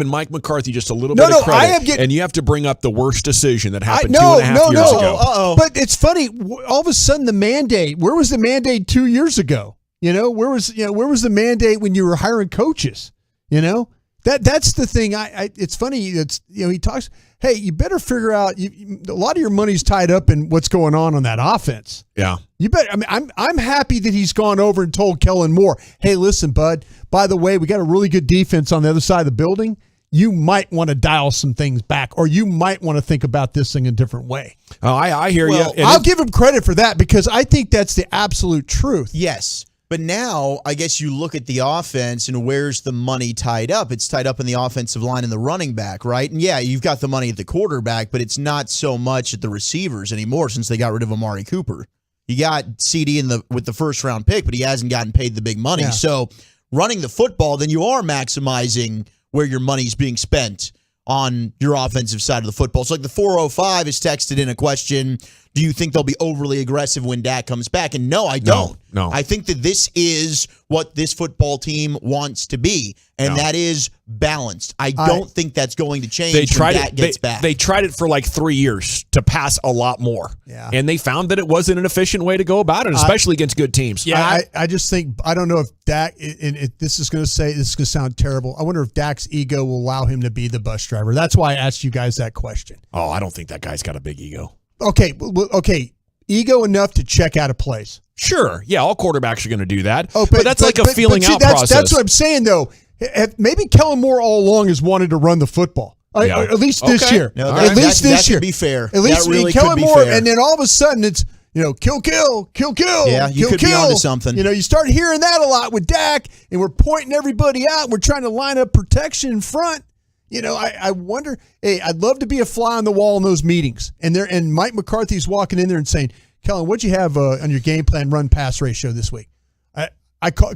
Mike McCarthy just a little bit of credit. And you have to bring up the worst decision that happened 2.5 years ago. But it's funny, all of a sudden the mandate, where was the mandate 2 years ago? You know, where was the mandate when you were hiring coaches? You know? That's the thing. It's funny. It's, you know, he talks. Hey, you better figure out. A lot of your money's tied up in what's going on that offense. Yeah. You bet. I mean, I'm happy that he's gone over and told Kellen Moore, hey, listen, bud. By the way, we got a really good defense on the other side of the building. You might want to dial some things back, or you might want to think about this thing a different way. Oh, I hear you. I'll give him credit for that because I think that's the absolute truth. Yes. But now, I guess you look at the offense and where's the money tied up? It's tied up in the offensive line and the running back, right? And yeah, you've got the money at the quarterback, but it's not so much at the receivers anymore since they got rid of Amari Cooper. You got CD with the first round pick, but he hasn't gotten paid the big money. Yeah. So running the football, then you are maximizing where your money's being spent on your offensive side of the football. So like the 405 is texted in a question, do you think they'll be overly aggressive when Dak comes back? And no, I don't. No. I think that this is what this football team wants to be, and that is balanced. I don't think that's going to change when Dak gets back. They tried it for like 3 years to pass a lot more. Yeah. And they found that it wasn't an efficient way to go about it, especially against good teams. Yeah, I just think, I don't know if Dak, this is going to sound terrible. I wonder if Dak's ego will allow him to be the bus driver. That's why I asked you guys that question. Oh, I don't think that guy's got a big ego. Okay, ego enough to check out of place. Sure. Yeah, all quarterbacks are going to do that. Oh, but that's like a feeling out process. That's what I'm saying, though. Maybe Kellen Moore all along has wanted to run the football. At least this year. No, at least this year. That could be fair. At least really Kellen could be Moore, fair. and then all of a sudden it's, kill. Yeah, you could be onto something. You start hearing that a lot with Dak, and we're pointing everybody out. And we're trying to line up protection in front. I wonder. Hey, I'd love to be a fly on the wall in those meetings. And Mike McCarthy's walking in there and saying, "Kellen, what'd you have on your game plan run pass ratio this week?"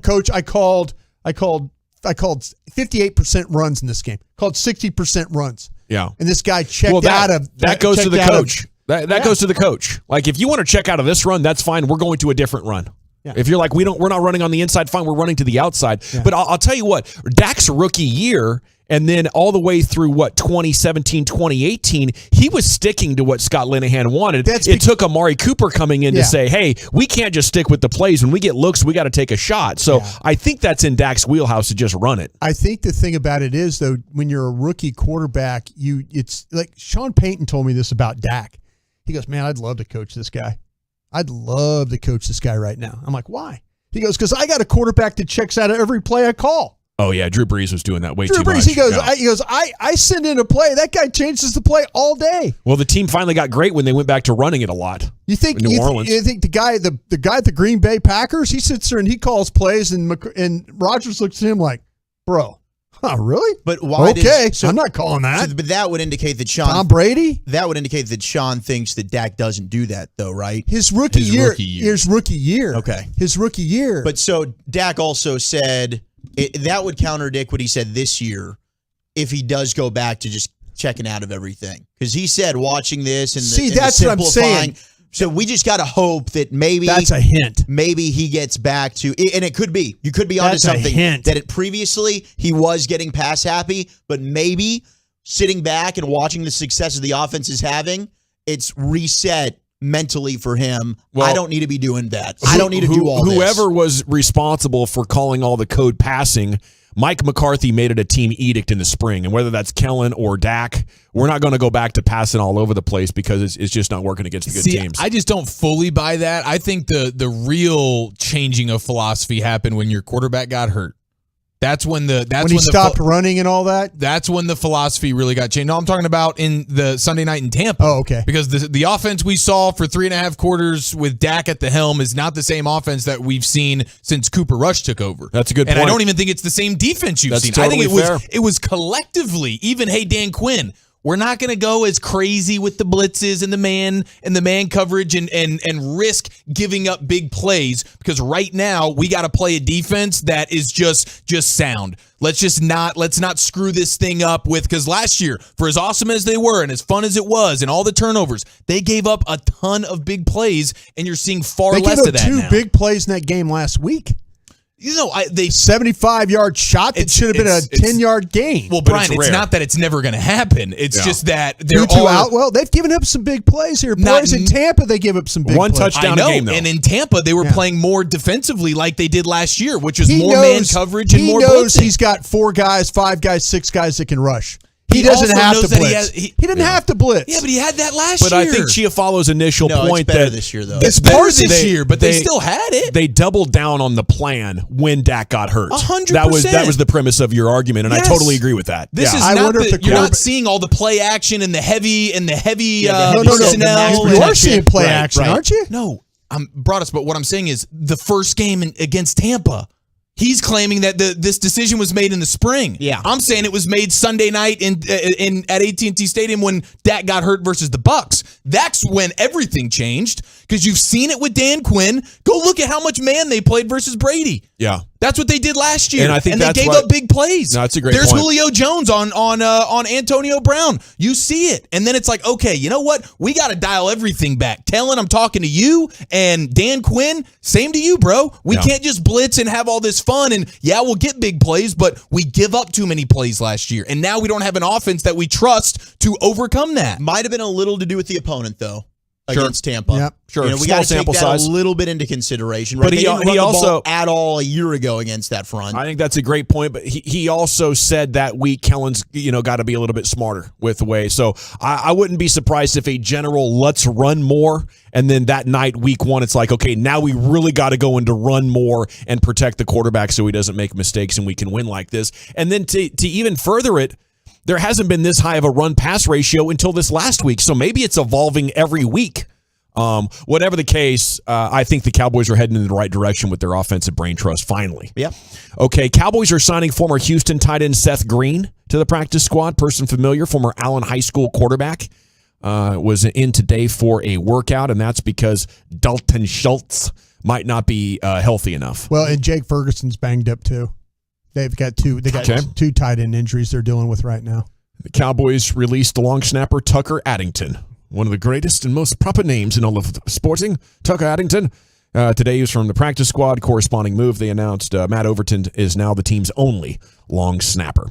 Coach, I called 58% runs in this game. Called 60% runs. Yeah. And this guy checked out of that goes to the coach. That goes to the coach. Like if you want to check out of this run, that's fine. We're going to a different run. Yeah. If you're like we're not running on the inside, fine. We're running to the outside. Yeah. But I'll tell you what, Dak's rookie year. And then all the way through, 2017, 2018, he was sticking to what Scott Linehan wanted. It took Amari Cooper coming in to say, hey, we can't just stick with the plays. When we get looks, we got to take a shot. So I think that's in Dak's wheelhouse to just run it. I think the thing about it is, though, when you're a rookie quarterback, it's like Sean Payton told me this about Dak. He goes, man, I'd love to coach this guy. I'd love to coach this guy right now. I'm like, why? He goes, because I got a quarterback that checks out of every play I call. Oh, yeah, Drew Brees was doing that way too much. He goes, I send in a play. That guy changes the play all day. Well, the team finally got great when they went back to running it a lot. You think New Orleans? You think the guy at the Green Bay Packers, he sits there and he calls plays, and Rodgers looks at him like, bro, huh, really? But why? Okay, I'm not calling that. But that would indicate that Sean Tom Brady. That would indicate that Sean thinks that Dak doesn't do that, though, right? His rookie year. Okay, his rookie year. But so Dak also said. That would contradict what he said this year if he does go back to just checking out of everything. Because he said watching this and that's what I'm saying. So we just got to hope that maybe that's a hint. Maybe he gets back to, and it could be. You could be onto something that previously he was getting pass happy, but maybe sitting back and watching the success of the offense is having, it's reset mentally for him. Well, I don't need to be doing that. I don't need to do all this. Whoever was responsible for calling all the code passing, Mike McCarthy made it a team edict in the spring. And whether that's Kellen or Dak, we're not going to go back to passing all over the place because it's just not working against the good teams. I just don't fully buy that. I think the real changing of philosophy happened when your quarterback got hurt. That's when he stopped running and all that. That's when the philosophy really got changed. No, I'm talking about in the Sunday night in Tampa. Oh, okay. Because the offense we saw for 3.5 quarters with Dak at the helm is not the same offense that we've seen since Cooper Rush took over. That's a good point. And I don't even think it's the same defense you've seen. Totally I think it was collectively, even Dan Quinn. We're not going to go as crazy with the blitzes and the man coverage and risk giving up big plays because right now we got to play a defense that is just sound. Let's not screw this thing up with, because last year, for as awesome as they were and as fun as it was and all the turnovers, they gave up a ton of big plays, and you're seeing far less of that now. They gave up 2 big plays in that game last week. They 75-yard shot that should have been a 10-yard gain. Well, Brian, it's not that it's never going to happen. It's just that they're Well, they've given up some big plays here. Boys in Tampa, they give up some big plays. Touchdown a game, though. And in Tampa, they were playing more defensively like they did last year, which is more man coverage and more blitzing. He knows he's got 4 guys, 5 guys, 6 guys that can rush. He doesn't have to blitz. He didn't have to blitz. Yeah, but he had that last year. But I think Chiafalo's initial point it's better that this year, though. It's better this year, but they still had it. They doubled down on the plan when Dak got hurt. 100%. That was the premise of your argument, and I totally agree with that. This is you're not seeing all the play action and the heavy no. You are seeing play action, aren't you? No. Broadus, but what I'm saying is the first game against Tampa, he's claiming that this decision was made in the spring. Yeah. I'm saying it was made Sunday night at AT&T Stadium when Dak got hurt versus the Bucs. That's when everything changed because you've seen it with Dan Quinn. Go look at how much man they played versus Brady. Yeah. That's what they did last year. And I think they gave up big plays. No, that's a great There's point. Julio Jones on Antonio Brown. You see it. And then it's like, okay, you know what? We got to dial everything back. Kellen, I'm talking to you. And Dan Quinn, same to you, bro. We can't just blitz and have all this fun. And yeah, we'll get big plays, but we give up too many plays last year. And now we don't have an offense that we trust to overcome that. Might have been a little to do with the opponent, though. Against Tampa. Yep. Sure. We Small got to take sample that size. a little bit into consideration. Right? But They he didn't run the also ball at all a year ago against that front. I think that's a great point, but he also said that week Kellen's got to be a little bit smarter with the way. So I wouldn't be surprised if a general let's run more, and then that night, week one, it's like, okay, now we really got to go into run more and protect the quarterback so he doesn't make mistakes and we can win like this. And then to even further it, there hasn't been this high of a run-pass ratio until this last week, so maybe it's evolving every week. Whatever the case, I think the Cowboys are heading in the right direction with their offensive brain trust, finally. Yeah. Okay, Cowboys are signing former Houston tight end Seth Green to the practice squad. Person familiar, former Allen High School quarterback, was in today for a workout, and that's because Dalton Schultz might not be healthy enough. Well, and Jake Ferguson's banged up too. They've got two tight end injuries they're dealing with right now. The Cowboys released the long snapper Tucker Addington, one of the greatest and most proper names in all of sporting. Tucker Addington. Today he was from the practice squad. Corresponding move, they announced Matt Overton is now the team's only long snapper.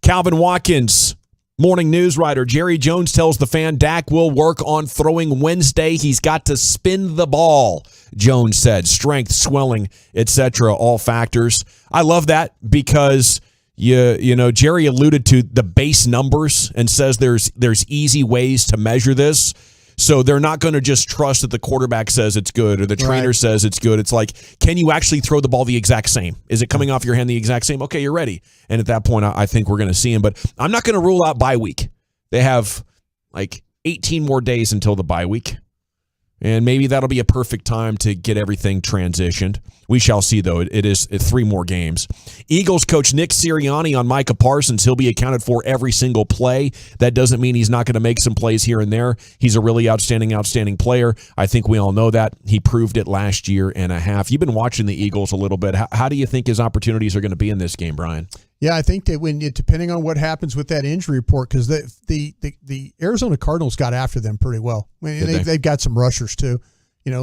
Calvin Watkins, morning news writer. Jerry Jones tells the Fan Dak will work on throwing Wednesday. He's got to spin the ball, Jones said. Strength, swelling, etc., all factors. I love that because Jerry alluded to the base numbers and says there's easy ways to measure this. So they're not going to just trust that the quarterback says it's good or the trainer says it's good. It's like, can you actually throw the ball the exact same? Is it coming off your hand the exact same? Okay, you're ready. And at that point, I think we're going to see him. But I'm not going to rule out bye week. They have like 18 more days until the bye week. And maybe that'll be a perfect time to get everything transitioned. We shall see, though. It is 3 more games. Eagles coach Nick Sirianni on Micah Parsons. He'll be accounted for every single play. That doesn't mean he's not going to make some plays here and there. He's a really outstanding player. I think we all know that. He proved it last year and a half. You've been watching the Eagles a little bit. How do you think his opportunities are going to be in this game, Brian? Yeah, I think that depending on what happens with that injury report, because the Arizona Cardinals got after them pretty well. I mean, they've got some rushers too.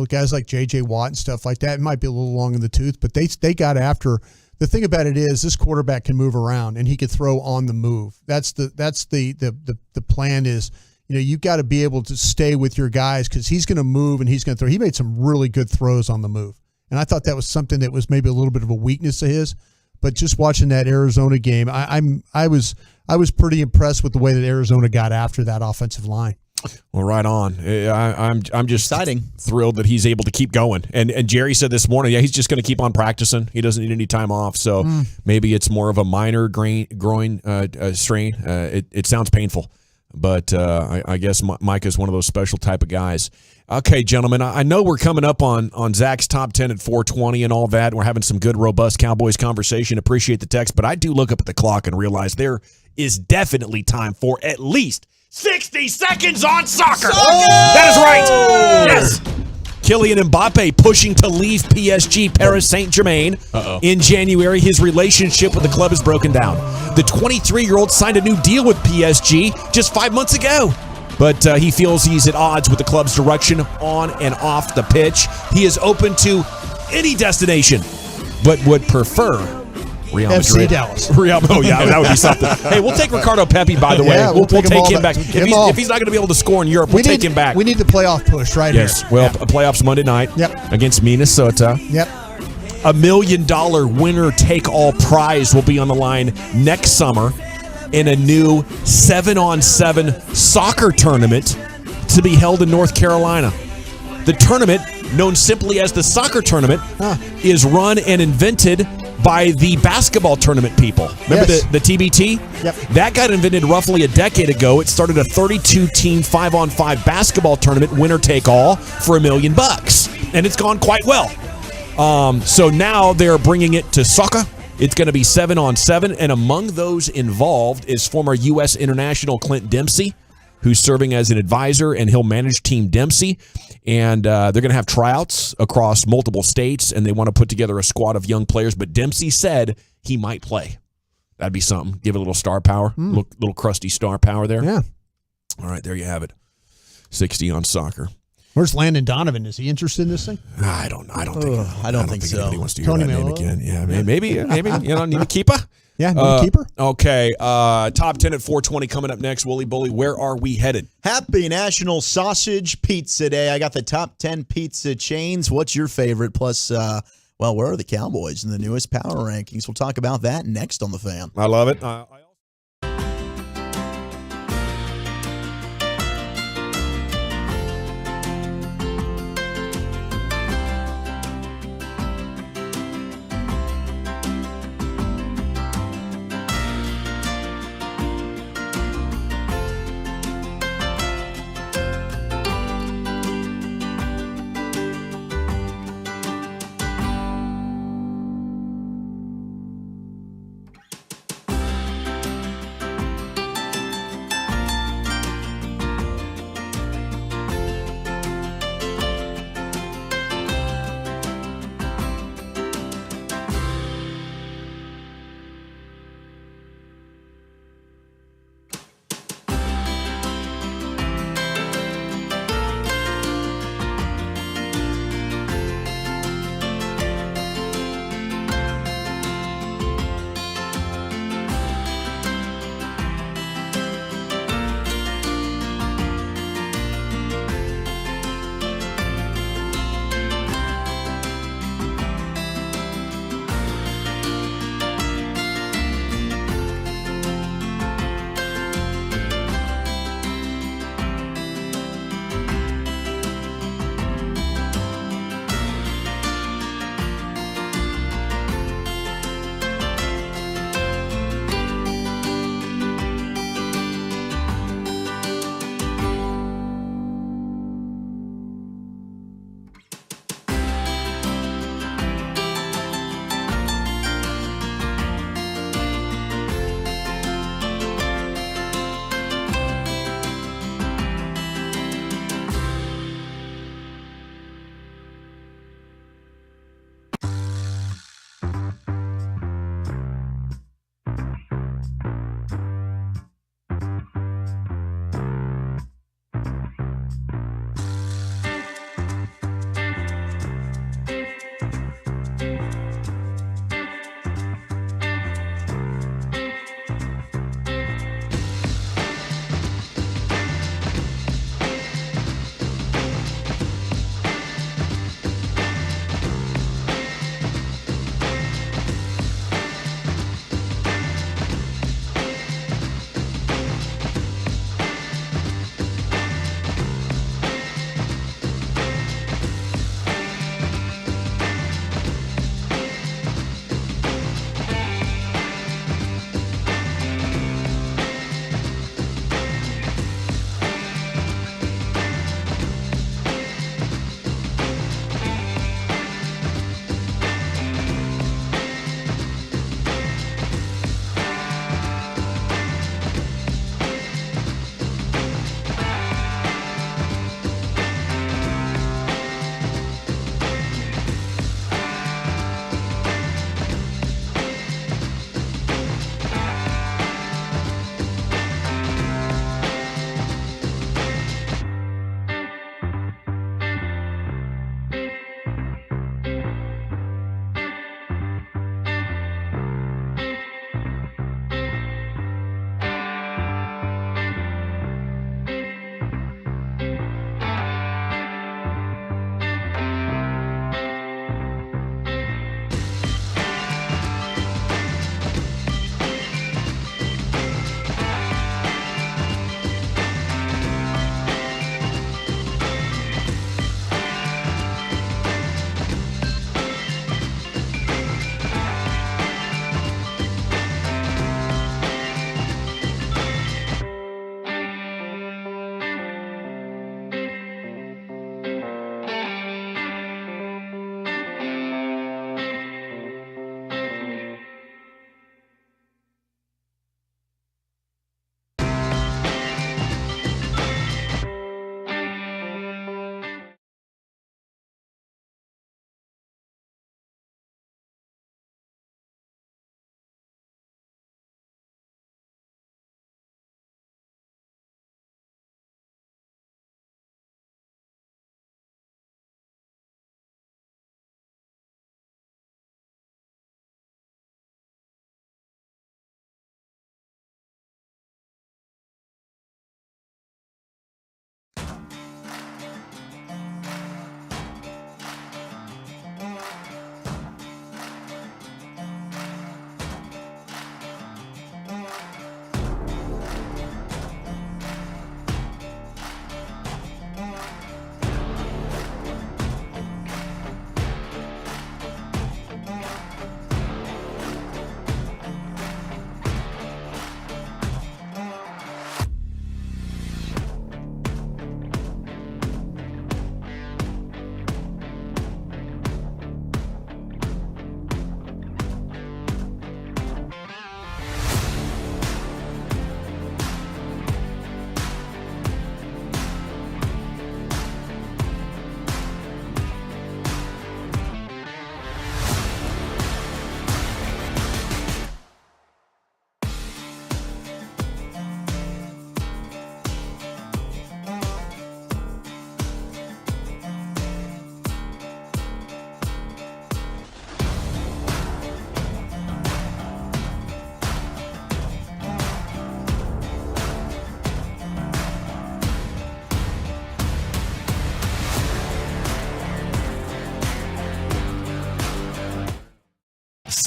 Guys like J.J. Watt and stuff like that. It might be a little long in the tooth, but they got after. The thing about it is this quarterback can move around and he could throw on the move. That's the plan is. You've got to be able to stay with your guys because he's going to move and he's going to throw. He made some really good throws on the move, and I thought that was something that was maybe a little bit of a weakness of his. But just watching that Arizona game, I was pretty impressed with the way that Arizona got after that offensive line. Well, right on. I'm just thrilled that he's able to keep going. And Jerry said this morning, he's just going to keep on practicing. He doesn't need any time off. So maybe it's more of a minor groin strain. It sounds painful, but I guess Micah's one of those special type of guys. Okay, gentlemen, I know we're coming up on Zach's top 10 at 420 and all that. We're having some good, robust Cowboys conversation. Appreciate the text, but I do look up at the clock and realize there is definitely time for at least 60 seconds on soccer. That is right. Yes. Kylian Mbappe pushing to leave PSG Paris Saint-Germain in January. His relationship with the club is broken down. The 23-year-old signed a new deal with PSG just 5 months ago. But he feels he's at odds with the club's direction on and off the pitch. He is open to any destination, but would prefer Real Madrid. FC Dallas. That would be something. Hey, we'll take Ricardo Pepi, by the way. Yeah, we'll take him back. If he's not going to be able to score in Europe, we'll take him back. We need the playoff push right here. Yes, well, playoffs Monday night against Minnesota. Yep. $1 million winner-take-all prize will be on the line next summer in a new 7-on-7 soccer tournament to be held in North Carolina. The tournament, known simply as the soccer tournament, is run and invented by the basketball tournament people. Remember the TBT? Yep. That got invented roughly a decade ago. It started a 32-team 5-on-5 basketball tournament, winner take all, for $1 million. and it's gone quite well. So now they're bringing it to soccer. It's going to be 7-on-7, and among those involved is former U.S. international Clint Dempsey, who's serving as an advisor, and he'll manage Team Dempsey. And they're going to have tryouts across multiple states, and they want to put together a squad of young players. But Dempsey said he might play. That'd be something. Give it a little star power, little crusty star power there. Yeah. All right, there you have it. 60 on soccer. Where's Landon Donovan? Is he interested in this thing? I don't think so. Anybody wants to hear Tony that name Mello? again. Yeah, maybe. Need a keeper. Yeah, need a keeper. Okay, top 10 at 420 coming up next. Wooly Bully, where are we headed? Happy National Sausage Pizza Day. I got the top 10 pizza chains. What's your favorite? Plus, where are the Cowboys in the newest power rankings? We'll talk about that next on The Fan. I love it.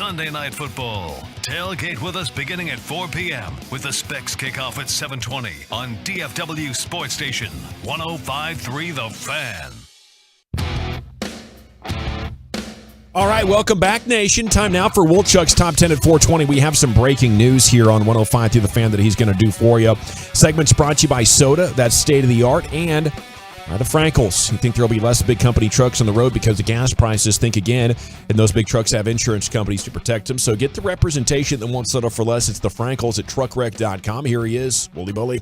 Sunday Night Football. Tailgate with us beginning at 4 p.m. with the Specs kickoff at 7:20 on DFW Sports Station 105.3 The Fan. All right, welcome back, Nation. Time now for Wolchuk's Top 10 at 4:20. We have some breaking news here on 105 through The Fan that he's going to do for you. Segment's brought to you by Soda, that's state-of-the-art, and the Frankels. You think there will be less big company trucks on the road because of gas prices? Think again, and those big trucks have insurance companies to protect them. So get the representation that won't settle for less. It's the Frankels at truckwreck.com. Here he is, Wooly Bully.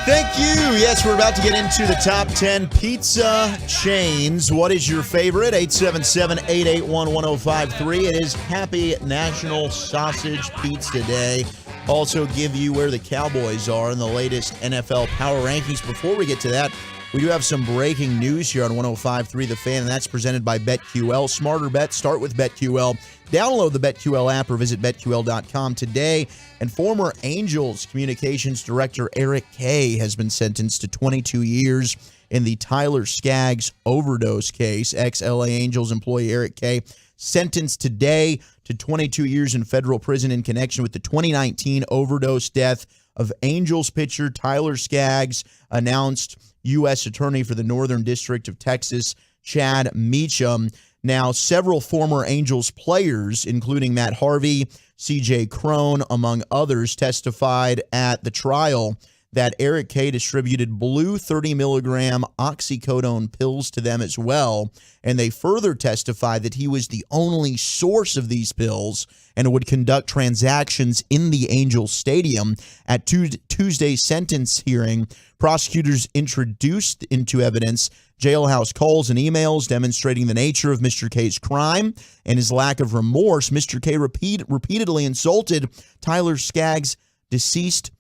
Thank you. Yes, we're about to get into the top 10 pizza chains. What is your favorite? 877-881-1053. It is Happy National Sausage Pizza Day. Also give you where the Cowboys are in the latest NFL Power Rankings. Before we get to that, we do have some breaking news here on 105.3 The Fan, and that's presented by BetQL. Smarter bets start with BetQL. Download the BetQL app or visit BetQL.com today. And former Angels communications director Eric Kay has been sentenced to 22 years in the Tyler Skaggs overdose case. Ex-LA Angels employee Eric Kay sentenced today to 22 years in federal prison in connection with the 2019 overdose death of Angels pitcher Tyler Skaggs, announced U.S. Attorney for the Northern District of Texas, Chad Meacham. Now, several former Angels players, including Matt Harvey, C.J. Crone, among others, testified at the trial that Eric Kay distributed blue 30-milligram oxycodone pills to them as well. And they further testified that he was the only source of these pills and would conduct transactions in the Angels Stadium. At Tuesday's sentence hearing, prosecutors introduced into evidence jailhouse calls and emails demonstrating the nature of Mr. K's crime and his lack of remorse. Mr. K repeatedly insulted Tyler Skaggs' deceased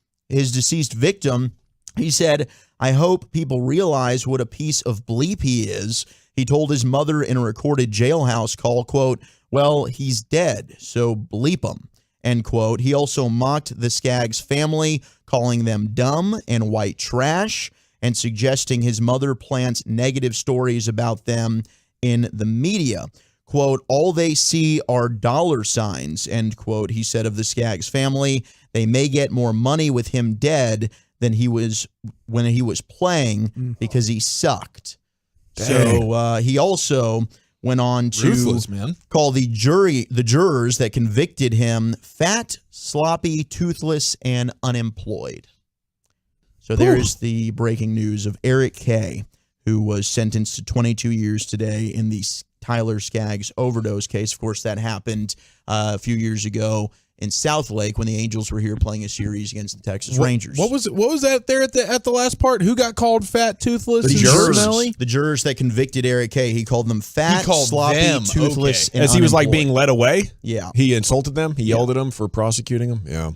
victim. He said, "I hope people realize what a piece of bleep he is." He told his mother in a recorded jailhouse call, quote, "Well, he's dead, so bleep him," end quote. He also mocked the Skaggs family, calling them dumb and white trash, and suggesting his mother plants negative stories about them in the media. Quote, "All they see are dollar signs," end quote. He said of the Skaggs family, "They may get more money with him dead than he was when he was playing because he sucked." Dang. So he also went on to Ruthless, man. call the jurors that convicted him fat, sloppy, toothless, and unemployed. So there is the breaking news of Eric Kay, who was sentenced to 22 years today in the Tyler Skaggs overdose case. Of course, that happened a few years ago in South Lake when the Angels were here playing a series against the Texas Rangers. What was that there at the last part? Who got called fat, toothless, The and jurors, smelly? the jurors that convicted Eric Kay, he called them fat, sloppy, toothless, and as he was like unemployed. being led away. Yeah. He insulted them. He yelled at them for prosecuting them. Yeah.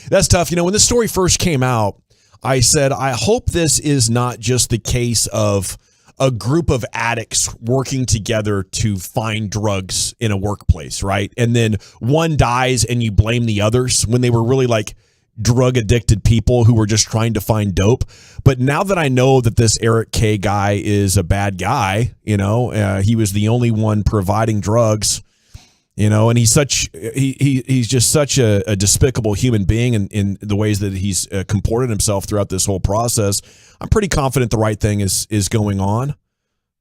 That's tough. You know, when this story first came out, I said, I hope this is not just the case of a group of addicts working together to find drugs in a workplace, right? And then one dies and you blame the others when they were really like drug addicted people who were just trying to find dope. But now that I know that this Eric Kay guy is a bad guy, you know, he was the only one providing drugs, you know, and he's just such a despicable human being in the ways that he's comported himself throughout this whole process. I'm pretty confident the right thing is going on,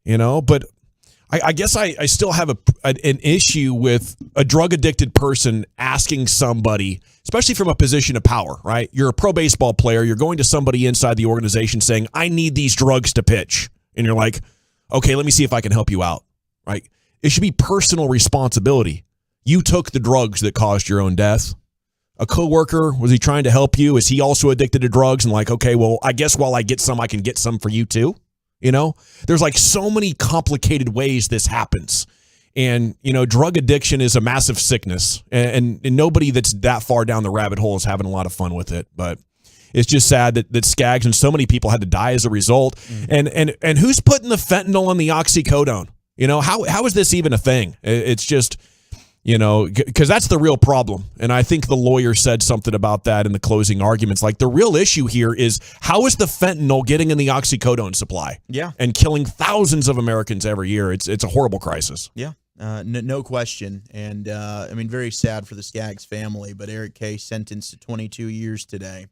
you know, but I guess I still have an issue with a drug addicted person asking somebody, especially from a position of power, right? You're a pro baseball player. You're going to somebody inside the organization saying, "I need these drugs to pitch." And you're like, "Okay, let me see if I can help you out," right? It should be personal responsibility. You took the drugs that caused your own death. A coworker, was he trying to help you? Is he also addicted to drugs? And like, okay, well, I guess while I get some, I can get some for you too. You know, there's like so many complicated ways this happens. And, you know, drug addiction is a massive sickness. And nobody that's that far down the rabbit hole is having a lot of fun with it. But it's just sad that Skaggs and so many people had to die as a result. Mm-hmm. And who's putting the fentanyl in the oxycodone? You know, how is this even a thing? It's just, you know, because that's the real problem. And I think the lawyer said something about that in the closing arguments. Like, the real issue here is, how is the fentanyl getting in the oxycodone supply? Yeah. And killing thousands of Americans every year. It's a horrible crisis. Yeah. No question. And, very sad for the Skaggs family, but Eric K. sentenced to 22 years today.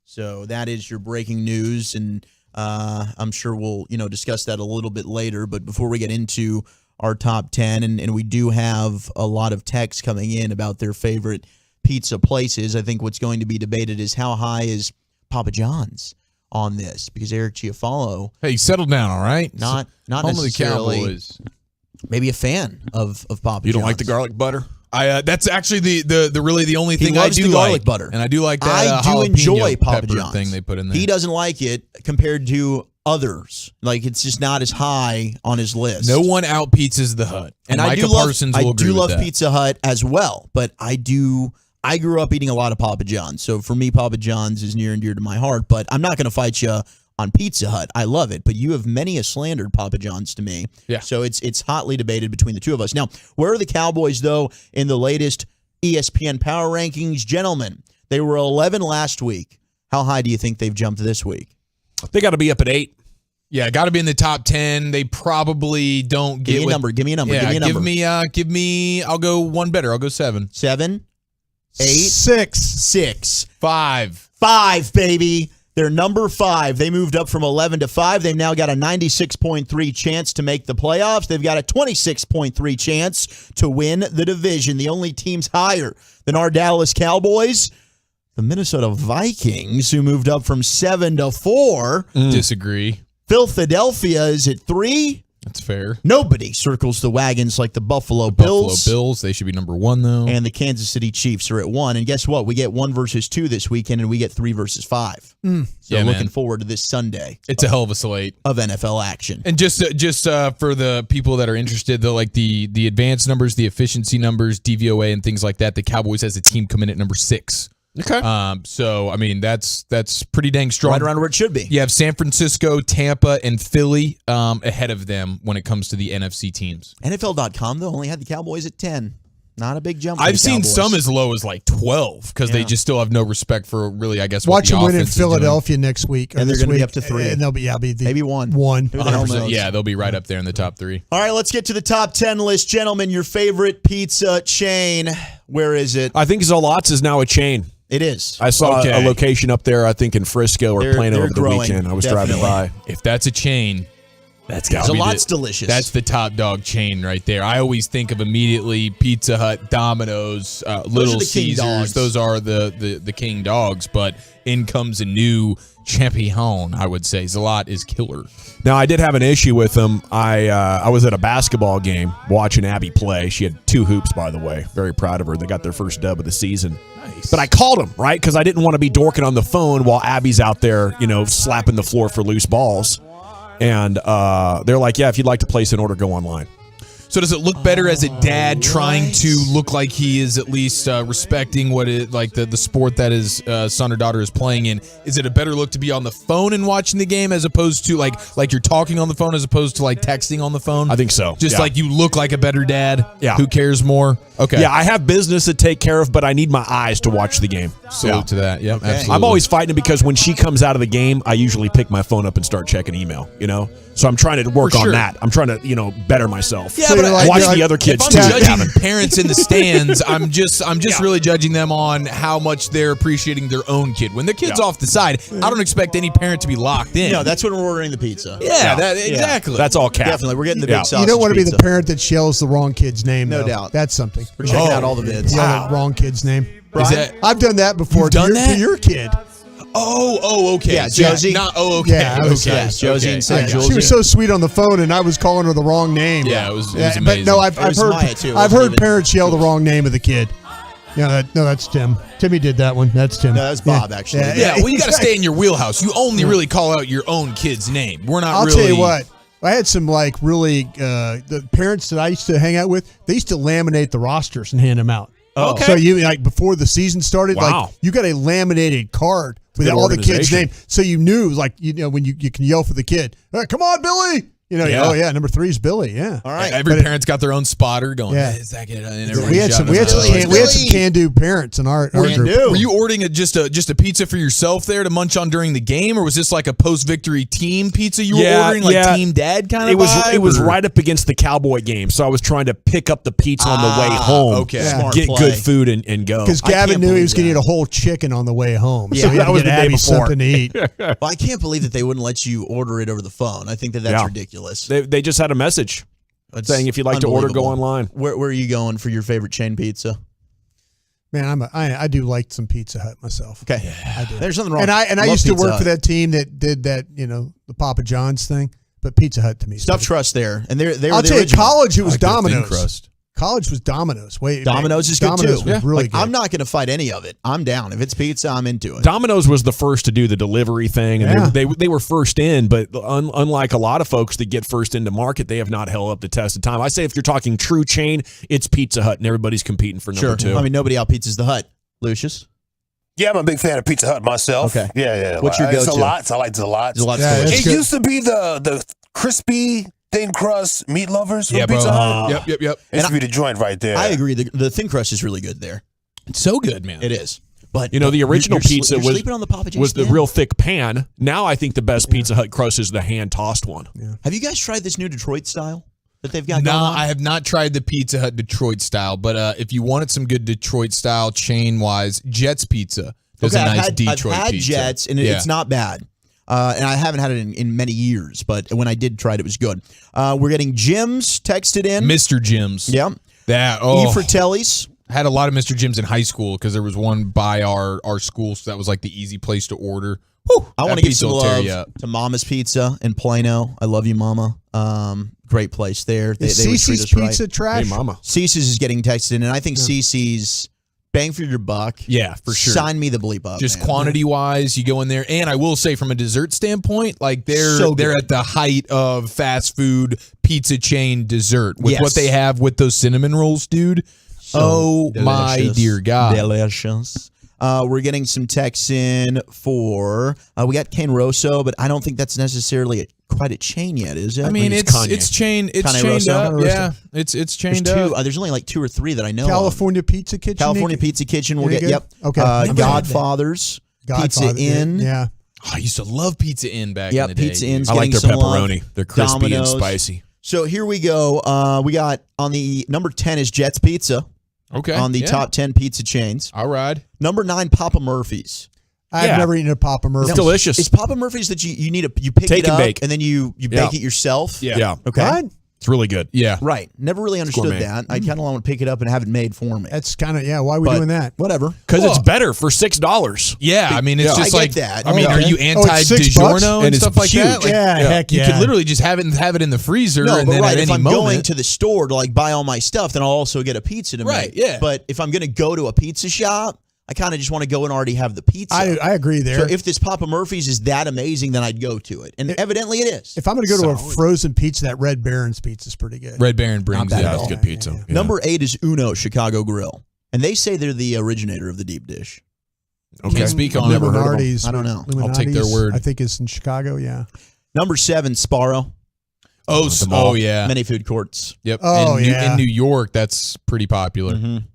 So that is your breaking news, and I'm sure we'll, discuss that a little bit later. But before we get into our top 10, and we do have a lot of texts coming in about their favorite pizza places, I think what's going to be debated is how high is Papa John's on this, because Eric Chiafalo, hey, settle down, all right? Not Home of the necessarily Cowboys. Maybe a fan of Papa John's. You don't like the garlic butter? That's actually the really the only He thing I loves do the garlic like. butter. And I do like that. I do jalapeno enjoy Papa pepper John's thing they put in there. He doesn't like it compared to others. Like, it's just not as high on his list. No one out pizzas the Hut, and I Micah do love Parsons will agree with love that. Pizza Hut as well, but I grew up eating a lot of Papa John's, so for me, Papa John's is near and dear to my heart. But I'm not going to fight you on Pizza Hut. I love it, but you have many a slandered Papa John's to me. Yeah. So it's hotly debated between the two of us. Now, where are the Cowboys, though, in the latest ESPN Power Rankings? Gentlemen, they were 11 last week. How high do you think they've jumped this week? They got to be up at 8. Yeah, got to be in the top 10. They probably don't get Give me a number. Give me a number. Yeah, give me a number. give me. I'll go one better. I'll go 7. 7, 8, 6, 5. 5, baby. They're number 5. They moved up from 11 to 5. They've now got a 96.3 chance to make the playoffs. They've got a 26.3 chance to win the division. The only teams higher than our Dallas Cowboys, the Minnesota Vikings, who moved up from 7 to 4. Disagree. Philadelphia is at 3. That's fair. Nobody circles the wagons like the Buffalo Bills. Buffalo Bills, they should be number 1, though. And the Kansas City Chiefs are at 1. And guess what? We get 1 versus 2 this weekend, and we get 3 versus 5. So Yeah, looking man. forward to this Sunday. It's a hell of a slate of NFL action. And just for the people that are interested, the advanced numbers, the efficiency numbers, DVOA, and things like that, the Cowboys as a team come in at number 6. Okay. So that's pretty dang strong. Right around where it should be. You have San Francisco, Tampa, and Philly ahead of them when it comes to the NFC teams. NFL.com, though, only had the Cowboys at 10. Not a big jump. for I've the seen Cowboys. some as low as like 12 because they just still have no respect for really, I guess, what Watch the them win in offense is doing. Philadelphia next week. And they're going to be up to 3. And they'll be maybe 1. 1. 100%. Yeah, they'll be right up there in the top 3. All right, let's get to the top 10 list. Gentlemen, your favorite pizza chain. Where is it? I think Zalot's is now a chain. It is. I saw a location up there, I think in Frisco or Plano over the growing, weekend. I was definitely. driving by. If that's a chain, that's got to be Zalot's delicious. That's the top dog chain right there. I always think of immediately Pizza Hut, Domino's, Little the king Caesars. dogs. Those are the king dogs. But in comes a new champion, I would say. Zalot is killer. Now, I did have an issue with them. I was at a basketball game watching Abby play. She had 2 hoops, by the way. Very proud of her. They got their first dub of the season. Nice. But I called them, right? Because I didn't want to be dorking on the phone while Abby's out there, slapping the floor for loose balls. And they're like, yeah, if you'd like to place an order, go online. So does it look better as a dad trying to look like he is at least respecting what it like the sport that his son or daughter is playing in? Is it a better look to be on the phone and watching the game as opposed to like you're talking on the phone as opposed to like texting on the phone? I think so. Just Yeah. like you look like a better dad. Yeah. Who cares more? Okay. Yeah, I have business to take care of, but I need my eyes to watch the game. Salute to that. Yeah, absolutely. I'm always fighting it because when she comes out of the game, I usually pick my phone up and start checking email, So I'm trying to work For on sure. that. I'm trying to, better myself. Yeah, but watch the other kids if too. I'm judging Gavin. parents in the stands, I'm just really judging them on how much they're appreciating their own kid. When their kid's off the side, I don't expect any parent to be locked in. No, that's when we're ordering the pizza. Yeah, exactly. That's all cap. Definitely. We're getting the big sausage You don't want to be the pizza. parent that yells the wrong kid's name. No though. doubt. That's something. We're checking out all the vids. Yell the wrong kid's name. Brian? I've done that before. You've done to that? your kid. Oh, okay. Yeah, So Josie. okay. Yeah, I was- okay. yeah, Josie and Yeah, Jules. she was so sweet on the phone, and I was calling her the wrong name. Yeah, it was But amazing. no, I've It was heard Maya, too. It I've wasn't heard even- parents yell the wrong name of the kid. Yeah, that's Tim. Timmy did that one. That's Tim. No, that was Bob, actually. Yeah, well, you got to stay in your wheelhouse. You only really call out your own kid's name. We're not I'll really. tell you what. I had some really the parents that I used to hang out with. They used to laminate the rosters and hand them out. Oh. Okay. So you before the season started, Wow. you got a laminated card with Good all the kids' organization. names, so you knew when you can yell for the kid. Hey, come on, Billy! You know, Yeah. oh yeah, number 3 is Billy. Yeah. All right. Every parent's got their own spotter going. Yeah. Hey, is that good? And We had some can-do parents in our group. Were you ordering just a pizza for yourself there to munch on during the game, or was this like a post-victory team pizza you were ordering, like team dad kind of vibe? It was or? right up against the Cowboy game, so I was trying to pick up the pizza on the way home. Okay. Smart get play. good food and go. Because Gavin knew he was going to eat a whole chicken on the way home. So he had to get Abby something to eat. Well, I can't believe that they wouldn't let you order it over the phone. I think that's ridiculous. They just had a message saying if you'd like to order, go online. Where are you going for your favorite chain pizza? Man, I do like some Pizza Hut myself. Okay, I do. There's nothing wrong. And I Love used to Pizza work Hut. for that team that did that, the Papa John's thing. But Pizza Hut to me, Stuffed crust there, and they're I'll the tell you, original. college it was I like their thin Domino's. crust. College was Domino's. Domino's is good too. Was really good. I'm not going to fight any of it. I'm down. If it's pizza, I'm into it. Domino's was the first to do the delivery thing, and they were first in. But unlike a lot of folks that get first into market, they have not held up the test of time. I say if you're talking true chain, it's Pizza Hut, and everybody's competing for number 2. I mean, nobody out pizzas the Hut. Lucius? Yeah, I'm a big fan of Pizza Hut myself. Okay. Yeah. What's your It's go-to? a lot. I like the lots. It used to be the crispy thin crust meat lovers from Pizza Hut. Yep. It used to be the joint right there. I agree. The thin crust is really good there. It's so good, man. It is. But the original pizza you're was sleeping on the Papa John's was the stand? real thick pan. Now I think the best Pizza Hut crust is the hand tossed one. Yeah. Have you guys tried this new Detroit style that they've got No, going on? I have not tried the Pizza Hut Detroit style, but if you wanted some good Detroit style chain-wise, Jets Pizza does a nice Detroit I've had pizza. Jets, and it's not bad. And I haven't had it in many years, but when I did try it was good. We're getting Jim's texted in. Mr. Jim's. Yep. That, Fratelli's. I had a lot of Mr. Jim's in high school because there was one by our school, so that was like the easy place to order. Whew, I want to give some love to Mama's Pizza in Plano. I love you, Mama. Great place there. They would treat Cece's us right. Pizza trash? Hey, Mama. Cece's is getting texted in, and I think Cece's bang for your buck. Yeah, for sure. Sign me the bleep up. Just man. quantity-wise, you go in there. And I will say from a dessert standpoint, like they're at the height of fast food pizza chain dessert with what they have with those cinnamon rolls, dude. So my delicious. dear God. Delicious. We're getting some texts in for we got Cane Rosso, but I don't think that's necessarily quite a chain yet, is it? I mean, it's chained up. Yeah, it's chained up. There's only like 2 or 3 that I know. California Pizza Kitchen. California Pizza Kitchen. We'll get. Yep. Okay. Godfather's. Pizza Inn. Yeah. Oh, I used to love Pizza Inn back in the day. Pizza Inn's I like getting their some love. pepperoni. They're crispy Domino's. and spicy. So here we go. We got on the number 10 is Jets Pizza. Okay. On the top 10 pizza chains. All right. Number 9, Papa Murphy's. I've never eaten a Papa Murphy's. It's delicious. It's Papa Murphy's that you need you pick Take it and up bake. and then you bake it yourself. Yeah. Okay. What? It's really good. Yeah. Right. Never really understood gourmet. that. I kind of want to pick it up and have it made for me. That's kind of, why are we But doing that? Whatever. Because it's better for $6. Yeah, I mean, it's just I like get that. I mean, Okay. are you it's $6 anti-DiGiorno and and it's stuff like huge. that? Like, Heck you yeah. could literally just have it in the freezer No, and but then right. at If any I'm moment. going to the store to like buy all my stuff, then I'll also get a pizza to Right, make. yeah. But if I'm going to go to a pizza shop, I kind of just want to go and already have the pizza. I agree there. So if this Papa Murphy's is that amazing, then I'd go to it. And evidently it is. If I'm going to go to a frozen pizza, that Red Baron's pizza is pretty good. Red Baron brings bad it. at That's all. good pizza. Yeah. Number 8 is Uno Chicago Grill. And they say they're the originator of the deep dish. Okay. Can't speak on it. Never heard of them. Illuminati's. I don't know. I'll take their word. I think it's in Chicago, yeah. Number 7, Sparrow. Oh yeah. Many food courts. Yep. Oh, in New York, that's pretty popular. Number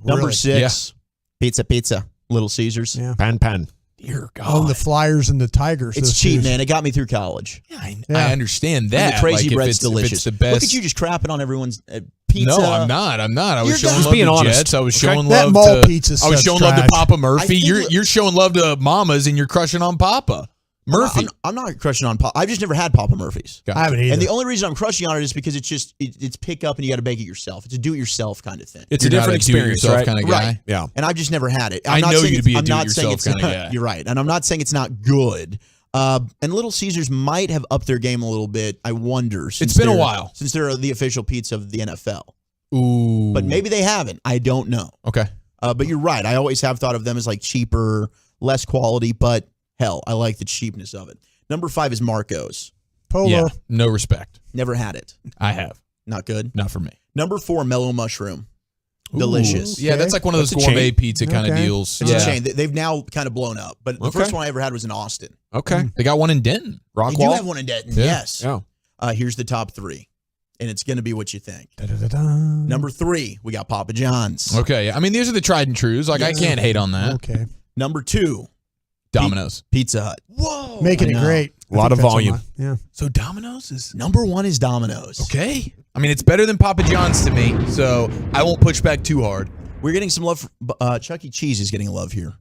Really? 6, Pizza. Little Caesars. Yeah. Pan. Dear God. Oh, the Flyers and the Tigers. It's those cheap, two. man. It got me through college. I Yeah. understand And that. the crazy Like, if bread's it's delicious. the best. Look at you just crapping on everyone's pizza. No, I'm not. I was You're showing just love being to honest. Jets. I was Okay. showing That love mall to pizza I was stuff's showing love to trash. Papa I Murphy. think You're showing love to Mamas and you're crushing on Papa Murphy. I'm not crushing on Papa. I've just never had Papa Murphy's. I haven't either. And the only reason I'm crushing on it is because it's pick up and you got to bake it yourself. It's a do-it-yourself kind of thing. It's You're a not different experience, do-it-yourself right? kind of guy. Right. Yeah. And I've just never had it. I not know saying you to it's- be a I'm not saying do-it-yourself it's kinda not- guy. You're right. And I'm not saying it's not good. And Little Caesars might have upped their game a little bit. I wonder. It's been a while. Since they're the official pizza of the NFL. Ooh. But maybe they haven't. I don't know. Okay. But you're right. I always have thought of them as like cheaper, less quality, but hell, I like the cheapness of it. Number 5 is Marco's. Polo. Yeah. No respect. Never had it. I have. Not good. Not for me. Number 4, Mellow Mushroom. Delicious. Yeah, that's like one of those That's a gourmet chain. pizza kind of Okay. deals. It's Yeah. a chain. They've now kind of blown up. But the Okay. first one I ever had was in Austin. Okay. They got one in Denton. They Rockwall. do have one in Denton, Yeah. yes. Yeah. Here's the top 3. And it's going to be what you think. Number 3, we got Papa John's. Okay. I mean, these are the tried and trues. Like, I can't hate on that. Okay. Number 2, Domino's. Pizza Hut. Whoa. Making it great. A lot of volume. Yeah. So Domino's is Number 1 is Domino's. okay. I mean, it's better than Papa John's to me, so I won't push back too hard. We're getting some love. Chuck E. Cheese is getting love here.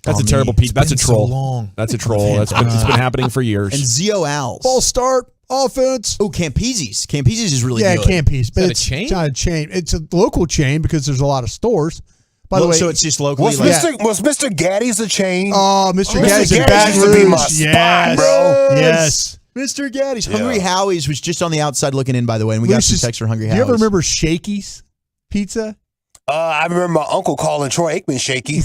That's a terrible piece. That's a troll. That's a troll. It's been happening for years. And Zio Al's. False start. Offense. Oh, Campese's. Campese's is really good. Yeah, Campese's. But Is that a chain? It's not a chain. It's a local chain because there's a lot of stores. By the way, so it's just locally. Was Mr. Gaddy's a chain? Oh, Mr. Gaddy's in Gaddy's Baton used to be my Rouge. spot, bro. Yes. Mr. Gaddy's. Hungry Howie's was just on the outside looking in, by the way, and we got Lucius, some text for Hungry do Howie's. you ever remember Shakey's Pizza? I remember my uncle calling Troy Aikman shaky.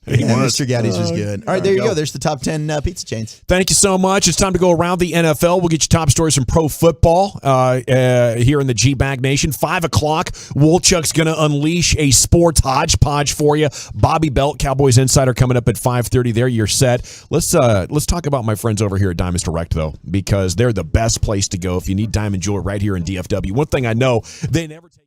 Yeah, Mr. Gaddy's was good. All right, there you go. There's the top 10 pizza chains. Thank you so much. It's time to go around the NFL. We'll get you top stories from pro football here in the G-Bag Nation. 5 o'clock, Woolchuck's going to unleash a sports hodgepodge for you. Bobby Belt, Cowboys Insider, coming up at 5:30 there. You're set. Let's talk about my friends over here at Diamonds Direct, though, because they're the best place to go if you need diamond jewelry right here in DFW. One thing I know, they never take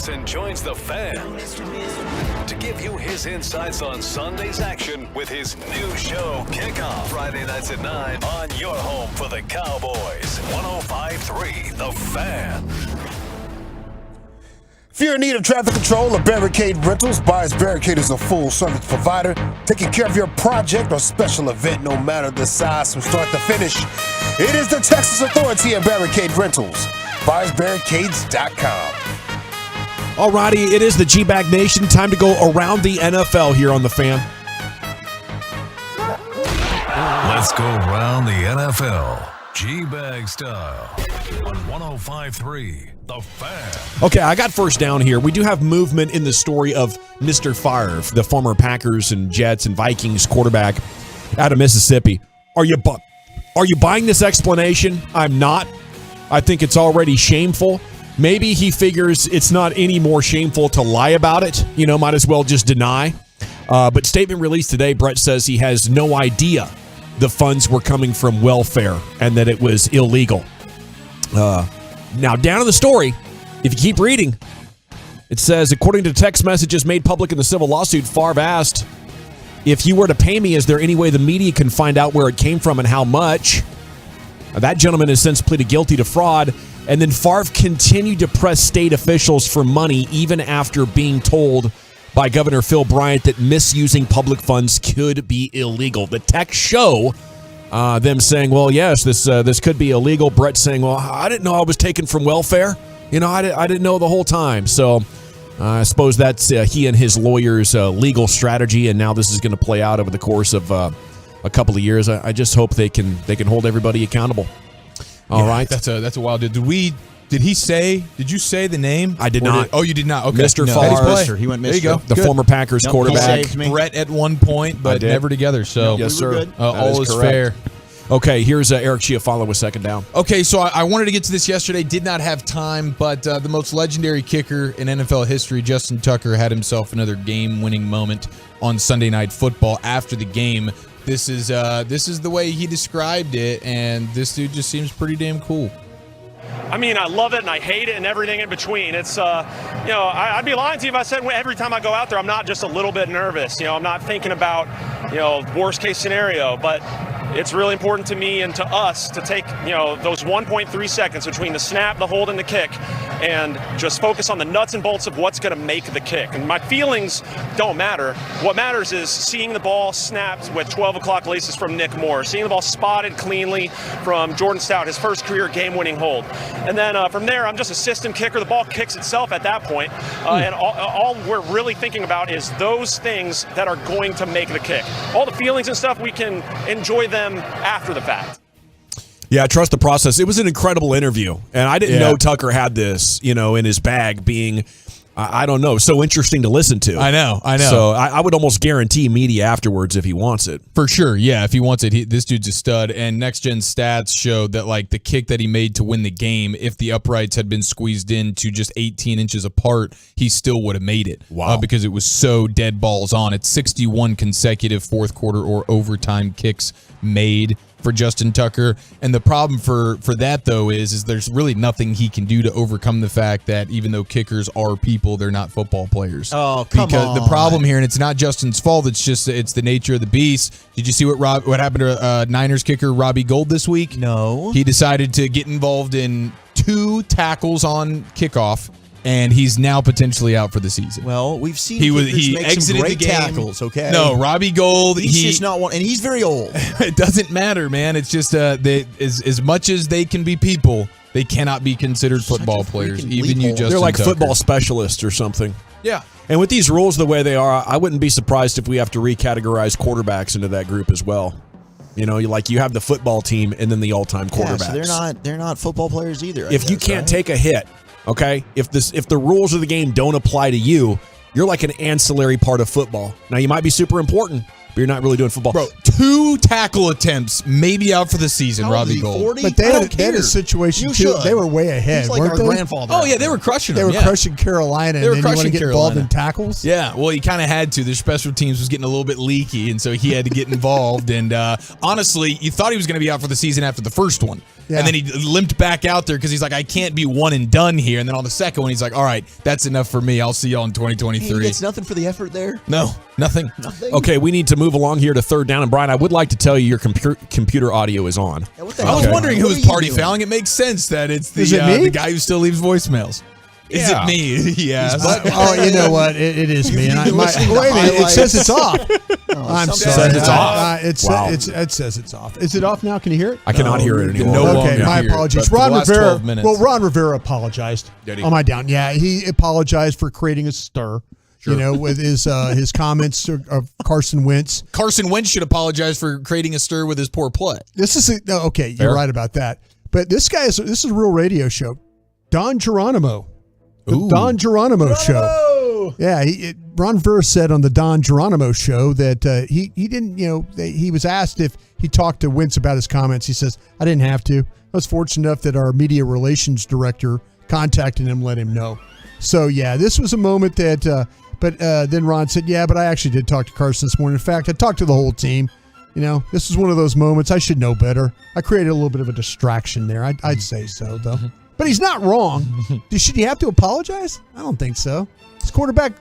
Esiason joins the Fan to give you his insights on Sunday's action with his new show, Kickoff, Friday nights at 9 on your home for the Cowboys. 105.3 The Fan. If you're in need of traffic control or barricade rentals, Buyers Barricade is a full-service provider taking care of your project or special event, no matter the size from start to finish. It is the Texas Authority in Barricade Rentals. BuyersBarricades.com. Alrighty, it is the G-Bag Nation. Time to go around the NFL here on the Fan. Let's go around the NFL, G-Bag style, on 105.3 The Fan. Okay, I got first down here. We do have movement in the story of Mr. Favre, the former Packers and Jets and Vikings quarterback out of Mississippi. Are you buying this explanation? I'm not. I think it's already shameful. Maybe he figures it's not any more shameful to lie about it. Might as well just deny. But statement released today, Brett says he has no idea the funds were coming from welfare and that it was illegal. Now, down in the story, if you keep reading, it says, according to text messages made public in the civil lawsuit, Favre asked, if you were to pay me, is there any way the media can find out where it came from and how much? That gentleman has since pleaded guilty to fraud. And then Favre continued to press state officials for money even after being told by Governor Phil Bryant that misusing public funds could be illegal. The texts show them saying, well, yes, this could be illegal. Brett saying, well, I didn't know I was taken from welfare. I didn't know the whole time. So I suppose that's he and his lawyer's legal strategy, and now this is going to play out over the course of a couple of years. I just hope they can hold everybody accountable. All right, that's a wild dude. Did you say the name? I did not. You did not. Okay. Mr. Favre. He went Mr. There you go. The former Packers quarterback. Brett at one point, but never together. So yes, sir. All is fair. Okay, here's Eric Chiafalo with second down. Okay, so I wanted to get to this yesterday. Did not have time, but the most legendary kicker in NFL history, Justin Tucker, had himself another game-winning moment on Sunday Night Football after the game. This is the way he described it, and this dude just seems pretty damn cool. I mean, I love it and I hate it and everything in between. It's, I'd be lying to you if I said every time I go out there, I'm not just a little bit nervous. I'm not thinking about, worst case scenario, but it's really important to me and to us to take, those 1.3 seconds between the snap, the hold, and the kick, and just focus on the nuts and bolts of what's going to make the kick. And my feelings don't matter. What matters is seeing the ball snapped with 12 o'clock laces from Nick Moore, seeing the ball spotted cleanly from Jordan Stout, his first career game-winning hold. And then from there, I'm just a system kicker. The ball kicks itself at that point. And all we're really thinking about is those things that are going to make the kick. All the feelings and stuff, we can enjoy them after the fact. Yeah, trust the process. It was an incredible interview, and I didn't know Tucker had this, in his bag being, I don't know, so interesting to listen to. I know. So I would almost guarantee media afterwards if he wants it. For sure, yeah. If he wants it, this dude's a stud. And Next Gen Stats showed that the kick that he made to win the game, if the uprights had been squeezed in to just 18 inches apart, he still would have made it. Wow. Because it was so dead balls on. It's 61 consecutive fourth quarter or overtime kicks made for Justin Tucker. And the problem for that, though, is there's really nothing he can do to overcome the fact that even though kickers are people, they're not football players. Oh, come on. Because the problem here, and it's not Justin's fault, it's the nature of the beast. Did you see what happened to Niners kicker Robbie Gould this week? No. He decided to get involved in 2 tackles on kickoff, and he's now potentially out for the season. Well, we've seen he make exited some great the game. tackles, okay? No, Robbie Gould, he's just not one, and he's very old. It doesn't matter, man. It's just as much as they can be people, they cannot be considered football players. Even you, Justin They're like Tucker. football specialists or something. Yeah. And with these rules the way they are, I wouldn't be surprised if we have to recategorize quarterbacks into that group as well. You have the football team and then the all-time quarterbacks. Yeah, so they're not football players either. If you can't take a hit, okay, if the rules of the game don't apply to you, you're like an ancillary part of football. Now, you might be super important, but you're not really doing football. Bro, 2 tackle attempts, maybe out for the season, Robbie Gould. 40? But they had a situation, too. They were way ahead, He's like weren't our they? grandfather. Oh, yeah, they were crushing They them. were crushing Carolina, They were and then you want to crushing get involved Carolina. in tackles? Yeah, well, he kind of had to. Their special teams was getting a little bit leaky, and so he had to get involved. And honestly, you thought he was going to be out for the season after the first one. Yeah. And then he limped back out there because he's like, I can't be one and done here. And then on the second one, he's like, all right, that's enough for me. I'll see y'all in 2023. He gets nothing for the effort there? No, nothing. Okay, we need to move along here to third down. And Brian, I would like to tell you your computer audio is on. Yeah, what the I hell? was wondering who What was are you party doing? fouling. It makes sense that it's Is it me? the guy who still leaves voicemails. Is Yeah. it me? Yes. Oh, you know what? It is me. And been listening to wait a minute. It highlights? says it's off. I'm something sorry. says it's off. It Wow. says it's off. Is it off now? Can you hear it? I cannot hear it anymore. No Okay, longer my hear it, apologies. but for the Ron last Rivera. 12 minutes. Well, Ron Rivera apologized Did he? on my down. Yeah, he apologized for creating a stir. Sure. With his comments of Carson Wentz. Carson Wentz should apologize for creating a stir with his poor play. This is okay. You're Fair. right about that. But this is a real radio show. Don Geronimo. The Ooh. Don Geronimo show. Yeah, Ron Rivera said on the Don Geronimo show that he didn't, he was asked if he talked to Wentz about his comments. He says, I didn't have to. I was fortunate enough that our media relations director contacted him, let him know. So, yeah, this was a moment that, but then Ron said, yeah, but I actually did talk to Carson this morning. In fact, I talked to the whole team. This is one of those moments. I should know better. I created a little bit of a distraction there. I'd say so, though. But he's not wrong. Should he have to apologize? I don't think so. His quarterback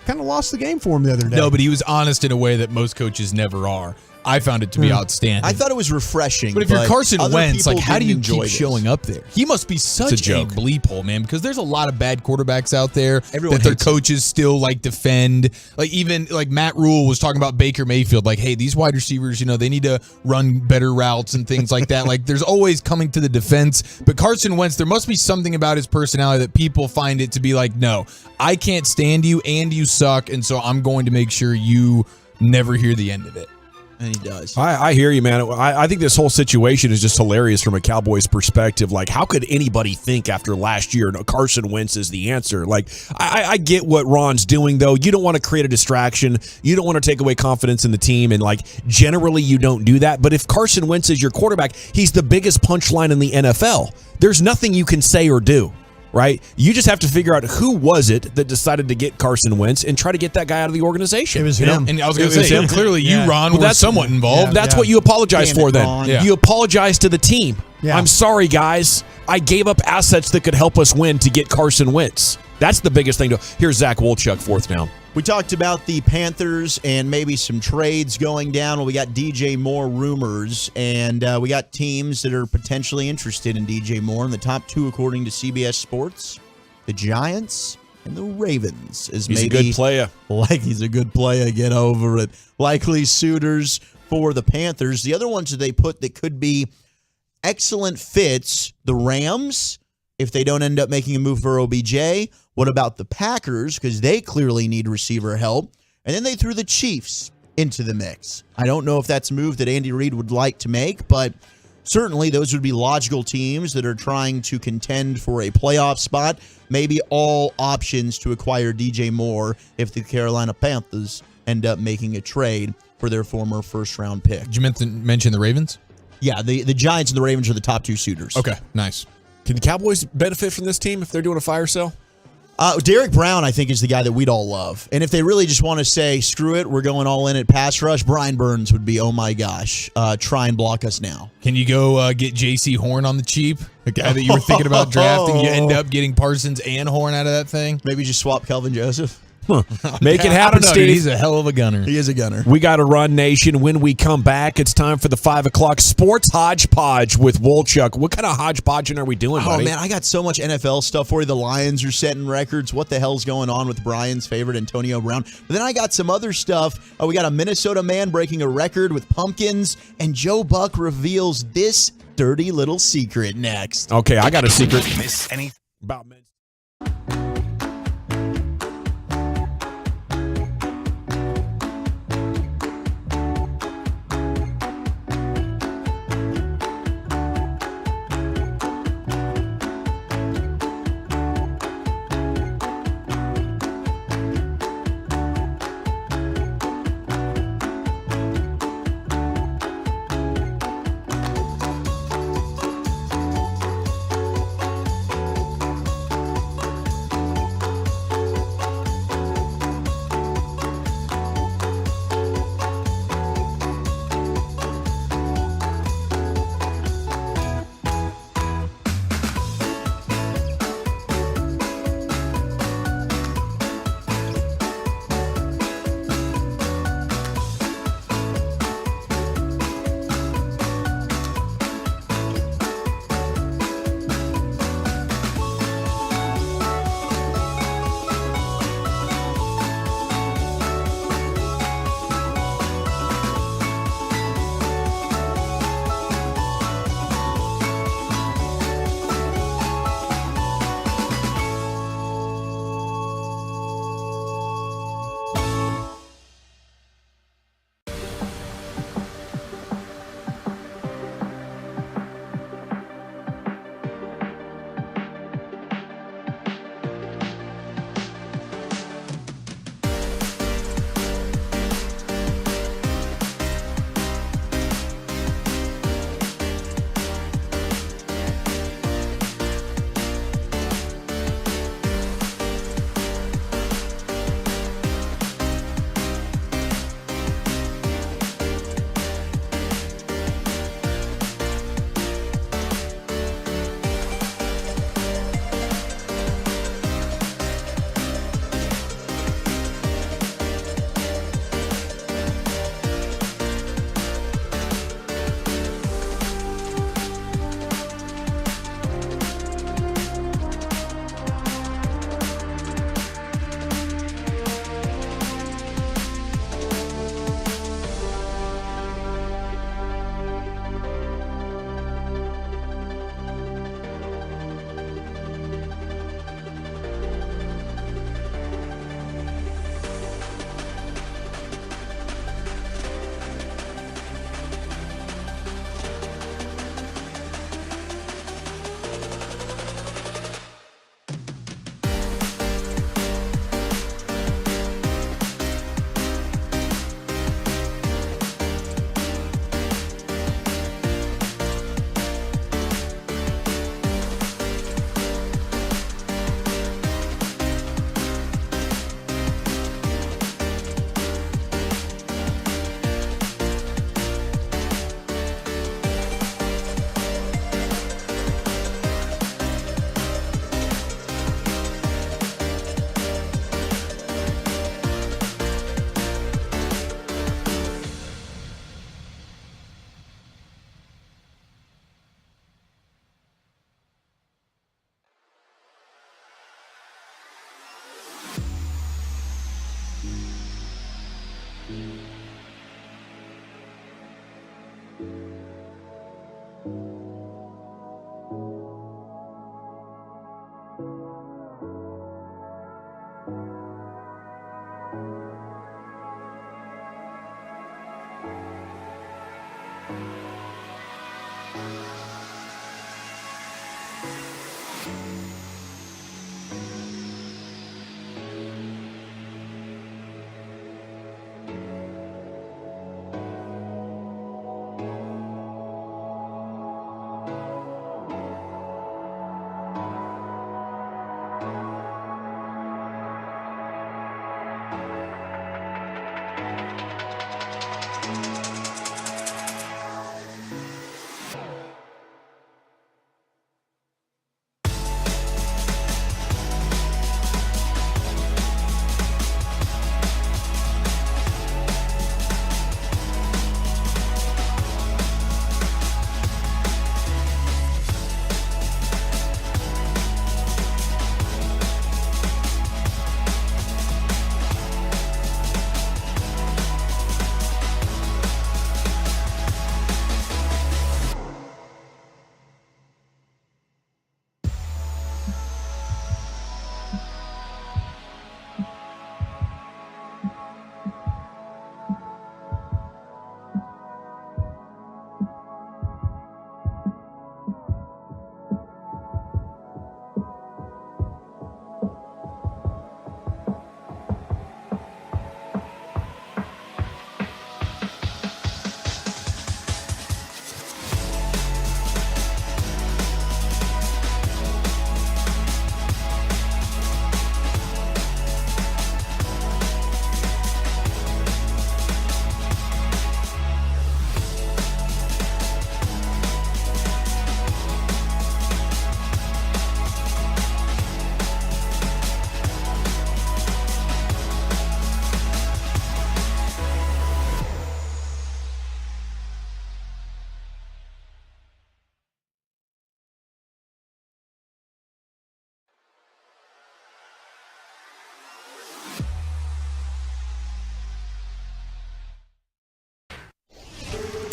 kind of lost the game for him the other day. No, but he was honest in a way that most coaches never are. I found it to be outstanding. I thought it was refreshing. But if you're Carson other Wentz, people how do you didn't keep enjoy this. showing up there? He must be such a joke. bleep hole, man, because there's a lot of bad quarterbacks out there Everyone that their hates him. coaches still defend. Even Matt Rhule was talking about Baker Mayfield, hey, these wide receivers, they need to run better routes and things like that. There's always coming to the defense. But Carson Wentz, there must be something about his personality that people find it to be no, I can't stand you and you suck, and so I'm going to make sure you never hear the end of it. And he does. I hear you, man. I think this whole situation is just hilarious from a Cowboys perspective. How could anybody think after last year, Carson Wentz is the answer? I get what Ron's doing, though. You don't want to create a distraction. You don't want to take away confidence in the team. And, generally you don't do that. But if Carson Wentz is your quarterback, he's the biggest punchline in the NFL. There's nothing you can say or do. Right? You just have to figure out who was it that decided to get Carson Wentz and try to get that guy out of the organization. It was him. And I was going to say, clearly you, Ron, were somewhat involved. That's what you apologize Damn it, for then. Ron. Yeah. You apologize to the team. Yeah. I'm sorry, guys. I gave up assets that could help us win to get Carson Wentz. That's the biggest thing. Here's Zach Wolchuk, fourth down. We talked about the Panthers and maybe some trades going down. Well, we got DJ Moore rumors, and we got teams that are potentially interested in DJ Moore. And the top two, according to CBS Sports, the Giants and the Ravens. He's a good player. He's a good player. Get over it. Likely suitors for the Panthers. The other ones that they put that could be excellent fits, the Rams, if they don't end up making a move for OBJ. What about the Packers? Because they clearly need receiver help. And then they threw the Chiefs into the mix. I don't know if that's a move that Andy Reid would like to make, but certainly those would be logical teams that are trying to contend for a playoff spot. Maybe all options to acquire DJ Moore if the Carolina Panthers end up making a trade for their former first-round pick. Did you mention the Ravens? Yeah, the Giants and the Ravens are the top two suitors. Okay, nice. Can the Cowboys benefit from this team if they're doing a fire sale? Derek Brown, I think, is the guy that we'd all love. And if they really just want to say, screw it, we're going all in at pass rush, Brian Burns would be, oh my gosh, try and block us now. Can you go get J.C. Horn on the cheap? The guy that you were thinking about drafting, you end up getting Parsons and Horn out of that thing? Maybe just swap Kelvin Joseph. Make it happen, Steve. Dude, he's a hell of a gunner. He is a gunner. We got to run, Nation. When we come back, it's time for the 5 o'clock Sports Hodgepodge with Wolchuk. What kind of hodgepodging are we doing, buddy? Oh, man, I got so much NFL stuff for you. The Lions are setting records. What the hell's going on with Brian's favorite, Antonio Brown? But then I got some other stuff. We got a Minnesota man breaking a record with pumpkins, and Joe Buck reveals this dirty little secret next. Okay, I got a secret. Miss anything about men?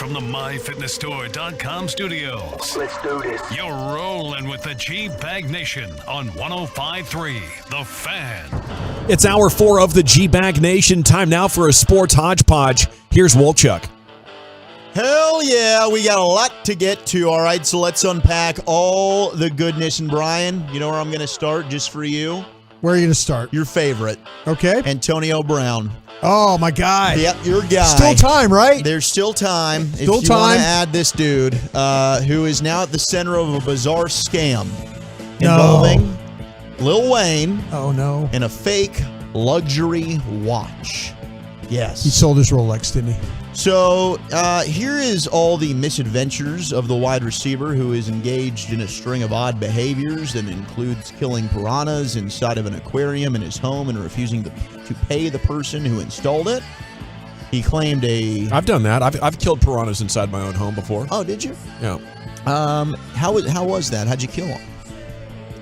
from the MyFitnessStore.com studios. Let's do this. You're rolling with the G-Bag Nation on 105.3 The Fan. It's hour 4 of the G-Bag Nation. Time now for a sports hodgepodge. Here's Wolchuk. Hell yeah, we got a lot to get to. All right, so let's unpack all the goodness. And Brian, you know where I'm going to start just for you? Where are you going to start? Your favorite. Okay. Antonio Brown. Oh, my guy. Yep, your guy. Still time, right? There's still time. Still if you want to add this dude, who is now at the center of a bizarre scam involving Lil Wayne. Oh, no. And a fake luxury watch. Yes. He sold his Rolex, didn't he? So here is all the misadventures of the wide receiver who is engaged in a string of odd behaviors that includes killing piranhas inside of an aquarium in his home and refusing to pay the person who installed it. He claimed I've done that. I've killed piranhas inside my own home before. Oh, did you? Yeah. How was that? How'd you kill him?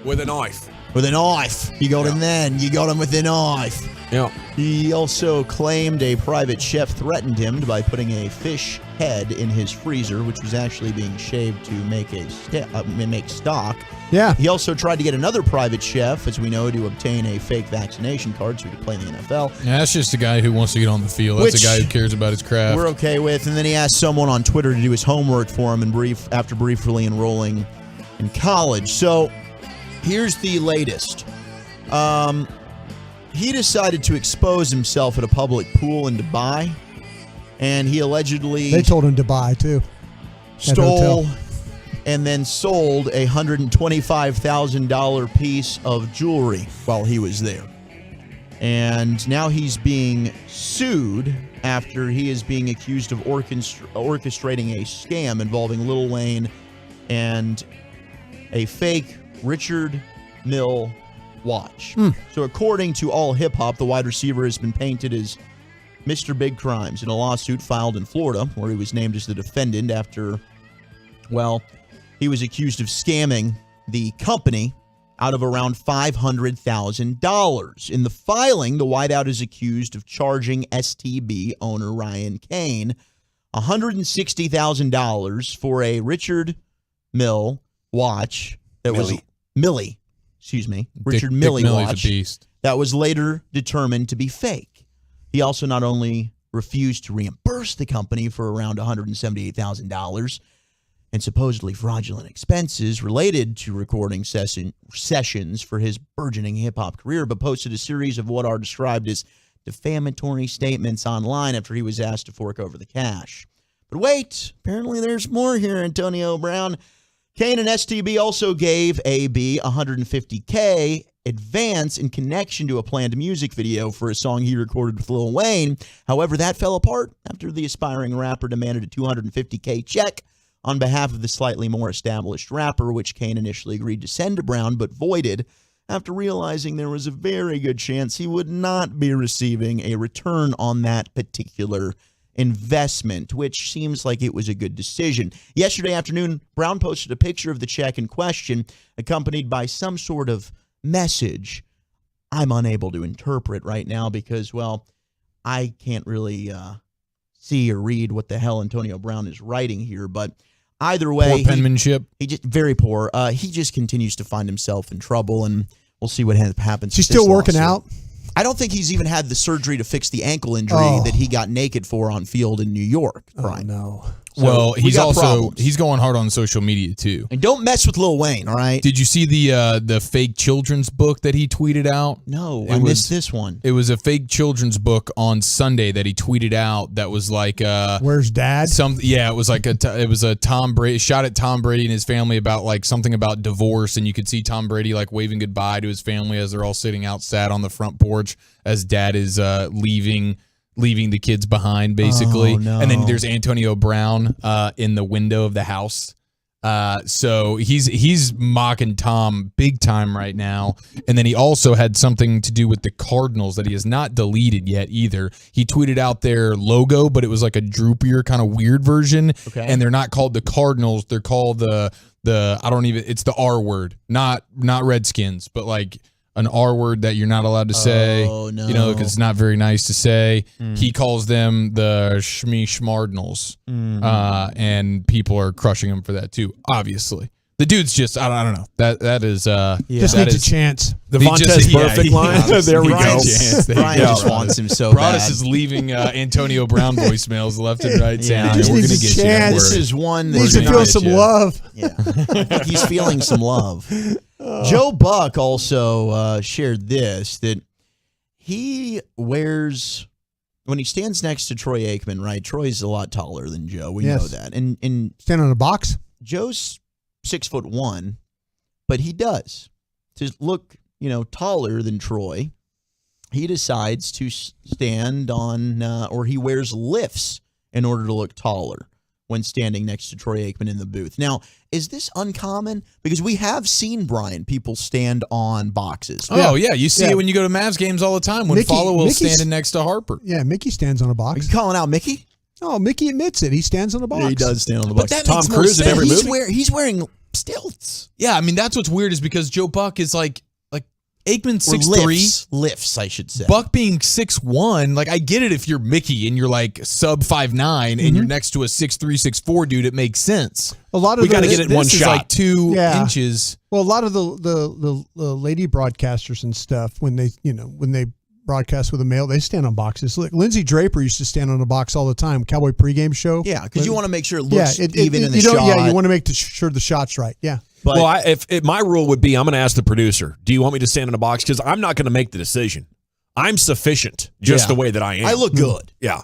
With a knife. With a knife. You got him then. You got him with a knife. Yeah. He also claimed a private chef threatened him by putting a fish head in his freezer, which was actually being shaved to make make stock. Yeah. He also tried to get another private chef, as we know, to obtain a fake vaccination card so he could play in the NFL. Yeah, that's just a guy who wants to get on the field. That's a guy who cares about his craft. We're okay with. And then he asked someone on Twitter to do his homework for him after briefly enrolling in college. So here's the latest. He decided to expose himself at a public pool in Dubai, and he allegedly... They told him to buy, too. Stole and then sold a $125,000 piece of jewelry while he was there. And now he's being sued after he is being accused of orchestrating a scam involving Lil Wayne and a fake Richard Mille watch. So according to All Hip Hop, the wide receiver has been painted as Mr. Big Crimes in a lawsuit filed in Florida, where he was named as the defendant after, well, he was accused of scamming the company out of around $500,000. In the filing, the wideout is accused of charging STB owner Ryan Kane $160,000 for a Richard Mille watch that was Millie. Excuse me, Richard Mille watch a beast. That was later determined to be fake. He also not only refused to reimburse the company for around $178,000 and supposedly fraudulent expenses related to recording sessions for his burgeoning hip-hop career, but posted a series of what are described as defamatory statements online after he was asked to fork over the cash. But wait, apparently there's more here, Antonio Brown. Kane and STB also gave AB $150K advance in connection to a planned music video for a song he recorded with Lil Wayne. However, that fell apart after the aspiring rapper demanded a $250K check on behalf of the slightly more established rapper, which Kane initially agreed to send to Brown but voided after realizing there was a very good chance he would not be receiving a return on that particular investment, which seems like it was a good decision. Yesterday afternoon, Brown posted a picture of the check in question, accompanied by some sort of message I'm unable to interpret right now because, well, I can't really see or read what the hell Antonio Brown is writing here, but either way, poor penmanship. He just very poor. He just continues to find himself in trouble, and we'll see what happens. He's still working out. I don't think he's even had the surgery to fix the ankle injury that he got naked for on field in New York. Brian. No. So well, he's problems. he's going hard on social media too. And don't mess with Lil Wayne, all right? Did you see the fake children's book that he tweeted out? No, I missed this one. It was a fake children's book on Sunday that he tweeted out that was like Where's Dad? It was like it was a Tom Brady shot at Tom Brady and his family about like something about divorce, and you could see Tom Brady like waving goodbye to his family as they're all sitting outside on the front porch as Dad is leaving the kids behind, basically. Oh, no. And then there's Antonio Brown in the window of the house. So he's mocking Tom big time right now. And then he also had something to do with the Cardinals that he has not deleted yet either. He tweeted out their logo, but it was like a droopier kind of weird version. Okay. And they're not called the Cardinals. They're called it's the R word, not Redskins, but like an R word that you're not allowed to say. Oh, no. You know, because it's not very nice to say. He calls them the Shmi Schmardnals. And people are crushing him for that too, obviously. The dude's just, I don't know. That is just that needs is, a chance. The Vontez perfect line. There we go. Brian just wants him so Broadus bad. is leaving Antonio Brown voicemails left and right saying, Yeah. we're going to needs a get you. chance. Don't This worry. is one Needs that to feel some love. Yeah, he's feeling some love. Joe Buck also shared this, that he wears, when he stands next to Troy Aikman, right? Troy's a lot taller than Joe. We know that. And stand on a box. Joe's 6'1", but he does, to look, taller than Troy. He decides to stand on, or he wears lifts in order to look taller when standing next to Troy Aikman in the booth. Now, is this uncommon? Because we have seen, Brian, people stand on boxes. Oh, yeah. You see it when you go to Mavs games all the time when Follow will standing next to Harper. Yeah, Mickey stands on a box. Are you calling out Mickey? Oh, Mickey admits it. He stands on a box. Yeah, he does stand on the box. But that Tom makes more Cruise in sense. every movie. He's wearing stilts. Yeah, I mean, that's what's weird is because Joe Buck is like Aikman Or 6'3". Lifts, I should say. Buck being 6'1", like I get it if you're Mickey and you're like sub 5'9" and you're next to a 6'3", 6'4" dude, it makes sense. A lot of We got to get it in one This is shot. like 2 inches. Well, a lot of the lady broadcasters and stuff, when they broadcast with a male, they stand on boxes. Look, Lindsay Draper used to stand on a box all the time. Cowboy pregame show. Yeah, because you want to make sure it looks even in the you shot. Yeah, you want to make sure the shot's right. Yeah. But, well, if my rule would be, I'm going to ask the producer, do you want me to stand in a box? Because I'm not going to make the decision. I'm sufficient just the way that I am. I look good. Yeah.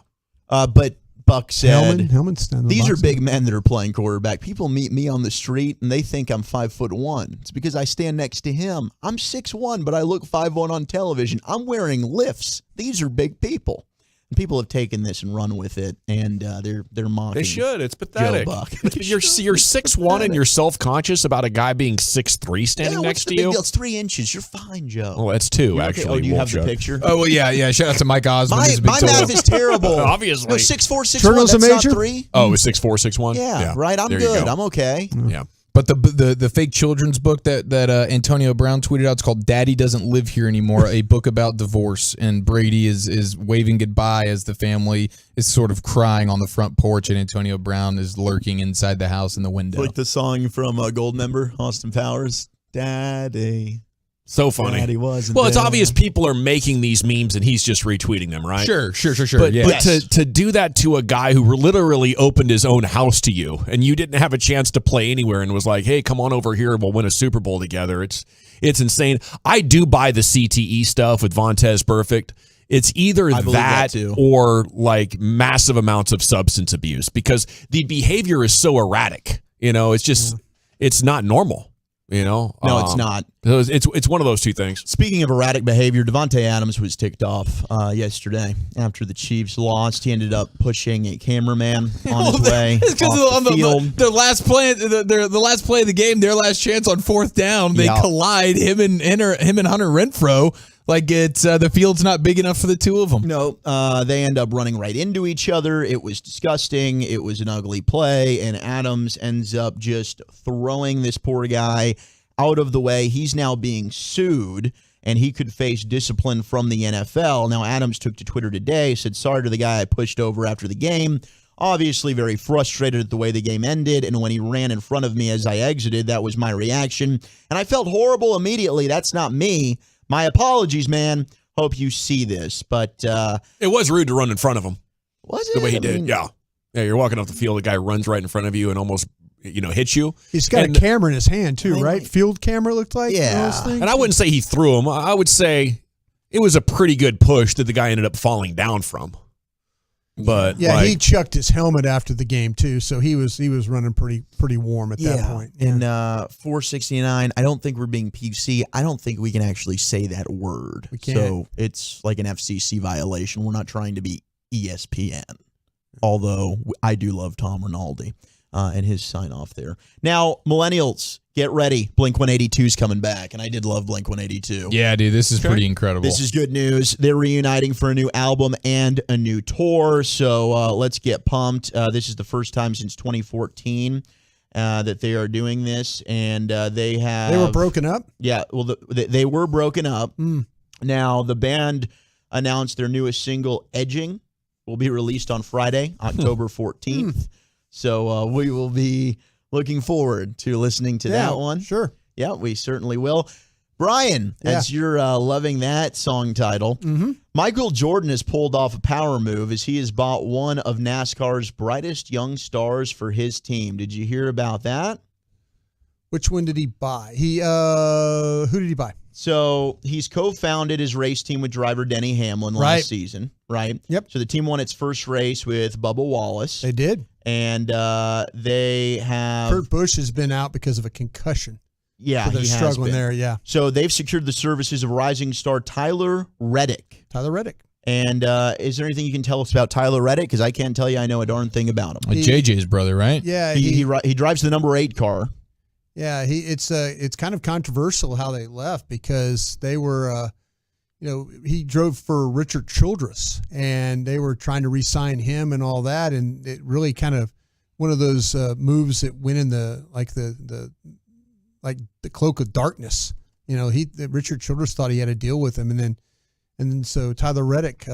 But Buck said, Hellman stand on these the are box. big men that are playing quarterback. People meet me on the street and they think I'm 5'1". It's because I stand next to him. I'm 6'1", but I look 5'1" on television. I'm wearing lifts. These are big people. And people have taken this and run with it, and they're mocking. They should. It's pathetic. Joe Buck. You're 6'1" and you're self-conscious about a guy being 6'3" standing Yeah, next what's to the big you. deal? It's 3 inches. You're fine, Joe. Well, that's 2, You're okay. actually. Oh, do you have the Wolfchuck. picture? Oh, well, yeah. Shout out to Mike Osmond. He's a big My total. math is terrible. Obviously. No, 6'4", 6'1", Turtles a that's not major? 3. Oh, it was 6'4", 6'1"? Yeah, right. I'm There you good. go. I'm okay. Yeah. But the fake children's book that Antonio Brown tweeted out, it's called Daddy Doesn't Live Here Anymore, a book about divorce. And Brady is waving goodbye as the family is sort of crying on the front porch, and Antonio Brown is lurking inside the house in the window. Like the song from Goldmember, Austin Powers, Daddy. So funny. Daddy wasn't Well, it's there. obvious people are making these memes and he's just retweeting them, right? Sure. But, Yeah. but to do that to a guy who literally opened his own house to you and you didn't have a chance to play anywhere and was like, hey, come on over here and we'll win a Super Bowl together. It's insane. I do buy the CTE stuff with Vontez Perfect. It's either I believe that too. or like massive amounts of substance abuse because the behavior is so erratic. It's just, it's not normal. No, it's not. It's one of those two things. Speaking of erratic behavior, Devante Adams was ticked off yesterday after the Chiefs lost. He ended up pushing a cameraman on his way off the field. The last play, the last play of the game, their last chance on 4th down, they collide. Him and Hunter Renfrow. Like the field's not big enough for the two of them. No, they end up running right into each other. It was disgusting. It was an ugly play, and Adams ends up just throwing this poor guy out of the way. He's now being sued, and he could face discipline from the NFL. Now, Adams took to Twitter today, said, sorry to the guy I pushed over after the game. Obviously very frustrated at the way the game ended, and when he ran in front of me as I exited, that was my reaction. And I felt horrible immediately. That's not me. My apologies, man. Hope you see this. But it was rude to run in front of him. Was it? The way he did. Yeah, you're walking off the field, the guy runs right in front of you and almost hits you. He's got a camera in his hand too, right? Field camera looked like. Yeah. And I wouldn't say he threw him. I would say it was a pretty good push that the guy ended up falling down from. But yeah, he chucked his helmet after the game too, so he was running pretty warm at that point. Yeah. And 469, I don't think we're being PC. I don't think we can actually say that word. We can't. So it's like an FCC violation. We're not trying to be ESPN. Although I do love Tom Rinaldi and his sign off there. Now, millennials, get ready. Blink-182 is coming back, and I did love Blink-182. Yeah, dude, this is pretty incredible. This is good news. They're reuniting for a new album and a new tour, so let's get pumped. This is the first time since 2014 that they are doing this, and they were broken up? Yeah, well, they were broken up. Now, the band announced their newest single, Edging, will be released on Friday, October 14th. So we will be looking forward to listening to that one. Sure. Yeah, we certainly will. Brian, as you're loving that song title, Michael Jordan has pulled off a power move as he has bought one of NASCAR's brightest young stars for his team. Did you hear about that? Which one did he buy? Who did he buy? So he's co-founded his race team with driver Denny Hamlin last season, right? Yep. So the team won its first race with Bubba Wallace. They did. And they have... Kurt Busch has been out because of a concussion. Yeah, so they're struggling there, yeah. So they've secured the services of rising star Tyler Reddick. And is there anything you can tell us about Tyler Reddick? Because I can't tell you I know a darn thing about him. JJ's brother, right? Yeah. He drives the number 8 car. Yeah, it's kind of controversial how they left because they were, he drove for Richard Childress, and they were trying to re-sign him and all that, and it really kind of one of those moves that went in the cloak of darkness. Richard Childress thought he had a deal with him, and then so Tyler Reddick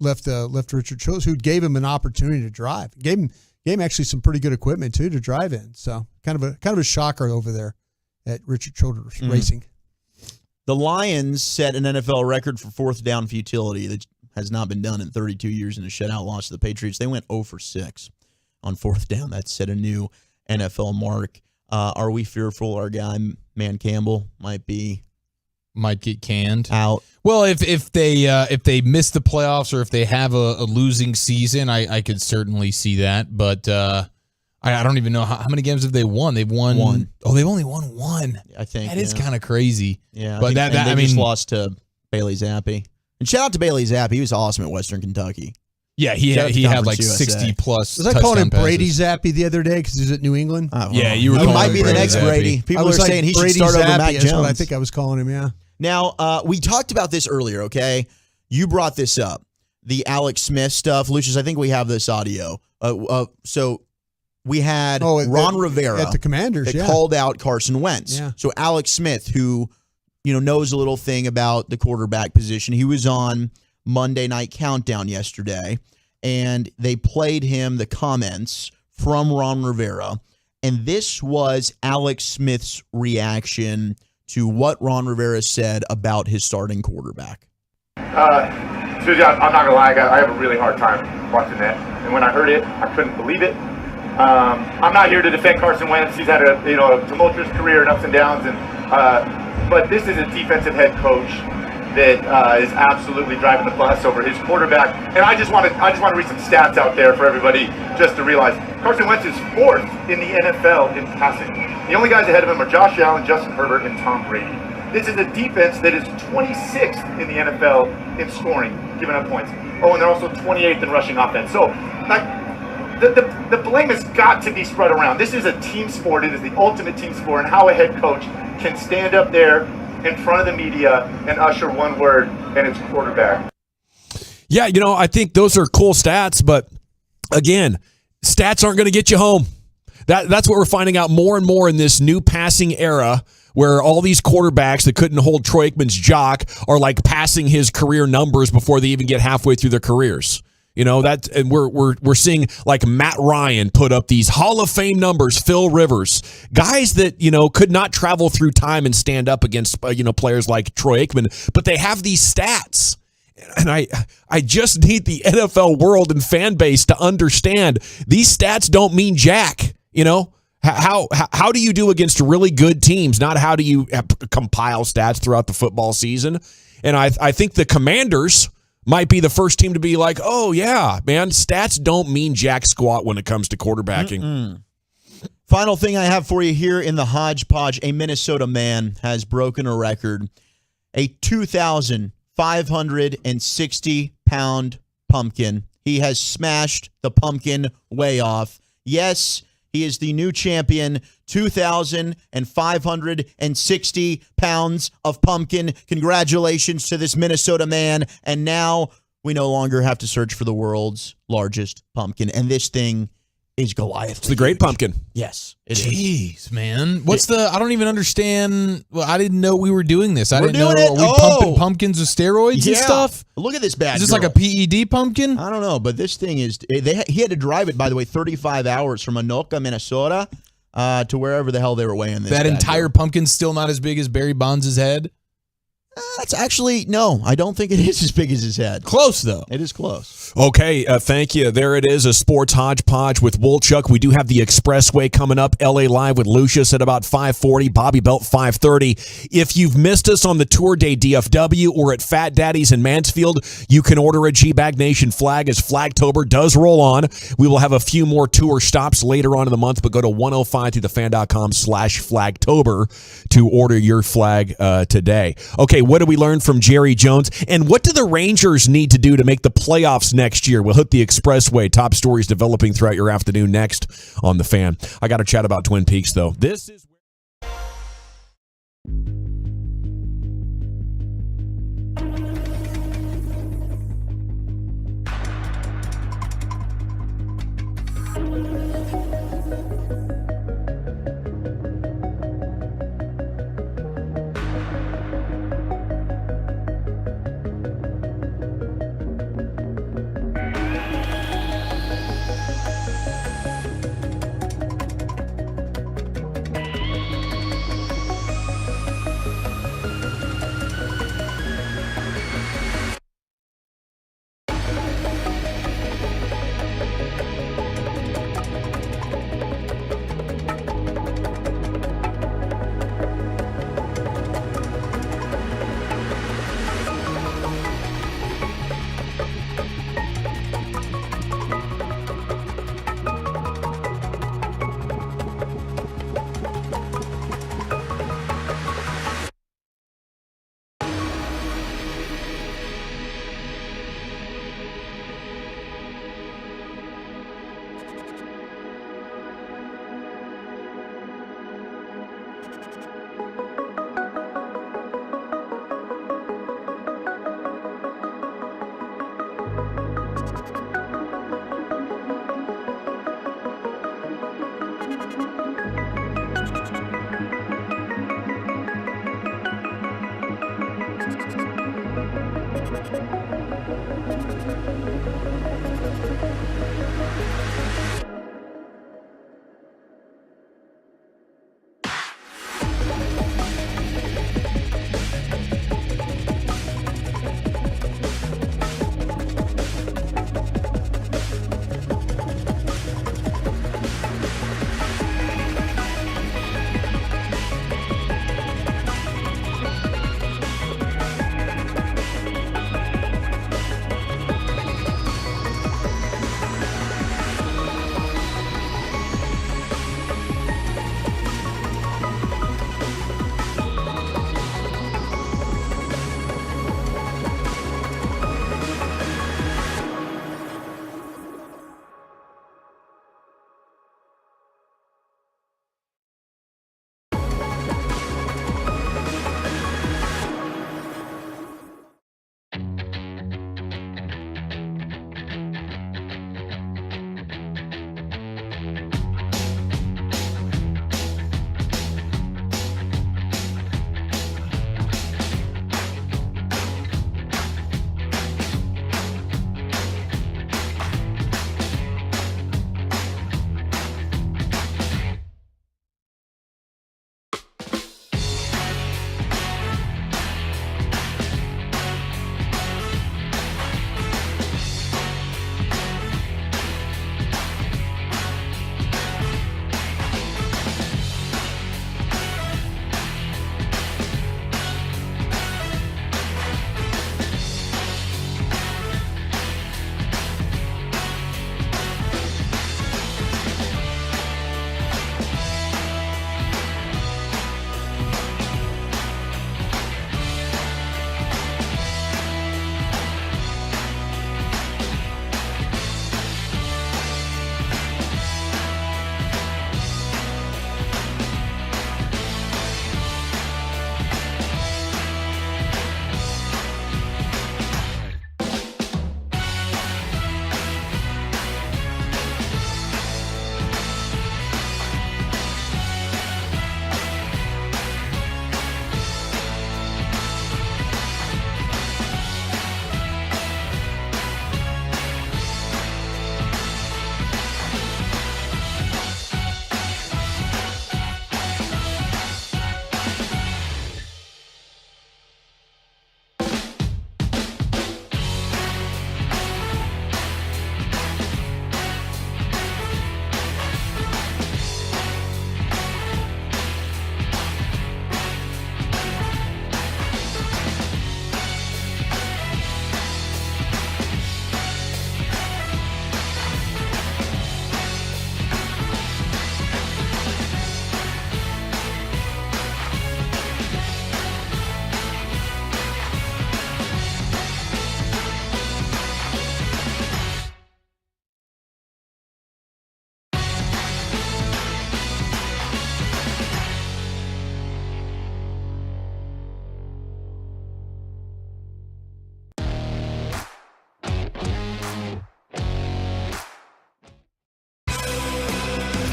left Richard Childress, who gave him an opportunity to drive. Gave him actually some pretty good equipment too to drive in. So kind of a shocker over there at Richard Childress Racing. The Lions set an NFL record for fourth down futility that has not been done in 32 years in a shutout loss to the Patriots. They went 0 for 6 on fourth down. That set a new NFL mark. Are we fearful our guy, Man Campbell, might get canned out? Well, if they miss the playoffs or if they have a losing season, I could certainly see that. But I don't even know how many games have they won. They've won one. Oh, they've only won one. I think that is kind of crazy. Yeah, but they just lost to Bailey Zappi. And shout out to Bailey Zappi. He was awesome at Western Kentucky. Yeah, he had like 60 plus. Was I calling him Brady Zappi the other day because he's at New England? Yeah, you were. He calling might him be the next Zappi. Brady. People are saying he Brady should start over Zappi Mac is Jones. what I think I was calling him. Yeah. Now, we talked about this earlier, okay? You brought this up, the Alex Smith stuff. Lucius, I think we have this audio. So we had Ron Rivera at the Commanders that called out Carson Wentz. Yeah. So Alex Smith, who knows a little thing about the quarterback position, he was on Monday Night Countdown yesterday, and they played him the comments from Ron Rivera, and this was Alex Smith's reaction to what Ron Rivera said about his starting quarterback. Susie, I'm not gonna lie, I have a really hard time watching that. And when I heard it, I couldn't believe it. I'm not here to defend Carson Wentz. He's had a tumultuous career and ups and downs, but this is a defensive head coach that is absolutely driving the bus over his quarterback. And I just want to read some stats out there for everybody just to realize Carson Wentz is 4th in the NFL in passing. The only guys ahead of him are Josh Allen, Justin Herbert, and Tom Brady. This is a defense that is 26th in the NFL in scoring, giving up points. Oh, and they're also 28th in rushing offense. So, the blame has got to be spread around. This is a team sport. It is the ultimate team sport, and how a head coach can stand up there in front of the media and usher one word, and it's quarterback. Yeah, I think those are cool stats, but again, stats aren't going to get you home. That's what we're finding out more and more in this new passing era, where all these quarterbacks that couldn't hold Troy Aikman's jock are like passing his career numbers before they even get halfway through their careers. And we're seeing like Matt Ryan put up these Hall of Fame numbers, Phil Rivers, guys that, could not travel through time and stand up against, players like Troy Aikman, but they have these stats. And I just need the NFL world and fan base to understand these stats don't mean jack. How do you do against really good teams? Not how do you compile stats throughout the football season. And I think the Commanders might be the first team to be like, oh, yeah, man, stats don't mean jack squat when it comes to quarterbacking. Final thing I have for you here in the hodgepodge, a Minnesota man has broken a record, a 2,560-pound pumpkin. He has smashed the pumpkin way off. Yes, he is the new champion, 2,560 pounds of pumpkin. Congratulations to this Minnesota man. And now we no longer have to search for the world's largest pumpkin. And this thing is Goliath. It's the Great Pumpkin. Yes. Jeez, man. I don't even understand. Well, I didn't know we were doing this. I We're didn't know. doing it. Are we pumping pumpkins with steroids and stuff? Look at this bad Is this girl. like a PED pumpkin? I don't know, but this thing is. He had to drive it, by the way, 35 hours from Anoka, Minnesota, to wherever the hell they were weighing this. That bad entire girl. pumpkin's still not as big as Barry Bonds' head? That's actually, no, I don't think it is as big as his head. Close, though. It is close. Okay, thank you. There it is, a sports hodgepodge with Woolchuck. We do have the Expressway coming up. LA Live with Lucius at about 5:40. Bobby Belt 5:30. If you've missed us on the Tour Day DFW or at Fat Daddy's in Mansfield, you can order a G-Bag Nation flag as Flagtober does roll on. We will have a few more tour stops later on in the month, but go to 105thethefan.com/Flagtober to order your flag today. Okay, what do we learn from Jerry Jones? And what do the Rangers need to do to make the playoffs next year? We'll hit the Expressway. Top stories developing throughout your afternoon next on The Fan. I got to chat about Twin Peaks, though. This is...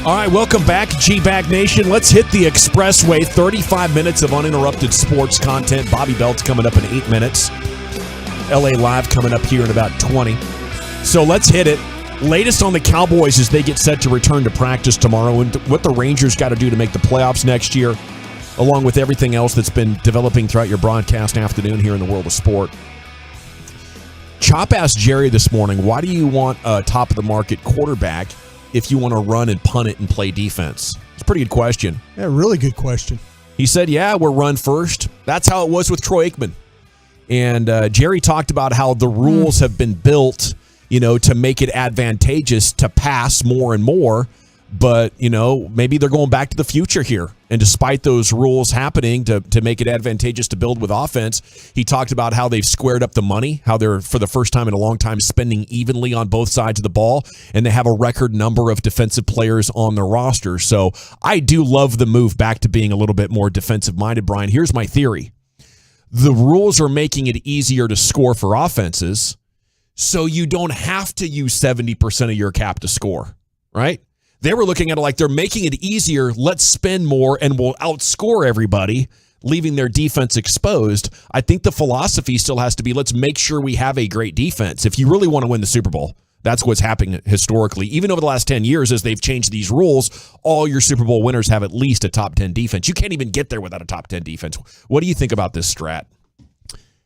All right, welcome back, G-Bag Nation. Let's hit the expressway. 35 minutes of uninterrupted sports content. Bobby Belt's coming up in 8 minutes. LA Live coming up here in about 20. So let's hit it. Latest on the Cowboys as they get set to return to practice tomorrow and what the Rangers got to do to make the playoffs next year, along with everything else that's been developing throughout your broadcast afternoon here in the world of sport. Chop asked Jerry this morning, why do you want a top-of-the-market quarterback if you want to run and punt it and play defense? It's a pretty good question. Yeah, really good question. He said, yeah, we're run first. That's how it was with Troy Aikman. And Jerry talked about how the rules have been built, to make it advantageous to pass more and more. But, maybe they're going back to the future here. And despite those rules happening to make it advantageous to build with offense, he talked about how they've squared up the money, how they're, for the first time in a long time, spending evenly on both sides of the ball, and they have a record number of defensive players on their roster. So I do love the move back to being a little bit more defensive-minded, Brian. Here's my theory. The rules are making it easier to score for offenses, so you don't have to use 70% of your cap to score, right? They were looking at it like they're making it easier. Let's spend more and we'll outscore everybody, leaving their defense exposed. I think the philosophy still has to be, let's make sure we have a great defense. If you really want to win the Super Bowl, that's what's happening historically. Even over the last 10 years, as they've changed these rules, all your Super Bowl winners have at least a top 10 defense. You can't even get there without a top 10 defense. What do you think about this strat?